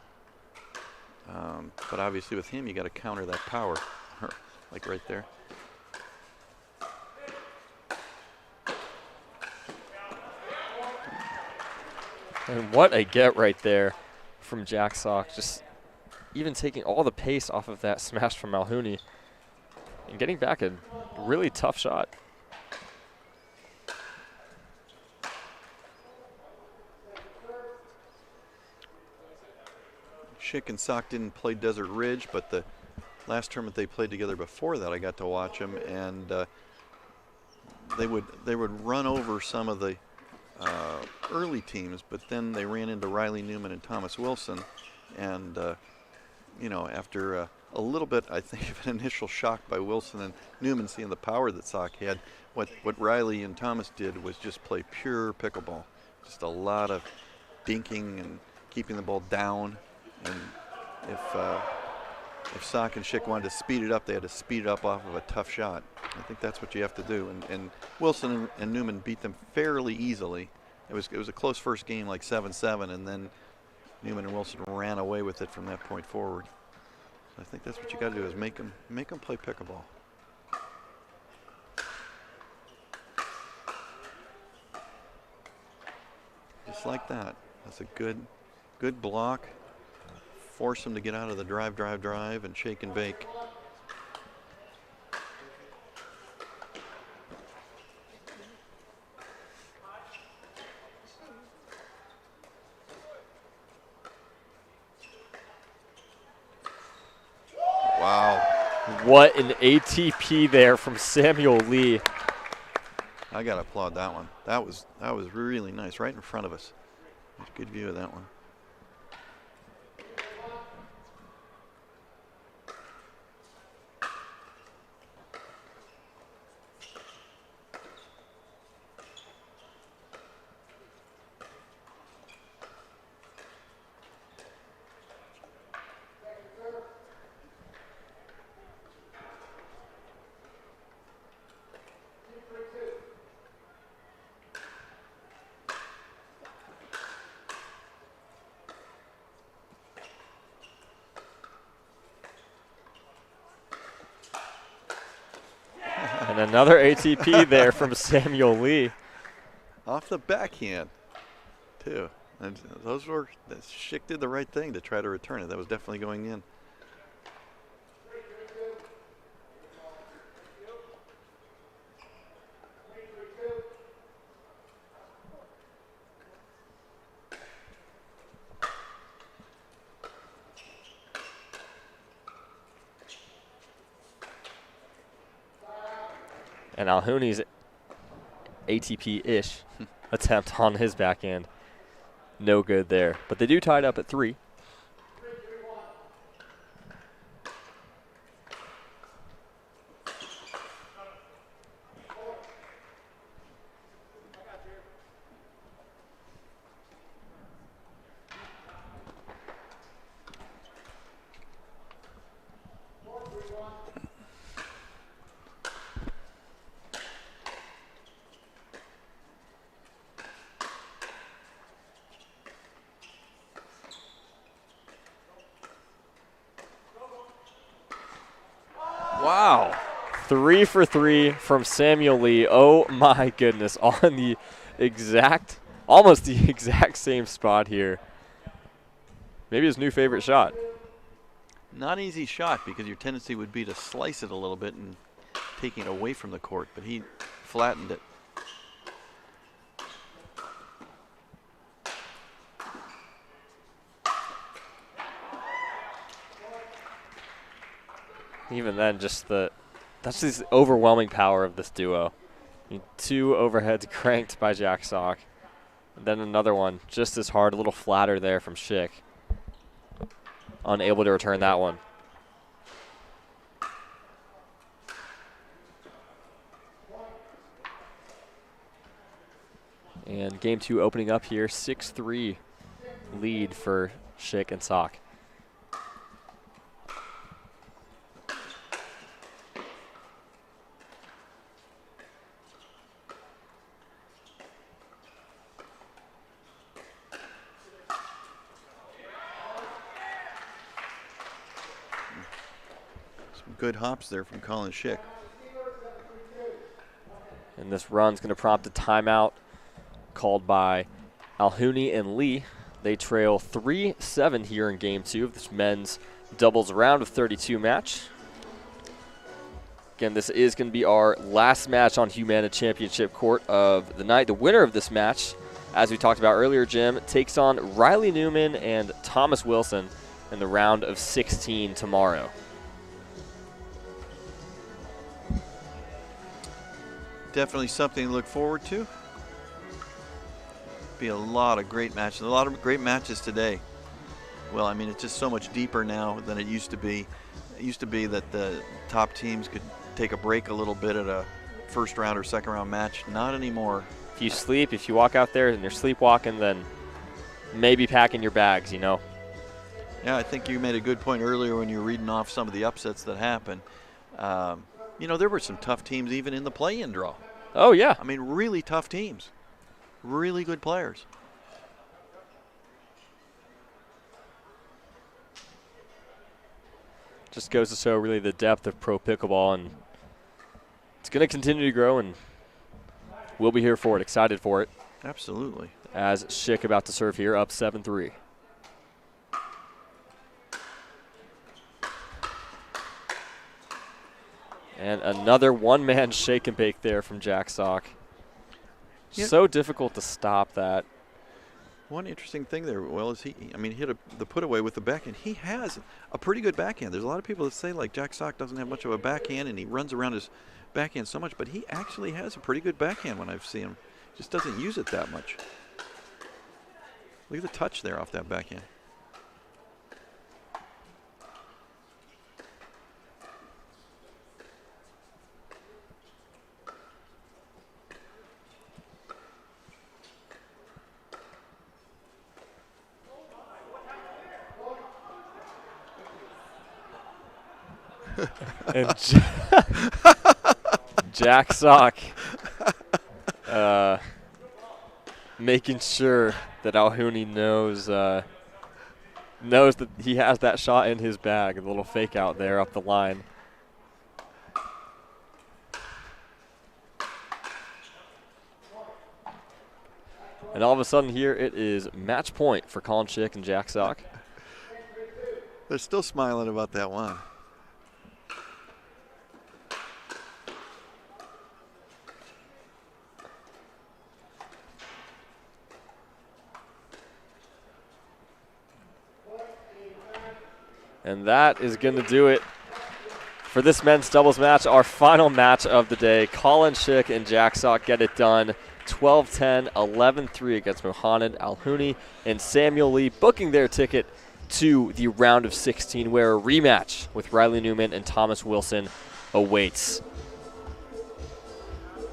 But obviously with him, you got to counter that power, like right there. And what a get right there from Jack Sock. Just even taking all the pace off of that smash from Malhouni and getting back a really tough shot. Schick and Sock didn't play Desert Ridge, but the last tournament they played together before that, I got to watch them, and they would run over some of the early teams, but then they ran into Riley Newman and Thomas Wilson, and you know, after a little bit, I think, of an initial shock by Wilson and Newman seeing the power that Sock had, what Riley and Thomas did was just play pure pickleball, just a lot of dinking and keeping the ball down. And if Sock and Schick wanted to speed it up, they had to speed it up off of a tough shot. I think that's what you have to do. And Wilson and Newman beat them fairly easily. It was a close first game, like 7-7, and then Newman and Wilson ran away with it from that point forward. So I think that's what you got to do, is make them play pickleball. Just like that. That's a good block. Force them to get out of the drive, and shake and bake. Wow. What an ATP there from Samuel Leigh. I got to applaud that one. That was really nice, right in front of us. There's a good view of that one. And another ATP there from Samuel Leigh. Off the backhand, too. And Schick did the right thing to try to return it. That was definitely going in. And Alhouni's ATP-ish attempt on his backhand. No good there. But they do tie it up at 3. Wow. 3 for 3 from Samuel Leigh. Oh my goodness. On the almost the exact same spot here. Maybe his new favorite shot. Not an easy shot, because your tendency would be to slice it a little bit and taking it away from the court, but he flattened it. Even then, that's just the overwhelming power of this duo. I mean, 2 overheads cranked by Jack Sock. And then another one, just as hard, a little flatter there from Schick. Unable to return that one. And game 2 opening up here, 6-3 lead for Schick and Sock. Some good hops there from Colin Schick. And this run's going to prompt a timeout called by Alhouni and Leigh. They trail 3-7 here in game 2 of this men's doubles round of 32 match. Again, this is going to be our last match on Humana Championship Court of the night. The winner of this match, as we talked about earlier, Jim, takes on Riley Newman and Thomas Wilson in the round of 16 tomorrow. Definitely something to look forward to. Be a lot of great matches. A lot of great matches today. Well, I mean, it's just so much deeper now than it used to be. It used to be that the top teams could take a break a little bit at a first round or second round match. Not anymore. If you sleep, if you walk out there and you're sleepwalking, then maybe packing your bags, you know. Yeah, I think you made a good point earlier when you were reading off some of the upsets that happened. You know, there were some tough teams even in the play-in draw. Oh, yeah. I mean, really tough teams. Really good players. Just goes to show really the depth of pro pickleball, and it's going to continue to grow, and we'll be here for it, excited for it. Absolutely. As Schick about to serve here, up 7-3. And another one-man shake and bake there from Jack Sock. Yep. So difficult to stop that. One interesting thing there, well, is he hit the put away with the backhand. He has a pretty good backhand. There's a lot of people that say, like, Jack Sock doesn't have much of a backhand and he runs around his backhand so much, but he actually has a pretty good backhand when I've seen him. Just doesn't use it that much. Look at the touch there off that backhand. And Jack Sock making sure that Alhouni knows that he has that shot in his bag. A little fake out there up the line. And all of a sudden here it is match point for Colin Schick and Jack Sock. They're still smiling about that one. And that is going to do it for this men's doubles match, our final match of the day. Colin Schick and Jack Sock get it done 12-10, 11-3 against Mohamed Alhouni and Samuel Leigh, booking their ticket to the round of 16, where a rematch with Riley Newman and Thomas Wilson awaits.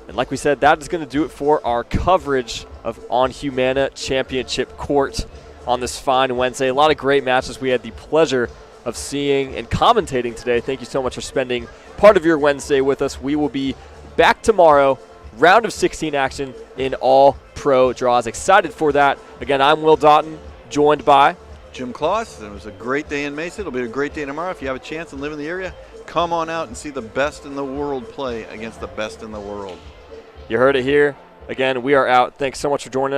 And like we said, that is going to do it for our coverage of On Humana Championship Court on this fine Wednesday. A lot of great matches we had the pleasure of seeing and commentating today. Thank you so much for spending part of your Wednesday with us. We will be back tomorrow, round of 16 action in all pro draws. Excited for that. Again, I'm Will Doughton, joined by Jim Kloss. It was a great day in Mesa. It'll be a great day tomorrow. If you have a chance and live in the area, come on out and see the best in the world play against the best in the world. You heard it here. Again, we are out. Thanks so much for joining us.